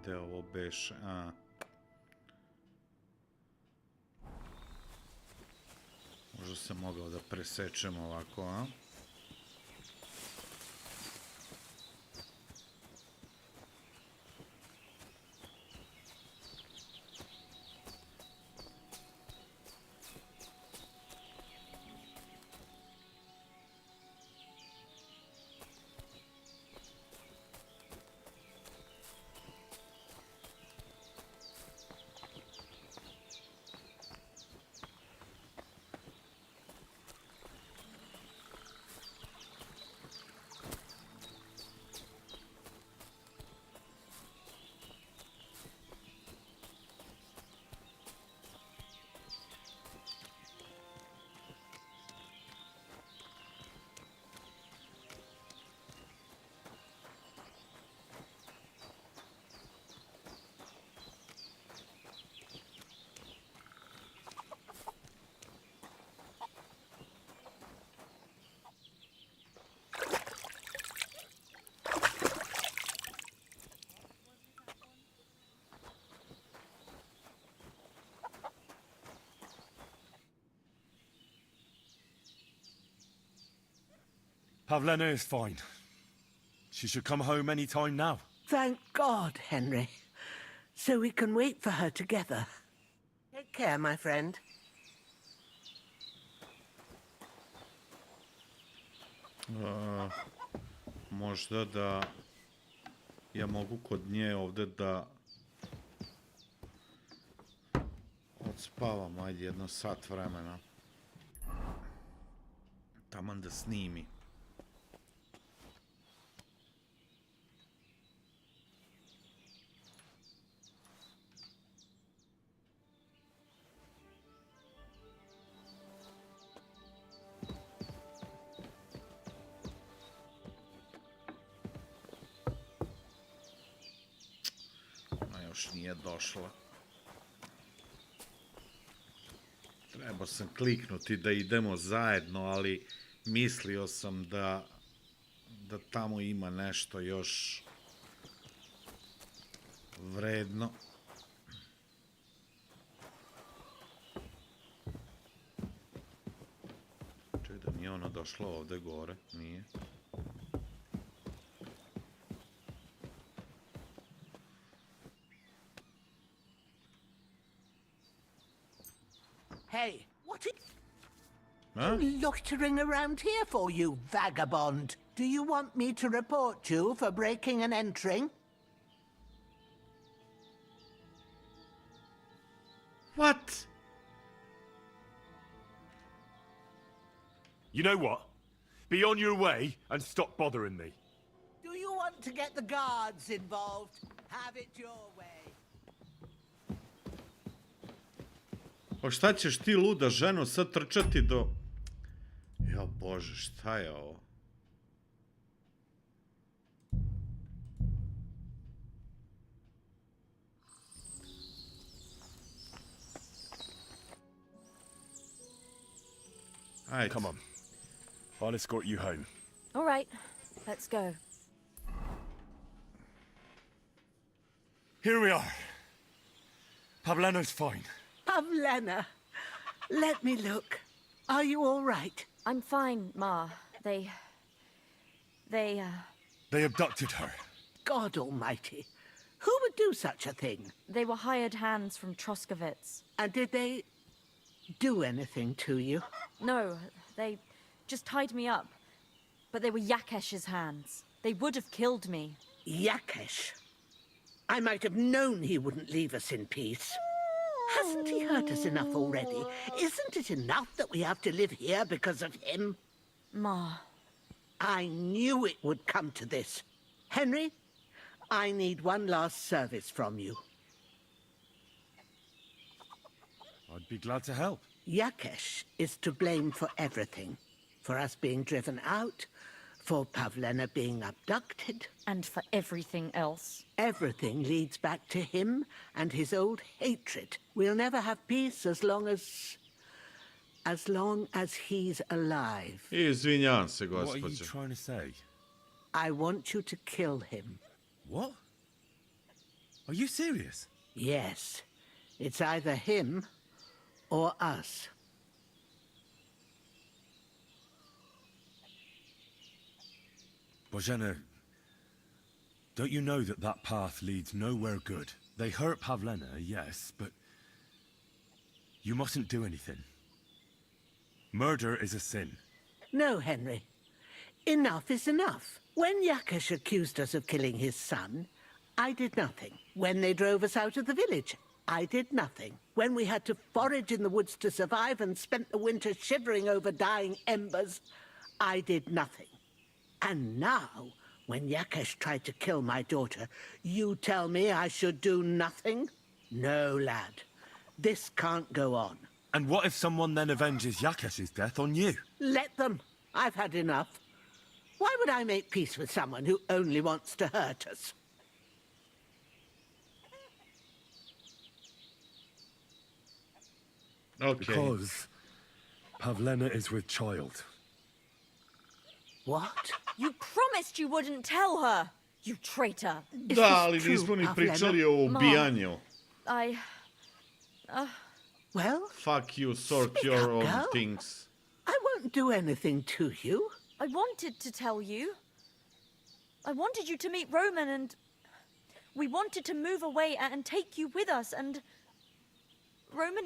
Speaker 1: Gde ovo beše? Možda sam mogao da presečem ovako, a?
Speaker 10: Pavena is fine. She should come home any time now.
Speaker 11: Thank God, Henry. So we can wait for her together. Take care, my friend.
Speaker 1: Možda da ja mogu kod nje ovde da odspavam, ajde, jedno sat vremena. Taman da snimi. Još nije došla. Trebao sam kliknuti da idemo zajedno, ali mislio sam da tamo ima nešto još vredno. Čekaj, da nije ona došla ovde gore, nije.
Speaker 11: Hey, what are you loitering around here for, you vagabond? Do you want me to report you for breaking and entering?
Speaker 1: What?
Speaker 10: You know what? Be on your way and stop bothering me.
Speaker 11: Do you want to get the guards involved? Have it your way.
Speaker 1: Pa šta ćeš ti, luda ženo, sad trčati do... Jo bože, šta je ovo?
Speaker 10: Hey, come on. I'll escort you home.
Speaker 4: All right, let's go.
Speaker 10: Here we are. Pavlena's fine.
Speaker 11: Pavena, let me look. Are you all right?
Speaker 4: I'm fine, Ma. They
Speaker 10: abducted her.
Speaker 11: God almighty. Who would do such a thing?
Speaker 4: They were hired hands from Troskovitz.
Speaker 11: And did they do anything to you?
Speaker 4: No, they just tied me up. But they were Yakesh's hands. They would have killed me.
Speaker 11: Yakesh? I might have known he wouldn't leave us in peace. Hasn't he hurt us enough already? Isn't it enough that we have to live here because of him?
Speaker 4: Ma.
Speaker 11: I knew it would come to this. Henry, I need one last service from you.
Speaker 10: I'd be glad to help.
Speaker 11: Yakesh is to blame for everything. For us being driven out, for Pavena being abducted.
Speaker 4: And for everything else.
Speaker 11: Everything leads back to him and his old hatred. We'll never have peace as long as he's alive.
Speaker 1: Izvinjavam se,
Speaker 10: What are you
Speaker 1: gospođo.
Speaker 10: trying to say?
Speaker 11: I want you to kill him.
Speaker 10: What? Are you serious?
Speaker 11: Yes. It's either him or us.
Speaker 10: Bozhena, don't you know that that path leads nowhere good? They hurt Pavena, yes, but you mustn't do anything. Murder is a sin.
Speaker 19: No, Henry. Enough is enough. When Yakesh accused us of killing his son, I did nothing. When they drove us out of the village, I did nothing. When we had to forage in the woods to survive and spent the winter shivering over dying embers, I did nothing. And now, when Yakesh tried to kill my daughter, you tell me I should do nothing? No, lad. This can't go on.
Speaker 10: And what if someone then avenges Yakesh's death on you?
Speaker 19: Let them. I've had enough. Why would I make peace with someone who only wants to hurt us?
Speaker 1: Okay.
Speaker 10: Because Pavena is with child.
Speaker 19: What?
Speaker 4: You promised you wouldn't tell her, you traitor.
Speaker 1: Da, ali nismo ni pričali o ubijanju.
Speaker 19: Well?
Speaker 1: Fuck you, sort your own
Speaker 19: girl.
Speaker 1: things.
Speaker 19: I won't do anything to you.
Speaker 4: I wanted to tell you. I wanted you to meet Roman and... We wanted to move away and take you with us and... Roman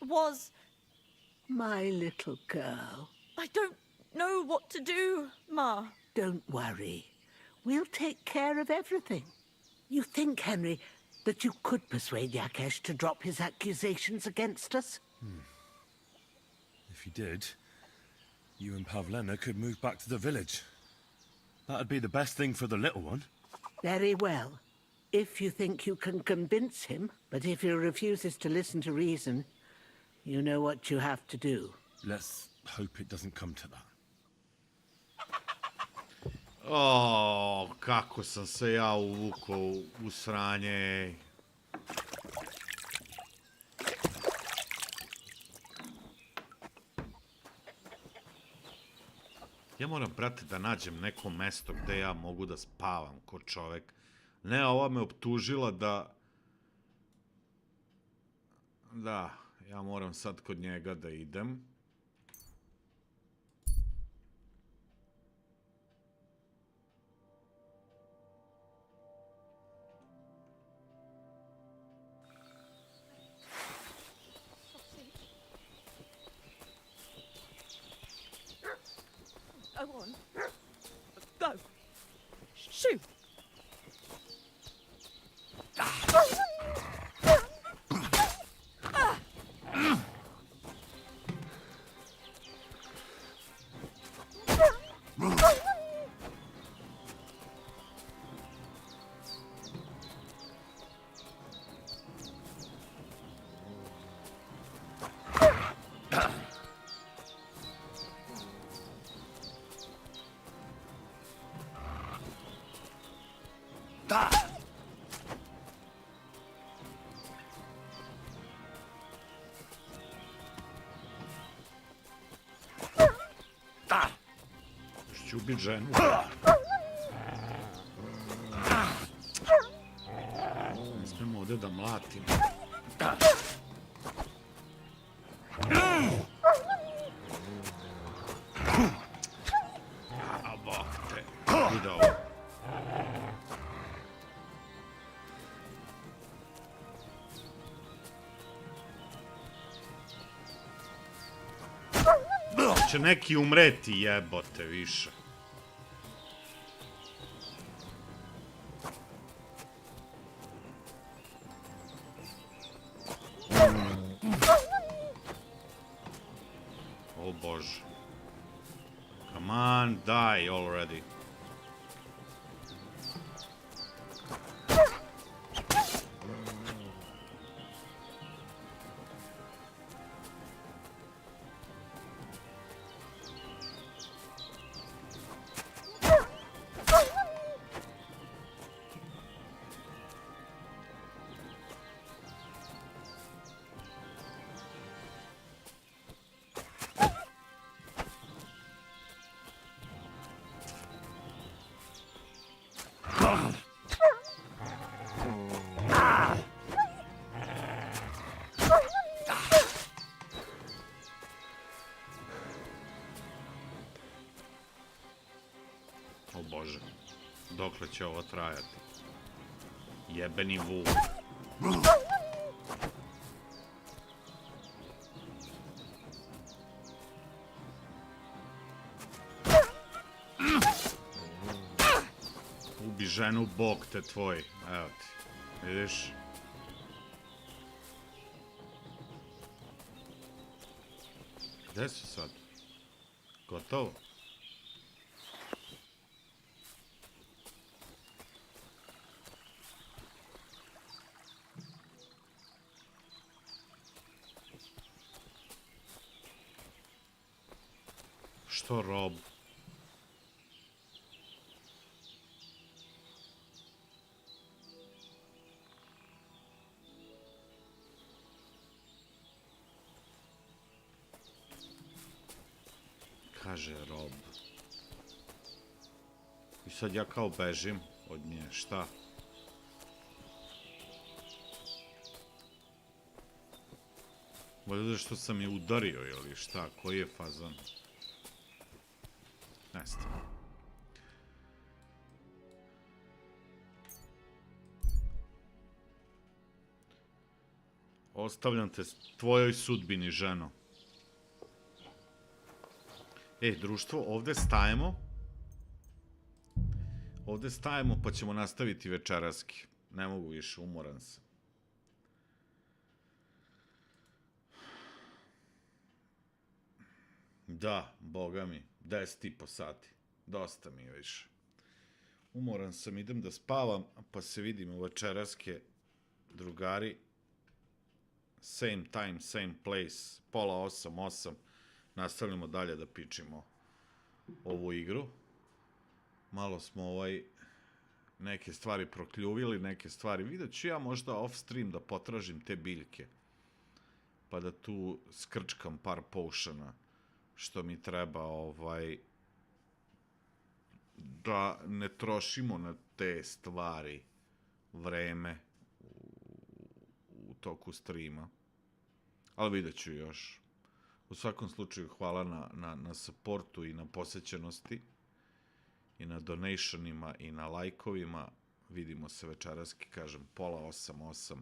Speaker 4: was...
Speaker 19: My little girl.
Speaker 4: I don't know what to do, Ma.
Speaker 19: Don't worry. We'll take care of everything. You think, Henry, that you could persuade Yakesh to drop his accusations against us?
Speaker 10: If you did, you and Pavena could move back to the village. That'd be the best thing for the little one.
Speaker 19: Very well. If you think you can convince him, but if he refuses to listen to reason, you know what you have to do.
Speaker 10: Let's hope it doesn't come to that.
Speaker 1: O, kako sam se ja uvukao u sranje. Ja moram, brate, da nađem neko mesto gde ja mogu da spavam ko čovek. Ne, ova me optužila da... Da, ja moram sad kod njega da idem.
Speaker 4: Go on. Go. Shoot.
Speaker 1: Ću ubit ženu. Ne smemo ovdje da mlatimo. A bok te. Ide ovo. Će neki umreti, jebote, više. O Bože. Come on, die already. Bože. Dokle će ovo trajati? Jebeni vuk. Ubi ženu, bog te tvoj. Evo ti. Vidiš? Gde su sad? Gotovo? Što rob? Kaže rob. I sad ja kao bežim od nje, šta? Valjda što sam je udario ili šta, koji je fazon? Ne znam. Ostavljam te tvojoj sudbini, ženo. Društvo, ovde stajemo. Ovde stajemo pa ćemo nastaviti večeraski. Ne mogu više, umoran sam. Da, boga mi, 10,5 sati. Dosta mi je više. Umoran sam, idem da spavam, pa se vidimo večeraske, drugari. Same time, same place, 7:30, 8. Nastavljamo dalje da pičimo ovu igru. Malo smo neke stvari prokljuvili, neke stvari. Vidjet ću ja možda off stream da potražim te biljke. Pa da tu skrčkam par potiona što mi treba da ne trošimo na te stvari vreme u toku streama. Ali vidjet ću još. U svakom slučaju hvala na supportu i na posećenosti i na donationima i na lajkovima. Vidimo se večeraski, kažem, 7:30, 8,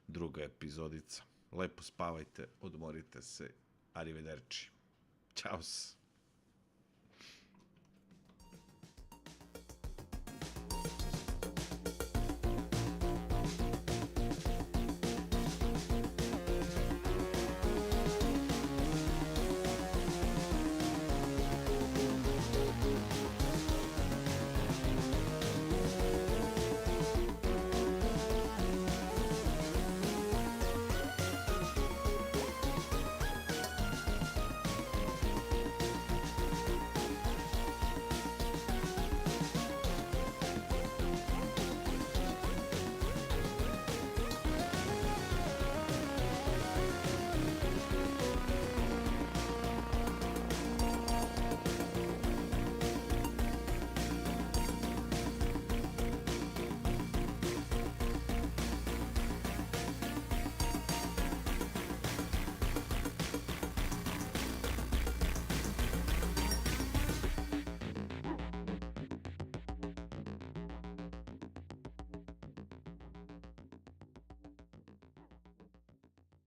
Speaker 1: druga epizodica. Lepo spavajte, odmorite se. Arrivederci. Ćao.